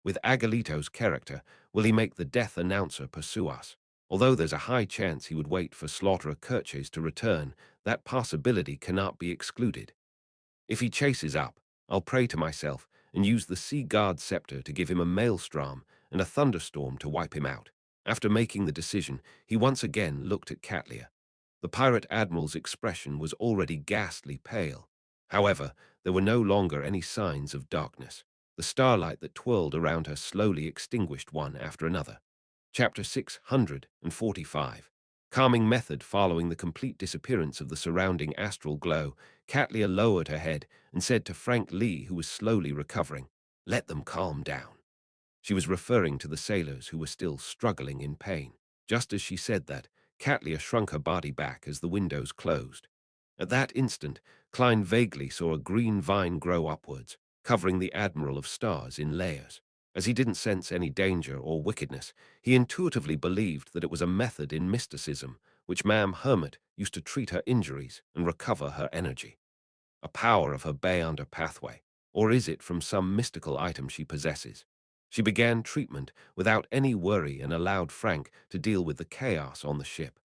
With Agalito's character, will he make the death announcer pursue us? Although there's a high chance he would wait for Slaughterer Kirches to return, that possibility cannot be excluded. If he chases up, I'll pray to myself and use the Sea God scepter to give him a maelstrom and a thunderstorm to wipe him out. After making the decision, he once again looked at Catlia. The pirate admiral's expression was already ghastly pale. However, there were no longer any signs of darkness. The starlight that twirled around her slowly extinguished one after another. Chapter 645. Calming method following the complete disappearance of the surrounding astral glow, Catlia lowered her head and said to Frank Lee, who was slowly recovering, "Let them calm down." She was referring to the sailors who were still struggling in pain. Just as she said that, Catlia shrunk her body back as the windows closed. At that instant, Klein vaguely saw a green vine grow upwards, covering the Admiral of Stars in layers. As he didn't sense any danger or wickedness, he intuitively believed that it was a method in mysticism, which Ma'am Hermit used to treat her injuries and recover her energy. A power of her Beyonder pathway, or is it from some mystical item she possesses? She began treatment without any worry and allowed Frank to deal with the chaos on the ship.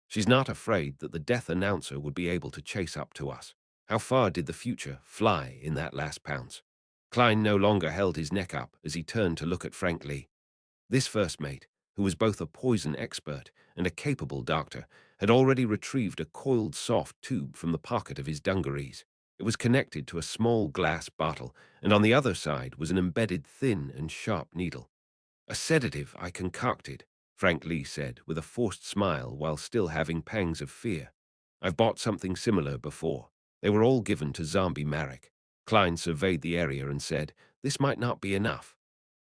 She's not afraid that the death announcer would be able to chase up to us. How far did the future fly in that last pounce? Klein no longer held his neck up as he turned to look at Frank Lee. This first mate, who was both a poison expert and a capable doctor, had already retrieved a coiled soft tube from the pocket of his dungarees. It was connected to a small glass bottle, and on the other side was an embedded thin and sharp needle. "A sedative I concocted," Frank Lee said, with a forced smile while still having pangs of fear. "I've bought something similar before. They were all given to Zombie Marek." Klein surveyed the area and said, "This might not be enough."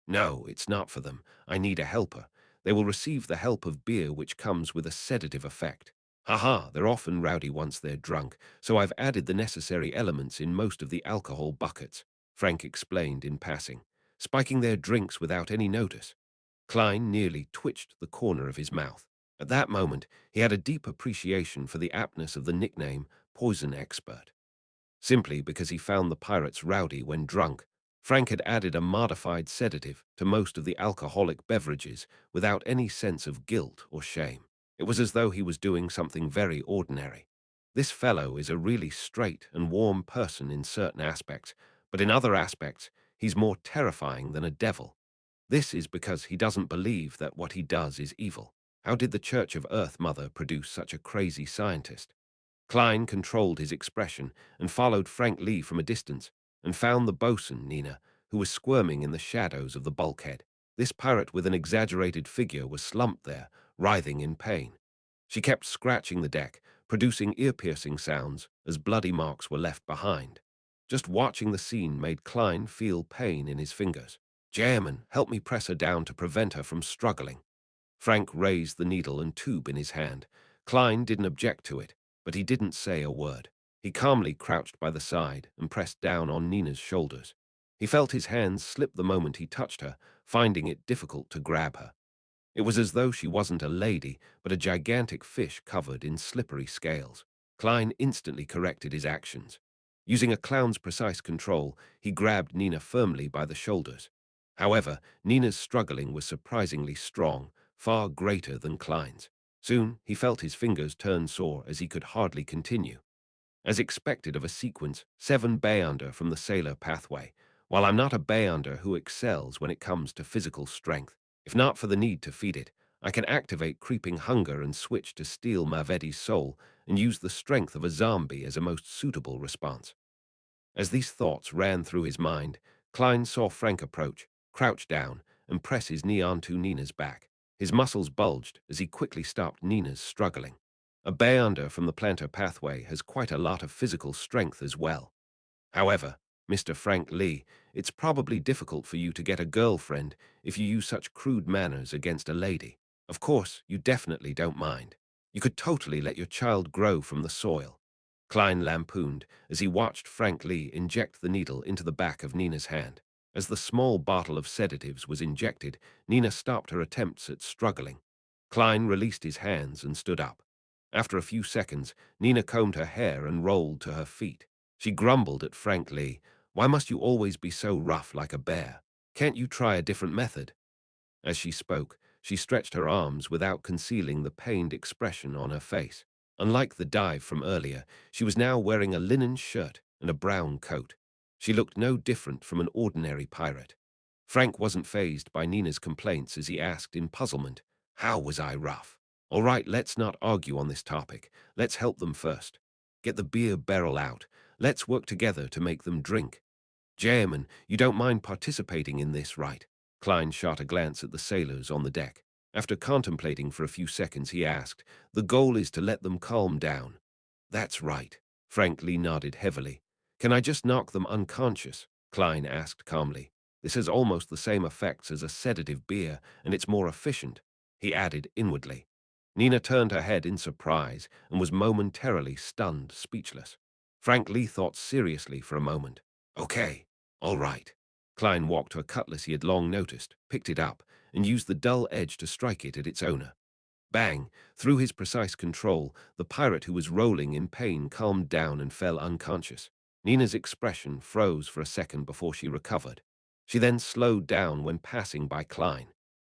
"No, it's not for them. I need a helper. They will receive the help of beer which comes with a sedative effect. Haha, they're often rowdy once they're drunk, so I've added the necessary elements in most of the alcohol buckets," Frank explained in passing, spiking their drinks without any notice. Klein nearly twitched the corner of his mouth. At that moment, he had a deep appreciation for the aptness of the nickname Poison Expert. Simply because he found the pirates rowdy when drunk, Frank had added a modified sedative to most of the alcoholic beverages without any sense of guilt or shame. It was as though he was doing something very ordinary. This fellow is a really straight and warm person in certain aspects, but in other aspects, he's more terrifying than a devil. This is because he doesn't believe that what he does is evil. How did the Church of Earth Mother produce such a crazy scientist? Klein controlled his expression and followed Frank Lee from a distance and found the bosun, Nina, who was squirming in the shadows of the bulkhead. This pirate with an exaggerated figure was slumped there, writhing in pain. She kept scratching the deck, producing ear-piercing sounds as bloody marks were left behind. Just watching the scene made Klein feel pain in his fingers. "Chairman, help me press her down to prevent her from struggling." Frank raised the needle and tube in his hand. Klein didn't object to it, but he didn't say a word. He calmly crouched by the side and pressed down on Nina's shoulders. He felt his hands slip the moment he touched her, finding it difficult to grab her. It was as though she wasn't a lady, but a gigantic fish covered in slippery scales. Klein instantly corrected his actions. Using a clown's precise control, he grabbed Nina firmly by the shoulders. However, Nina's struggling was surprisingly strong, far greater than Klein's. Soon, he felt his fingers turn sore as he could hardly continue. As expected of a sequence, 7 Beyonder from the sailor pathway, while I'm not a Beyonder who excels when it comes to physical strength, if not for the need to feed it, I can activate creeping hunger and switch to steal Mavedi's soul and use the strength of a zombie as a most suitable response. As these thoughts ran through his mind, Klein saw Frank approach, crouch down, and press his knee onto Nina's back. His muscles bulged as he quickly stopped Nina's struggling. A Beyonder from the planter pathway has quite a lot of physical strength as well. However, Mr. Frank Lee, it's probably difficult for you to get a girlfriend if you use such crude manners against a lady. Of course, you definitely don't mind. You could totally let your child grow from the soil. Klein lampooned as he watched Frank Lee inject the needle into the back of Nina's hand. As the small bottle of sedatives was injected, Nina stopped her attempts at struggling. Klein released his hands and stood up. After a few seconds, Nina combed her hair and rolled to her feet. She grumbled at Frank Lee. "Why must you always be so rough like a bear? Can't you try a different method?" As she spoke, she stretched her arms without concealing the pained expression on her face. Unlike the dive from earlier, she was now wearing a linen shirt and a brown coat. She looked no different from an ordinary pirate. Frank wasn't fazed by Nina's complaints as he asked in puzzlement, "How was I rough?" "All right, let's not argue on this topic. Let's help them first. Get the beer barrel out. Let's work together to make them drink." "Chairman, you don't mind participating in this, right?" Klein shot a glance at the sailors on the deck. After contemplating for a few seconds, he asked, "The goal is to let them calm down." "That's right." Frank Lee nodded heavily. "Can I just knock them unconscious?" Klein asked calmly. This has almost the same effects as a sedative beer, and it's more efficient, he added inwardly. Nina turned her head in surprise and was momentarily stunned, speechless. Frank Lee thought seriously for a moment. Okay, all right. Klein walked to a cutlass he had long noticed, picked it up, and used the dull edge to strike it at its owner. Bang! Through his precise control, the pirate who was rolling in pain calmed down and fell unconscious. Nina's expression froze for a second before she recovered. She then slowed down when passing by Klein.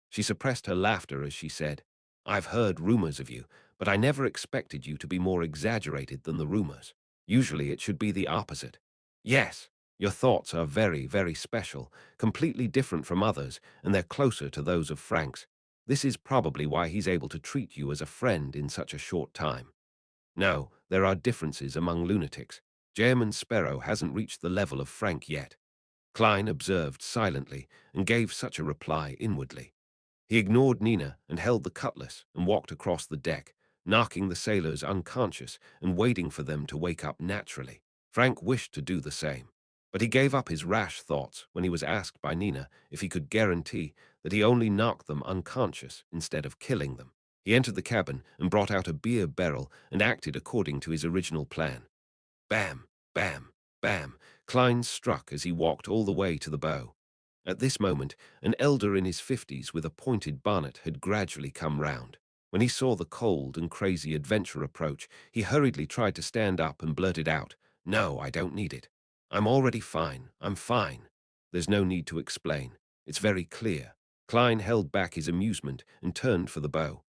She suppressed her laughter as she said, I've heard rumors of you, but I never expected you to be more exaggerated than the rumors. Usually it should be the opposite. Yes, your thoughts are very, very special, completely different from others, and they're closer to those of Frank's. This is probably why he's able to treat you as a friend in such a short time. No, there are differences among lunatics. German Sparrow hasn't reached the level of Frank yet. Klein observed silently and gave such a reply inwardly. He ignored Nina and held the cutlass and walked across the deck, knocking the sailors unconscious and waiting for them to wake up naturally. Frank wished to do the same, but he gave up his rash thoughts when he was asked by Nina if he could guarantee that he only knocked them unconscious instead of killing them. He entered the cabin and brought out a beer barrel and acted according to his original plan. Bam, bam, bam, Klein struck as he walked all the way to the bow. At this moment, an elder in his 50s with a pointed bonnet had gradually come round. When he saw the cold and crazy adventure approach, he hurriedly tried to stand up and blurted out, No, I don't need it. I'm already fine. I'm fine. There's no need to explain. It's very clear. Klein held back his amusement and turned for the bow.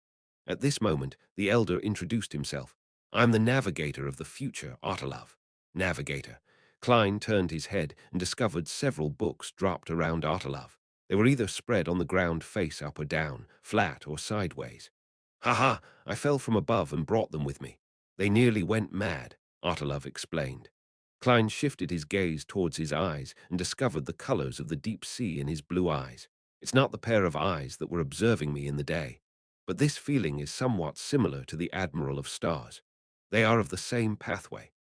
At this moment, the elder introduced himself. I'm the navigator of the future, Ottolov. Navigator. Klein turned his head and discovered several books dropped around Ottolov. They were either spread on the ground face up or down, flat or sideways. Ha ha! I fell from above and brought them with me. They nearly went mad, Ottolov explained. Klein shifted his gaze towards his eyes and discovered the colors of the deep sea in his blue eyes. It's not the pair of eyes that were observing me in the day, but this feeling is somewhat similar to the Admiral of Stars. They are of the same pathway.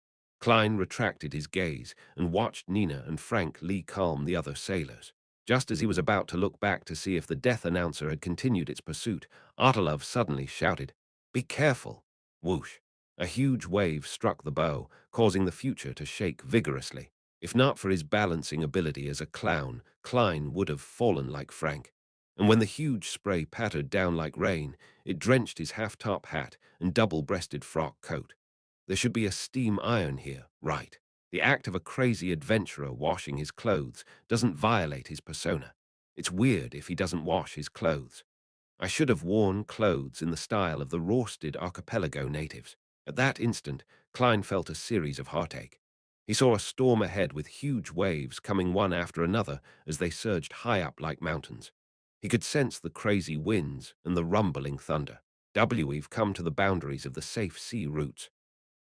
Klein retracted his gaze and watched Nina and Frank Lee calm the other sailors. Just as he was about to look back to see if the death announcer had continued its pursuit, Ottolov suddenly shouted, Be careful! Whoosh! A huge wave struck the bow, causing the future to shake vigorously. If not for his balancing ability as a clown, Klein would have fallen like Frank. And when the huge spray pattered down like rain, it drenched his half-top hat and double-breasted frock coat. There should be a steam iron here, right? The act of a crazy adventurer washing his clothes doesn't violate his persona. It's weird if he doesn't wash his clothes. I should have worn clothes in the style of the Rorsted archipelago natives. At that instant, Klein felt a series of heartache. He saw a storm ahead with huge waves coming one after another as they surged high up like mountains. He could sense the crazy winds and the rumbling thunder. We've come to the boundaries of the safe sea routes.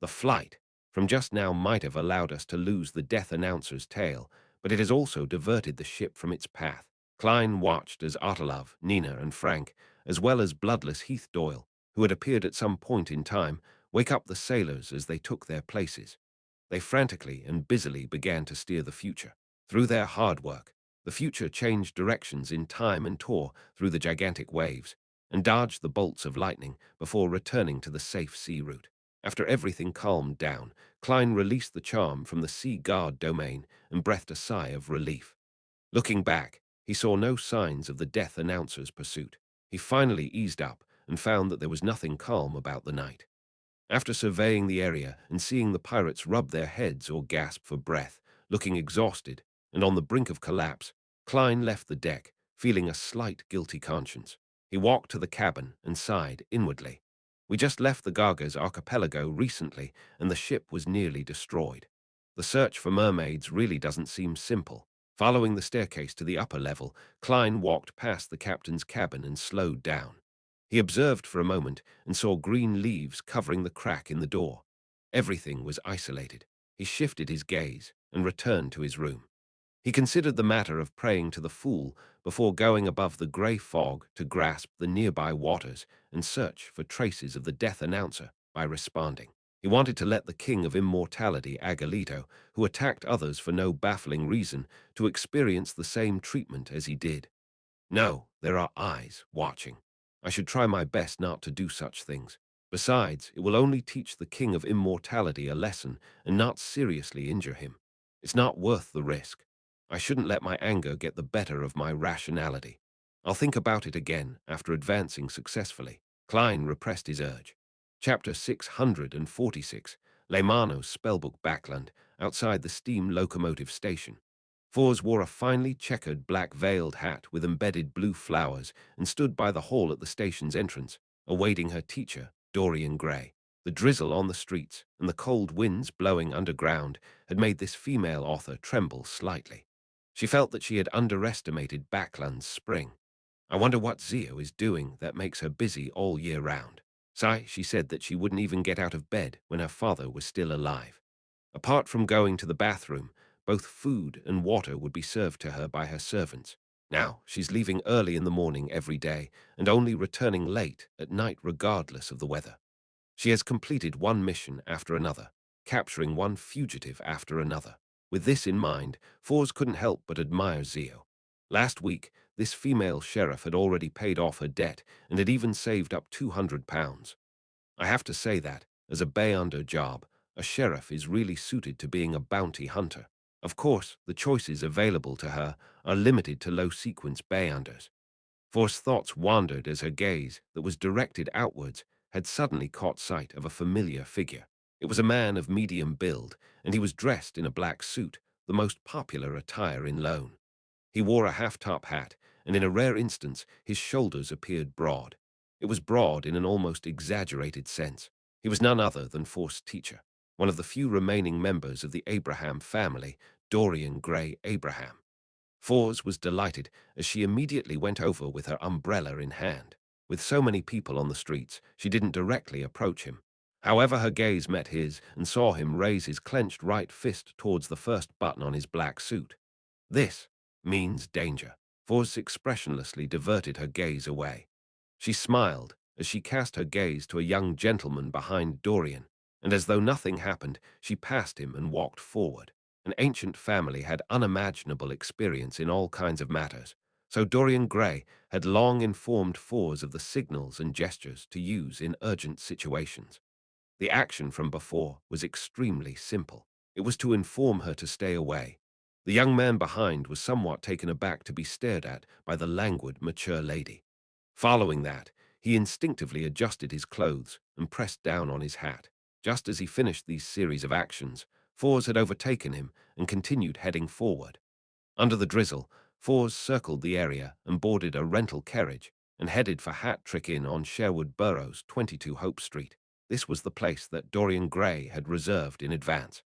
The flight from just now might have allowed us to lose the death announcer's tail, but it has also diverted the ship from its path. Klein watched as Ottolov, Nina, and Frank, as well as bloodless Heath Doyle, who had appeared at some point in time, wake up the sailors as they took their places. They frantically and busily began to steer the future. Through their hard work, the future changed directions in time and tore through the gigantic waves, and dodged the bolts of lightning before returning to the safe sea route. After everything calmed down, Klein released the charm from the Sea Guard domain and breathed a sigh of relief. Looking back, he saw no signs of the death announcer's pursuit. He finally eased up and found that there was nothing calm about the night. After surveying the area and seeing the pirates rub their heads or gasp for breath, looking exhausted and on the brink of collapse, Klein left the deck, feeling a slight guilty conscience. He walked to the cabin and sighed inwardly. We just left the Garga's archipelago recently, and the ship was nearly destroyed. The search for mermaids really doesn't seem simple. Following the staircase to the upper level, Klein walked past the captain's cabin and slowed down. He observed for a moment and saw green leaves covering the crack in the door. Everything was isolated. He shifted his gaze and returned to his room. He considered the matter of praying to the fool before going above the grey fog to grasp the nearby waters and search for traces of the death announcer by responding. He He wanted to let the king of immortality, Agalito, who attacked others for no baffling reason, to experience the same treatment as he did. No, there are eyes watching. I should try my best not to do such things. Besides, it will only teach the king of immortality a lesson and not seriously injure him. It's not worth the risk. I shouldn't let my anger get the better of my rationality. I'll think about it again after advancing successfully. Klein repressed his urge. Chapter 646, Leymano's Spellbook Backland, outside the steam locomotive station. Fours wore a finely checkered black-veiled hat with embedded blue flowers and stood by the hall at the station's entrance, awaiting her teacher, Dorian Gray. The drizzle on the streets and the cold winds blowing underground had made this female author tremble slightly. She felt that she had underestimated Backland's spring. I wonder what Zio is doing that makes her busy all year round. She said that she wouldn't even get out of bed when her father was still alive. Apart from going to the bathroom, both food and water would be served to her by her servants. Now, she's leaving early in the morning every day and only returning late at night regardless of the weather. She has completed one mission after another, capturing one fugitive after another. With this in mind, Fours couldn't help but admire Zio. Last week, this female sheriff had already paid off her debt and had even saved up £200. I have to say that, as a Bayonder job, a sheriff is really suited to being a bounty hunter. Of course, the choices available to her are limited to low-sequence Bayonders. For's thoughts wandered as her gaze, that was directed outwards, had suddenly caught sight of a familiar figure. It was a man of medium build, and he was dressed in a black suit, the most popular attire in Lone. He wore a half-top hat, and in a rare instance his shoulders appeared broad. It was broad in an almost exaggerated sense. He was none other than For's teacher, one of the few remaining members of the Abraham family, Dorian Gray Abraham. Fours was delighted as she immediately went over with her umbrella in hand. With so many people on the streets, she didn't directly approach him. However, her gaze met his and saw him raise his clenched right fist towards the first button on his black suit. This means danger. Fours expressionlessly diverted her gaze away. She smiled as she cast her gaze to a young gentleman behind Dorian, and as though nothing happened, she passed him and walked forward. An ancient family had unimaginable experience in all kinds of matters, so Dorian Gray had long informed Fours of the signals and gestures to use in urgent situations. The action from before was extremely simple. It was to inform her to stay away. The young man behind was somewhat taken aback to be stared at by the languid, mature lady. Following that, he instinctively adjusted his clothes and pressed down on his hat. Just as he finished these series of actions, Fours had overtaken him and continued heading forward. Under the drizzle, Fours circled the area and boarded a rental carriage and headed for Hat Trick Inn on Sherwood Burrows, 22 Hope Street. This was the place that Dorian Gray had reserved in advance.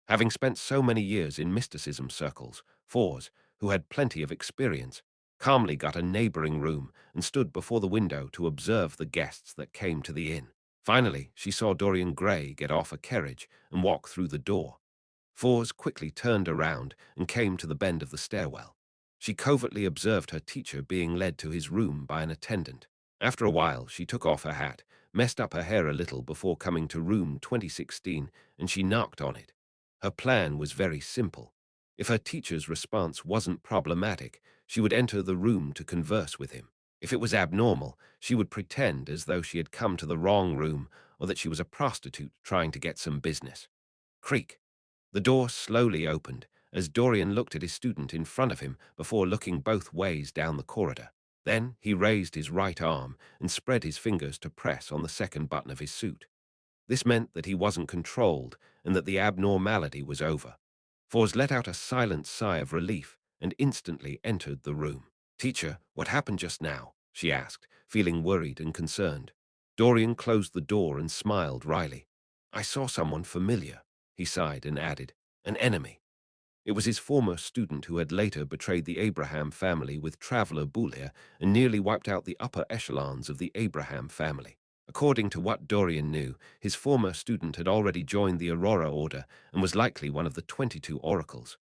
Having spent so many years in mysticism circles, Fours, who had plenty of experience, calmly got a neighboring room and stood before the window to observe the guests that came to the inn. Finally, she saw Dorian Gray get off a carriage and walk through the door. Fours quickly turned around and came to the bend of the stairwell. She covertly observed her teacher being led to his room by an attendant. After a while, she took off her hat, messed up her hair a little before coming to room 2016, and she knocked on it. Her plan was very simple. If her teacher's response wasn't problematic, she would enter the room to converse with him. If it was abnormal, she would pretend as though she had come to the wrong room or that she was a prostitute trying to get some business. Creak. The door slowly opened as Dorian looked at his student in front of him before looking both ways down the corridor. Then he raised his right arm and spread his fingers to press on the second button of his suit. This meant that he wasn't controlled and that the abnormality was over. Fours let out a silent sigh of relief and instantly entered the room. "Teacher, what happened just now?" she asked, feeling worried and concerned. Dorian closed the door and smiled wryly. "I saw someone familiar," he sighed and added, "an enemy." It was his former student who had later betrayed the Abraham family with Traveler Boulier and nearly wiped out the upper echelons of the Abraham family. According to what Dorian knew, his former student had already joined the Aurora Order and was likely one of the 22 oracles.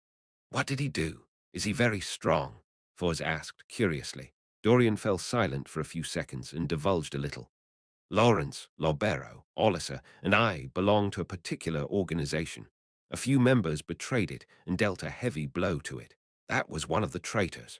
"What did he do? Is he very strong?" Foz asked curiously. Dorian fell silent for a few seconds and divulged a little. Lawrence, Lobero, Olliser, and I belong to a particular organization. A few members betrayed it and dealt a heavy blow to it. That was one of the traitors.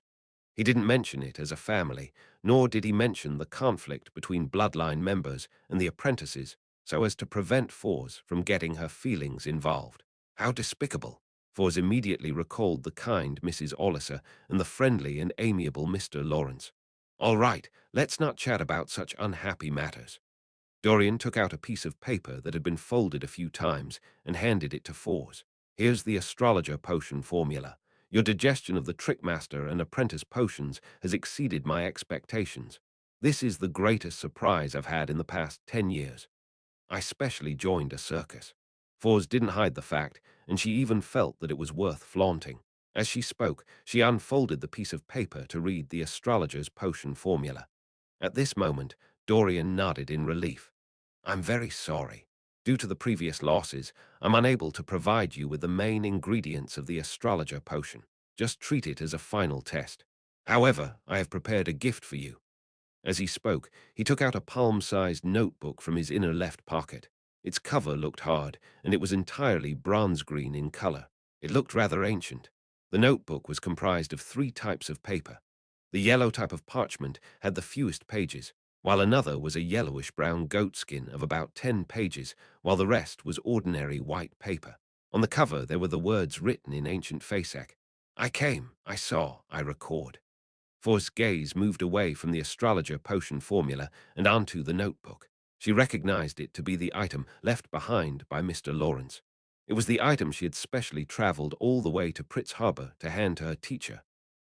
He didn't mention it as a family, nor did he mention the conflict between bloodline members and the apprentices so as to prevent Fours from getting her feelings involved. How despicable! Fours immediately recalled the kind Mrs. Olliser and the friendly and amiable Mr. Lawrence. All right, let's not chat about such unhappy matters. Dorian took out a piece of paper that had been folded a few times and handed it to Fours. Here's the astrologer potion formula. Your digestion of the trickmaster and apprentice potions has exceeded my expectations. This is the greatest surprise I've had in the past 10 years. I specially joined a circus. Fours didn't hide the fact, and she even felt that it was worth flaunting. As she spoke, she unfolded the piece of paper to read the astrologer's potion formula. At this moment, Dorian nodded in relief. I'm very sorry. Due to the previous losses, I'm unable to provide you with the main ingredients of the astrologer potion. Just treat it as a final test. However, I have prepared a gift for you. As he spoke, he took out a palm-sized notebook from his inner left pocket. Its cover looked hard, and it was entirely bronze green in color. It looked rather ancient. The notebook was comprised of 3 types of paper. The yellow type of parchment had the fewest pages, while another was a yellowish-brown goatskin of about 10 pages, while the rest was ordinary white paper. On the cover there were the words written in ancient Fasak. I came, I saw, I record. For's gaze moved away from the astrologer potion formula and onto the notebook. She recognized it to be the item left behind by Mr. Lawrence. It was the item she had specially traveled all the way to Pritz Harbor to hand to her teacher.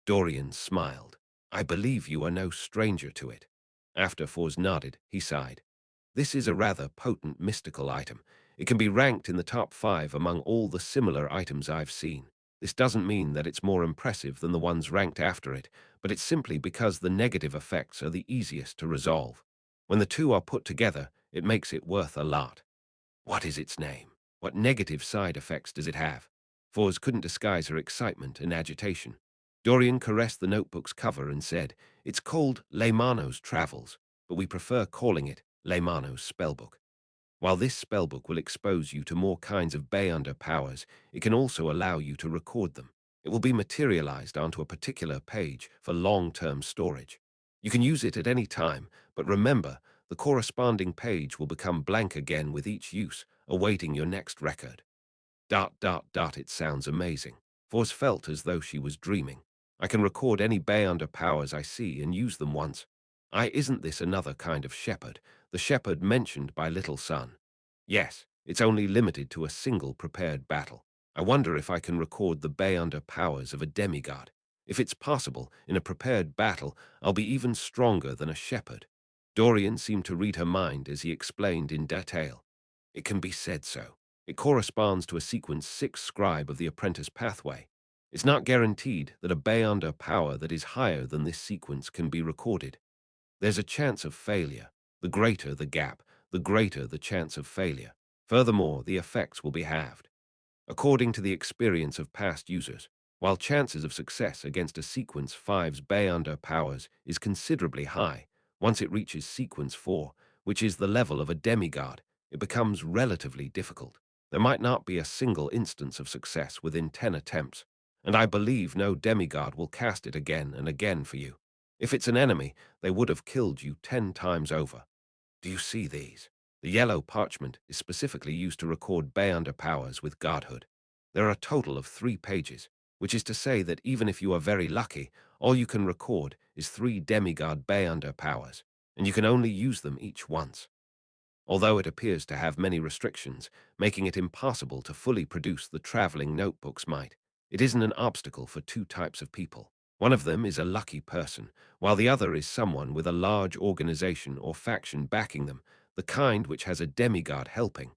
Dorian smiled. I believe you are no stranger to it. After Fors nodded, he sighed. This is a rather potent mystical item. It can be ranked in the top 5 among all the similar items I've seen. This doesn't mean that it's more impressive than the ones ranked after it, but it's simply because the negative effects are the easiest to resolve. When the two are put together, it makes it worth a lot. What is its name? What negative side effects does it have? Fors couldn't disguise her excitement and agitation. Dorian caressed the notebook's cover and said, It's called Leymano's Travels, but we prefer calling it Leymano's Spellbook. While this spellbook will expose you to more kinds of Beyonder powers, it can also allow you to record them. It will be materialized onto a particular page for long-term storage. You can use it at any time, but remember, the corresponding page will become blank again with each use, awaiting your next record. It sounds amazing. Fors felt as though she was dreaming. I can record any Beyonder powers I see and use them once. Isn't this another kind of shepherd, the shepherd mentioned by Little Son? Yes, it's only limited to a single prepared battle. I wonder if I can record the Beyonder powers of a demigod. If it's possible, in a prepared battle, I'll be even stronger than a shepherd. Dorian seemed to read her mind as he explained in detail. It can be said so. It corresponds to a sequence 6 scribe of the apprentice pathway. It's not guaranteed that a Beyonder power that is higher than this sequence can be recorded. There's a chance of failure. The greater the gap, the greater the chance of failure. Furthermore, the effects will be halved. According to the experience of past users, while chances of success against a sequence 5's Beyonder powers is considerably high, once it reaches sequence 4, which is the level of a demigod, it becomes relatively difficult. There might not be a single instance of success within 10 attempts, and I believe no demigod will cast it again and again for you. If it's an enemy, they would have killed you 10 times over. Do you see these? The yellow parchment is specifically used to record Beyonder powers with godhood. There are a total of 3 pages, which is to say that even if you are very lucky, all you can record is 3 demigod Beyonder powers, and you can only use them each once. Although it appears to have many restrictions, making it impossible to fully produce the traveling notebook's might, it isn't an obstacle for 2 types of people. One of them is a lucky person, while the other is someone with a large organization or faction backing them, the kind which has a demigod helping.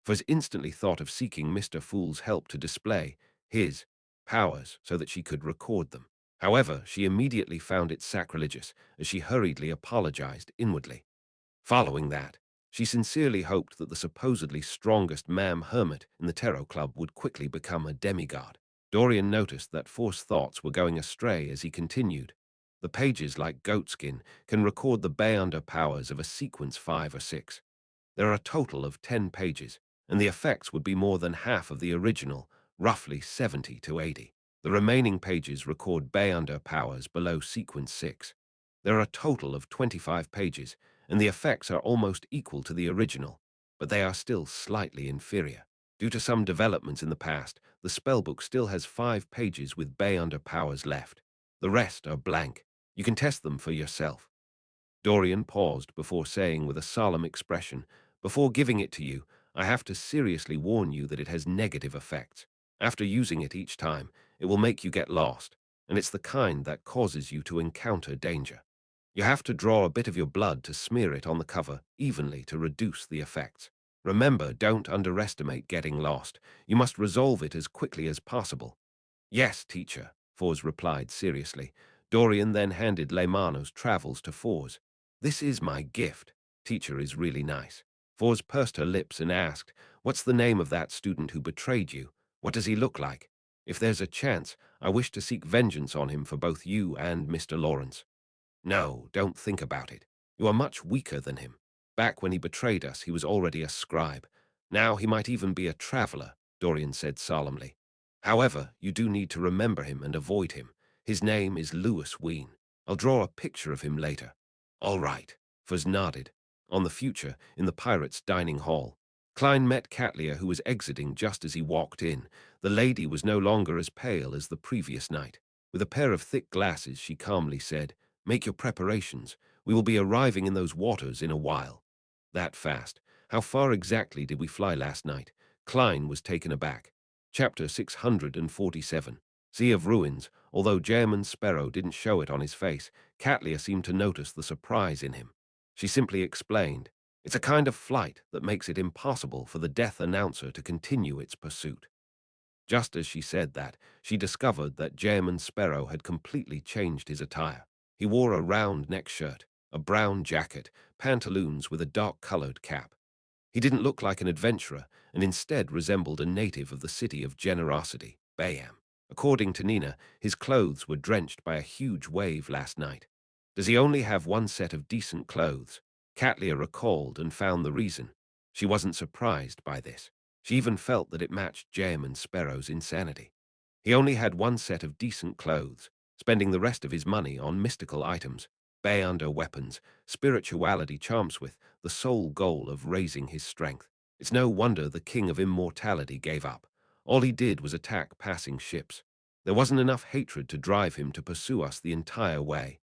Fors instantly thought of seeking Mr. Fool's help to display his powers so that she could record them. However, she immediately found it sacrilegious as she hurriedly apologized inwardly. Following that, she sincerely hoped that the supposedly strongest ma'am hermit in the Tarot Club would quickly become a demigod. Dorian noticed that For's thoughts were going astray as he continued. The pages, like goatskin, can record the Beyonder powers of a sequence 5 or 6. There are a total of 10 pages, and the effects would be more than half of the original, roughly 70 to 80. The remaining pages record Beyonder powers below sequence 6. There are a total of 25 pages, and the effects are almost equal to the original, but they are still slightly inferior. Due to some developments in the past, the spellbook still has 5 pages with Beyonder powers left. The rest are blank. You can test them for yourself. Dorian paused before saying with a solemn expression, "Before giving it to you, I have to seriously warn you that it has negative effects. After using it each time, it will make you get lost, and it's the kind that causes you to encounter danger. You have to draw a bit of your blood to smear it on the cover evenly to reduce the effects. Remember, don't underestimate getting lost. You must resolve it as quickly as possible." "Yes, teacher," Foz replied seriously. Dorian then handed Leymano's travels to Foz. "This is my gift. Teacher is really nice." Foz pursed her lips and asked, "What's the name of that student who betrayed you? What does he look like? If there's a chance, I wish to seek vengeance on him for both you and Mr. Lawrence." "No, don't think about it. You are much weaker than him. Back when he betrayed us, he was already a scribe. Now he might even be a traveler," Dorian said solemnly. "However, you do need to remember him and avoid him. His name is Lewis Ween. I'll draw a picture of him later." "All right," Fuzz nodded. On the future, in the pirates' dining hall, Klein met Catlia, who was exiting just as he walked in. The lady was no longer as pale as the previous night. With a pair of thick glasses, she calmly said, "Make your preparations. We will be arriving in those waters in a while." "That fast? How far exactly did we fly last night?" Klein was taken aback. Chapter 647. Sea of Ruins. Although German Sparrow didn't show it on his face, Catlia seemed to notice the surprise in him. She simply explained, "It's a kind of flight that makes it impossible for the death announcer to continue its pursuit." Just as she said that, she discovered that German Sparrow had completely changed his attire. He wore a round neck shirt, a brown jacket, pantaloons with a dark-colored cap. He didn't look like an adventurer, and instead resembled a native of the city of generosity, Bayam. According to Nina, his clothes were drenched by a huge wave last night. "Does he only have one set of decent clothes?" Catlia recalled and found the reason. She wasn't surprised by this. She even felt that it matched Jem and Sparrow's insanity. He only had one set of decent clothes, spending the rest of his money on mystical items, Beyonder weapons, spirituality charms with the sole goal of raising his strength. It's no wonder the King of Immortality gave up. All he did was attack passing ships. There wasn't enough hatred to drive him to pursue us the entire way.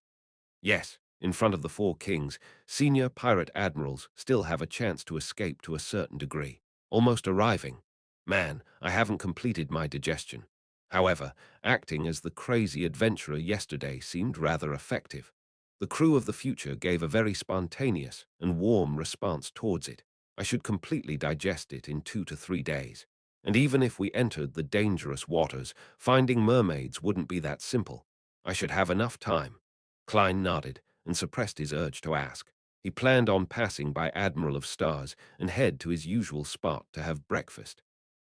Yes, in front of the four kings, senior pirate admirals still have a chance to escape to a certain degree. Almost arriving. Man, I haven't completed my digestion. However, acting as the crazy adventurer yesterday seemed rather effective. The crew of the future gave a very spontaneous and warm response towards it. I should completely digest it in 2 to 3 days. And even if we entered the dangerous waters, finding mermaids wouldn't be that simple. I should have enough time. Klein nodded and suppressed his urge to ask. He planned on passing by Admiral of Stars and head to his usual spot to have breakfast.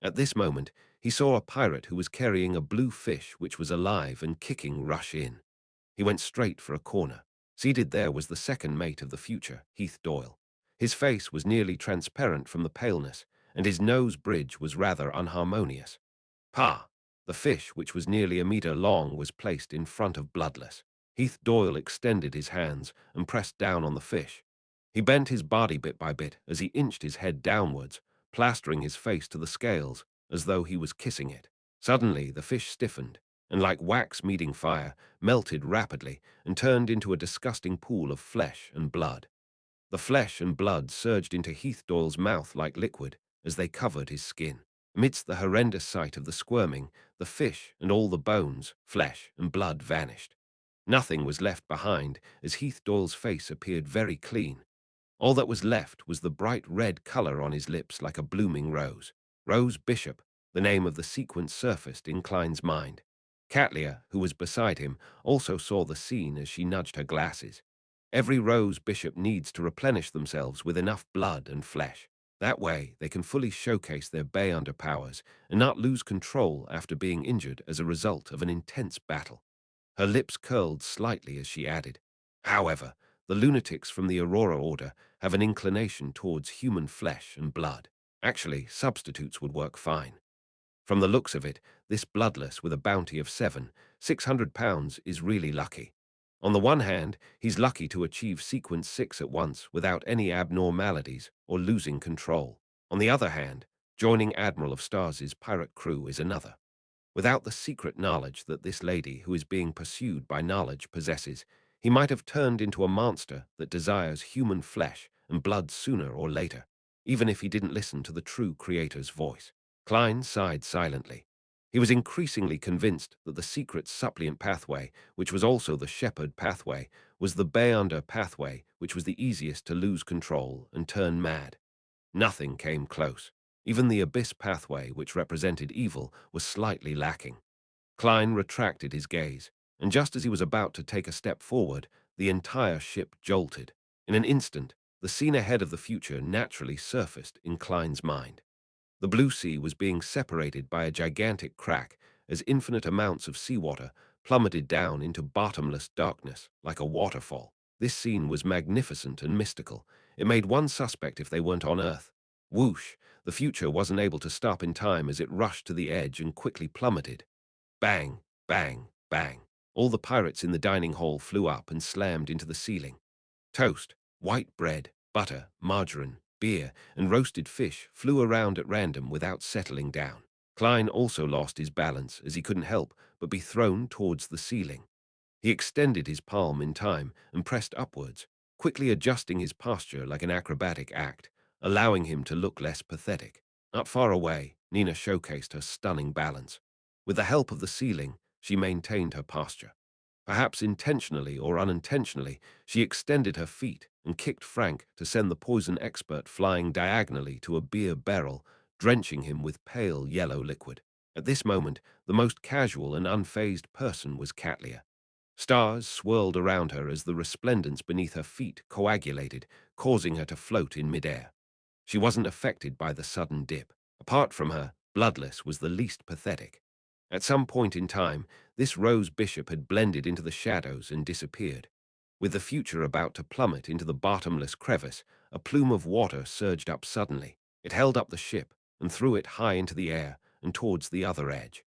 At this moment, he saw a pirate who was carrying a blue fish which was alive and kicking rush in. He went straight for a corner. Seated there was the second mate of the future, Heath Doyle. His face was nearly transparent from the paleness, and his nose bridge was rather unharmonious. "Pa!" The fish, which was nearly a meter long, was placed in front of Bloodless. Heath Doyle extended his hands and pressed down on the fish. He bent his body bit by bit as he inched his head downwards, plastering his face to the scales as though he was kissing it. Suddenly, the fish stiffened, and like wax meeting fire, melted rapidly and turned into a disgusting pool of flesh and blood. The flesh and blood surged into Heath Doyle's mouth like liquid as they covered his skin. Amidst the horrendous sight of the squirming, the fish and all the bones, flesh, and blood vanished. Nothing was left behind as Heath Doyle's face appeared very clean. All that was left was the bright red color on his lips like a blooming rose. Rose Bishop, the name of the sequence, surfaced in Klein's mind. Catlia, who was beside him, also saw the scene as she nudged her glasses. Every Rose Bishop needs to replenish themselves with enough blood and flesh. That way, they can fully showcase their Beyonder powers and not lose control after being injured as a result of an intense battle. Her lips curled slightly as she added, "However, the lunatics from the Aurora Order have an inclination towards human flesh and blood. Actually, substitutes would work fine. From the looks of it, this bloodless with a bounty of 600 pounds is really lucky. On the one hand, he's lucky to achieve sequence 6 at once without any abnormalities or losing control. On the other hand, joining Admiral of Stars' pirate crew is another. Without the secret knowledge that this lady who is being pursued by knowledge possesses, he might have turned into a monster that desires human flesh and blood sooner or later, even if he didn't listen to the true creator's voice." Klein sighed silently. He was increasingly convinced that the secret suppliant pathway, which was also the shepherd pathway, was the Beyonder pathway, which was the easiest to lose control and turn mad. Nothing came close. Even the abyss pathway, which represented evil, was slightly lacking. Klein retracted his gaze, and just as he was about to take a step forward, the entire ship jolted. In an instant, the scene ahead of the future naturally surfaced in Klein's mind. The blue sea was being separated by a gigantic crack as infinite amounts of seawater plummeted down into bottomless darkness like a waterfall. This scene was magnificent and mystical. It made one suspect if they weren't on Earth. Whoosh! The future wasn't able to stop in time as it rushed to the edge and quickly plummeted. Bang, bang, bang. All the pirates in the dining hall flew up and slammed into the ceiling. Toast, white bread, butter, margarine, beer, and roasted fish flew around at random without settling down. Klein also lost his balance as he couldn't help but be thrown towards the ceiling. He extended his palm in time and pressed upwards, quickly adjusting his posture like an acrobatic act, allowing him to look less pathetic. Not far away, Nina showcased her stunning balance. With the help of the ceiling, she maintained her posture. Perhaps intentionally or unintentionally, she extended her feet and kicked Frank to send the poison expert flying diagonally to a beer barrel, drenching him with pale yellow liquid. At this moment, the most casual and unfazed person was Catlia. Stars swirled around her as the resplendence beneath her feet coagulated, causing her to float in midair. She wasn't affected by the sudden dip. Apart from her, Bloodless was the least pathetic. At some point in time, this rose bishop had blended into the shadows and disappeared. With the future about to plummet into the bottomless crevice, a plume of water surged up suddenly. It held up the ship and threw it high into the air and towards the other edge.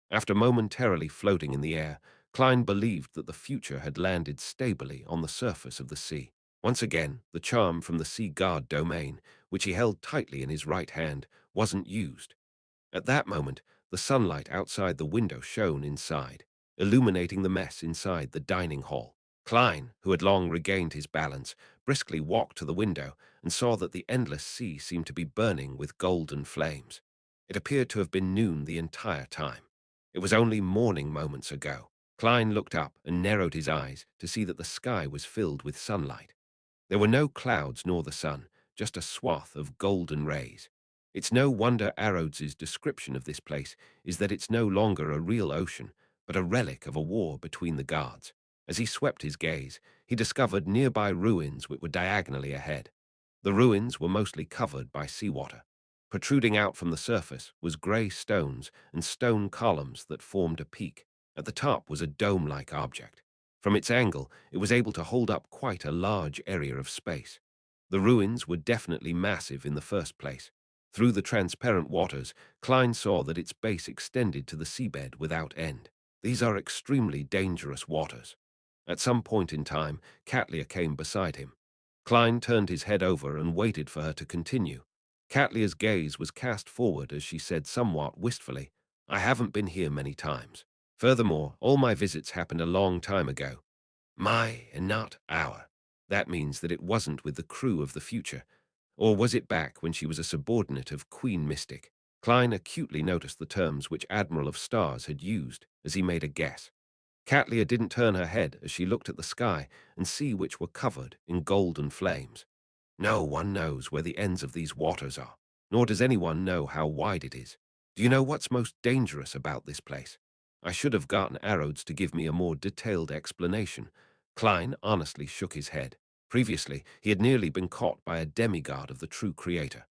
After momentarily floating in the air, Klein believed that the future had landed stably on the surface of the sea. Once again, the charm from the Sea Guard domain, which he held tightly in his right hand, wasn't used. At that moment, the sunlight outside the window shone inside, illuminating the mess inside the dining hall. Klein, who had long regained his balance, briskly walked to the window and saw that the endless sea seemed to be burning with golden flames. It appeared to have been noon the entire time. It was only morning moments ago. Klein looked up and narrowed his eyes to see that the sky was filled with sunlight. There were no clouds nor the sun, just a swath of golden rays. It's no wonder Arrodes's description of this place is that it's no longer a real ocean, but a relic of a war between the guards. As he swept his gaze, he discovered nearby ruins which were diagonally ahead. The ruins were mostly covered by seawater. Protruding out from the surface was grey stones and stone columns that formed a peak. At the top was a dome-like object. From its angle, it was able to hold up quite a large area of space. The ruins were definitely massive in the first place. Through the transparent waters, Klein saw that its base extended to the seabed without end. These are extremely dangerous waters. At some point in time, Catlia came beside him. Klein turned his head over and waited for her to continue. Catlia's gaze was cast forward as she said somewhat wistfully, "I haven't been here many times. Furthermore, all my visits happened a long time ago. My and not our. That means that it wasn't with the crew of the future. Or was it back when she was a subordinate of Queen Mystic?" Klein acutely noticed the terms which Admiral of Stars had used as he made a guess. Catlia didn't turn her head as she looked at the sky and see which were covered in golden flames. "No one knows where the ends of these waters are, nor does anyone know how wide it is. Do you know what's most dangerous about this place? I should have gotten Arrodes to give me a more detailed explanation." Klein honestly shook his head. Previously, he had nearly been caught by a demigod of the true creator.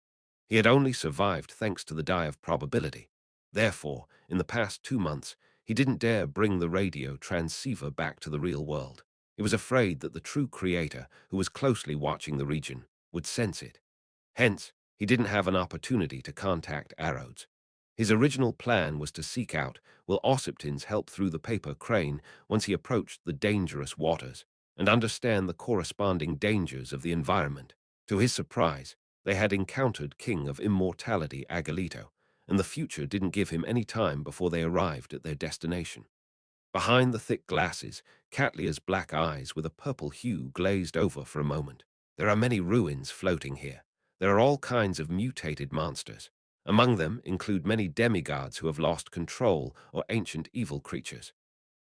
He had only survived thanks to the die of probability. Therefore, in the past 2 months, he didn't dare bring the radio transceiver back to the real world. He was afraid that the true creator, who was closely watching the region, would sense it. Hence, he didn't have an opportunity to contact Arrows. His original plan was to seek out Will Ossipton's help through the paper crane once he approached the dangerous waters and understand the corresponding dangers of the environment. To his surprise, they had encountered King of Immortality Agalito, and the future didn't give him any time before they arrived at their destination. Behind the thick glasses, Catlia's black eyes with a purple hue glazed over for a moment. There are many ruins floating here. There are all kinds of mutated monsters. Among them include many demigods who have lost control or ancient evil creatures.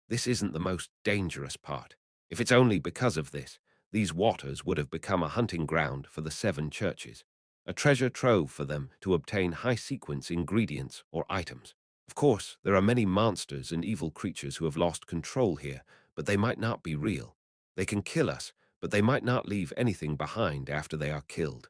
This isn't the most dangerous part. If it's only because of this, these waters would have become a hunting ground for the seven churches, a treasure trove for them to obtain high-sequence ingredients or items. Of course, there are many monsters and evil creatures who have lost control here, but they might not be real. They can kill us, but they might not leave anything behind after they are killed.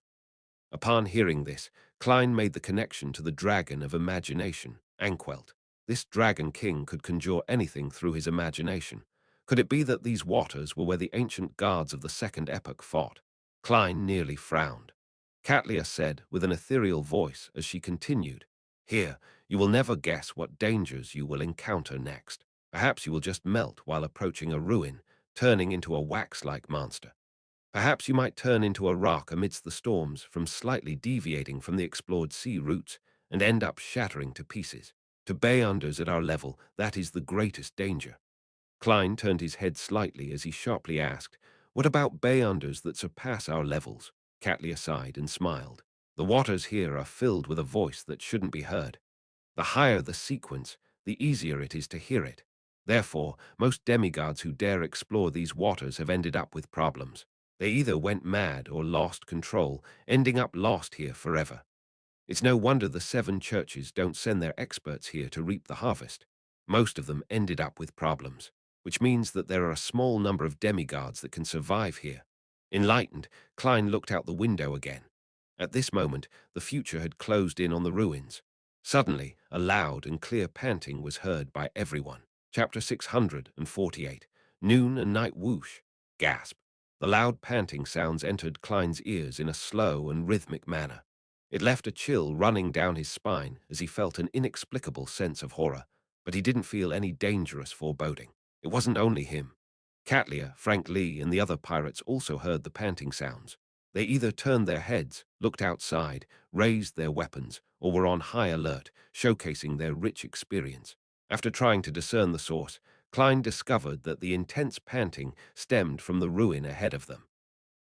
Upon hearing this, Klein made the connection to the dragon of imagination, Anquelt. This dragon king could conjure anything through his imagination. Could it be that these waters were where the ancient gods of the Second Epoch fought? Klein nearly frowned. Catlia said with an ethereal voice as she continued, "Here, you will never guess what dangers you will encounter next. Perhaps you will just melt while approaching a ruin, turning into a wax-like monster. Perhaps you might turn into a rock amidst the storms from slightly deviating from the explored sea routes and end up shattering to pieces. To Beyonders at our level, that is the greatest danger." Klein turned his head slightly as he sharply asked, "What about Beyonders that surpass our levels?" Catlia sighed and smiled. "The waters here are filled with a voice that shouldn't be heard. The higher the sequence, the easier it is to hear it. Therefore, most demigods who dare explore these waters have ended up with problems. They either went mad or lost control, ending up lost here forever. It's no wonder the seven churches don't send their experts here to reap the harvest. Most of them ended up with problems, which means that there are a small number of demigods that can survive here." Enlightened, Klein looked out the window again. At this moment, the future had closed in on the ruins. Suddenly, a loud and clear panting was heard by everyone. Chapter 648. Noon and Night Whoosh. Gasp. The loud panting sounds entered Klein's ears in a slow and rhythmic manner. It left a chill running down his spine as he felt an inexplicable sense of horror, but he didn't feel any dangerous foreboding. It wasn't only him. Catlia, Frank Lee, and the other pirates also heard the panting sounds. They either turned their heads, looked outside, raised their weapons, or were on high alert, showcasing their rich experience. After trying to discern the source, Klein discovered that the intense panting stemmed from the ruin ahead of them.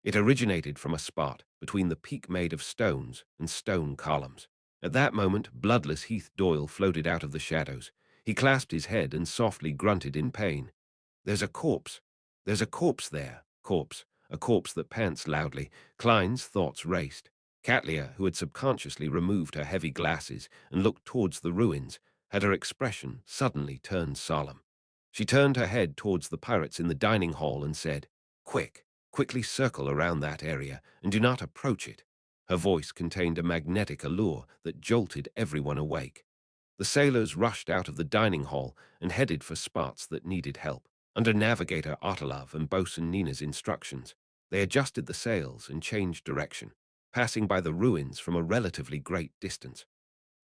It originated from a spot between the peak made of stones and stone columns. At that moment, bloodless Heath Doyle floated out of the shadows. He clasped his head and softly grunted in pain. "There's a corpse. There's a corpse there. Corpse. A corpse that pants loudly." Klein's thoughts raced. Catlia, who had subconsciously removed her heavy glasses and looked towards the ruins, had her expression suddenly turned solemn. She turned her head towards the pirates in the dining hall and said, "Quick, quickly circle around that area and do not approach it." Her voice contained a magnetic allure that jolted everyone awake. The sailors rushed out of the dining hall and headed for spots that needed help. Under Navigator Ottolov and Bosun Nina's instructions, they adjusted the sails and changed direction, passing by the ruins from a relatively great distance.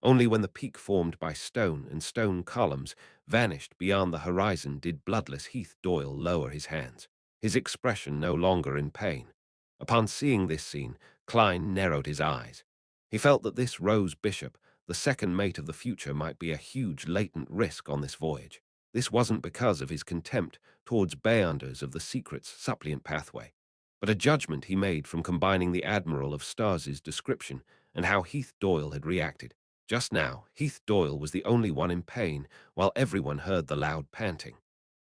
Only when the peak formed by stone and stone columns vanished beyond the horizon did bloodless Heath Doyle lower his hands, his expression no longer in pain. Upon seeing this scene, Klein narrowed his eyes. He felt that this Rose Bishop, the second mate of the future, might be a huge latent risk on this voyage. This wasn't because of his contempt towards Beyonders of the Secret's suppliant pathway, but a judgment he made from combining the Admiral of Stars's description and how Heath Doyle had reacted. Just now, Heath Doyle was the only one in pain, while everyone heard the loud panting.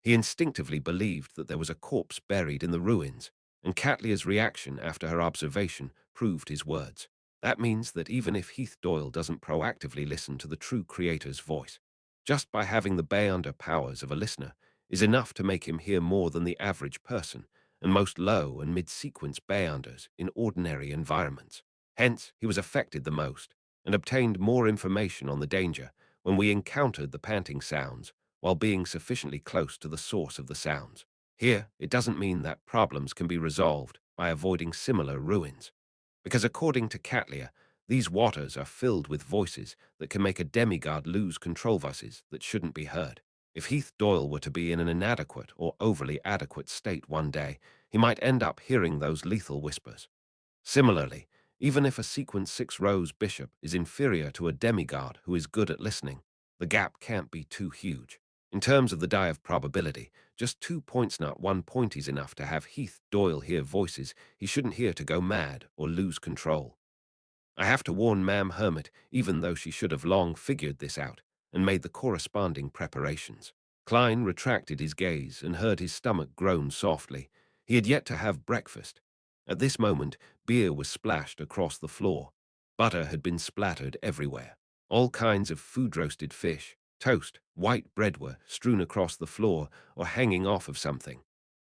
He instinctively believed that there was a corpse buried in the ruins, and Catlia's reaction after her observation proved his words. That means that even if Heath Doyle doesn't proactively listen to the true creator's voice, just by having the Beyonder powers of a listener is enough to make him hear more than the average person and most low and mid-sequence Beyonders in ordinary environments. Hence, he was affected the most and obtained more information on the danger when we encountered the panting sounds while being sufficiently close to the source of the sounds. Here, it doesn't mean that problems can be resolved by avoiding similar ruins, because according to Catlia, these waters are filled with voices that can make a demigod lose control, voices that shouldn't be heard. If Heath Doyle were to be in an inadequate or overly adequate state one day, he might end up hearing those lethal whispers. Similarly, even if a sequence 6 rows bishop is inferior to a demigod who is good at listening, the gap can't be too huge. In terms of the die of probability, just 2 points, not 1 point, is enough to have Heath Doyle hear voices he shouldn't hear to go mad or lose control. I have to warn Ma'am Hermit, even though she should have long figured this out and made the corresponding preparations. Klein retracted his gaze and heard his stomach groan softly. He had yet to have breakfast. At this moment, beer was splashed across the floor. Butter had been splattered everywhere. All kinds of food-roasted fish, toast, white bread were strewn across the floor or hanging off of something.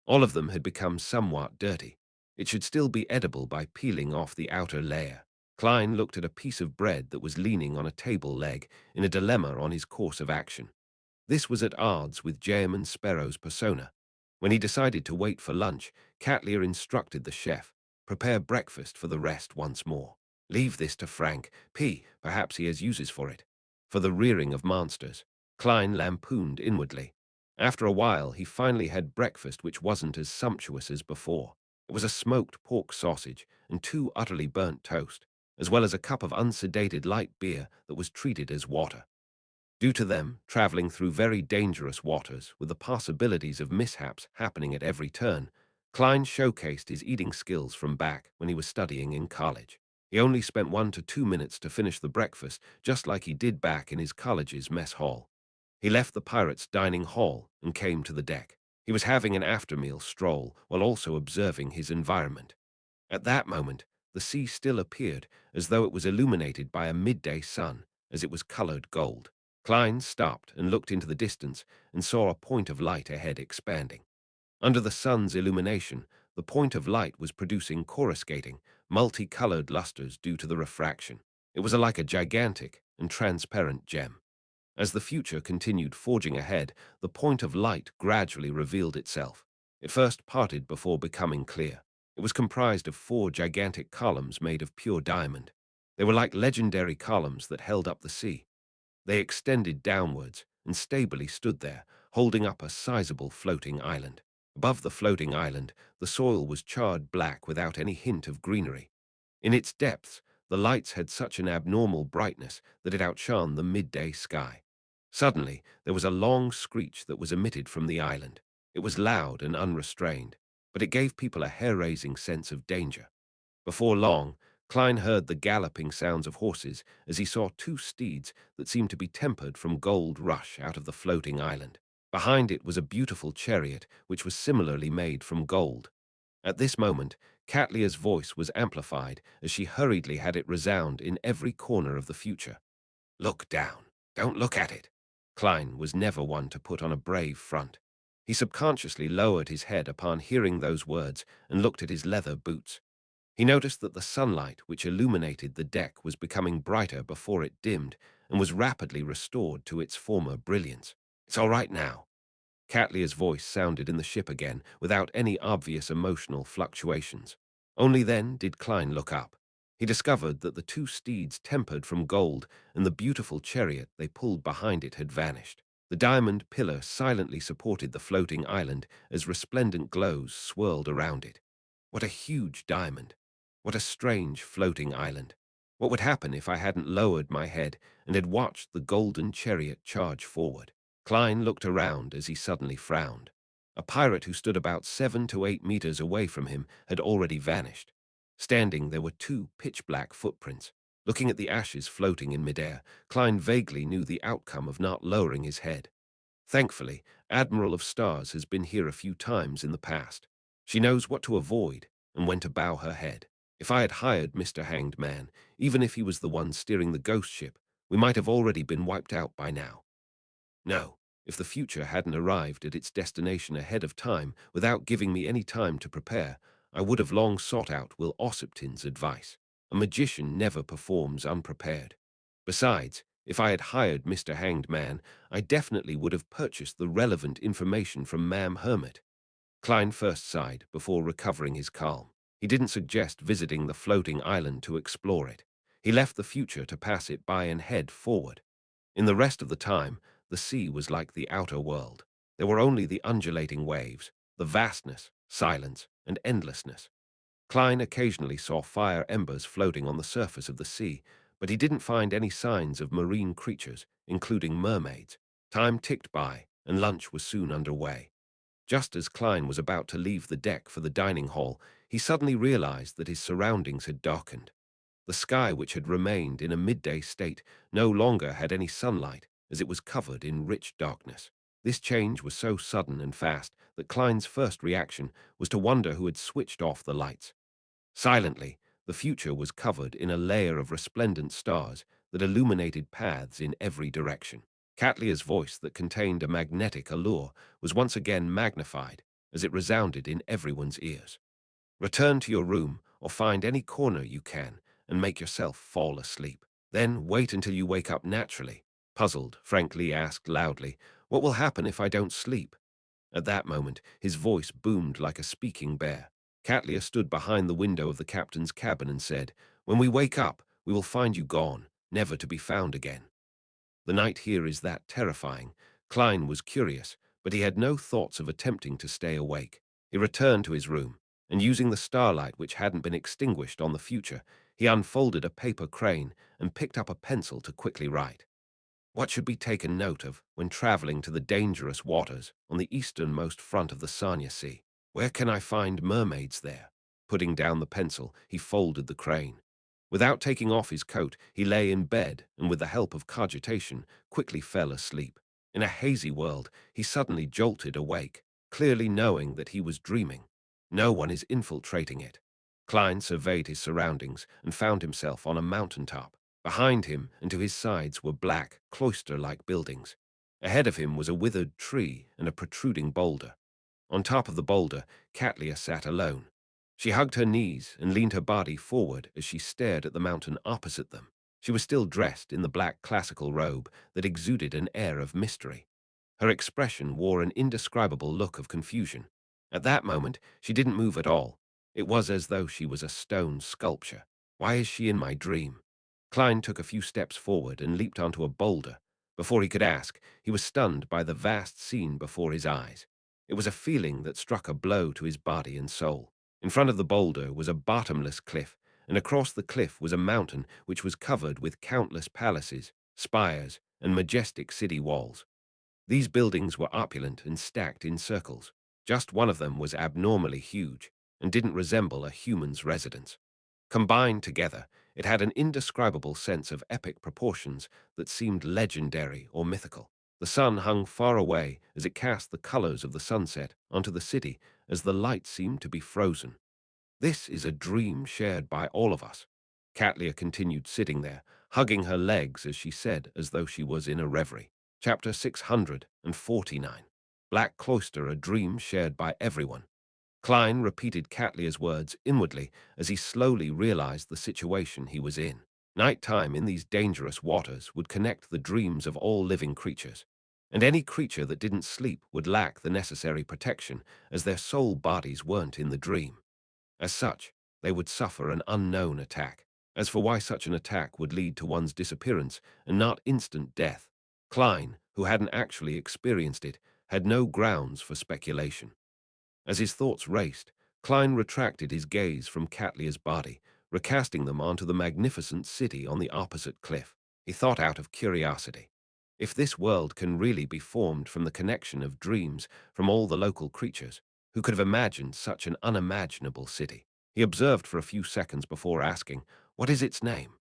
All of them had become somewhat dirty. It should still be edible by peeling off the outer layer. Klein looked at a piece of bread that was leaning on a table leg in a dilemma on his course of action. This was at odds with Jayaman Sparrow's persona. When he decided to wait for lunch, Catlear instructed the chef, prepare breakfast for the rest once more. Leave this to Frank P. Perhaps he has uses for it. For the rearing of monsters. Klein lampooned inwardly. After a while, he finally had breakfast which wasn't as sumptuous as before. It was a smoked pork sausage and 2 utterly burnt toast, as well as a cup of unsedated light beer that was treated as water. Due to them traveling through very dangerous waters with the possibilities of mishaps happening at every turn, Klein showcased his eating skills from back when he was studying in college. He only spent 1 to 2 minutes to finish the breakfast, just like he did back in his college's mess hall. He left the pirates' dining hall and came to the deck. He was having an after-meal stroll while also observing his environment. At that moment, the sea still appeared as though it was illuminated by a midday sun, as it was colored gold. Klein stopped and looked into the distance and saw a point of light ahead expanding. Under the sun's illumination, the point of light was producing coruscating, multicolored lusters due to the refraction. It was like a gigantic and transparent gem. As the future continued forging ahead, the point of light gradually revealed itself. It first parted before becoming clear. It was comprised of 4 gigantic columns made of pure diamond. They were like legendary columns that held up the sea. They extended downwards and stably stood there, holding up a sizable floating island. Above the floating island, the soil was charred black without any hint of greenery. In its depths, the lights had such an abnormal brightness that it outshone the midday sky. Suddenly, there was a long screech that was emitted from the island. It was loud and unrestrained, but it gave people a hair-raising sense of danger. Before long, Klein heard the galloping sounds of horses as he saw 2 steeds that seemed to be tempered from gold rush out of the floating island. Behind it was a beautiful chariot which was similarly made from gold. At this moment, Catlia's voice was amplified as she hurriedly had it resound in every corner of the future. Look down. Don't look at it. Klein was never one to put on a brave front. He subconsciously lowered his head upon hearing those words and looked at his leather boots. He noticed that the sunlight which illuminated the deck was becoming brighter before it dimmed and was rapidly restored to its former brilliance. It's all right now. Catlia's voice sounded in the ship again without any obvious emotional fluctuations. Only then did Klein look up. He discovered that the 2 steeds tempered from gold and the beautiful chariot they pulled behind it had vanished. The diamond pillar silently supported the floating island as resplendent glows swirled around it. What a huge diamond! What a strange floating island! What would happen if I hadn't lowered my head and had watched the golden chariot charge forward? Klein looked around as he suddenly frowned. A pirate who stood about 7 to 8 meters away from him had already vanished. Standing, there were 2 pitch-black footprints. Looking at the ashes floating in midair, Klein vaguely knew the outcome of not lowering his head. Thankfully, Admiral of Stars has been here a few times in the past. She knows what to avoid and when to bow her head. If I had hired Mr. Hanged Man, even if he was the one steering the ghost ship, we might have already been wiped out by now. No, if the future hadn't arrived at its destination ahead of time without giving me any time to prepare, I would have long sought out Will Ossipton's advice. A magician never performs unprepared. Besides, If I had hired Mr. Hanged Man, I definitely would have purchased the relevant information from Ma'am Hermit. Klein first sighed before recovering his calm. He didn't suggest visiting the floating island to explore it. He left the future to pass it by and head forward. In the rest of the time, the sea was like the outer world. There were only the undulating waves, the vastness, silence, and endlessness. Klein occasionally saw fire embers floating on the surface of the sea, but he didn't find any signs of marine creatures, including mermaids. Time ticked by, and lunch was soon underway. Just as Klein was about to leave the deck for the dining hall, he suddenly realized that his surroundings had darkened. The sky, which had remained in a midday state, no longer had any sunlight, as it was covered in rich darkness. This change was so sudden and fast that Klein's first reaction was to wonder who had switched off the lights. Silently, the future was covered in a layer of resplendent stars that illuminated paths in every direction. Catlia's voice, that contained a magnetic allure, was once again magnified as it resounded in everyone's ears. Return to your room or find any corner you can and make yourself fall asleep. Then wait until you wake up naturally. Puzzled, Frank Lee asked loudly, "What will happen if I don't sleep?" At that moment, his voice boomed like a speaking bear. Catlia stood behind the window of the captain's cabin and said, "When we wake up, we will find you gone, never to be found again." The night here is that terrifying. Klein was curious, but he had no thoughts of attempting to stay awake. He returned to his room, and using the starlight which hadn't been extinguished on the future, he unfolded a paper crane and picked up a pencil to quickly write. What should be taken note of when traveling to the dangerous waters on the easternmost front of the Sanya Sea? Where can I find mermaids there? Putting down the pencil, he folded the crane. Without taking off his coat, he lay in bed and, with the help of cogitation, quickly fell asleep. In a hazy world, he suddenly jolted awake, clearly knowing that he was dreaming. No one is infiltrating it. Klein surveyed his surroundings and found himself on a mountaintop. Behind him and to his sides were black, cloister-like buildings. Ahead of him was a withered tree and a protruding boulder. On top of the boulder, Catlia sat alone. She hugged her knees and leaned her body forward as she stared at the mountain opposite them. She was still dressed in the black classical robe that exuded an air of mystery. Her expression wore an indescribable look of confusion. At that moment, she didn't move at all. It was as though she was a stone sculpture. Why is she in my dream? Klein took a few steps forward and leaped onto a boulder. Before he could ask, he was stunned by the vast scene before his eyes. It was a feeling that struck a blow to his body and soul. In front of the boulder was a bottomless cliff, and across the cliff was a mountain which was covered with countless palaces, spires, and majestic city walls. These buildings were opulent and stacked in circles. Just one of them was abnormally huge and didn't resemble a human's residence. Combined together, it had an indescribable sense of epic proportions that seemed legendary or mythical. The sun hung far away as it cast the colors of the sunset onto the city as the light seemed to be frozen. This is a dream shared by all of us. Catlia continued sitting there, hugging her legs as she said, as though she was in a reverie. Chapter 649. Black Cloister, a dream shared by everyone. Klein repeated Catlia's words inwardly as he slowly realized the situation he was in. Nighttime in these dangerous waters would connect the dreams of all living creatures, and any creature that didn't sleep would lack the necessary protection as their soul bodies weren't in the dream. As such, they would suffer an unknown attack. As for why such an attack would lead to one's disappearance and not instant death, Klein, who hadn't actually experienced it, had no grounds for speculation. As his thoughts raced, Klein retracted his gaze from Catlia's body, recasting them onto the magnificent city on the opposite cliff. He thought out of curiosity. If this world can really be formed from the connection of dreams from all the local creatures, who could have imagined such an unimaginable city? He observed for a few seconds before asking, "What is its name?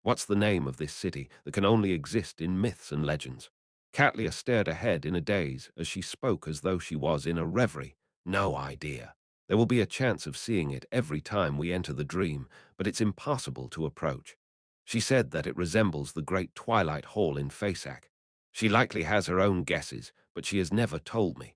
What's the name of this city that can only exist in myths and legends?" Catlia stared ahead in a daze as she spoke as though she was in a reverie. "No idea. There will be a chance of seeing it every time we enter the dream, but it's impossible to approach. She said that it resembles the great Twilight Hall in Fasak. She likely has her own guesses, but she has never told me.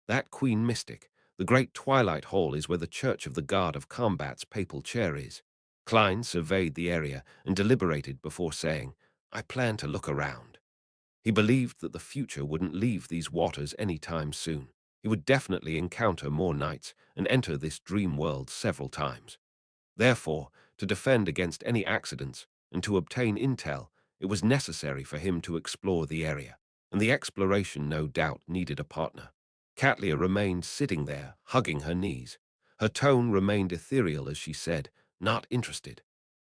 That Queen Mystic. The great Twilight Hall is where the Church of the God of Combat's papal chair is." Klein surveyed the area and deliberated before saying, I plan to look around. He believed that the future wouldn't leave these waters any time soon. He would definitely encounter more knights and enter this dream world several times. Therefore, to defend against any accidents and to obtain intel, it was necessary for him to explore the area, and the exploration no doubt needed a partner. Katlia remained sitting there, hugging her knees. Her tone remained ethereal as she said, "Not interested.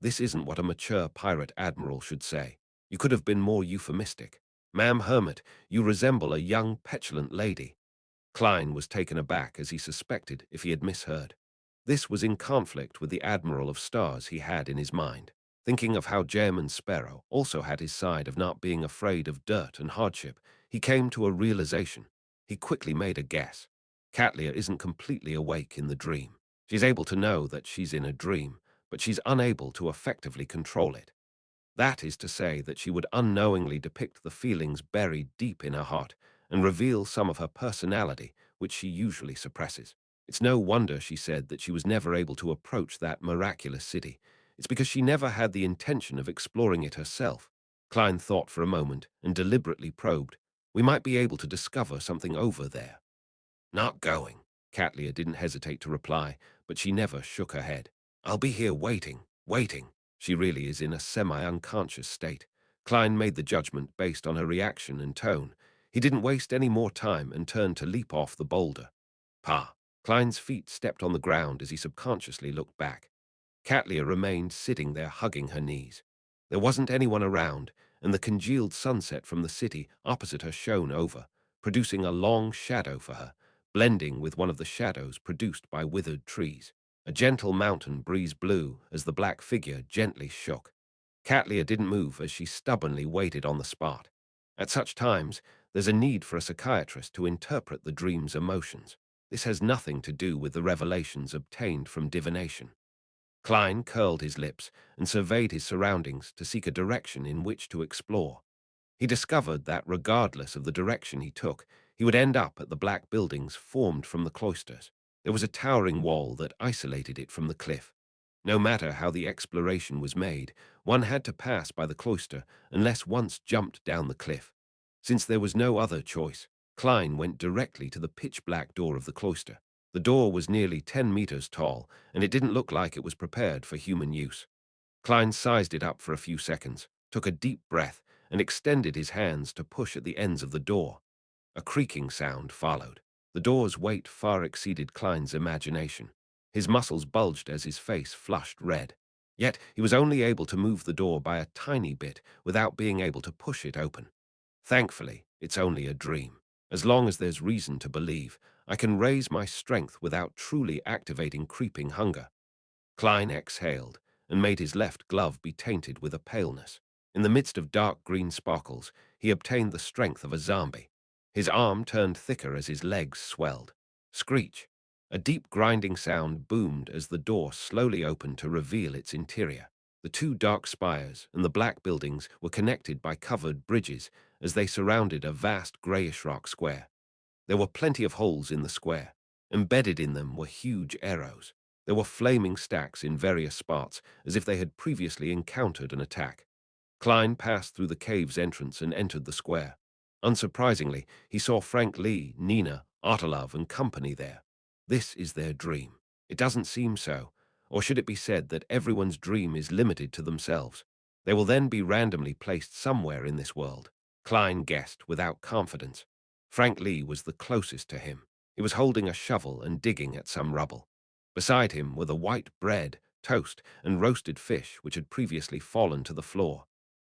This isn't what a mature pirate admiral should say. You could have been more euphemistic. Ma'am Hermit, you resemble a young, petulant lady." Klein was taken aback as he suspected if he had misheard. This was in conflict with the Admiral of Stars he had in his mind. Thinking of how Jem and Sparrow also had his side of not being afraid of dirt and hardship, he came to a realization. He quickly made a guess. Katlia isn't completely awake in the dream. She's able to know that she's in a dream, but she's unable to effectively control it. That is to say that she would unknowingly depict the feelings buried deep in her heart and reveal some of her personality, which she usually suppresses. It's no wonder, she said, that she was never able to approach that miraculous city. It's because she never had the intention of exploring it herself. Klein thought for a moment and deliberately probed. We might be able to discover something over there. Not going. Katlia didn't hesitate to reply, but she never shook her head. I'll be here waiting. She really is in a semi-unconscious state. Klein made the judgment based on her reaction and tone. He didn't waste any more time and turned to leap off the boulder. Pa! Klein's feet stepped on the ground as he subconsciously looked back. Katlia remained sitting there hugging her knees. There wasn't anyone around, and the congealed sunset from the city opposite her shone over, producing a long shadow for her, blending with one of the shadows produced by withered trees. A gentle mountain breeze blew as the black figure gently shook. Katlia didn't move as she stubbornly waited on the spot. At such times, there's a need for a psychiatrist to interpret the dream's emotions. This has nothing to do with the revelations obtained from divination. Klein curled his lips and surveyed his surroundings to seek a direction in which to explore. He discovered that regardless of the direction he took, he would end up at the black buildings formed from the cloisters. There was a towering wall that isolated it from the cliff. No matter how the exploration was made, one had to pass by the cloister unless once jumped down the cliff. Since there was no other choice, Klein went directly to the pitch-black door of the cloister. The door was nearly 10 meters tall, and it didn't look like it was prepared for human use. Klein sized it up for a few seconds, took a deep breath, and extended his hands to push at the ends of the door. A creaking sound followed. The door's weight far exceeded Klein's imagination. His muscles bulged as his face flushed red. Yet he was only able to move the door by a tiny bit without being able to push it open. Thankfully, it's only a dream. As long as there's reason to believe, I can raise my strength without truly activating creeping hunger. Klein exhaled and made his left glove be tainted with a paleness. In the midst of dark green sparkles, he obtained the strength of a zombie. His arm turned thicker as his legs swelled. Screech! A deep grinding sound boomed as the door slowly opened to reveal its interior. The two dark spires and the black buildings were connected by covered bridges as they surrounded a vast grayish rock square. There were plenty of holes in the square. Embedded in them were huge arrows. There were flaming stacks in various spots, as if they had previously encountered an attack. Klein passed through the cave's entrance and entered the square. Unsurprisingly, he saw Frank Lee, Nina, Artelov, and company there. This is their dream. It doesn't seem so. Or should it be said that everyone's dream is limited to themselves? They will then be randomly placed somewhere in this world. Klein guessed without confidence. Frank Lee was the closest to him. He was holding a shovel and digging at some rubble. Beside him were the white bread, toast, and roasted fish which had previously fallen to the floor.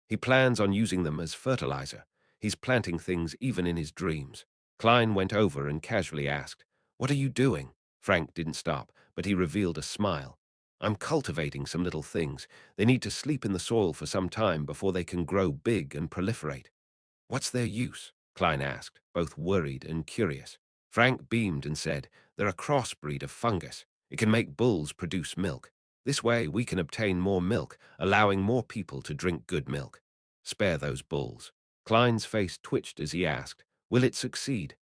He plans on using them as fertilizer. He's planting things even in his dreams. Klein went over and casually asked, "What are you doing?" Frank didn't stop, but he revealed a smile. "I'm cultivating some little things. They need to sleep in the soil for some time before they can grow big and proliferate." "What's their use?" Klein asked, both worried and curious. Frank beamed and said, "They're a crossbreed of fungus. It can make bulls produce milk. This way we can obtain more milk, allowing more people to drink good milk." "Spare those bulls." Klein's face twitched as he asked, "Will it succeed?"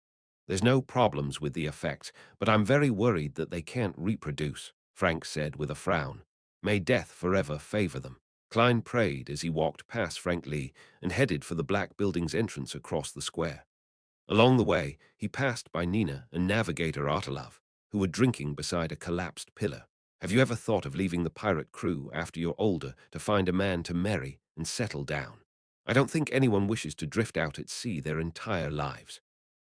"There's no problems with the effects, but I'm very worried that they can't reproduce," Frank said with a frown. "May death forever favor them." Klein prayed as he walked past Frank Lee and headed for the black building's entrance across the square. Along the way, he passed by Nina and navigator Artelov, who were drinking beside a collapsed pillar. Have you ever thought of leaving the pirate crew after you're older to find a man to marry and settle down? I don't think anyone wishes to drift out at sea their entire lives.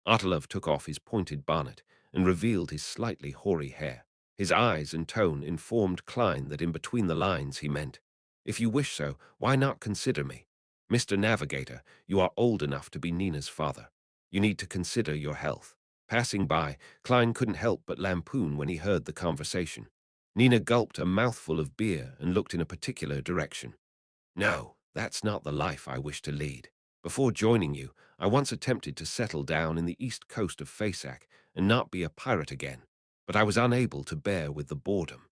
Artelov took off his pointed bonnet and revealed his slightly hoary hair. His eyes and tone informed Klein that in between the lines he meant, "If you wish so, why not consider me? Mr. Navigator, you are old enough to be Nina's father. You need to consider your health." Passing by, Klein couldn't help but lampoon when he heard the conversation. Nina gulped a mouthful of beer and looked in a particular direction. "No, that's not the life I wish to lead. Before joining you, I once attempted to settle down in the east coast of Fasak and not be a pirate again, but I was unable to bear with the boredom.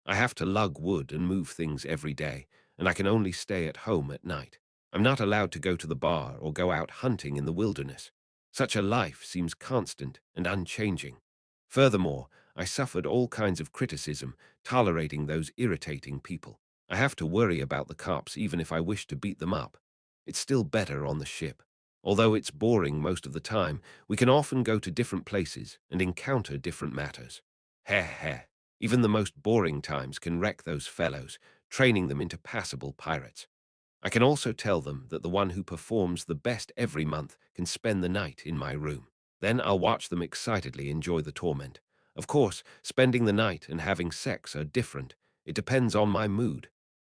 I have to lug wood and move things every day, and I can only stay at home at night. I'm not allowed to go to the bar or go out hunting in the wilderness. Such a life seems constant and unchanging. Furthermore, I suffered all kinds of criticism, tolerating those irritating people. I have to worry about the cops even if I wish to beat them up. It's still better on the ship. Although it's boring most of the time, we can often go to different places and encounter different matters. Heh heh. Even the most boring times can wreck those fellows, training them into passable pirates. I can also tell them that the one who performs the best every month can spend the night in my room. Then I'll watch them excitedly enjoy the torment. Of course, spending the night and having sex are different. It depends on my mood.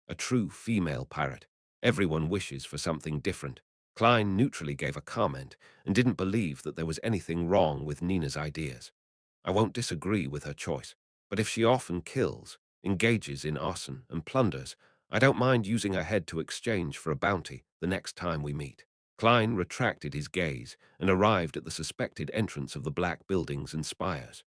A true female pirate. Everyone wishes for something different. Klein neutrally gave a comment and didn't believe that there was anything wrong with Nina's ideas. I won't disagree with her choice, but if she often kills, engages in arson, and plunders, I don't mind using her head to exchange for a bounty the next time we meet. Klein retracted his gaze and arrived at the suspected entrance of the black buildings and spires.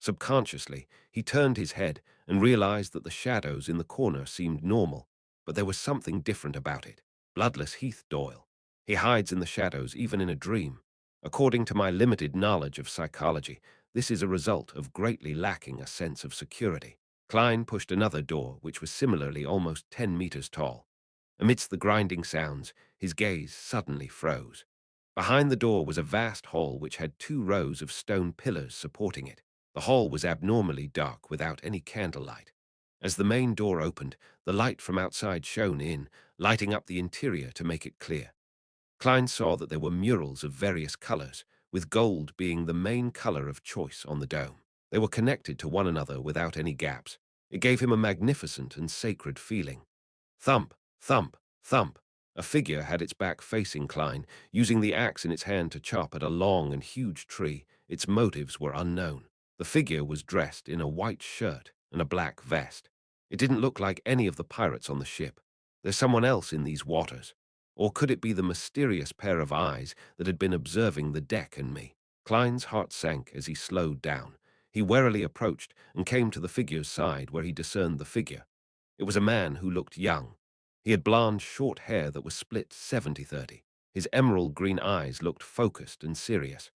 Subconsciously, he turned his head and realized that the shadows in the corner seemed normal, but there was something different about it. Bloodless Heath Doyle. He hides in the shadows even in a dream. According to my limited knowledge of psychology, this is a result of greatly lacking a sense of security. Klein pushed another door, which was similarly almost 10 meters tall. Amidst the grinding sounds, his gaze suddenly froze. Behind the door was a vast hall which had 2 rows of stone pillars supporting it. The hall was abnormally dark without any candlelight. As the main door opened, the light from outside shone in, lighting up the interior to make it clear. Klein saw that there were murals of various colors, with gold being the main color of choice on the dome. They were connected to one another without any gaps. It gave him a magnificent and sacred feeling. Thump, thump, thump. A figure had its back facing Klein, using the axe in its hand to chop at a long and huge tree. Its motives were unknown. The figure was dressed in a white shirt and a black vest. It didn't look like any of the pirates on the ship. There's someone else in these waters. Or could it be the mysterious pair of eyes that had been observing the deck and me? Klein's heart sank as he slowed down. He warily approached and came to the figure's side where he discerned the figure. It was a man who looked young. He had blonde, short hair that was split 70-30. His emerald green eyes looked focused and serious.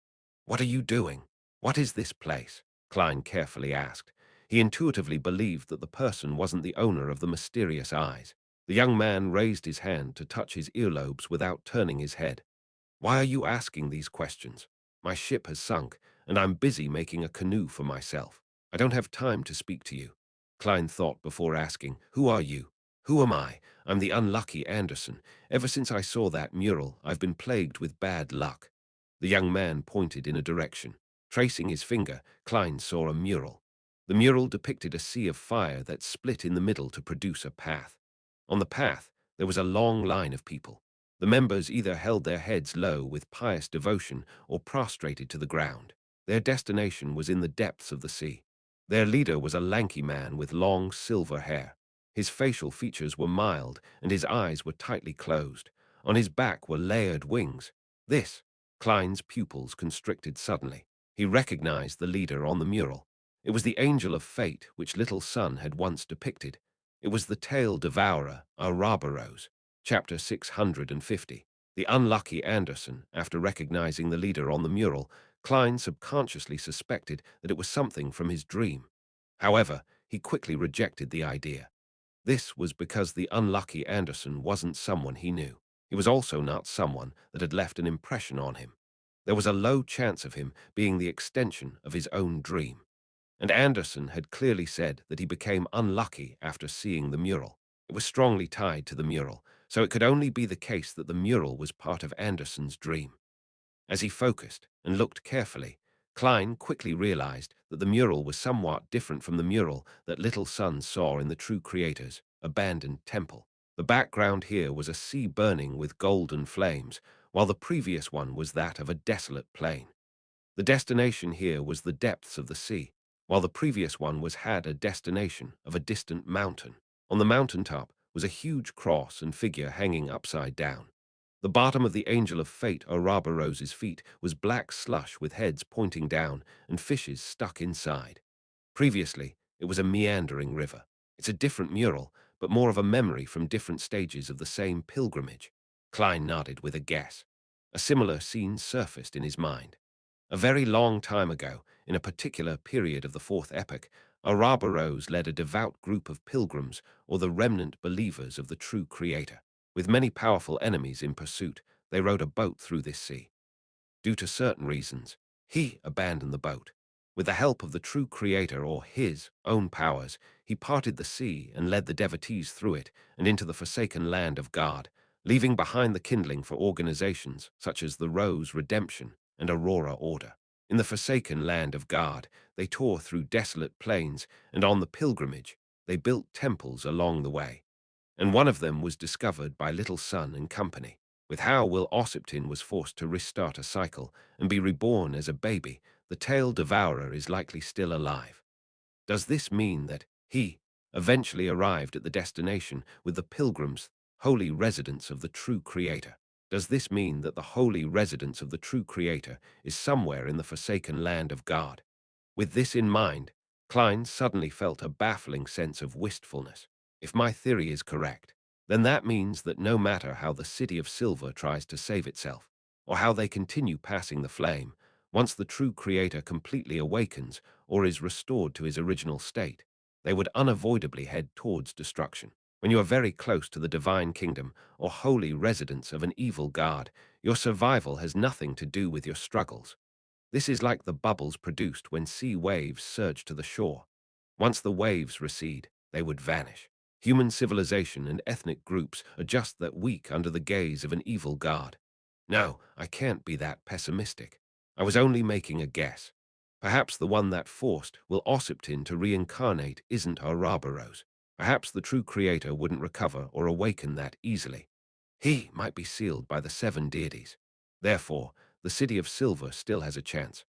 "What are you doing? What is this place?" Klein carefully asked. He intuitively believed that the person wasn't the owner of the mysterious eyes. The young man raised his hand to touch his earlobes without turning his head. "Why are you asking these questions? My ship has sunk, and I'm busy making a canoe for myself. I don't have time to speak to you." Klein thought before asking, "Who are you?" "Who am I? I'm the unlucky Anderson. Ever since I saw that mural, I've been plagued with bad luck." The young man pointed in a direction. Tracing his finger, Klein saw a mural. The mural depicted a sea of fire that split in the middle to produce a path. On the path, there was a long line of people. The members either held their heads low with pious devotion or prostrated to the ground. Their destination was in the depths of the sea. Their leader was a lanky man with long silver hair. His facial features were mild and his eyes were tightly closed. On his back were layered wings. This, Klein's pupils constricted suddenly. He recognized the leader on the mural. It was the angel of fate which Little Sun had once depicted. It was the tail devourer, Ouroboros. Chapter 650. The unlucky Anderson, after recognizing the leader on the mural, Klein subconsciously suspected that it was something from his dream. However, he quickly rejected the idea. This was because the unlucky Anderson wasn't someone he knew. He was also not someone that had left an impression on him. There was a low chance of him being the extension of his own dream. And Anderson had clearly said that he became unlucky after seeing the mural. It was strongly tied to the mural, so it could only be the case that the mural was part of Anderson's dream. As he focused and looked carefully, Klein quickly realized that the mural was somewhat different from the mural that Little Sun saw in the True Creator's abandoned temple. The background here was a sea burning with golden flames, while the previous one was that of a desolate plain. The destination here was the depths of the sea, while the previous one had a destination of a distant mountain. On the mountaintop was a huge cross and figure hanging upside down. The bottom of the Angel of Fate, Ouroboros's feet, was black slush with heads pointing down and fishes stuck inside. Previously, it was a meandering river. It's a different mural, but more of a memory from different stages of the same pilgrimage. Klein nodded with a guess. A similar scene surfaced in his mind. A very long time ago, in a particular period of the fourth epoch, Ouroboros led a devout group of pilgrims or the remnant believers of the true Creator. With many powerful enemies in pursuit, they rowed a boat through this sea. Due to certain reasons, he abandoned the boat. With the help of the true Creator or his own powers, he parted the sea and led the devotees through it and into the forsaken land of God, leaving behind the kindling for organizations such as the Rose Redemption and Aurora Order. In the forsaken land of God, they tore through desolate plains, and on the pilgrimage, they built temples along the way. And one of them was discovered by Little Sun and company. With how Will Ossipton was forced to restart a cycle and be reborn as a baby, the tail devourer is likely still alive. Does this mean that he eventually arrived at the destination with the pilgrims, holy residence of the true Creator? Does this mean that the holy residence of the true Creator is somewhere in the forsaken land of God? With this in mind, Klein suddenly felt a baffling sense of wistfulness. If my theory is correct, then that means that no matter how the City of Silver tries to save itself, or how they continue passing the flame, once the true Creator completely awakens or is restored to his original state, they would unavoidably head towards destruction. When you are very close to the divine kingdom or holy residence of an evil god, your survival has nothing to do with your struggles. This is like the bubbles produced when sea waves surge to the shore. Once the waves recede, they would vanish. Human civilization and ethnic groups are just that weak under the gaze of an evil god. No, I can't be that pessimistic. I was only making a guess. Perhaps the one that forced Will Ossipton to reincarnate isn't Ouroboros. Perhaps the true creator wouldn't recover or awaken that easily. He might be sealed by the seven deities. Therefore, the City of Silver still has a chance.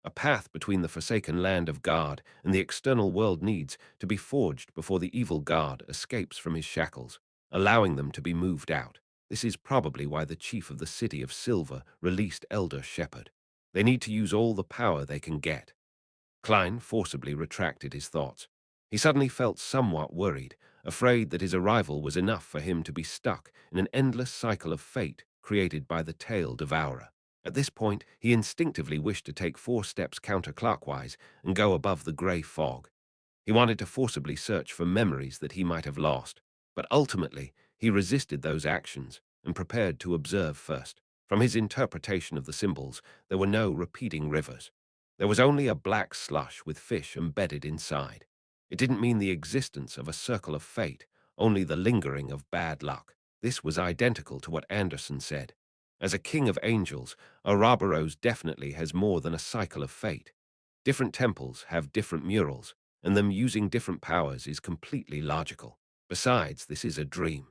A path between the forsaken land of God and the external world needs to be forged before the evil god escapes from his shackles, allowing them to be moved out. This is probably why the chief of the City of Silver released Elder Shepherd. They need to use all the power they can get. Klein forcibly retracted his thoughts. He suddenly felt somewhat worried, afraid that his arrival was enough for him to be stuck in an endless cycle of fate created by the tail devourer. At this point, he instinctively wished to take 4 steps counterclockwise and go above the grey fog. He wanted to forcibly search for memories that he might have lost, but ultimately he resisted those actions and prepared to observe first. From his interpretation of the symbols, there were no repeating rivers. There was only a black slush with fish embedded inside. It didn't mean the existence of a circle of fate, only the lingering of bad luck. This was identical to what Anderson said. As a king of angels, Ouroboros definitely has more than a cycle of fate. Different temples have different murals, and them using different powers is completely logical. Besides, this is a dream.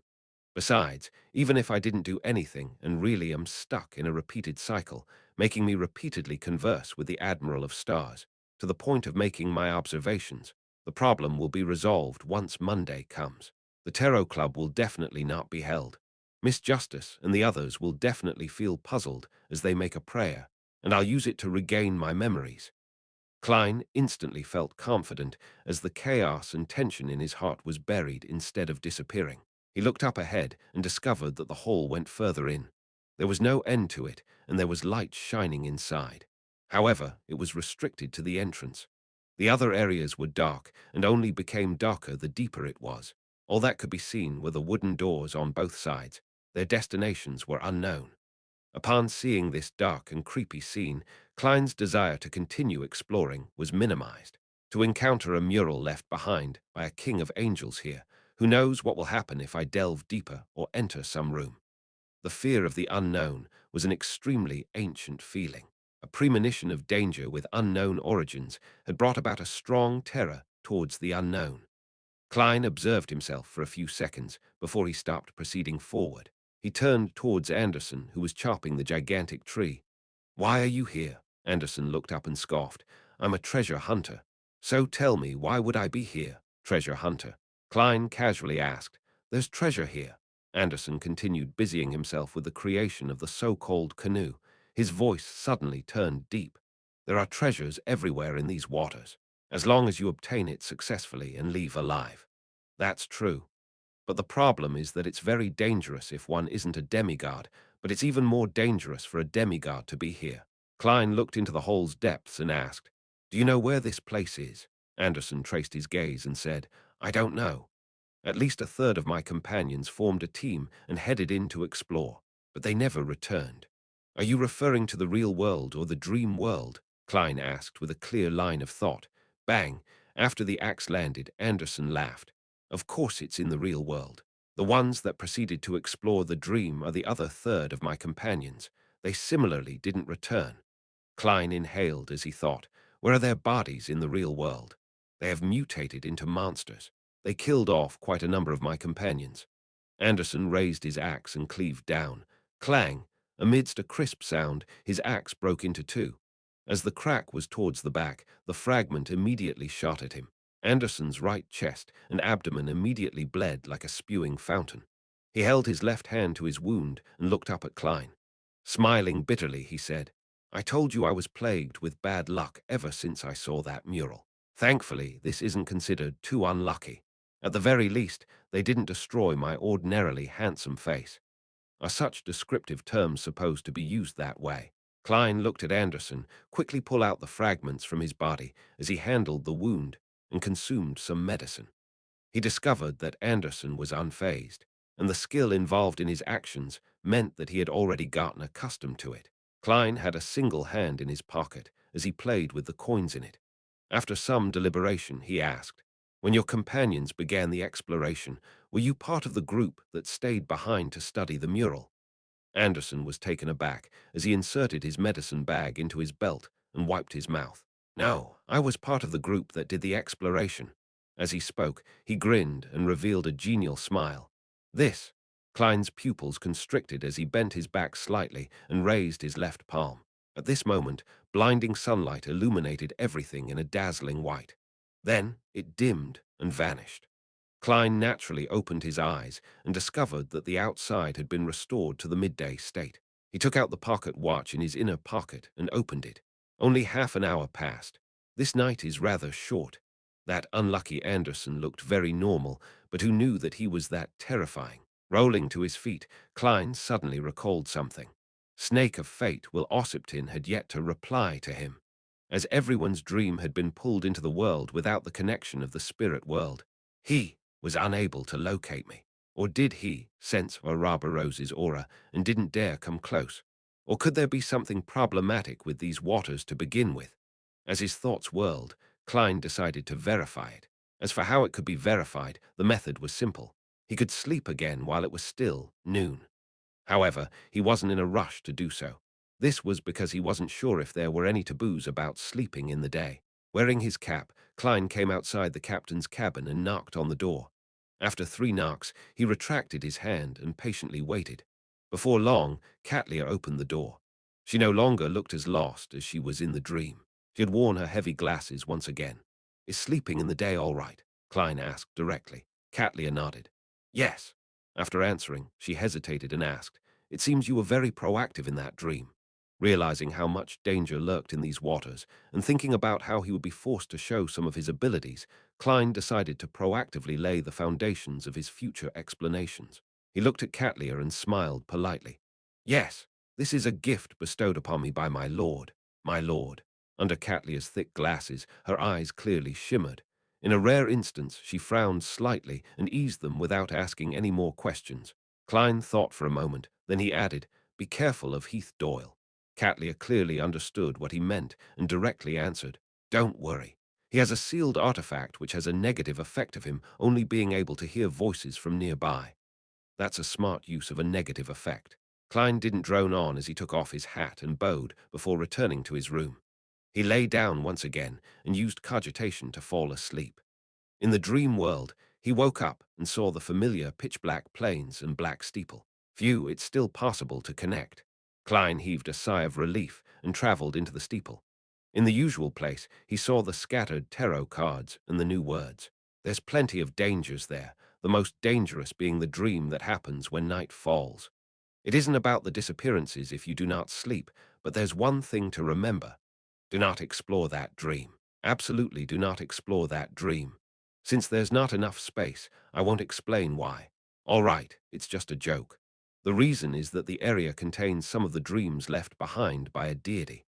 Besides, even if I didn't do anything and really am stuck in a repeated cycle, making me repeatedly converse with the Admiral of Stars, to the point of making my observations, the problem will be resolved once Monday comes. The Tarot Club will definitely not be held. Miss Justice and the others will definitely feel puzzled as they make a prayer, and I'll use it to regain my memories. Klein instantly felt confident as the chaos and tension in his heart was buried instead of disappearing. He looked up ahead and discovered that the hall went further in. There was no end to it, and there was light shining inside. However, it was restricted to the entrance. The other areas were dark and only became darker the deeper it was. All that could be seen were the wooden doors on both sides. Their destinations were unknown. Upon seeing this dark and creepy scene, Klein's desire to continue exploring was minimized. To encounter a mural left behind by a king of angels here, who knows what will happen if I delve deeper or enter some room. The fear of the unknown was an extremely ancient feeling. A premonition of danger with unknown origins had brought about a strong terror towards the unknown. Klein observed himself for a few seconds before he stopped proceeding forward. He turned towards Anderson, who was chopping the gigantic tree. "Why are you here?" Anderson looked up and scoffed. "I'm a treasure hunter." "So tell me, why would I be here, treasure hunter?" Klein casually asked. "There's treasure here." Anderson continued busying himself with the creation of the so-called canoe. His voice suddenly turned deep. "There are treasures everywhere in these waters, as long as you obtain it successfully and leave alive." "That's true. But the problem is that it's very dangerous if one isn't a demigod, but it's even more dangerous for a demigod to be here." Klein looked into the hole's depths and asked, "Do you know where this place is?" Anderson traced his gaze and said, "I don't know. At least a third of my companions formed a team and headed in to explore, but they never returned." "Are you referring to the real world or the dream world?" Klein asked with a clear line of thought. Bang! After the axe landed, Anderson laughed. "Of course it's in the real world. The ones that proceeded to explore the dream are the other third of my companions. They similarly didn't return." Klein inhaled as he thought, "Where are their bodies in the real world? They have mutated into monsters. They killed off quite a number of my companions." Anderson raised his axe and cleaved down. Clang! Amidst a crisp sound, his axe broke into two. As the crack was towards the back, the fragment immediately shot at him. Anderson's right chest and abdomen immediately bled like a spewing fountain. He held his left hand to his wound and looked up at Klein. Smiling bitterly, he said, "I told you I was plagued with bad luck ever since I saw that mural. Thankfully, this isn't considered too unlucky. At the very least, they didn't destroy my ordinarily handsome face." Are such descriptive terms supposed to be used that way? Klein looked at Anderson, quickly pull out the fragments from his body as he handled the wound and consumed some medicine. He discovered that Anderson was unfazed, and the skill involved in his actions meant that he had already gotten accustomed to it. Klein had a single hand in his pocket as he played with the coins in it. After some deliberation, he asked, "When your companions began the exploration, were you part of the group that stayed behind to study the mural?" Anderson was taken aback as he inserted his medicine bag into his belt and wiped his mouth. "No, I was part of the group that did the exploration." As he spoke, he grinned and revealed a genial smile. "This." Klein's pupils constricted as he bent his back slightly and raised his left palm. At this moment, blinding sunlight illuminated everything in a dazzling white. Then it dimmed and vanished. Klein naturally opened his eyes and discovered that the outside had been restored to the midday state. He took out the pocket watch in his inner pocket and opened it. Only half an hour passed. This night is rather short. That unlucky Anderson looked very normal, but who knew that he was that terrifying? Rolling to his feet, Klein suddenly recalled something. Snake of Fate, Will Ossipton had yet to reply to him. As everyone's dream had been pulled into the world without the connection of the spirit world, he was unable to locate me. Or did he sense Rose's aura and didn't dare come close? Or could there be something problematic with these waters to begin with? As his thoughts whirled, Klein decided to verify it. As for how it could be verified, the method was simple. He could sleep again while it was still noon. However, he wasn't in a rush to do so. This was because he wasn't sure if there were any taboos about sleeping in the day. Wearing his cap, Klein came outside the captain's cabin and knocked on the door. After 3 knocks, he retracted his hand and patiently waited. Before long, Katlia opened the door. She no longer looked as lost as she was in the dream. She had worn her heavy glasses once again. "Is sleeping in the day all right?" Klein asked directly. Katlia nodded. "Yes." After answering, she hesitated and asked, "It seems you were very proactive in that dream." Realizing how much danger lurked in these waters, and thinking about how he would be forced to show some of his abilities, Klein decided to proactively lay the foundations of his future explanations. He looked at Katlia and smiled politely. "Yes, this is a gift bestowed upon me by my lord, my lord." Under Katlia's thick glasses, her eyes clearly shimmered. In a rare instance, she frowned slightly and eased them without asking any more questions. Klein thought for a moment, then he added, "Be careful of Heath Doyle." Catlear clearly understood what he meant and directly answered, "Don't worry. He has a sealed artifact which has a negative effect of him only being able to hear voices from nearby. That's a smart use of a negative effect." Klein didn't drone on as he took off his hat and bowed before returning to his room. He lay down once again and used cogitation to fall asleep. In the dream world, he woke up and saw the familiar pitch-black plains and black steeple. Phew, it's still possible to connect. Klein heaved a sigh of relief and traveled into the steeple. In the usual place, he saw the scattered tarot cards and the new words. There's plenty of dangers there, the most dangerous being the dream that happens when night falls. It isn't about the disappearances if you do not sleep, but there's one thing to remember. Do not explore that dream. Absolutely do not explore that dream. Since there's not enough space, I won't explain why. All right, it's just a joke. The reason is that the area contains some of the dreams left behind by a deity.